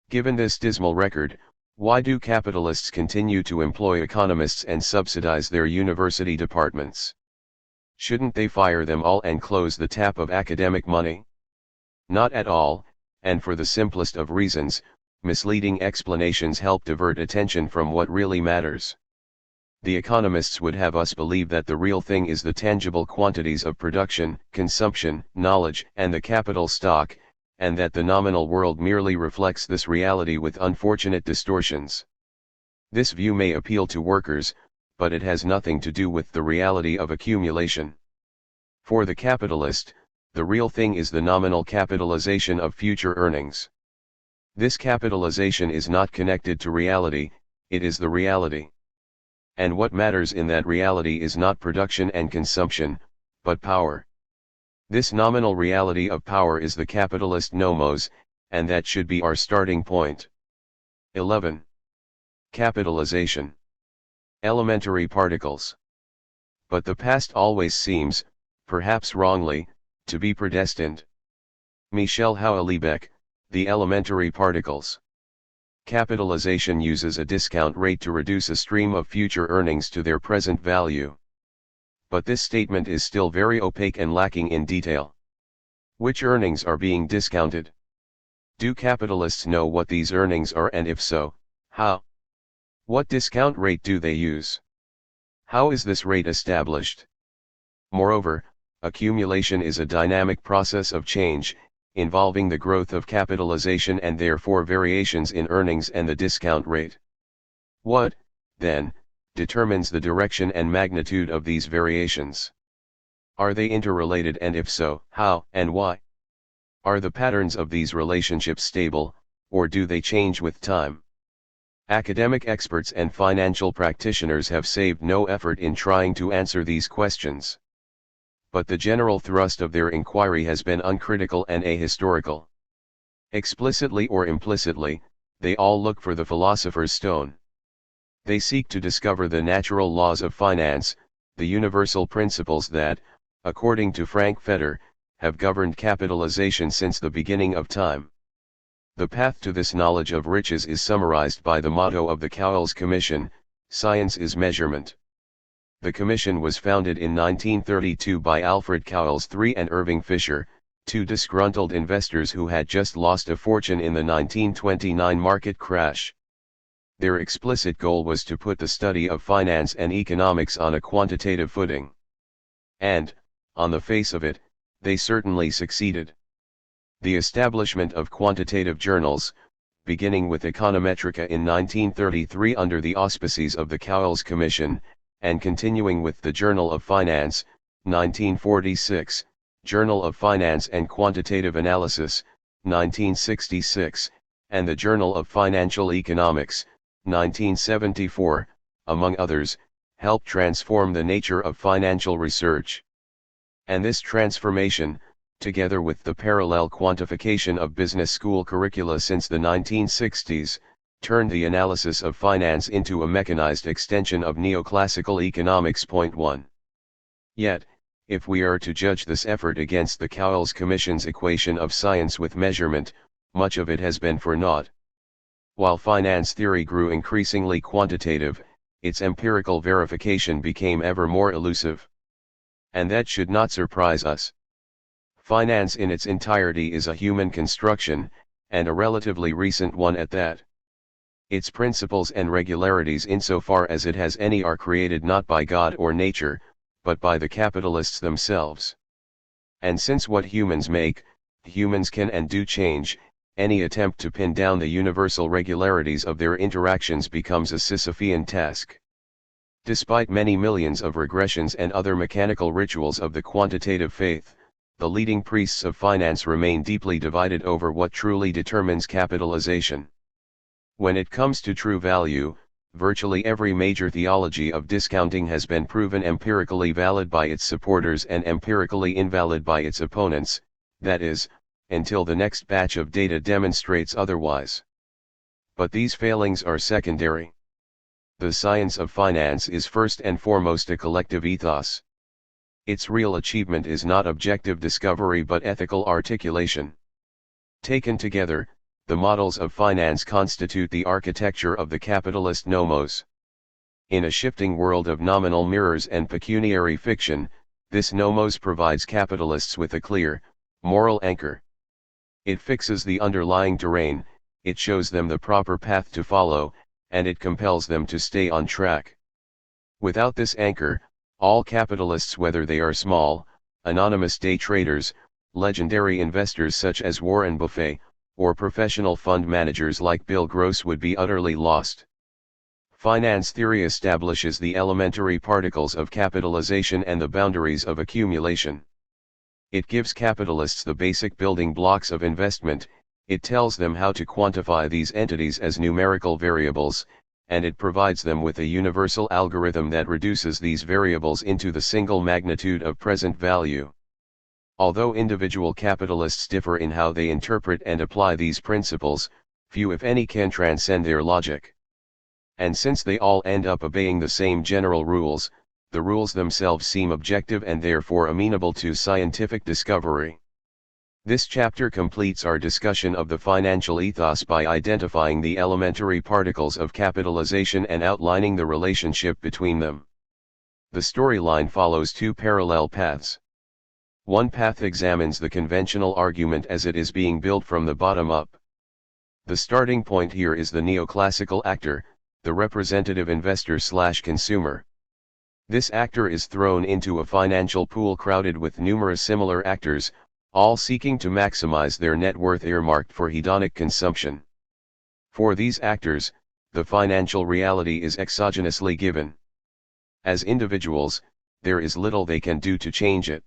Given this dismal record, why do capitalists continue to employ economists and subsidize their university departments? Shouldn't they fire them all and close the tap of academic money? Not at all, and for the simplest of reasons: misleading explanations help divert attention from what really matters. The economists would have us believe that the real thing is the tangible quantities of production, consumption, knowledge, and the capital stock, and that the nominal world merely reflects this reality with unfortunate distortions. This view may appeal to workers, but it has nothing to do with the reality of accumulation. For the capitalist, the real thing is the nominal capitalization of future earnings. This capitalization is not connected to reality, it is the reality. And what matters in that reality is not production and consumption, but power. This nominal reality of power is the capitalist nomos, and that should be our starting point. 11. Capitalization. Elementary particles. But the past always seems, perhaps wrongly, to be predestined. Michel Houellebecq, The Elementary Particles. Capitalization uses a discount rate to reduce a stream of future earnings to their present value. But this statement is still very opaque and lacking in detail. Which earnings are being discounted? Do capitalists know what these earnings are, and if so, how? What discount rate do they use? How is this rate established? Moreover, accumulation is a dynamic process of change, involving the growth of capitalization and therefore variations in earnings and the discount rate. What, then, determines the direction and magnitude of these variations? Are they interrelated, and if so, how and why? Are the patterns of these relationships stable, or do they change with time? Academic experts and financial practitioners have saved no effort in trying to answer these questions. But the general thrust of their inquiry has been uncritical and ahistorical. Explicitly or implicitly, they all look for the philosopher's stone. They seek to discover the natural laws of finance, the universal principles that, according to Frank Fetter, have governed capitalization since the beginning of time. The path to this knowledge of riches is summarized by the motto of the Cowles Commission: "Science is measurement." The commission was founded in 1932 by Alfred Cowles III and Irving Fisher, two disgruntled investors who had just lost a fortune in the 1929 market crash. Their explicit goal was to put the study of finance and economics on a quantitative footing. And, on the face of it, they certainly succeeded. The establishment of quantitative journals, beginning with Econometrica in 1933 under the auspices of the Cowles Commission, and continuing with the Journal of Finance, 1946, Journal of Finance and Quantitative Analysis, 1966, and the Journal of Financial Economics, 1974, among others, helped transform the nature of financial research. And this transformation, together with the parallel quantification of business school curricula since the 1960s, turned the analysis of finance into a mechanized extension of neoclassical economics. 1. Yet, if we are to judge this effort against the Cowles Commission's equation of science with measurement, much of it has been for naught. While finance theory grew increasingly quantitative, its empirical verification became ever more elusive. And that should not surprise us. Finance in its entirety is a human construction, and a relatively recent one at that. Its principles and regularities, insofar as it has any, are created not by God or nature, but by the capitalists themselves. And since what humans make, humans can and do change, any attempt to pin down the universal regularities of their interactions becomes a Sisyphean task. Despite many millions of regressions and other mechanical rituals of the quantitative faith, the leading priests of finance remain deeply divided over what truly determines capitalization. When it comes to true value, virtually every major theology of discounting has been proven empirically valid by its supporters and empirically invalid by its opponents, that is, until the next batch of data demonstrates otherwise. But these failings are secondary. The science of finance is first and foremost a collective ethos. Its real achievement is not objective discovery but ethical articulation. Taken together, the models of finance constitute the architecture of the capitalist nomos. In a shifting world of nominal mirrors and pecuniary fiction, this nomos provides capitalists with a clear, moral anchor. It fixes the underlying terrain, it shows them the proper path to follow, and it compels them to stay on track. Without this anchor, all capitalists, whether they are small, anonymous day traders, legendary investors such as Warren Buffett, or professional fund managers like Bill Gross, would be utterly lost. Finance theory establishes the elementary particles of capitalization and the boundaries of accumulation. It gives capitalists the basic building blocks of investment, it tells them how to quantify these entities as numerical variables, and it provides them with a universal algorithm that reduces these variables into the single magnitude of present value. Although individual capitalists differ in how they interpret and apply these principles, few if any can transcend their logic. And since they all end up obeying the same general rules, the rules themselves seem objective and therefore amenable to scientific discovery. This chapter completes our discussion of the financial ethos by identifying the elementary particles of capitalization and outlining the relationship between them. The storyline follows two parallel paths. One path examines the conventional argument as it is being built from the bottom up. The starting point here is the neoclassical actor, the representative investor/consumer. This actor is thrown into a financial pool crowded with numerous similar actors, all seeking to maximize their net worth earmarked for hedonic consumption. For these actors, the financial reality is exogenously given. As individuals, there is little they can do to change it.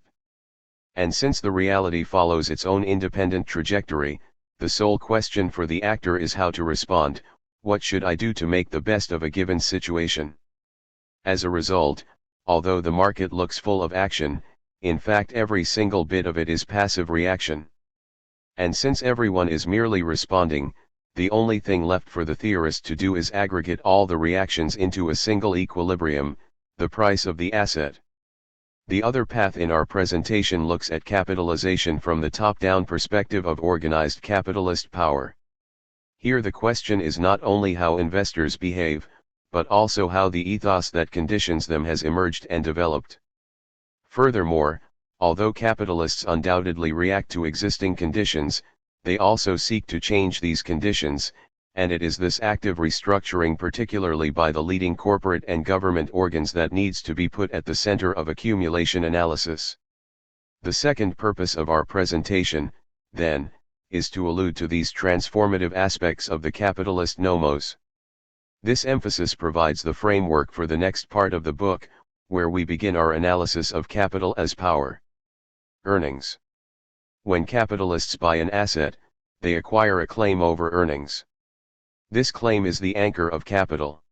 And since the reality follows its own independent trajectory, the sole question for the actor is how to respond. What should I do to make the best of a given situation? As a result, although the market looks full of action, in fact every single bit of it is passive reaction. And since everyone is merely responding, the only thing left for the theorist to do is aggregate all the reactions into a single equilibrium, the price of the asset. The other path in our presentation looks at capitalization from the top-down perspective of organized capitalist power. Here the question is not only how investors behave, but also how the ethos that conditions them has emerged and developed. Furthermore, although capitalists undoubtedly react to existing conditions, they also seek to change these conditions, and it is this active restructuring, particularly by the leading corporate and government organs, that needs to be put at the center of accumulation analysis. The second purpose of our presentation, then, is to allude to these transformative aspects of the capitalist nomos. This emphasis provides the framework for the next part of the book, where we begin our analysis of capital as power. Earnings. When capitalists buy an asset, they acquire a claim over earnings. This claim is the anchor of capital.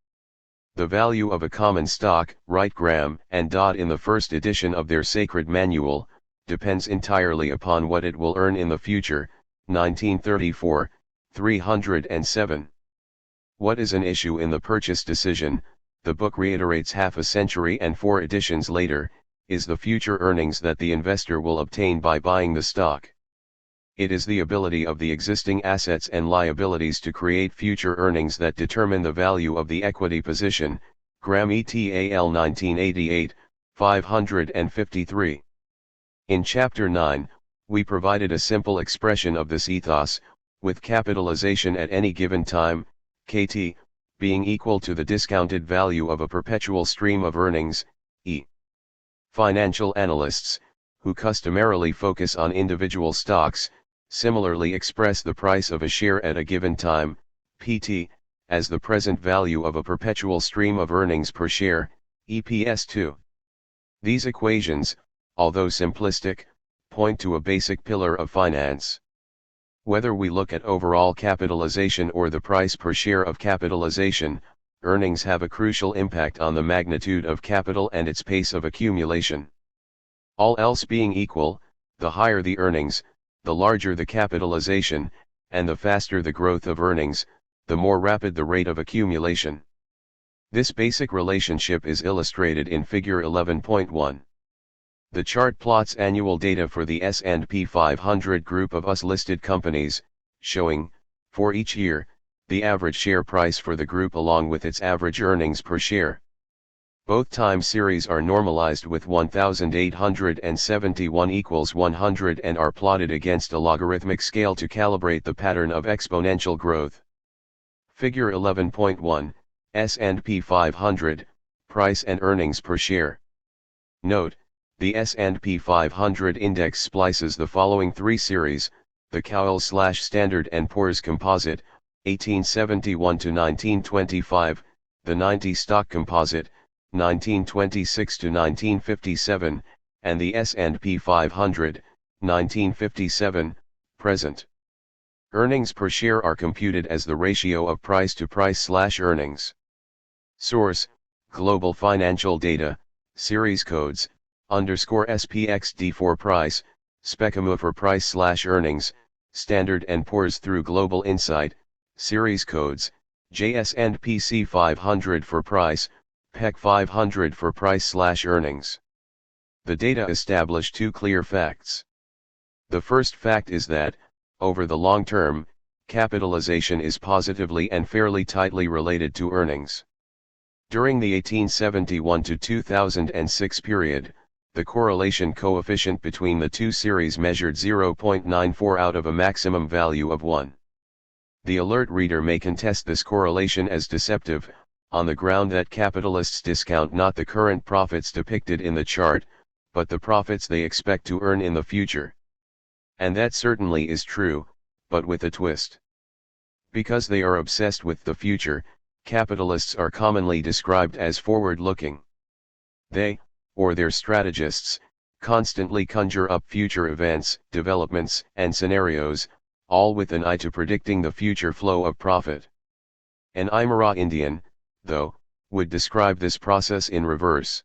The value of a common stock, write Graham and Dodd in the first edition of their sacred manual, depends entirely upon what it will earn in the future, 1934, 307. What is an issue in the purchase decision, the book reiterates half a century and 4 editions later, is the future earnings that the investor will obtain by buying the stock. It is the ability of the existing assets and liabilities to create future earnings that determine the value of the equity position, Graham et al. 1988, 553. In Chapter 9, we provided a simple expression of this ethos, with capitalization at any given time, KT, being equal to the discounted value of a perpetual stream of earnings, e. Financial analysts, who customarily focus on individual stocks, similarly express the price of a share at a given time, PT, as the present value of a perpetual stream of earnings per share, EPS2. These equations, although simplistic, point to a basic pillar of finance. Whether we look at overall capitalization or the price per share of capitalization, earnings have a crucial impact on the magnitude of capital and its pace of accumulation. All else being equal, the higher the earnings, the larger the capitalization, and the faster the growth of earnings, the more rapid the rate of accumulation. This basic relationship is illustrated in Figure 11.1. The chart plots annual data for the S&P 500 group of US-listed companies, showing, for each year, the average share price for the group along with its average earnings per share. Both time series are normalized with 1871 equals 100 and are plotted against a logarithmic scale to calibrate the pattern of exponential growth. Figure 11.1, S&P 500, price and earnings per share. Note, the S&P 500 index splices the following 3 series, the Cowell/Standard & Poor's Composite, 1871 to 1925, the 90 Stock Composite, 1926 to 1957, and the S&P 500, 1957, present. Earnings per share are computed as the ratio of price to price/earnings. Source, Global Financial Data, Series Codes, _SPXD for price, SpecMu for price/earnings, Standard & Poor's through Global Insight, Series Codes, JS&PC 500 for price, PEC 500 for price/earnings. The data establish 2 clear facts. The first fact is that, over the long term, capitalization is positively and fairly tightly related to earnings. During the 1871 to 2006 period, the correlation coefficient between the 2 series measured 0.94 out of a maximum value of 1. The alert reader may contest this correlation as deceptive, on the ground that capitalists discount not the current profits depicted in the chart, but the profits they expect to earn in the future. And that certainly is true, but with a twist. Because they are obsessed with the future, capitalists are commonly described as forward-looking. They, or their strategists, constantly conjure up future events, developments, and scenarios, all with an eye to predicting the future flow of profit. An Aymara Indian, though, would describe this process in reverse.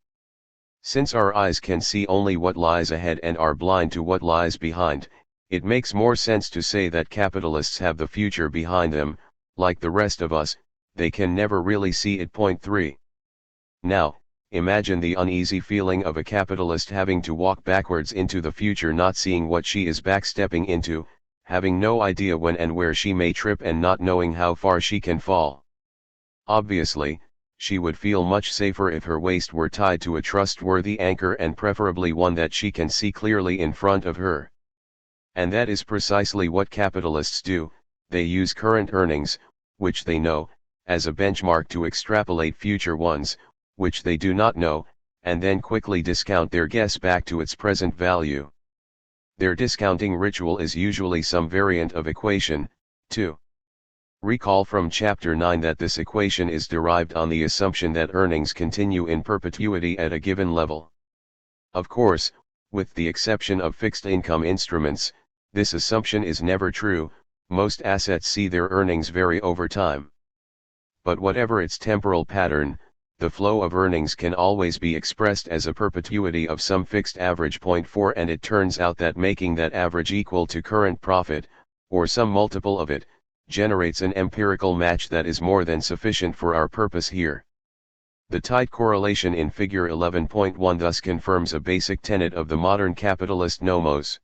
Since our eyes can see only what lies ahead and are blind to what lies behind, it makes more sense to say that capitalists have the future behind them. Like the rest of us, they can never really see it. Point 3. Now, imagine the uneasy feeling of a capitalist having to walk backwards into the future, not seeing what she is backstepping into, having no idea when and where she may trip and not knowing how far she can fall. Obviously, she would feel much safer if her waist were tied to a trustworthy anchor, and preferably one that she can see clearly in front of her. And that is precisely what capitalists do. They use current earnings, which they know, as a benchmark to extrapolate future ones, which they do not know, and then quickly discount their guess back to its present value. Their discounting ritual is usually some variant of equation 2. Recall from Chapter 9 that this equation is derived on the assumption that earnings continue in perpetuity at a given level. Of course, with the exception of fixed income instruments, this assumption is never true. Most assets see their earnings vary over time. But whatever its temporal pattern, the flow of earnings can always be expressed as a perpetuity of some fixed average point 4, and it turns out that making that average equal to current profit, or some multiple of it, generates an empirical match that is more than sufficient for our purpose here. The tight correlation in figure 11.1 thus confirms a basic tenet of the modern capitalist nomos.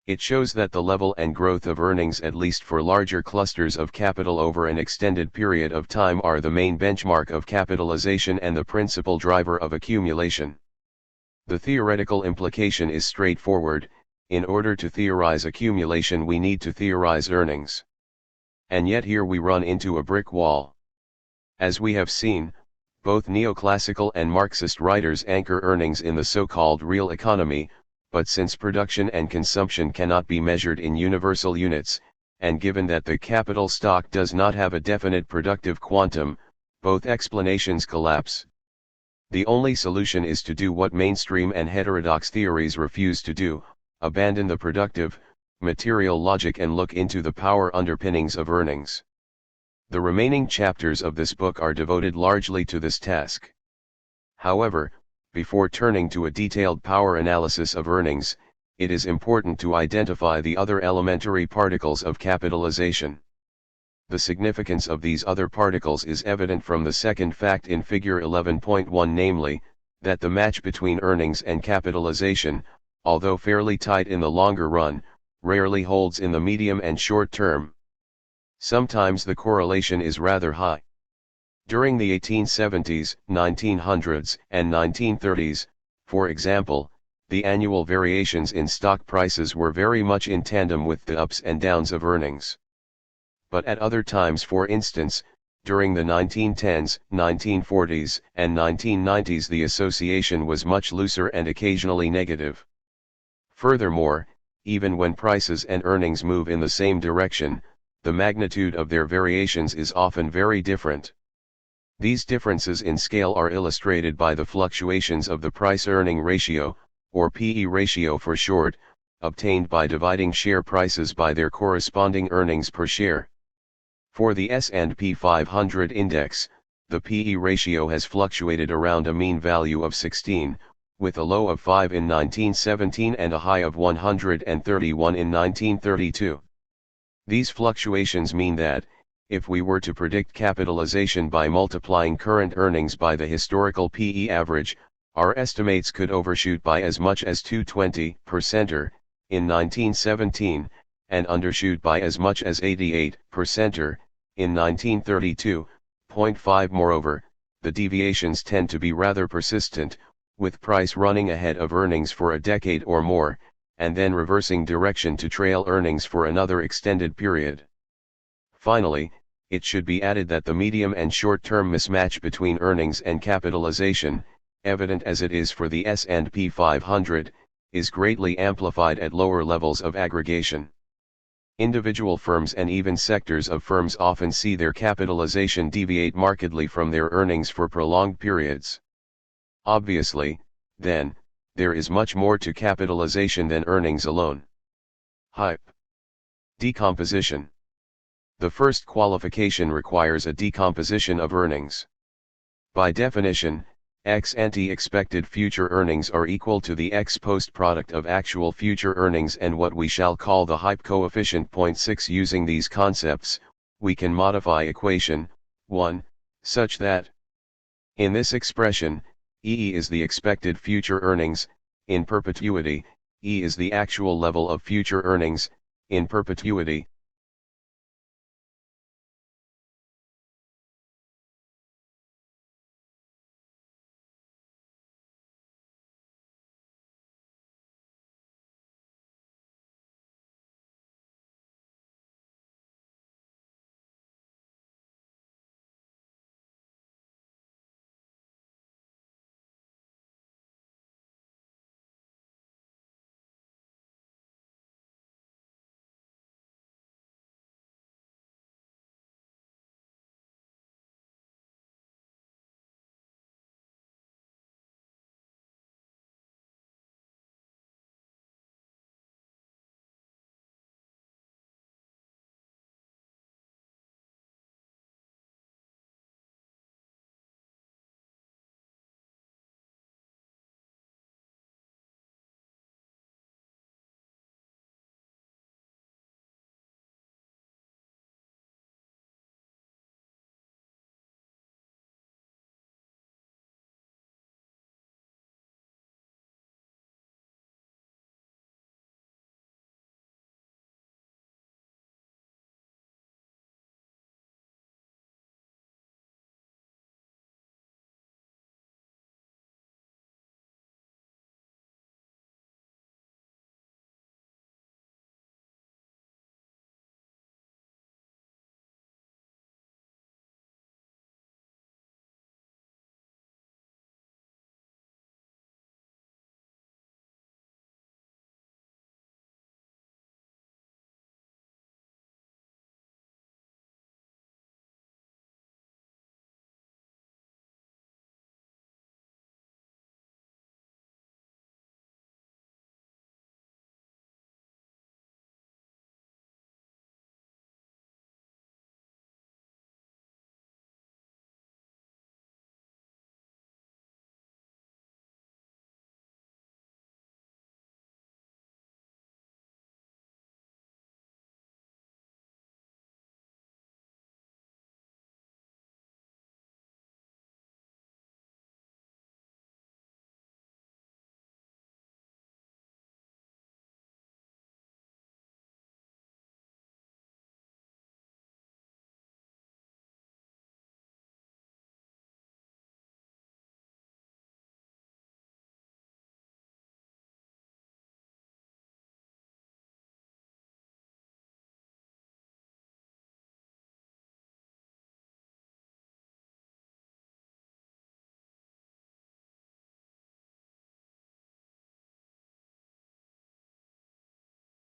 It shows that the level and growth of earnings, at least for larger clusters of capital over an extended period of time, are the main benchmark of capitalization and the principal driver of accumulation. The theoretical implication is straightforward: in order to theorize accumulation we need to theorize earnings. And yet here we run into a brick wall. As we have seen, both neoclassical and Marxist writers anchor earnings in the so-called real economy, but since production and consumption cannot be measured in universal units, and given that the capital stock does not have a definite productive quantum, both explanations collapse. The only solution is to do what mainstream and heterodox theories refuse to do: abandon the productive, material logic and look into the power underpinnings of earnings. The remaining chapters of this book are devoted largely to this task. However, before turning to a detailed power analysis of earnings, it is important to identify the other elementary particles of capitalization. The significance of these other particles is evident from the second fact in figure 11.1, namely, that the match between earnings and capitalization, although fairly tight in the longer run, rarely holds in the medium and short term. Sometimes the correlation is rather high. During the 1870s, 1900s, and 1930s, for example, the annual variations in stock prices were very much in tandem with the ups and downs of earnings. But at other times, for instance, during the 1910s, 1940s, and 1990s, the association was much looser and occasionally negative. Furthermore, even when prices and earnings move in the same direction, the magnitude of their variations is often very different. These differences in scale are illustrated by the fluctuations of the price-earning ratio, or PE ratio for short, obtained by dividing share prices by their corresponding earnings per share. For the S&P 500 index, the PE ratio has fluctuated around a mean value of 16, with a low of 5 in 1917 and a high of 131 in 1932. These fluctuations mean that, if we were to predict capitalization by multiplying current earnings by the historical PE average, our estimates could overshoot by as much as 220% in 1917, and undershoot by as much as 88% in 1932.5. Moreover, the deviations tend to be rather persistent, with price running ahead of earnings for a decade or more, and then reversing direction to trail earnings for another extended period. Finally, it should be added that the medium and short-term mismatch between earnings and capitalization, evident as it is for the S&P 500, is greatly amplified at lower levels of aggregation. Individual firms and even sectors of firms often see their capitalization deviate markedly from their earnings for prolonged periods. Obviously, then, there is much more to capitalization than earnings alone. Hype. Decomposition. The first qualification requires a decomposition of earnings. By definition, ex-ante expected future earnings are equal to the ex-post product of actual future earnings and what we shall call the hype coefficient. 0.6. Using these concepts, we can modify equation 1, such that, in this expression, E is the expected future earnings, in perpetuity, E is the actual level of future earnings, in perpetuity,